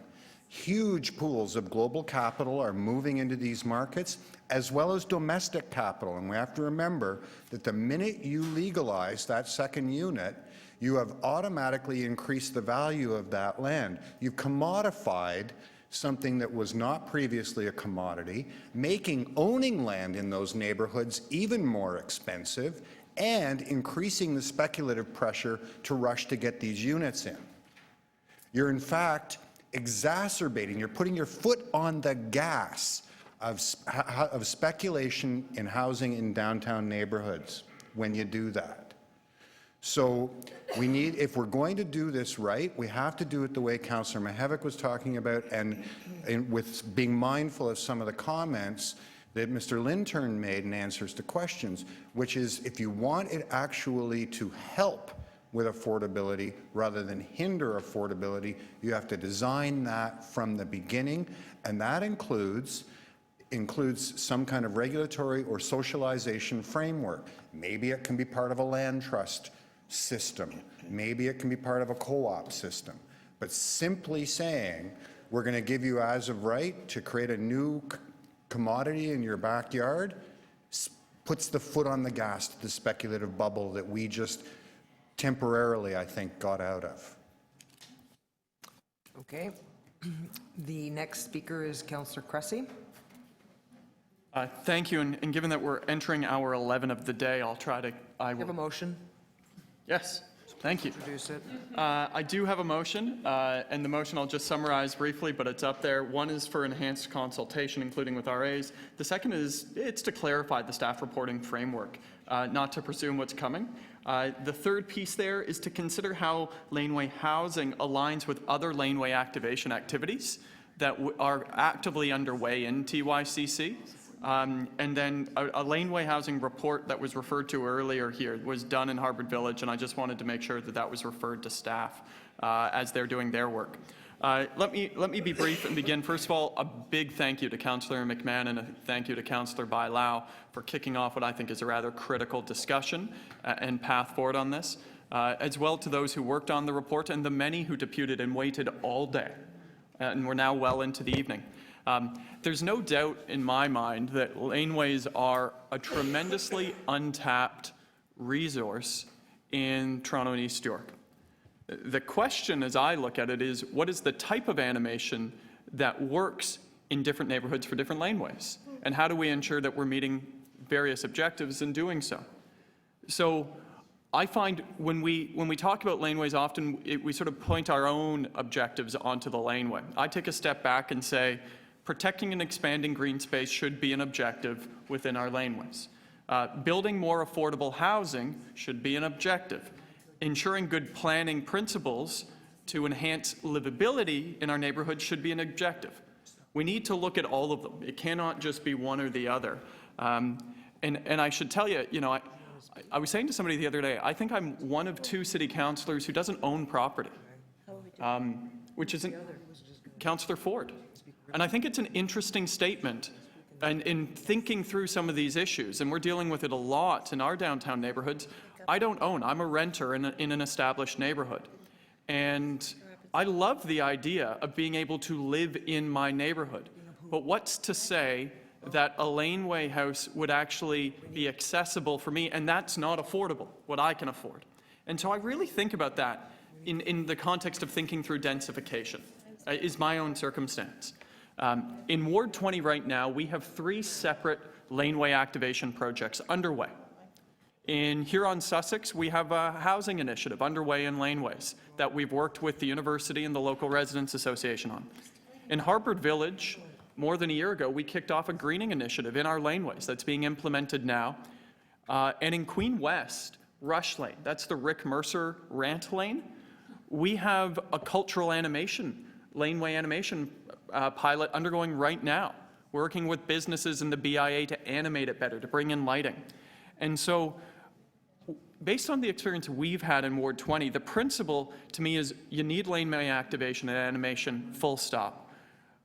Huge pools of global capital are moving into these markets, as well as domestic capital. And we have to remember that the minute you legalize that second unit, you have automatically increased the value of that land. You've commodified something that was not previously a commodity, making owning land in those neighborhoods even more expensive, and increasing the speculative pressure to rush to get these units in. You're in fact exacerbating, you're putting your foot on the gas of speculation in housing in downtown neighborhoods when you do that. So we need, if we're going to do this right, we have to do it the way Councillor Mahevik was talking about, and with being mindful of some of the comments that Mr. Lintern made in answers to questions, which is if you want it actually to help with affordability rather than hinder affordability. You have to design that from the beginning, and that includes some kind of regulatory or socialization framework. Maybe it can be part of a land trust system. Maybe it can be part of a co-op system. But simply saying, we're going to give you as of right to create a new commodity in your backyard puts the foot on the gas to the speculative bubble that we just temporarily, I think, got out of. Okay. The next speaker is Councillor Cressy. Thank you, and given that we're entering hour 11 of the day, I'll try to... You have a motion? Yes, thank you. Introduce it. I do have a motion, and the motion I'll just summarize briefly, but it's up there. One is for enhanced consultation, including with RAs. The second is it's to clarify the staff reporting framework, not to presume what's coming. The third piece there is to consider how laneway housing aligns with other laneway activation activities that are actively underway in TYCC. And then a laneway housing report that was referred to earlier here was done in Harvard Village, and I just wanted to make sure that that was referred to staff as they're doing their work. Let me be brief and begin. First of all, a big thank you to Councillor McMahon and a thank you to Councillor Bailão for kicking off what I think is a rather critical discussion and path forward on this, as well to those who worked on the report and the many who deputed and waited all day, and we're now well into the evening. There's no doubt in my mind that laneways are a tremendously untapped resource in Toronto and East York. The question, as I look at it, is what is the type of animation that works in different neighborhoods for different laneways? And how do we ensure that we're meeting various objectives in doing so? So I find when we talk about laneways, often we sort of point our own objectives onto the laneway. I take a step back and say, protecting and expanding green space should be an objective within our laneways. Building more affordable housing should be an objective. Ensuring good planning principles to enhance livability in our neighborhood should be an objective. We need to look at all of them. It cannot just be one or the other. And I should tell you, I was saying to somebody the other day, I think I'm one of two city councillors who doesn't own property, which isn't Councillor Ford. And I think it's an interesting statement. And in thinking through some of these issues, and we're dealing with it a lot in our downtown neighborhoods, I don't own. I'm a renter in an established neighborhood. And I love the idea of being able to live in my neighborhood. But what's to say that a laneway house would actually be accessible for me, and that's not affordable, what I can afford? And so I really think about that in the context of thinking through densification, is my own circumstance. In Ward 20 right now, we have 3 separate laneway activation projects underway. In Huron-Sussex, we have a housing initiative underway in laneways that we've worked with the university and the local residents association on. In Harvard Village, more than a year ago, we kicked off a greening initiative in our laneways that's being implemented now. And in Queen West, Rush Lane, that's the Rick Mercer rant lane, we have a cultural animation, laneway animation pilot undergoing right now, working with businesses and the BIA to animate it better, to bring in lighting. And so, based on the experience we've had in Ward 20, the principle to me is you need laneway activation and animation, full stop.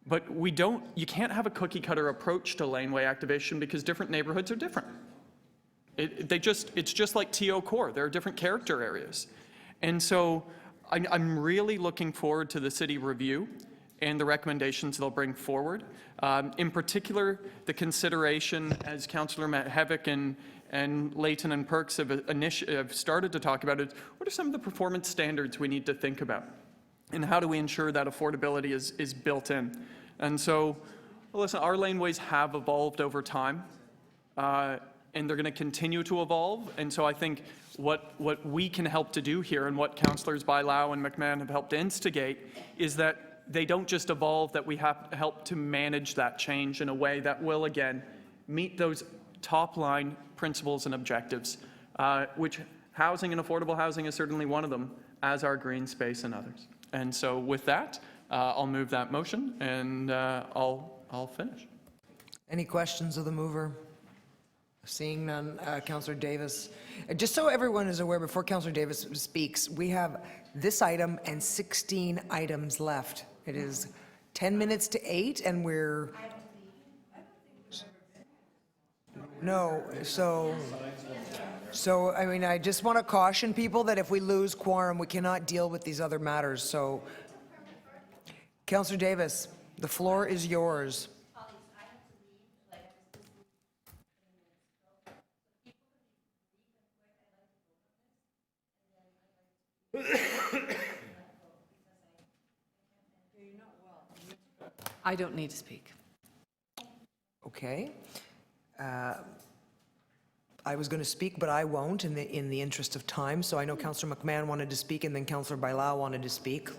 But you can't have a cookie cutter approach to laneway activation because different neighborhoods are different. It's just like TO Core, there are different character areas. And so I'm really looking forward to the city review and the recommendations they'll bring forward. In particular, the consideration, as Councillor Hevick and Layton and Perks have started to talk about, it, what are some of the performance standards we need to think about? And how do we ensure that affordability is built in? And so, listen, our laneways have evolved over time, and they're going to continue to evolve. And so I think what we can help to do here, and what Councillors Bailão and McMahon have helped to instigate, is that they don't just evolve, that we have to help to manage that change in a way that will, again, meet those top-line principles and objectives, which housing and affordable housing is certainly one of them, as are green space and others. And so with that, I'll move that motion, and I'll finish. Any questions of the mover? Seeing none, Councillor Davis. Just so everyone is aware, before Councillor Davis speaks, we have this item and 16 items left. It is 10 minutes to 8, and we're... No, so, I mean, I just want to caution people that if we lose quorum, we cannot deal with these other matters, so... Councillor Davis, the floor is yours. I don't need to speak. Okay. I was going to speak, but I won't in the interest of time. So I know Councillor McMahon wanted to speak, and then Councillor Bailao wanted to speak.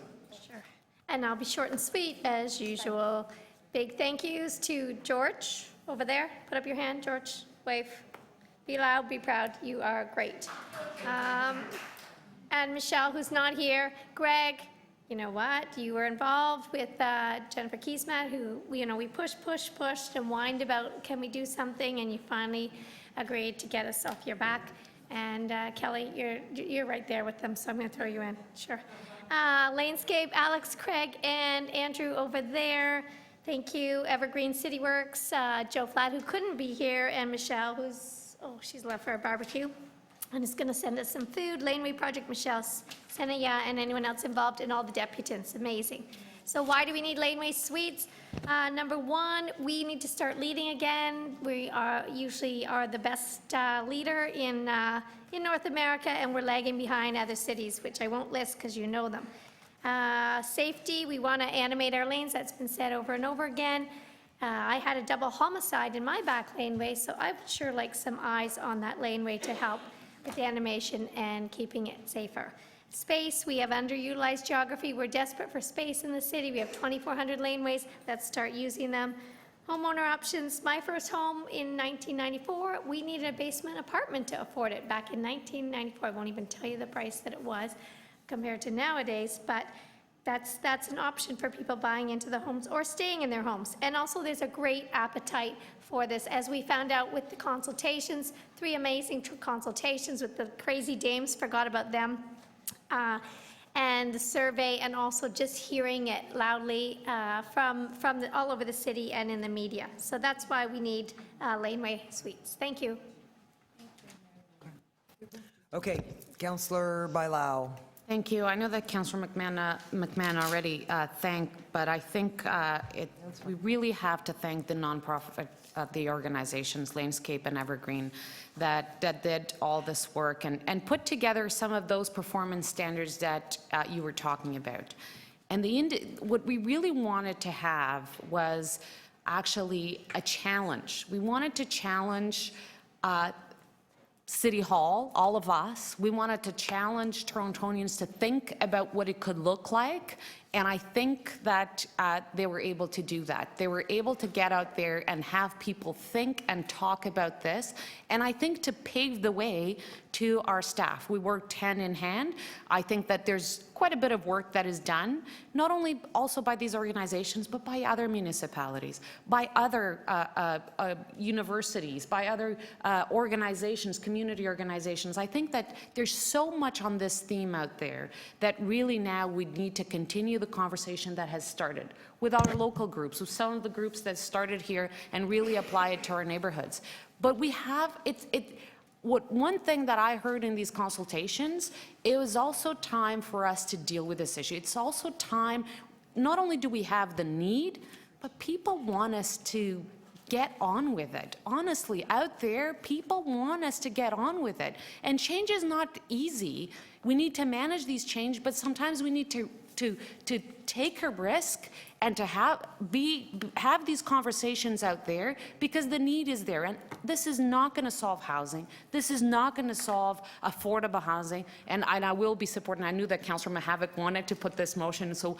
Sure. And I'll be short and sweet as usual. Big thank yous to George over there. Put up your hand, George. Wave. Be loud, be proud. You are great. And Michelle, who's not here. Greg, you know what? You were involved with Jennifer Kiesmat, who, we pushed and whined about, can we do something? And you finally agreed to get us off your back. And Kelly, you're right there with them, so I'm going to throw you in. Sure. Lanescape, Alex, Craig, and Andrew over there. Thank you. Evergreen City Works, Joe Flatt, who couldn't be here, and Michelle, who's, she's left for a barbecue and is going to send us some food. Laneway Project, Michelle Senaya, and anyone else involved, and all the deputants. Amazing. So why do we need Laneway Suites? Number one, we need to start leading again. We usually are the best leader in North America, and we're lagging behind other cities, which I won't list because you know them. Safety, we want to animate our lanes. That's been said over and over again. I had a double homicide in my back laneway, so I would sure like some eyes on that laneway to help with animation and keeping it safer. Space, we have underutilized geography. We're desperate for space in the city. We have 2,400 laneways. Let's start using them. Homeowner options, my first home in 1994, we needed a basement apartment to afford it. Back in 1994, I won't even tell you the price that it was compared to nowadays, but that's an option for people buying into the homes or staying in their homes. And also there's a great appetite for this. As we found out with the consultations, 3 amazing consultations with the crazy dames, forgot about them, and the survey, and also just hearing it loudly from all over the city and in the media. So that's why we need laneway suites. Thank you. Okay, Councillor Bailao. Thank you. I know that Councillor McMahon already thanked, but I think we really have to thank the nonprofit, the organizations, Lanescape and Evergreen, that did all this work and put together some of those performance standards that you were talking about. And what we really wanted to have was actually a challenge. We wanted to challenge City Hall, all of us. We wanted to challenge Torontonians to think about what it could look like, and I think that they were able to do that. They were able to get out there and have people think and talk about this, and I think to pave the way to our staff. We worked hand in hand. I think that there's quite a bit of work that is done, not only also by these organizations, but by other municipalities, by other universities, by other organizations, community organizations. I think that there's so much on this theme out there that really now we need to continue the conversation that has started with our local groups, with some of the groups that started here, and really apply it to our neighborhoods. But we have, one thing that I heard in these consultations, it was also time for us to deal with this issue. It's also time, not only do we have the need, but people want us to get on with it. Honestly, out there, people want us to get on with it. And change is not easy. We need to manage these change, but sometimes we need to take a risk and to have these conversations out there, because the need is there. And this is not going to solve housing. This is not going to solve affordable housing. And I will be supporting. I knew that Councillor Mahavik wanted to put this motion, so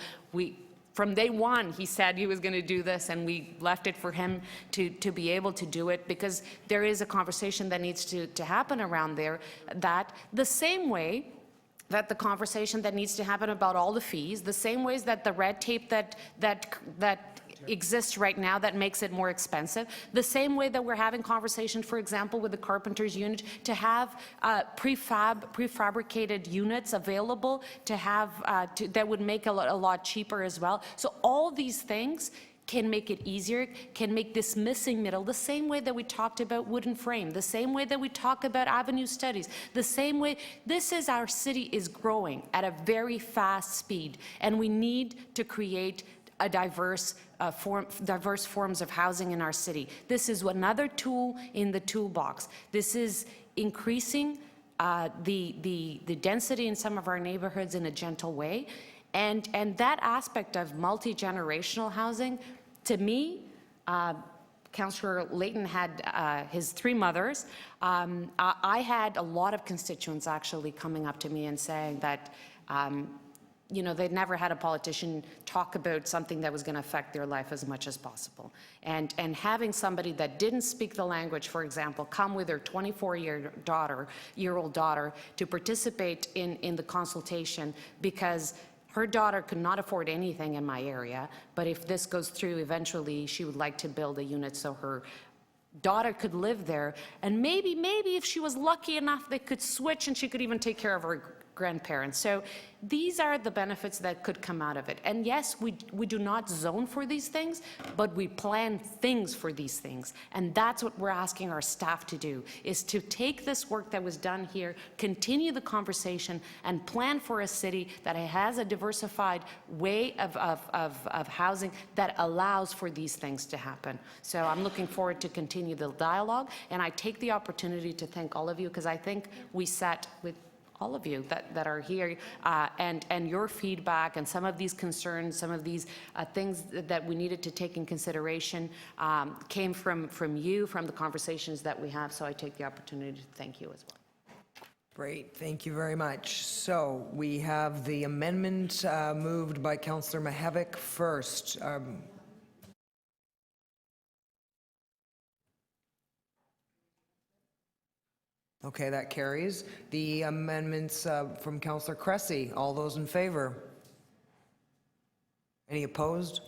from day one, he said he was going to do this, and we left it for him to be able to do it, because there is a conversation that needs to happen around there, that the same way that the conversation that needs to happen about all the fees, the same ways that the red tape that exists right now that makes it more expensive. The same way that we're having conversation, for example, with the carpenter's unit, to have prefabricated units available, to have, that would make a lot cheaper as well. So all these things can make it easier, can make this missing middle, the same way that we talked about wooden frame, the same way that we talk about avenue studies, the same way, our city is growing at a very fast speed, and we need to create a diverse forms of housing in our city. This is another tool in the toolbox. This is increasing the density in some of our neighborhoods in a gentle way. And that aspect of multi-generational housing, to me, Councillor Layton had his 3 mothers. I had a lot of constituents actually coming up to me and saying that, you know, they'd never had a politician talk about something that was going to affect their life as much as possible. And having somebody that didn't speak the language, for example, come with their 24-year-old daughter to participate in the consultation because her daughter could not afford anything in my area, but if this goes through, eventually she would like to build a unit so her daughter could live there. And maybe if she was lucky enough, they could switch and she could even take care of her grandparents. So these are the benefits that could come out of it. And yes, we do not zone for these things, but we plan things for these things. And that's what we're asking our staff to do, is to take this work that was done here, continue the conversation, and plan for a city that has a diversified way of housing that allows for these things to happen. So I'm looking forward to continue the dialogue, and I take the opportunity to thank all of you, because I think we sat with all of you that are here, and your feedback and some of these concerns, some of these things that we needed to take in consideration came from you, from the conversations that we have. So I take the opportunity to thank you as well. Great, thank you very much. So we have the amendment moved by Councillor Mihevc first. Okay, that carries. The amendments from Councillor Cressy, all those in favor? Any opposed?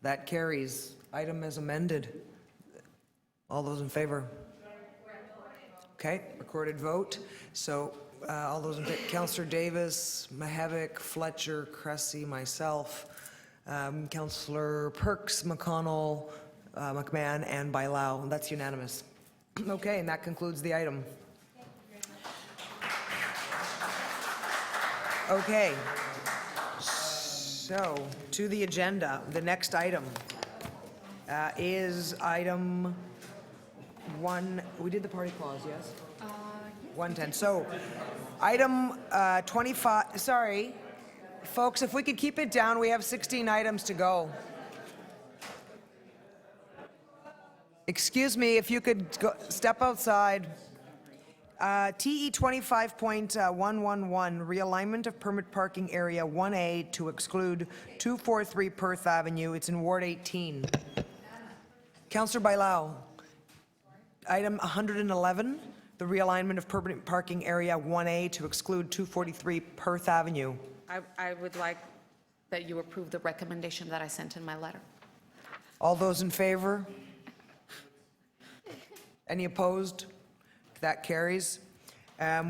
That carries. Item as amended. All those in favor? Okay, recorded vote. So all those in favor, Councillor Davis, Mihevc, Fletcher, Cressy, myself, Councillor Perks, McConnell, McMahon, and Bailao. That's unanimous. Okay, and that concludes the item. Okay, so to the agenda, the next item is item 1, we did the party clause, yes? 110, so item 25, sorry, folks, if we could keep it down, we have 16 items to go. Excuse me, if you could step outside. TE 25.111, realignment of permit parking area 1A to exclude 243 Perth Avenue. It's in Ward 18. Councillor Bailao. Item 111, the realignment of permanent parking area 1A to exclude 243 Perth Avenue. I would like that you approve the recommendation that I sent in my letter. All those in favor? Any opposed? That carries.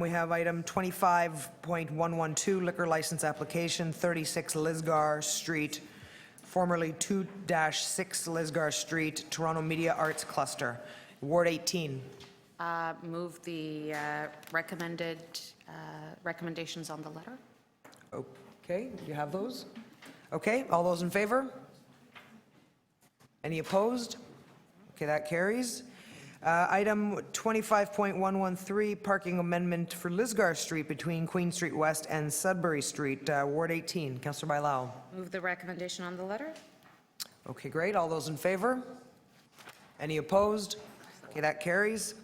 We have item 25.112, liquor license application, 36 Lisgar Street, formerly 2-6 Lisgar Street, Toronto Media Arts Cluster, Ward 18. Move the recommendations on the letter. Okay, you have those? Okay, all those in favor? Any opposed? Okay, that carries. Item 25.113, parking amendment for Lisgar Street between Queen Street West and Sudbury Street, Ward 18. Councillor Bailao. Move the recommendation on the letter. Okay, great. All those in favor? Any opposed? Okay, that carries.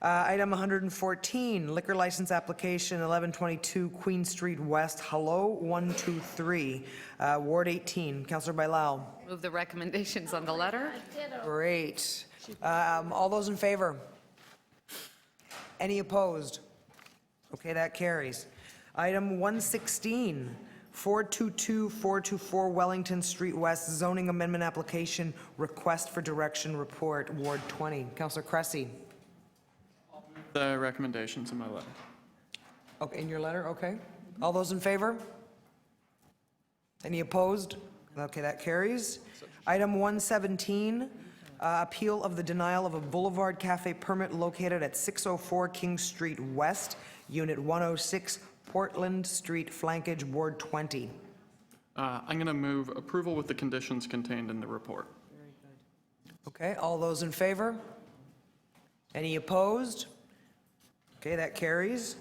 Item 114, liquor license application 1122 Queen Street West, Hello 123, Ward 18. Councillor Bailao. Move the recommendations on the letter. Great. All those in favor? Any opposed? Okay, that carries. Item 116, 422, 424 Wellington Street West, zoning amendment application, request for direction report, Ward 20. Councillor Cressy. The recommendations in my letter. Okay, in your letter, okay. All those in favor? Any opposed? Okay, that carries. Item 117, appeal of the denial of a Boulevard Cafe permit located at 604 King Street West, Unit 106, Portland Street, Flankage, Ward 20. I'm going to move approval with the conditions contained in the report. Okay, all those in favor? Any opposed? Okay, that carries.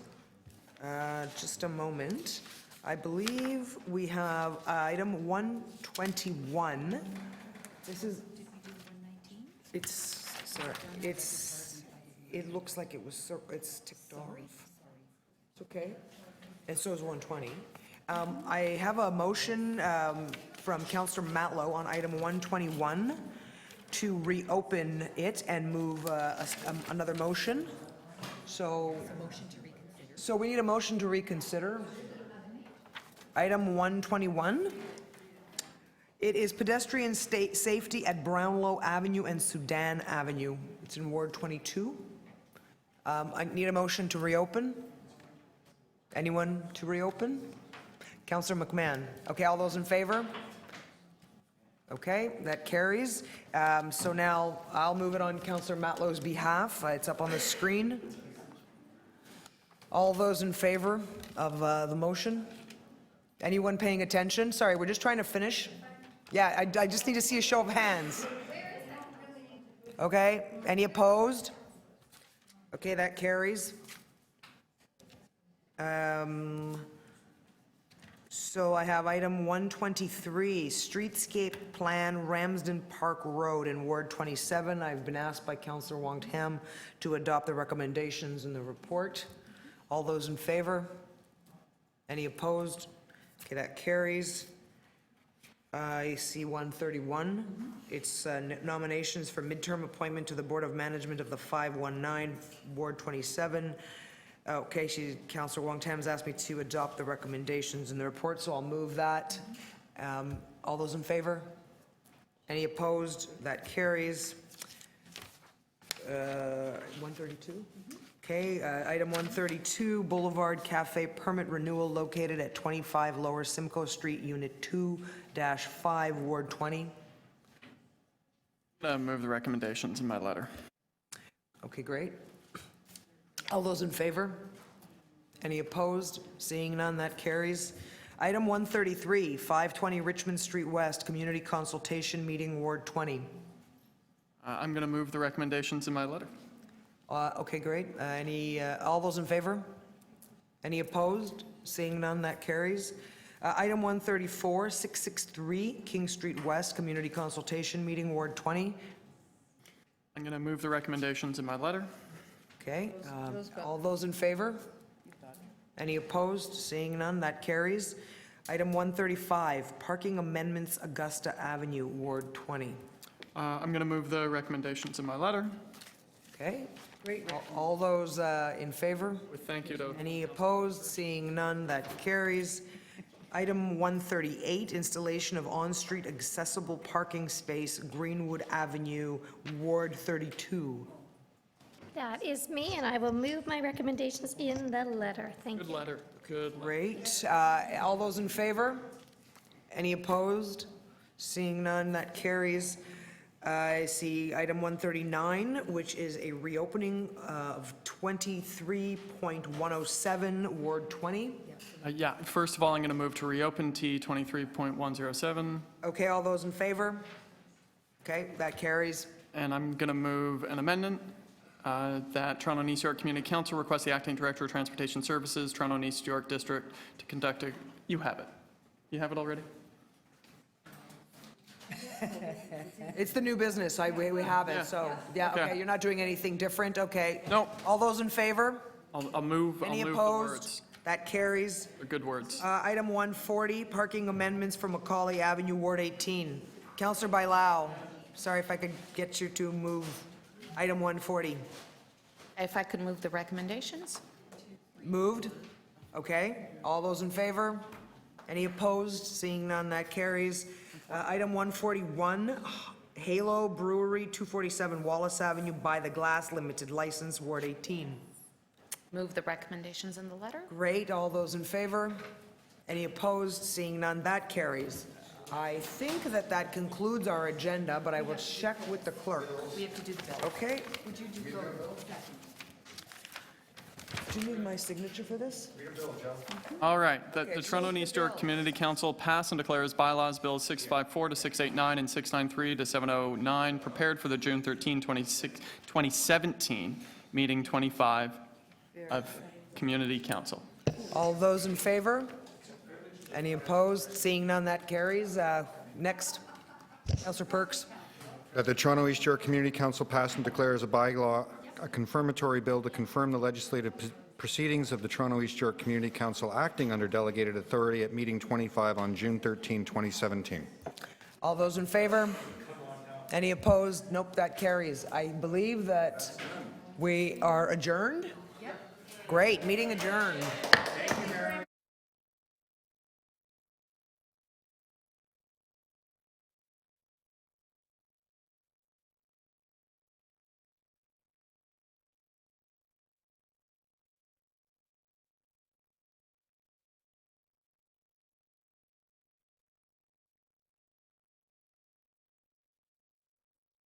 Just a moment. I believe we have item 121. This is, sorry, it looks like it was, it's ticked off. It's okay. And so is 120. I have a motion from Councillor Matlow on item 121 to reopen it and move another motion. So we need a motion to reconsider. Item 121. It is pedestrian safety at Brownlow Avenue and Sudan Avenue. It's in Ward 22. I need a motion to reopen. Anyone to reopen? Councillor McMahon. Okay, all those in favor? Okay, that carries. So now I'll move it on Councillor Matlow's behalf. It's up on the screen. All those in favor of the motion? Anyone paying attention? Sorry, we're just trying to finish. Yeah, I just need to see a show of hands. Okay, any opposed? Okay, that carries. So I have item 123, streetscape plan Ramsden Park Road in Ward 27. I've been asked by Councillor Wong-Tam to adopt the recommendations in the report. All those in favor? Any opposed? Okay, that carries. I see 131. It's nominations for midterm appointment to the Board of Management of the 519, Ward 27. Okay, Councillor Wong-Tam's asked me to adopt the recommendations in the report, so I'll move that. All those in favor? Any opposed? That carries. 132? Okay, item 132, Boulevard Cafe permit renewal located at 25 Lower Simcoe Street, Unit 2-5, Ward 20. Move the recommendations in my letter. Okay, great. All those in favor? Any opposed? Seeing none, that carries. Item 133, 520 Richmond Street West, Community Consultation Meeting, Ward 20. I'm going to move the recommendations in my letter. Okay, great. All those in favor? Any opposed? Seeing none, that carries. Item 134, 663 King Street West, Community Consultation Meeting, Ward 20. I'm going to move the recommendations in my letter. Okay, all those in favor? Any opposed? Seeing none, that carries. Item 135, parking amendments, Augusta Avenue, Ward 20. I'm going to move the recommendations in my letter. Okay, great. All those in favor? Thank you, Doug. Any opposed? Seeing none, that carries. Item 138, installation of on-street accessible parking space, Greenwood Avenue, Ward 32. That is me, and I will move my recommendations in the letter. Thank you. Good letter. Good letter. Great. All those in favor? Any opposed? Seeing none, that carries. I see item 139, which is a reopening of 23.107, Ward 20. Yeah, first of all, I'm going to move to reopen T 23.107. Okay, all those in favor? Okay, that carries. And I'm going to move an amendment that Toronto and East York Community Council requests the Acting Director of Transportation Services, Toronto and East York District, to conduct a... You have it. You have it already? It's the new business. We have it, Yeah. so, yeah, Okay. okay, you're not doing anything different, okay. Nope. All those in favor? I'll move Any the opposed? words. That carries. The good words. Item 140, parking amendments for Macaulay Avenue, Ward 18. Councillor Bailao, sorry if I could get you to move item 140. If I could move the recommendations? Moved? Okay. All those in favor? Any opposed? Seeing none, that carries. Item 141, Halo Brewery, 247 Wallace Avenue, by the Glass Limited License, Ward 18. Move the recommendations in the letter? Great, all those in favor? Any opposed? Seeing none, that carries. I think that concludes our agenda, but I will check with the clerk. We have to do the bill. Okay? Would you do the bill? Do you need my signature for this? All right, that Okay, the so Toronto and the East York bill. Community Council pass and declares bylaws Bills 654 to 689 and 693 to 709, prepared for the June 13, 2017 meeting 25 of Community Council. All those in favor? Any opposed? Seeing none, that carries. Next, Councillor Perks. That the Toronto East York Community Council pass and declare as a bylaw a confirmatory bill to confirm the legislative proceedings of the Toronto East York Community Council acting under delegated authority at meeting 25 on June 13, 2017. All those in favor? Any opposed? Nope, that carries. I believe that we are adjourned? Great, meeting adjourned.